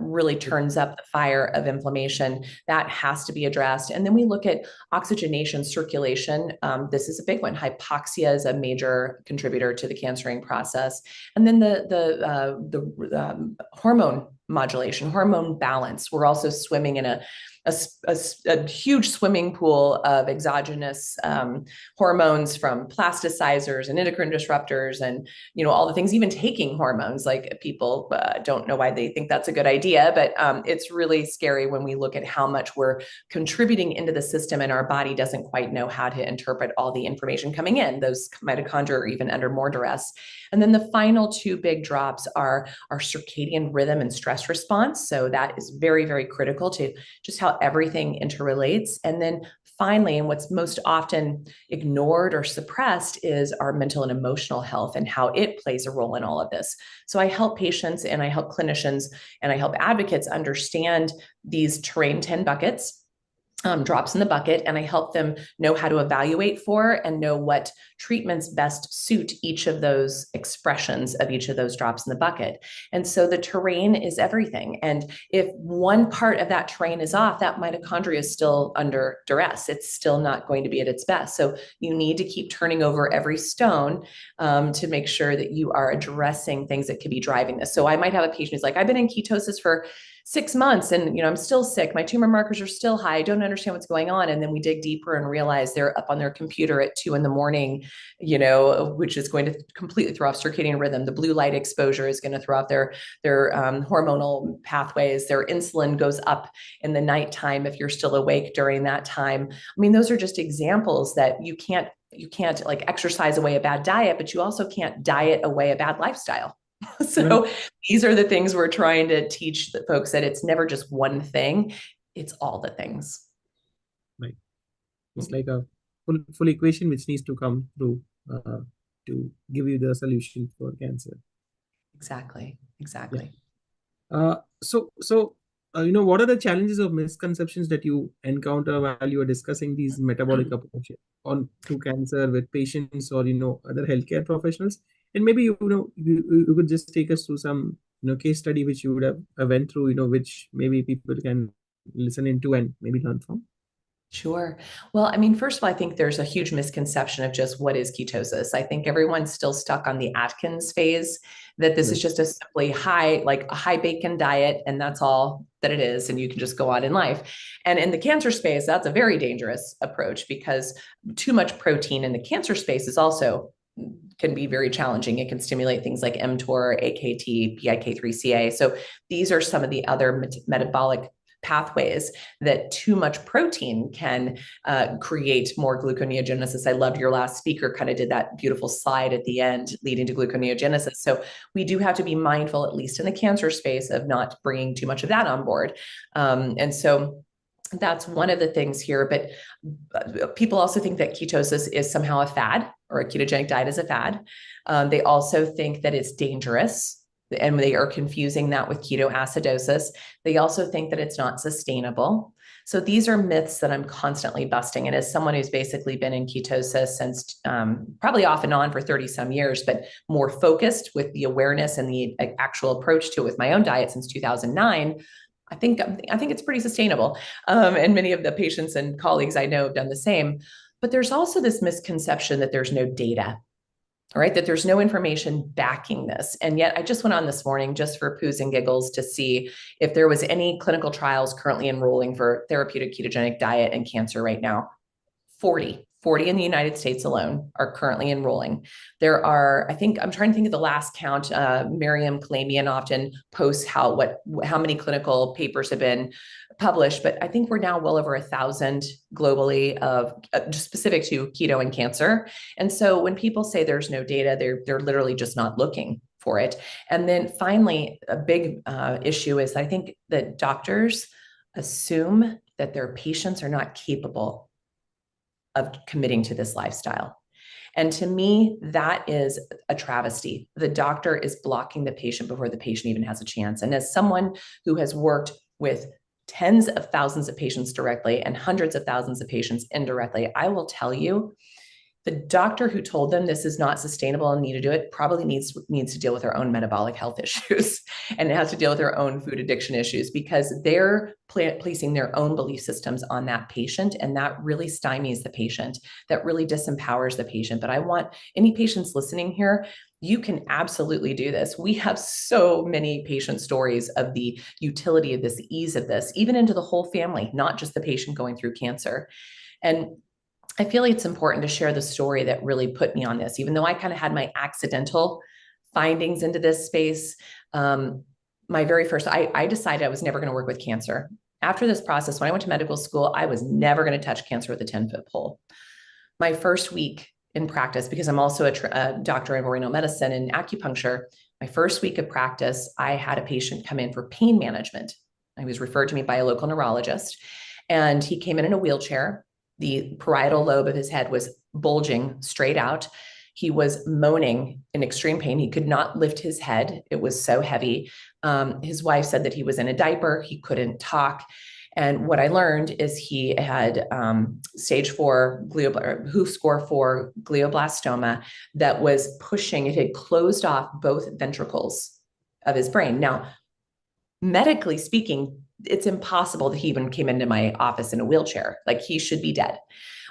really turns up the fire of inflammation. That has to be addressed. And then we look at oxygenation, circulation. This is a big one. Hypoxia is a major contributor to the cancering process. And then the hormone modulation, hormone balance. We're also swimming in a huge swimming pool of exogenous hormones from plasticizers and endocrine disruptors and, all the things, even taking hormones. Like people don't know why they think that's a good idea, but it's really scary when we look at how much we're contributing into the system and our body doesn't quite know how to interpret all the information coming in. Those mitochondria are even under more duress. And then the final 2 big drops are our circadian rhythm and stress response. So that is very, very critical to just how everything interrelates. And then finally, and what's most often ignored or suppressed, is our mental and emotional health and how it plays a role in all of this. So I help patients and I help clinicians and I help advocates understand these terrain 10 buckets, drops in the bucket, and I help them know how to evaluate for and know what treatments best suit each of those expressions of each of those drops in the bucket. And so the terrain is everything. And if one part of that terrain is off, that mitochondria is still under duress. It's still not going to be at its best. So you need to keep turning over every stone to make sure that you are addressing things that could be driving this. So I might have a patient who's like, I've been in ketosis for 6 months and, I'm still sick. My tumor markers are still high. I don't understand what's going on. And then we dig deeper and realize they're up on their computer at 2 a.m, which is going to completely throw off circadian rhythm. The blue light exposure is going to throw off their hormonal pathways. Their insulin goes up in the nighttime if you're still awake during that time. I mean, those are just examples that you can't like exercise away a bad diet, but you also can't diet away a bad lifestyle. So these are the things we're trying to teach the folks, that it's never just one thing, it's all the things. Right. It's like a full equation which needs to come through to give you the solution for cancer. Exactly. So what are the challenges of misconceptions that you encounter while you are discussing these metabolic approaches to cancer with patients or other healthcare professionals? And maybe you could just take us through some case study which you would have went through, which maybe people can listen into and maybe learn from. Sure. Well, I mean, first of all, I think there's a huge misconception of just what is ketosis. I think everyone's still stuck on the Atkins phase, that this is just a simply a high bacon diet, and that's all that it is, and you can just go on in life. And in the cancer space, that's a very dangerous approach, because too much protein in the cancer space is also can be very challenging. It can stimulate things like mTOR, AKT, PIK3CA. So these are some of the other metabolic pathways that too much protein can create more gluconeogenesis. I loved your last speaker kind of did that beautiful slide at the end leading to gluconeogenesis. So we do have to be mindful, at least in the cancer space, of not bringing too much of that on board. And so that's one of the things here. But people also think that ketosis is somehow a fad, or a ketogenic diet is a fad. They also think that it's dangerous, and they are confusing that with ketoacidosis. They also think that it's not sustainable. So these are myths that I'm constantly busting. And as someone who's basically been in ketosis since probably off and on for 30 some years, but more focused with the awareness and the actual approach to it with my own diet since 2009, I think it's pretty sustainable. And many of the patients and colleagues I know have done the same. But there's also this misconception that there's no data. All right, that there's no information backing this. And yet I just went on this morning just for poos and giggles to see if there was any clinical trials currently enrolling for therapeutic ketogenic diet and cancer right now. 40 in the United States alone are currently enrolling. There are, I'm trying to think of the last count. Miriam Kalamian often posts how many clinical papers have been published, but I think we're now well over 1,000 globally of just specific to keto and cancer. And so when people say there's no data, they're literally just not looking for it. And then finally, a big issue is I think that doctors assume that their patients are not capable of committing to this lifestyle. And to me, that is a travesty. The doctor is blocking the patient before the patient even has a chance. And as someone who has worked with tens of thousands of patients directly and hundreds of thousands of patients indirectly, I will tell you, the doctor who told them this is not sustainable and need to do it probably needs to deal with their own metabolic health issues and has to deal with their own food addiction issues, because they're placing their own belief systems on that patient. And that really stymies the patient. That really disempowers the patient. But I want any patients listening here, you can absolutely do this. We have so many patient stories of the utility of this, the ease of this, even into the whole family, not just the patient going through cancer. And I feel like it's important to share the story that really put me on this, even though I kind of had my accidental findings into this space. My very first, I decided I was never going to work with cancer. After this process, when I went to medical school, I was never going to touch cancer with a 10-foot pole. My first week in practice, because I'm also a doctor in renal medicine and acupuncture, my first week of practice, I had a patient come in for pain management. He was referred to me by a local neurologist, and he came in a wheelchair. The parietal lobe of his head was bulging straight out. He was moaning in extreme pain. He could not lift his head. It was so heavy. His wife said that he was in a diaper. He couldn't talk. And what I learned is he had stage 4 WHO score 4 glioblastoma that was pushing. It had closed off both ventricles of his brain. Now, medically speaking, it's impossible that he even came into my office in a wheelchair. Like, he should be dead.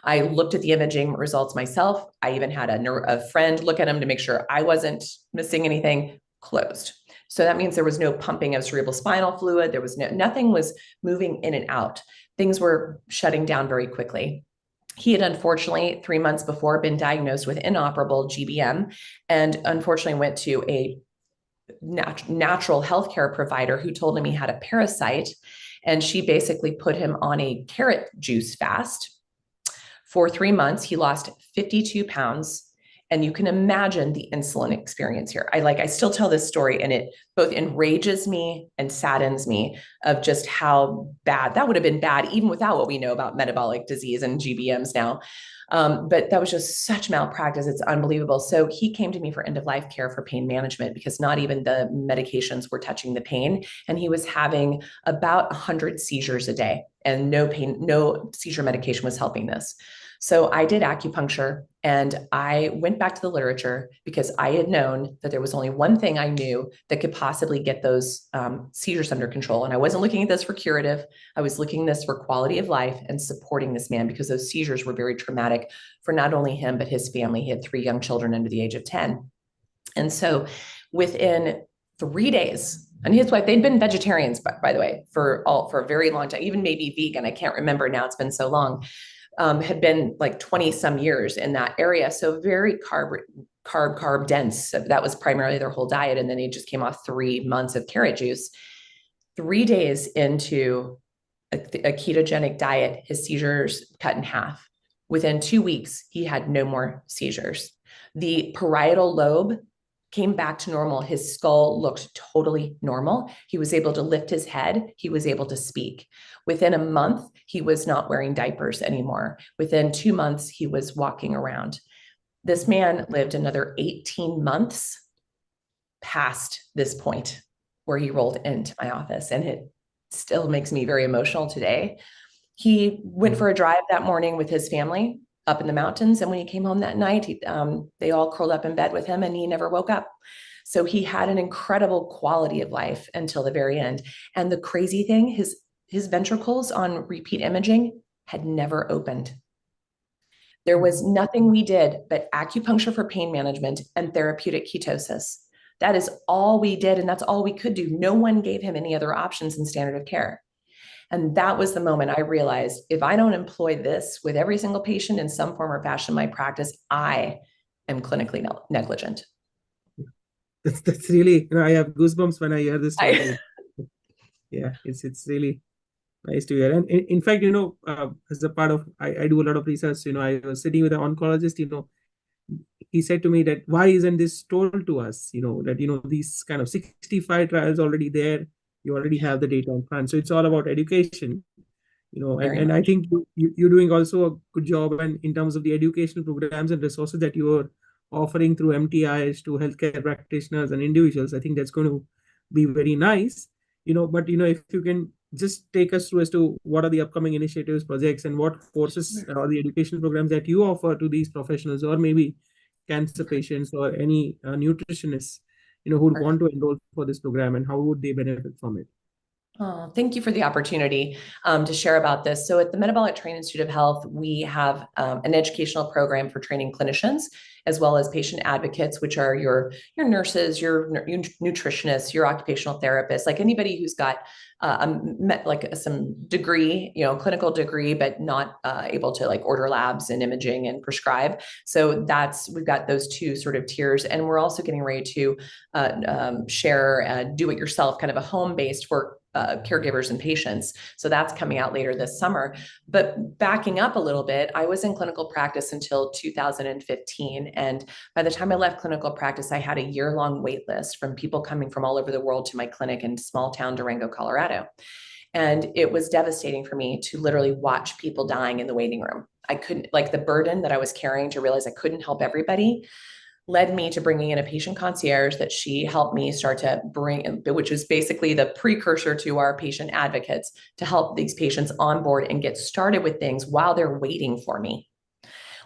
I looked at the imaging results myself. I even had a friend look at him to make sure I wasn't missing anything. Closed. So that means there was no pumping of cerebral spinal fluid. There was nothing was moving in and out. Things were shutting down very quickly. He had unfortunately 3 months before been diagnosed with inoperable GBM and unfortunately went to a natural healthcare provider who told him he had a parasite. And she basically put him on a carrot juice fast. For 3 months, he lost 52 pounds. And you can imagine the insulin experience here. I still tell this story, and it both enrages me and saddens me of just how bad that would have been bad, even without what we know about metabolic disease and GBMs now. But that was just such malpractice. It's unbelievable. So he came to me for end-of-life care for pain management because not even the medications were touching the pain. And he was having about 100 seizures a day, and no seizure medication was helping this. So I did acupuncture, and I went back to the literature because I had known that there was only one thing I knew that could possibly get those seizures under control. And I wasn't looking at this for curative. I was looking at this for quality of life and supporting this man because those seizures were very traumatic for not only him, but his family. He had 3 young children under the age of 10. And so within 3 days, and his wife, they'd been vegetarians, by the way, for a very long time, even maybe vegan. I can't remember now, it's been so long. Had been like 20 some years in that area. So very carb dense. That was primarily their whole diet. And then he just came off 3 months of carrot juice. 3 days into a ketogenic diet, his seizures cut in half. Within 2 weeks, he had no more seizures. The parietal lobe came back to normal. His skull looked totally normal. He was able to lift his head. He was able to speak. Within a month, he was not wearing diapers anymore. Within 2 months, he was walking around. This man lived another 18 months past this point where he rolled into my office, and it still makes me very emotional today. He went for a drive that morning with his family up in the mountains. And when he came home that night, they all curled up in bed with him, and he never woke up. So he had an incredible quality of life until the very end. And the crazy thing, his ventricles on repeat imaging had never opened. There was nothing we did but acupuncture for pain management and therapeutic ketosis. That is all we did, and that's all we could do. No one gave him any other options in standard of care. And that was the moment I realized, if I don't employ this with every single patient in some form or fashion in my practice, I am clinically negligent. That's really, I have goosebumps when I hear this story. Yeah, it's really nice to hear. And in fact, as a part of, I do a lot of research, I was sitting with an oncologist, he said to me that why isn't this told to us, that, these kind of 65 trials already there, you already have the data in front. So it's all about education, and I think you're doing also a good job in terms of the educational programs and resources that you're offering through MTIs to healthcare practitioners and individuals. I think that's going to be very nice, but, if you can just take us through as to what are the upcoming initiatives, projects, and what courses or the educational programs that you offer to these professionals, or maybe cancer patients or any nutritionists, who would want to enroll for this program, and how would they benefit from it? Oh, thank you for the opportunity to share about this. So at the Metabolic Training Institute of Health, we have an educational program for training clinicians, as well as patient advocates, which are your nurses, your nutritionists, your occupational therapists, like anybody who's got some degree, clinical degree, but not able to order labs and imaging and prescribe. So we've got those 2 sort of tiers. And we're also getting ready to share do-it-yourself, kind of a home-based for caregivers and patients. So that's coming out later this summer. But backing up a little bit, I was in clinical practice until 2015. And by the time I left clinical practice, I had a year-long wait list from people coming from all over the world to my clinic in small town Durango, Colorado. And it was devastating for me to literally watch people dying in the waiting room. I couldn't, the burden that I was carrying to realize I couldn't help everybody led me to bringing in a patient concierge that she helped me start to bring, which is basically the precursor to our patient advocates, to help these patients on board and get started with things while they're waiting for me.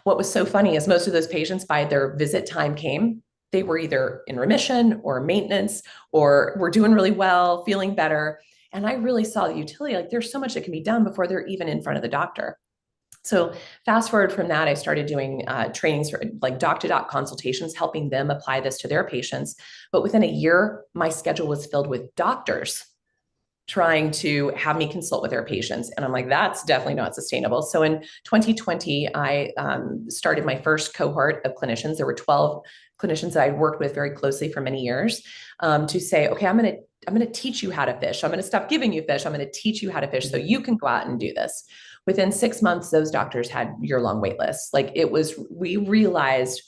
What was so funny is most of those patients, by their visit time came, they were either in remission or maintenance, or were doing really well, feeling better. And I really saw the utility, there's so much that can be done before they're even in front of the doctor. So fast forward from that, I started doing trainings for like doc-to-doc consultations, helping them apply this to their patients. But within a year, my schedule was filled with doctors trying to have me consult with their patients. And I'm like, that's definitely not sustainable. So in 2020, I started my first cohort of clinicians. There were 12 clinicians that I'd worked with very closely for many years, to say, okay, I'm going to teach you how to fish. I'm going to stop giving you fish. I'm going to teach you how to fish so you can go out and do this. Within 6 months, those doctors had year-long wait lists. Like we realized,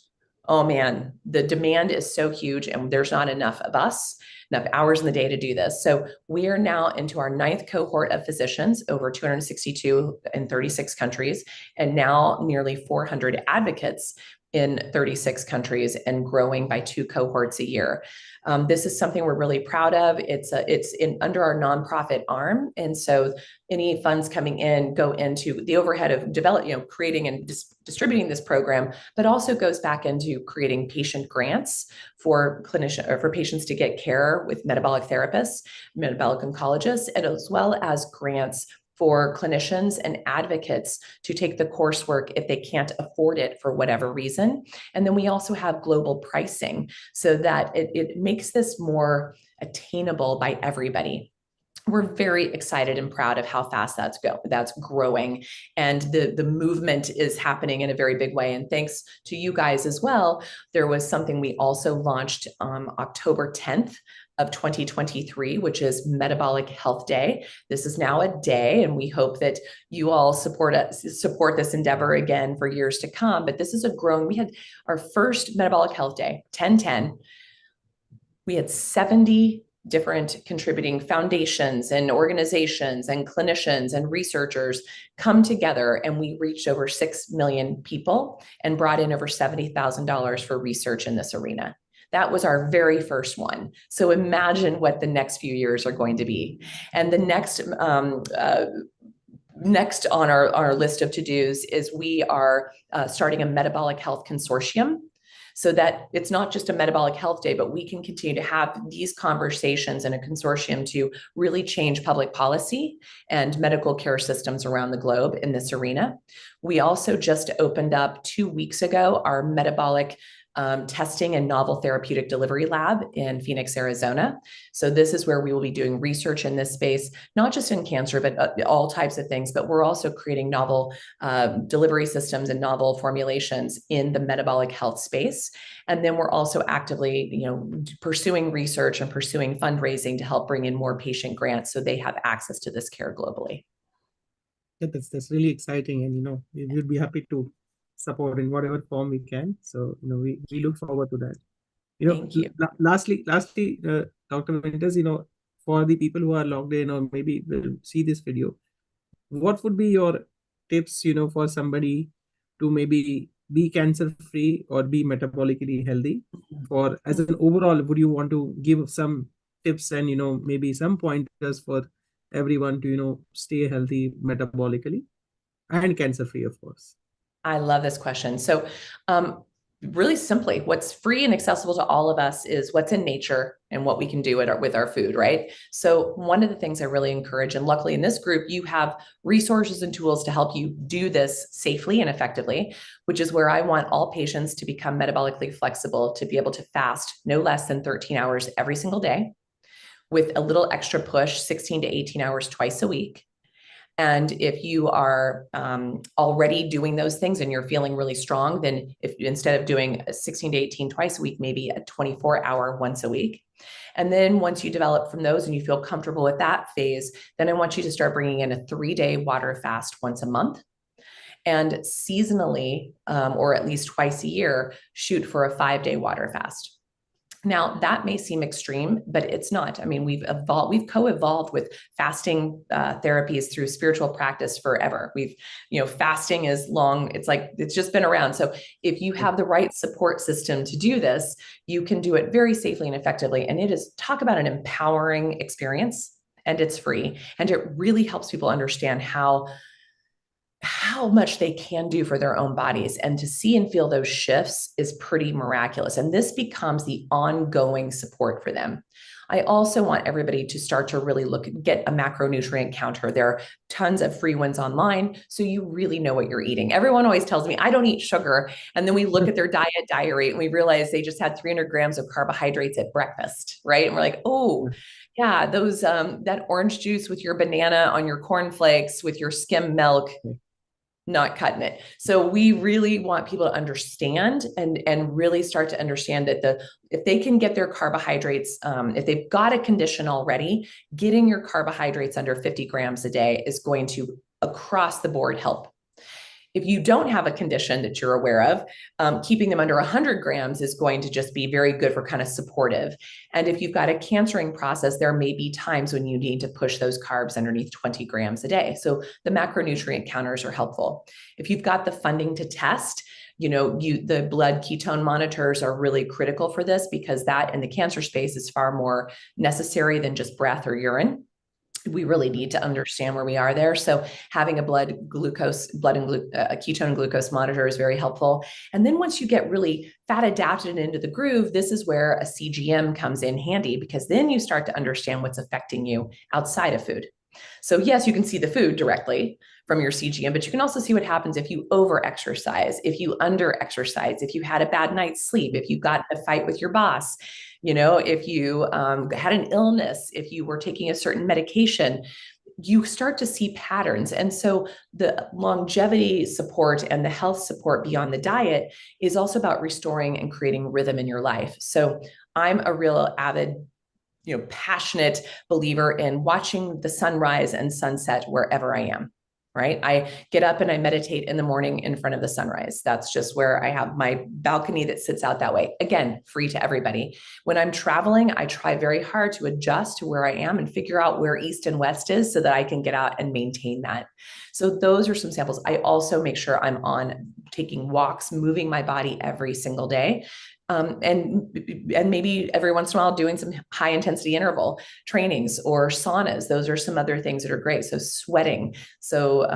oh man, the demand is so huge and there's not enough of us, enough hours in the day to do this. So we are now into our 9th cohort of physicians, over 262 in 36 countries, and now nearly 400 advocates in 36 countries and growing by 2 cohorts a year. This is something we're really proud of. It's under our nonprofit arm. And so any funds coming in go into the overhead of creating and distributing this program, but also goes back into creating patient grants for patients to get care with metabolic therapists, metabolic oncologists, and as well as grants for clinicians and advocates to take the coursework if they can't afford it for whatever reason. And then we also have global pricing so that it makes this more attainable by everybody. We're very excited and proud of how fast that's growing, and the movement is happening in a very big way. And thanks to you guys as well, there was something we also launched on October 10th of 2023, which is Metabolic Health Day. This is now a day, and we hope that you all support this endeavor again for years to come. But this is we had our first Metabolic Health Day, 10/10. We had 70 different contributing foundations and organizations and clinicians and researchers come together, and we reached over 6 million people and brought in over $70,000 for research in this arena. That was our very first one. So imagine what the next few years are going to be. And the next on our list of to-dos is we are starting a metabolic health consortium, so that it's not just a metabolic health day, but we can continue to have these conversations in a consortium to really change public policy and medical care systems around the globe in this arena. We also just opened up 2 weeks ago our metabolic testing and novel therapeutic delivery lab in Phoenix, Arizona. So this is where we will be doing research in this space, not just in cancer, but all types of things. But we're also creating novel delivery systems and novel formulations in the metabolic health space. And then we're also actively, pursuing research and pursuing fundraising to help bring in more patient grants so they have access to this care globally. That's really exciting, and we'll be happy to support in whatever form we can. So we look forward to that. Thank you. Lastly, Dr. Winters, for the people who are logged in or maybe will see this video, what would be your tips, for somebody to maybe be cancer free or be metabolically healthy? For as an overall, would you want to give some tips and maybe some pointers for everyone to stay healthy metabolically and cancer free, of course? I love this question. So really simply, what's free and accessible to all of us is what's in nature and what we can do with our food, right? So one of the things I really encourage, and luckily in this group, you have resources and tools to help you do this safely and effectively, which is where I want all patients to become metabolically flexible, to be able to fast no less than 13 hours every single day, with a little extra push, 16 to 18 hours twice a week. And if you are already doing those things and you're feeling really strong, then if instead of doing 16 to 18 twice a week, maybe a 24-hour once a week. And then once you develop from those and you feel comfortable with that phase, then I want you to start bringing in a 3-day water fast once a month. And seasonally, or at least twice a year, shoot for a 5-day water fast. Now, that may seem extreme, but it's not. I mean, we've co-evolved with fasting therapies through spiritual practice forever. Fasting is long. It's just been around. So if you have the right support system to do this, you can do it very safely and effectively. And talk about an empowering experience, and it's free. And it really helps people understand how how much they can do for their own bodies. And to see and feel those shifts is pretty miraculous. And this becomes the ongoing support for them. I also want everybody to start to really get a macronutrient counter. There are tons of free ones online, so you really know what you're eating. Everyone always tells me, I don't eat sugar. And then we look at their diary and we realize they just had 300 grams of carbohydrates at breakfast, right? And we're like, oh, yeah, those that orange juice with your banana on your cornflakes, with your skim milk, not cutting it. So we really want people to understand and really start to understand that if they can get their carbohydrates, if they've got a condition already, getting your carbohydrates under 50 grams a day is going to across the board help. If you don't have a condition that you're aware of, keeping them under 100 grams is going to just be very good for kind of supportive. And if you've got a cancering process, there may be times when you need to push those carbs underneath 20 grams a day. So the macronutrient counters are helpful. If you've got the funding to test, the blood ketone monitors are really critical for this, because that in the cancer space is far more necessary than just breath or urine. We really need to understand where we are there. So having a ketone and glucose monitor is very helpful. And then once you get really fat adapted into the groove, this is where a CGM comes in handy, because then you start to understand what's affecting you outside of food. So yes, you can see the food directly from your CGM, but you can also see what happens if you over-exercise, if you under-exercise, if you had a bad night's sleep, if you got in a fight with your boss, if you had an illness, if you were taking a certain medication, you start to see patterns. And so the longevity support and the health support beyond the diet is also about restoring and creating rhythm in your life. So I'm a real avid, passionate believer in watching the sunrise and sunset wherever I am. Right? I get up and I meditate in the morning in front of the sunrise. That's just where I have my balcony that sits out that way. Again, free to everybody. When I'm traveling, I try very hard to adjust to where I am and figure out where east and west is so that I can get out and maintain that. So those are some samples. I also make sure I'm taking walks, moving my body every single day. And maybe every once in a while doing some high intensity interval trainings or saunas. Those are some other things that are great. So sweating. So,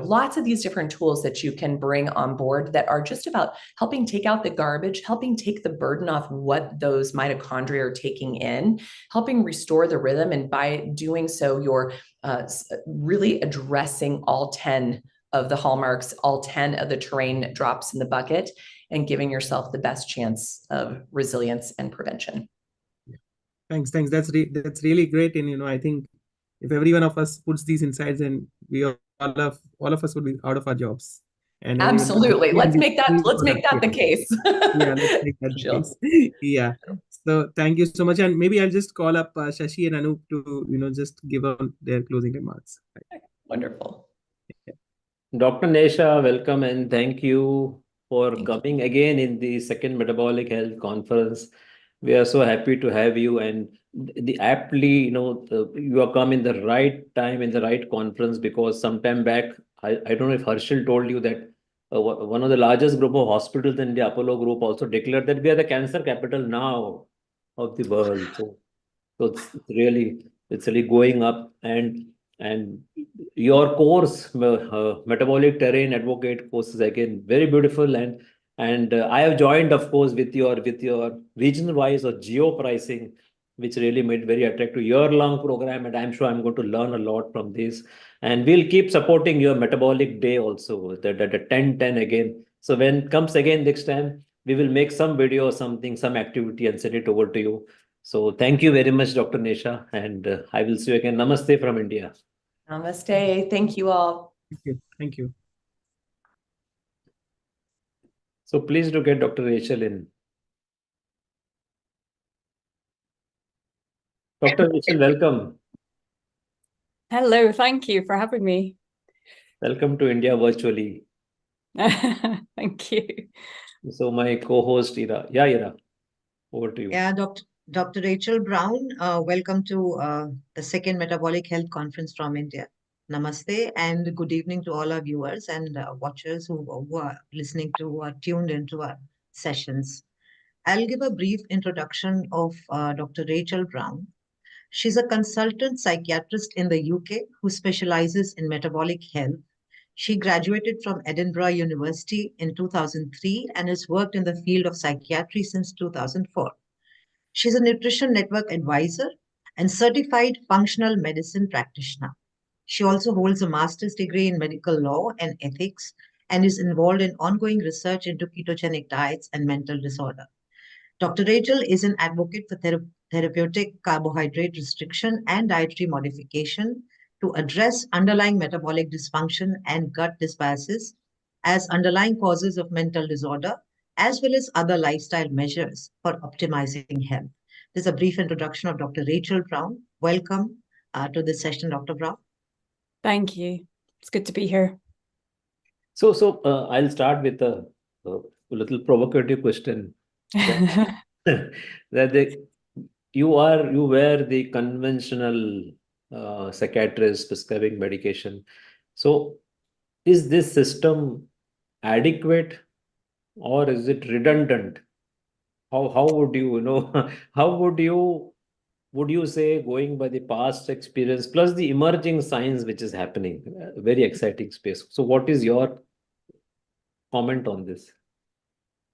lots of these different tools that you can bring on board that are just about helping take out the garbage, helping take the burden off what those mitochondria are taking in, helping restore the rhythm. And by doing so, you're really addressing all 10 of the hallmarks, all 10 of the terrain drops in the bucket, and giving yourself the best chance of resilience and prevention. Thanks. That's really great. And I think if every one of us puts these insights in, we all of us would be out of our jobs. And absolutely, let's make that the case. Yeah, let's make that the case. Yeah. So thank you so much. And maybe I'll just call up Shashi and Anup to just give on their closing remarks. Wonderful. Yeah. Dr. Nesha, welcome and thank you for coming again in the second Metabolic Health Conference. We are so happy to have you, and you are come in the right time, in the right conference, because sometime back, I don't know if Harshil told you that one of the largest group of hospitals in the Apollo group also declared that we are the cancer capital now of the world. So it's really going up, and your course, Metabolic Terrain Advocate course, is again very beautiful, and I have joined, of course, with your regional wise or geo pricing, which really made very attractive year-long program, and I'm sure I'm going to learn a lot from this. And we'll keep supporting your Metabolic Day also, the 10-10 again. So when it comes again next time, we will make some video or something, some activity, and send it over to you. So thank you very much, Dr. Nesha, and I will see you again. Namaste from India. Namaste. Thank you all. Thank you. So please do get Dr. Rachel in. Dr. Rachel, welcome. Hello, thank you for having me. Welcome to India virtually. Thank you. So my co-host, Ira. Yeah, Ira, over to you. Yeah, Dr. Rachel Brown, welcome to the second Metabolic Health Conference from India. Namaste and good evening to all our viewers and watchers who are listening to, who are tuned into our sessions. I'll give a brief introduction of Dr. Rachel Brown. She's a consultant psychiatrist in the UK who specializes in metabolic health. She graduated from Edinburgh University in 2003 and has worked in the field of psychiatry since 2004. She's a nutrition network advisor and certified functional medicine practitioner. She also holds a master's degree in medical law and ethics and is involved in ongoing research into ketogenic diets and mental disorder. Dr. Rachel is an advocate for therapeutic carbohydrate restriction and dietary modification to address underlying metabolic dysfunction and gut dysbiosis as underlying causes of mental disorder, as well as other lifestyle measures for optimizing health. This is a brief introduction of Dr. Rachel Brown. Welcome to this session, Dr. Brown. Thank you. It's good to be here. So I'll start with a little provocative question. You were the conventional psychiatrist prescribing medication. So is this system adequate or is it redundant? How would you how would you say, going by the past experience plus the emerging science which is happening, very exciting space. So what is your comment on this?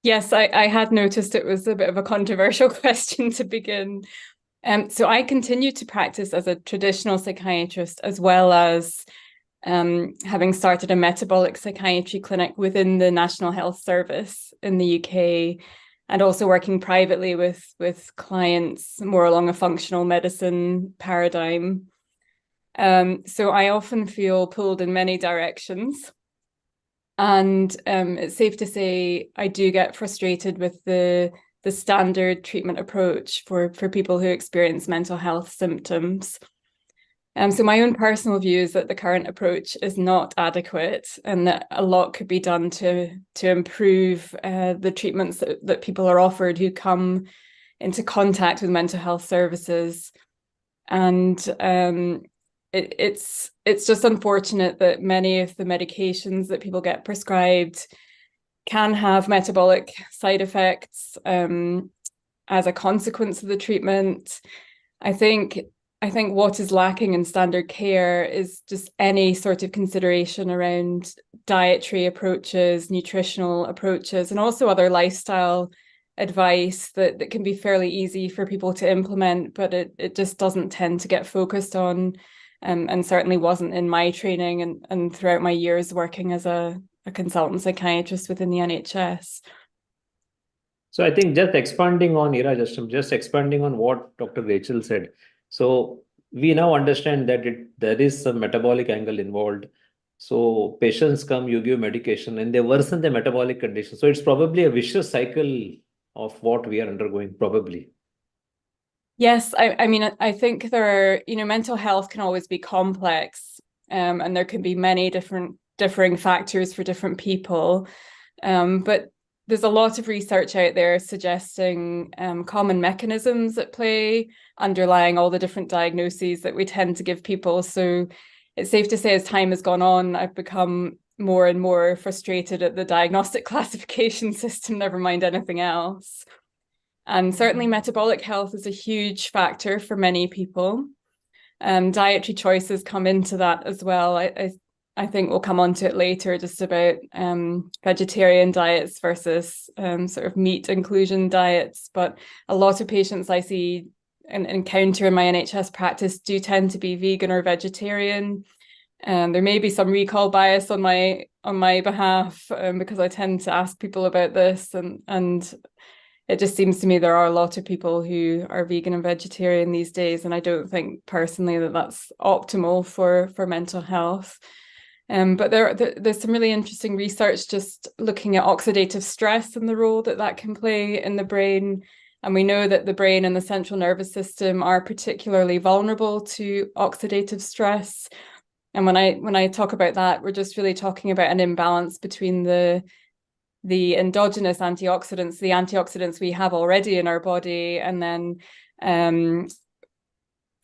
Yes, I had noticed it was a bit of a controversial question to begin. So I continue to practice as a traditional psychiatrist, as well as having started a metabolic psychiatry clinic within the National Health Service in the UK, and also working privately with clients more along a functional medicine paradigm. So I often feel pulled in many directions. And it's safe to say I do get frustrated with the standard treatment approach for people who experience mental health symptoms. So my own personal view is that the current approach is not adequate and that a lot could be done to improve the treatments that people are offered who come into contact with mental health services. And it's just unfortunate that many of the medications that people get prescribed can have metabolic side effects as a consequence of the treatment. I think what is lacking in standard care is just any sort of consideration around dietary approaches, nutritional approaches, and also other lifestyle advice that can be fairly easy for people to implement, but it just doesn't tend to get focused on. And certainly wasn't in my training and throughout my years working as a consultant psychiatrist within the NHS. So I think just expanding on what Dr. Rachel said. So we now understand that there is some metabolic angle involved. So patients come, you give medication, and they worsen the metabolic condition. So it's probably a vicious cycle of what we are undergoing, probably. Yes, I mean, I think there are, mental health can always be complex, and there can be many differing factors for different people. But there's a lot of research out there suggesting common mechanisms at play underlying all the different diagnoses that we tend to give people. So it's safe to say as time has gone on, I've become more and more frustrated at the diagnostic classification system, never mind anything else. And certainly metabolic health is a huge factor for many people. Dietary choices come into that as well. I think we'll come on to it later, just about vegetarian diets versus sort of meat inclusion diets. But a lot of patients I see and encounter in my NHS practice do tend to be vegan or vegetarian. There may be some recall bias on my behalf because I tend to ask people about this, and it just seems to me there are a lot of people who are vegan and vegetarian these days, and I don't think personally that that's optimal for mental health. But there's some really interesting research just looking at oxidative stress and the role that can play in the brain. And we know that the brain and the central nervous system are particularly vulnerable to oxidative stress. And when I talk about that, we're just really talking about an imbalance between the endogenous antioxidants, the antioxidants we have already in our body, and then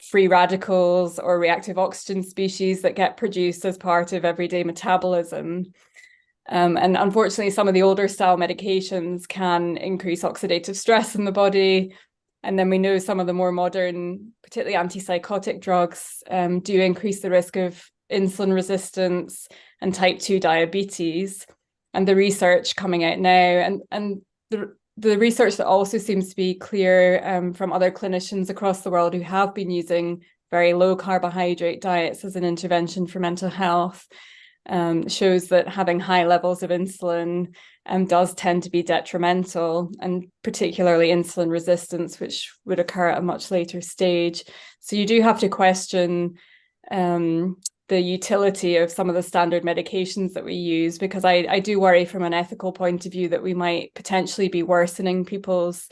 free radicals or reactive oxygen species that get produced as part of everyday metabolism. And unfortunately, some of the older style medications can increase oxidative stress in the body. And then we know some of the more modern, particularly antipsychotic drugs, do increase the risk of insulin resistance and type 2 diabetes, and the research coming out now, and the research that also seems to be clear from other clinicians across the world who have been using very low carbohydrate diets as an intervention for mental health shows that having high levels of insulin does tend to be detrimental, and particularly insulin resistance, which would occur at a much later stage. So you do have to question the utility of some of the standard medications that we use, because I do worry from an ethical point of view that we might potentially be worsening people's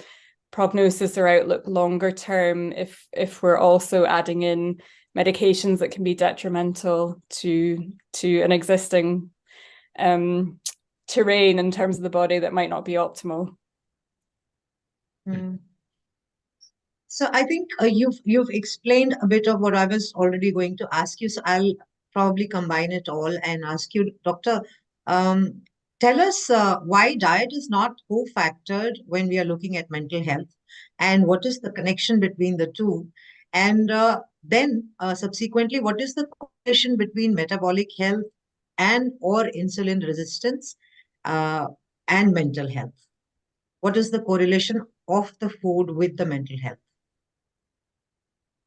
prognosis or outlook longer term if we're also adding in medications that can be detrimental to an existing terrain in terms of the body that might not be optimal. So I think you've explained a bit of what I was already going to ask you. So I'll probably combine it all and ask you, Doctor, tell us why diet is not co-factored when we are looking at mental health, and what is the connection between the two? And then subsequently, what is the correlation between metabolic health and or insulin resistance and mental health? What is the correlation of the food with the mental health?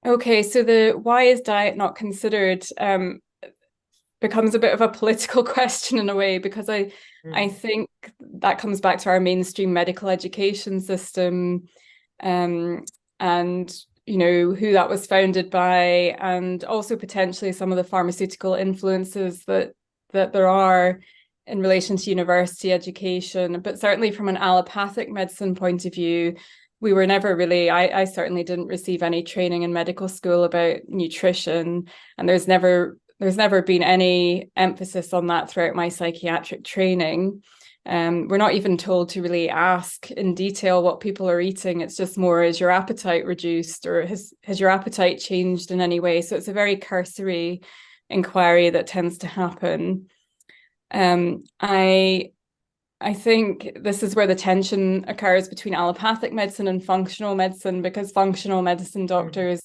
Okay, so the why is diet not considered becomes a bit of a political question in a way, because I think that comes back to our mainstream medical education system, and you know who that was founded by, and also potentially some of the pharmaceutical influences that there are in relation to university education. But certainly from an allopathic medicine point of view, we were never really, I certainly didn't receive any training in medical school about nutrition, and there's never been any emphasis on that throughout my psychiatric training. We're not even told to really ask in detail what people are eating. It's just more, is your appetite reduced, or has your appetite changed in any way? So it's a very cursory inquiry that tends to happen. I think this is where the tension occurs between allopathic medicine and functional medicine, because functional medicine doctors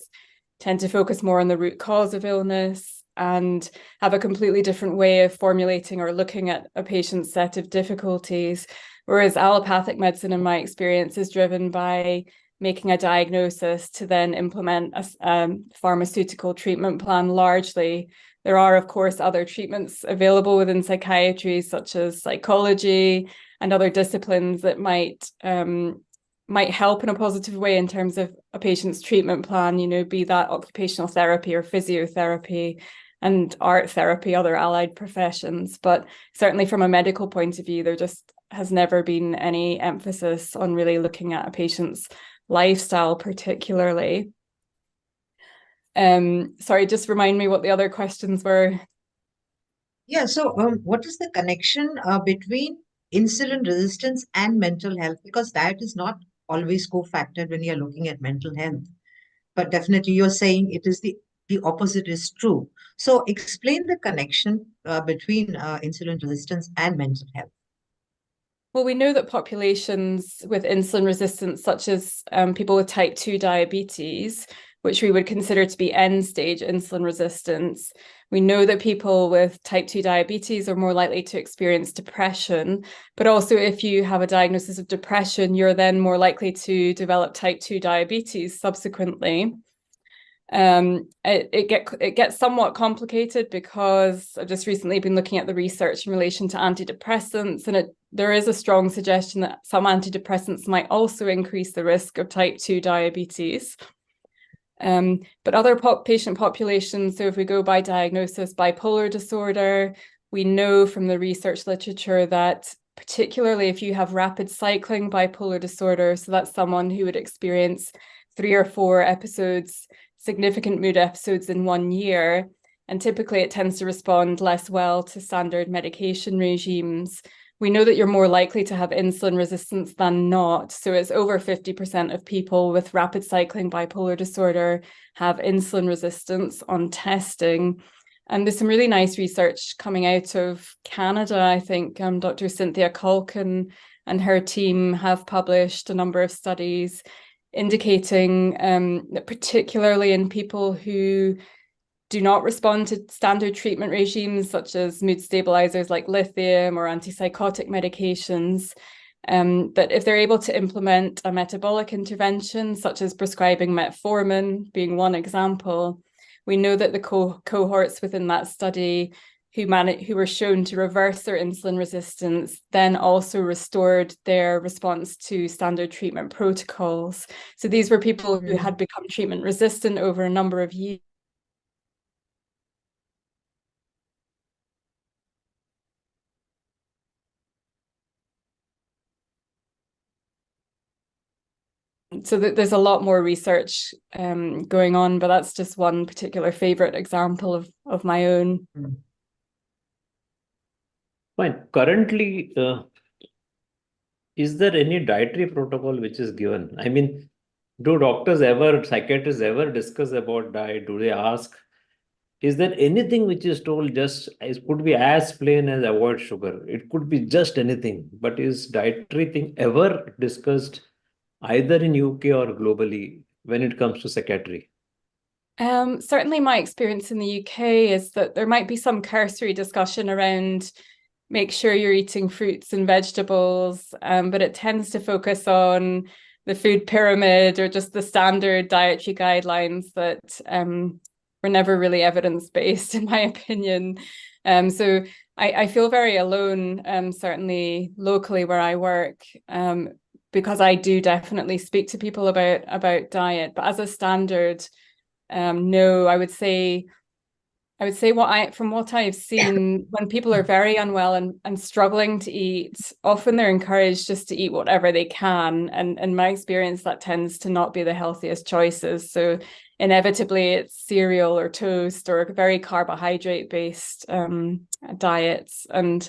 tend to focus more on the root cause of illness and have a completely different way of formulating or looking at a patient's set of difficulties. Whereas allopathic medicine, in my experience, is driven by making a diagnosis to then implement a pharmaceutical treatment plan largely. There are, of course, other treatments available within psychiatry, such as psychology and other disciplines that might help in a positive way in terms of a patient's treatment plan, you know, be that occupational therapy or physiotherapy and art therapy, other allied professions. But certainly from a medical point of view, there just has never been any emphasis on really looking at a patient's lifestyle particularly. Sorry, just remind me what the other questions were. Yeah, so what is the connection between insulin resistance and mental health? Because diet is not always co-factored when you're looking at mental health. But definitely you're saying it is the opposite is true. So explain the connection between insulin resistance and mental health. Well, we know that populations with insulin resistance, such as people with type 2 diabetes, which we would consider to be end-stage insulin resistance, we know that people with type 2 diabetes are more likely to experience depression. But also, if you have a diagnosis of depression, you're then more likely to develop type 2 diabetes subsequently. It gets somewhat complicated because I've just recently been looking at the research in relation to antidepressants, and there is a strong suggestion that some antidepressants might also increase the risk of type 2 diabetes. But other patient populations, so if we go by diagnosis, bipolar disorder, we know from the research literature that particularly if you have rapid cycling bipolar disorder, so that's someone who would experience 3 or 4 episodes, significant mood episodes in 1 year, and typically it tends to respond less well to standard medication regimes. We know that you're more likely to have insulin resistance than not. So it's over 50% of people with rapid cycling bipolar disorder have insulin resistance on testing. And there's some really nice research coming out of Canada. I think Dr. Cynthia Culkin and her team have published a number of studies indicating that particularly in people who do not respond to standard treatment regimes such as mood stabilizers like lithium or antipsychotic medications. That if they're able to implement a metabolic intervention, such as prescribing metformin being one example, we know that the cohorts within that study who were shown to reverse their insulin resistance then also restored their response to standard treatment protocols. So these were people who had become treatment resistant over a number of years. So there's a lot more research going on, but that's just one particular favorite example of my own. Fine. Currently, is there any dietary protocol which is given? I mean, do doctors ever, psychiatrists ever discuss about diet? Do they ask? Is there anything which is told just, it could be as plain as avoid sugar? It could be just anything. But is dietary thing ever discussed either in UK or globally when it comes to psychiatry? Certainly my experience in the UK is that there might be some cursory discussion around make sure you're eating fruits and vegetables, but it tends to focus on the food pyramid or just the standard dietary guidelines that were never really evidence-based, in my opinion. So I feel very alone, certainly locally where I work, because I do definitely speak to people about diet, but as a standard, no, I would say from what I've seen, when people are very unwell and struggling to eat, often they're encouraged just to eat whatever they can. And in my experience, that tends to not be the healthiest choices. So inevitably it's cereal or toast or very carbohydrate-based diets. And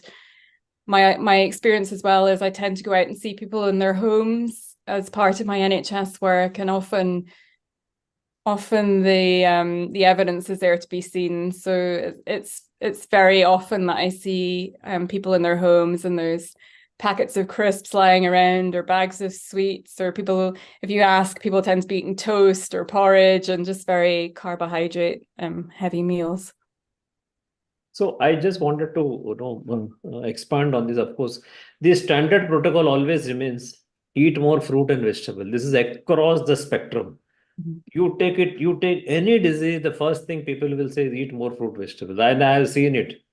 my experience as well is I tend to go out and see people in their homes as part of my NHS work, and often the evidence is there to be seen. So it's very often that I see people in their homes and there's packets of crisps lying around or bags of sweets, or people, if you ask, people tend to be eating toast or porridge and just very carbohydrate heavy meals. So I just wanted to expand on this. Of course, the standard protocol always remains eat more fruit and vegetable. This is across the spectrum. You take any disease, the first thing people will say is eat more fruit, vegetables. And I have seen it.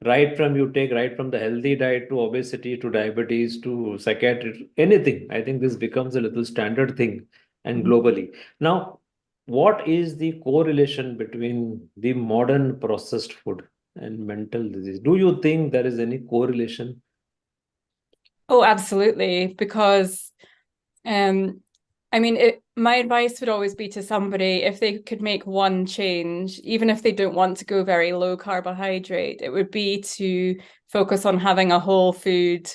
Right from the healthy diet to obesity to diabetes to psychiatry, anything. I think this becomes a little standard thing and globally. Now, what is the correlation between the modern processed food and mental disease? Do you think there is any correlation? Oh, absolutely. Because I mean, my advice would always be to somebody, if they could make one change, even if they don't want to go very low carbohydrate, it would be to focus on having a whole food,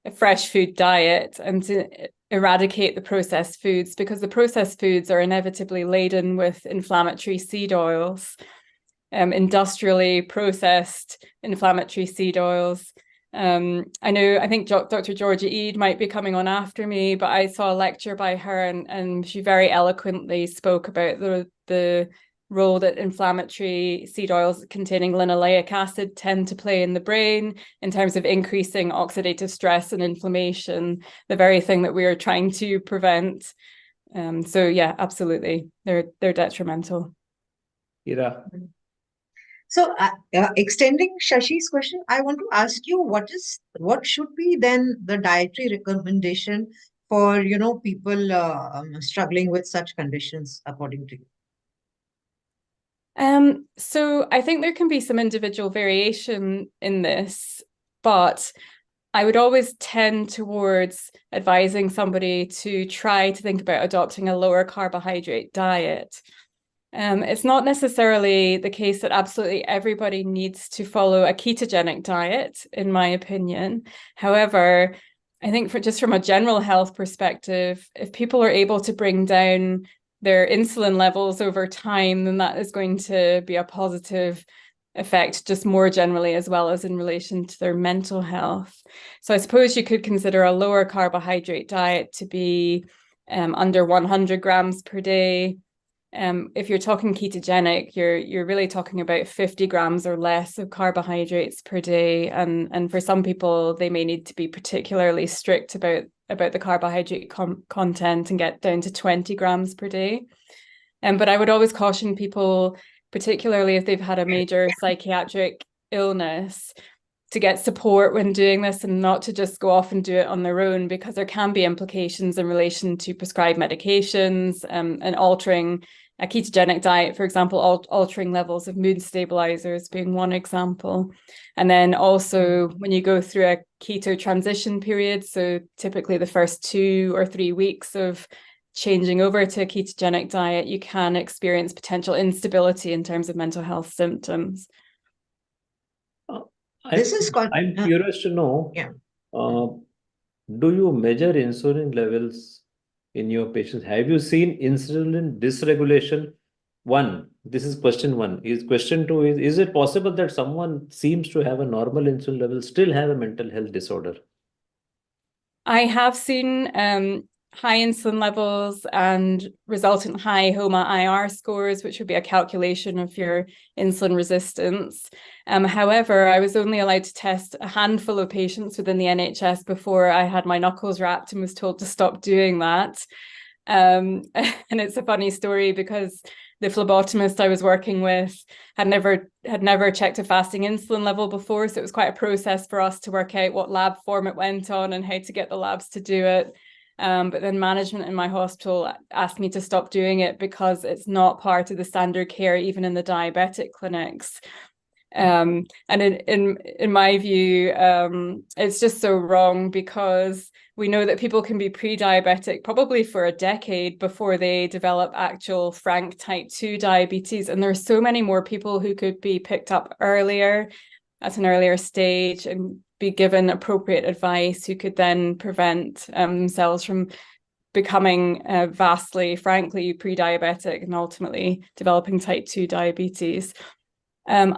a fresh food diet, and to eradicate the processed foods, because the processed foods are inevitably laden with inflammatory seed oils, industrially processed inflammatory seed oils. I think Dr. Georgia Eade might be coming on after me, but I saw a lecture by her and she very eloquently spoke about the role that inflammatory seed oils containing linoleic acid tend to play in the brain in terms of increasing oxidative stress and inflammation, the very thing that we are trying to prevent. So yeah, absolutely, they're detrimental. Ira. So extending Shashi's question, I want to ask you, what should be then the dietary recommendation for people struggling with such conditions, according to you? So I think there can be some individual variation in this, but I would always tend towards advising somebody to try to think about adopting a lower carbohydrate diet. It's not necessarily the case that absolutely everybody needs to follow a ketogenic diet, in my opinion. However, I think just from a general health perspective, if people are able to bring down their insulin levels over time, then that is going to be a positive effect just more generally, as well as in relation to their mental health. So I suppose you could consider a lower carbohydrate diet to be under 100 grams per day. If you're talking ketogenic, you're really talking about 50 grams or less of carbohydrates per day. And for some people, they may need to be particularly strict about the carbohydrate content and get down to 20 grams per day. But I would always caution people, particularly if they've had a major psychiatric illness, to get support when doing this and not to just go off and do it on their own, because there can be implications in relation to prescribed medications and altering a ketogenic diet, for example, altering levels of mood stabilizers being one example. And then also when you go through a keto transition period, so typically the first 2 or 3 weeks of changing over to a ketogenic diet, you can experience potential instability in terms of mental health symptoms. I'm curious to know, do you measure insulin levels in your patients? Have you seen insulin dysregulation? This is question 1. Question 2 is it possible that someone seems to have a normal insulin level, still have a mental health disorder? I have seen high insulin levels and resultant high HOMA-IR scores, which would be a calculation of your insulin resistance. However, I was only allowed to test a handful of patients within the NHS before I had my knuckles wrapped and was told to stop doing that. And it's a funny story because the phlebotomist I was working with had never checked a fasting insulin level before, so it was quite a process for us to work out what lab form it went on and how to get the labs to do it. But then management in my hospital asked me to stop doing it because it's not part of the standard care, even in the diabetic clinics. And in my view, it's just so wrong, because we know that people can be pre-diabetic probably for a decade before they develop actual frank type 2 diabetes. And there are so many more people who could be picked up earlier at an earlier stage and be given appropriate advice, who could then prevent themselves from becoming vastly, frankly, pre-diabetic and ultimately developing type 2 diabetes. In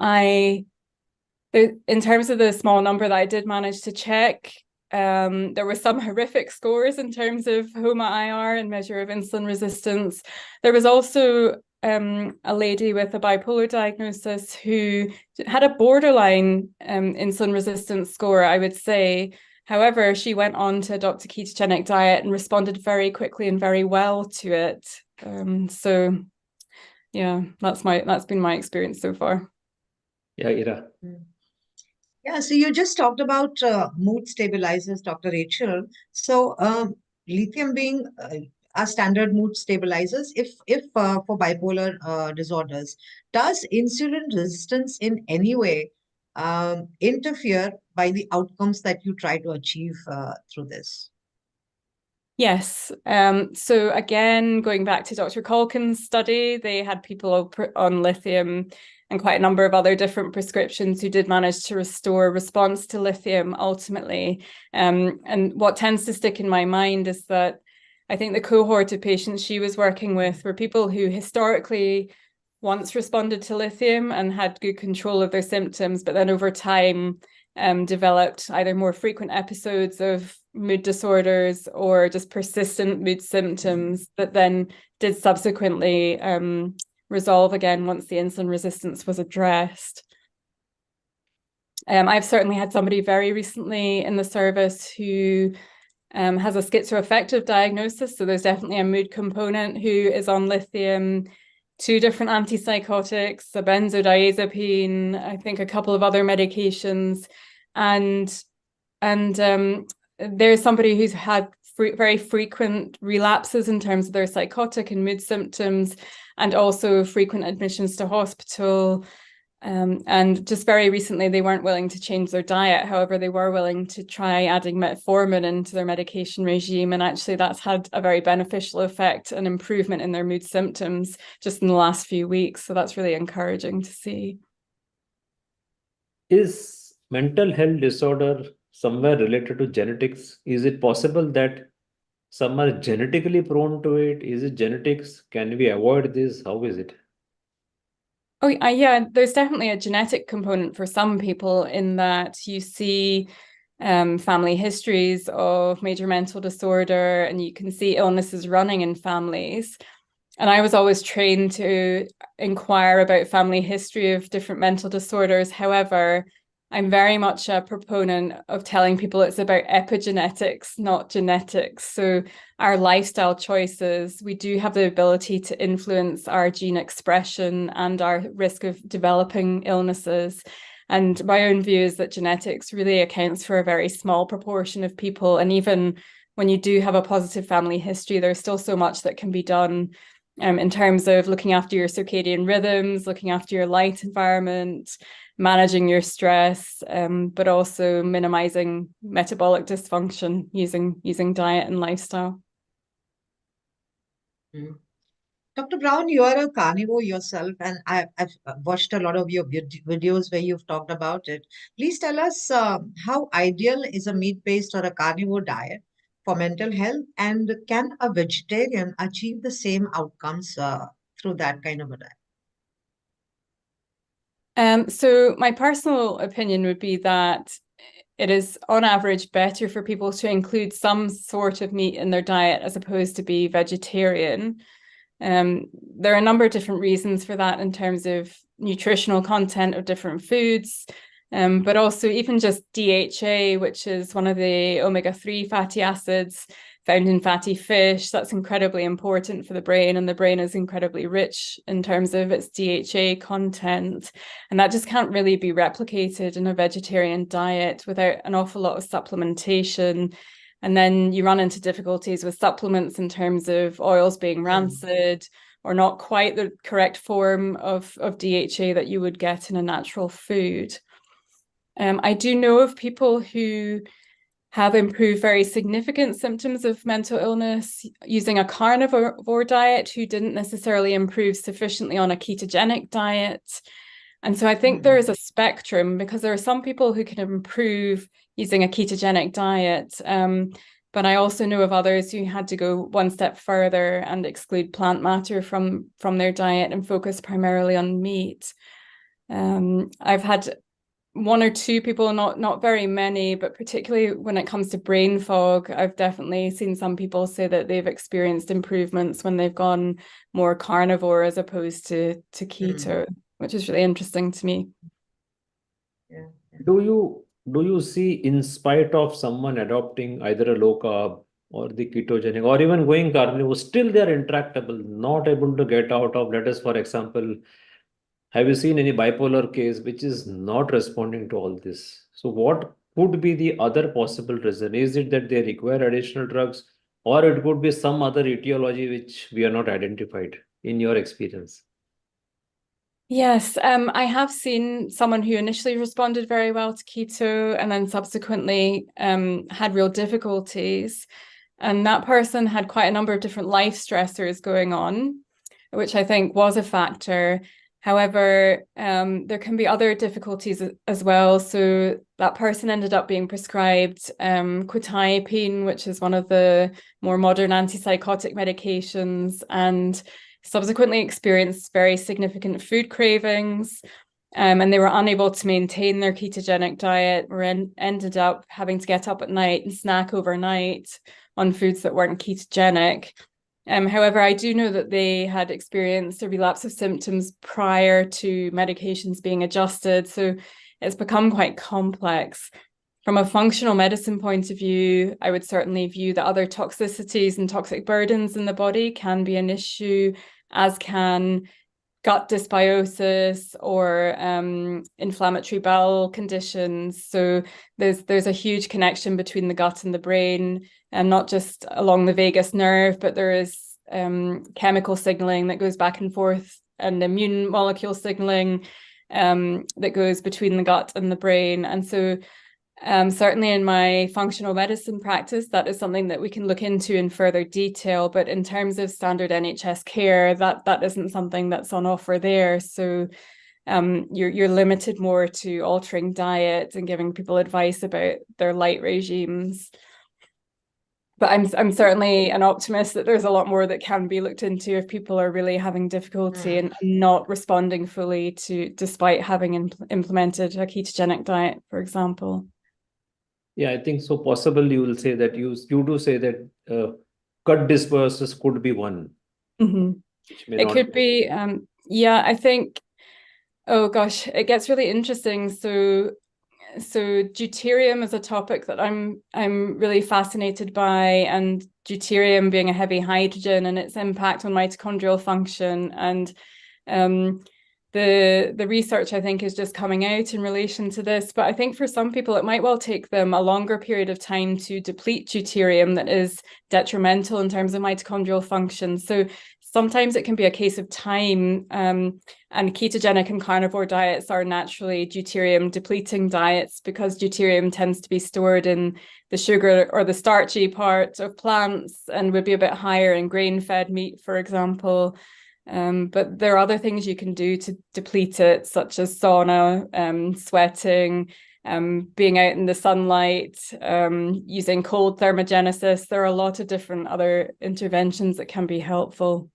terms of the small number that I did manage to check, there were some horrific scores in terms of HOMA-IR and measure of insulin resistance. There was also a lady with a bipolar diagnosis who had a borderline insulin resistance score, I would say. However, she went on to adopt a ketogenic diet and responded very quickly and very well to it. So yeah, that's been my experience so far. Yeah, Ira. Yeah, so you just talked about mood stabilizers, Dr. Rachel. So lithium being our standard mood stabilizers, if for bipolar disorders, does insulin resistance in any way interfere by the outcomes that you try to achieve through this? Yes. So again, going back to Dr. Calkin's study, they had people on lithium and quite a number of other different prescriptions who did manage to restore response to lithium ultimately. And what tends to stick in my mind is that I think the cohort of patients she was working with were people who historically once responded to lithium and had good control of their symptoms, but then over time developed either more frequent episodes of mood disorders or just persistent mood symptoms that then did subsequently resolve again once the insulin resistance was addressed. I've certainly had somebody very recently in the service who has a schizoaffective diagnosis, so there's definitely a mood component, who is on lithium, 2 different antipsychotics, a benzodiazepine, I think a couple of other medications, and there's somebody who's had very frequent relapses in terms of their psychotic and mood symptoms, and also frequent admissions to hospital. And just very recently, they weren't willing to change their diet. However, they were willing to try adding metformin into their medication regime. And actually, that's had a very beneficial effect and improvement in their mood symptoms just in the last few weeks. So that's really encouraging to see. Is mental health disorder somewhere related to genetics? Is it possible that some are genetically prone to it? Is it genetics? Can we avoid this? How is it? Oh, yeah, there's definitely a genetic component for some people in that you see family histories of major mental disorder, and you can see illnesses running in families. I was always trained to inquire about family history of different mental disorders. However, I'm very much a proponent of telling people it's about epigenetics, not genetics. So our lifestyle choices, we do have the ability to influence our gene expression and our risk of developing illnesses. And my own view is that genetics really accounts for a very small proportion of people. And even when you do have a positive family history, there's still so much that can be done in terms of looking after your circadian rhythms, looking after your light environment, managing your stress, but also minimizing metabolic dysfunction using diet and lifestyle. Dr. Brown, you are a carnivore yourself, and I've watched a lot of your videos where you've talked about it. Please tell us how ideal is a meat-based or a carnivore diet for mental health, and can a vegetarian achieve the same outcomes through that kind of a diet? So my personal opinion would be that it is on average better for people to include some sort of meat in their diet as opposed to be vegetarian. There are a number of different reasons for that in terms of nutritional content of different foods, but also even just DHA, which is one of the omega-3 fatty acids found in fatty fish. That's incredibly important for the brain, and the brain is incredibly rich in terms of its DHA content. And that just can't really be replicated in a vegetarian diet without an awful lot of supplementation. And then you run into difficulties with supplements in terms of oils being rancid or not quite the correct form of DHA that you would get in a natural food. I do know of people who have improved very significant symptoms of mental illness using a carnivore diet who didn't necessarily improve sufficiently on a ketogenic diet. And so I think there is a spectrum, because there are some people who can improve using a ketogenic diet. But I also know of others who had to go one step further and exclude plant matter from their diet and focus primarily on meat. I've had one or two people, not very many, but particularly when it comes to brain fog, I've definitely seen some people say that they've experienced improvements when they've gone more carnivore as opposed to keto, which is really interesting to me. Do you see, in spite of someone adopting either a low carb or the ketogenic or even going carnivore, still they're intractable, not able to get out of, let us, for example, have you seen any bipolar case which is not responding to all this? So what could be the other possible reason? Is it that they require additional drugs, or it could be some other etiology which we are not identified in your experience? Yes, I have seen someone who initially responded very well to keto and then subsequently had real difficulties. And that person had quite a number of different life stressors going on, which I think was a factor. However, there can be other difficulties as well. So that person ended up being prescribed quetiapine, which is one of the more modern antipsychotic medications, and subsequently experienced very significant food cravings. And they were unable to maintain their ketogenic diet, or ended up having to get up at night and snack overnight on foods that weren't ketogenic. However, I do know that they had experienced a relapse of symptoms prior to medications being adjusted. So it's become quite complex. From a functional medicine point of view, I would certainly view that other toxicities and toxic burdens in the body can be an issue, as can gut dysbiosis or inflammatory bowel conditions. So there's a huge connection between the gut and the brain, and not just along the vagus nerve, but there is chemical signaling that goes back and forth, and immune molecule signaling that goes between the gut and the brain. And so certainly in my functional medicine practice, that is something that we can look into in further detail. But in terms of standard NHS care, that isn't something that's on offer there. So you're limited more to altering diet and giving people advice about their light regimes. But I'm certainly an optimist that there's a lot more that can be looked into if people are really having difficulty and not responding fully despite having implemented a ketogenic diet, for example. Yeah, I think so. Possible you will say that you do say that gut dysbiosis could be one. Mm-hmm. which may It not could be, yeah, I think, oh gosh, it gets really interesting. So deuterium is a topic that I'm really fascinated by, and deuterium being a heavy hydrogen and its impact on mitochondrial function. And the research, I think, is just coming out in relation to this. But I think for some people, it might well take them a longer period of time to deplete deuterium that is detrimental in terms of mitochondrial function. So sometimes it can be a case of time, and ketogenic and carnivore diets are naturally deuterium depleting diets because deuterium tends to be stored in the sugar or the starchy part of plants and would be a bit higher in grain-fed meat, for example. But there are other things you can do to deplete it, such as sauna, sweating, being out in the sunlight, using cold thermogenesis. There are a lot of different other interventions that can be helpful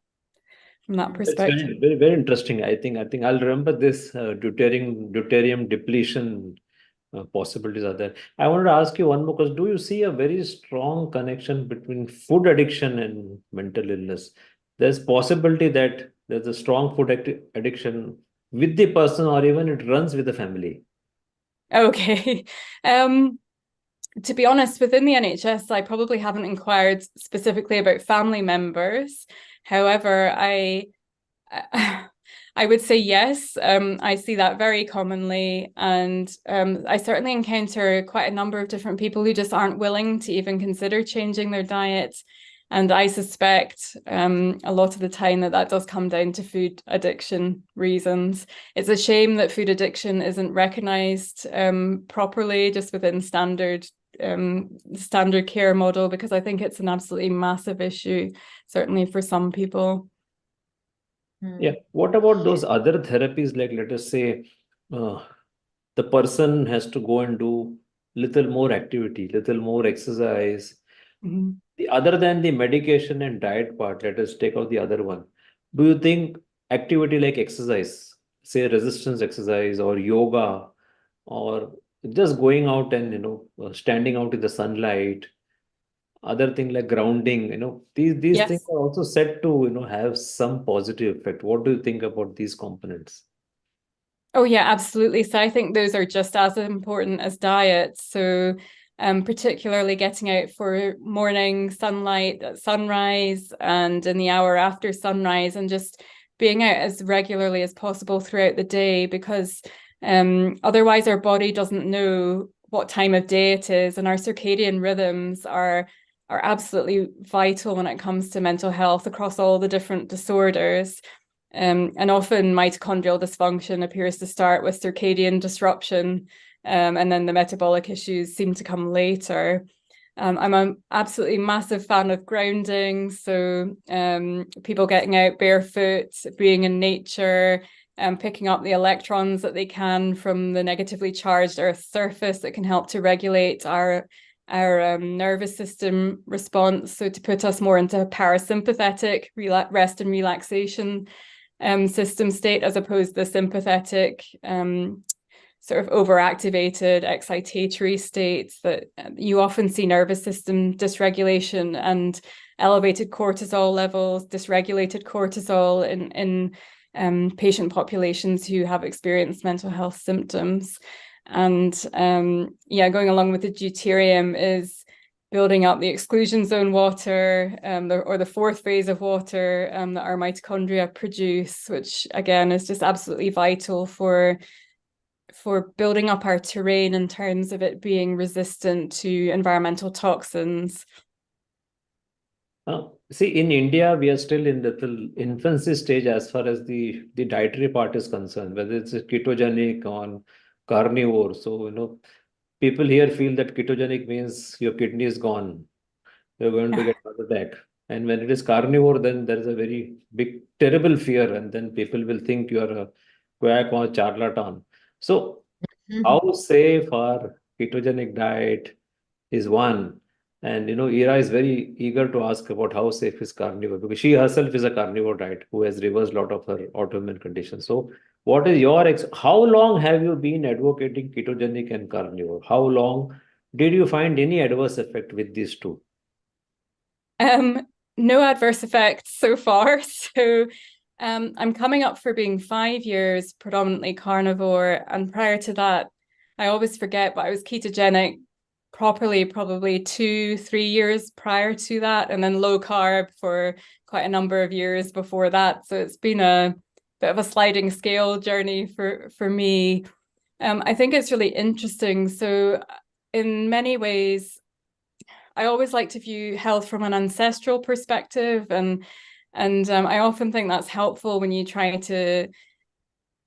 from that That's perspective. very, very, very interesting. I think I'll remember this deuterium depletion possibilities are there. I wanted to ask you one more, because do you see a very strong connection between food addiction and mental illness? There's possibility that there's a strong food addiction with the person, or even it runs with the family. Okay. To be honest, within the NHS, I probably haven't inquired specifically about family members. However, I would say yes. I see that very commonly, and I certainly encounter quite a number of different people who just aren't willing to even consider changing their diet. And I suspect a lot of the time that does come down to food addiction reasons. It's a shame that food addiction isn't recognized properly just within standard care model, because I think it's an absolutely massive issue, certainly for some people. Yeah. What about those other therapies? Like, let us say the person has to go and do little more activity, little more exercise. Other than the medication and diet part, let us take out the other one. Do you think activity like exercise, say resistance exercise or yoga, or just going out and standing out in the sunlight, other thing like grounding, these Yes. things are also said to have some positive effect. What do you think about these components? Oh yeah, absolutely. So I think those are just as important as diet. So particularly getting out for morning sunlight at sunrise and in the hour after sunrise, and just being out as regularly as possible throughout the day, because otherwise our body doesn't know what time of day it is, and our circadian rhythms are absolutely vital when it comes to mental health across all the different disorders. And often mitochondrial dysfunction appears to start with circadian disruption, and then the metabolic issues seem to come later. I'm an absolutely massive fan of grounding. So people getting out barefoot, being in nature, picking up the electrons that they can from the negatively charged Earth's surface that can help to regulate our nervous system response. So to put us more into a parasympathetic rest and relaxation system state, as opposed to the sympathetic sort of overactivated excitatory states that you often see nervous system dysregulation and elevated cortisol levels, dysregulated cortisol in patient populations who have experienced mental health symptoms. And yeah, going along with the deuterium is building up the exclusion zone water, or the fourth phase of water that our mitochondria produce, which again is just absolutely vital for building up our terrain in terms of it being resistant to environmental toxins. See, in India, we are still in the infancy stage as far as the dietary part is concerned, whether it's ketogenic or carnivore. So, people here feel that ketogenic means your kidney is gone. You're going to get heart attack. And when it is carnivore, then there is a very big, terrible fear. And then people will think you are a quack or charlatan. So how safe our ketogenic diet is one. And, Ira is very eager to ask about how safe is carnivore, because she herself is a carnivore diet who has reversed a lot of her autoimmune conditions. So what is your, how long have you been advocating ketogenic and carnivore? How long did you find any adverse effect with these two? no adverse effects so far. So I'm coming up for being 5 years predominantly carnivore, and prior to that, I always forget, but I was ketogenic properly probably 2-3 years prior to that, and then low carb for quite a number of years before that. So it's been a bit of a sliding scale journey for me. I think it's really interesting. So in many ways, I always like to view health from an ancestral perspective, and I often think that's helpful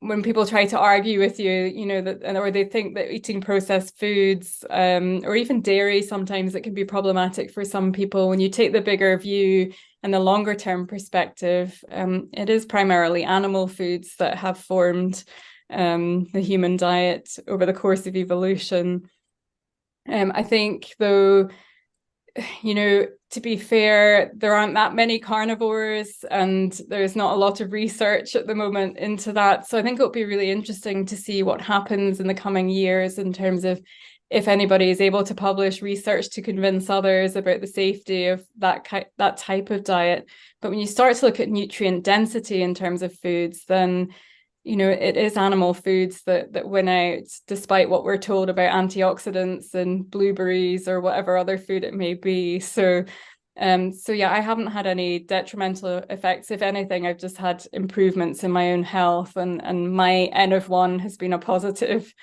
when people try to argue with you, you know, that, or they think that eating processed foods, or even dairy, sometimes it can be problematic for some people. When you take the bigger view and the longer term perspective, it is primarily animal foods that have formed the human diet over the course of evolution. I think, though, you know, to be fair, there aren't that many carnivores, and there's not a lot of research at the moment into that. So I think it'll be really interesting to see what happens in the coming years in terms of if anybody is able to publish research to convince others about the safety of that type of diet. But when you start to look at nutrient density in terms of foods, then, you know, it is animal foods that win out, despite what we're told about antioxidants and blueberries or whatever other food it may be. So yeah, I haven't had any detrimental effects. If anything, I've just had improvements in my own health, and my N of 1 has been a positive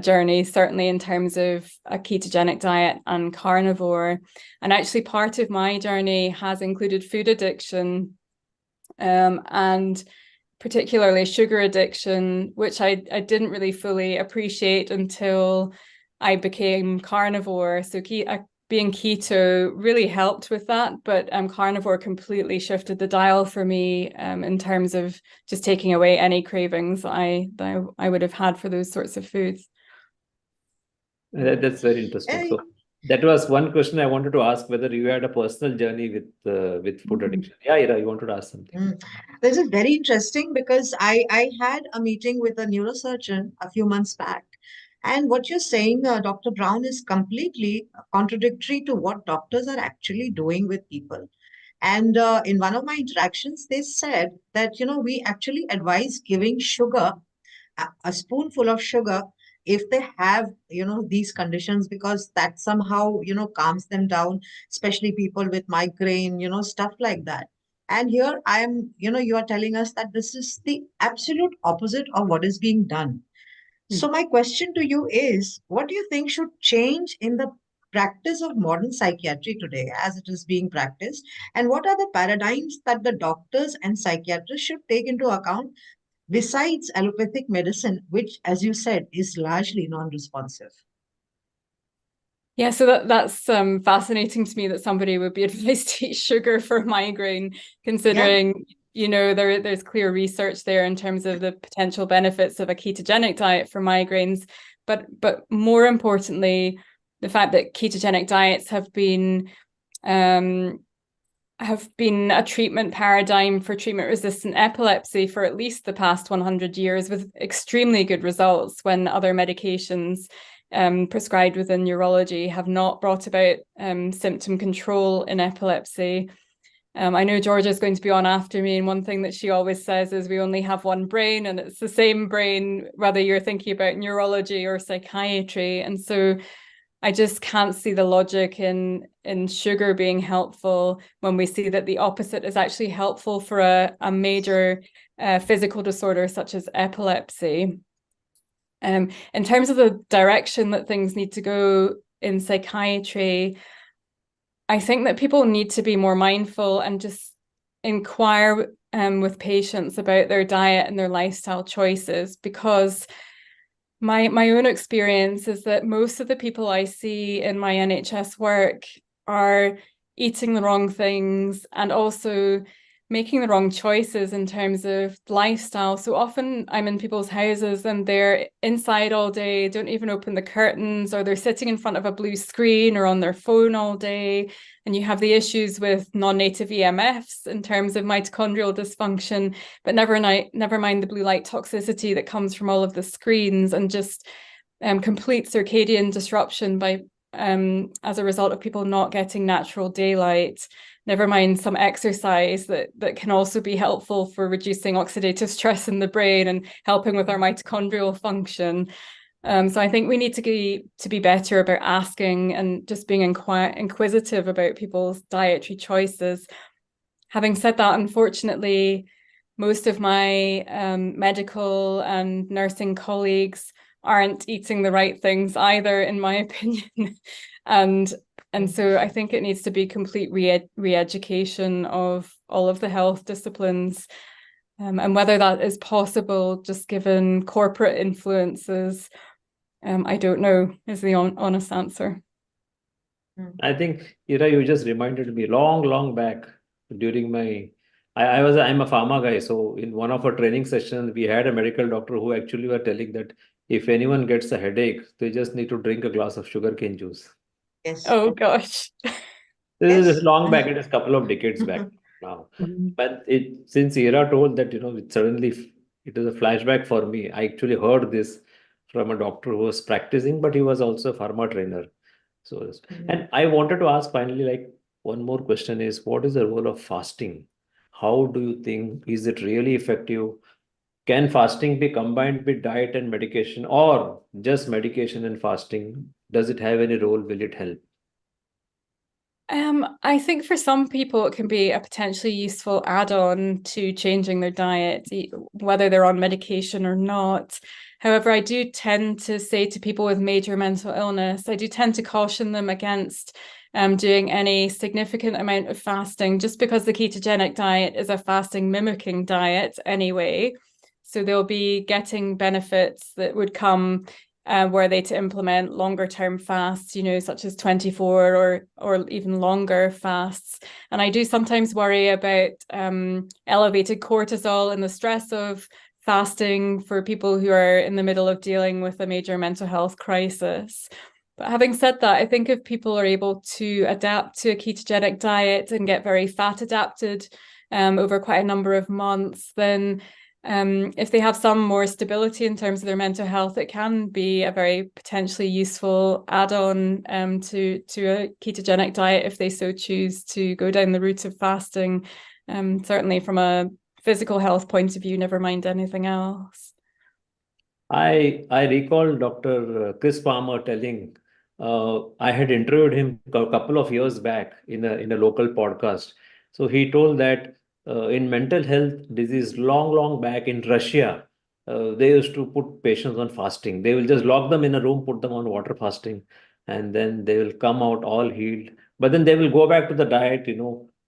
journey, certainly in terms of a ketogenic diet and carnivore. And actually part of my journey has included food addiction, and particularly sugar addiction, which I didn't really fully appreciate until I became carnivore. So being keto really helped with that, but carnivore completely shifted the dial for me in terms of just taking away any cravings that I would have had for those sorts of foods. That's very interesting. So that was one question I wanted to ask, whether you had a personal journey with food addiction. Yeah, Ira, you wanted to ask something. This is very interesting because I had a meeting with a neurosurgeon a few months back. And what you're saying, Dr. Brown, is completely contradictory to what doctors are actually doing with people. And in one of my interactions, they said that, you know, we actually advise giving sugar, a spoonful of sugar, if they have, you know, these conditions, because that somehow, you know, calms them down, especially people with migraine, you know, stuff like that. And here I am, you know, you are telling us that this is the absolute opposite of what is being done. So my question to you is, what do you think should change in the practice of modern psychiatry today as it is being practiced? And what are the paradigms that the doctors and psychiatrists should take into account besides allopathic medicine, which, as you said, is largely non-responsive? Yeah, so that's fascinating to me that somebody would be advised to eat sugar for migraine, considering, you know, there's clear research there in terms of the potential benefits of a ketogenic diet for migraines. But more importantly, the fact that ketogenic diets have been a treatment paradigm for treatment-resistant epilepsy for at least the past 100 years, with extremely good results, when other medications prescribed within neurology have not brought about symptom control in epilepsy. I know Georgia is going to be on after me, and one thing that she always says is we only have one brain, and it's the same brain whether you're thinking about neurology or psychiatry. And so I just can't see the logic in sugar being helpful when we see that the opposite is actually helpful for a major physical disorder such as epilepsy. In terms of the direction that things need to go in psychiatry, I think that people need to be more mindful and just inquire with patients about their diet and their lifestyle choices, because my own experience is that most of the people I see in my NHS work are eating the wrong things and also making the wrong choices in terms of lifestyle. So often I'm in people's houses and they're inside all day, don't even open the curtains, or they're sitting in front of a blue screen or on their phone all day. And you have the issues with non-native EMFs in terms of mitochondrial dysfunction, but never mind the blue light toxicity that comes from all of the screens, and just complete circadian disruption by as a result of people not getting natural daylight. never mind some exercise that can also be helpful for reducing oxidative stress in the brain and helping with our mitochondrial function. So I think we need to be better about asking and just being inquisitive about people's dietary choices. Having said that, unfortunately, most of my medical and nursing colleagues aren't eating the right things either, in my opinion. And so I think it needs to be complete re-education of all of the health disciplines. And whether that is possible, just given corporate influences, I don't know, is the honest answer. I think, Ira, you just reminded me long back during my, I'm a pharma guy. So in one of our training sessions, we had a medical doctor who actually were telling that if anyone gets a headache, they just need to drink a glass of sugarcane juice. Yes. Oh gosh. This is long back, it is a couple of decades back now. But since Ira told that, it is a flashback for me. I actually heard this from a doctor who was practicing, but he was also a pharma trainer. So, and I wanted to ask finally, like, one more question is, what is the role of fasting? How do you think, is it really effective? Can fasting be combined with diet and medication, or just medication and fasting? Does it have any role? Will it help? I think for some people, it can be a potentially useful add-on to changing their diet, whether they're on medication or not. However, I do tend to say to people with major mental illness, I do tend to caution them against doing any significant amount of fasting, just because the ketogenic diet is a fasting mimicking diet anyway. So they'll be getting benefits that would come were they to implement longer term fasts, such as 24 or even longer fasts. And I do sometimes worry about elevated cortisol and the stress of fasting for people who are in the middle of dealing with a major mental health crisis. But having said that, I think if people are able to adapt to a ketogenic diet and get very fat adapted over quite a number of months, then if they have some more stability in terms of their mental health, it can be a very potentially useful add-on to a ketogenic diet if they so choose to go down the route of fasting. Certainly from a physical health point of view, never mind anything else. I recall Dr. Chris Palmer telling, I had interviewed him a couple of years back in a local podcast. So he told that in mental health disease long back in Russia, they used to put patients on fasting. They will just lock them in a room, put them on water fasting, and then they will come out all healed. But then they will go back to the diet,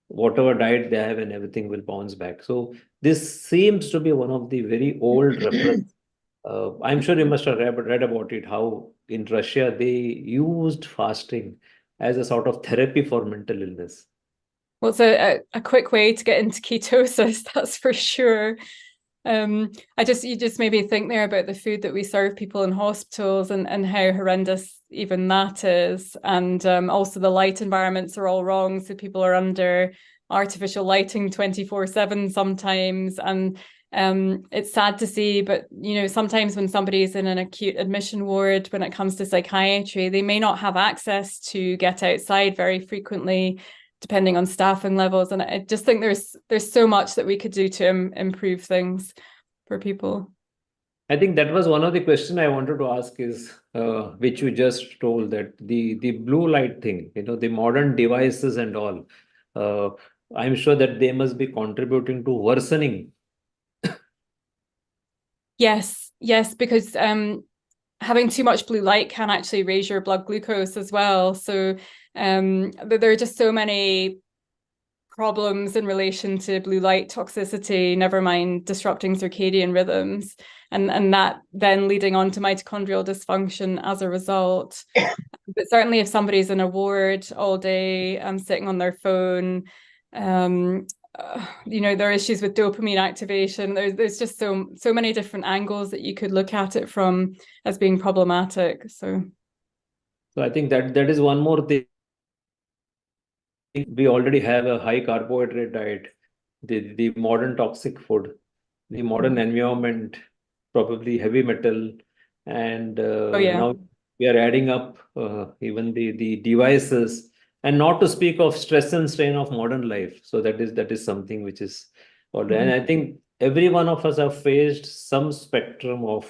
whatever diet they have, and everything will bounce back. So this seems to be one of the very old reference. I'm sure you must have read about it, how in Russia they used fasting as a sort of therapy for mental illness. Well, it's a quick way to get into ketosis, that's for sure. You just made me think there about the food that we serve people in hospitals and how horrendous even that is. And also the light environments are all wrong. So people are under artificial lighting 24/7 sometimes. And it's sad to see, but sometimes when somebody's in an acute admission ward, when it comes to psychiatry, they may not have access to get outside very frequently, depending on staffing levels. And I just think there's so much that we could do to improve things for people. I think that was one of the questions I wanted to ask is, which you just told, that the blue light thing, the modern devices and all, I'm sure that they must be contributing to worsening. Yes, because having too much blue light can actually raise your blood glucose as well. So there are just so many problems in relation to blue light toxicity, never mind disrupting circadian rhythms, and that then leading on to mitochondrial dysfunction as a result. But certainly if somebody's in a ward all day sitting on their phone, there are issues with dopamine activation. There's just so many different angles that you could look at it from as being problematic. So I think that is one more thing. We already have a high carbohydrate diet, the modern toxic food, the modern environment, probably heavy metal, and now we are adding up even the devices. And not to speak of stress and strain of modern life. So that is something which is already, and I think every one of us have faced some spectrum of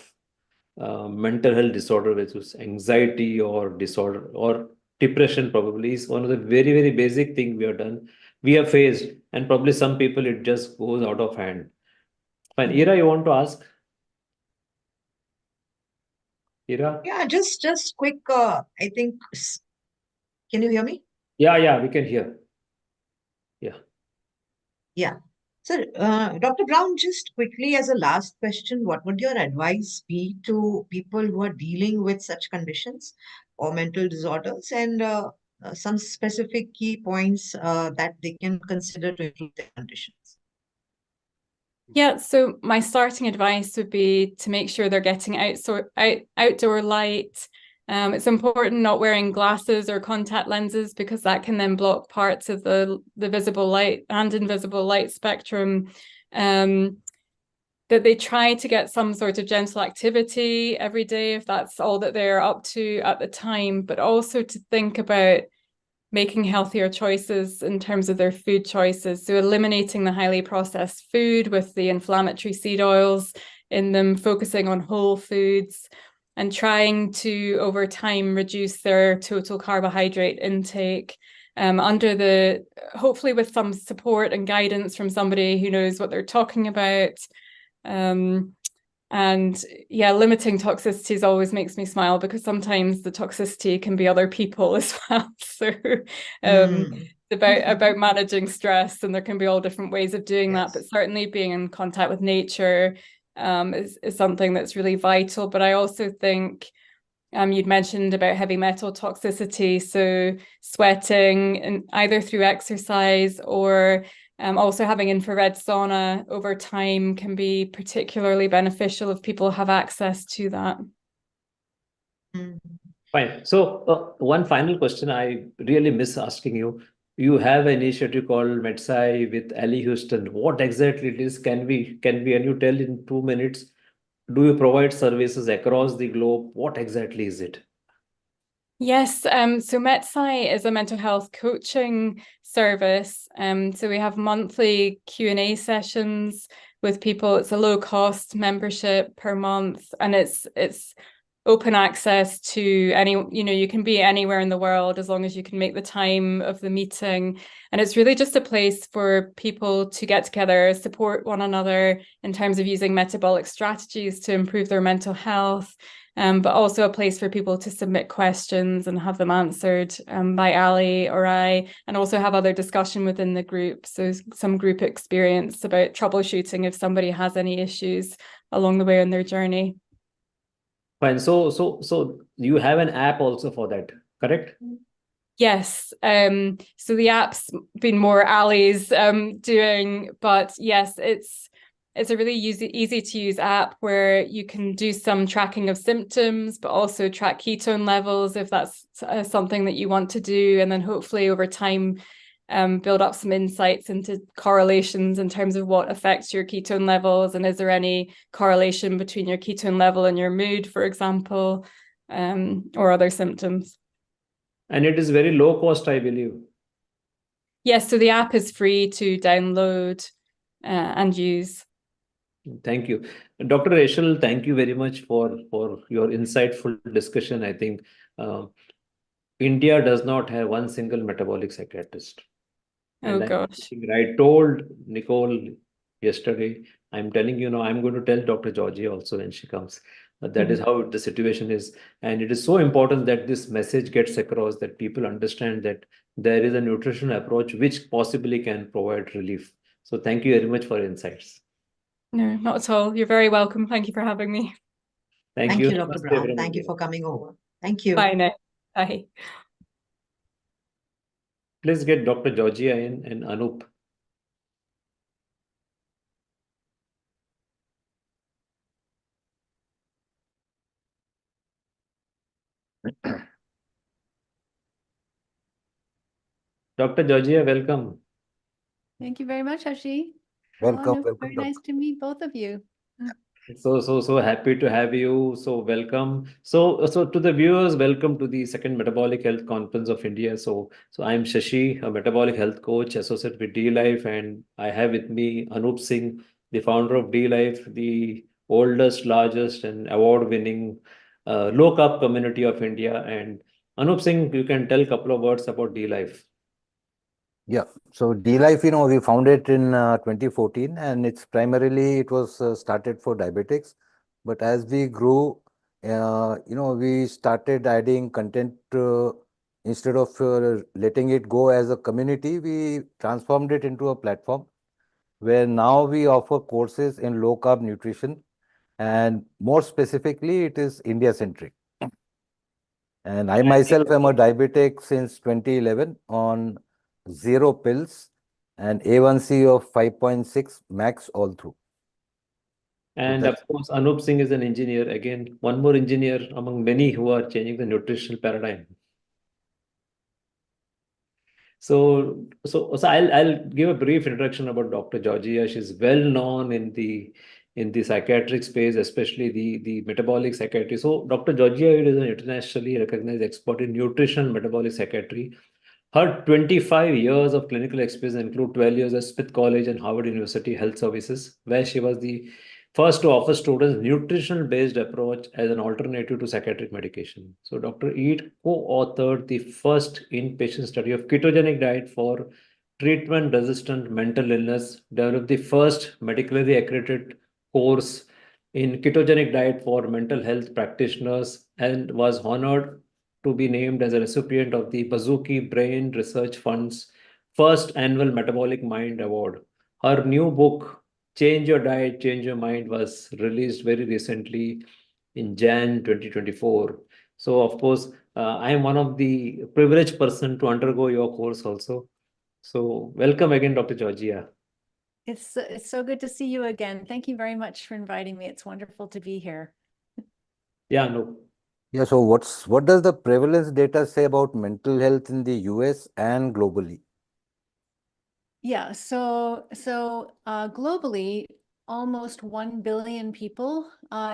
mental health disorder, which is anxiety or disorder or depression. Probably is one of the very, very basic thing we have faced, and probably some people it just goes out of hand. Fine, Ira, you want to ask? Ira? Yeah, just quick. I think. Can you hear me? Yeah, we can hear. Yeah. So, Dr. Brown, just quickly as a last question, what would your advice be to people who are dealing with such conditions or mental disorders, and some specific key points that they can consider to improve their conditions? Yeah, so my starting advice would be to make sure they're getting outdoor light. It's important not wearing glasses or contact lenses, because that can then block parts of the visible light and invisible light spectrum. That they try to get some sort of gentle activity every day, if that's all that they're up to at the time, but also to think about making healthier choices in terms of their food choices. So eliminating the highly processed food with the inflammatory seed oils in them, focusing on whole foods, and trying to, over time, reduce their total carbohydrate intake, hopefully with some support and guidance from somebody who knows what they're talking about. And yeah, limiting toxicities always makes me smile, because sometimes the toxicity can be other people as well. So about managing stress, and there can be all different ways of doing that, but certainly being in contact with nature is something that's really vital. But I also think you'd mentioned about heavy metal toxicity, so sweating, and either through exercise or also having infrared sauna over time can be particularly beneficial if people have access to that. Fine. So one final question I really miss asking you. You have an initiative called MedSci with Ali Houston. What exactly it is? Can you tell in 2 minutes? Do you provide services across the globe? What exactly is it? Yes, so MedSci is a mental health coaching service. So we have monthly Q&A sessions with people. It's a low cost membership per month, and it's open access to you can be anywhere in the world as long as you can make the time of the meeting. And it's really just a place for people to get together, support one another in terms of using metabolic strategies to improve their mental health. But also a place for people to submit questions and have them answered by Ali or I, and also have other discussion within the group. So some group experience about troubleshooting if somebody has any issues along the way on their journey. Fine. So you have an app also for that, correct? Yes. So the app's been more Ali's doing, but yes, it's a really easy to use app where you can do some tracking of symptoms, but also track ketone levels if that's something that you want to do. And then hopefully over time, build up some insights into correlations in terms of what affects your ketone levels. And is there any correlation between your ketone level and your mood, for example, or other symptoms? And it is very low cost, I believe. Yes. So the app is free to download and use. Thank you. Dr. Rachel, thank you very much for your insightful discussion. I think India does not have one single metabolic psychiatrist. Oh, And gosh. I told Nicole yesterday, I'm telling you now, I'm going to tell Dr. Georgie also when she comes. That is how the situation is. And it is so important that this message gets across, that people understand that there is a nutritional approach which possibly can provide relief. So thank you very much for your insights. No, not at all. You're very welcome. Thank you for having me. Thank you, Dr. Brown. Thank you for coming over. Thank you. Bye now. Bye. Please get Dr. Georgia in and Anup. Dr. Georgia, welcome. Thank you very much, Shashi. Welcome, Anup, welcome, very nice to meet both of you. So happy to have you. So welcome. So to the viewers, welcome to the second Metabolic Health Conference of India. So I'm Shashi, a metabolic health coach associated with D-Life, and I have with me Anup Singh, the founder of D-Life, the oldest, largest, and award-winning low-carb community of India. And Anup Singh, you can tell a couple of words about D-Life. Yeah, so D-Life, we founded in 2014, and it was started for diabetics. But as we grew, we started adding content. Instead of letting it go as a community, we transformed it into a platform where now we offer courses in low carb nutrition, and more specifically, it is India centric. And I myself am a diabetic since 2011 on 0 pills and A1C of 5.6 max all through. And of course, Anup Singh is an engineer. Again, one more engineer among many who are changing the nutritional paradigm. So I'll give a brief introduction about Dr. Georgia. She's well known in the psychiatric space, especially the metabolic psychiatry. So Dr. Georgia is an internationally recognized expert in nutrition and metabolic psychiatry. Her 25 years of clinical experience include 12 years at Smith College and Harvard University Health Services, where she was the first to offer students nutritional-based approach as an alternative to psychiatric medication. So Dr. Eid co-authored the first inpatient study of ketogenic diet for treatment-resistant mental illness, developed the first medically accredited course in ketogenic diet for mental health practitioners, and was honored to be named as a recipient of the Bazuki Brain Research Fund's first annual Metabolic Mind Award. Her new book, Change Your Diet, Change Your Mind, was released very recently in Jan 2024. So, of course, I am one of the privileged person to undergo your course also. So, welcome again, Dr. Georgia. It's so good to see you again. Thank you very much for inviting me. It's wonderful to be here. Yeah, no. Yeah, so what does the prevalence data say about mental health in the US and globally? Yeah, so globally, almost 1 billion people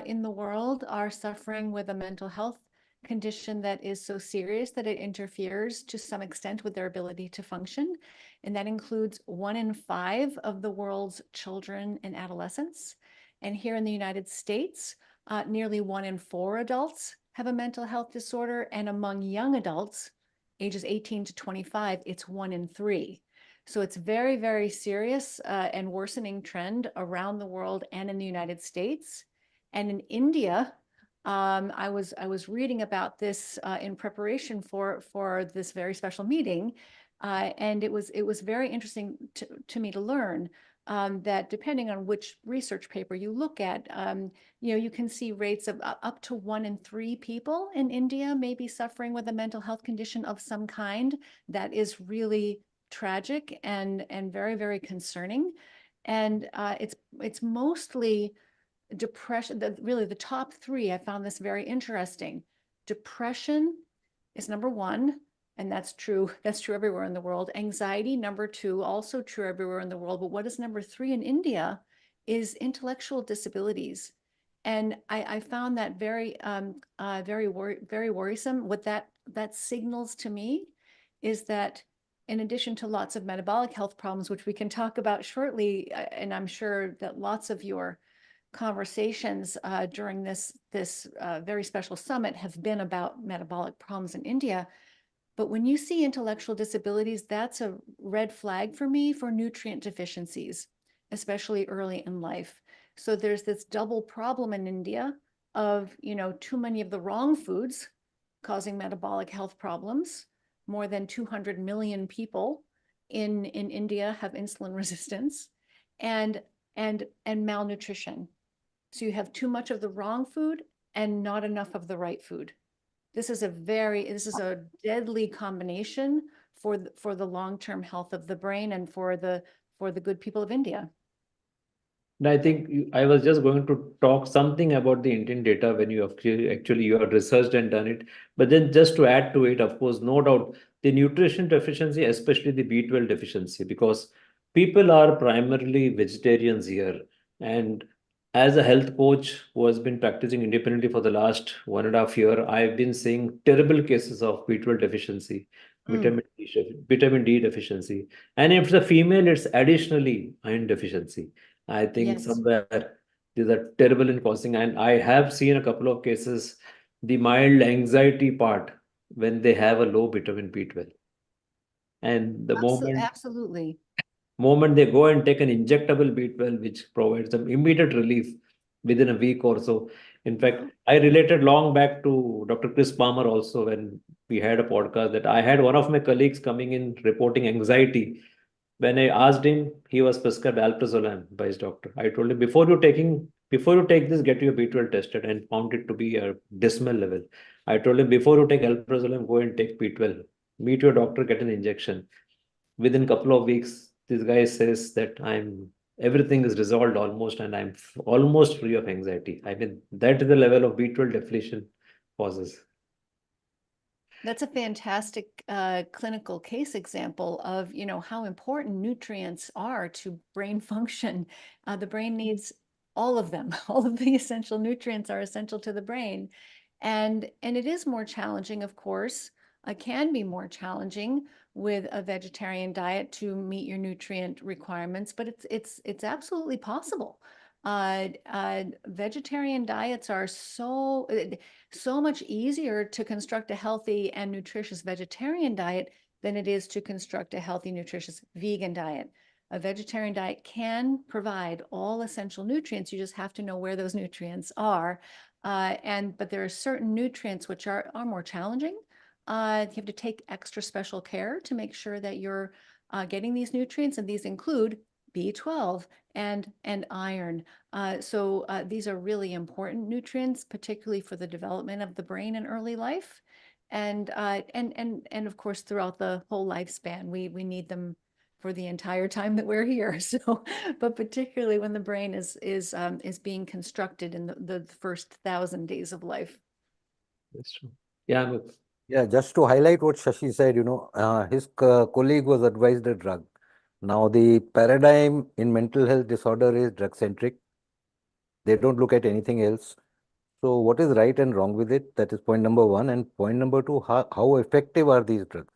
in the world are suffering with a mental health condition that is so serious that it interferes to some extent with their ability to function. And that includes 1 in 5 of the world's children and adolescents. And here in the United States, nearly 1 in 4 adults have a mental health disorder. And among young adults, ages 18 to 25, it's 1 in 3. So it's very, very serious and worsening trend around the world and in the United States. And in India, I was reading about this in preparation for this very special meeting, and it was very interesting to me to learn that depending on which research paper you look at, you can see rates of up to 1 in 3 people in India may be suffering with a mental health condition of some kind that is really tragic and very, very concerning. And it's mostly depression. Really the top 3, I found this very interesting. Depression is number 1, and that's true everywhere in the world. Anxiety, number 2, also true everywhere in the world. But what is number 3 in India is intellectual disabilities. And I found that very worrisome. What that signals to me is that in addition to lots of metabolic health problems, which we can talk about shortly, and I'm sure that lots of your conversations during this very special summit have been about metabolic problems in India. But when you see intellectual disabilities, that's a red flag for me for nutrient deficiencies, especially early in life. So there's this double problem in India of, too many of the wrong foods causing metabolic health problems. More than 200 million people in India have insulin resistance, and malnutrition. So you have too much of the wrong food and not enough of the right food. This is a deadly combination for the long-term health of the brain and for the good people of India. And I think I was just going to talk something about the Indian data when you actually you have researched and done it. But then just to add to it, of course, no doubt, the nutrition deficiency, especially the B12 deficiency, because people are primarily vegetarians here. And as a health coach who has been practicing independently for the last 1.5 years, I've been seeing terrible cases of B12 deficiency, vitamin D deficiency. And if it's a female, it's additionally iron deficiency. I think Yes. somewhere these are terrible in causing. And I have seen a couple of cases, the mild anxiety part when they have a low vitamin B12. And the Absolutely. moment they go and take an injectable B12, which provides them immediate relief within a week or so. In fact, I related long back to Dr. Chris Palmer also when we had a podcast that I had one of my colleagues coming in reporting anxiety. When I asked him, he was prescribed alprazolam by his doctor. I told him, before you take this, get your B12 tested, and found it to be a decimal level. I told him, before you take alprazolam, go and take B12. Meet your doctor, get an injection. Within a couple of weeks, this guy says that everything is resolved almost, and I'm almost free of anxiety. I mean, that is the level of B12 depletion causes. That's a fantastic clinical case example of, how important nutrients are to brain function. The brain needs all of them. All of the essential nutrients are essential to the brain. And it is more challenging, of course, can be more challenging with a vegetarian diet to meet your nutrient requirements, but it's absolutely possible. Vegetarian diets are so much easier to construct a healthy and nutritious vegetarian diet than it is to construct a healthy, nutritious vegan diet. A vegetarian diet can provide all essential nutrients. You just have to know where those nutrients are. But there are certain nutrients which are more challenging. You have to take extra special care to make sure that you're getting these nutrients, and these include B12 and iron. So these are really important nutrients, particularly for the development of the brain in early life, and of course throughout the whole lifespan. We need them for the entire time that we're here. So, but particularly when the brain is being constructed in the first 1,000 days of life. That's true. Yeah. Yeah, just to highlight what Shashi said, his colleague was advised a drug. Now, the paradigm in mental health disorder is drug-centric. They don't look at anything else. So what is right and wrong with it? That is point number one. And point number two, how effective are these drugs?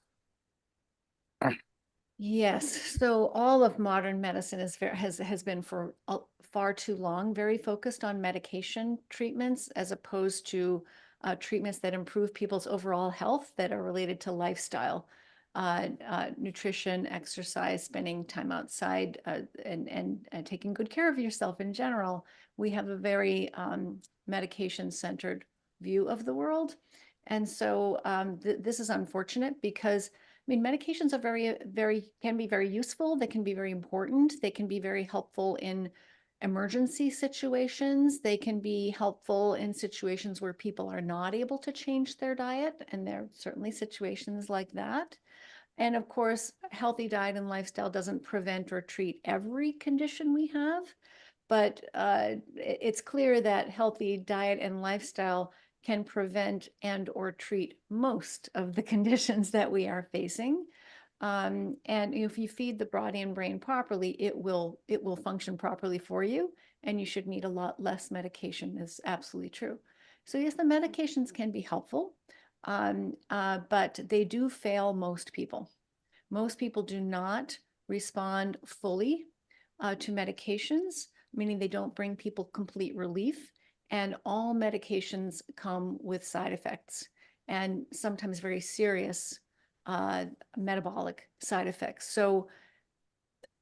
Yes, so all of modern medicine has been for far too long very focused on medication treatments as opposed to treatments that improve people's overall health that are related to lifestyle, nutrition, exercise, spending time outside, and taking good care of yourself in general. We have a very medication-centered view of the world. And so this is unfortunate because medications are can be very useful. They can be very important. They can be very helpful in emergency situations. They can be helpful in situations where people are not able to change their diet. And there are certainly situations like that. And of course, healthy diet and lifestyle doesn't prevent or treat every condition we have. But it's clear that healthy diet and lifestyle can prevent and or treat most of the conditions that we are facing. And if you feed the body and brain properly, it will function properly for you, and you should need a lot less medication. Is absolutely true. So yes, the medications can be helpful, but they do fail most people. Most people do not respond fully to medications, meaning they don't bring people complete relief. And all medications come with side effects, and sometimes very serious metabolic side effects. So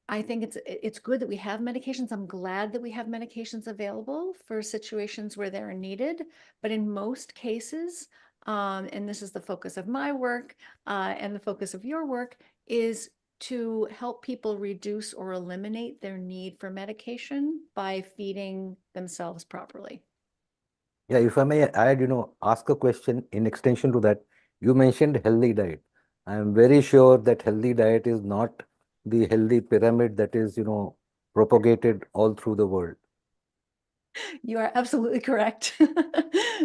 I think it's good that we have medications. I'm glad that we have medications available for situations where they're needed. But in most cases, and this is the focus of my work and the focus of your work, is to help people reduce or eliminate their need for medication by feeding themselves properly. Yeah, if I may add, ask a question in extension to that. You mentioned healthy diet. I am very sure that healthy diet is not the healthy pyramid that is, propagated all through the world. You are absolutely correct.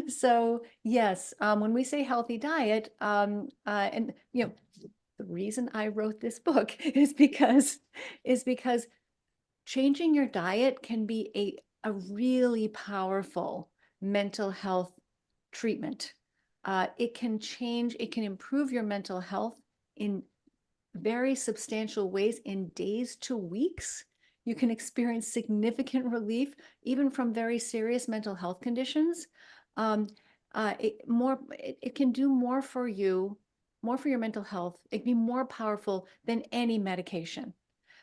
So yes, when we say healthy diet, and the reason I wrote this book is because changing your diet can be a really powerful mental health treatment. It can change, it can improve your mental health in very substantial ways in days to weeks. You can experience significant relief even from very serious mental health conditions. It can do more for you, more for your mental health. It can be more powerful than any medication.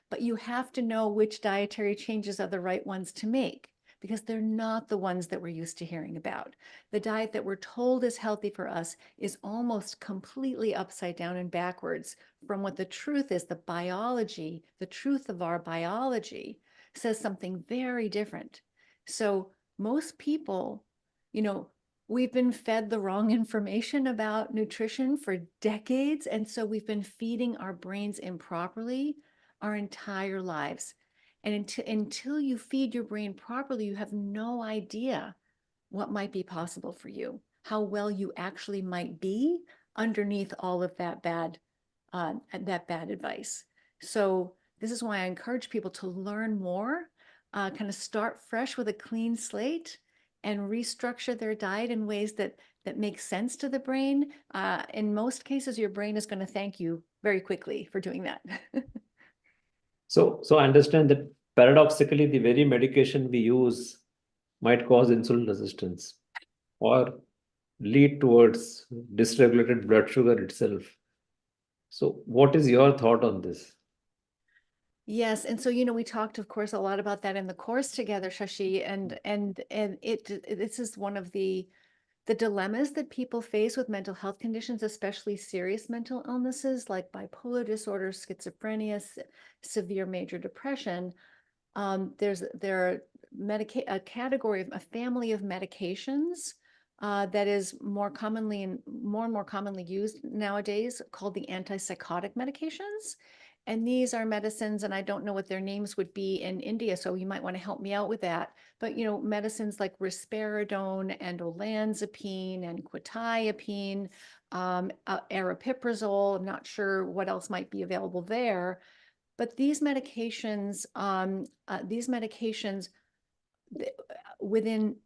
But you have to know which dietary changes are the right ones to make, because they're not the ones that we're used to hearing about. The diet that we're told is healthy for us is almost completely upside down and backwards from what the truth is. The biology, the truth of our biology says something very different. So most people, you know, we've been fed the wrong information about nutrition for decades. And so we've been feeding our brains improperly our entire lives. And until you feed your brain properly, you have no idea what might be possible for you, how well you actually might be underneath all of that bad advice. So this is why I encourage people to learn more, kind of start fresh with a clean slate and restructure their diet in ways that make sense to the brain. In most cases, your brain is going to thank you very quickly for doing that. So I understand that paradoxically, the very medication we use might cause insulin resistance or lead towards dysregulated blood sugar itself. So what is your thought on this? Yes, and so, you know, we talked, of course, a lot about that in the course together, Shashi, and this is one of the dilemmas that people face with mental health conditions, especially serious mental illnesses like bipolar disorder, schizophrenia, severe major depression. There are a category of a family of medications that is more and more commonly used nowadays called the antipsychotic medications. And these are medicines, and I don't know what their names would be in India, so you might want to help me out with that. But, you know, medicines like risperidone and olanzapine and quetiapine, aripiprazole, I'm not sure what else might be available there. But these medications, within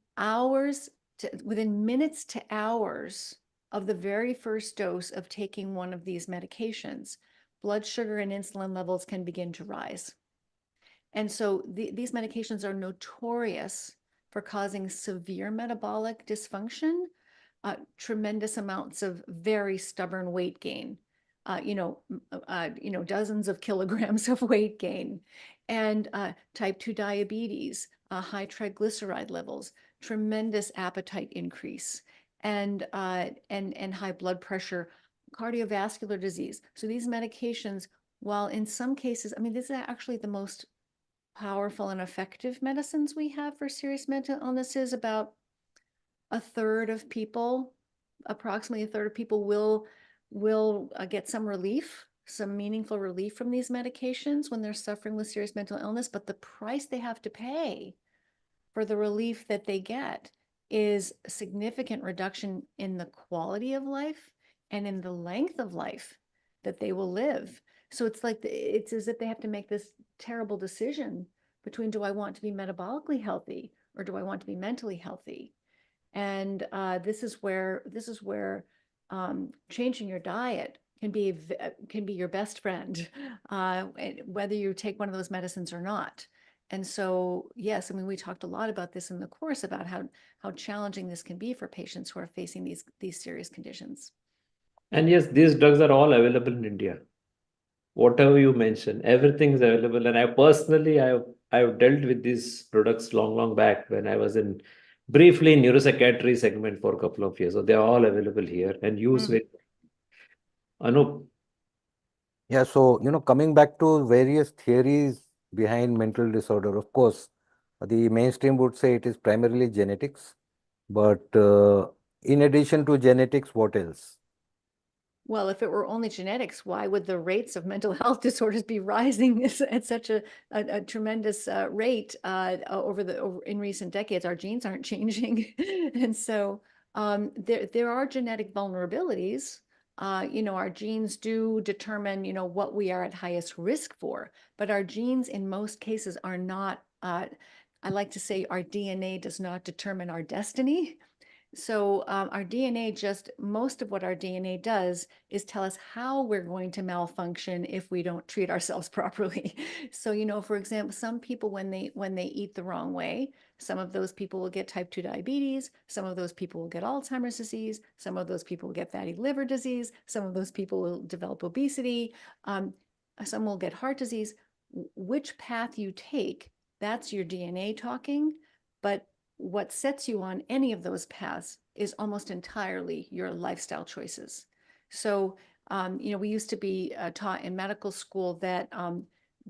minutes to hours of the very first dose of taking one of these medications, blood sugar and insulin levels can begin to rise. And so these medications are notorious for causing severe metabolic dysfunction, tremendous amounts of very stubborn weight gain, dozens of kilograms of weight gain, and type 2 diabetes, high triglyceride levels, tremendous appetite increase, and high blood pressure, cardiovascular disease. So these medications, while in some cases, I mean, this is actually the most powerful and effective medicines we have for serious mental illnesses. About approximately a third of people will get some relief, some meaningful relief from these medications when they're suffering with serious mental illness. But the price they have to pay for the relief that they get is a significant reduction in the quality of life and in the length of life that they will live. So it's as if they have to make this terrible decision between, do I want to be metabolically healthy or do I want to be mentally healthy? And this is where changing your diet can be your best friend, whether you take one of those medicines or not. And so, yes, I mean, we talked a lot about this in the course about how challenging this can be for patients who are facing these serious conditions. And yes, these drugs are all available in India. Whatever you mentioned, everything is available. And I personally, I've dealt with these products long back when I was briefly in neuropsychiatry segment for a couple of years. So they're all available here and used with Anup. Yeah, so, coming back to various theories behind mental disorder, of course, the mainstream would say it is primarily genetics. But in addition to genetics, what else? Well, if it were only genetics, why would the rates of mental health disorders be rising at such a tremendous rate in recent decades? Our genes aren't changing. And so there are genetic vulnerabilities. Our genes do determine, what we are at highest risk for, but our genes in most cases are not I like to say our DNA does not determine our destiny. So our DNA most of what our DNA does is tell us how we're going to malfunction if we don't treat ourselves properly. So, for example, some people when they eat the wrong way, some of those people will get type 2 diabetes, some of those people will get Alzheimer's disease, some of those people will get fatty liver disease, some of those people will develop obesity, some will get heart disease. Which path you take, that's your DNA talking, but what sets you on any of those paths is almost entirely your lifestyle choices. So, we used to be taught in medical school that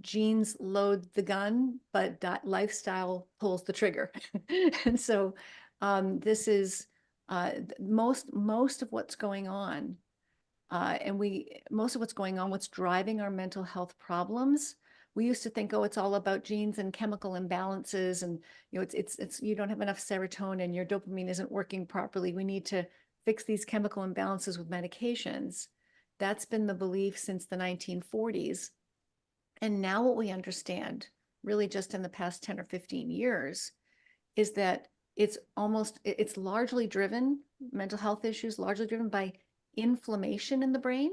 genes load the gun, but lifestyle pulls the trigger. And so this is most of what's going on. What's driving our mental health problems. We used to think, oh, it's all about genes and chemical imbalances, and it's you don't have enough serotonin, your dopamine isn't working properly. We need to fix these chemical imbalances with medications. That's been the belief since the 1940s. And now what we understand, really just in the past 10 or 15 years, is that it's largely driven, mental health issues largely driven by inflammation in the brain,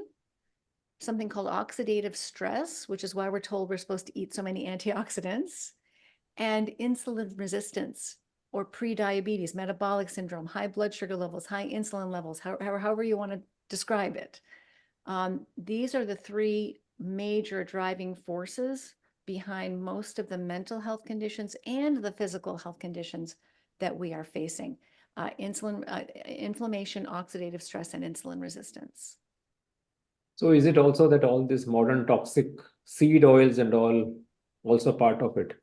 something called oxidative stress, which is why we're told we're supposed to eat so many antioxidants, and insulin resistance or prediabetes, metabolic syndrome, high blood sugar levels, high insulin levels, however you want to describe it. These are the three major driving forces behind most of the mental health conditions and the physical health conditions that we are facing. Inflammation, oxidative stress, and insulin resistance. So is it also that all these modern toxic seed oils and all also part of it?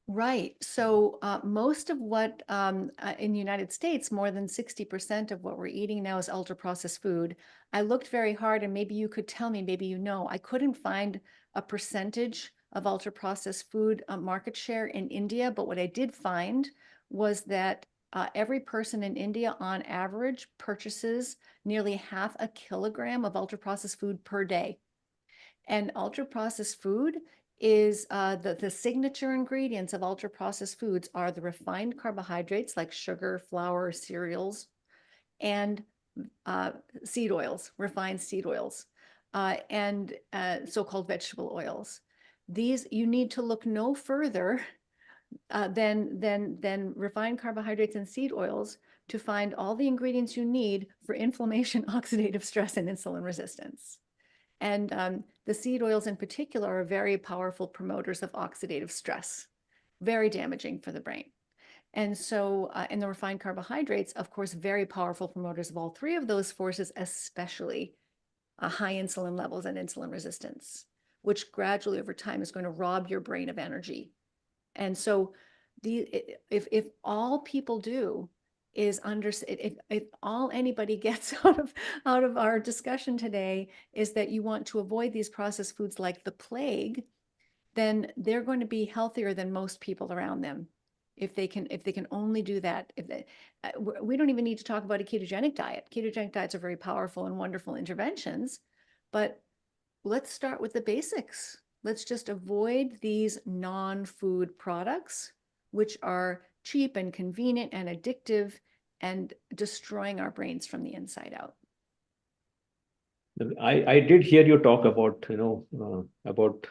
Right. So most of what in the United States, more than 60% of what we're eating now is ultra-processed food. I looked very hard, and maybe you could tell me, maybe I couldn't find a percentage of ultra-processed food market share in India, but what I did find was that every person in India on average purchases nearly 0.5 kilogram of ultra-processed food per day. And ultra-processed food is the signature ingredients of ultra-processed foods are the refined carbohydrates like sugar, flour, cereals, and seed oils, refined seed oils, and so-called vegetable oils. These, you need to look no further than refined carbohydrates and seed oils to find all the ingredients you need for inflammation, oxidative stress, and insulin resistance. And the seed oils in particular are very powerful promoters of oxidative stress, very damaging for the brain. And so, and the refined carbohydrates, of course, very powerful promoters of all three of those forces, especially high insulin levels and insulin resistance, which gradually over time is going to rob your brain of energy. And so if all people do is if all anybody gets out of our discussion today is that you want to avoid these processed foods like the plague, then they're going to be healthier than most people around them. If they can only do that. We don't even need to talk about a ketogenic diet. Ketogenic diets are very powerful and wonderful interventions, but let's start with the basics. Let's just avoid these non-food products, which are cheap and convenient and addictive and destroying our brains from the inside out. I did hear you talk about, about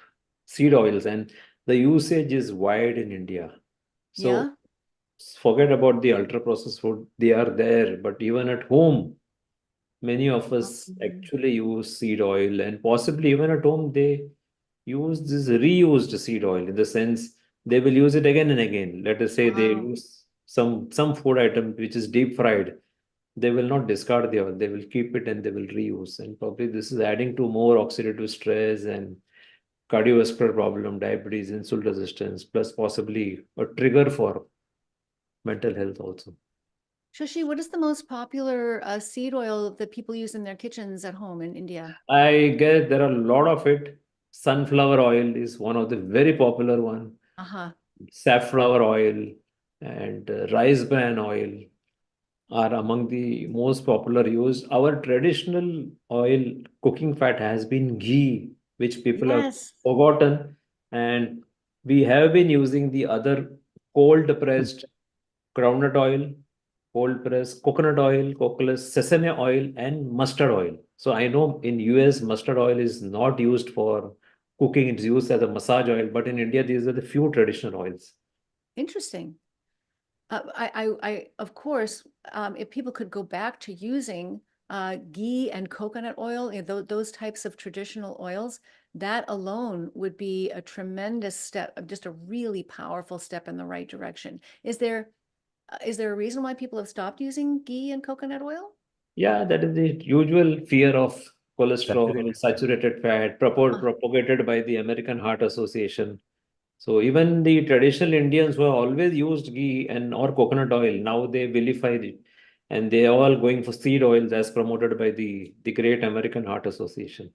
seed oils, and the usage is wide in India. So Yeah. forget about the ultra processed food. They are there, but even at home, many of us actually use seed oil, and possibly even at home, they use this reused seed oil in the sense they will use it again and again. Let us say they use some food item which is deep fried. They will not discard the oil. They will keep it and they will reuse. And probably this is adding to more oxidative stress and cardiovascular problem, diabetes, insulin resistance, plus possibly a trigger for mental health also. Shashi, what is the most popular seed oil that people use in their kitchens at home in India? I guess there are a lot of it. Sunflower oil is one of the very popular one. Safflower oil and rice bran oil are among the most popular used. Our traditional oil cooking fat has been ghee, which people have forgotten. And we have been using the other cold pressed groundnut oil, cold pressed coconut oil, sesame oil, and mustard oil. So I know in US mustard oil is not used for cooking; it's used as a massage oil. But in India, these are the few traditional oils. Interesting. Of course, if people could go back to using ghee and coconut oil, those types of traditional oils, that alone would be a tremendous step, just a really powerful step in the right direction. Is there a reason why people have stopped using ghee and coconut oil? Yeah, that is the usual fear of cholesterol, saturated fat, propagated by the American Heart Association. So even the traditional Indians who have always used ghee and or coconut oil, now they vilify it, and they are all going for seed oils as promoted by the great American Heart Association.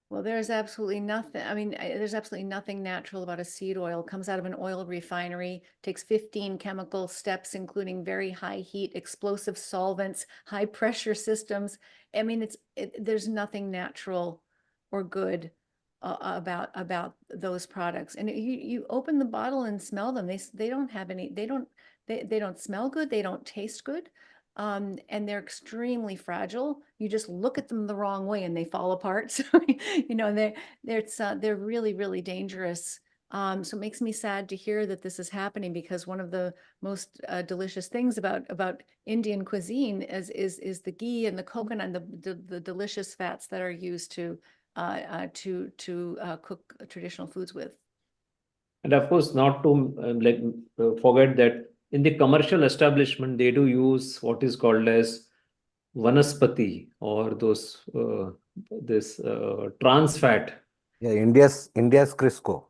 Well, there's absolutely nothing. I mean, there's absolutely nothing natural about a seed oil. It comes out of an oil refinery, takes 15 chemical steps, including very high heat, explosive solvents, high pressure systems. I mean, there's nothing natural or good about those products. And you open the bottle and smell them. They don't have any. They don't smell good. They don't taste good. And they're extremely fragile. You just look at them the wrong way and they fall apart. So, they're really, really dangerous. So it makes me sad to hear that this is happening, because one of the most delicious things about Indian cuisine is the ghee and the coconut and the delicious fats that are used to cook traditional foods with. And of course, not to forget that in the commercial establishment, they do use what is called as vanaspati, or those this trans fat. Yeah, India's Crisco.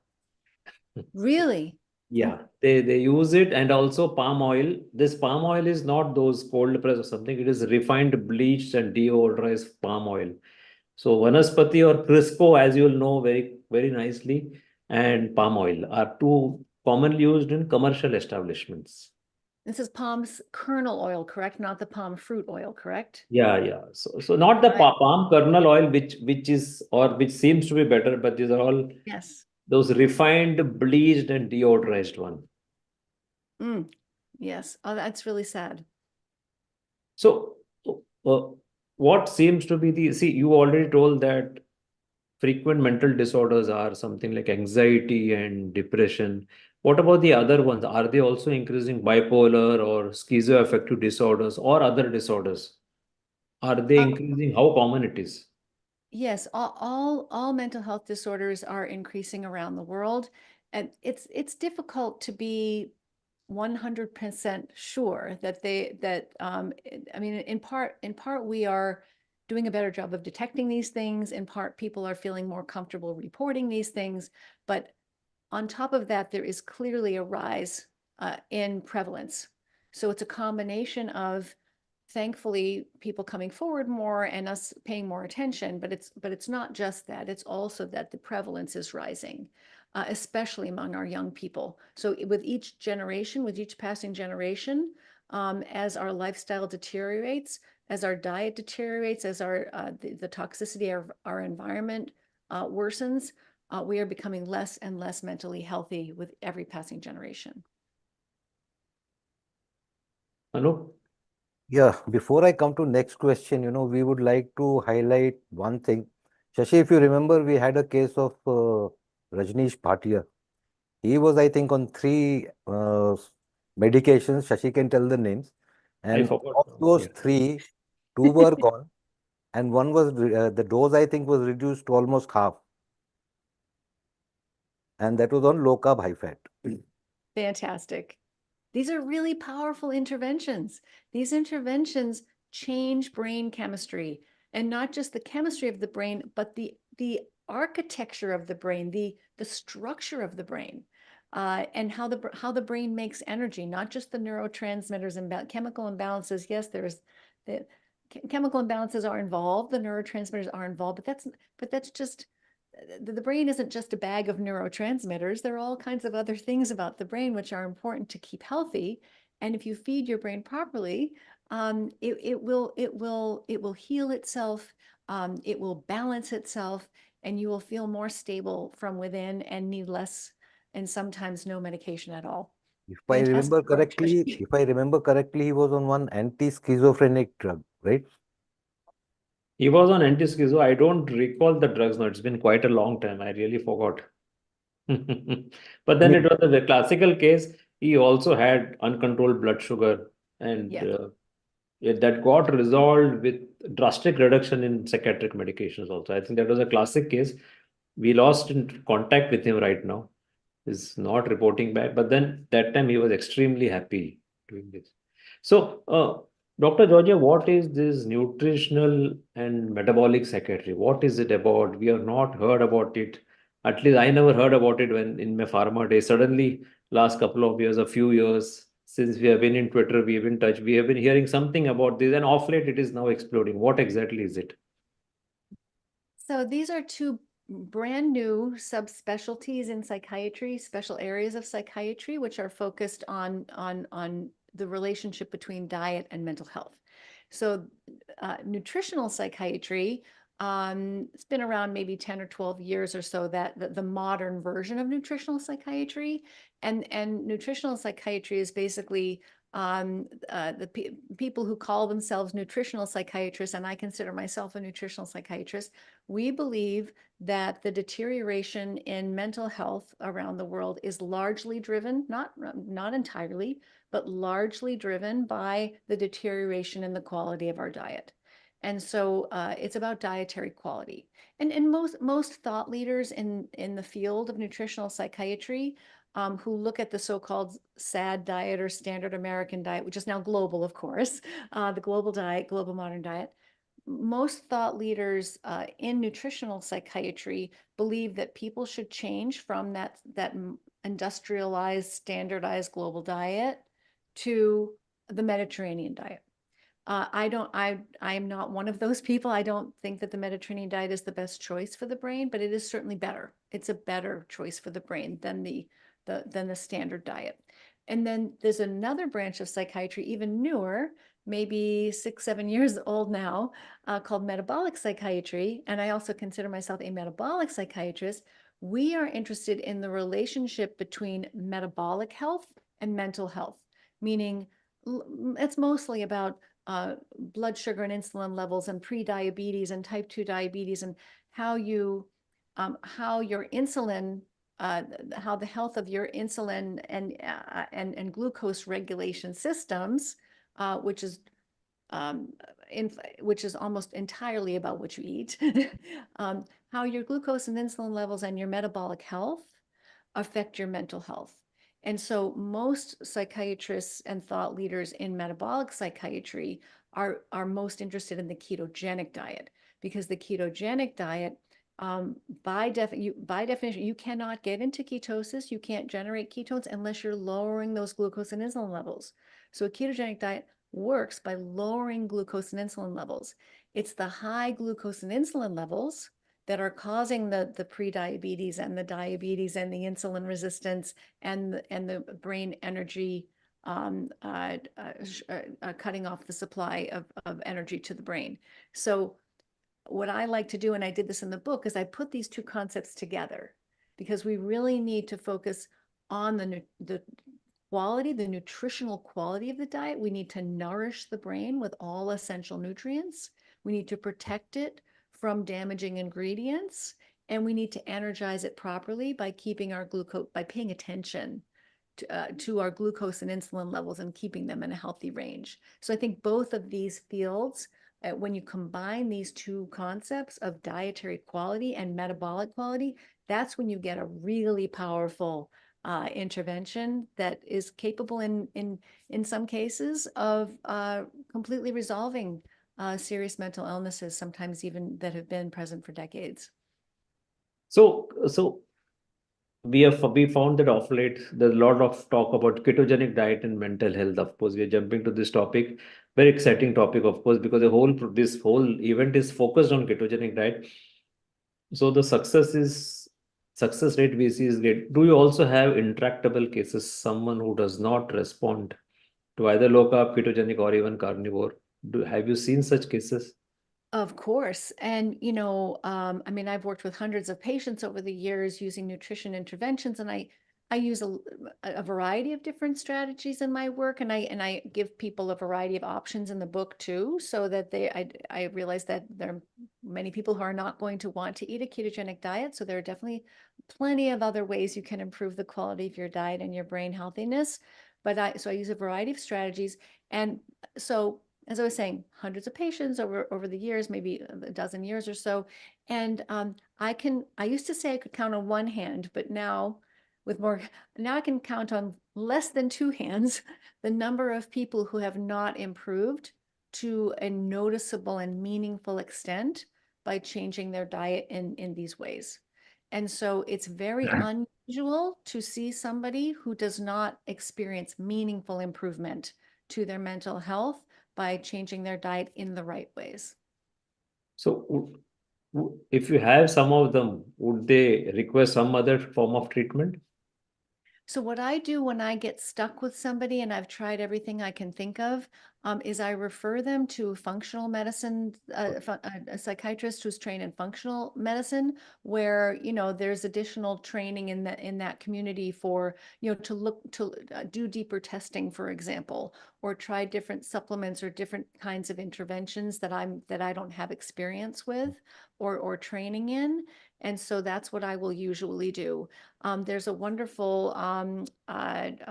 Really? Yeah, they use it, and also palm oil. This palm oil is not those cold press or something. It is refined, bleached, and deodorized palm oil. So vanaspati or Crisco, as you will know very, very nicely, and palm oil are two commonly used in commercial establishments. This is palm's kernel oil, correct? Not the palm fruit oil, correct? Yeah, yeah. So not the palm kernel oil, which is, or which seems to be better, but these are all those refined, bleached, and deodorized one. Yes. Oh, that's really sad. So what seems to be you already told that frequent mental disorders are something like anxiety and depression. What about the other ones? Are they also increasing, bipolar or schizoaffective disorders or other disorders? Are they increasing? How common it is? Yes, all mental health disorders are increasing around the world, and it's difficult to be 100% sure that I mean, in part we are doing a better job of detecting these things. In part, people are feeling more comfortable reporting these things, but on top of that, there is clearly a rise in prevalence. So it's a combination of, thankfully, people coming forward more and us paying more attention, but it's not just that. It's also that the prevalence is rising, especially among our young people. So with each generation, with each passing generation, as our lifestyle deteriorates, as our diet deteriorates, as the toxicity of our environment worsens, we are becoming less and less mentally healthy with every passing generation. Hello? Yeah, before I come to next question, we would like to highlight one thing. Shashi, if you remember, we had a case of Rajneesh Bhatia. He was, I think, on 3 medications. Shashi can tell the names. And of those 3, 2 were gone. And one was, the dose, I think, was reduced to almost half. And that was on low-carb, high-fat. Fantastic. These are really powerful interventions. These interventions change brain chemistry, and not just the chemistry of the brain, but the architecture of the brain, the structure of the brain, and how the brain makes energy, not just the neurotransmitters and chemical imbalances. Yes, there's the chemical imbalances are involved, the neurotransmitters are involved, but that's just, the brain isn't just a bag of neurotransmitters. There are all kinds of other things about the brain which are important to keep healthy. And if you feed your brain properly, it will heal itself. It will balance itself, and you will feel more stable from within and need less and sometimes no medication at all. If I remember correctly, he was on one anti-schizophrenic drug, right? He was on anti-schizo. I don't recall the drugs now. It's been quite a long time. I really forgot. But then it was the classical case. He also had uncontrolled blood sugar, and that got resolved with drastic reduction in psychiatric medications also. I think that was a classic case. We lost in contact with him right now. He's not reporting back, but then that time he was extremely happy doing this. So, Dr. Georgia, what is this nutritional and metabolic psychiatry? What is it about? We have not heard about it. At least I never heard about it when in my pharma days. Suddenly, last couple of years, a few years since we have been in Twitter, we have been in touch, we have been hearing something about this, and off late it is now exploding. What exactly is it? So these are two brand new subspecialties in psychiatry, special areas of psychiatry, which are focused on the relationship between diet and mental health. So nutritional psychiatry, it's been around maybe 10 or 12 years or so, that the modern version of nutritional psychiatry. And nutritional psychiatry is basically people who call themselves nutritional psychiatrists, and I consider myself a nutritional psychiatrist. We believe that the deterioration in mental health around the world is largely driven, not entirely, but largely driven by the deterioration in the quality of our diet. And so it's about dietary quality. And most thought leaders in the field of nutritional psychiatry who look at the so-called SAD diet or standard American diet, which is now global, of course, the global diet, global modern diet. Most thought leaders in nutritional psychiatry believe that people should change from that industrialized, standardized global diet to the Mediterranean diet. I am not one of those people. I don't think that the Mediterranean diet is the best choice for the brain, but it is certainly better. It's a better choice for the brain than the standard diet. And then there's another branch of psychiatry, even newer, maybe 6-7 years old now, called metabolic psychiatry. And I also consider myself a metabolic psychiatrist. We are interested in the relationship between metabolic health and mental health, meaning it's mostly about blood sugar and insulin levels and pre-diabetes and type 2 diabetes, and how your insulin, how the health of your insulin and glucose regulation systems, which is almost entirely about what you eat, how your glucose and insulin levels and your metabolic health affect your mental health. And so most psychiatrists and thought leaders in metabolic psychiatry are most interested in the ketogenic diet, because the ketogenic diet, by definition, you cannot get into ketosis, you can't generate ketones unless you're lowering those glucose and insulin levels. So a ketogenic diet works by lowering glucose and insulin levels. It's the high glucose and insulin levels that are causing the pre-diabetes and the diabetes and the insulin resistance and the brain energy, cutting off the supply of energy to the brain. So what I like to do, and I did this in the book, is I put these two concepts together, because we really need to focus on the quality, the nutritional quality of the diet. We need to nourish the brain with all essential nutrients. We need to protect it from damaging ingredients, and we need to energize it properly by keeping our glucose, by paying attention to our glucose and insulin levels and keeping them in a healthy range. So I think both of these fields, when you combine these two concepts of dietary quality and metabolic quality, that's when you get a really powerful intervention that is capable in some cases of completely resolving serious mental illnesses, sometimes even that have been present for decades. So we found that of late there's a lot of talk about ketogenic diet and mental health. Of course, we are jumping to this topic, very exciting topic, of course, because this whole event is focused on ketogenic diet. So the success rate we see is great. Do you also have intractable cases, someone who does not respond to either low carb, ketogenic, or even carnivore? Have you seen such cases? Of course. And, I mean, I've worked with hundreds of patients over the years using nutrition interventions, and I I use a variety of different strategies in my work, and I give people a variety of options in the book too, so that I realize that there are many people who are not going to want to eat a ketogenic diet. So there are definitely plenty of other ways you can improve the quality of your diet and your brain healthiness. But I use a variety of strategies. And so, as I was saying, hundreds of patients over the years, maybe a dozen years or so. And I used to say I could count on one hand, but now I can count on less than two hands the number of people who have not improved to a noticeable and meaningful extent by changing their diet in these ways. And so it's very unusual to see somebody who does not experience meaningful improvement to their mental health by changing their diet in the right ways. So if you have some of them, would they require some other form of treatment? So what I do when I get stuck with somebody and I've tried everything I can think of, is I refer them to a functional medicine, a psychiatrist who's trained in functional medicine, where, there's additional training in that community for, to do deeper testing, for example, or try different supplements or different kinds of interventions that I don't have experience with or training in. And so that's what I will usually do. There's a wonderful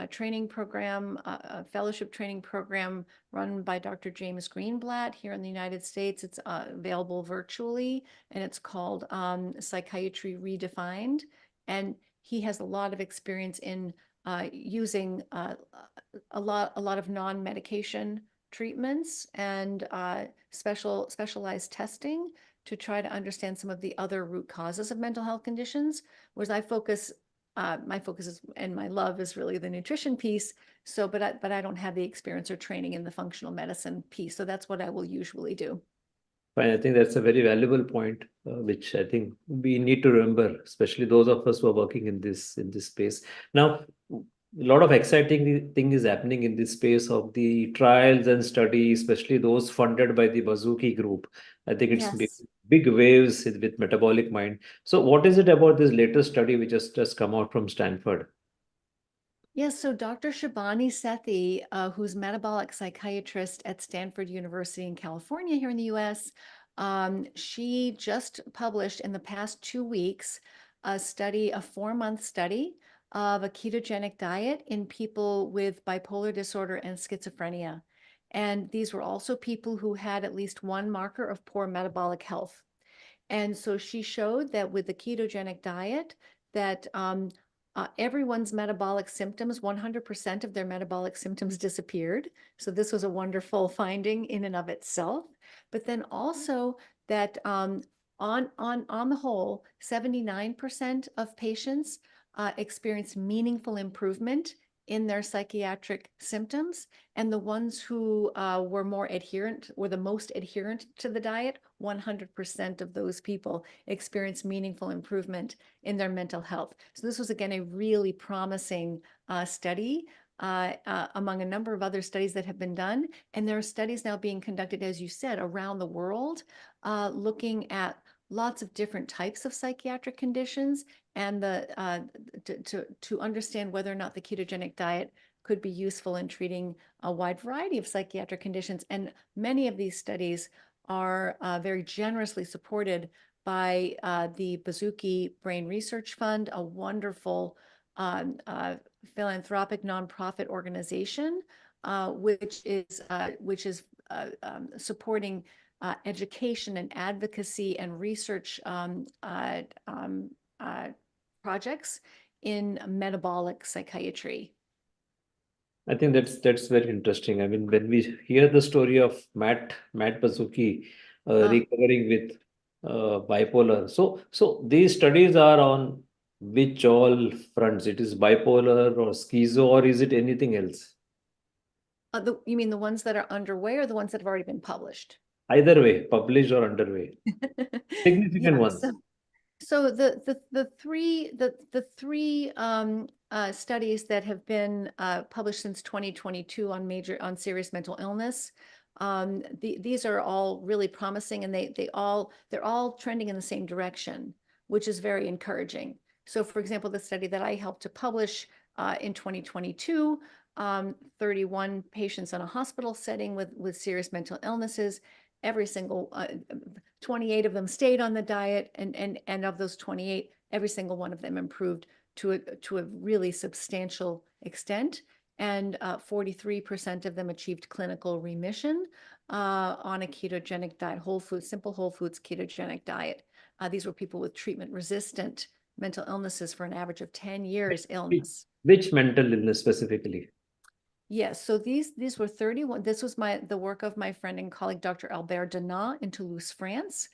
training program, a fellowship training program run by Dr. James Greenblatt here in the United States. It's available virtually, and it's called Psychiatry Redefined. And he has a lot of experience in using a lot of non-medication treatments and specialized testing to try to understand some of the other root causes of mental health conditions, whereas my focus is, and my love is really the nutrition piece. So, but I don't have the experience or training in the functional medicine piece. So that's what I will usually do. Fine, I think that's a very valuable point, which I think we need to remember, especially those of us who are working in this space. Now, a lot of exciting thing is happening in this space of the trials and studies, especially those funded by the Bazooki group. I think it's big waves with Metabolic Mind. So what is it about this latest study which has just come out from Stanford? Yes, so Dr. Shabani Sethi, who's metabolic psychiatrist at Stanford University in California here in the US, she just published in the past 2 weeks a 4-month study of a ketogenic diet in people with bipolar disorder and schizophrenia. And these were also people who had at least one marker of poor metabolic health. And so she showed that with the ketogenic diet, that everyone's metabolic symptoms, 100% of their metabolic symptoms disappeared. So this was a wonderful finding in and of itself. But then also that on the whole, 79% of patients experienced meaningful improvement in their psychiatric symptoms, and the ones who were the most adherent to the diet, 100% of those people experienced meaningful improvement in their mental health. So this was, again, a really promising study among a number of other studies that have been done. And there are studies now being conducted, as you said, around the world, looking at lots of different types of psychiatric conditions, and to understand whether or not the ketogenic diet could be useful in treating a wide variety of psychiatric conditions. And many of these studies are very generously supported by the Bazooki Brain Research Fund, a wonderful philanthropic nonprofit organization, which is supporting education and advocacy and research projects in metabolic psychiatry. I think that's very interesting. I mean, when we hear the story of Matt Bazooki recovering with bipolar, so these studies are on which all fronts? It is bipolar or schizo, or is it anything else? You mean the ones that are underway or the ones that have already been published? Either way, published or underway. Significant ones. So the three studies that have been published since 2022 on serious mental illness, these are all really promising, and they're all trending in the same direction, which is very encouraging. So for example, the study that I helped to publish in 2022, 31 patients in a hospital setting with serious mental illnesses, every single 28 of them stayed on the diet, and of those 28, every single one of them improved to a really substantial extent. And 43% of them achieved clinical remission on a ketogenic diet, simple whole foods ketogenic diet. These were people with treatment-resistant mental illnesses for an average of 10 years illness. Which mental illness specifically? Yes, so these were 31. This was the work of my friend and colleague, Dr. Albert Denat in Toulouse, France,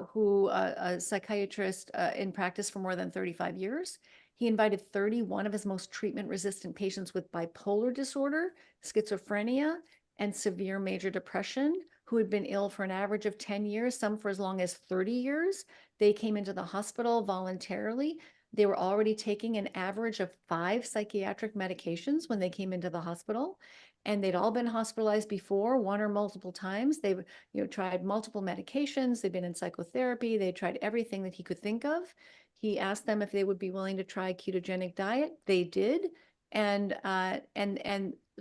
who a psychiatrist in practice for more than 35 years. He invited 31 of his most treatment-resistant patients with bipolar disorder, schizophrenia, and severe major depression, who had been ill for an average of 10 years, some for as long as 30 years. They came into the hospital voluntarily. They were already taking an average of 5 psychiatric medications when they came into the hospital, and they'd all been hospitalized before, one or multiple times. They've tried multiple medications. They've been in psychotherapy. They tried everything that he could think of. He asked them if they would be willing to try a ketogenic diet. They did, and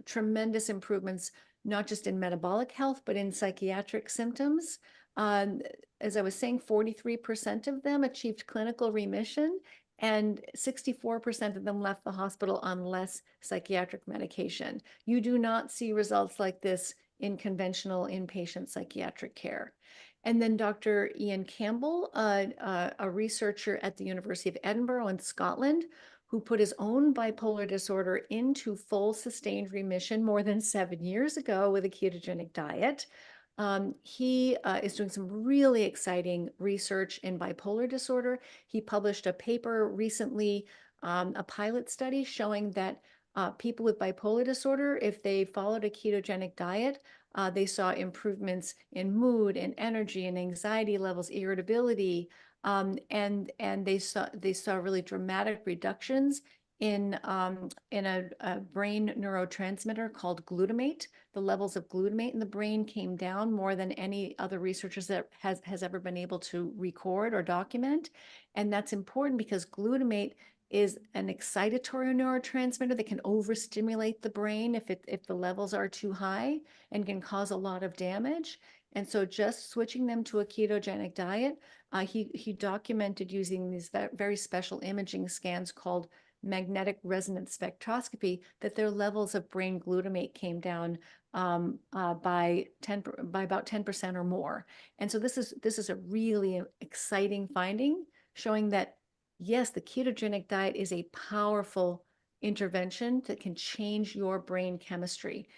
tremendous improvements, not just in metabolic health, but in psychiatric symptoms. As I was saying, 43% of them achieved clinical remission, and 64% of them left the hospital on less psychiatric medication. You do not see results like this in conventional inpatient psychiatric care. And then Dr. Ian Campbell, a researcher at the University of Edinburgh in Scotland, who put his own bipolar disorder into full sustained remission more than 7 years ago with a ketogenic diet. He is doing some really exciting research in bipolar disorder. He published a paper recently, a pilot study showing that people with bipolar disorder, if they followed a ketogenic diet, they saw improvements in mood and energy and anxiety levels, irritability, and they saw really dramatic reductions in a brain neurotransmitter called glutamate. The levels of glutamate in the brain came down more than any other researchers that has ever been able to record or document. And that's important because glutamate is an excitatory neurotransmitter that can overstimulate the brain if the levels are too high and can cause a lot of damage. And so just switching them to a ketogenic diet, he documented using these very special imaging scans called magnetic resonance spectroscopy that their levels of brain glutamate came down by about 10% or more. And so this is a really exciting finding, showing that yes, the ketogenic diet is a powerful intervention that can change your brain chemistry.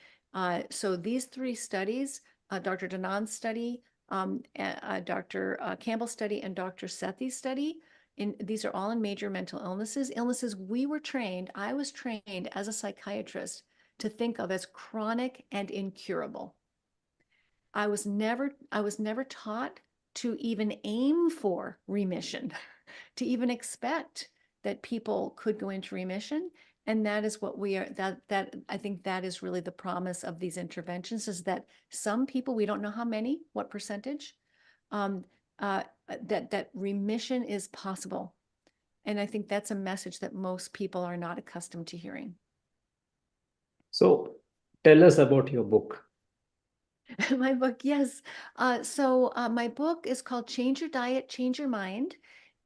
So these 3 studies, Dr. Denat's study, Dr. Campbell's study, and Dr. Sethi's study, these are all in major mental illnesses I was trained as a psychiatrist to think of as chronic and incurable. I was never taught to even aim for remission, to even expect that people could go into remission. And that is what we are, I think that is really the promise of these interventions, is that some people, we don't know how many, what percentage, that remission is possible. And I think that's a message that most people are not accustomed to hearing. So tell us about your book. My book, yes. So my book is called Change Your Diet, Change Your Mind.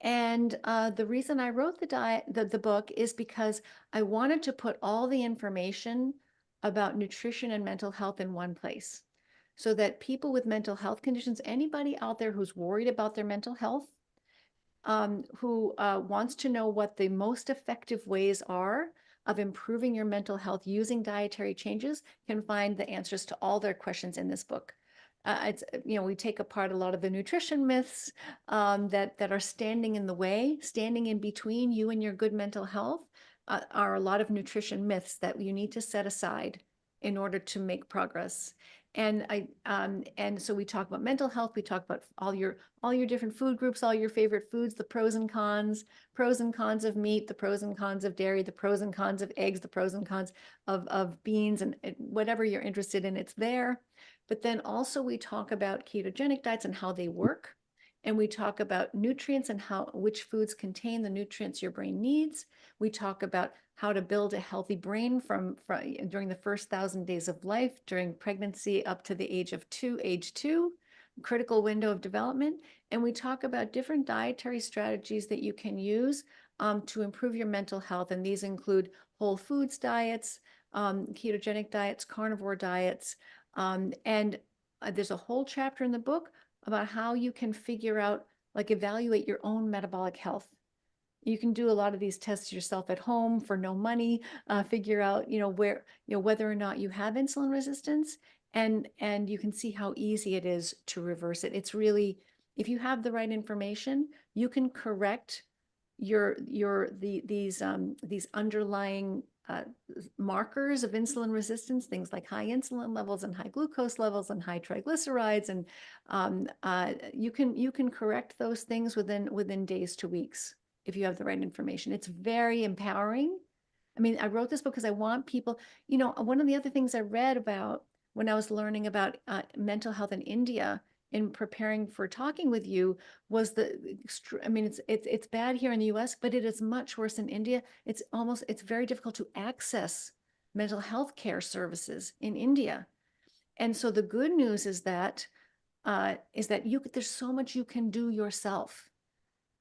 And the reason I wrote the book is because I wanted to put all the information about nutrition and mental health in one place, so that people with mental health conditions, anybody out there who's worried about their mental health, who wants to know what the most effective ways are of improving your mental health using dietary changes, can find the answers to all their questions in this book. We take apart a lot of the nutrition myths that are standing in the way, standing in between you and your good mental health, are a lot of nutrition myths that you need to set aside in order to make progress. And so we talk about mental health. We talk about all your different food groups, all your favorite foods, the pros and cons of meat, the pros and cons of dairy, the pros and cons of eggs, the pros and cons of beans, and whatever you're interested in, it's there. But then also we talk about ketogenic diets and how they work, And we talk about nutrients and which foods contain the nutrients your brain needs. We talk about how to build a healthy brain from during the first 1,000 days of life, during pregnancy up to the age 2, critical window of development. And we talk about different dietary strategies that you can use to improve your mental health. And these include whole foods diets, ketogenic diets, carnivore diets. And there's a whole chapter in the book about how you can figure out, like evaluate your own metabolic health. You can do a lot of these tests yourself at home for no money, figure out, whether or not you have insulin resistance, and you can see how easy it is to reverse it. It's really, if you have the right information, you can correct these underlying markers of insulin resistance, things like high insulin levels and high glucose levels and high triglycerides, and you can correct those things within days to weeks if you have the right information. It's very empowering. I mean, I wrote this book because I want people, one of the other things I read about when I was learning about mental health in India in preparing for talking with you was it's bad here in the US, but it is much worse in India. It's very difficult to access mental health care services in India. And so the good news is that there's so much you can do yourself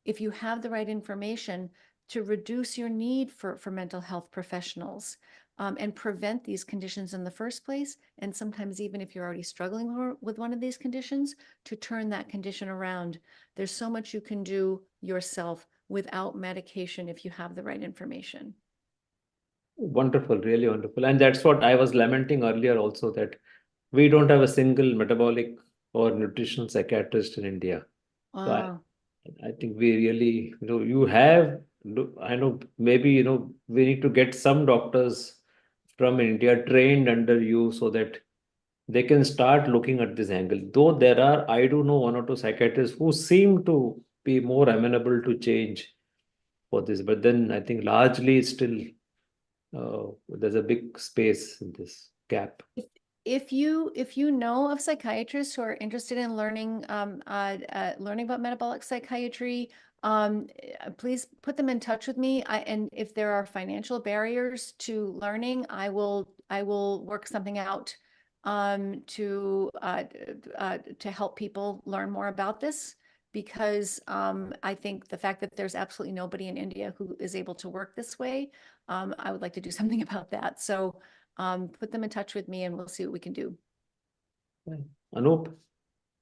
if you have the right information to reduce your need for mental health professionals. And prevent these conditions in the first place. And sometimes even if you're already struggling with one of these conditions, to turn that condition around. There's so much you can do yourself without medication if you have the right information. Wonderful, really wonderful. And that's what I was lamenting earlier also, that we don't have a single metabolic or nutritional psychiatrist in India. So I think we really, I know maybe, we need to get some doctors from India trained under you so that they can start looking at this angle. Though I do know 1 or 2 psychiatrists who seem to be more amenable to change for this, but then I think largely still there's a big space in this gap. If you know of psychiatrists who are interested in learning about metabolic psychiatry, please put them in touch with me. And if there are financial barriers to learning, I will work something out to help people learn more about this, because I think the fact that there's absolutely nobody in India who is able to work this way, I would like to do something about that. So put them in touch with me and we'll see what we can do. Anup?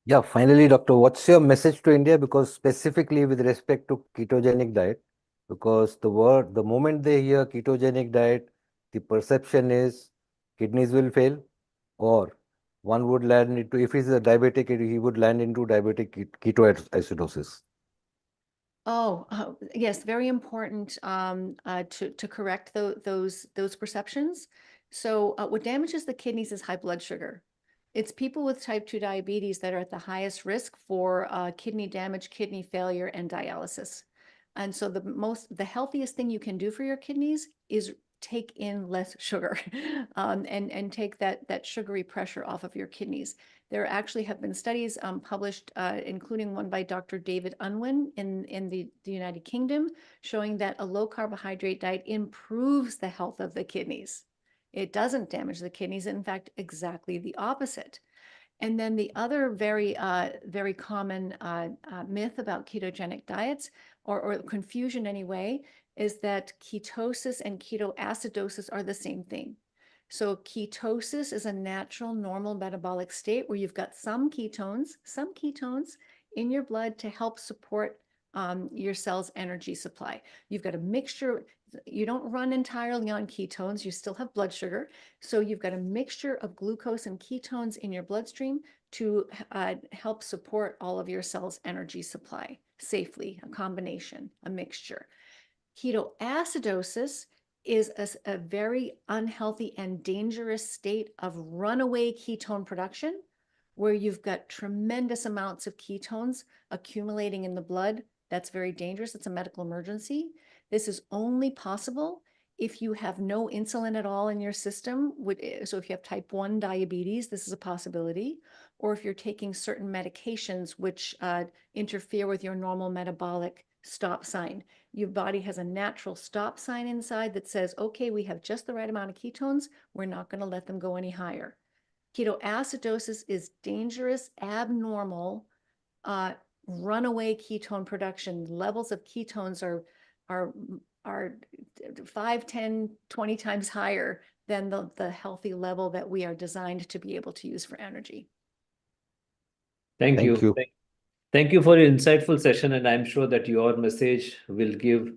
Yeah, finally, doctor, what's your message to India? Because specifically with respect to ketogenic diet, because the moment they hear ketogenic diet, the perception is kidneys will fail, or one would land into, if he's a diabetic, he would land into diabetic ketoacidosis. Yes, very important to correct those perceptions. So what damages the kidneys is high blood sugar. It's people with type 2 diabetes that are at the highest risk for kidney damage, kidney failure, and dialysis. And so the healthiest thing you can do for your kidneys is take in less sugar and take that sugary pressure off of your kidneys. There actually have been studies published, including one by Dr. David Unwin in the United Kingdom, showing that a low carbohydrate diet improves the health of the kidneys. It doesn't damage the kidneys. In fact, exactly the opposite. And then the other very common myth about ketogenic diets, or confusion anyway, is that ketosis and ketoacidosis are the same thing. So ketosis is a natural, normal metabolic state where you've got some ketones in your blood to help support your cell's energy supply. You've got a mixture. You don't run entirely on ketones. You still have blood sugar. So you've got a mixture of glucose and ketones in your bloodstream to help support all of your cell's energy supply safely, a combination, a mixture. Ketoacidosis is a very unhealthy and dangerous state of runaway ketone production, where you've got tremendous amounts of ketones accumulating in the blood. That's very dangerous. It's a medical emergency. This is only possible if you have no insulin at all in your system. So if you have type 1 diabetes, this is a possibility. or if you're taking certain medications which interfere with your normal metabolic stop sign. Your body has a natural stop sign inside that says, okay, we have just the right amount of ketones. We're not going to let them go any higher. Ketoacidosis is dangerous, abnormal, runaway ketone production. Levels of ketones are 5, 10, 20 times higher than the healthy level that we are designed to be able to use for energy. Thank Thank you. you. Thank you for your insightful session, and I'm sure that your message will give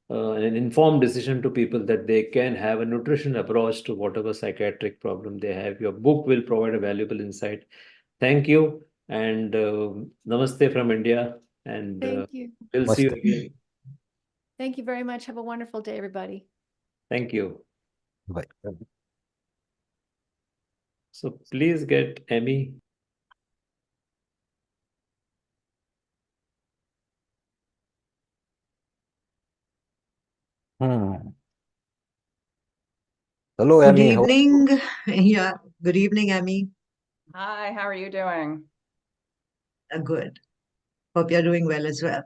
an informed decision to people that they can have a nutrition approach to whatever psychiatric problem they have. Your book will provide a valuable insight. Thank you, and namaste from India, and Thank you. we'll see you Namaste. again. Thank you very much. Have a wonderful day, everybody. Thank you. Bye. So please get Emmy. Hmm. Hello, Good Amy. How are you? evening. Yeah, good evening, Amy. Hi, how are you doing? Good. Hope you're doing well as well.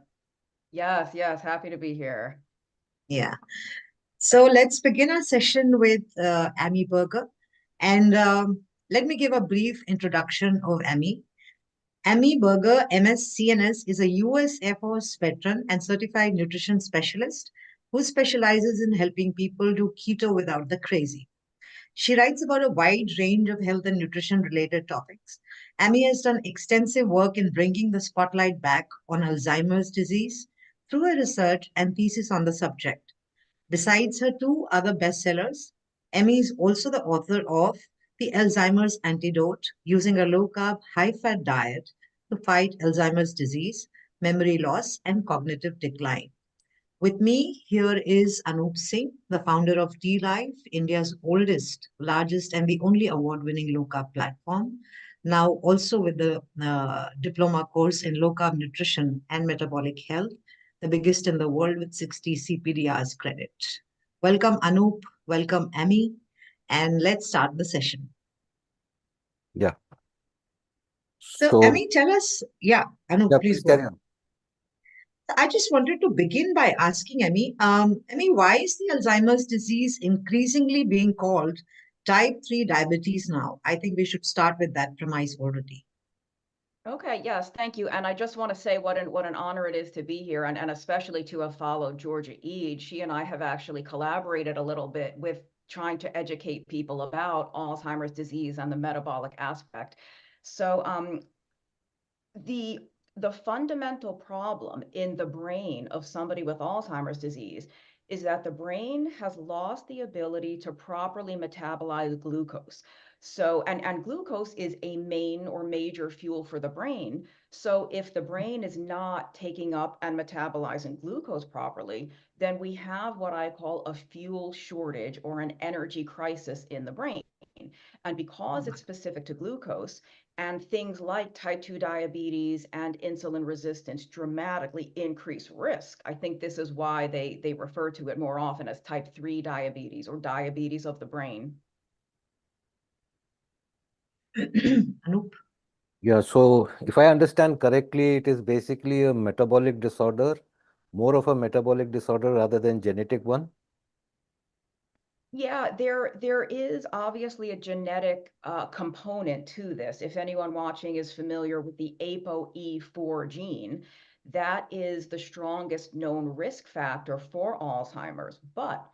Yes, yes, happy to be here. Yeah. So let's begin our session with Amy Berger. And let me give a brief introduction of Amy. Amy Berger, MS CNS, is a US Air Force veteran and certified nutrition specialist who specializes in helping people do keto without the crazy. She writes about a wide range of health and nutrition related topics. Amy has done extensive work in bringing the spotlight back on Alzheimer's disease through her research and thesis on the subject. Besides her 2 other bestsellers, Amy is also the author of The Alzheimer's Antidote, using a low-carb, high-fat diet to fight Alzheimer's disease, memory loss, and cognitive decline. With me here is Anup Singh, the founder of D-Life, India's oldest, largest, and the only award-winning low-carb platform. Now also with the diploma course in low-carb nutrition and metabolic health, the biggest in the world with 60 CPDRs credit. Welcome, Anup. Welcome, Amy. And let's start the session. Yeah. So, Amy, tell us, Anup, Yeah, please please go. carry on. I just wanted to begin by asking Amy, why is the Alzheimer's disease increasingly being called type 3 diabetes now? I think we should start with that premise already. Okay, yes, thank you. And I just want to say what an honor it is to be here, and especially to have followed Georgia Eade. She and I have actually collaborated a little bit with trying to educate people about Alzheimer's disease and the metabolic aspect. So the fundamental problem in the brain of somebody with Alzheimer's disease is that the brain has lost the ability to properly metabolize glucose. So, and glucose is a main or major fuel for the brain. So if the brain is not taking up and metabolizing glucose properly, then we have what I call a fuel shortage or an energy crisis in the brain. And because it's specific to glucose, and things like type 2 diabetes and insulin resistance dramatically increase risk. I think this is why they refer to it more often as type 3 diabetes or diabetes of the brain. Anup? Yeah, so if I understand correctly, it is basically a metabolic disorder, more of a metabolic disorder rather than genetic one. Yeah, there is obviously a genetic component to this. If anyone watching is familiar with the ApoE4 gene, that is the strongest known risk factor for Alzheimer's. But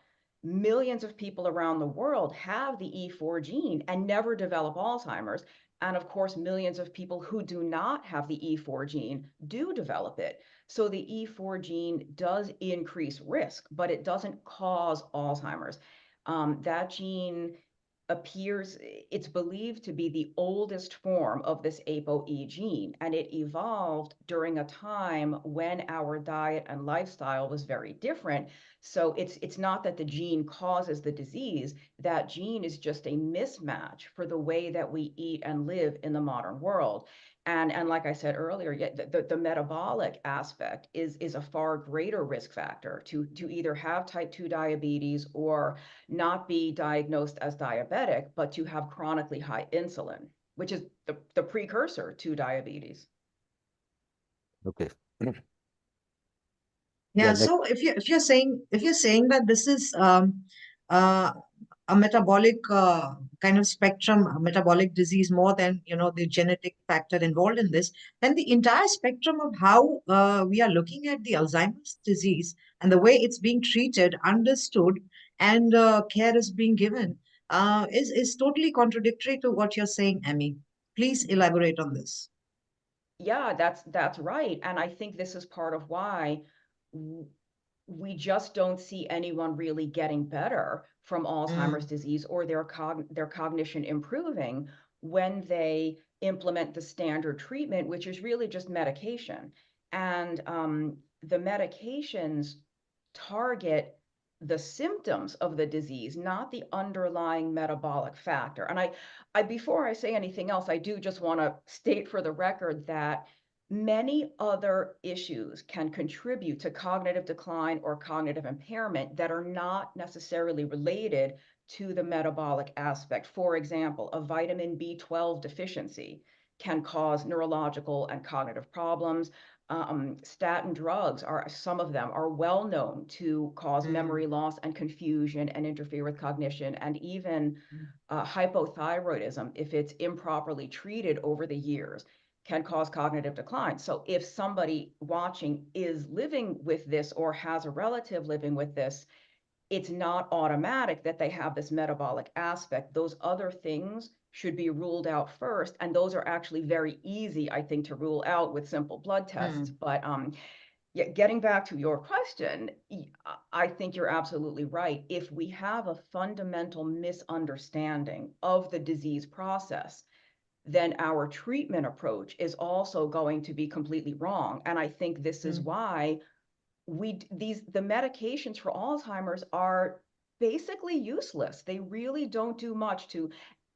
millions of people around the world have the E4 gene and never develop Alzheimer's. And of course, millions of people who do not have the E4 gene do develop it. So the E4 gene does increase risk, but it doesn't cause Alzheimer's. That gene appears, it's believed to be the oldest form of this ApoE gene, and it evolved during a time when our diet and lifestyle was very different. So it's not that the gene causes the disease, that gene is just a mismatch for the way that we eat and live in the modern world. And like I said earlier, the metabolic aspect is a far greater risk factor to either have type 2 diabetes or not be diagnosed as diabetic, but to have chronically high insulin. which is the precursor to diabetes. Okay. Yeah, next. so if you're saying that this is a metabolic kind of spectrum, a metabolic disease more than the genetic factor involved in this, then the entire spectrum of how we are looking at the Alzheimer's disease and the way it's being treated, understood, and care is being given is totally contradictory to what you're saying, Amy. Please elaborate on this. Yeah, that's right. And I think this is part of why we just don't see anyone really getting better from Alzheimer's disease or their cognition improving when they implement the standard treatment, which is really just medication. And the medications target the symptoms of the disease, not the underlying metabolic factor. And I before I say anything else, I do just want to state for the record that many other issues can contribute to cognitive decline or cognitive impairment that are not necessarily related to the metabolic aspect. For example, a vitamin B12 deficiency can cause neurological and cognitive problems. Statin drugs some of them are well known to cause memory loss and confusion and interfere with cognition, and even hypothyroidism, if it's improperly treated over the years, can cause cognitive decline. So if somebody watching is living with this or has a relative living with this, it's not automatic that they have this metabolic aspect. Those other things should be ruled out first. And those are actually very easy, I think, to rule out with simple blood tests. But yeah, getting back to your question, I think you're absolutely right. If we have a fundamental misunderstanding of the disease process, then our treatment approach is also going to be completely wrong. And I think this is why the medications for Alzheimer's are basically useless. They really don't do much to,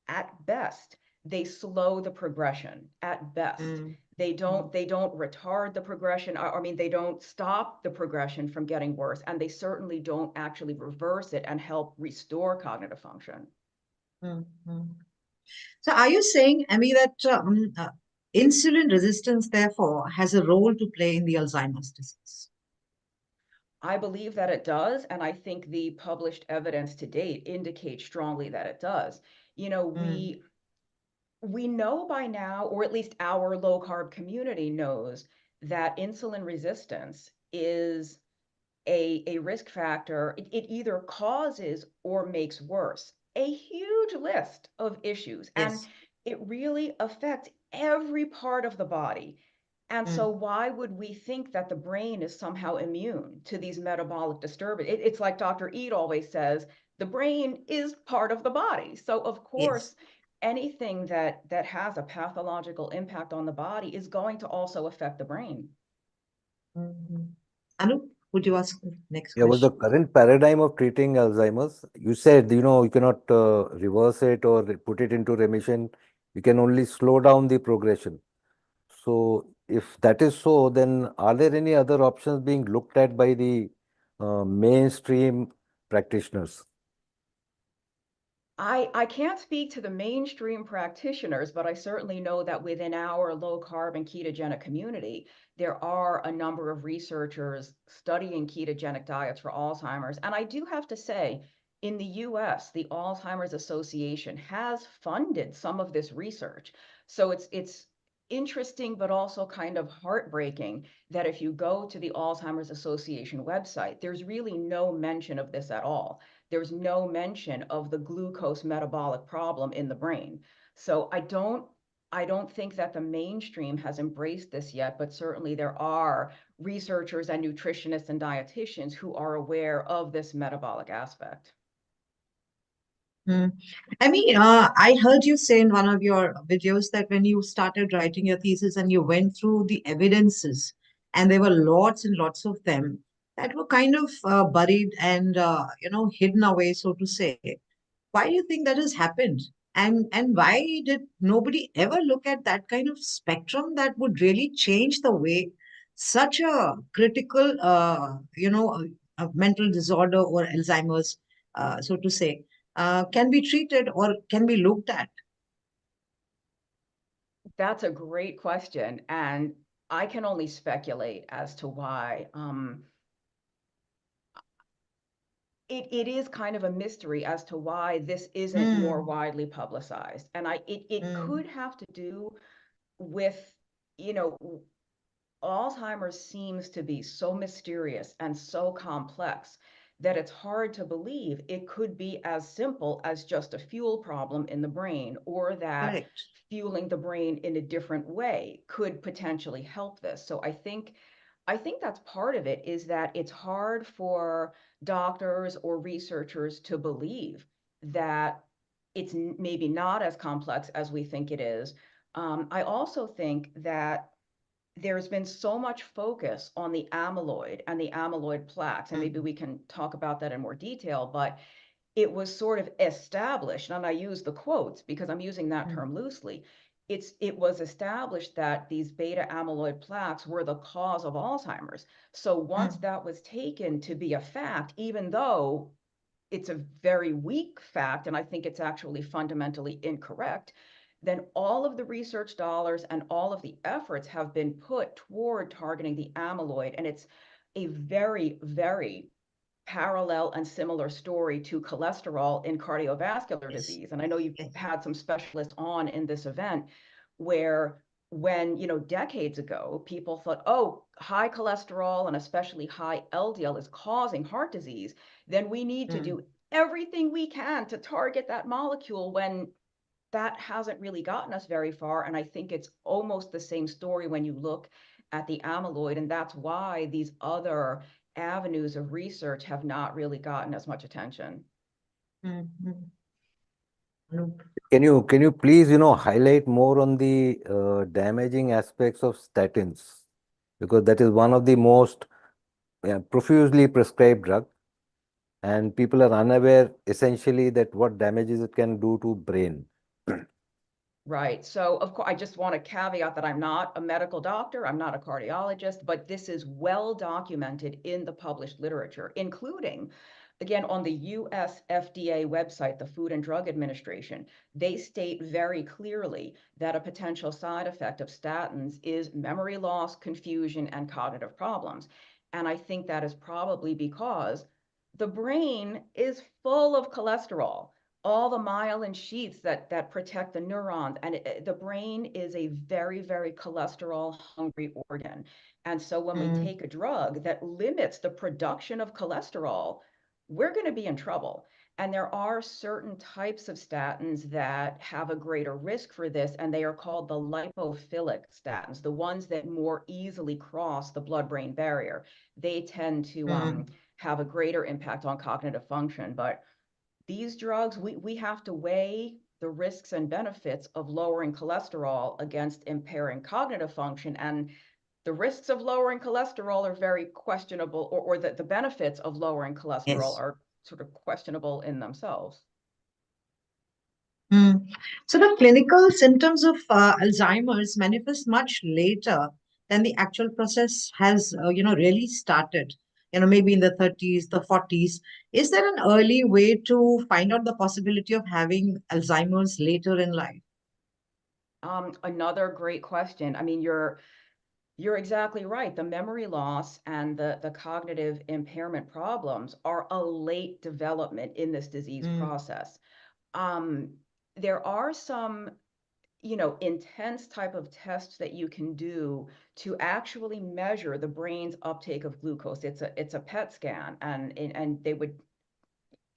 at best, they slow the progression at best. They don't retard the progression. I mean, they don't stop the progression from getting worse, and they certainly don't actually reverse it and help restore cognitive function. So are you saying, Amy, that insulin resistance, therefore, has a role to play in the Alzheimer's disease? I believe that it does, and I think the published evidence to date indicates strongly that it does. You know, we know by now, or at least our low-carb community knows, that insulin resistance is a risk factor. It either causes or makes worse a huge list of issues, and it really affects every part of the body. And so why would we think that the brain is somehow immune to these metabolic disturbances? It's like Dr. Eid always says, the brain is part of the body. So of course, anything that has a pathological impact on the body is going to also affect the brain. Anu, would you ask the next Yeah, with the question? current paradigm of treating Alzheimer's, you said, you cannot reverse it or put it into remission. You can only slow down the progression. So if that is so, then are there any other options being looked at by the mainstream practitioners? I can't speak to the mainstream practitioners, but I certainly know that within our low-carb and ketogenic community, there are a number of researchers studying ketogenic diets for Alzheimer's. And I do have to say, in the US, the Alzheimer's Association has funded some of this research. So it's interesting, but also kind of heartbreaking that if you go to the Alzheimer's Association website, there's really no mention of this at all. There's no mention of the glucose metabolic problem in the brain. So I don't think that the mainstream has embraced this yet, but certainly there are researchers and nutritionists and dietitians who are aware of this metabolic aspect. I mean, I heard you say in one of your videos that when you started writing your thesis and you went through the evidences, and there were lots and lots of them that were kind of buried and hidden away, so to say. Why do you think that has happened? And why did nobody ever look at that kind of spectrum that would really change the way such a critical, a mental disorder or Alzheimer's, so to say, can be treated or can be looked at? That's a great question, and I can only speculate as to why. It is kind of a mystery as to why this isn't more widely publicized. And it could have to do with, you know, Alzheimer's seems to be so mysterious and so complex that it's hard to believe it could be as simple as just a fuel problem in the brain, or that Correct. fueling the brain in a different way could potentially help this. So I think that's part of it, is that it's hard for doctors or researchers to believe that it's maybe not as complex as we think it is. I also think that there's been so much focus on the amyloid and the amyloid plaques, and maybe we can talk about that in more detail, but it was sort of established, and I use the quotes because I'm using that term loosely. It was established that these beta amyloid plaques were the cause of Alzheimer's. So once that was taken to be a fact, even though it's a very weak fact, and I think it's actually fundamentally incorrect, then all of the research dollars and all of the efforts have been put toward targeting the amyloid. And it's a very, very parallel and similar story to cholesterol in cardiovascular disease. And I know you've had some specialists on in this event, where when, you know, decades ago, people thought, oh, high cholesterol and especially high LDL is causing heart disease, then we need to do everything we can to target that molecule, when that hasn't really gotten us very far. And I think it's almost the same story when you look at the amyloid, and that's why these other avenues of research have not really gotten as much attention. Can you please, highlight more on the damaging aspects of statins? Because that is one of the most profusely prescribed drug, and people are unaware essentially that what damages it can do to brain. Right. So, of course, I just want to caveat that I'm not a medical doctor, I'm not a cardiologist, but this is well documented in the published literature, including, again, on the US FDA website, the Food and Drug Administration. They state very clearly that a potential side effect of statins is memory loss, confusion, and cognitive problems. And I think that is probably because the brain is full of cholesterol, all the myelin sheaths that protect the neurons. And the brain is a very, very cholesterol hungry organ. And so when we take a drug that limits the production of cholesterol, we're going to be in trouble. And there are certain types of statins that have a greater risk for this, and they are called the lipophilic statins, the ones that more easily cross the blood-brain barrier. They tend to have a greater impact on cognitive function. But these drugs, we have to weigh the risks and benefits of lowering cholesterol against impairing cognitive function. And the risks of lowering cholesterol are very questionable, or the benefits of lowering cholesterol are sort of questionable in themselves. So the clinical symptoms of Alzheimer's manifest much later than the actual process has, really started. Maybe in the 30s, the 40s. Is there an early way to find out the possibility of having Alzheimer's later in life? Another great question. I mean, you're exactly right. The memory loss and the cognitive impairment problems are a late development in this disease process. There are some, intense type of tests that you can do to actually measure the brain's uptake of glucose. It's a PET scan, and they would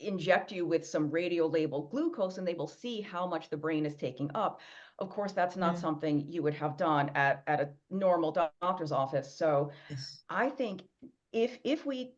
inject you with some radio-labeled glucose, and they will see how much the brain is taking up. Of course, that's not something you would have done at a normal doctor's office. So I think if we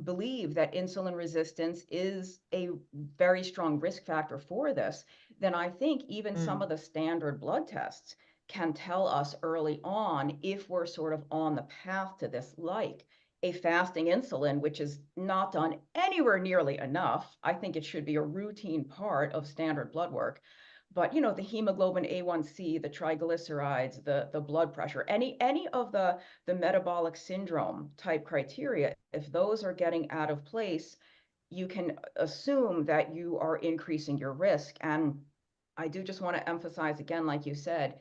believe that insulin resistance is a very strong risk factor for this, then I think even some of the standard blood tests can tell us early on if we're sort of on the path to this, like a fasting insulin, which is not done anywhere nearly enough. I think it should be a routine part of standard blood work. But, the hemoglobin A1C, the triglycerides, the blood pressure, any of the metabolic syndrome type criteria, if those are getting out of place, you can assume that you are increasing your risk. And I do just want to emphasize again, like you said,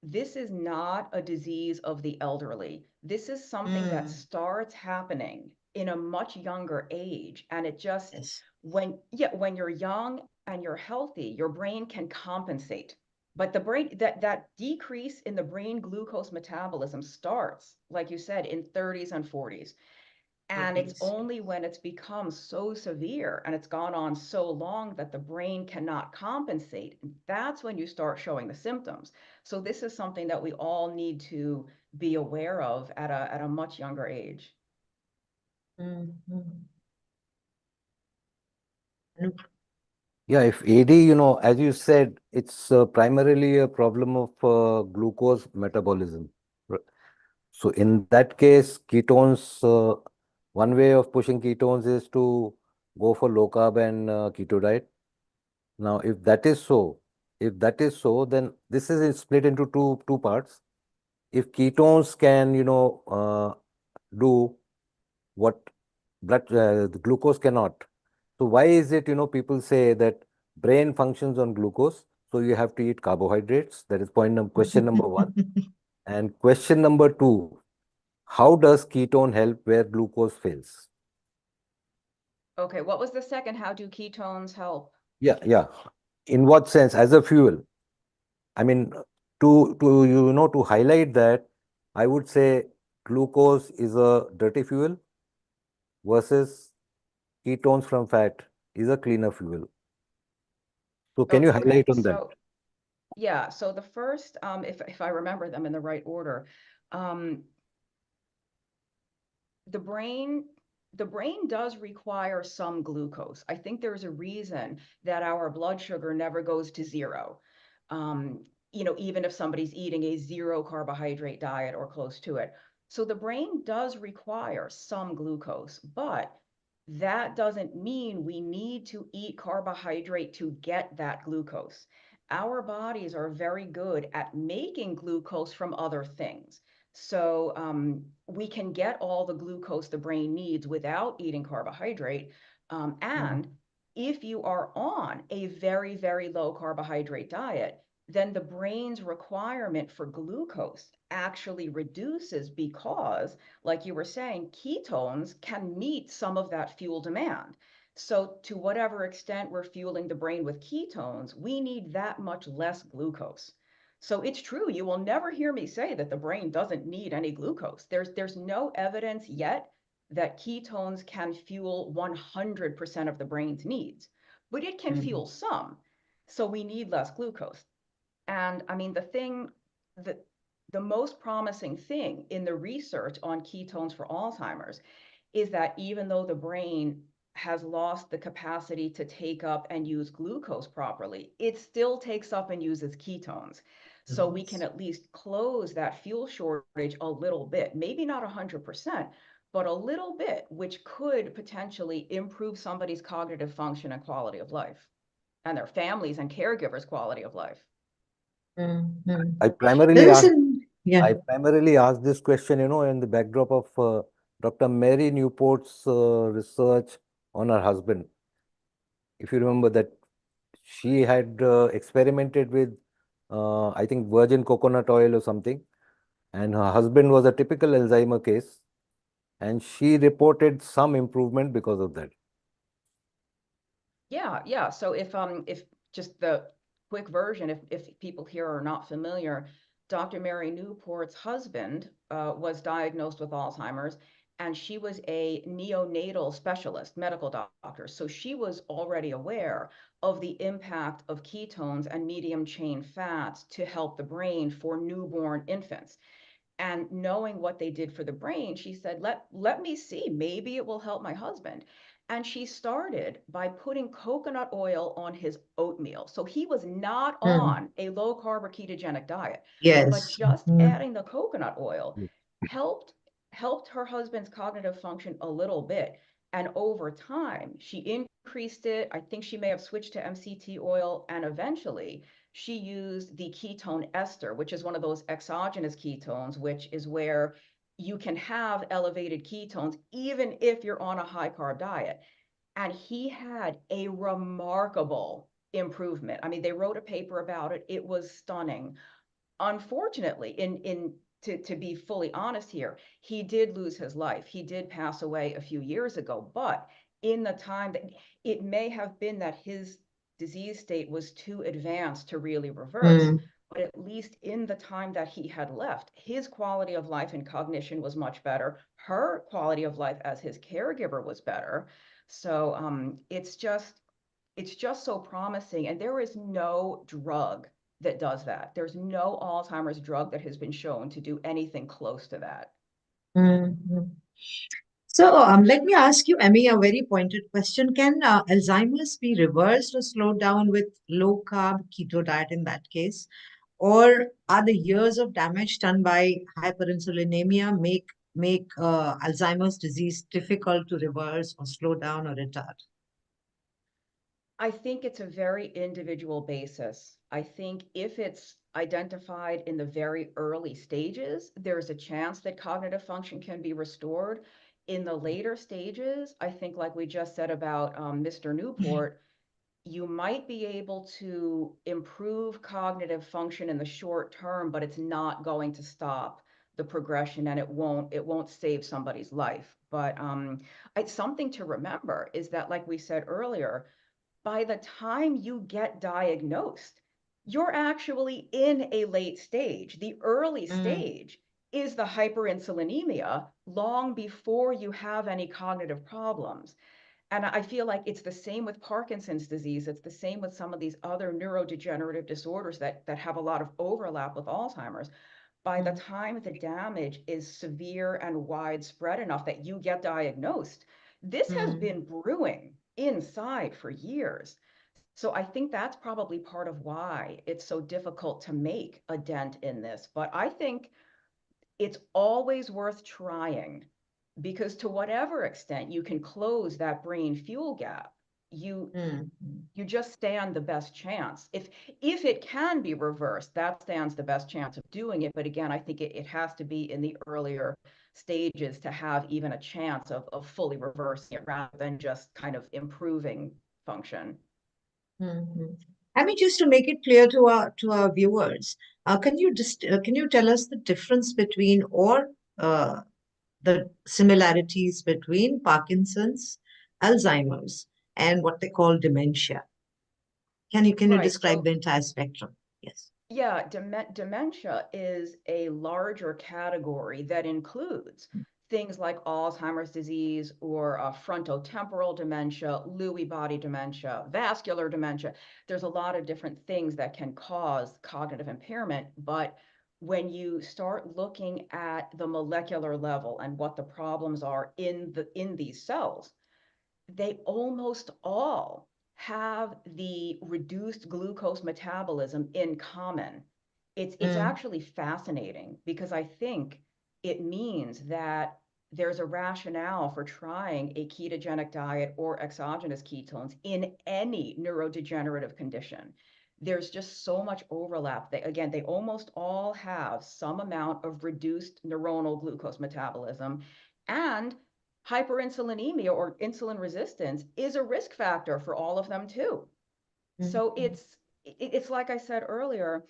this is not a disease of the elderly. This is something that starts happening in a much younger age. And it just, when you're young and you're healthy, your brain can compensate. But the brain, that decrease in the brain glucose metabolism starts, like you said, in 30s and 40s. And it's only when it's become so severe and it's gone on so long that the brain cannot compensate, that's when you start showing the symptoms. So this is something that we all need to be aware of at a much younger age. Yeah, if AD, as you said, it's primarily a problem of glucose metabolism. So in that case, ketones, one way of pushing ketones is to go for low carb and keto diet. Now, if that is so, then this is split into two parts. If ketones can, do what the glucose cannot. So why is it, people say that brain functions on glucose, so you have to eat carbohydrates? That is question number one. And question number two, how does ketone help where glucose fails? Okay, what was the second? How do ketones help? Yeah. In what sense? As a fuel? I mean, to highlight that, I would say glucose is a dirty fuel versus ketones from fat is a cleaner fuel. So can you highlight on that? Yeah, so the first, if I remember them in the right order, the brain does require some glucose. I think there's a reason that our blood sugar never goes to zero. Even if somebody's eating a zero carbohydrate diet or close to it. So the brain does require some glucose, but that doesn't mean we need to eat carbohydrate to get that glucose. Our bodies are very good at making glucose from other things. So we can get all the glucose the brain needs without eating carbohydrate. And if you are on a very, very low carbohydrate diet, then the brain's requirement for glucose actually reduces because, like you were saying, ketones can meet some of that fuel demand. So to whatever extent we're fueling the brain with ketones, we need that much less glucose. So it's true, you will never hear me say that the brain doesn't need any glucose. There's no evidence yet that ketones can fuel 100% of the brain's needs, but it can fuel some. So we need less glucose. And I mean, the most promising thing in the research on ketones for Alzheimer's is that even though the brain has lost the capacity to take up and use glucose properly, it still takes up and uses ketones. So we can at least close that fuel shortage a little bit, maybe not 100%, but a little bit, which could potentially improve somebody's cognitive function and quality of life, and their families and caregivers' quality of life. I primarily asked this question, in the backdrop of Dr. Mary Newport's research on her husband. If you remember that she had experimented with, I think, virgin coconut oil or something, and her husband was a typical Alzheimer case, and she reported some improvement because of that. Yeah. So if just the quick version, if people here are not familiar, Dr. Mary Newport's husband was diagnosed with Alzheimer's, and she was a neonatal specialist, medical doctor. So she was already aware of the impact of ketones and medium chain fats to help the brain for newborn infants. And knowing what they did for the brain, she said, let me see, maybe it will help my husband. And she started by putting coconut oil on his oatmeal. So he was not on a low carb or ketogenic diet. But just adding the coconut oil helped her husband's cognitive function a little bit. And over time, she increased it. I think she may have switched to MCT oil, and eventually she used the ketone ester, which is one of those exogenous ketones, which is where you can have elevated ketones even if you're on a high carb diet. And he had a remarkable improvement. I mean, they wrote a paper about it. It was stunning. unfortunately, to be fully honest here, he did lose his life. He did pass away a few years ago, but in the time that it may have been that his disease state was too advanced to really reverse, but at least in the time that he had left, his quality of life and cognition was much better. Her quality of life as his caregiver was better. So it's just so promising. And there is no drug that does that. There's no Alzheimer's drug that has been shown to do anything close to that. So let me ask you, Emmy, a very pointed question. Can Alzheimer's be reversed or slowed down with low-carb keto diet in that case? Or are the years of damage done by hyperinsulinemia make Alzheimer's disease difficult to reverse or slow down or retard? I think it's a very individual basis. I think if it's identified in the very early stages, there's a chance that cognitive function can be restored. In the later stages, I think, like we just said about Mr. Newport, you might be able to improve cognitive function in the short term, but it's not going to stop the progression, and it won't save somebody's life. But it's something to remember is that, like we said earlier, by the time you get diagnosed, you're actually in a late stage. The early stage is the hyperinsulinemia long before you have any cognitive problems. And I feel like it's the same with Parkinson's disease. It's the same with some of these other neurodegenerative disorders that have a lot of overlap with Alzheimer's. By the time the damage is severe and widespread enough that you get diagnosed, this has been brewing inside for years. So I think that's probably part of why it's so difficult to make a dent in this. But I think it's always worth trying, because to whatever extent you can close that brain fuel gap, you just stand the best chance. If it can be reversed, that stands the best chance of doing it. But again, I think it has to be in the earlier stages to have even a chance of fully reversing it rather than just kind of improving function. I mean, just to make it clear to our viewers, can you tell us the difference between or the similarities between Parkinson's, Alzheimer's, and what they call dementia? Can you describe the entire spectrum? Yes. Yeah, dementia is a larger category that includes things like Alzheimer's disease or frontotemporal dementia, Lewy body dementia, vascular dementia. There's a lot of different things that can cause cognitive impairment, but when you start looking at the molecular level and what the problems are in these cells, they almost all have the reduced glucose metabolism in common. It's actually fascinating, because I think it means that there's a rationale for trying a ketogenic diet or exogenous ketones in any neurodegenerative condition. There's just so much overlap. They almost all have some amount of reduced neuronal glucose metabolism, and hyperinsulinemia or insulin resistance is a risk factor for all of them too. So it's like I said earlier,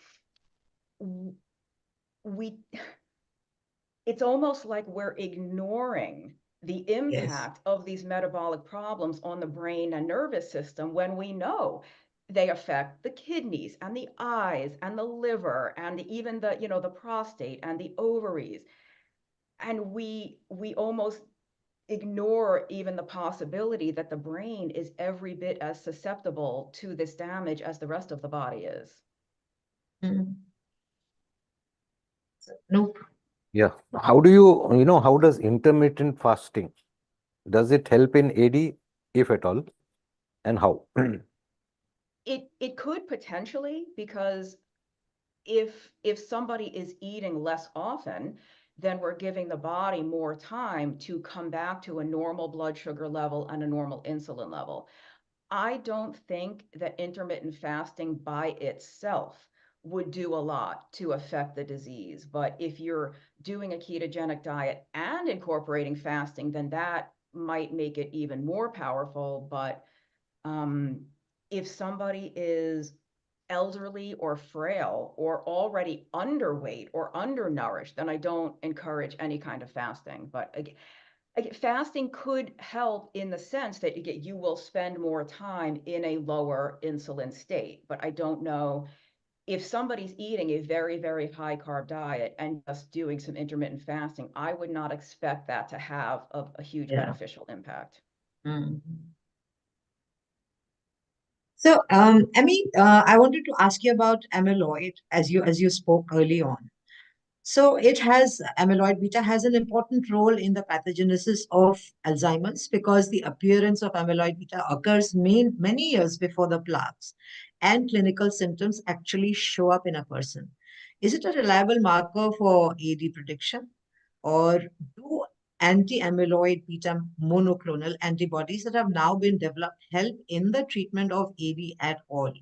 it's almost like we're ignoring the impact of these metabolic problems on the brain and nervous system when we know they affect the kidneys and the eyes and the liver and even the prostate and the ovaries. And we almost ignore even the possibility that the brain is every bit as susceptible to this damage as the rest of the body is. Nope. Yeah. How do how does intermittent fasting, does it help in AD, if at all, and how? It could potentially, because if somebody is eating less often, then we're giving the body more time to come back to a normal blood sugar level and a normal insulin level. I don't think that intermittent fasting by itself would do a lot to affect the disease. But if you're doing a ketogenic diet and incorporating fasting, then that might make it even more powerful. But if somebody is elderly or frail or already underweight or undernourished, then I don't encourage any kind of fasting. But again, fasting could help in the sense that you will spend more time in a lower insulin state. But I don't know if somebody's eating a very, very high carb diet and just doing some intermittent fasting, I would not expect that to have a huge beneficial impact. So, Emmy, I wanted to ask you about amyloid as you spoke early on. So amyloid beta has an important role in the pathogenesis of Alzheimer's because the appearance of amyloid beta occurs many years before the plaques and clinical symptoms actually show up in a person. Is it a reliable marker for AD prediction, or do anti-amyloid beta monoclonal antibodies that have now been developed help in the treatment of AD at all?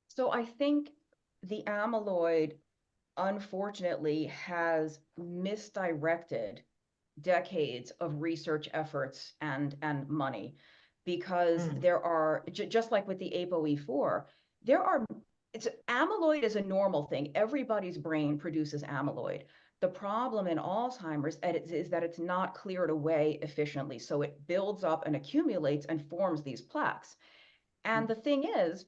So I think the amyloid, unfortunately, has misdirected decades of research efforts and money, because there are, just like with the ApoE4, amyloid is a normal thing. Everybody's brain produces amyloid. The problem in Alzheimer's is that it's not cleared away efficiently. So it builds up and accumulates and forms these plaques. And the thing is,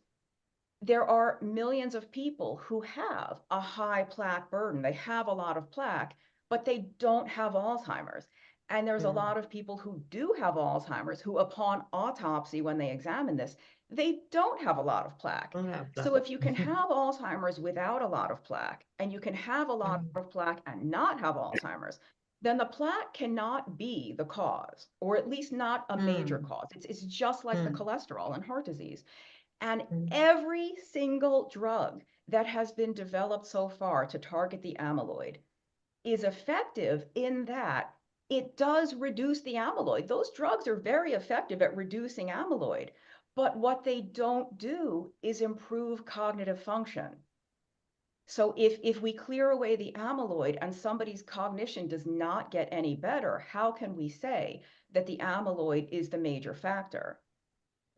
there are millions of people who have a high plaque burden. They have a lot of plaque, but they don't have Alzheimer's. And there's a lot of people who do have Alzheimer's who, upon autopsy, when they examine this, they don't have a lot of plaque. So if you can have Alzheimer's without a lot of plaque, and you can have a lot of plaque and not have Alzheimer's, then the plaque cannot be the cause, or at least not a major cause. It's just like the cholesterol and heart disease. And every single drug that has been developed so far to target the amyloid is effective in that it does reduce the amyloid. Those drugs are very effective at reducing amyloid, but what they don't do is improve cognitive function. So if we clear away the amyloid and somebody's cognition does not get any better, how can we say that the amyloid is the major factor?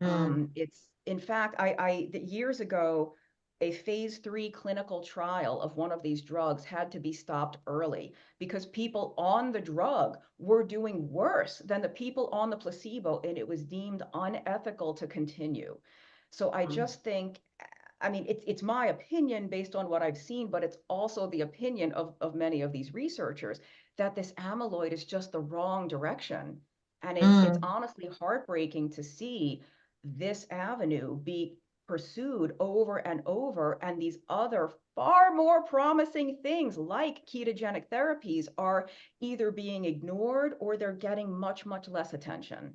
It's, in fact, years ago, a phase 3 clinical trial of one of these drugs had to be stopped early because people on the drug were doing worse than the people on the placebo, and it was deemed unethical to continue. So I just think, I mean, it's my opinion based on what I've seen, but it's also the opinion of many of these researchers that this amyloid is just the wrong direction. And it's honestly heartbreaking to see this avenue be pursued over and over, and these other far more promising things like ketogenic therapies are either being ignored or they're getting much, much less attention.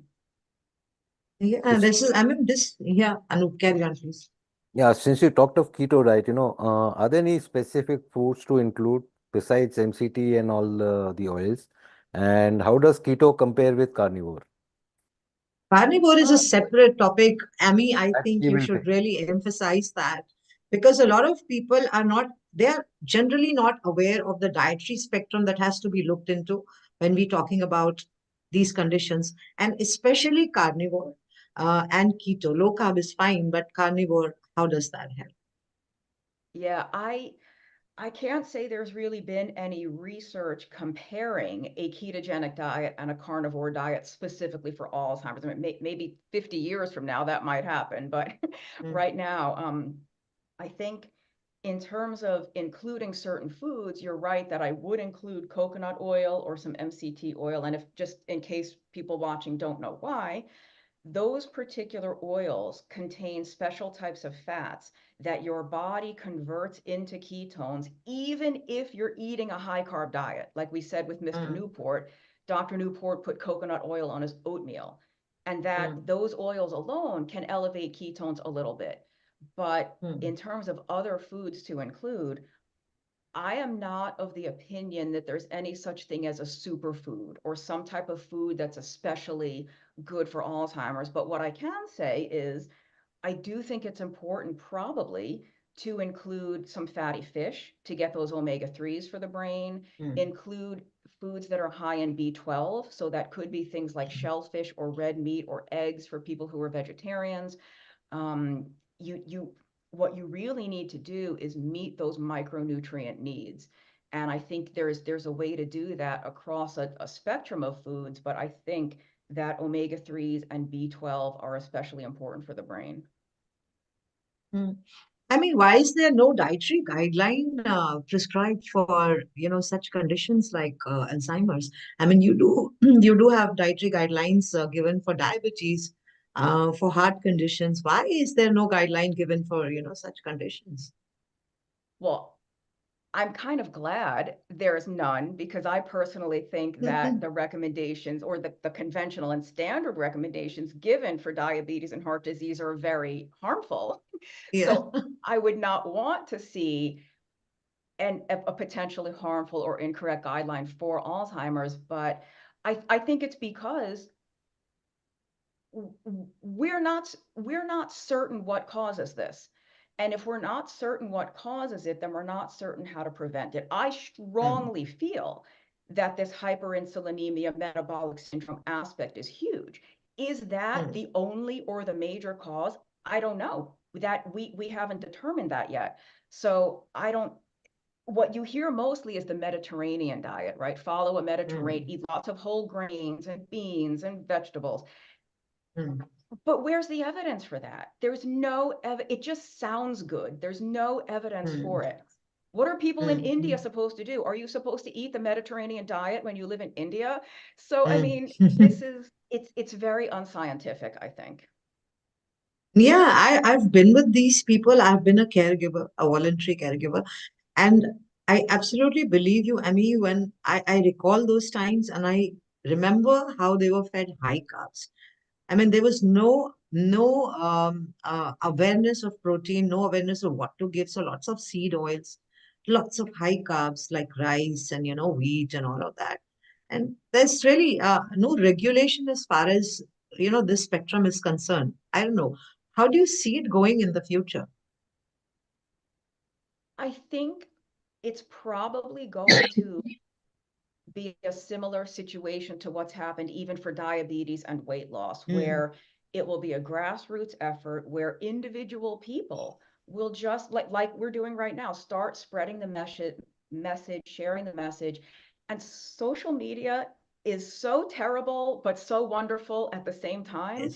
Yeah, Anup, carry on, please. Yeah, since you talked of keto diet, are there any specific foods to include besides MCT and all the oils? And how does keto compare with carnivore? Carnivore is a separate topic. Amy, I think we you will should take. really emphasize that, because a lot of people they are generally not aware of the dietary spectrum that has to be looked into when we're talking about these conditions, and especially carnivore and keto. Low carb is fine, but carnivore, how does that help? Yeah, I can't say there's really been any research comparing a ketogenic diet and a carnivore diet specifically for Alzheimer's. I mean, maybe 50 years from now that might happen, but right now, I think in terms of including certain foods, you're right that I would include coconut oil or some MCT oil. And if, just in case people watching don't know why, those particular oils contain special types of fats that your body converts into ketones, even if you're eating a high carb diet. Like we said with Mr. Newport, Dr. Newport put coconut oil on his oatmeal, and that those oils alone can elevate ketones a little bit. But in terms of other foods to include, I am not of the opinion that there's any such thing as a superfood or some type of food that's especially good for Alzheimer's. But what I can say is I do think it's important probably to include some fatty fish to get those omega-3s for the brain, include foods that are high in B12. So that could be things like shellfish or red meat or eggs for people who are vegetarians. what you really need to do is meet those micronutrient needs. And I think there's a way to do that across a spectrum of foods, but I think that omega-3s and B12 are especially important for the brain. I mean, why is there no dietary guideline prescribed for, such conditions like Alzheimer's? I mean, you do you do have dietary guidelines given for diabetes, for heart conditions. Why is there no guideline given for, such conditions? Well, I'm kind of glad there's none, because I personally think that the recommendations, or the conventional and standard recommendations given for diabetes and heart disease, are very harmful. Yeah. So I would not want to see a potentially harmful or incorrect guideline for Alzheimer's, but I think it's because we're not certain what causes this. And if we're not certain what causes it, then we're not certain how to prevent it. I strongly feel that this hyperinsulinemia metabolic syndrome aspect is huge. Is that the only or the major cause? I don't know. That we haven't determined that yet. So what you hear mostly is the Mediterranean diet, right? Follow a Mediterranean, eat lots of whole grains and beans and vegetables. But where's the evidence for that? There's no it just sounds good. There's no evidence for it. What are people in India supposed to do? Are you supposed to eat the Mediterranean diet when you live in India? So, I mean, it's very unscientific, I think. Yeah, I've been with these people. I've been a caregiver, a voluntary caregiver. And I absolutely believe you, Amy, when I recall those times and I remember how they were fed high carbs. I mean, there was no awareness of protein, no awareness of what to give. So lots of seed oils, lots of high carbs like rice and, wheat and all of that. And there's really no regulation as far as, this spectrum is concerned. I don't know. How do you see it going in the future? I think it's probably going to be a similar situation to what's happened even for diabetes and weight loss, where it will be a grassroots effort where individual people will just, like we're doing right now, start spreading the message, sharing the message. And social media is so terrible, but so wonderful at the same time.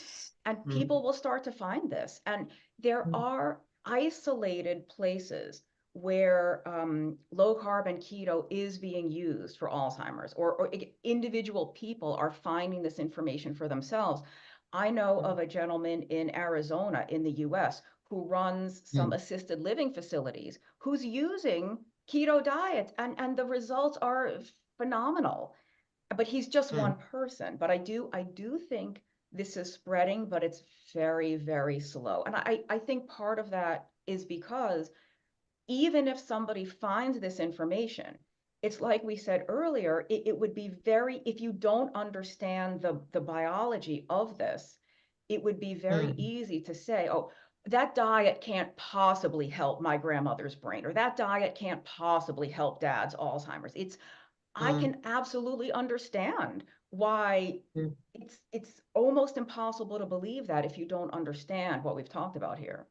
And people will start to find this. And there are isolated places where low carb and keto is being used for Alzheimer's, or individual people are finding this information for themselves. I know of a gentleman in Arizona in the US who runs some assisted living facilities, who's using keto diets, and the results are phenomenal. But he's just one person. But I do think this is spreading, but it's very, very slow. And I think part of that is because even if somebody finds this information, it's like we said earlier, it would be if you don't understand the biology of this, it would be very easy to say, oh, that diet can't possibly help my grandmother's brain, or that diet can't possibly help dad's Alzheimer's. I can absolutely understand why it's almost impossible to believe that if you don't understand what we've talked about here.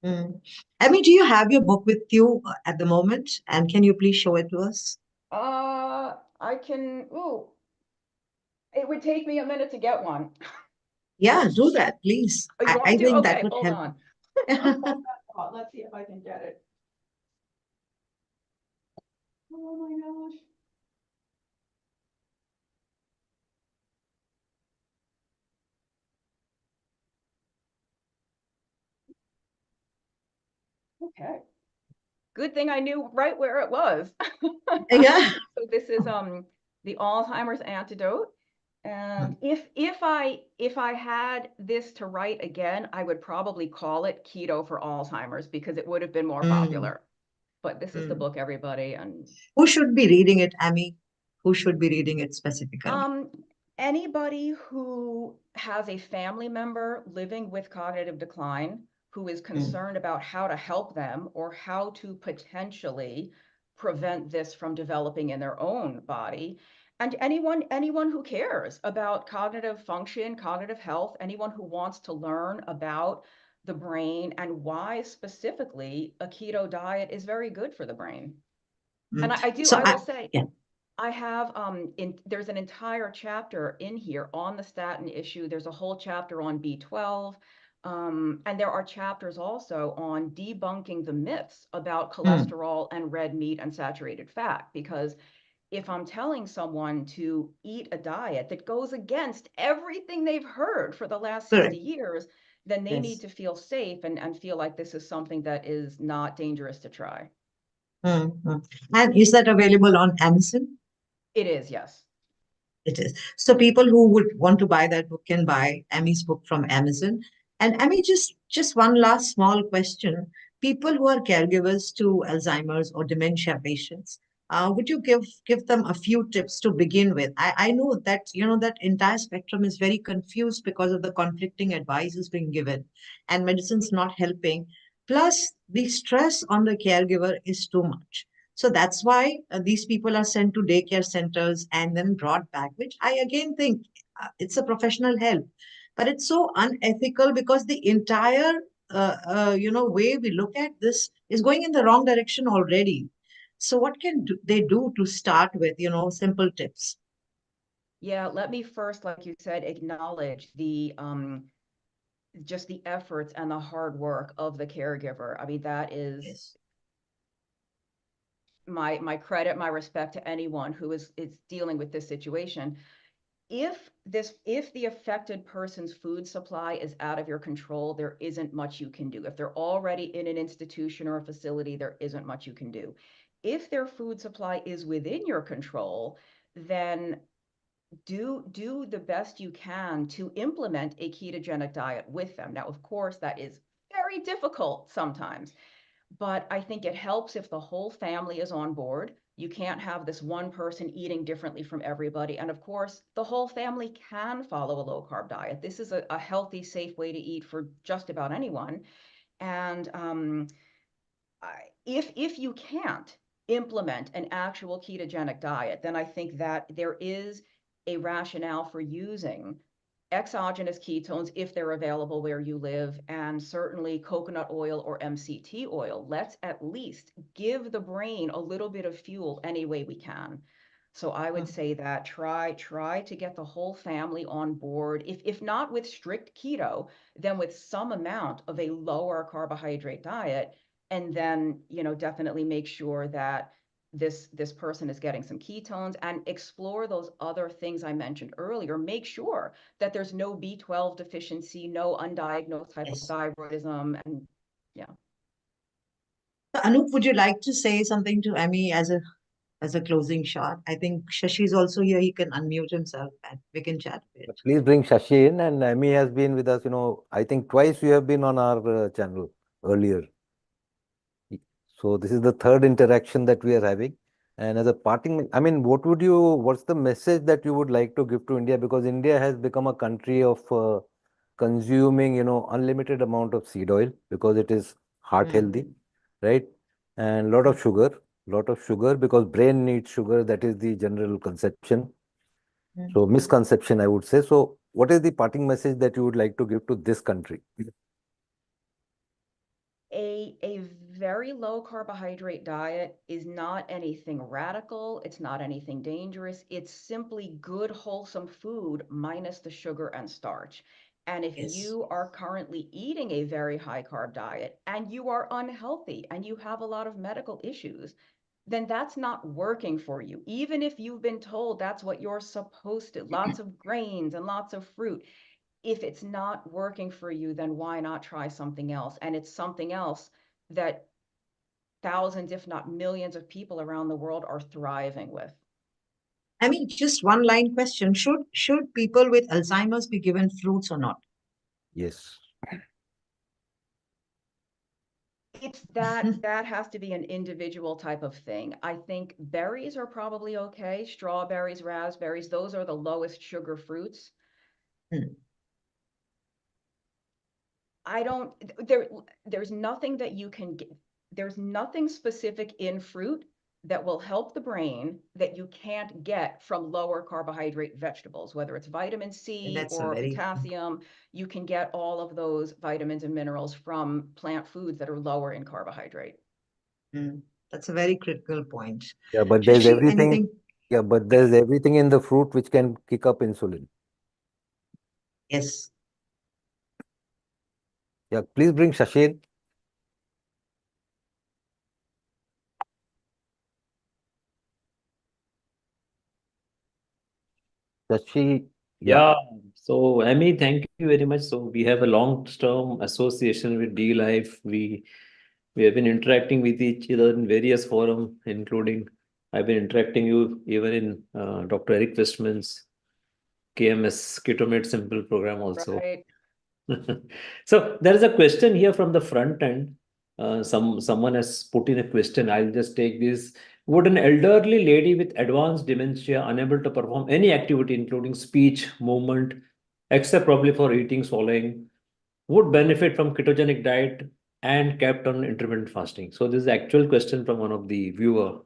Amy, do you have your book with you at the moment? And can you please show it to us? I can, it would take me a minute to get one. Yeah, do that, please. Oh, you want I me to? think Okay, that would hold help. on. Let's see if I can get it. Oh my gosh. Okay. Good thing I knew right where it was. Yeah. So this is the Alzheimer's antidote. And if I had this to write again, I would probably call it Keto for Alzheimer's, because it would have been more popular. But this is the book, everybody. And who should be reading it, Amy? Who should be reading it specifically? Anybody who has a family member living with cognitive decline, who is concerned about how to help them or how to potentially prevent this from developing in their own body. And anyone who cares about cognitive function, cognitive health, anyone who wants to learn about the brain and why specifically a keto diet is very good for the brain. And I will say, I have there's an entire chapter in here on the statin issue. There's a whole chapter on B12. And there are chapters also on debunking the myths about cholesterol and red meat and saturated fat. Because if I'm telling someone to eat a diet that goes against everything they've heard for the last 60 years, then they need to feel safe and feel like this is something that is not dangerous to try. And is that available on Amazon? It is, yes. It is. So people who would want to buy that book can buy Ami's book from Amazon. And Ami, just one last small question. People who are caregivers to Alzheimer's or dementia patients, would you give them a few tips to begin with? I know that, that entire spectrum is very confused because of the conflicting advices being given and medicine's not helping. Plus, the stress on the caregiver is too much. So that's why these people are sent to daycare centers and then brought back, which I again think it's a professional help. But it's so unethical because the entire, way we look at this is going in the wrong direction already. So what can they do to start with, simple tips? Yeah, let me first, like you said, acknowledge the just the efforts and the hard work of the caregiver. I mean, that is my credit, my respect to anyone who is dealing with this situation. If the affected person's food supply is out of your control, there isn't much you can do. If they're already in an institution or a facility, there isn't much you can do. If their food supply is within your control, then do the best you can to implement a ketogenic diet with them. Now, of course, that is very difficult sometimes, but I think it helps if the whole family is on board. You can't have this one person eating differently from everybody. And of course, the whole family can follow a low carb diet. This is a healthy, safe way to eat for just about anyone. And if you can't implement an actual ketogenic diet, then I think that there is a rationale for using exogenous ketones if they're available where you live, and certainly coconut oil or MCT oil. Let's at least give the brain a little bit of fuel any way we can. So I would say that try to get the whole family on board, if not with strict keto, then with some amount of a lower carbohydrate diet, and then definitely make sure that this person is getting some ketones, and explore those other things I mentioned earlier. Make sure that there's no B12 deficiency, no undiagnosed hypothyroidism, and Anup, would you like to say something to Amy as a closing shot? I think Shashi is also here. He can unmute himself and we can chat a bit. Please bring Shashi in, and Amy has been with us, I think twice you have been on our channel earlier. So this is the third interaction that we are having. And as a parting, I mean, what's the message that you would like to give to India? Because India has become a country of consuming, unlimited amount of seed oil because it is heart healthy, right? And a lot of sugar because brain needs sugar. That is the general conception. So misconception, I would say. So what is the parting message that you would like to give to this country? A very low carbohydrate diet is not anything radical. It's not anything dangerous. It's simply good, wholesome food minus the sugar and starch. And if you are currently eating a very high carb diet and you are unhealthy and you have a lot of medical issues, then that's not working for you. Even if you've been told that's what you're supposed to, lots of grains and lots of fruit. If it's not working for you, then why not try something else? And it's something else that thousands, if not millions of people around the world are thriving with. I mean, just one line question. Should people with Alzheimer's be given fruits or not? Yes. It's that has to be an individual type of thing. I think berries are probably okay. Strawberries, raspberries, those are the lowest sugar fruits. There's nothing that you can get. There's nothing specific in fruit that will help the brain that you can't get from lower carbohydrate vegetables, whether it's vitamin C That's a or very potassium. You can get all of those vitamins and minerals from plant foods that are lower in carbohydrate. That's a very critical point. Yeah, but there's Shashi, everything. anything? Yeah, but there's everything in the fruit which can kick up insulin. Yes. Yeah, please bring Shashin. Shashi. Yeah. So, Amy, thank you very much. So, we have a long-term association with D-Life. We have been interacting with each other in various forums, including I've been interacting you even in Dr. Eric Westman's KMS Keto Simple program also. Right. So there is a question here from the front end. Someone has put in a question. I'll just take this. Would an elderly lady with advanced dementia, unable to perform any activity, including speech, movement, except probably for eating, swallowing, would benefit from ketogenic diet and kept on intermittent fasting? So this is the actual question from one of the viewer.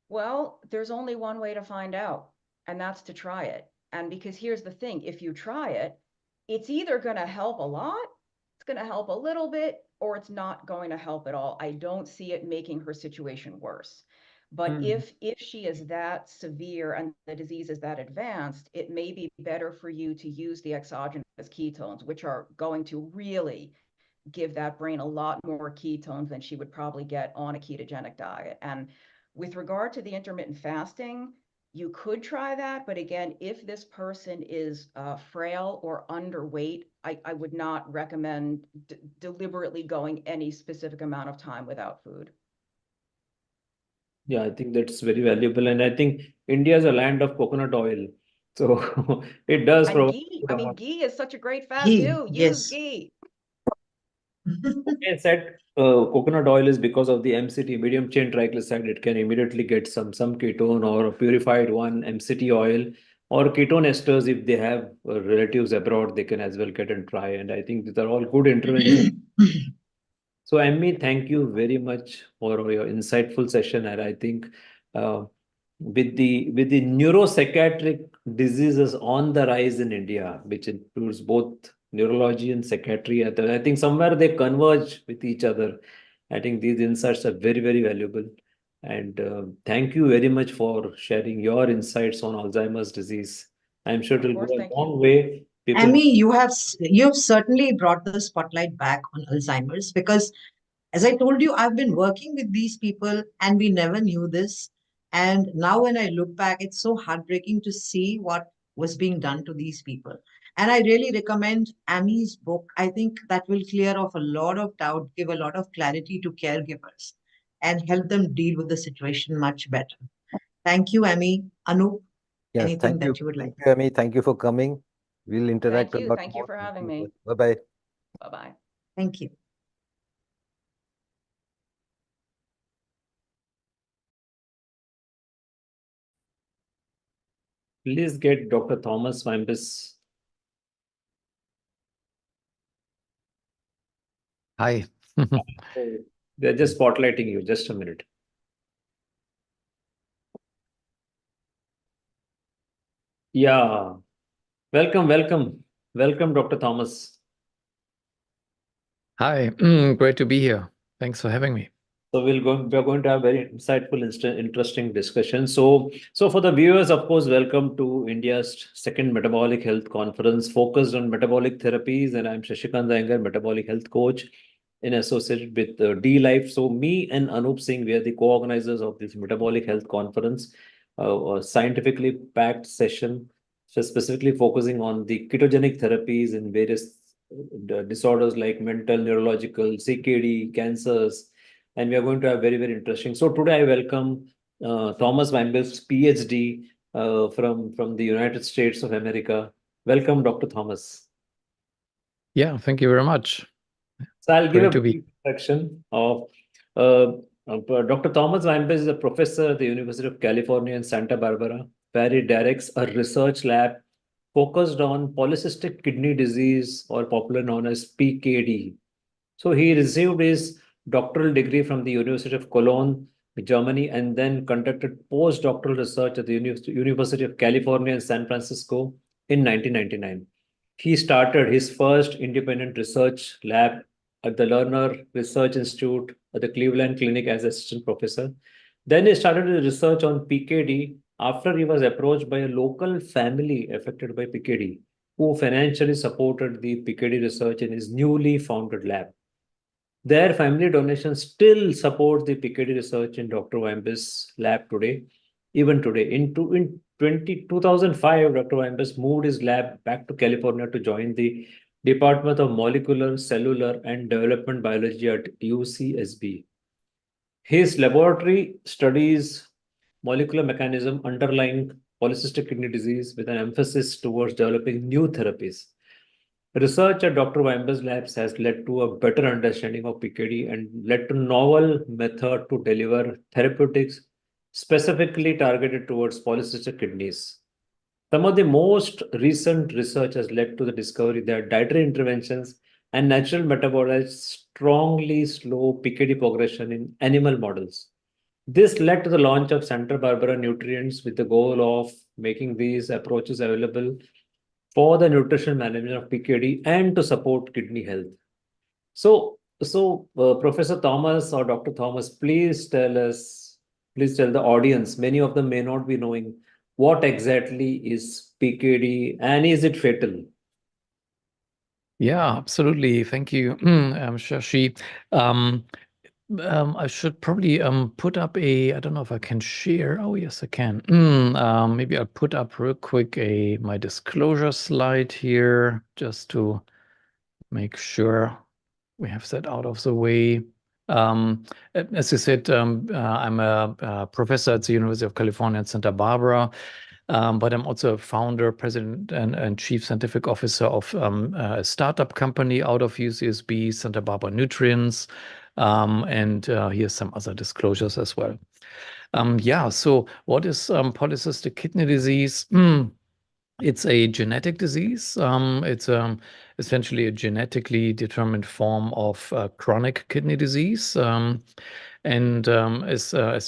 Well, there's only one way to find out, and that's to try it. And because here's the thing, if you try it, it's either going to help a lot, it's going to help a little bit, or it's not going to help at all. I don't see it making her situation worse. But if she is that severe and the disease is that advanced, it may be better for you to use the exogenous ketones, which are going to really give that brain a lot more ketones than she would probably get on a ketogenic diet. And with regard to the intermittent fasting, you could try that. But again, if this person is frail or underweight, I would not recommend deliberately going any specific amount of time without food. Yeah, I think that's very valuable. And I think India is a land of coconut oil. So it does And provide. ghee, I mean, ghee is such a great fat Ghee, too. Use yes. ghee. I said coconut oil is because of the MCT, medium chain triglyceride. It can immediately get some ketone or a purified one, MCT oil, or ketone esters. If they have relatives abroad, they can as well get and try. And I think these are all good interventions. So, Emmy, thank you very much for your insightful session. And I think with the neuropsychiatric diseases on the rise in India, which includes both neurology and psychiatry, I think somewhere they converge with each other. I think these insights are very, very valuable. And thank you very much for sharing your insights on Alzheimer's disease. I'm sure it will go a long way. People. Amy, you've certainly brought the spotlight back on Alzheimer's, because as I told you, I've been working with these people and we never knew this. And now when I look back, it's so heartbreaking to see what was being done to these people. And I really recommend Amy's book. I think that will clear off a lot of doubt, give a lot of clarity to caregivers, and help them deal with the situation much better. Thank you, Amy. Anup, Yes, anything thank you. that you would like? Thank you, Amy. Thank you for coming. We'll interact Thank a you. lot Thank you more. for having me. Bye-bye. Bye-bye. Thank you. Please get Dr. Thomas Wimpus. Hi. They're just spotlighting you. Just a minute. Yeah. Welcome, Dr. Thomas. Hi. Great to be here. Thanks for having me. So we're going to have very insightful, interesting discussion. So for the viewers, of course, welcome to India's second Metabolic Health Conference focused on metabolic therapies. And I'm Shashikant Iyengar, metabolic health coach in association with D-Life. So me and Anup Singh, we are the co-organizers of this Metabolic Health Conference, a scientifically packed session, so specifically focusing on the ketogenic therapies in various disorders like mental, neurological, CKD, cancers. And we are going to have very, very interesting. So today I welcome Thomas Wimpus, PhD from the United States of America. Welcome, Dr. Thomas. Yeah, thank you very much. So I'll give Great a to be. brief introduction of Dr. Thomas Wimpus is a professor at the University of California in Santa Barbara, where he directs a research lab focused on polycystic kidney disease, or popularly known as PKD. So he received his doctoral degree from the University of Cologne, Germany, and then conducted postdoctoral research at the University of California in San Francisco in 1999. He started his first independent research lab at the Lerner Research Institute at the Cleveland Clinic as assistant professor. Then he started his research on PKD after he was approached by a local family affected by PKD, who financially supported the PKD research in his newly founded lab. Their family donations still support the PKD research in Dr. Weinberg's lab today, even today. In 2005, Dr. Weinberg moved his lab back to California to join the Department of Molecular, Cellular, and Development Biology at UCSB. His laboratory studies molecular mechanism underlying polycystic kidney disease with an emphasis towards developing new therapies. Research at Dr. Weinberg's labs has led to a better understanding of PKD and led to novel method to deliver therapeutics specifically targeted towards polycystic kidneys. Some of the most recent research has led to the discovery that dietary interventions and natural metabolites strongly slow PKD progression in animal models. This led to the launch of Santa Barbara Nutrients with the goal of making these approaches available for the nutrition management of PKD and to support kidney health. So Professor Thomas or Dr. Thomas, please tell the audience, many of them may not be knowing what exactly is PKD and is it fatal? Yeah, absolutely. Thank you, Shashi. I should probably put up I don't know if I can share. Oh, yes, I can. Maybe I'll put up real quick my disclosure slide here just to make sure we have that out of the way. As you said, I'm a professor at the University of California in Santa Barbara, but I'm also a founder, president, and chief scientific officer of a startup company out of UCSB, Santa Barbara Nutrients. And here's some other disclosures as well. So what is polycystic kidney disease? It's a genetic disease. It's essentially a genetically determined form of chronic kidney disease. As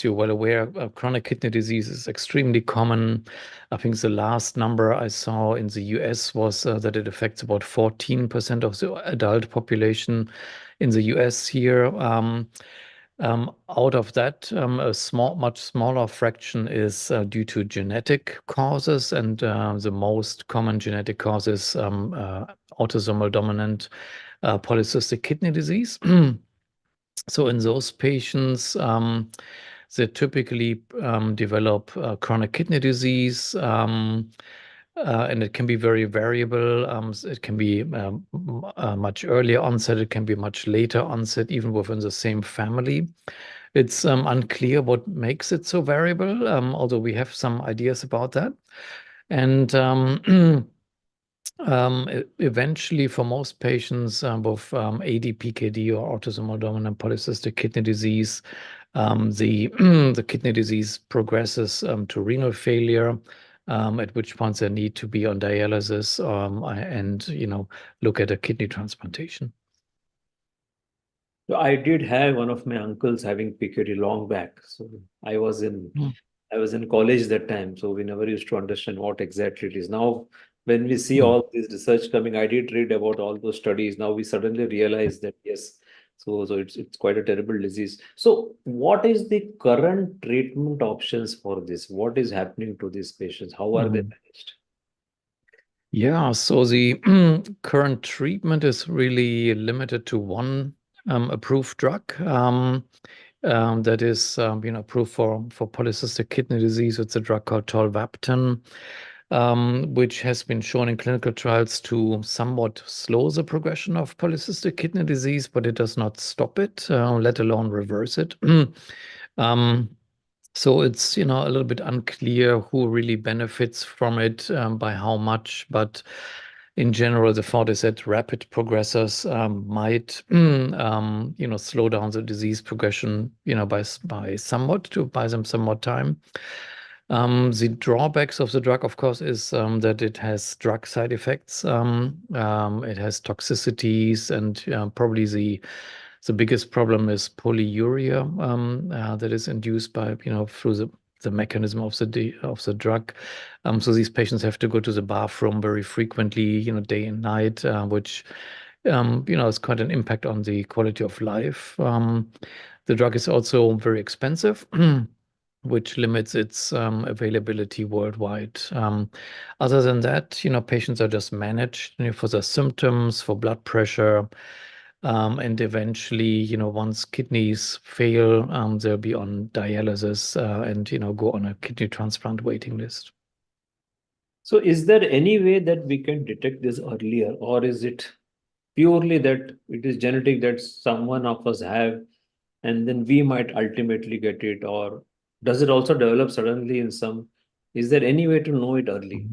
you're well aware, chronic kidney disease is extremely common. I think the last number I saw in the US was that it affects about 14% of the adult population in the US here. Out of that, a much smaller fraction is due to genetic causes, and the most common genetic cause is autosomal dominant polycystic kidney disease. So in those patients, they typically develop chronic kidney disease, and it can be very variable. It can be much earlier onset, it can be much later onset, even within the same family. It's unclear what makes it so variable, although we have some ideas about that. And eventually, for most patients with ADPKD or autosomal dominant polycystic kidney disease, the kidney disease progresses to renal failure, at which point they need to be on dialysis and look at a kidney transplantation. So I did have one of my uncles having PKD long back. So I was in college that time, so we never used to understand what exactly it is. Now, when we see all this research coming, I did read about all those studies. Now we suddenly realize that yes, so it's quite a terrible disease. So what is the current treatment options for this? What is happening to these patients? How are they managed? Yeah, so the current treatment is really limited to one approved drug that is approved for polycystic kidney disease. It's a drug called tolvaptan, which has been shown in clinical trials to somewhat slow the progression of polycystic kidney disease, but it does not stop it, let alone reverse it. So it's a little bit unclear who really benefits from it, by how much, but in general, the thought is that rapid progressors might slow down the disease progression by them somewhat time. The drawbacks of the drug, of course, is that it has drug side effects. It has toxicities, and probably the biggest problem is polyuria that is induced by, through the mechanism of the drug. So these patients have to go to the bathroom very frequently, day and night, which is quite an impact on the quality of life. The drug is also very expensive, which limits its availability worldwide. Other than that, patients are just managed for their symptoms, for blood pressure, and eventually, once kidneys fail, they'll be on dialysis and, go on a kidney transplant waiting list. So is there any way that we can detect this earlier, or is it purely that it is genetic that someone of us have, and then we might ultimately get it, or does it also develop suddenly in some? Is there any way to know it early?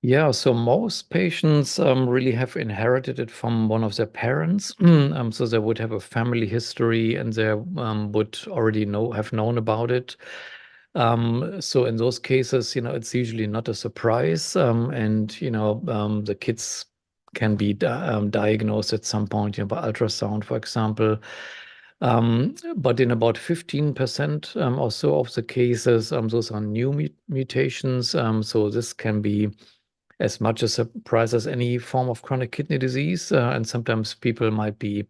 Yeah, so most patients really have inherited it from one of their parents. So they would have a family history and they would already have known about it. So in those cases, it's usually not a surprise. And, the kids can be diagnosed at some point, by ultrasound, for example. But in about 15% or so of the cases, those are new mutations. So this can be as much a surprise as any form of chronic kidney disease. And sometimes people might be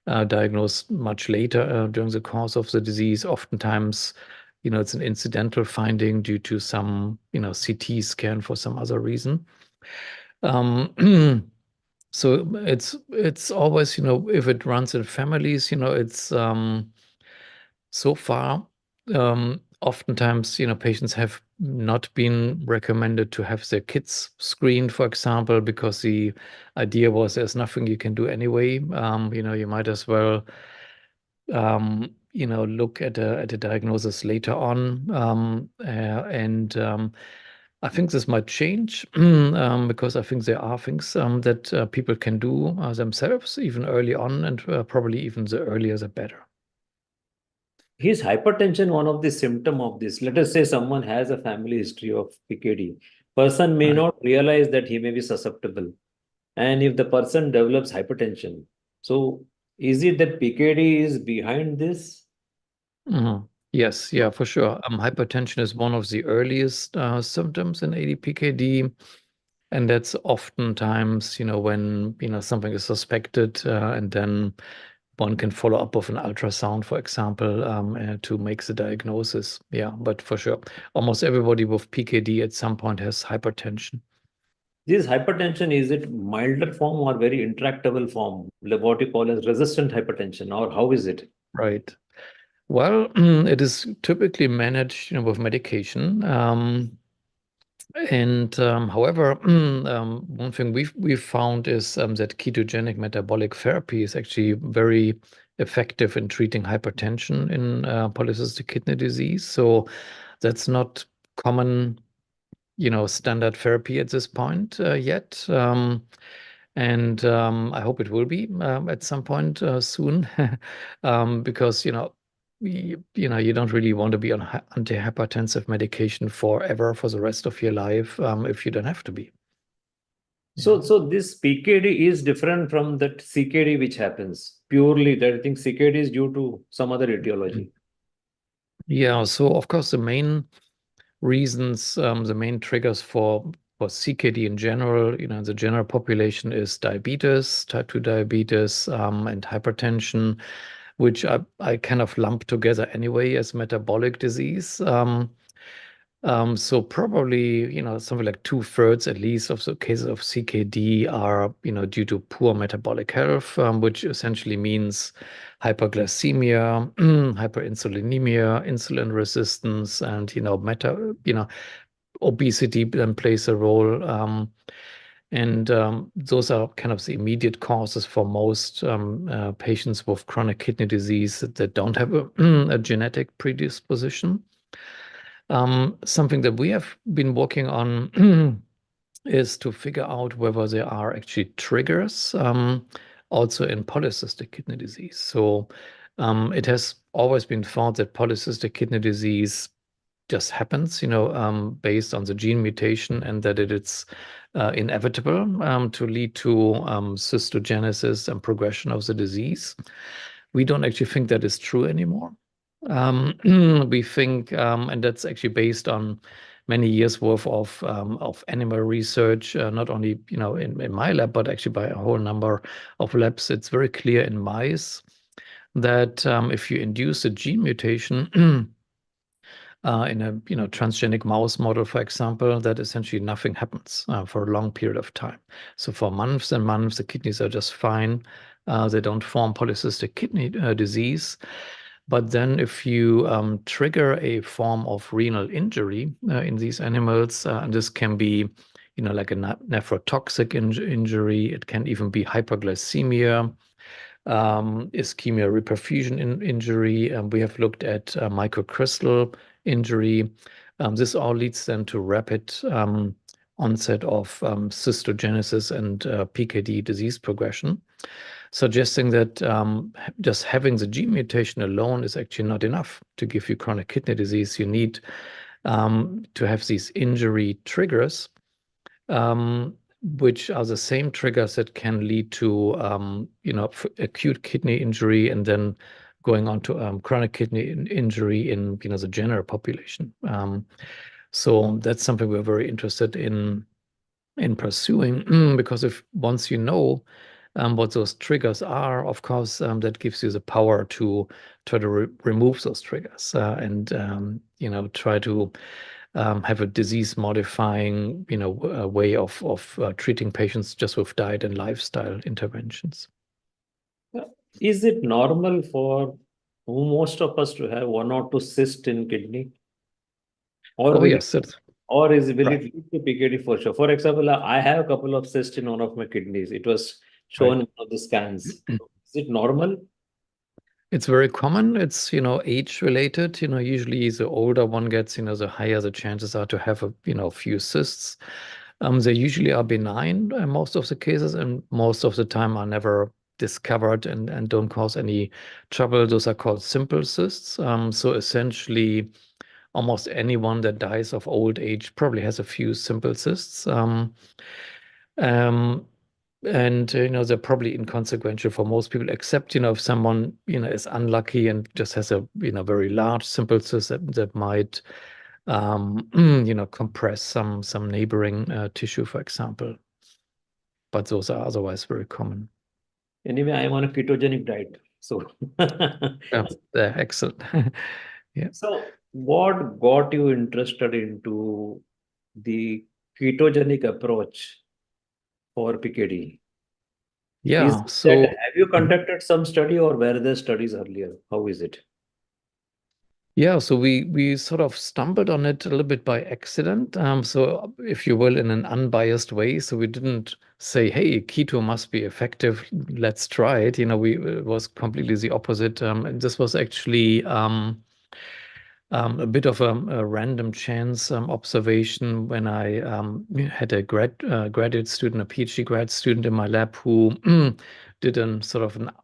diagnosed much later during the course of the disease. Oftentimes, it's an incidental finding due to some, CT scan for some other reason. So it's always, if it runs in families, it's so far, oftentimes, patients have not been recommended to have their kids screened, for example, because the idea was there's nothing you can do anyway. You might as well, look at a diagnosis later on. I think this might change because I think there are things that people can do themselves even early on, and probably even the earlier the better. Is hypertension one of the symptom of this? Let us say someone has a family history of PKD. Person may not realize that he may be susceptible. And if the person develops hypertension, so is it that PKD is behind this? Yes, yeah, for sure. Hypertension is one of the earliest symptoms in ADPKD. And that's oftentimes, when, something is suspected and then one can follow up with an ultrasound, for example, to make the diagnosis. Yeah, but for sure, almost everybody with PKD at some point has hypertension. This hypertension, is it milder form or very intractable form, like what you call as resistant hypertension, or how is it? Right. Well, it is typically managed, with medication. However, one thing we've found is that ketogenic metabolic therapy is actually very effective in treating hypertension in polycystic kidney disease. So that's not common, standard therapy at this point yet. I hope it will be at some point soon, because you don't really want to be on antihypertensive medication forever for the rest of your life if you don't have to be. So this PKD is different from that CKD which happens purely that I think CKD is due to some other etiology. Yeah, so of course the main reasons, the main triggers for CKD in general, the general population is diabetes, type 2 diabetes, and hypertension, which I kind of lump together anyway as metabolic disease. So probably, something like 2/3 at least of the cases of CKD are, due to poor metabolic health, which essentially means hyperglycemia, hyperinsulinemia, insulin resistance, and, obesity then plays a role. Those are kind of the immediate causes for most patients with chronic kidney disease that don't have a genetic predisposition. Something that we have been working on is to figure out whether there are actually triggers also in polycystic kidney disease. So it has always been thought that polycystic kidney disease just happens, based on the gene mutation, and that it's inevitable to lead to cystogenesis and progression of the disease. We don't actually think that is true anymore. We think, and that's actually based on many years worth of animal research, not only in my lab, but actually by a whole number of labs. It's very clear in mice that if you induce a gene mutation in a transgenic mouse model, for example, that essentially nothing happens for a long period of time. So for months and months, the kidneys are just fine. They don't form polycystic kidney disease. But then if you trigger a form of renal injury in these animals, and this can be like a nephrotoxic injury, it can even be hyperglycemia, ischemia reperfusion injury. We have looked at microcrystal injury. This all leads then to rapid onset of cystogenesis and PKD disease progression, suggesting that just having the gene mutation alone is actually not enough to give you chronic kidney disease. You need to have these injury triggers, which are the same triggers that can lead to acute kidney injury and then going on to chronic kidney injury in the general population. So that's something we're very interested in pursuing, because if once you know what those triggers are, of course, that gives you the power to try to remove those triggers and try to have a disease-modifying way of treating patients just with diet and lifestyle interventions. Is it normal for most of us to have 1 or 2 cysts in kidney? Or yes, or will it lead to PKD for sure? For example, I have a couple of cysts in one of my kidneys. It was shown in one of the scans. Is it normal? It's very common. It's age related. Usually the older one gets, the higher the chances are to have a few cysts. They usually are benign in most of the cases, and most of the time are never discovered and don't cause any trouble. Those are called simple cysts. So essentially, almost anyone that dies of old age probably has a few simple cysts. And they're probably inconsequential for most people, except if someone is unlucky and just has a very large simple cyst that might compress some neighboring tissue, for example. But those are otherwise very common. Anyway, I'm on a ketogenic diet, so they're excellent. Yeah. So what got you interested into the ketogenic approach for PKD? Yeah, have you conducted some study, or were there studies earlier? How is it? Yeah, so we sort of stumbled on it a little bit by accident. So if you will, in an unbiased way. So we didn't say, hey, keto must be effective, let's try it. It was completely the opposite. And this was actually a bit of a random chance observation when I had a graduate student, a PhD grad student in my lab who did an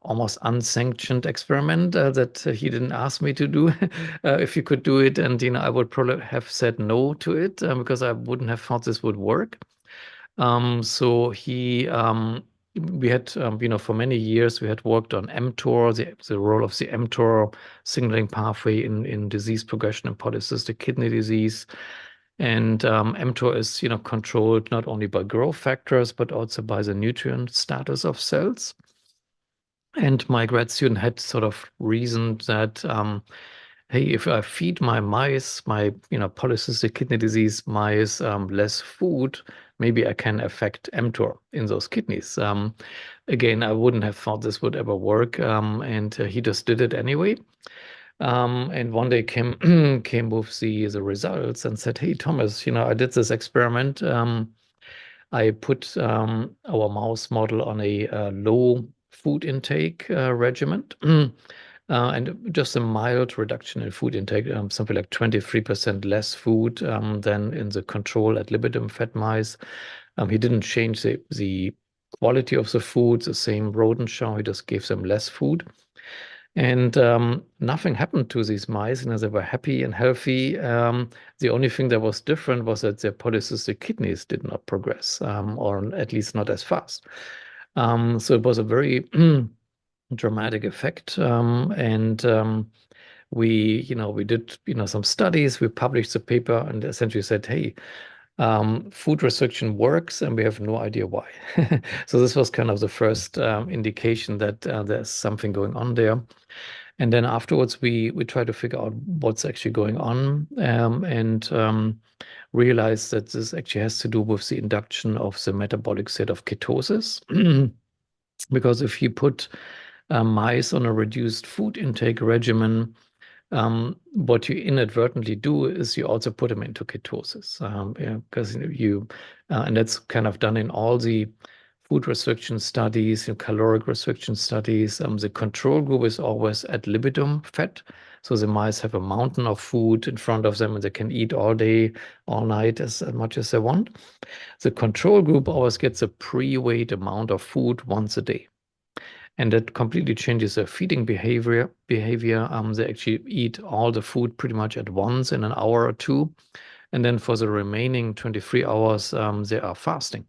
almost unsanctioned experiment that he didn't ask me to do if he could do it. And, I would probably have said no to it because I wouldn't have thought this would work. So we had, for many years, we had worked on mTOR, the role of the mTOR signaling pathway in disease progression and polycystic kidney disease. And mTOR is, controlled not only by growth factors, but also by the nutrient status of cells. And my grad student had sort of reasoned that, hey, if I feed my mice, my polycystic kidney disease mice, less food, maybe I can affect mTOR in those kidneys. Again, I wouldn't have thought this would ever work, and he just did it anyway. And one day came with the results and said, hey, Thomas, I did this experiment. I put our mouse model on a low food intake regimen. And just a mild reduction in food intake, something like 23% less food than in the control ad libitum fed mice. He didn't change the quality of the food, the same rodent show, he just gave them less food. And nothing happened to these mice. You know, they were happy and healthy. The only thing that was different was that their polycystic kidneys did not progress, or at least not as fast. So it was a very dramatic effect. We did, some studies. We published the paper and essentially said, hey, food restriction works, and we have no idea why. So this was kind of the first indication that there's something going on there. And then afterwards, we try to figure out what's actually going on, and realize that this actually has to do with the induction of the metabolic state of ketosis. Because if you put mice on a reduced food intake regimen, what you inadvertently do is you also put them into ketosis, because and that's kind of done in all the food restriction studies, caloric restriction studies. The control group is always ad libitum fed. So the mice have a mountain of food in front of them and they can eat all day, all night, as much as they want. The control group always gets a pre-weighed amount of food once a day. And that completely changes their feeding behavior. They actually eat all the food pretty much at once in an hour or two. And then for the remaining 23 hours, they are fasting,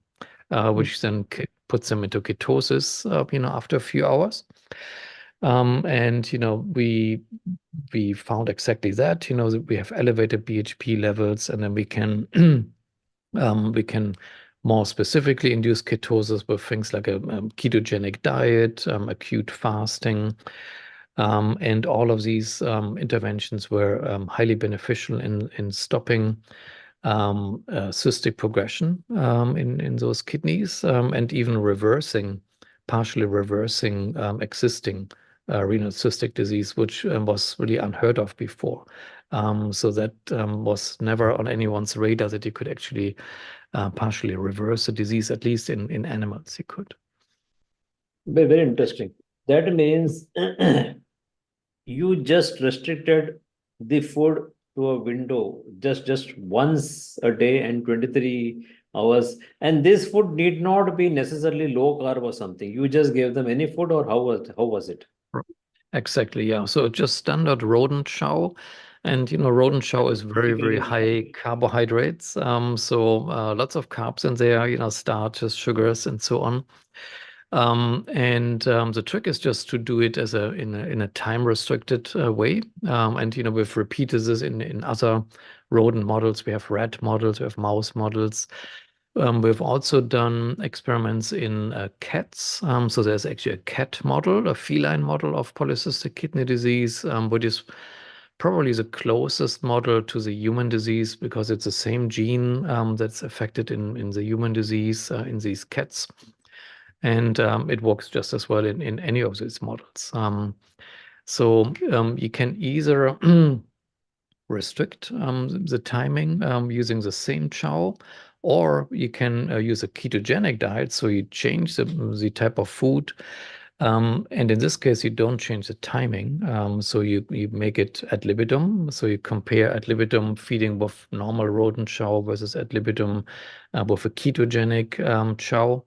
which then puts them into ketosis, after a few hours. And we found exactly that, that we have elevated BHP levels, and then we can more specifically induce ketosis with things like a ketogenic diet, acute fasting, and all of these interventions were highly beneficial in stopping cystic progression in those kidneys, and even partially reversing existing renal cystic disease, which was really unheard of before. So that was never on anyone's radar, that you could actually partially reverse the disease, at least in animals you could. Very, very interesting. That means you just restricted the food to a window just once a day and 23 hours. And this food need not be necessarily low carb or something. You just gave them any food, or how was it? Exactly, yeah. So just standard rodent chow. And rodent chow is very, very high carbohydrates. So lots of carbs in there, starches, sugars, and so on. And the trick is just to do it in a time restricted way. And we've repeated this in other rodent models. We have rat models, we have mouse models. We've also done experiments in cats. So there's actually a cat model, a feline model of polycystic kidney disease, which is probably the closest model to the human disease, because it's the same gene that's affected in the human disease in these cats. And it works just as well in any of these models. So you can either restrict the timing using the same chow, or you can use a ketogenic diet. So you change the type of food. And in this case, you don't change the timing. So you make it ad libitum. So you compare ad libitum feeding with normal rodent chow versus ad libitum with a ketogenic chow.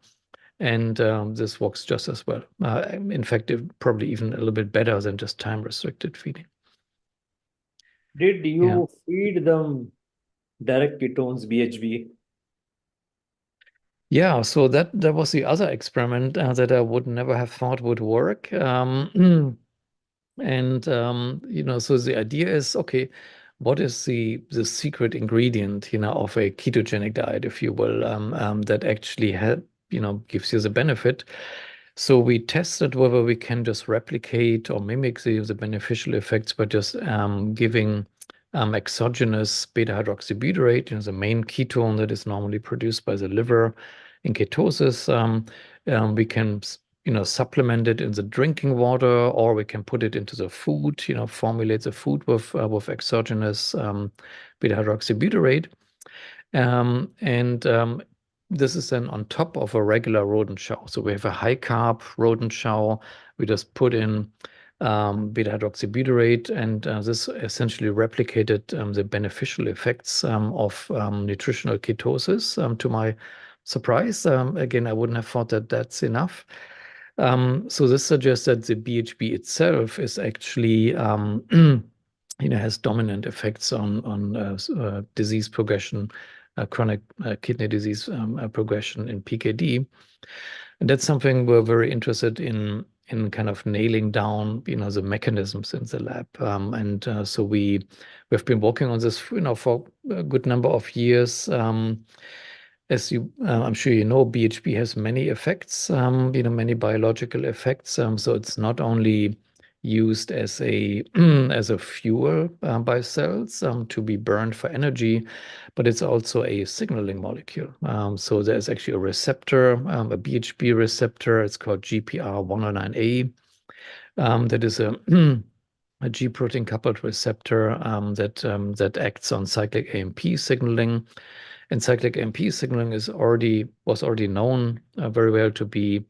And this works just as well. In fact, probably even a little bit better than just time-restricted feeding. Did you feed them direct ketones, BHB? Yeah, so that was the other experiment that I would never have thought would work. So the idea is, okay, what is the secret ingredient, of a ketogenic diet, if you will, that actually gives you the benefit? So we tested whether we can just replicate or mimic the beneficial effects by just giving exogenous beta-hydroxybutyrate, the main ketone that is normally produced by the liver in ketosis. We can supplement it in the drinking water, or we can put it into the food, formulate the food with exogenous beta-hydroxybutyrate. This is then on top of a regular rodent chow. So we have a high carb rodent chow. We just put in beta-hydroxybutyrate, and this essentially replicated the beneficial effects of nutritional ketosis. To my surprise, again, I wouldn't have thought that that's enough. So this suggests that the BHB itself is actually has dominant effects on disease progression, chronic kidney disease progression in PKD. And that's something we're very interested in kind of nailing down, the mechanisms in the lab. So we've been working on this, for a good number of years. As I'm sure you know, BHB has many effects, many biological effects. So it's not only used as a fuel by cells to be burned for energy, but it's also a signaling molecule. So there's actually a receptor, a BHB receptor. It's called GPR109A. That is a G protein coupled receptor that acts on cyclic AMP signaling. And cyclic AMP signaling was already known very well to be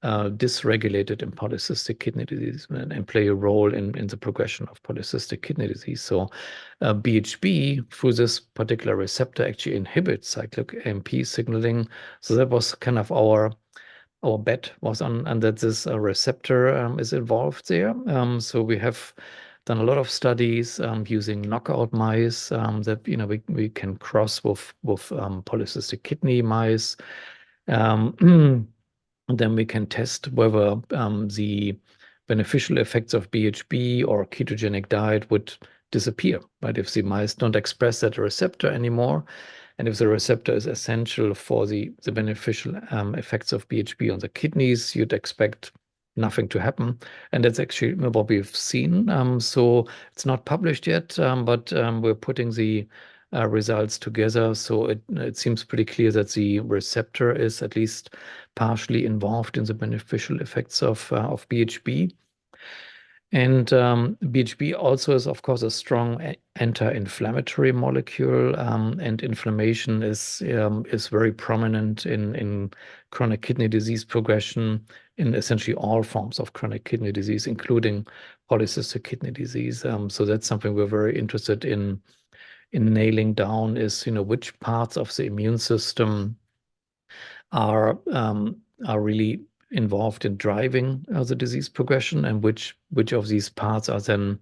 dysregulated in polycystic kidney disease and play a role in the progression of polycystic kidney disease. So BHB, through this particular receptor, actually inhibits cyclic AMP signaling. So that was kind of our bet was on, and that this receptor is involved there. So we have done a lot of studies using knockout mice that we can cross with polycystic kidney mice. And then we can test whether the beneficial effects of BHB or ketogenic diet would disappear, right? If the mice don't express that receptor anymore, and if the receptor is essential for the beneficial effects of BHB on the kidneys, you'd expect nothing to happen. And that's actually what we've seen. So it's not published yet, but we're putting the results together. So it seems pretty clear that the receptor is at least partially involved in the beneficial effects of BHB. And BHB also is, of course, a strong anti-inflammatory molecule, and inflammation is very prominent in chronic kidney disease progression in essentially all forms of chronic kidney disease, including polycystic kidney disease. So that's something we're very interested in nailing down, is which parts of the immune system are really involved in driving the disease progression, and which of these parts are then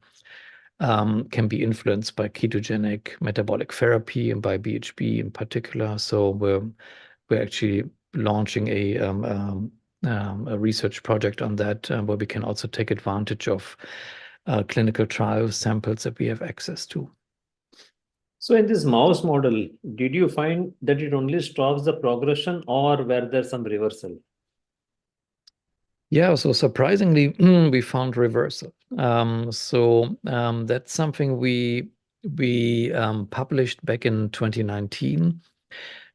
can be influenced by ketogenic metabolic therapy and by BHB in particular. So we're actually launching a research project on that, where we can also take advantage of clinical trial samples that we have access to. So in this mouse model, did you find that it only stops the progression, or were there some reversal? Yeah, so surprisingly, we found reversal. That's something we published back in 2019.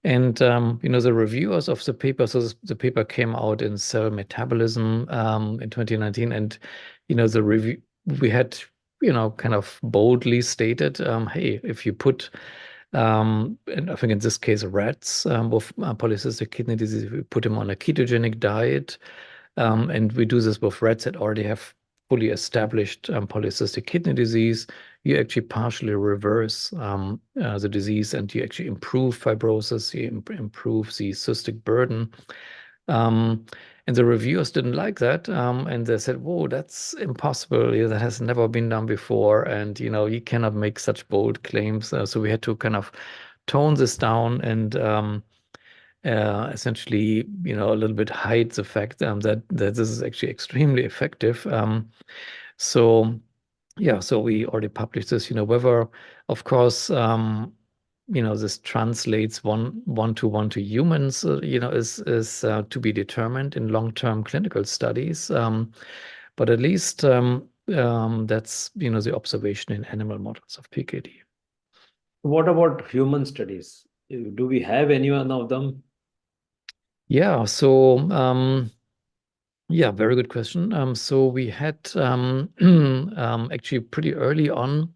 And the reviewers of the paper, so the paper came out in Cell Metabolism in 2019, and the review we had kind of boldly stated, hey, if you put and I think in this case rats with polycystic kidney disease, we put them on a ketogenic diet, and we do this with rats that already have fully established polycystic kidney disease, you actually partially reverse the disease, and you actually improve fibrosis, you improve the cystic burden. And the reviewers didn't like that, and they said, whoa, that's impossible. That has never been done before, and you cannot make such bold claims. So we had to kind of tone this down and essentially, a little bit hide the fact that this is actually extremely effective. So we already published this. Whether, of course, this translates one-to-one to humans, is to be determined in long-term clinical studies. But at least that's the observation in animal models of PKD. What about human studies? Do we have any one of them? Yeah, so very good question. So we had actually pretty early on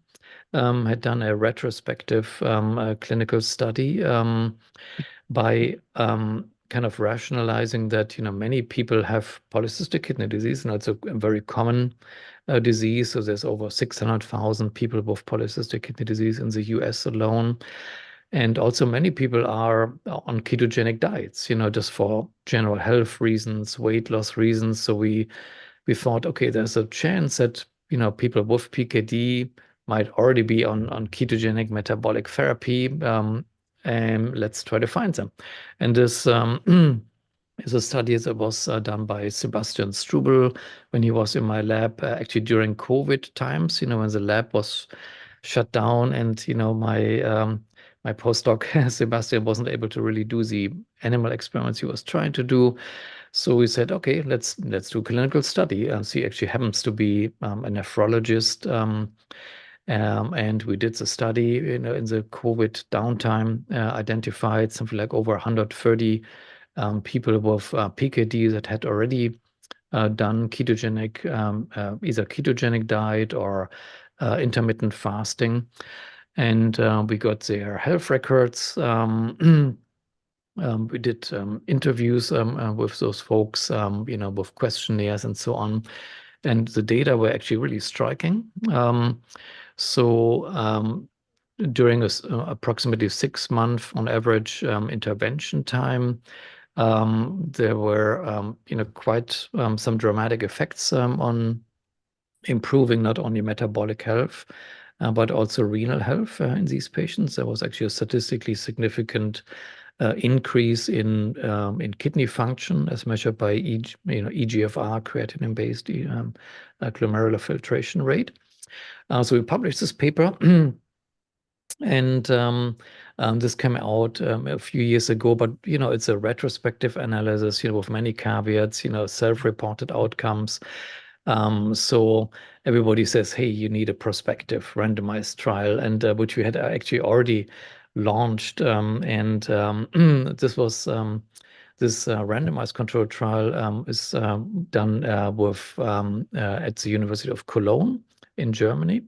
had done a retrospective clinical study by kind of rationalizing that many people have polycystic kidney disease, and it's a very common disease. So there's over 600,000 people with polycystic kidney disease in the US alone. And also many people are on ketogenic diets, just for general health reasons, weight loss reasons. So we thought, okay, there's a chance that, people with PKD might already be on ketogenic metabolic therapy. And let's try to find them. And this is a study that was done by Sebastian Strubel when he was in my lab, actually during COVID times, when the lab was shut down, and my postdoc Sebastian wasn't able to really do the animal experiments he was trying to do. So we said, okay, let's do a clinical study. So he actually happens to be a nephrologist. And we did the study in the COVID downtime, identified something like over 130 people with PKD that had already done ketogenic, either ketogenic diet or intermittent fasting. And we got their health records. We did interviews with those folks, with questionnaires and so on. And the data were actually really striking. During approximately 6 months on average intervention time, there were quite some dramatic effects on improving not only metabolic health but also renal health in these patients. There was actually a statistically significant increase in kidney function as measured by EGFR, creatinine-based glomerular filtration rate. So we published this paper. And this came out a few years ago, but it's a retrospective analysis, with many caveats, self-reported outcomes. So everybody says, hey, you need a prospective randomized trial, and which we had actually already launched. This was this randomized controlled trial is done with at the University of Cologne in Germany.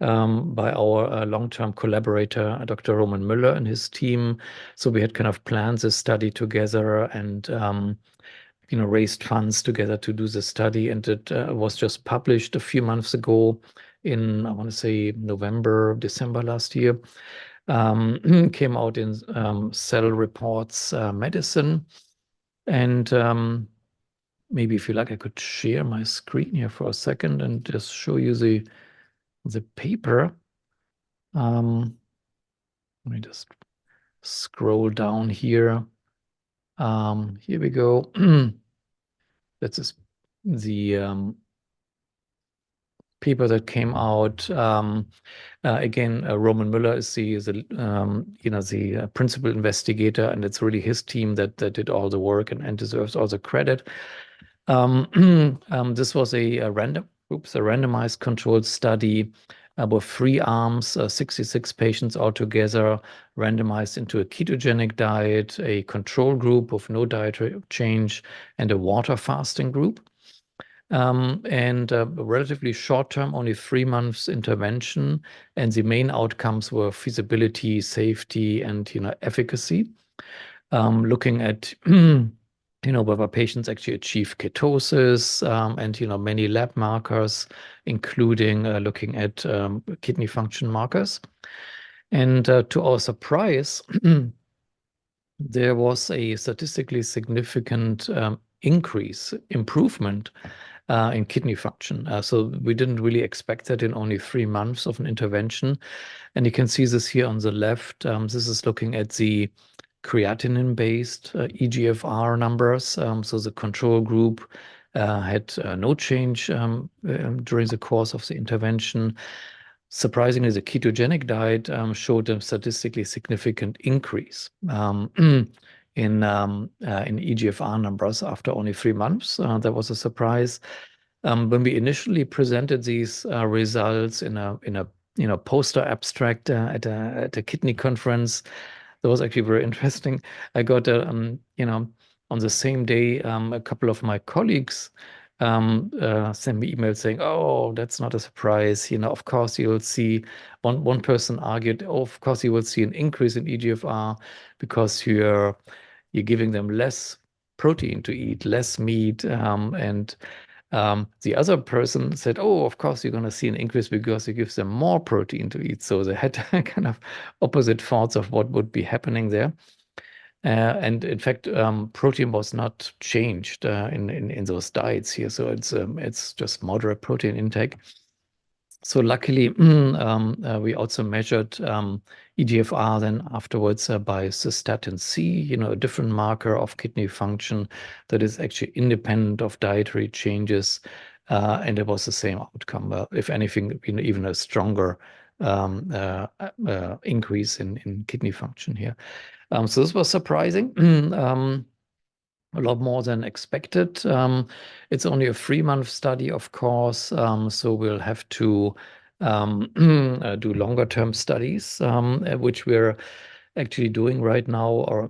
By our long-term collaborator, Dr. Roman Müller and his team. So we had kind of planned this study together and, raised funds together to do the study. And it was just published a few months ago in, I want to say, November, December last year. Came out in Cell Reports Medicine. And maybe if you like, I could share my screen here for a second and just show you the paper. Let me just scroll down here. Here we go. This is the paper that came out. Again, Roman Müller is the principal investigator, and it's really his team that did all the work and deserves all the credit. This was a randomized controlled study with 3 arms, 66 patients altogether, randomized into a ketogenic diet, a control group with no dietary change, and a water fasting group. And a relatively short-term, only 3 months intervention, and the main outcomes were feasibility, safety, and efficacy. Looking at whether patients actually achieve ketosis, and many lab markers, including looking at kidney function markers. And to our surprise, there was a statistically significant improvement in kidney function. So we didn't really expect that in only 3 months of an intervention. And you can see this here on the left. This is looking at the creatinine-based EGFR numbers. So the control group had no change during the course of the intervention. Surprisingly, the ketogenic diet showed a statistically significant increase in EGFR numbers after only 3 months. That was a surprise. When we initially presented these results in a poster abstract at a kidney conference, that was actually very interesting. I got on the same day, a couple of my colleagues sent me emails saying, "Oh, that's not a surprise. Of course you will see." One person argued, "Oh, of course you will see an increase in EGFR because you're giving them less protein to eat, less meat, and The other person said, oh, of course, you're going to see an increase because it gives them more protein to eat. So they had kind of opposite thoughts of what would be happening there. And in fact, protein was not changed in those diets here. So it's just moderate protein intake. So luckily, we also measured EGFR then afterwards by cystatin C, a different marker of kidney function that is actually independent of dietary changes. And it was the same outcome. If anything, even a stronger increase in kidney function here. So this was surprising. A lot more than expected. It's only a 3-month study, of course, so we'll have to do longer term studies, which we're actually doing right now, or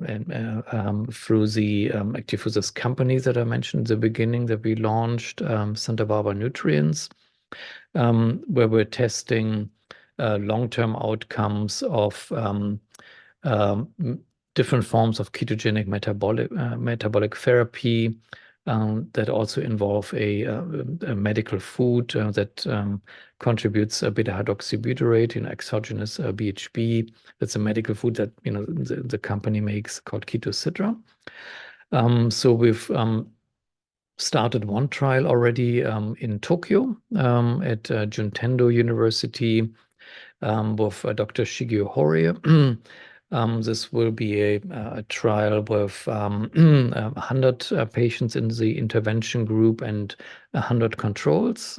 through the actually for this company that I mentioned at the beginning that we launched, Santa Barbara Nutrients, where we're testing long-term outcomes of different forms of ketogenic metabolic therapy that also involve a medical food that contributes beta-hydroxybutyrate, exogenous BHB. That's a medical food that the company makes called Ketocitra. So we've started one trial already in Tokyo at Juntendo University with Dr. Shigeo Horie. This will be a trial with 100 patients in the intervention group and 100 controls,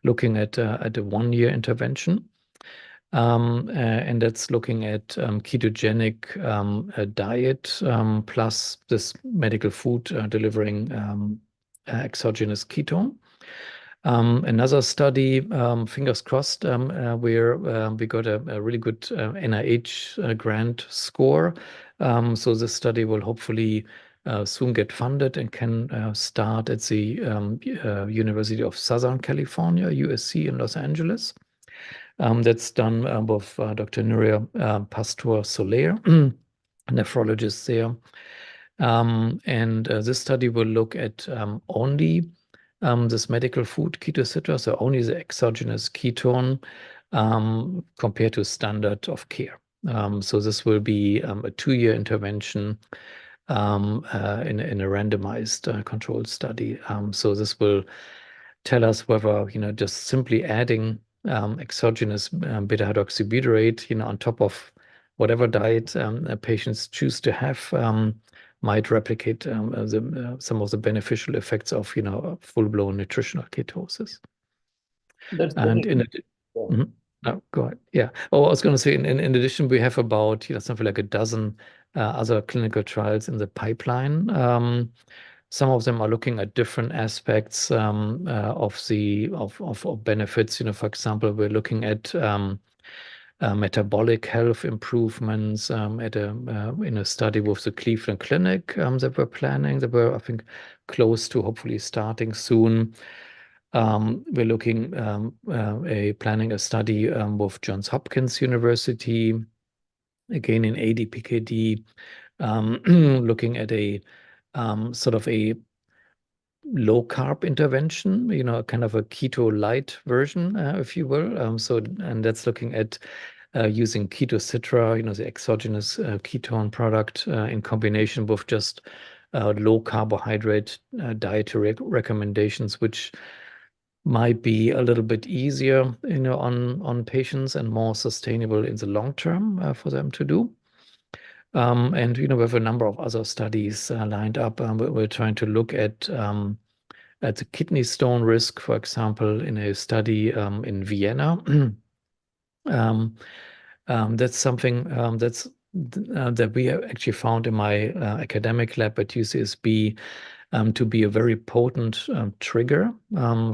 looking at a 1-year intervention. And that's looking at ketogenic diet plus this medical food delivering exogenous ketone. Another study, fingers crossed, where we got a really good NIH grant score. So this study will hopefully soon get funded and can start at the University of Southern California, USC in Los Angeles. That's done with Dr. Nuria Pastor Soler, a nephrologist there. And this study will look at only this medical food Ketocitra, so only the exogenous ketone compared to standard of care. So this will be a 2-year intervention in a randomized controlled study. So this will tell us whether just simply adding exogenous beta-hydroxybutyrate on top of whatever diet patients choose to have might replicate some of the beneficial effects of full-blown nutritional ketosis. That's And very in addition, go ahead. Yeah. Oh, I was going to say, in addition, we have about something like a dozen other clinical trials in the pipeline. Some of them are looking at different aspects of benefits. For example, we're looking at metabolic health improvements in a study with the Cleveland Clinic that we're planning, that we're, I think, close to hopefully starting soon. We're looking planning a study with Johns Hopkins University, again in ADPKD, looking at a sort of a low-carb intervention, kind of a keto light version, if you will. And that's looking at using Ketocitra, the exogenous ketone product, in combination with just low carbohydrate dietary recommendations, which might be a little bit easier, on patients and more sustainable in the long term for them to do. And we have a number of other studies lined up. We're trying to look at the kidney stone risk, for example, in a study in Vienna. That's something that we have actually found in my academic lab at UCSB to be a very potent trigger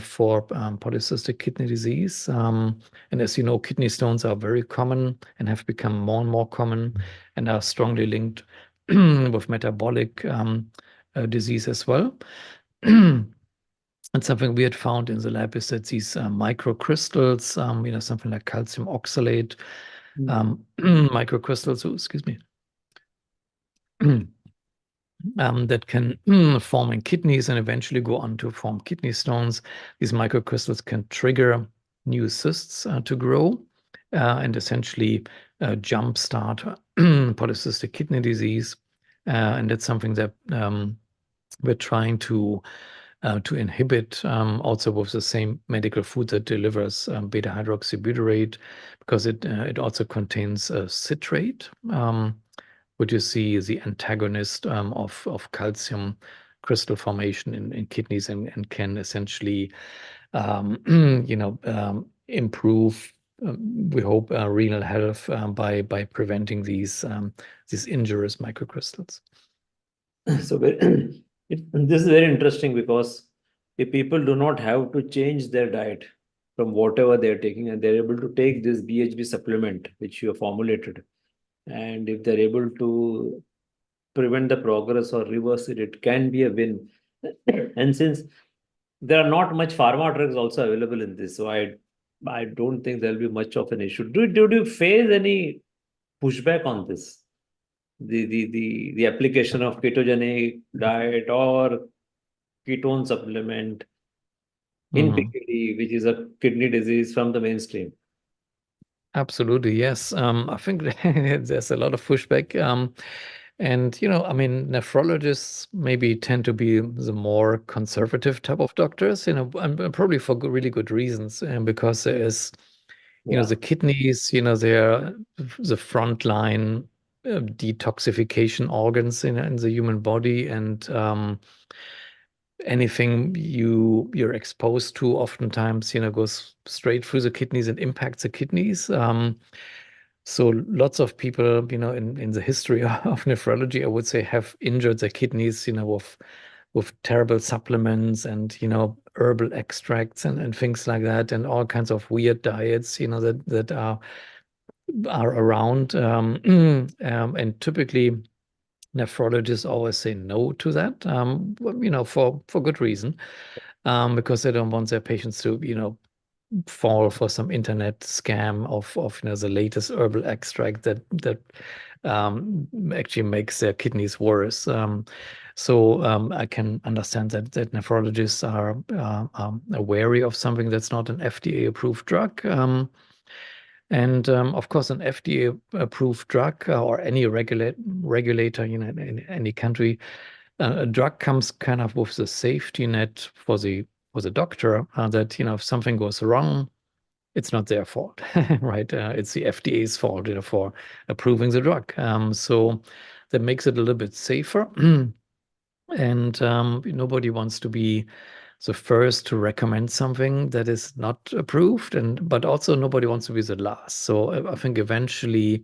for polycystic kidney disease. And as you know, kidney stones are very common and have become more and more common and are strongly linked with metabolic disease as well. And something we had found in the lab is that these microcrystals, something like calcium oxalate, microcrystals, excuse me, that can form in kidneys and eventually go on to form kidney stones. These microcrystals can trigger new cysts to grow and essentially jumpstart polycystic kidney disease. And that's something that we're trying to inhibit also with the same medical food that delivers beta hydroxybutyrate, because it also contains citrate, which is the antagonist of calcium crystal formation in kidneys and can essentially improve, we hope, renal health by preventing these injurious microcrystals. So this is very interesting, because if people do not have to change their diet from whatever they're taking, and they're able to take this BHB supplement which you have formulated, and if they're able to prevent the progress or reverse it, it can be a win. And since there are not much pharma drugs also available in this, so I don't think there'll be much of an issue. Do you face any pushback on this? The application of ketogenic diet or ketone supplement in PKD, which is a kidney disease, from the mainstream? Absolutely, yes. I think there's a lot of pushback. And, I mean, nephrologists maybe tend to be the more conservative type of doctors, and probably for really good reasons, because there is, the kidneys, they're the frontline detoxification organs in the human body, and anything you're exposed to oftentimes, goes straight through the kidneys and impacts the kidneys. So lots of people, in the history of nephrology, I would say, have injured their kidneys, with terrible supplements and, herbal extracts and things like that, and all kinds of weird diets, that are around. And typically, nephrologists always say no to that, for good reason, because they don't want their patients to, fall for some internet scam of the latest herbal extract that actually makes their kidneys worse. So I can understand that nephrologists are wary of something that's not an FDA-approved drug. And of course, an FDA-approved drug or any regulator, in any country, a drug comes kind of with the safety net for the doctor, that if something goes wrong, it's not their fault, right? It's the FDA's fault, for approving the drug. So that makes it a little bit safer. And nobody wants to be the first to recommend something that is not approved, but also nobody wants to be the last. So I think eventually,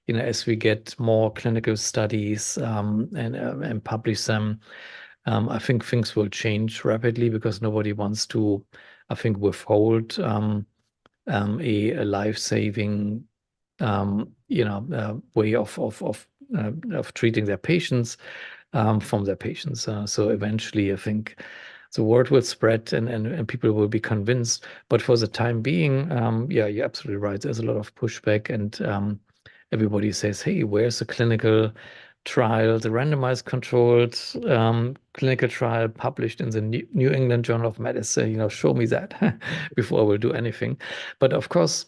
as we get more clinical studies and publish them, I think things will change rapidly, because nobody wants to, I think, withhold a life-saving way of treating their patients from their patients. So eventually, I think the word will spread and people will be convinced. But for the time being, yeah, you're absolutely right. There's a lot of pushback, and everybody says, "Hey, where's the clinical trial, the randomized controlled clinical trial published in the New England Journal of Medicine? Show me that before I will do anything." But of course,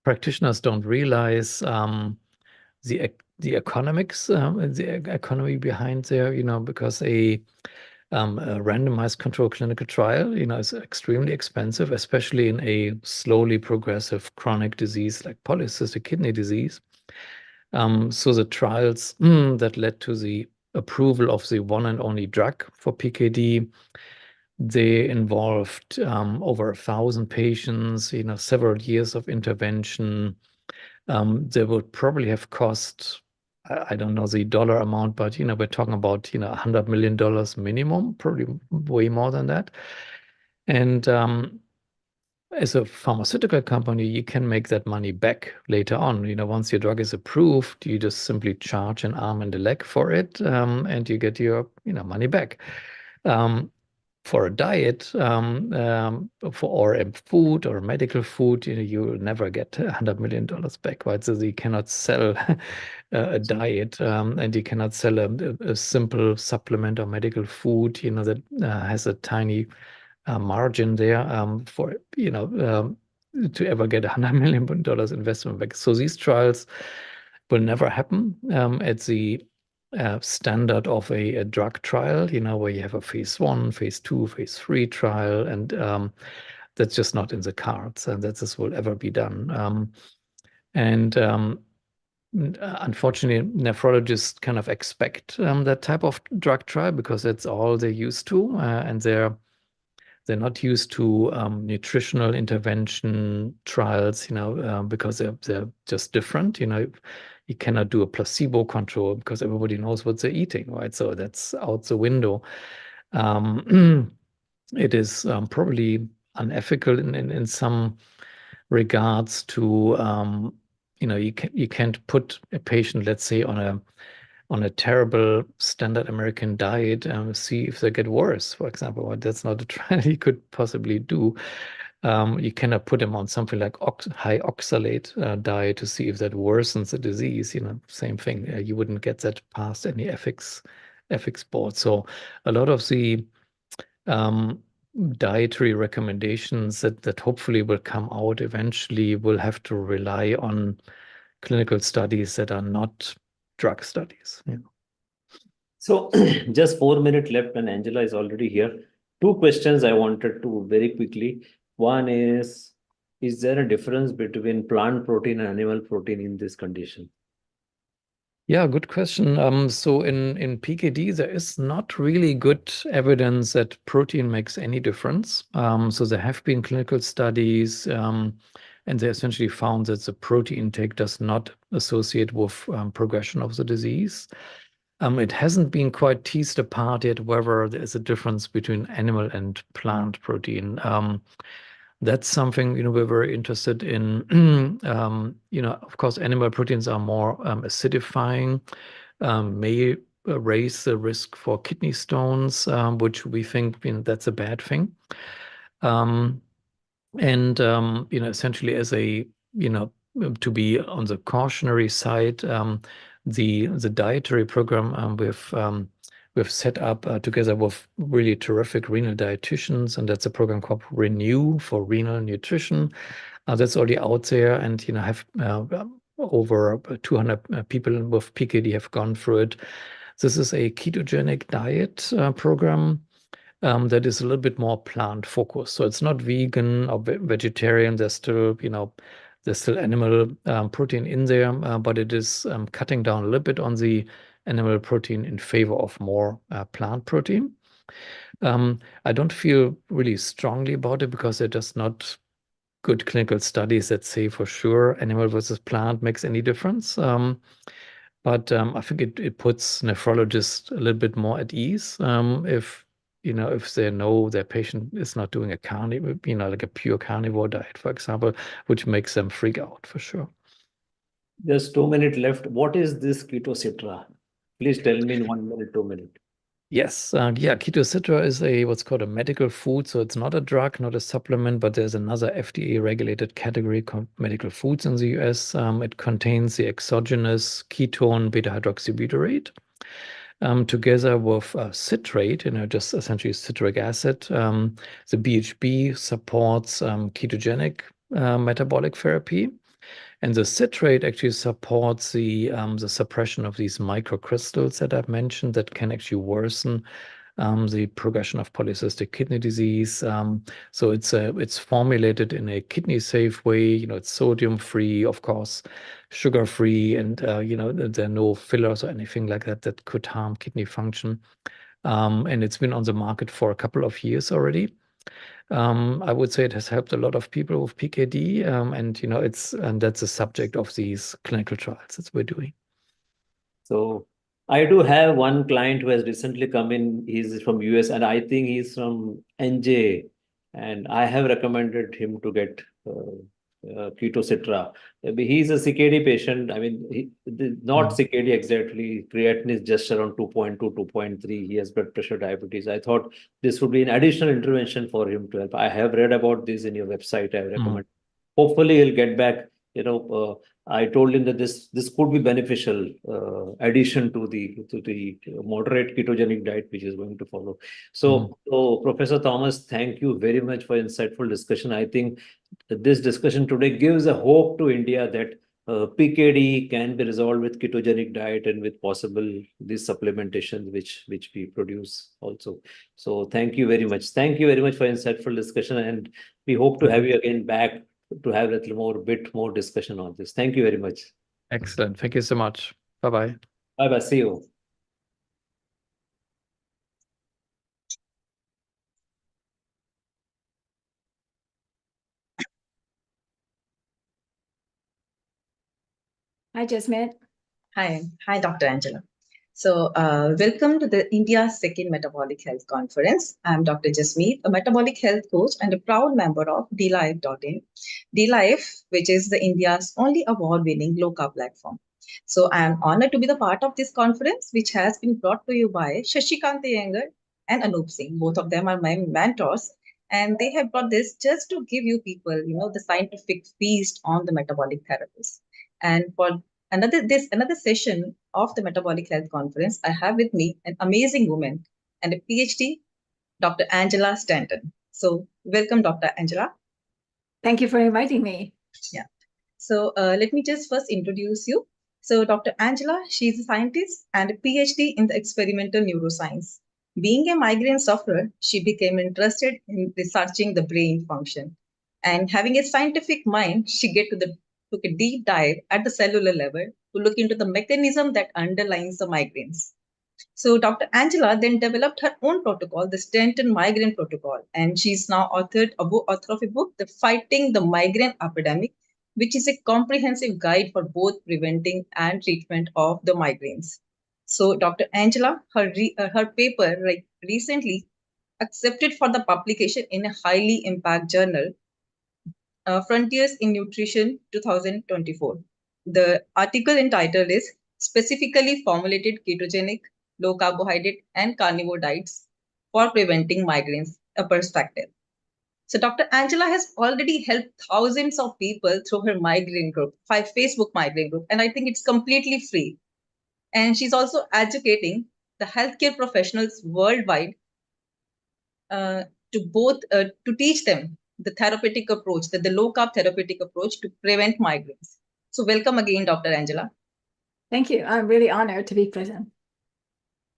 practitioners don't realize the economics, the economy behind there, because a randomized control clinical trial, is extremely expensive, especially in a slowly progressive chronic disease like polycystic kidney disease. So the trials that led to the approval of the one and only drug for PKD, they involved over 1,000 patients, several years of intervention. They would probably have cost, I don't know the dollar amount, but we're talking about $100 million minimum, probably way more than that. And as a pharmaceutical company, you can make that money back later on. Once your drug is approved, you just simply charge an arm and a leg for it, and you get your money back. for a diet or a food or medical food, you will never get $100 million back, right? So you cannot sell a diet, and you cannot sell a simple supplement or medical food, that has a tiny margin there for to ever get $100 million investment back. So these trials will never happen at the standard of a drug trial, where you have a phase 1, phase 2, phase 3 trial, and that's just not in the cards, and that this will ever be done. Unfortunately, nephrologists kind of expect that type of drug trial because that's all they're used to, and they're not used to nutritional intervention trials, because they're just different. You cannot do a placebo control because everybody knows what they're eating, right? So that's out the window. It is probably unethical in some regards to, you can't put a patient, let's say, on a terrible standard American diet and see if they get worse, for example. Well, that's not a trial you could possibly do. You cannot put them on something like high oxalate diet to see if that worsens the disease. Same thing. You wouldn't get that past any ethics board. So a lot of the dietary recommendations that hopefully will come out eventually will have to rely on clinical studies that are not drug studies. So just 4 minutes left and Angela is already here. 2 questions I wanted to very quickly. One is there a difference between plant protein and animal protein in this condition? Yeah, good question. So in PKD, there is not really good evidence that protein makes any difference. So there have been clinical studies, and they essentially found that the protein intake does not associate with progression of the disease. It hasn't been quite teased apart yet whether there is a difference between animal and plant protein. That's something we're very interested in. Of course, animal proteins are more acidifying, may raise the risk for kidney stones, which we think that's a bad thing. Essentially, as a to be on the cautionary side, the dietary program we've set up together with really terrific renal dietitians, and that's a program called Renew for renal nutrition. That's already out there, and have over 200 people with PKD have gone through it. This is a ketogenic diet program that is a little bit more plant focused. So it's not vegan or vegetarian. There's still animal protein in there, but it is cutting down a little bit on the animal protein in favor of more plant protein. I don't feel really strongly about it because they're just not good clinical studies that say for sure animal versus plant makes any difference. But I think it puts nephrologists a little bit more at ease if they know their patient is not doing a carnivore, like a pure carnivore diet, for example, which makes them freak out for sure. Just 2 minutes left. What is this Ketocitra? Please tell me in 1 minute, 2 minutes. Yes, Ketocitra is what's called a medical food. So it's not a drug, not a supplement, but there's another FDA regulated category called medical foods in the US. It contains the exogenous ketone beta-hydroxybutyrate together with citrate, just essentially citric acid. The BHB supports ketogenic metabolic therapy. And the citrate actually supports the suppression of these microcrystals that I've mentioned that can actually worsen the progression of polycystic kidney disease. So it's formulated in a kidney-safe way. It's sodium-free, of course, sugar-free, and there are no fillers or anything like that that could harm kidney function. And it's been on the market for a couple of years already. I would say it has helped a lot of people with PKD, and that's the subject of these clinical trials that we're doing. So I do have one client who has recently come in. He's from US, and I think he's from NJ, and I have recommended him to get Ketocitra. He's a CKD patient. I mean, not CKD exactly. Creatinine is just around 2.2, 2.3. He has blood pressure, diabetes. I thought this would be an additional intervention for him to help. I have read about this in your website. I recommend. Hopefully, he'll get back. I told him that this could be beneficial addition to the moderate ketogenic diet which is going to follow. So, Professor Thomas, thank you very much for insightful discussion. I think this discussion today gives a hope to India that PKD can be resolved with ketogenic diet and with possible these supplementations which we produce also. So thank you very much. Thank you very much for insightful discussion, and we hope to have you again back to have a little bit more discussion on this. Thank you very much. Excellent. Thank you so much. Bye-bye. Bye-bye. See you. Hi, Jasmine. Hi, Dr. Angela. So, welcome to the India's second Metabolic Health Conference. I'm Dr. Jasmeet, a metabolic health coach and a proud member of DLife.in. DLife, which is the India's only award-winning low-carb platform. So, I am honored to be the part of this conference, which has been brought to you by Shashikant Iyengar and Anup Singh. Both of them are my mentors, and they have brought this just to give you people, the scientific feast on the metabolic therapies. And for another session of the Metabolic Health Conference, I have with me an amazing woman and a PhD, Dr. Angela Stanton. So welcome, Dr. Angela. Thank you for inviting me. Yeah. So let me just first introduce you. So Dr. Angela, she's a scientist and a PhD in the experimental neuroscience. Being a migraine sufferer, she became interested in researching the brain function. And having a scientific mind, she took a deep dive at the cellular level to look into the mechanism that underlies the migraines. So Dr. Angela then developed her own protocol, the Stanton migraine protocol, and she's now author of a book, The Fighting the Migraine Epidemic, which is a comprehensive guide for both preventing and treatment of the migraines. So Dr. Angela, her paper recently accepted for the publication in a highly impact journal, Frontiers in Nutrition 2024. The article entitled is Specifically Formulated Ketogenic, Low Carbohydrate and Carnivore Diets for Preventing Migraines, a Perspective. So Dr. Angela has already helped thousands of people through her migraine group, Facebook migraine group, and I think it's completely free. And she's also educating the healthcare professionals worldwide to teach them the therapeutic approach, the low-carb therapeutic approach to prevent migraines. So welcome again, Dr. Angela. Thank you. I'm really honored to be present.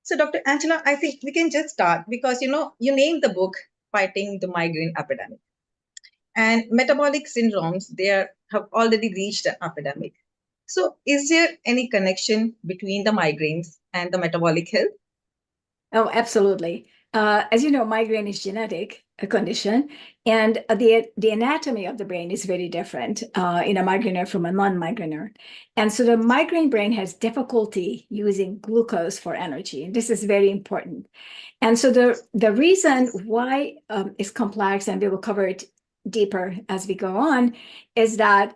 So Dr. Angela, I think we can just start because, you named the book Fighting the Migraine Epidemic. And metabolic syndromes, have already reached an epidemic. So is there any connection between the migraines and the metabolic health? Oh, absolutely. As you know, migraine is genetic a condition, and the anatomy of the brain is very different in a migrainer from a non-migrainer. And so the migraine brain has difficulty using glucose for energy, and this is very important. And so the reason why it's complex, and we will cover it deeper as we go on, is that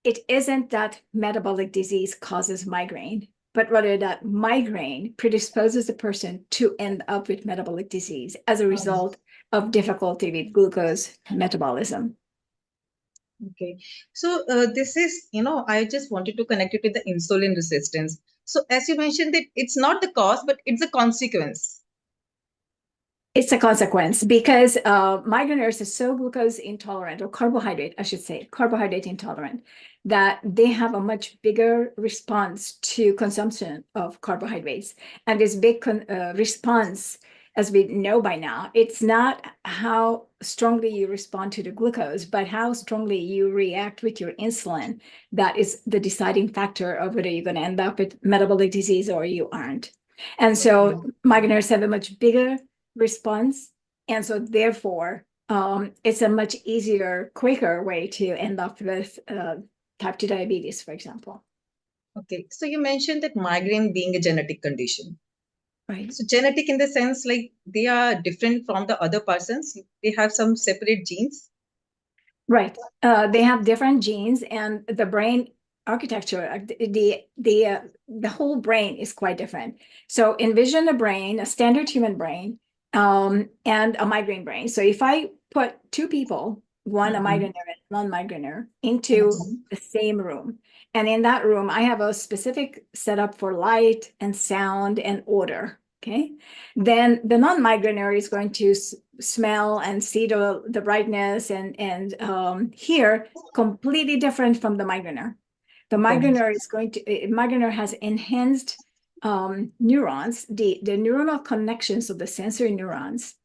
it isn't that metabolic disease causes migraine, but rather that migraine predisposes the person to end up with metabolic disease as a result of difficulty with glucose metabolism. Okay, so this is, I just wanted to connect it with the insulin resistance. So as you mentioned that it's not the cause, but it's a consequence. It's a consequence because migraineurs are so glucose intolerant, or carbohydrate, I should say, carbohydrate intolerant, that they have a much bigger response to consumption of carbohydrates. And this big response, as we know by now, it's not how strongly you respond to the glucose, but how strongly you react with your insulin. That is the deciding factor of whether you're going to end up with metabolic disease or you aren't. And so migraineurs have a much bigger response, and so therefore it's a much easier, quicker way to end up with type 2 diabetes, for example. Okay, so you mentioned that migraine being a genetic condition, right? So genetic in the sense like they are different from the other persons, they have some separate genes. Right. They have different genes, and the brain architecture, the whole brain is quite different. So envision a brain, a standard human brain, and a migraine brain. So if I put two people, one a migrainer and non-migrainer, into the same room, and in that room I have a specific setup for light and sound and order. Okay, then the non-migrainer is going to smell and see the brightness and hear completely different from the migrainer. The migrainer is going to migrainer has enhanced neurons, the neuronal connections of the sensory neurons.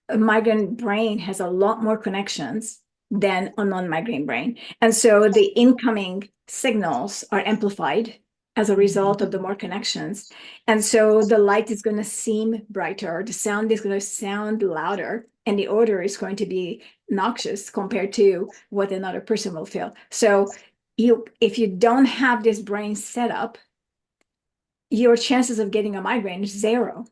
A migraine brain has a lot more connections than a non-migraine brain, and so the incoming signals are amplified as a result of the more connections. And so the light is going to seem brighter, the sound is going to sound louder, and the odor is going to be noxious compared to what another person will feel. So if you don't have this brain set up, your chances of getting a migraine is zero.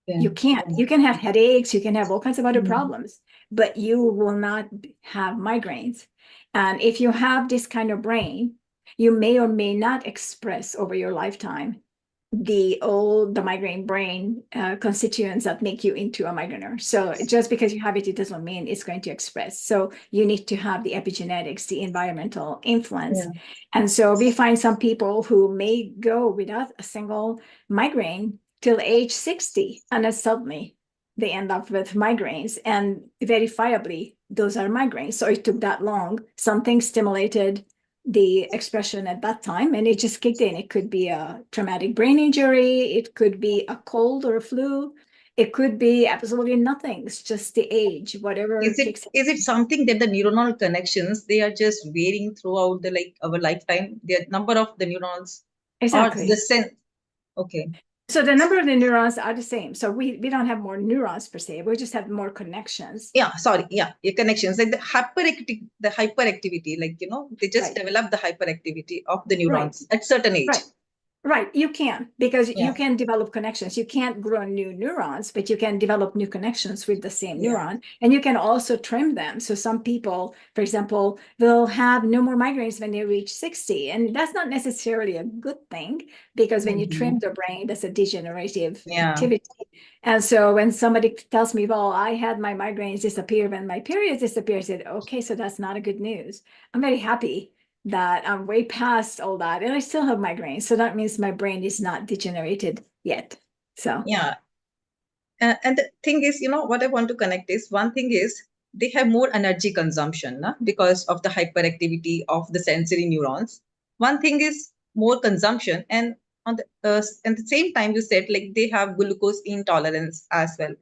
Yeah. You can't. You can have headaches, you can have all kinds of other problems, but you will not have migraines. And if you have this kind of brain, you may or may not express over your lifetime the migraine brain constituents that make you into a migrainer. So just because you have it, it doesn't mean it's going to express. So you need to have the epigenetics, the environmental influence. Yeah. And so we find some people who may go without a single migraine till age 60, and then suddenly they end up with migraines, and verifiably those are migraines. So it took that long. Something stimulated the expression at that time, and it just kicked in. It could be a traumatic brain injury, it could be a cold or a flu, it could be absolutely nothing. It's just the age, whatever. Is it something that the neuronal connections, they are just varying throughout our lifetime? The number of the neurons exactly are the same. Okay. So the number of the neurons are the same. So we don't have more neurons per se. We just have more connections. Yeah, sorry. Yeah, your connections, like the hyperactivity, like, they just develop the hyperactivity of the neurons at certain age. Right, you can, because you can develop connections. You can't grow new neurons, but you can develop new connections with the same neuron, and you can also trim them. So some people, for example, will have no more migraines when they reach 60, and that's not necessarily a good thing, because when you trim the brain, that's a degenerative activity. And so when somebody tells me, well, I had my migraines disappear when my periods disappear, I said, okay, so that's not a good news. I'm very happy that I'm way past all that, and I still have migraines. So that means my brain is not degenerated yet. So yeah. And the thing is, what I want to connect is, one thing is they have more energy consumption because of the hyperactivity of the sensory neurons. One thing is more consumption, and at the same time, you said like they have glucose intolerance as well.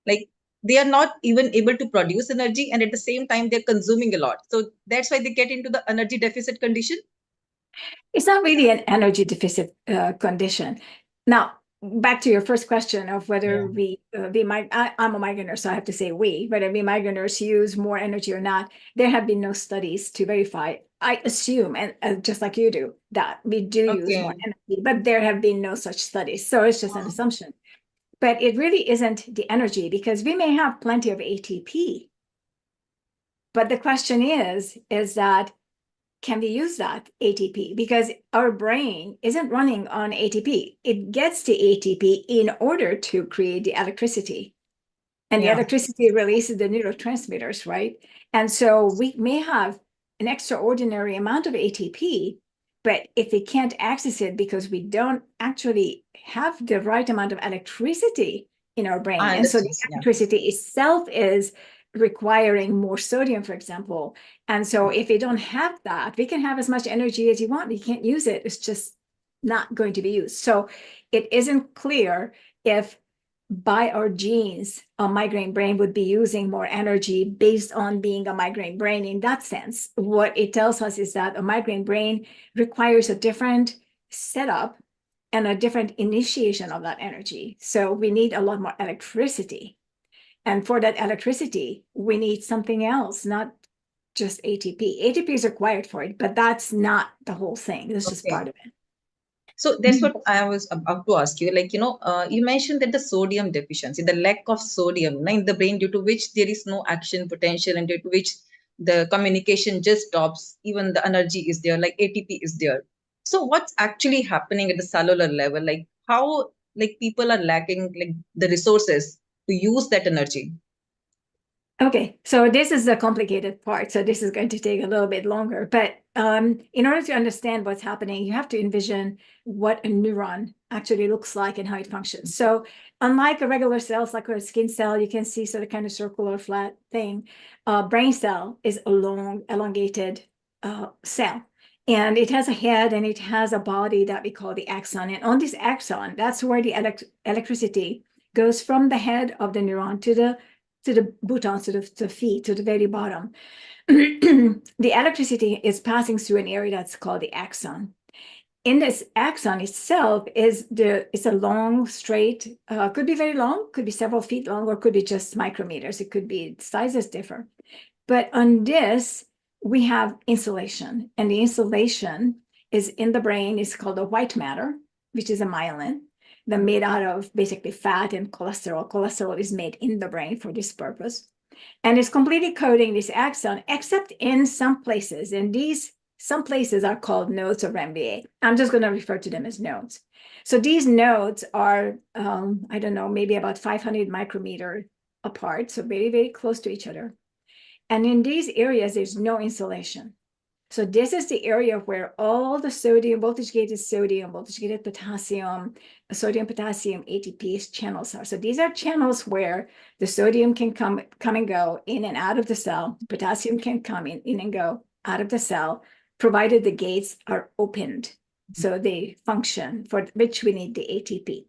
Like they are not even able to produce energy, and at the same time they're consuming a lot. So that's why they get into the energy deficit condition. It's not really an energy deficit condition. Now, back to your first question of whether I'm a migrainer, so I have to say whether we migraineurs use more energy or not. There have been no studies to verify. I assume, and just like you do, that we do use more energy, but there have been no such studies. So it's just an assumption. But it really isn't the energy, because we may have plenty of ATP. But the question is that, can we use that ATP? Because our brain isn't running on ATP. It gets the ATP in order to create the electricity. And the electricity releases the neurotransmitters, right? And so we may have an extraordinary amount of ATP, but if we can't access it because we don't actually have the right amount of electricity in our brain, and so the electricity itself is requiring more sodium, for example. And so if we don't have that, we can have as much energy as you want. You can't use it. It's just not going to be used. So it isn't clear if by our genes, a migraine brain would be using more energy based on being a migraine brain in that sense. What it tells us is that a migraine brain requires a different setup and a different initiation of that energy. So we need a lot more electricity. And for that electricity, we need something else, not just ATP. ATP is required for it, but that's not the whole thing. That's just part of it. So that's what I was about to ask you. Like, you mentioned that the sodium deficiency, the lack of sodium in the brain, due to which there is no action potential, and due to which the communication just stops, even the energy is there, like ATP is there. So what's actually happening at the cellular level? Like how like people are lacking like the resources to use that energy? Okay, so this is the complicated part. So this is going to take a little bit longer. But in order to understand what's happening, you have to envision what a neuron actually looks like and how it functions. So unlike a regular cells, like a skin cell, you can see sort of kind of circular flat thing. Brain cell is a long, elongated cell. And it has a head and it has a body that we call the axon. And on this axon, that's where the electricity goes from the head of the neuron to the boutons, to the feet, to the very bottom. The electricity is passing through an area that's called the axon. In this axon itself it's a long, straight, could be very long, could be several feet long, or could be just micrometers. It could be, sizes differ. But on this, we have insulation, and the insulation is in the brain. It's called the white matter, which is a myelin. They're made out of basically fat and cholesterol. Cholesterol is made in the brain for this purpose. And it's completely coating this axon, except in some places. And some places are called nodes of MBA. I'm just going to refer to them as nodes. So these nodes are, I don't know, maybe about 500 micrometer apart. So very, very close to each other. And in these areas, there's no insulation. So this is the area where all the sodium, voltage-gated potassium, sodium, potassium, ATPase channels are. So these are channels where the sodium can come and go in and out of the cell. Potassium can come in and go out of the cell, provided the gates are opened. So they function, for which we need the ATP.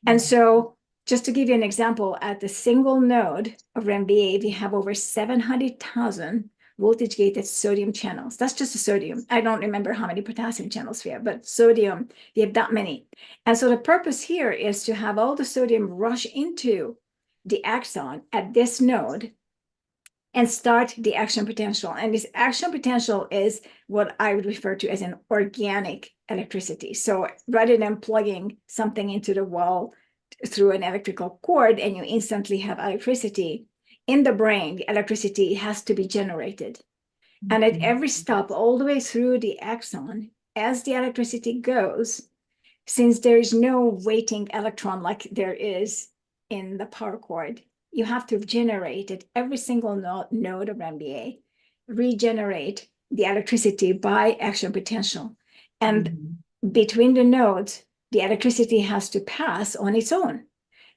And so just to give you an example, at the single node of MBA, we have over 700,000 voltage-gated sodium channels. That's just the sodium. I don't remember how many potassium channels we have, but sodium, we have that many. And so the purpose here is to have all the sodium rush into the axon at this node and start the action potential. And this action potential is what I would refer to as an organic electricity. So rather than plugging something into the wall through an electrical cord and you instantly have electricity, in the brain, the electricity has to be generated. And at every stop, all the way through the axon, as the electricity goes, since there is no waiting electron like there is in the power cord, you have to generate at every single node of MBA, regenerate the electricity by action potential. And between the nodes, the electricity has to pass on its own.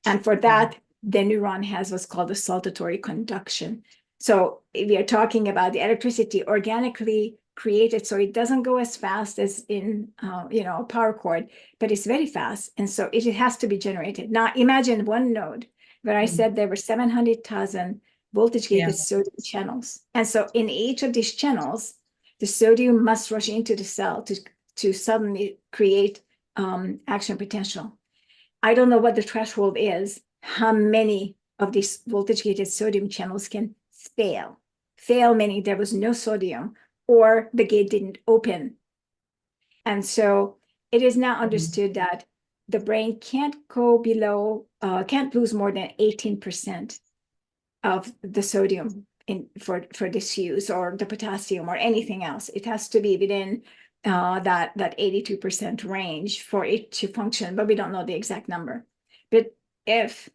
And for that, the neuron has what's called a saltatory conduction. So we are talking about the electricity organically created, so it doesn't go as fast as in a power cord, but it's very fast, and so it has to be generated. Now imagine one node where I said there were 700,000 voltage-gated sodium channels, and so in each of these channels, the sodium must rush into the cell to suddenly create action potential. I don't know what the threshold is, how many of these voltage-gated sodium channels can fail. Fail meaning there was no sodium or the gate didn't open. And so it is now understood that the brain can't go below, can't lose more than 18% of the sodium for this use, or the potassium or anything else. It has to be within that 82% range for it to function, but we don't know the exact number. But if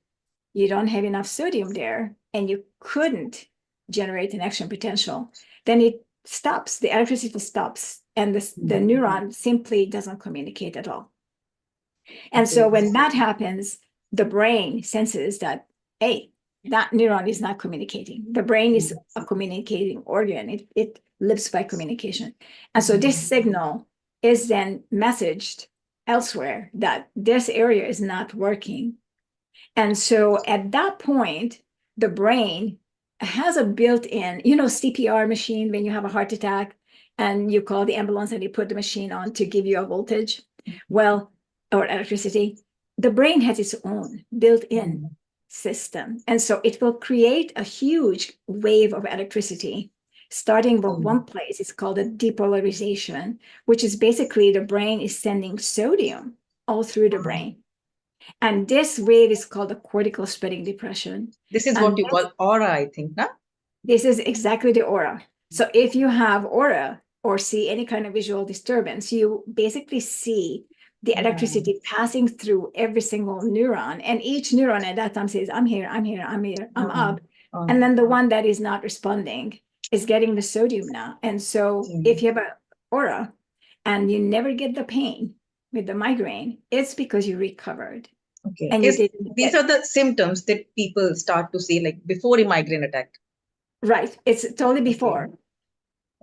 you don't have enough sodium there and you couldn't generate an action potential, then it stops, the electricity stops, and the neuron simply doesn't communicate at all. And so when that happens, the brain senses that, hey, that neuron is not communicating. The brain is a communicating organ. It lives by communication. And so this signal is then messaged elsewhere that this area is not working. And so at that point, the brain has a built-in, CPR machine when you have a heart attack and you call the ambulance and you put the machine on to give you a voltage, or electricity. The brain has its own built-in system. And so it will create a huge wave of electricity, starting from one place. It's called a depolarization, which is basically the brain is sending sodium all through the brain. And this wave is called a cortical spreading depression. This is what you call aura, I think, no? This is exactly the aura. So if you have aura or see any kind of visual disturbance, you basically see the electricity passing through every single neuron. And each neuron at that time says, I'm here, I'm here, I'm here, I'm up. And then the one that is not responding is getting the sodium now. And so if you have an aura and you never get the pain with the migraine, it's because you recovered. Okay. And these are the symptoms that people start to see like before a migraine attack. Right. It's totally before.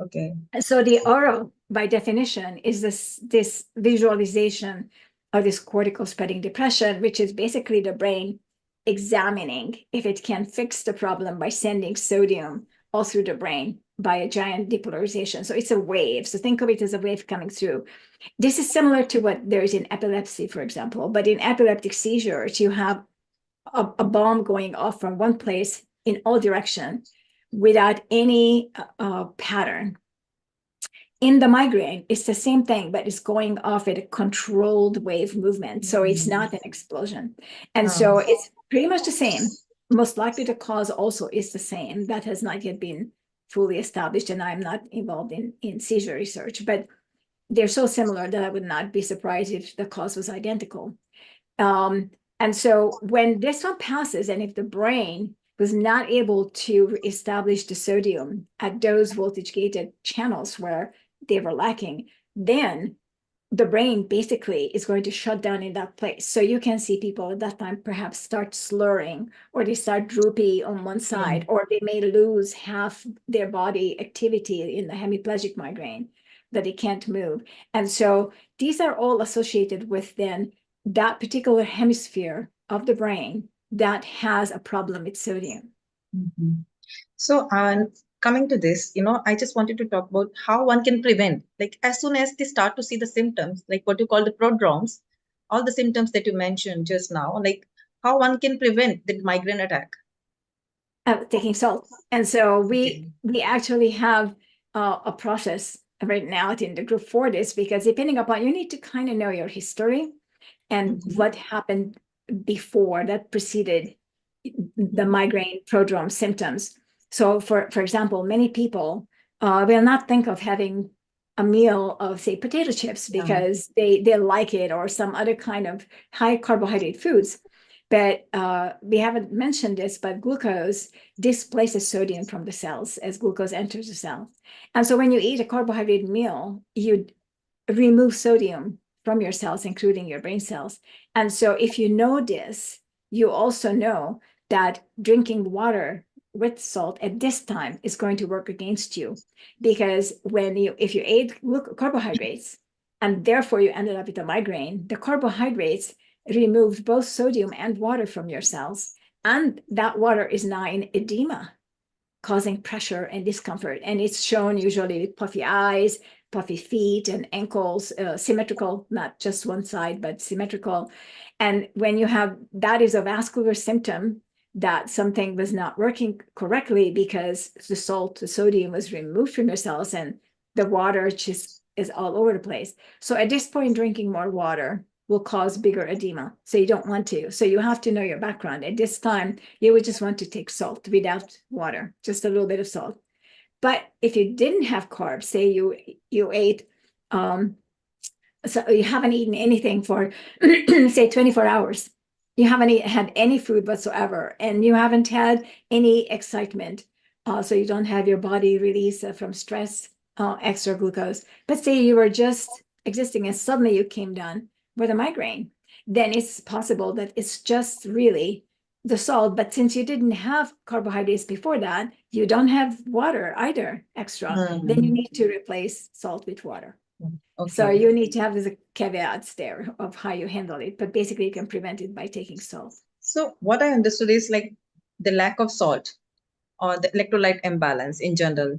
Okay. So the aura, by definition, is this visualization of this cortical spreading depression, which is basically the brain examining if it can fix the problem by sending sodium all through the brain by a giant depolarization. So it's a wave. So think of it as a wave coming through. This is similar to what there is in epilepsy, for example. But in epileptic seizures, you have a bomb going off from one place in all directions without any pattern. In the migraine, it's the same thing, but it's going off at a controlled wave movement. So it's not an explosion. And so it's pretty much the same. Most likely the cause also is the same. That has not yet been fully established, and I'm not involved in seizure research, but they're so similar that I would not be surprised if the cause was identical. And so when this one passes, and if the brain was not able to establish the sodium at those voltage-gated channels where they were lacking, then the brain basically is going to shut down in that place. So you can see people at that time perhaps start slurring, or they start droopy on one side, or they may lose half their body activity in the hemiplegic migraine, that they can't move. And so these are all associated with then that particular hemisphere of the brain that has a problem with sodium. So, coming to this, I just wanted to talk about how one can prevent, like as soon as they start to see the symptoms, like what you call the prodromes, all the symptoms that you mentioned just now, like how one can prevent the migraine attack. Taking salt. And so we actually have a process right now in the group for this, because depending upon, you need to kind of know your history and what happened before that preceded the migraine prodrome symptoms. So for example, many people will not think of having a meal of, say, potato chips because they like it, or some other kind of high carbohydrate foods. But we haven't mentioned this, but glucose displaces sodium from the cells as glucose enters the cell. And so when you eat a carbohydrate meal, you remove sodium from your cells, including your brain cells. And so if you know this, you also know that drinking water with salt at this time is going to work against you, because if you ate carbohydrates and therefore you ended up with a migraine, the carbohydrates removed both sodium and water from your cells, and that water is now in edema, causing pressure and discomfort. And it's shown usually with puffy eyes, puffy feet and ankles, symmetrical, not just one side, but symmetrical. And when you have, that is a vascular symptom that something was not working correctly, because the sodium was removed from your cells and the water just is all over the place. So at this point, drinking more water will cause bigger edema. So you don't want to. So you have to know your background. At this time, you would just want to take salt without water, just a little bit of salt. But if you didn't have carbs, say you ate, so you haven't eaten anything for, say, 24 hours, you haven't had any food whatsoever, and you haven't had any excitement, so you don't have your body release from stress extra glucose. But say you were just existing and suddenly you came down with a migraine, then it's possible that it's just really the salt. But since you didn't have carbohydrates before that, you don't have water either extra, then you need to replace salt with water. Okay. So you need to have the caveats there of how you handle it, but basically you can prevent it by taking salt. So what I understood is like the lack of salt or the electrolyte imbalance in general,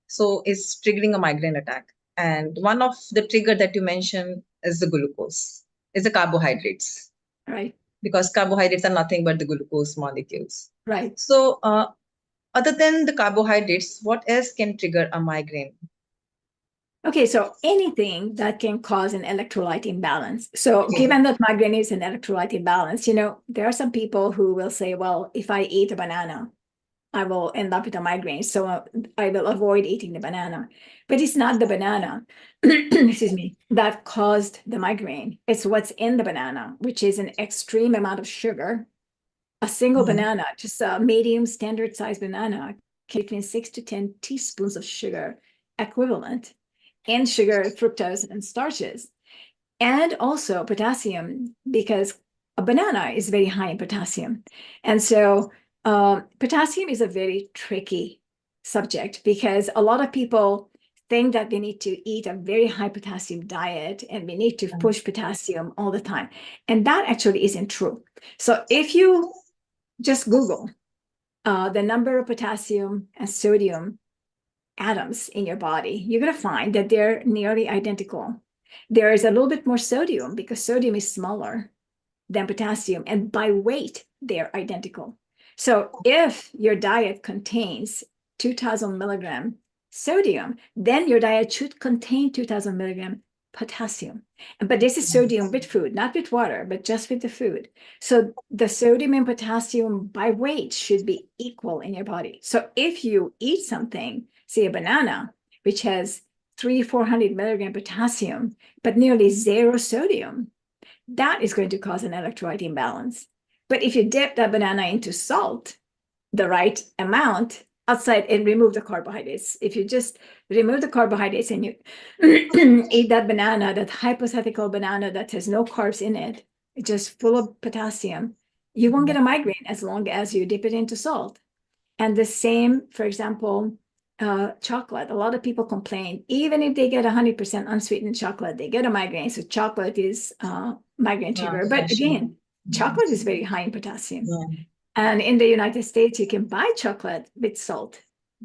so is triggering a migraine attack. And one of the trigger that you mentioned is the glucose, is the carbohydrates. Right. Because carbohydrates are nothing but the glucose molecules. Right. So other than the carbohydrates, what else can trigger a migraine? Okay, so anything that can cause an electrolyte imbalance. So given that migraine is an electrolyte imbalance, there are some people who will say, well, if I eat a banana, I will end up with a migraine. So I will avoid eating the banana. But it's not the banana, excuse me, that caused the migraine. It's what's in the banana, which is an extreme amount of sugar. A single banana, just a medium standard size banana, between 6 to 10 teaspoons of sugar equivalent in sugar, fructose, and starches. And also potassium, because a banana is very high in potassium. And so potassium is a very tricky subject because a lot of people think that they need to eat a very high potassium diet and we need to push potassium all the time. And that actually isn't true. So if you just Google the number of potassium and sodium atoms in your body, you're going to find that they're nearly identical. There is a little bit more sodium because sodium is smaller than potassium, and by weight, they're identical. So if your diet contains 2,000 milligram sodium, then your diet should contain 2,000 milligram potassium. But this is sodium with food, not with water, but just with the food. So the sodium and potassium by weight should be equal in your body. So if you eat something, say a banana, which has 300-400 milligram potassium, but nearly zero sodium, that is going to cause an electrolyte imbalance. But if you dip that banana into salt, the right amount, outside and remove the carbohydrates. If you just remove the carbohydrates and you eat that banana, that hypothetical banana that has no carbs in it, it's just full of potassium, you won't get a migraine as long as you dip it into salt. And the same, for example, chocolate. A lot of people complain, even if they get 100% unsweetened chocolate, they get a migraine. So chocolate is migraine trigger. But again, chocolate is very high in potassium. And in the United States, you can buy chocolate with salt,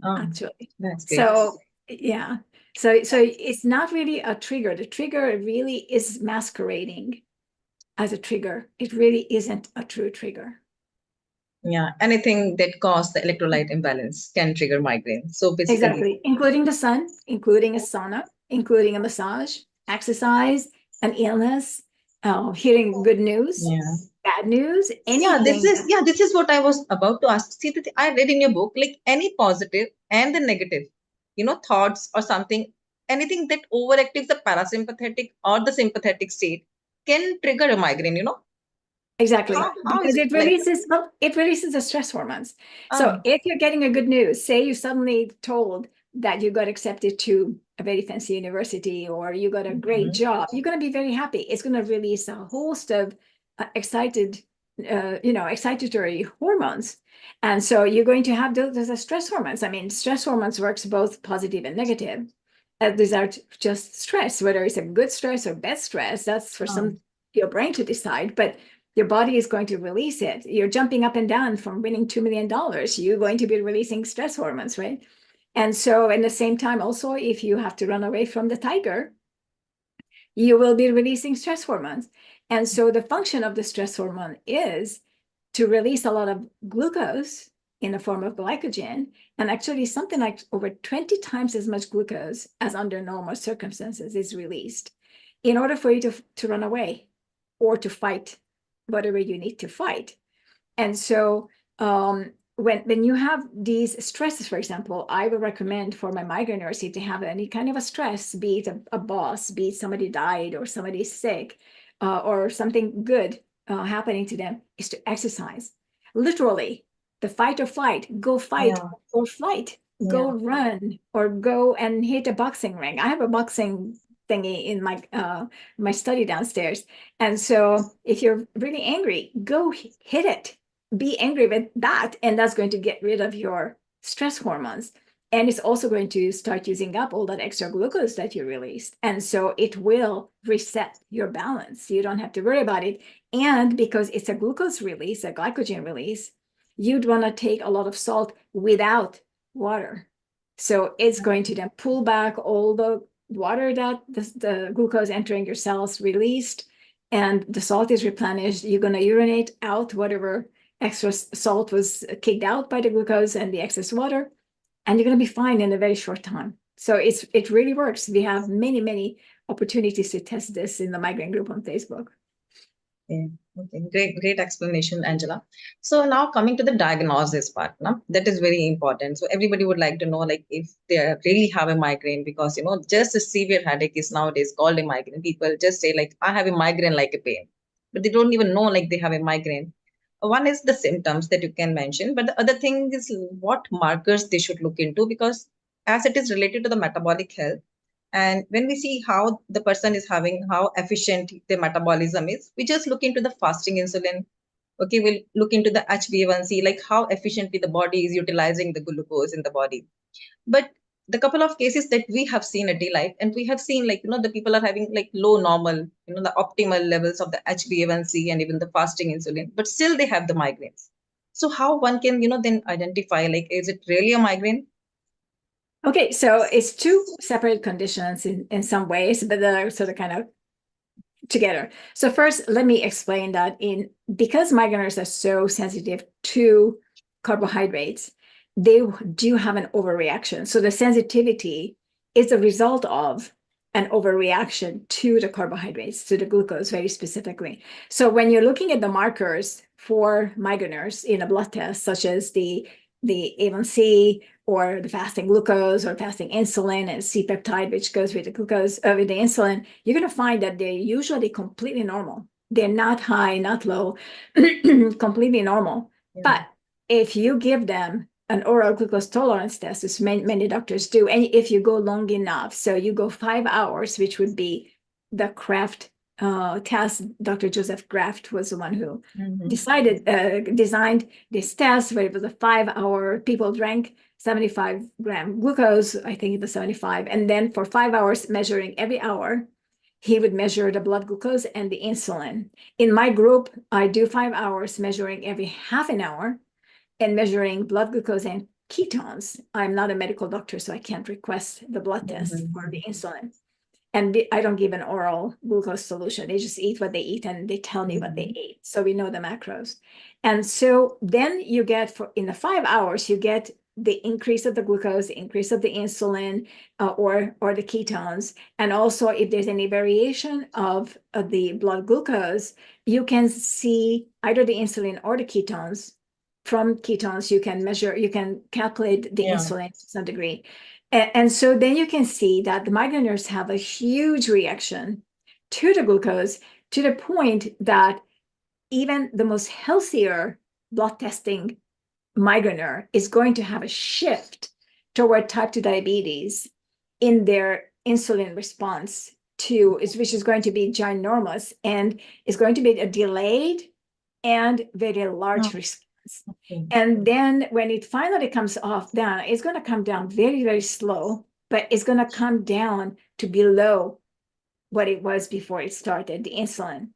actually. That's great. So, yeah. So it's not really a trigger. The trigger really is masquerading as a trigger. It really isn't a true trigger. Yeah, anything that causes the electrolyte imbalance can trigger migraine. So basically, Exactly, including the sun, including a sauna, including a massage, exercise, an illness, hearing good news, bad news, anything. this is what I was about to ask. See, I read in your book, like any positive and the negative, thoughts or something, anything that overactives the parasympathetic or the sympathetic state can trigger a migraine, Exactly, How because is it it like? releases the stress hormones. So if you're getting a good news, say you suddenly told that you got accepted to a very fancy university or you got a great job, you're going to be very happy. It's going to release a host of excitatory hormones. And so you're going to have those stress hormones. I mean, stress hormones works both positive and negative. These are just stress, whether it's a good stress or bad stress, that's for your brain to decide. But your body is going to release it. You're jumping up and down from winning $2 million. You're going to be releasing stress hormones, right? And so at the same time, also, if you have to run away from the tiger, you will be releasing stress hormones. And so the function of the stress hormone is to release a lot of glucose in the form of glycogen, and actually something like over 20 times as much glucose as under normal circumstances is released in order for you to run away or to fight whatever you need to fight. And so when you have these stresses, for example, I would recommend for my migraine nurses to have any kind of a stress, be it a boss, be it somebody died or somebody's sick or something good happening to them, is to exercise. Literally, the fight or flight, go fight or flight, go run or go and hit a boxing ring. I have a boxing thingy in my study downstairs. And so if you're really angry, go hit it. Be angry with that, and that's going to get rid of your stress hormones. And it's also going to start using up all that extra glucose that you released. And so it will reset your balance. You don't have to worry about it. And because it's a glucose release, a glycogen release, you'd want to take a lot of salt without water. So it's going to then pull back all the water that the glucose entering your cells released, and the salt is replenished. You're going to urinate out whatever extra salt was kicked out by the glucose and the excess water, and you're going to be fine in a very short time. So it really works. We have many opportunities to test this in the migraine group on Facebook. Okay, great explanation, Angela. So now coming to the diagnosis part, that is very important. So everybody would like to know, like, if they really have a migraine, because just a severe headache is nowadays called a migraine. People just say, like, I have a migraine like a pain, but they don't even know like they have a migraine. One is the symptoms that you can mention, but the other thing is what markers they should look into, because as it is related to the metabolic health. And when we see how the person is having, how efficient the metabolism is, we just look into the fasting insulin. Okay, we'll look into the HbA1c, like how efficiently the body is utilizing the glucose in the body. But the couple of cases that we have seen at DLife, and we have seen, like, the people are having like low normal, the optimal levels of the HbA1c and even the fasting insulin, but still they have the migraines. So how one can, then identify, like, is it really a migraine? Okay, so it's two separate conditions in some ways, but they're sort of kind of together. So first, let me explain that because migraineurs are so sensitive to carbohydrates, they do have an overreaction. So the sensitivity is a result of an overreaction to the carbohydrates, to the glucose very specifically. So when you're looking at the markers for migraineurs in a blood test, such as the A1C or the fasting glucose or fasting insulin and C-peptide, which goes with the glucose, with the insulin, you're going to find that they're usually completely normal. They're not high, not low, completely normal. Yeah. But if you give them an oral glucose tolerance test, as many doctors do, and if you go long enough, so you go 5 hours, which would be the Kraft test. Dr. Joseph Kraft was the one who designed this test, where it was a 5-hour, people drank 75-gram glucose, I think it was 75, and then for 5 hours, measuring every hour, he would measure the blood glucose and the insulin. In my group, I do 5 hours, measuring every half an hour, and measuring blood glucose and ketones. I'm not a medical doctor, so I can't request the blood test for the insulin. And I don't give an oral glucose solution. They just eat what they eat and they tell me what they ate. So we know the macros. And so then you get, in the 5 hours, you get the increase of the glucose, the increase of the insulin, or the ketones. And also if there's any variation of the blood glucose, you can see either the insulin or the ketones. From ketones, you can measure, you can calculate the insulin to some degree. And so then you can see that the migraineurs have a huge reaction to the glucose, to the point that even the most healthier blood testing migraineur is going to have a shift toward type 2 diabetes in their insulin response which is going to be ginormous, and is going to be a delayed and very large response. Okay. And then when it finally comes off down, it's going to come down very, very slow, but it's going to come down to below what it was before it started, the insulin.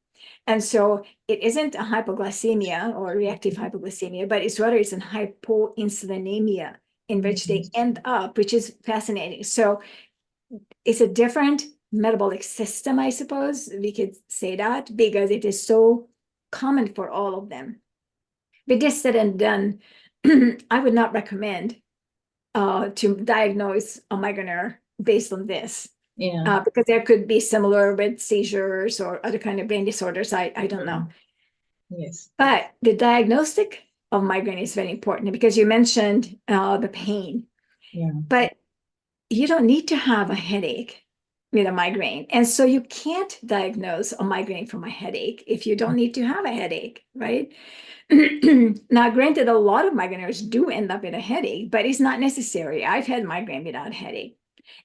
And so it isn't a hypoglycemia or reactive hypoglycemia, but it's rather an hypoinsulinemia in which they end up, which is fascinating. So it's a different metabolic system, I suppose we could say that, because it is so common for all of them. With this said and done, I would not recommend to diagnose a migraineur based on this. Yeah. Because there could be similar with seizures or other kind of brain disorders. I don't know. Yes. But the diagnostic of migraine is very important, because you mentioned the pain. Yeah. But you don't need to have a headache with a migraine. And so you can't diagnose a migraine from a headache if you don't need to have a headache, right? Now, granted, a lot of migraineurs do end up with a headache, but it's not necessary. I've had migraine without headache.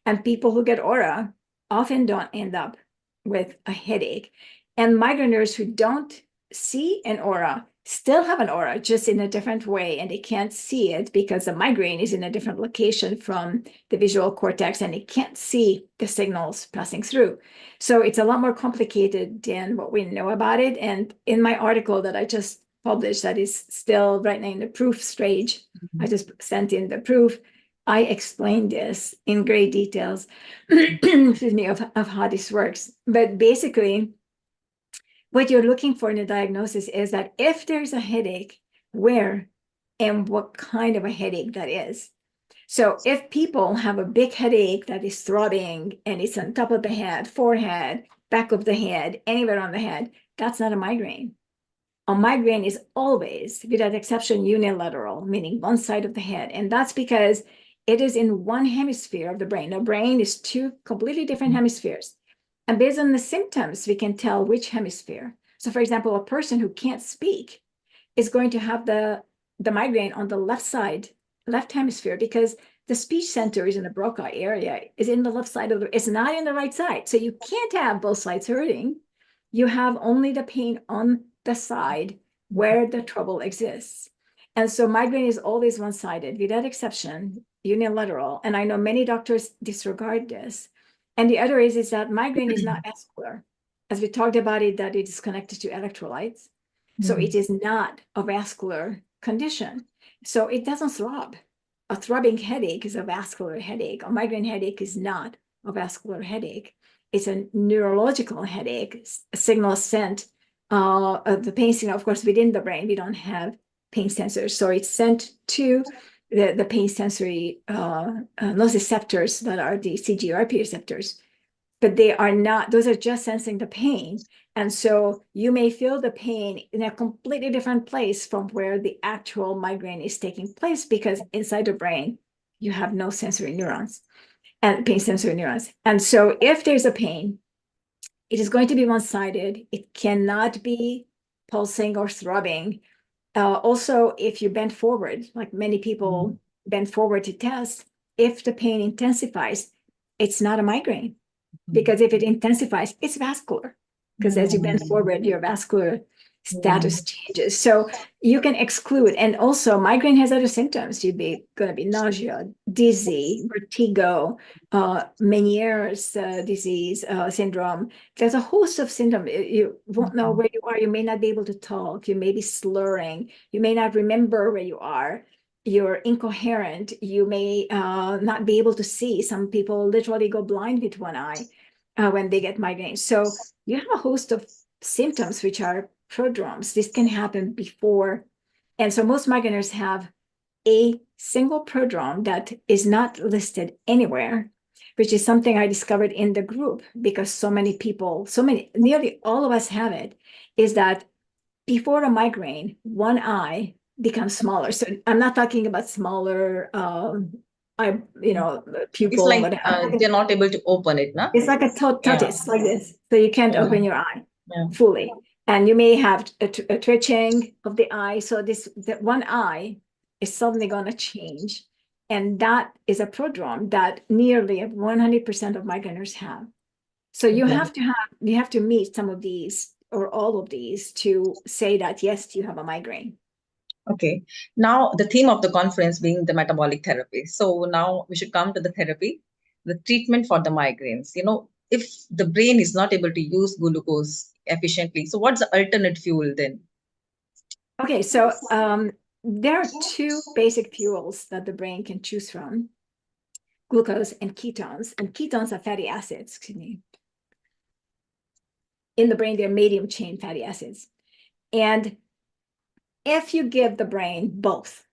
And people who get aura often don't end up with a headache. And migraineurs who don't see an aura still have an aura, just in a different way, and they can't see it because the migraine is in a different location from the visual cortex, and they can't see the signals passing through. So it's a lot more complicated than what we know about it. And in my article that I just published, that is still right now in the proof stage, I just sent in the proof, I explained this in great details, excuse me, of how this works. But basically, what you're looking for in a diagnosis is that if there's a headache, where and what kind of a headache that is. So if people have a big headache that is throbbing and it's on top of the head, forehead, back of the head, anywhere on the head, that's not a migraine. A migraine is always, without exception, unilateral, meaning one side of the head. And that's because it is in one hemisphere of the brain. The brain is two completely different hemispheres. And based on the symptoms, we can tell which hemisphere. So for example, a person who can't speak is going to have the migraine on the left side, left hemisphere, because the speech center is in the Broca area, is in the left side of it's not in the right side. So you can't have both sides hurting. You have only the pain on the side where the trouble exists. And so migraine is always one-sided, without exception, unilateral. And I know many doctors disregard this. And the other is that migraine is not vascular. As we talked about it, that it is connected to electrolytes. So it is not a vascular condition. So it doesn't throb. A throbbing headache is a vascular headache. A migraine headache is not a vascular headache. It's a neurological headache, a signal sent, the pain signal, of course, within the brain, we don't have pain sensors. So it's sent to the pain sensory nociceptors that are the CGRP receptors, but they are not, those are just sensing the pain. And so you may feel the pain in a completely different place from where the actual migraine is taking place, because inside the brain, you have no sensory neurons and pain sensory neurons. And so if there's a pain, it is going to be one-sided. It cannot be pulsing or throbbing. Also, if you bend forward, like many people bend forward to test, if the pain intensifies, it's not a migraine. Because if it intensifies, it's vascular. Because as you bend forward, your vascular status changes. So you can exclude. And also, migraine has other symptoms. You're going to be nausea, dizzy, vertigo, Meniere's disease syndrome. There's a host of symptoms. You won't know where you are. You may not be able to talk. You may be slurring. You may not remember where you are. You're incoherent. You may not be able to see. Some people literally go blind with one eye when they get migraine. So you have a host of symptoms which are prodromes. This can happen before. And so most migraineurs have a single prodrome that is not listed anywhere, which is something I discovered in the group, because so many people, nearly all of us have it, is that before a migraine, one eye becomes smaller. So I'm not talking about smaller pupil. It's like they're not able to open it, no? It's like a tortoise, like this. So you can't open your eye fully. And you may have a twitching of the eye. So that one eye is suddenly going to change. And that is a prodrome that nearly 100% of migraineurs have. So you have to meet some of these or all of these to say that, yes, you have a migraine. Okay. Now, the theme of the conference being the metabolic therapy. So now we should come to the therapy, the treatment for the migraines. If the brain is not able to use glucose efficiently, so what's the alternate fuel then? Okay, so there are two basic fuels that the brain can choose from: glucose and ketones. And ketones are fatty acids, in the brain, they're medium chain fatty acids. And if you give the brain both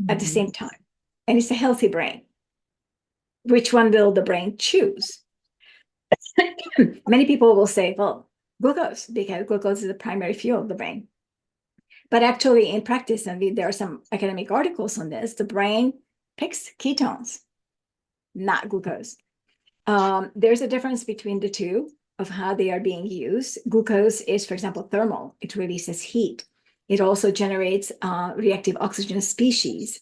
at the same time, and it's a healthy brain, which one will the brain choose? Many people will say, well, glucose, because glucose is the primary fuel of the brain. But actually, in practice, and there are some academic articles on this, the brain picks ketones, not glucose. There's a difference between the two of how they are being used. Glucose is, for example, thermal. It releases heat. It also generates reactive oxygen species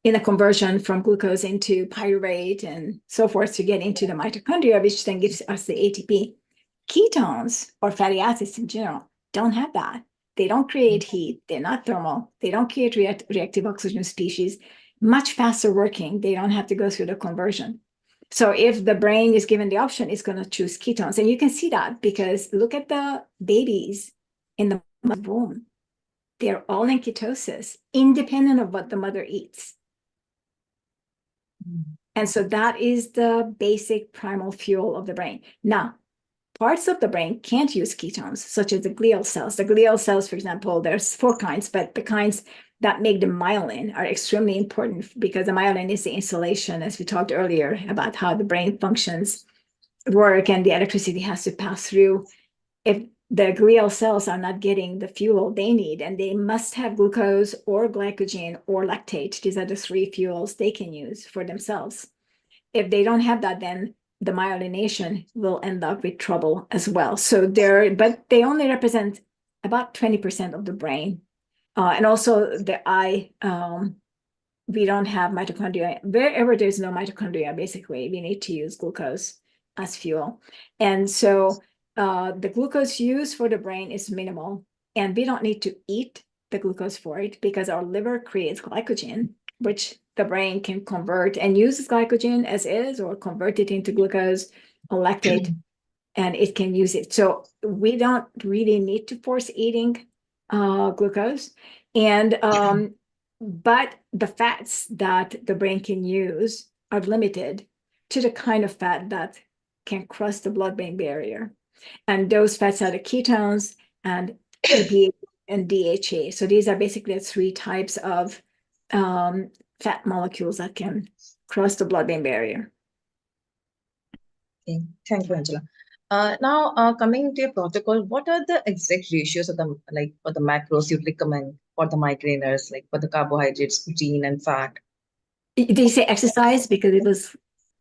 in a conversion from glucose into pyruvate and so forth to get into the mitochondria, which then gives us the ATP. Ketones, or fatty acids in general, don't have that. They don't create heat. They're not thermal. They don't create reactive oxygen species. Much faster working. They don't have to go through the conversion. So if the brain is given the option, it's going to choose ketones. And you can see that because look at the babies in the womb. They're all in ketosis, independent of what the mother eats. And so that is the basic primal fuel of the brain. Now, parts of the brain can't use ketones, such as the glial cells. The glial cells, for example, there's 4 kinds, but the kinds that make the myelin are extremely important because the myelin is the insulation, as we talked earlier, about how the brain functions, work, and the electricity has to pass through. If the glial cells are not getting the fuel they need, and they must have glucose or glycogen or lactate. These are the three fuels they can use for themselves. If they don't have that, then the myelination will end up with trouble as well. So but they only represent about 20% of the brain. And also the eye, we don't have mitochondria. Wherever there's no mitochondria, basically, we need to use glucose as fuel. And so the glucose used for the brain is minimal, and we don't need to eat the glucose for it because our liver creates glycogen, which the brain can convert and use glycogen as is, or convert it into glucose or lactate, and it can use it. So we don't really need to force eating glucose. And but the fats that the brain can use are limited to the kind of fat that can cross the blood-brain barrier. And those fats are the ketones and EPA and DHA. So these are basically the three types of fat molecules that can cross the blood-brain barrier. Okay, thank you, Angela. Now, coming to your protocol, what are the exact ratios of the for the macros you recommend for the migraineurs, like for the carbohydrates, protein, and fat? Did you say exercise? Because it was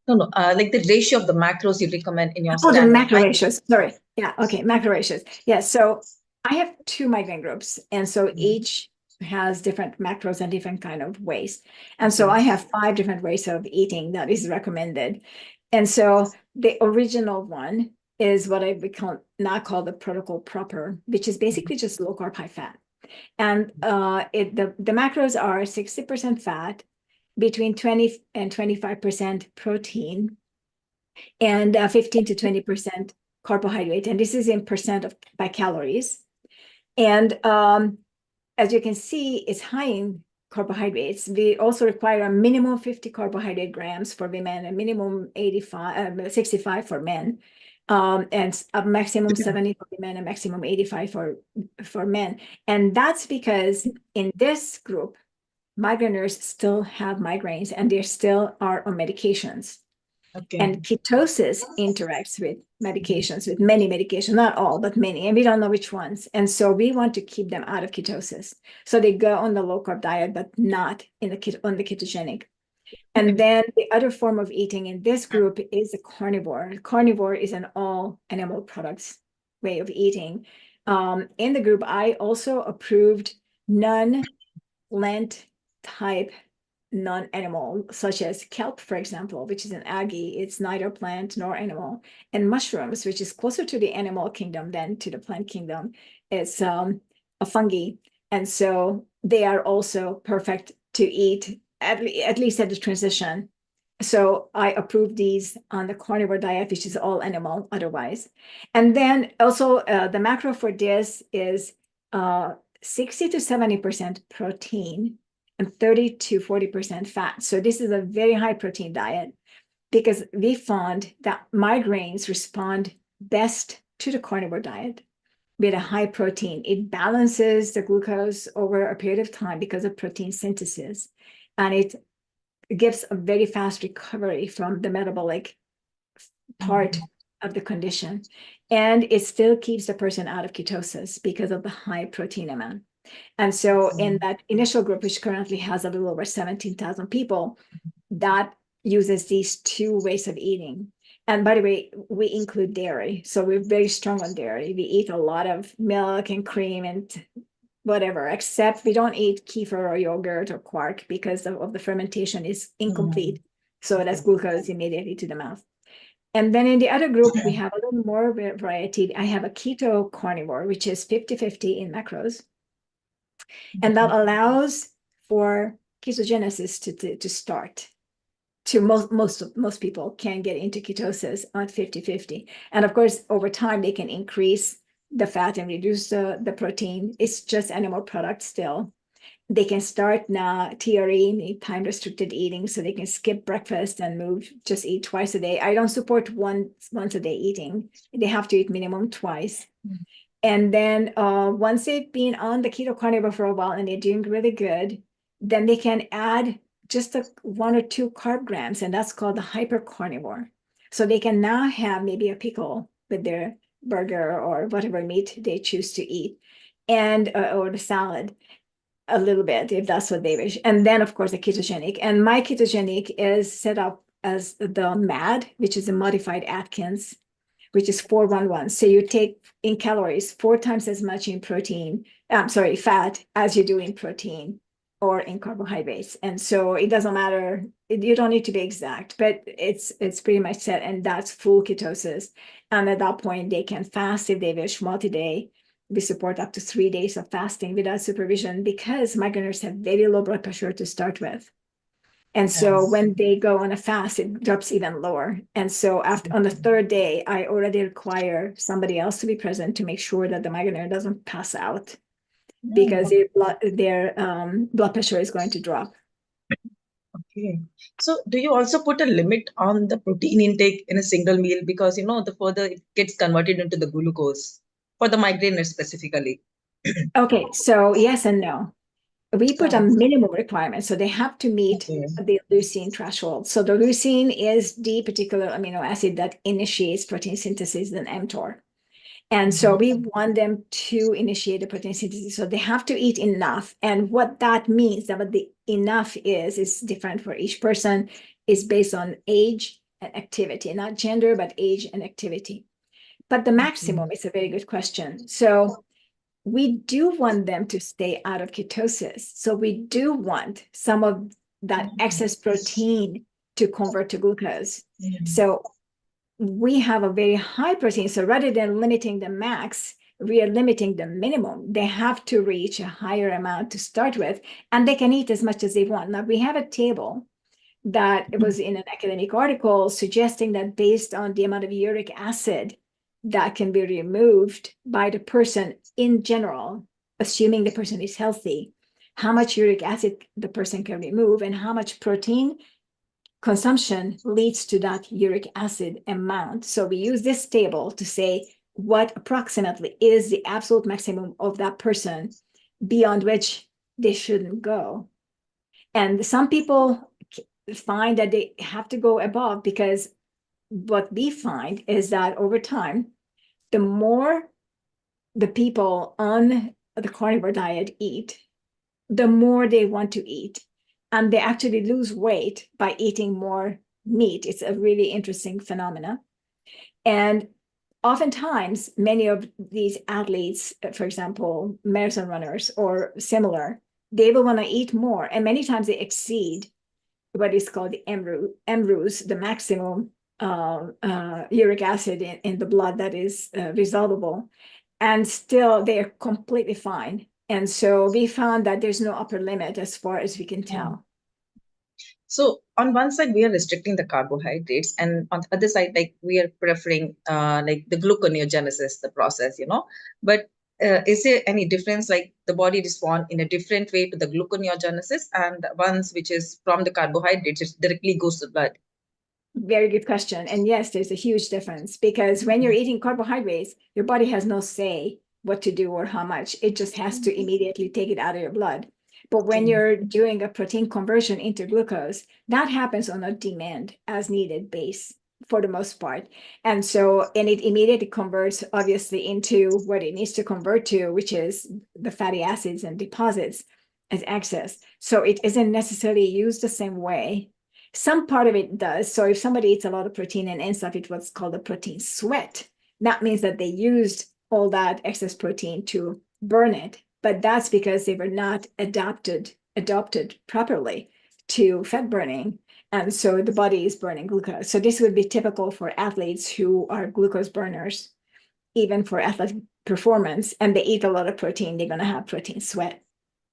no, like the ratio of the macros you recommend in your the standard macro ratios. Sorry. Yeah. Okay. Macro ratios. Yeah. So I have 2 migraine groups, and so each has different macros and different kind of ways. And so I have 5 different ways of eating that is recommended. And so the original one is what I now call the protocol proper, which is basically just low carb, high fat. And the macros are 60% fat, between 20 and 25% protein, and 15 to 20% carbohydrate. And this is in percent by calories. And as you can see, it's high in carbohydrates. We also require a minimum 50 carbohydrate grams for women, a minimum 65 for men, and a maximum 70 for women, a maximum 85 for men. And that's because in this group, migraineurs still have migraines and they still are on medications. Okay. And ketosis interacts with medications, with many medications, not all, but many, and we don't know which ones. And so we want to keep them out of ketosis. So they go on the low carb diet, but not on the ketogenic. And then the other form of eating in this group is a carnivore. Carnivore is an all animal products way of eating. In the group, I also approved non-plant type non-animal, such as kelp, for example, which is an algae. It's neither plant nor animal. And mushrooms, which is closer to the animal kingdom than to the plant kingdom, is a fungi. And so they are also perfect to eat, at least at the transition. So I approve these on the carnivore diet, which is all animal otherwise. And then also the macro for this is 60 to 70% protein and 30 to 40% fat. So this is a very high protein diet because we found that migraines respond best to the carnivore diet with a high protein. It balances the glucose over a period of time because of protein synthesis. And it gives a very fast recovery from the metabolic part of the condition. And it still keeps the person out of ketosis because of the high protein amount. And so in that initial group, which currently has a little over 17,000 people, that uses these 2 ways of eating. And by the way, we include dairy. So we're very strong on dairy. We eat a lot of milk and cream and whatever, except we don't eat kefir or yogurt or quark because of the fermentation is incomplete. So that's glucose immediately to the mouth. And then in the other group, we have a little more variety. I have a keto carnivore, which is 50-50 in macros. And that allows for ketogenesis to start. To most people can get into ketosis at 50-50. And of course, over time, they can increase the fat and reduce the protein. It's just animal products still. They can start now TRE, time-restricted eating, so they can skip breakfast and just eat twice a day. I don't support once a day eating. They have to eat minimum twice. And then once they've been on the keto carnivore for a while and they're doing really good, then they can add just 1 or 2 carb grams, and that's called the hyper carnivore. So they can now have maybe a pickle with their burger or whatever meat they choose to eat, and or the salad a little bit if that's what they wish. And then of course the ketogenic. And my ketogenic is set up as the MAD, which is a modified Atkins, which is 4-1-1. So you take in calories 4 times as much in fat as you do in protein or in carbohydrates. And so it doesn't matter, you don't need to be exact, but it's pretty much set, and that's full ketosis. And at that point they can fast if they wish, multi-day. We support up to 3 days of fasting without supervision because migraineurs have very low blood pressure to start with. And so when they go on a fast, it drops even lower. And so on the 3rd day, I already require somebody else to be present to make sure that the migraineur doesn't pass out because their blood pressure is going to drop. Okay. So do you also put a limit on the protein intake in a single meal? Because, the further it gets converted into the glucose for the migraineurs specifically. Okay, so yes and no. We put a minimum requirement, so they have to meet the leucine threshold. So the leucine is the particular amino acid that initiates protein synthesis in mTOR. And so we want them to initiate the protein synthesis. So they have to eat enough. And what that means, that what the enough is different for each person, is based on age and activity, not gender, but age and activity. But the maximum is a very good question. So we do want them to stay out of ketosis. So we do want some of that excess protein to convert to glucose. So we have a very high protein. So rather than limiting the max, we are limiting the minimum. They have to reach a higher amount to start with, and they can eat as much as they want. Now, we have a table that was in an academic article suggesting that based on the amount of uric acid that can be removed by the person in general, assuming the person is healthy, how much uric acid the person can remove and how much protein consumption leads to that uric acid amount. So we use this table to say what approximately is the absolute maximum of that person beyond which they shouldn't go. And some people find that they have to go above, because what we find is that over time, the more the people on the carnivore diet eat, the more they want to eat. And they actually lose weight by eating more meat. It's a really interesting phenomena. And oftentimes, many of these athletes, for example, marathon runners or similar, they will want to eat more. And many times they exceed what is called the MRUs, the maximum uric acid in the blood that is resolvable. And still, they're completely fine. And so we found that there's no upper limit as far as we can tell. So on one side, we are restricting the carbohydrates, and on the other side, like we are preferring like the gluconeogenesis, the process, But is there any difference, like the body respond in a different way to the gluconeogenesis, and ones which is from the carbohydrates, it directly goes to blood? Very good question. And yes, there's a huge difference, because when you're eating carbohydrates, your body has no say what to do or how much. It just has to immediately take it out of your blood. But when you're doing a protein conversion into glucose, that happens on a demand as needed base for the most part. And it immediately converts obviously into what it needs to convert to, which is the fatty acids and deposits as excess. So it isn't necessarily used the same way. Some part of it does. So if somebody eats a lot of protein and ends up with what's called a protein sweat, that means that they used all that excess protein to burn it. But that's because they were not adopted properly to fat burning. And so the body is burning glucose. So this would be typical for athletes who are glucose burners, even for athletic performance, and they eat a lot of protein, they're going to have protein sweat.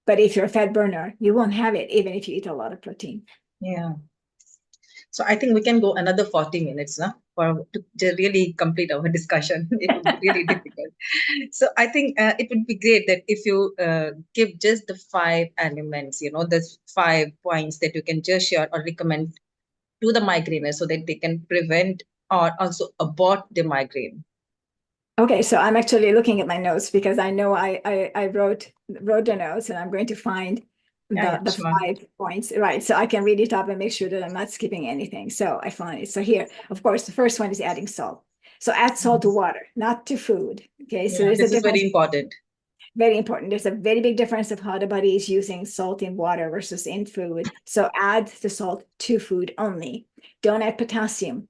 But if you're a fat burner, you won't have it, even if you eat a lot of protein. Yeah. So I think we can go another 40 minutes now to really complete our discussion. It would be really difficult. So I think it would be great that if you give just the 5 elements, the 5 points that you can just share or recommend to the migraineurs so that they can prevent or also abort the migraine. Okay, so I'm actually looking at my notes because I know I wrote the notes, and I'm going to find the 5 points, right? So I can read it up and make sure that I'm not skipping anything. So I found it. So here, of course, the first one is adding salt. So add salt to water, not to food. Okay, so Yeah, there's a this is very difference. important. Very important. There's a very big difference of how the body is using salt in water versus in food. So add the salt to food only. Don't add potassium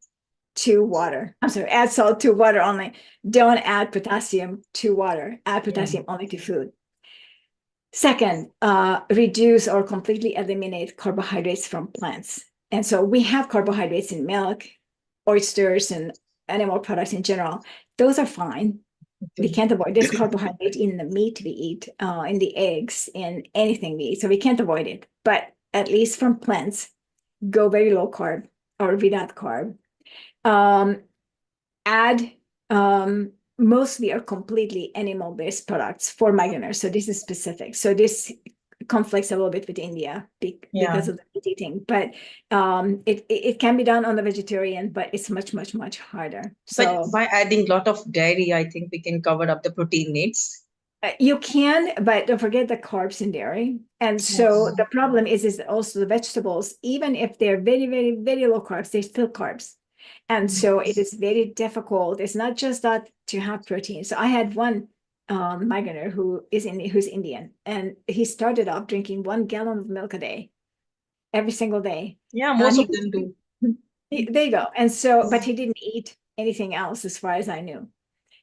to water. I'm sorry, add salt to water only. Don't add potassium to water. Add potassium only to food. Second, reduce or completely eliminate carbohydrates from plants. And so we have carbohydrates in milk, oysters, and animal products in general. Those are fine. We can't avoid this carbohydrate in the meat we eat, in the eggs, in anything we eat. So we can't avoid it. But at least from plants, go very low carb or without carb. Add mostly or completely animal-based products for migraineurs. So this is specific. So this conflicts a little bit with India because of the meat eating, but it can be done on the vegetarian, but it's much harder. So But by adding a lot of dairy, I think we can cover up the protein needs. you can, but don't forget the carbs in dairy. And so the problem is also the vegetables, even if they're very low carbs, they're still carbs. And so it is very difficult. It's not just that to have protein. So I had one migrainer who's Indian, and he started off drinking 1 gallon of milk a day, every single day. Yeah, most of them do. There you go. And so, but he didn't eat anything else as far as I knew.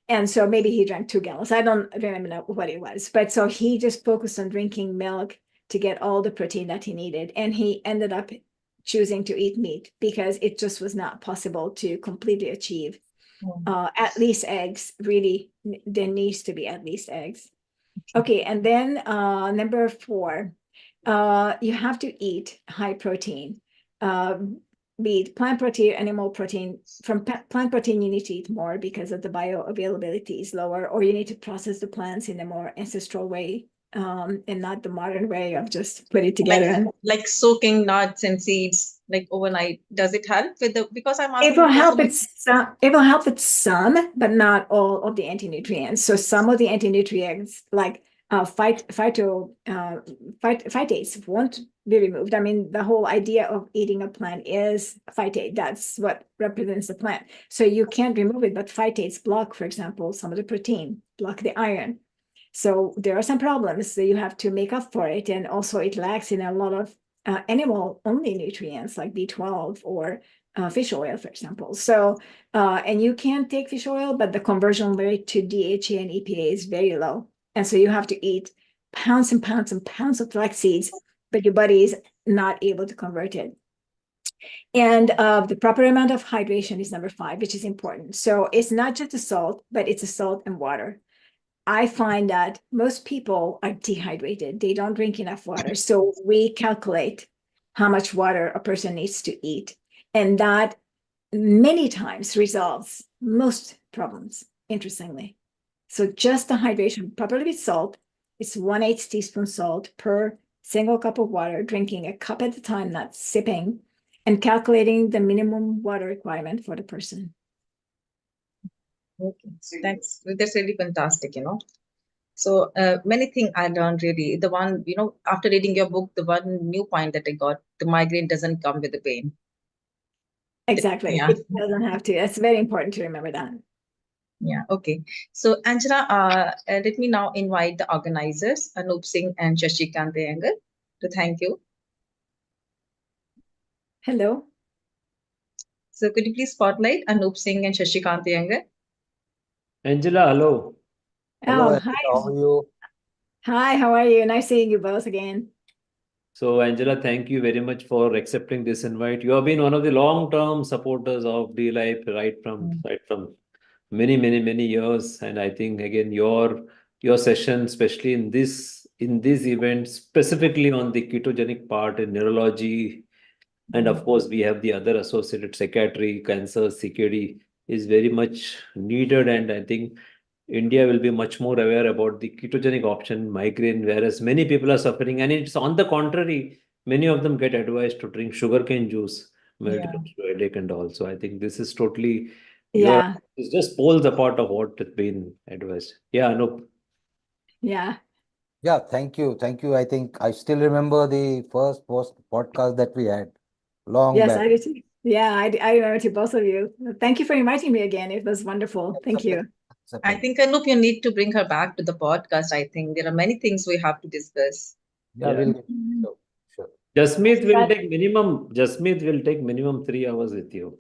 And so maybe he drank 2 gallons. I don't remember what it was. But so he just focused on drinking milk to get all the protein that he needed. And he ended up choosing to eat meat because it just was not possible to completely achieve. At least eggs, really, there needs to be at least eggs. Okay, and then number 4, you have to eat high protein. Be it plant protein, animal protein. From plant protein, you need to eat more because of the bioavailability is lower, or you need to process the plants in a more ancestral way, and not the modern way of just put it together. Like soaking nuts and seeds like overnight. Does it help with the, because I'm asking. It will help with some, but not all of the anti-nutrients. So some of the anti-nutrients, like phytates, won't be removed. I mean, the whole idea of eating a plant is phytate. That's what represents the plant. So you can't remove it, but phytates block, for example, some of the protein, block the iron. So there are some problems that you have to make up for it. And also it lacks in a lot of animal-only nutrients like B12 or fish oil, for example. So, and you can take fish oil, but the conversion rate to DHA and EPA is very low. And so you have to eat pounds and pounds and pounds of flax seeds, but your body is not able to convert it. And the proper amount of hydration is number 5, which is important. So it's not just the salt, but it's the salt and water. I find that most people are dehydrated. They don't drink enough water. So we calculate how much water a person needs to eat. And that many times resolves most problems, interestingly. So just the hydration properly with salt, it's 1/8 teaspoon salt per single cup of water, drinking a cup at a time, not sipping, and calculating the minimum water requirement for the person. Okay, that's really fantastic, So many things I learned really. The one, after reading your book, the one new point that I got, the migraine doesn't come with the pain. Exactly. Yeah. It doesn't have to. That's very important to remember that. Yeah, okay. So Angela, let me now invite the organizers, Anup Singh and Shashikant Iyengar, to thank you. Hello. So could you please spotlight Anup Singh and Shashikant Iyengar? Angela, hello. Hello, hi. how are you? Hi, how are you? Nice seeing you both again. So Angela, thank you very much for accepting this invite. You have been one of the long-term supporters of D-Life right from many years. And I think again your session, especially in this event, specifically on the ketogenic part in neurology, and of course we have the other associated psychiatry, cancer, CKD, is very much needed. And I think India will be much more aware about the ketogenic option, migraine, whereas many people are suffering. And it's on the contrary, many of them get advised to drink sugarcane juice when it comes to headache and all. So I think this is totally, it's just poles apart of what has been advised. Yeah, no. Yeah. Yeah, thank you. Thank you. I think I still remember the first podcast that we had long Yes, back. I do too. Yeah, I remember to both of you. Thank you for inviting me again. It was wonderful. Thank you. I think, Anup, you need to bring her back to the podcast. I think there are many things we have to discuss. Yeah, Yeah. we'll sure. Jasmeet will take minimum 3 hours with you.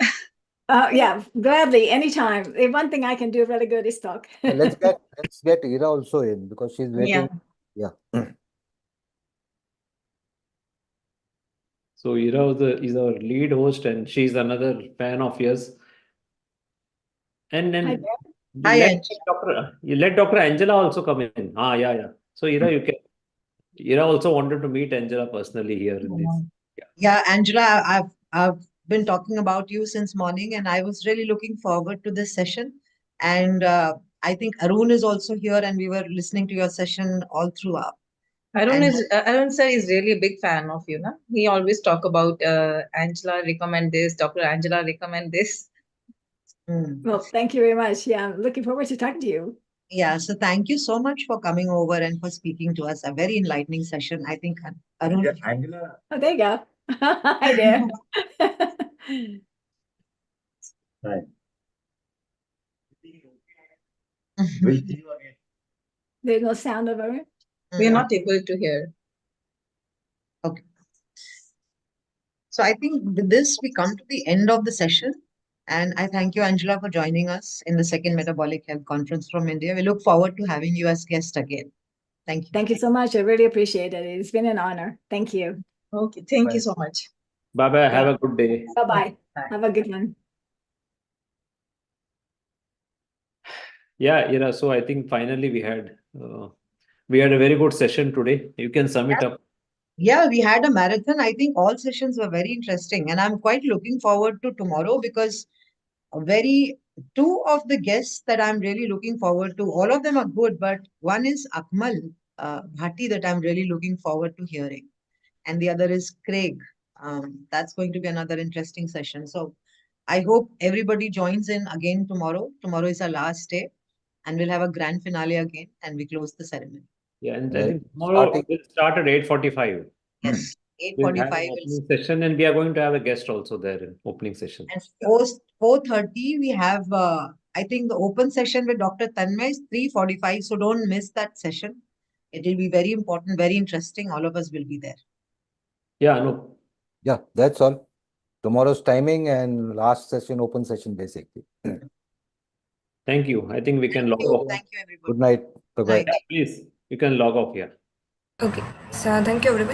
Yeah, gladly, anytime. One thing I can do really good is talk. Yeah, let's get Ira also in because she's waiting. Yeah. So Ira is our lead host, and she's another fan of yours. And then you let Dr. Angela also come in. Yeah. So Ira, Ira also wanted to meet Angela personally here in this. Yeah, Angela, I've been talking about you since morning, and I was really looking forward to this session. And I think Arun is also here, and we were listening to your session all throughout. Arun sir is really a big fan of you, na? He always talk about Angela recommend this, Dr. Angela recommend this. Well, thank you very much. Yeah, I'm looking forward to talking to you. Yeah, so thank you so much for coming over and for speaking to us. A very enlightening session. I think Arun. Angela. Oh, there you go. Hi there. Hi. We'll see you again. There's no sound over it. We are not able to hear. Okay. So I think with this, we come to the end of the session. And I thank you, Angela, for joining us in the second Metabolic Health Conference from India. We look forward to having you as guest again. Thank you. Thank you so much. I really appreciate it. It's been an honor. Thank you. Okay. Thank you so much. Bye-bye. Have a good day. Bye-bye. Have a good one. Yeah, so I think finally we had a very good session today. You can sum it up. Yeah, we had a marathon. I think all sessions were very interesting. And I'm quite looking forward to tomorrow because two of the guests that I'm really looking forward to, all of them are good, but one is Akmal Bhatti that I'm really looking forward to hearing. And the other is Craig. That's going to be another interesting session. So I hope everybody joins in again tomorrow. Tomorrow is our last day and we'll have a grand finale again and we close the ceremony. Yeah, and I think tomorrow we'll start at 8:45. Yes, We'll have 8:45. an opening session, and we are going to have a guest also there in opening session. And post 4:30, we have, I think the open session with Dr. Tanmay is 3:45. So don't miss that session. It will be very important, very interesting. All of us will be there. Yeah, no. Yeah, that's all. Tomorrow's timing and last session, open session, basically. Thank you. I think we can log off. Thank you, everybody. Good night. Bye-bye. Please, you can log off here. Okay, so thank you everyone.